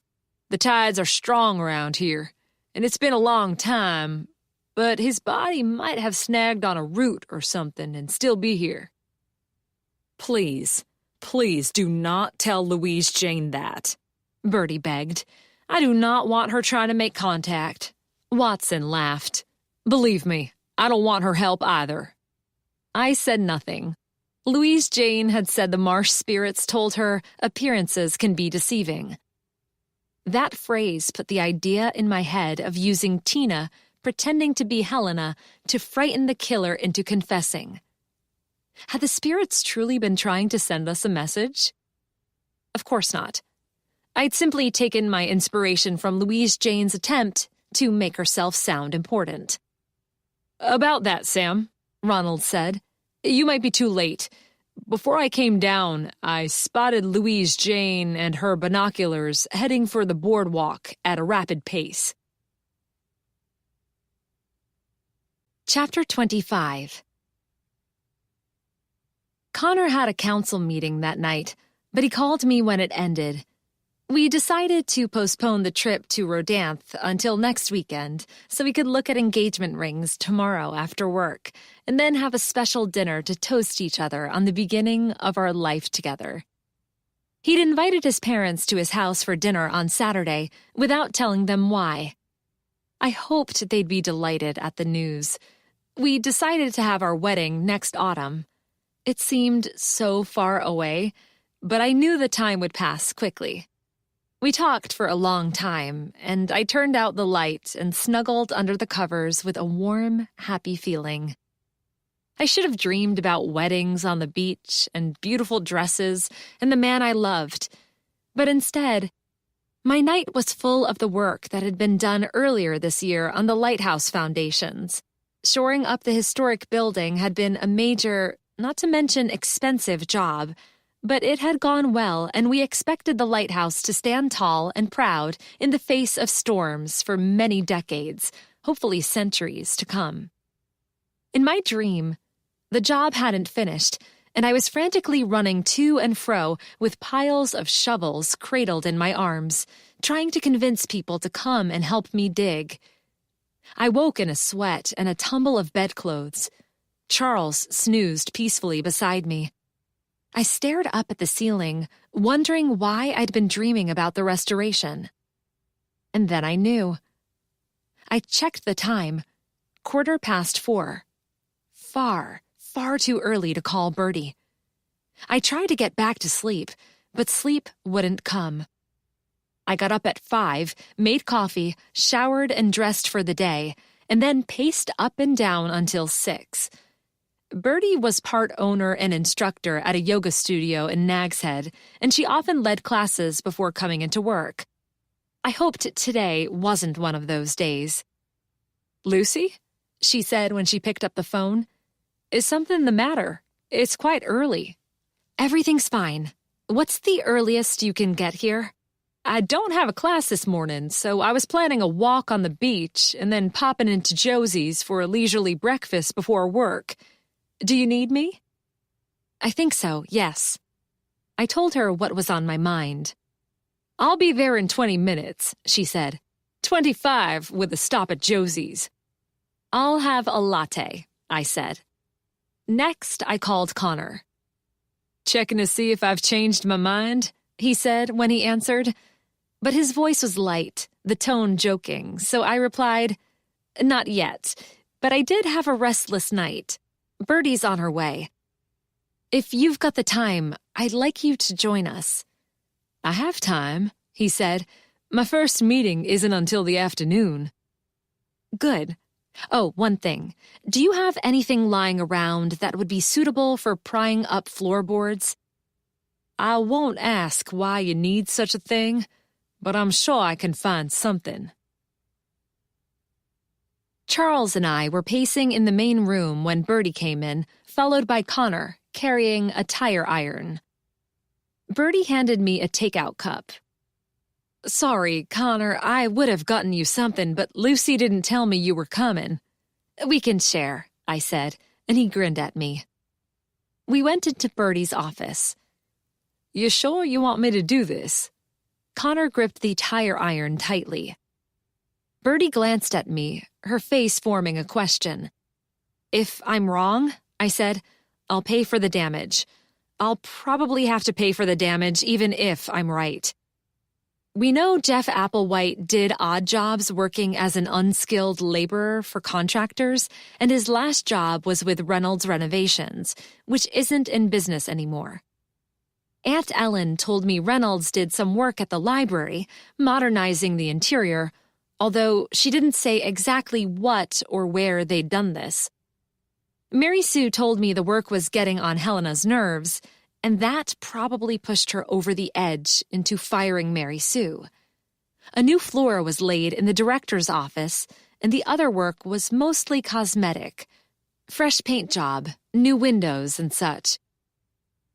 The tides are strong around here, and it's been a long time, but his body might have snagged on a root or something and still be here. Please do not tell Louise Jane that, Bertie begged. I do not want her trying to make contact. Watson laughed. Believe me, I don't want her help either. I said nothing. Louise Jane had said the marsh spirits told her appearances can be deceiving. That phrase put the idea in my head of using Tina pretending to be Helena to frighten the killer into confessing. Had the spirits truly been trying to send us a message? Of course not. I'd simply taken my inspiration from Louise Jane's attempt to make herself sound important. About that, Sam, Ronald said. You might be too late. Before I came down, I spotted Louise Jane and her binoculars heading for the boardwalk at a rapid pace. Chapter 25. Connor had a council meeting that night, but he called me when it ended. We decided to postpone the trip to Rodanthe until next weekend so we could look at engagement rings tomorrow after work and then have a special dinner to toast each other on the beginning of our life together. He'd invited his parents to his house for dinner on Saturday without telling them why. I hoped they'd be delighted at the news. We decided to have our wedding next autumn. It seemed so far away, but I knew the time would pass quickly. We talked for a long time, and I turned out the light and snuggled under the covers with a warm, happy feeling. I should have dreamed about weddings on the beach and beautiful dresses and the man I loved, but instead, my night was full of the work that had been done earlier this year on the lighthouse foundations. Shoring up the historic building had been a major, not to mention expensive job, but it had gone well, and we expected the lighthouse to stand tall and proud in the face of storms for many decades, hopefully centuries to come. In my dream, the job hadn't finished, and I was frantically running to and fro with piles of shovels cradled in my arms, trying to convince people to come and help me dig. I woke in a sweat and a tumble of bedclothes. Charles snoozed peacefully beside me. I stared up at the ceiling, wondering why I'd been dreaming about the restoration. And then I knew. I checked the time. 4:15. Far too early to call Bertie. I tried to get back to sleep, but sleep wouldn't come. I got up at 5, made coffee, showered and dressed for the day, and then paced up and down until 6. Bertie was part owner and instructor at a yoga studio in Nag's Head, and she often led classes before coming into work. I hoped today wasn't one of those days. "Lucy?" she said when she picked up the phone. "Is something the matter? It's quite early." "Everything's fine. What's the earliest you can get here?" "I don't have a class this morning, so I was planning a walk on the beach and then popping into Josie's for a leisurely breakfast before work. Do you need me?" "I think so, yes." I told her what was on my mind. "I'll be there in 20 minutes, she said. 25 with a stop at Josie's." "I'll have a latte," I said. Next, I called Connor. "Checking to see if I've changed my mind," he said when he answered. But his voice was light, the tone joking, so I replied, "Not yet, but I did have a restless night. Bertie's on her way. If you've got the time, I'd like you to join us." "I have time," he said. "My first meeting isn't until the afternoon." "Good. Oh, one thing. Do you have anything lying around that would be suitable for prying up floorboards?" "I won't ask why you need such a thing, but I'm sure I can find something." Charles and I were pacing in the main room when Bertie came in, followed by Connor, carrying a tire iron. Bertie handed me a takeout cup. "Sorry, Connor, I would have gotten you something, but Lucy didn't tell me you were coming." "We can share," I said, and he grinned at me. We went into Bertie's office. "You sure you want me to do this?" Connor gripped the tire iron tightly. Bertie glanced at me, her face forming a question. "If I'm wrong," I said, "I'll pay for the damage. I'll probably have to pay for the damage even if I'm right." We know Jeff Applewhite did odd jobs working as an unskilled laborer for contractors, and his last job was with Reynolds Renovations, which isn't in business anymore. Aunt Ellen told me Reynolds did some work at the library, modernizing the interior, although she didn't say exactly what or where they'd done this. Mary Sue told me the work was getting on Helena's nerves, and that probably pushed her over the edge into firing Mary Sue. A new floor was laid in the director's office, and the other work was mostly cosmetic. Fresh paint job, new windows, and such.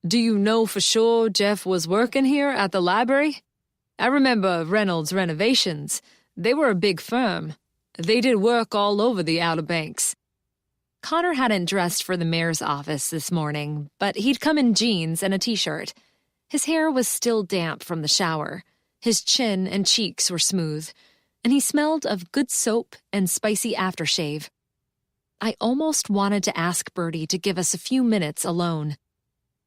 "Do you know for sure Jeff was working here at the library? I remember Reynolds Renovations. They were a big firm. They did work all over the Outer Banks." Connor hadn't dressed for the mayor's office this morning, but he'd come in jeans and a t-shirt. His hair was still damp from the shower. His chin and cheeks were smooth, and he smelled of good soap and spicy aftershave. I almost wanted to ask Bertie to give us a few minutes alone.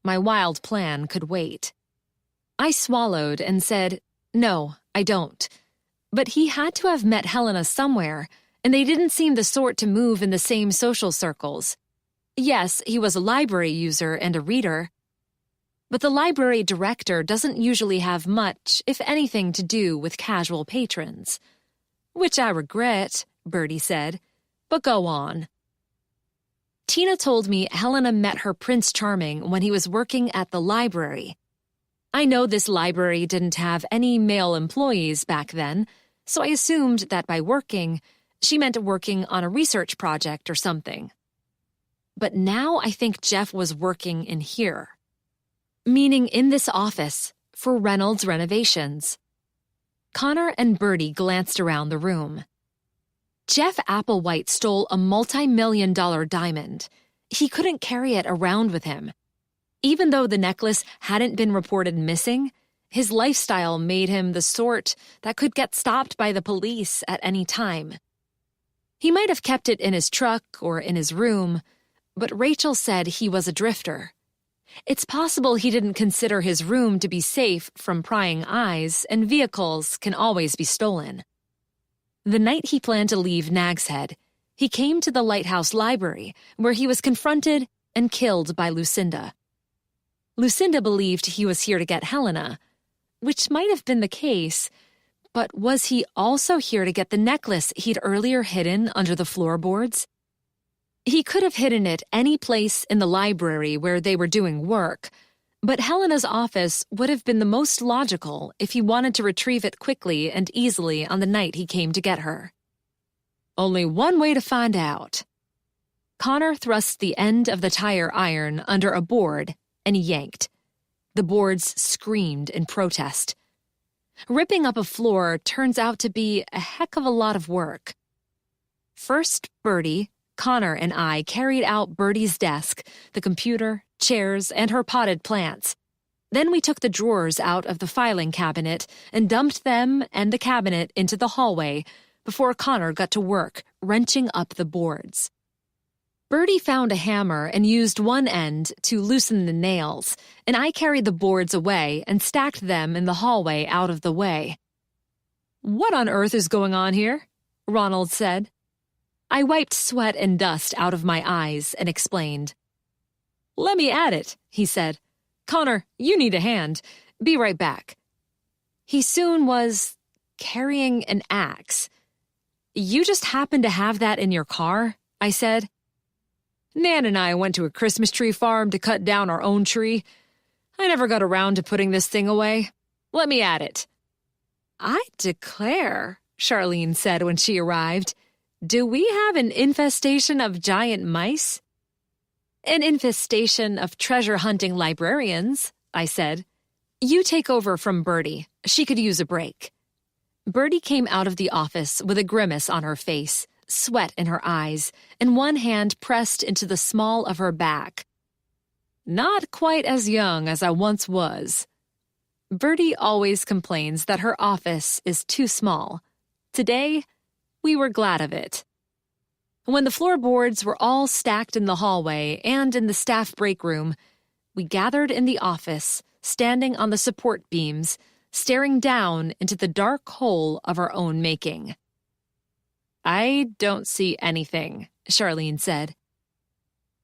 My wild plan could wait. I swallowed and said, "No, I don't." But he had to have met Helena somewhere, and they didn't seem the sort to move in the same social circles. Yes, he was a library user and a reader, but the library director doesn't usually have much, if anything, to do with casual patrons. "Which I regret," Bertie said, "but go on." Tina told me Helena met her Prince Charming when he was working at the library. I know this library didn't have any male employees back then, so I assumed that by working, she meant working on a research project or something. But now I think Jeff was working in here. Meaning in this office, for Reynolds Renovations. Connor and Bertie glanced around the room. Jeff Applewhite stole a multi-million-dollar diamond. He couldn't carry it around with him. Even though the necklace hadn't been reported missing, his lifestyle made him the sort that could get stopped by the police at any time. He might have kept it in his truck or in his room, but Rachel said he was a drifter. It's possible he didn't consider his room to be safe from prying eyes, and vehicles can always be stolen. The night he planned to leave Nag's Head, he came to the Lighthouse Library, where he was confronted and killed by Lucinda. Lucinda believed he was here to get Helena, which might have been the case, but was he also here to get the necklace he'd earlier hidden under the floorboards? He could have hidden it any place in the library where they were doing work, but Helena's office would have been the most logical if he wanted to retrieve it quickly and easily on the night he came to get her. Only one way to find out. Connor thrust the end of the tire iron under a board and yanked. The boards screamed in protest. Ripping up a floor turns out to be a heck of a lot of work. First, Bertie, Connor, and I carried out Bertie's desk, the computer, chairs, and her potted plants. Then we took the drawers out of the filing cabinet and dumped them and the cabinet into the hallway before Connor got to work wrenching up the boards. Bertie found a hammer and used one end to loosen the nails, and I carried the boards away and stacked them in the hallway out of the way. "What on earth is going on here?" Ronald said. I wiped sweat and dust out of my eyes and explained. "Let me at it," he said. "Connor, you need a hand. Be right back." He soon was carrying an axe. "You just happen to have that in your car?" I said. "Nan and I went to a Christmas tree farm to cut down our own tree. I never got around to putting this thing away. Let me at it." "I declare," Charlene said when she arrived, "do we have an infestation of giant mice?" "An infestation of treasure-hunting librarians," I said. "You take over from Bertie. She could use a break." Bertie came out of the office with a grimace on her face, sweat in her eyes, and one hand pressed into the small of her back. "Not quite as young as I once was." Bertie always complains that her office is too small. Today, we were glad of it. When the floorboards were all stacked in the hallway and in the staff break room, we gathered in the office, standing on the support beams, staring down into the dark hole of our own making. "I don't see anything," Charlene said.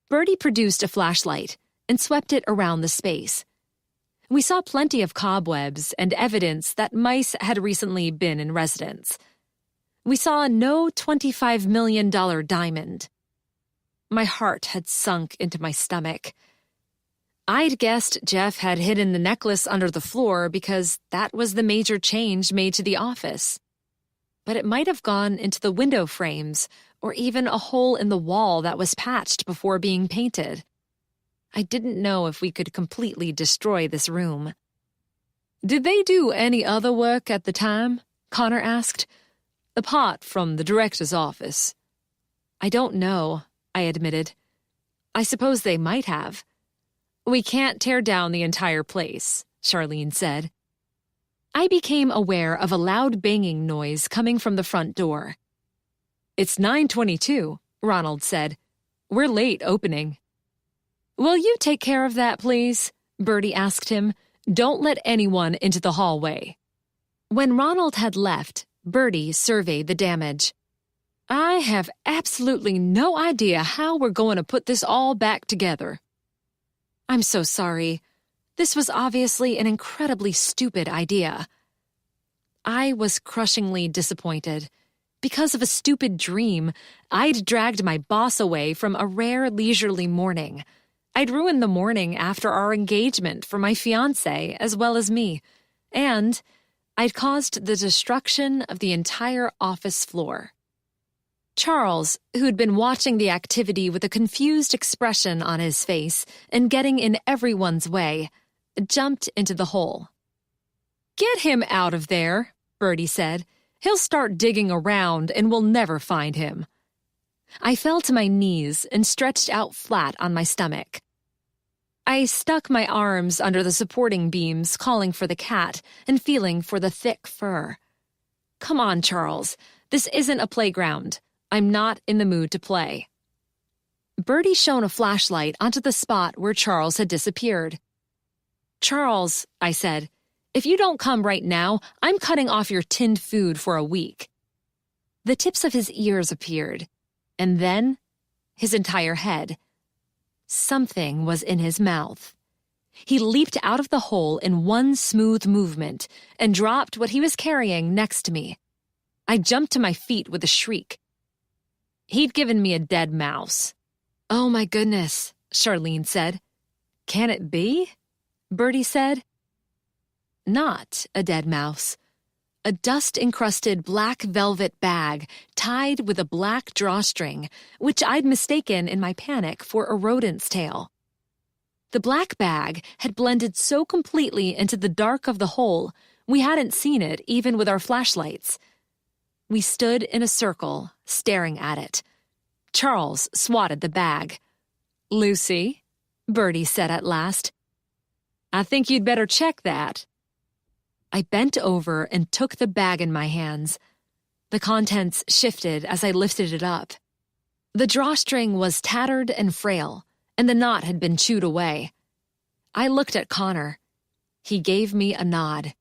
Bertie produced a flashlight and swept it around the space. We saw plenty of cobwebs and evidence that mice had recently been in residence. We saw no $25 million diamond. My heart had sunk into my stomach. I'd guessed Jeff had hidden the necklace under the floor because that was the major change made to the office. But it might have gone into the window frames or even a hole in the wall that was patched before being painted. I didn't know if we could completely destroy this room. "Did they do any other work at the time?" Connor asked. "Apart from the director's office." "I don't know," I admitted. "I suppose they might have." "We can't tear down the entire place," Charlene said. I became aware of a loud banging noise coming from the front door. "It's 9:22, Ronald said. "We're late opening." "Will you take care of that, please?" Bertie asked him. "Don't let anyone into the hallway." When Ronald had left, Bertie surveyed the damage. "I have absolutely no idea how we're going to put this all back together." "I'm so sorry. This was obviously an incredibly stupid idea." I was crushingly disappointed. Because of a stupid dream, I'd dragged my boss away from a rare leisurely morning. I'd ruined the morning after our engagement for my fiancé as well as me, and I'd caused the destruction of the entire office floor. Charles, who'd been watching the activity with a confused expression on his face and getting in everyone's way, jumped into the hole. "Get him out of there," Bertie said. "He'll start digging around and we'll never find him." I fell to my knees and stretched out flat on my stomach. I stuck my arms under the supporting beams, calling for the cat and feeling for the thick fur. "Come on, Charles. This isn't a playground. I'm not in the mood to play." Bertie shone a flashlight onto the spot where Charles had disappeared. "Charles," I said, "if you don't come right now, I'm cutting off your tinned food for a week." The tips of his ears appeared, and then his entire head. Something was in his mouth. He leaped out of the hole in one smooth movement and dropped what he was carrying next to me. I jumped to my feet with a shriek. He'd given me a dead mouse. "Oh my goodness," Charlene said. "Can it be?" Bertie said. Not a dead mouse. A dust-encrusted black velvet bag tied with a black drawstring, which I'd mistaken in my panic for a rodent's tail. The black bag had blended so completely into the dark of the hole, we hadn't seen it even with our flashlights. We stood in a circle, staring at it. Charles swatted the bag. "Lucy," Bertie said at last, "I think you'd better check that." I bent over and took the bag in my hands. The contents shifted as I lifted it up. The drawstring was tattered and frail, and the knot had been chewed away. I looked at Connor. He gave me a nod.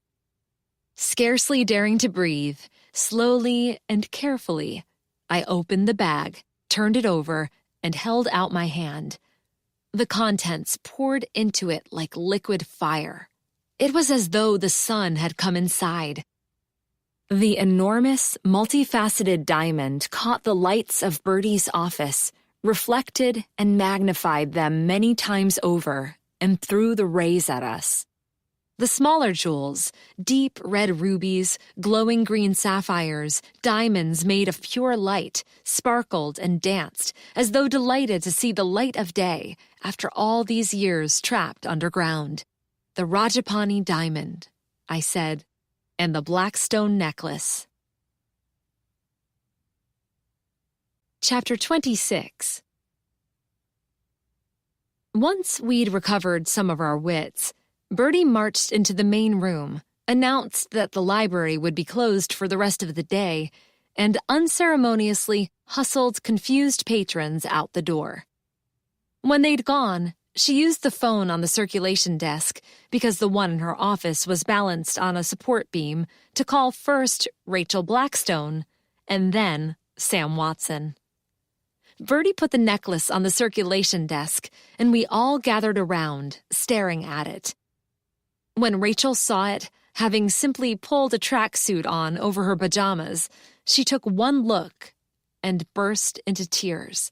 Scarcely daring to breathe, slowly and carefully, I opened the bag, turned it over, and held out my hand. The contents poured into it like liquid fire. It was as though the sun had come inside. The enormous, multifaceted diamond caught the lights of Bertie's office, reflected and magnified them many times over, and threw the rays at us. The smaller jewels, deep red rubies, glowing green sapphires, diamonds made of pure light, sparkled and danced, as though delighted to see the light of day after all these years trapped underground. "The Rajapani diamond," I said, "and the Blackstone necklace." Chapter 26. Once we'd recovered some of our wits, Bertie marched into the main room, announced that the library would be closed for the rest of the day, and unceremoniously hustled confused patrons out the door. When they'd gone, she used the phone on the circulation desk, because the one in her office was balanced on a support beam, to call first Rachel Blackstone and then Sam Watson. Bertie put the necklace on the circulation desk, and we all gathered around, staring at it. When Rachel saw it, having simply pulled a tracksuit on over her pajamas, she took one look and burst into tears.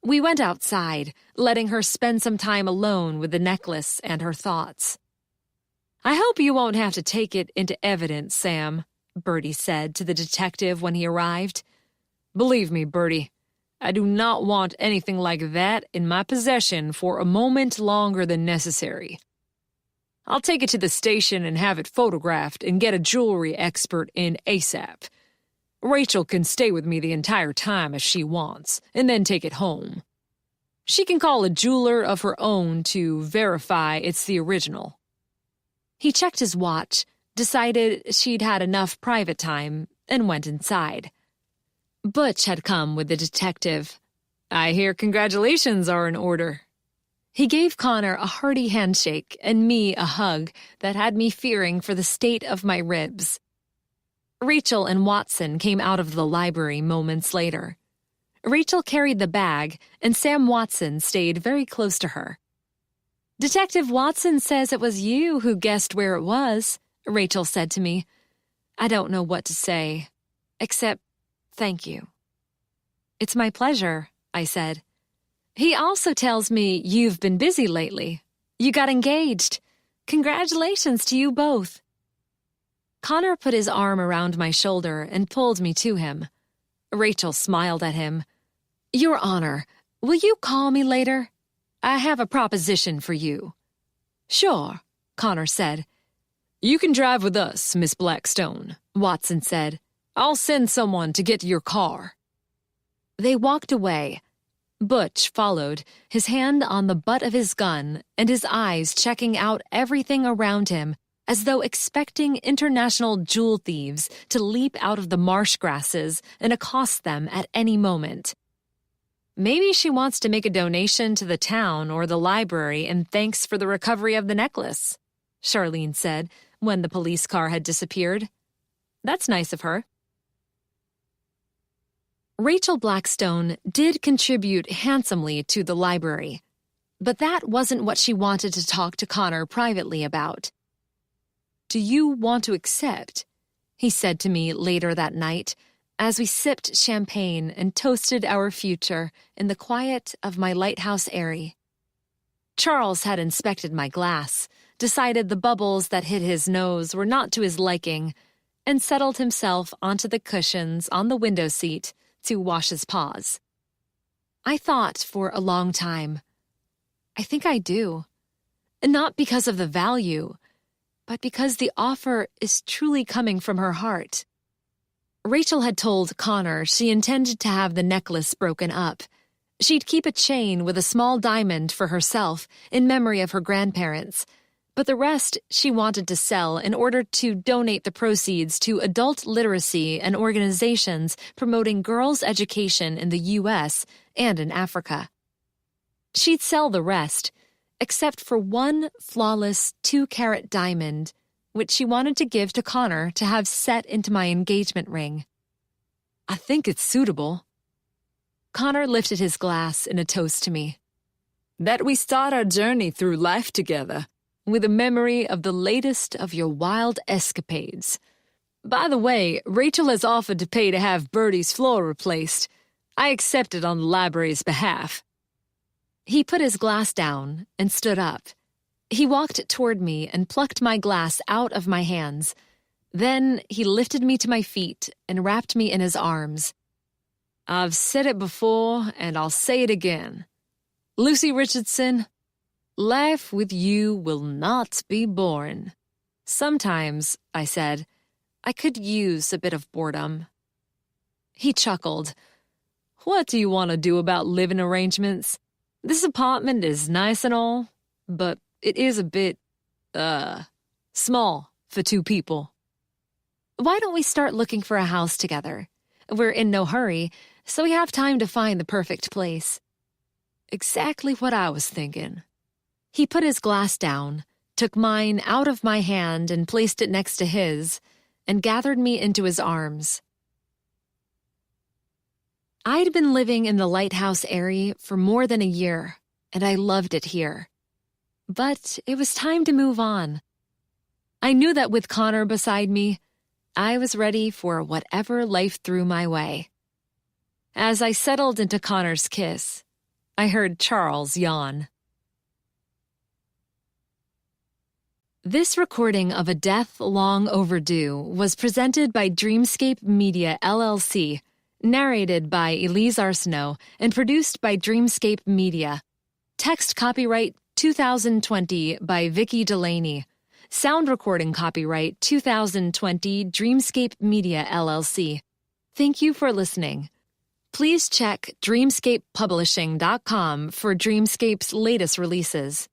We went outside, letting her spend some time alone with the necklace and her thoughts. "I hope you won't have to take it into evidence, Sam," Bertie said to the detective when he arrived. "Believe me, Bertie, I do not want anything like that in my possession for a moment longer than necessary. I'll take it to the station and have it photographed and get a jewelry expert in ASAP. Rachel can stay with me the entire time if she wants, and then take it home. She can call a jeweler of her own to verify it's the original." He checked his watch, decided she'd had enough private time, and went inside. Butch had come with the detective. "I hear congratulations are in order." He gave Connor a hearty handshake and me a hug that had me fearing for the state of my ribs. Rachel and Watson came out of the library moments later. Rachel carried the bag, and Sam Watson stayed very close to her. "Detective Watson says it was you who guessed where it was," Rachel said to me. I don't know what to say, except thank you. "It's my pleasure," I said. "He also tells me you've been busy lately. You got engaged. Congratulations to you both." Connor put his arm around my shoulder and pulled me to him. Rachel smiled at him. "Your Honor, will you call me later? I have a proposition for you." "Sure," Connor said. "You can drive with us, Miss Blackstone," Watson said. "I'll send someone to get your car." They walked away. Butch followed, his hand on the butt of his gun and his eyes checking out everything around him, as though expecting international jewel thieves to leap out of the marsh grasses and accost them at any moment. "Maybe she wants to make a donation to the town or the library in thanks for the recovery of the necklace," Charlene said when the police car had disappeared. "That's nice of her." Rachel Blackstone did contribute handsomely to the library, but that wasn't what she wanted to talk to Connor privately about. "Do you want to accept?" he said to me later that night, as we sipped champagne and toasted our future in the quiet of my lighthouse eyrie. Charles had inspected my glass, decided the bubbles that hit his nose were not to his liking, and settled himself onto the cushions on the window seat to wash his paws. I thought for a long time, I think I do. Not because of the value, but because the offer is truly coming from her heart. Rachel had told Connor she intended to have the necklace broken up. She'd keep a chain with a small diamond for herself in memory of her grandparents, but the rest she wanted to sell in order to donate the proceeds to adult literacy and organizations promoting girls' education in the U.S. and in Africa. She'd sell the rest, except for one flawless 2-carat diamond, which she wanted to give to Connor to have set into my engagement ring. I think it's suitable. Connor lifted his glass in a toast to me. That we start our journey through life together, with a memory of the latest of your wild escapades. By the way, Rachel has offered to pay to have Bertie's floor replaced. I accepted on the library's behalf. He put his glass down and stood up. He walked toward me and plucked my glass out of my hands. Then he lifted me to my feet and wrapped me in his arms. I've said it before, and I'll say it again. Lucy Richardson, life with you will not be boring. Sometimes, I said, I could use a bit of boredom. He chuckled. What do you want to do about living arrangements? This apartment is nice and all, but it is a bit, small for 2 people. Why don't we start looking for a house together? We're in no hurry, so we have time to find the perfect place. Exactly what I was thinking. He put his glass down, took mine out of my hand and placed it next to his, and gathered me into his arms. I'd been living in the lighthouse area for more than a year, and I loved it here. But it was time to move on. I knew that with Connor beside me, I was ready for whatever life threw my way. As I settled into Connor's kiss, I heard Charles yawn. This recording of A Death Long Overdue was presented by Dreamscape Media, LLC, narrated by Elise Arsenault, and produced by Dreamscape Media. Text copyright 2020 by Vicky Delaney. Sound recording copyright 2020 Dreamscape Media, LLC. Thank you for listening. Please check dreamscapepublishing.com for Dreamscape's latest releases.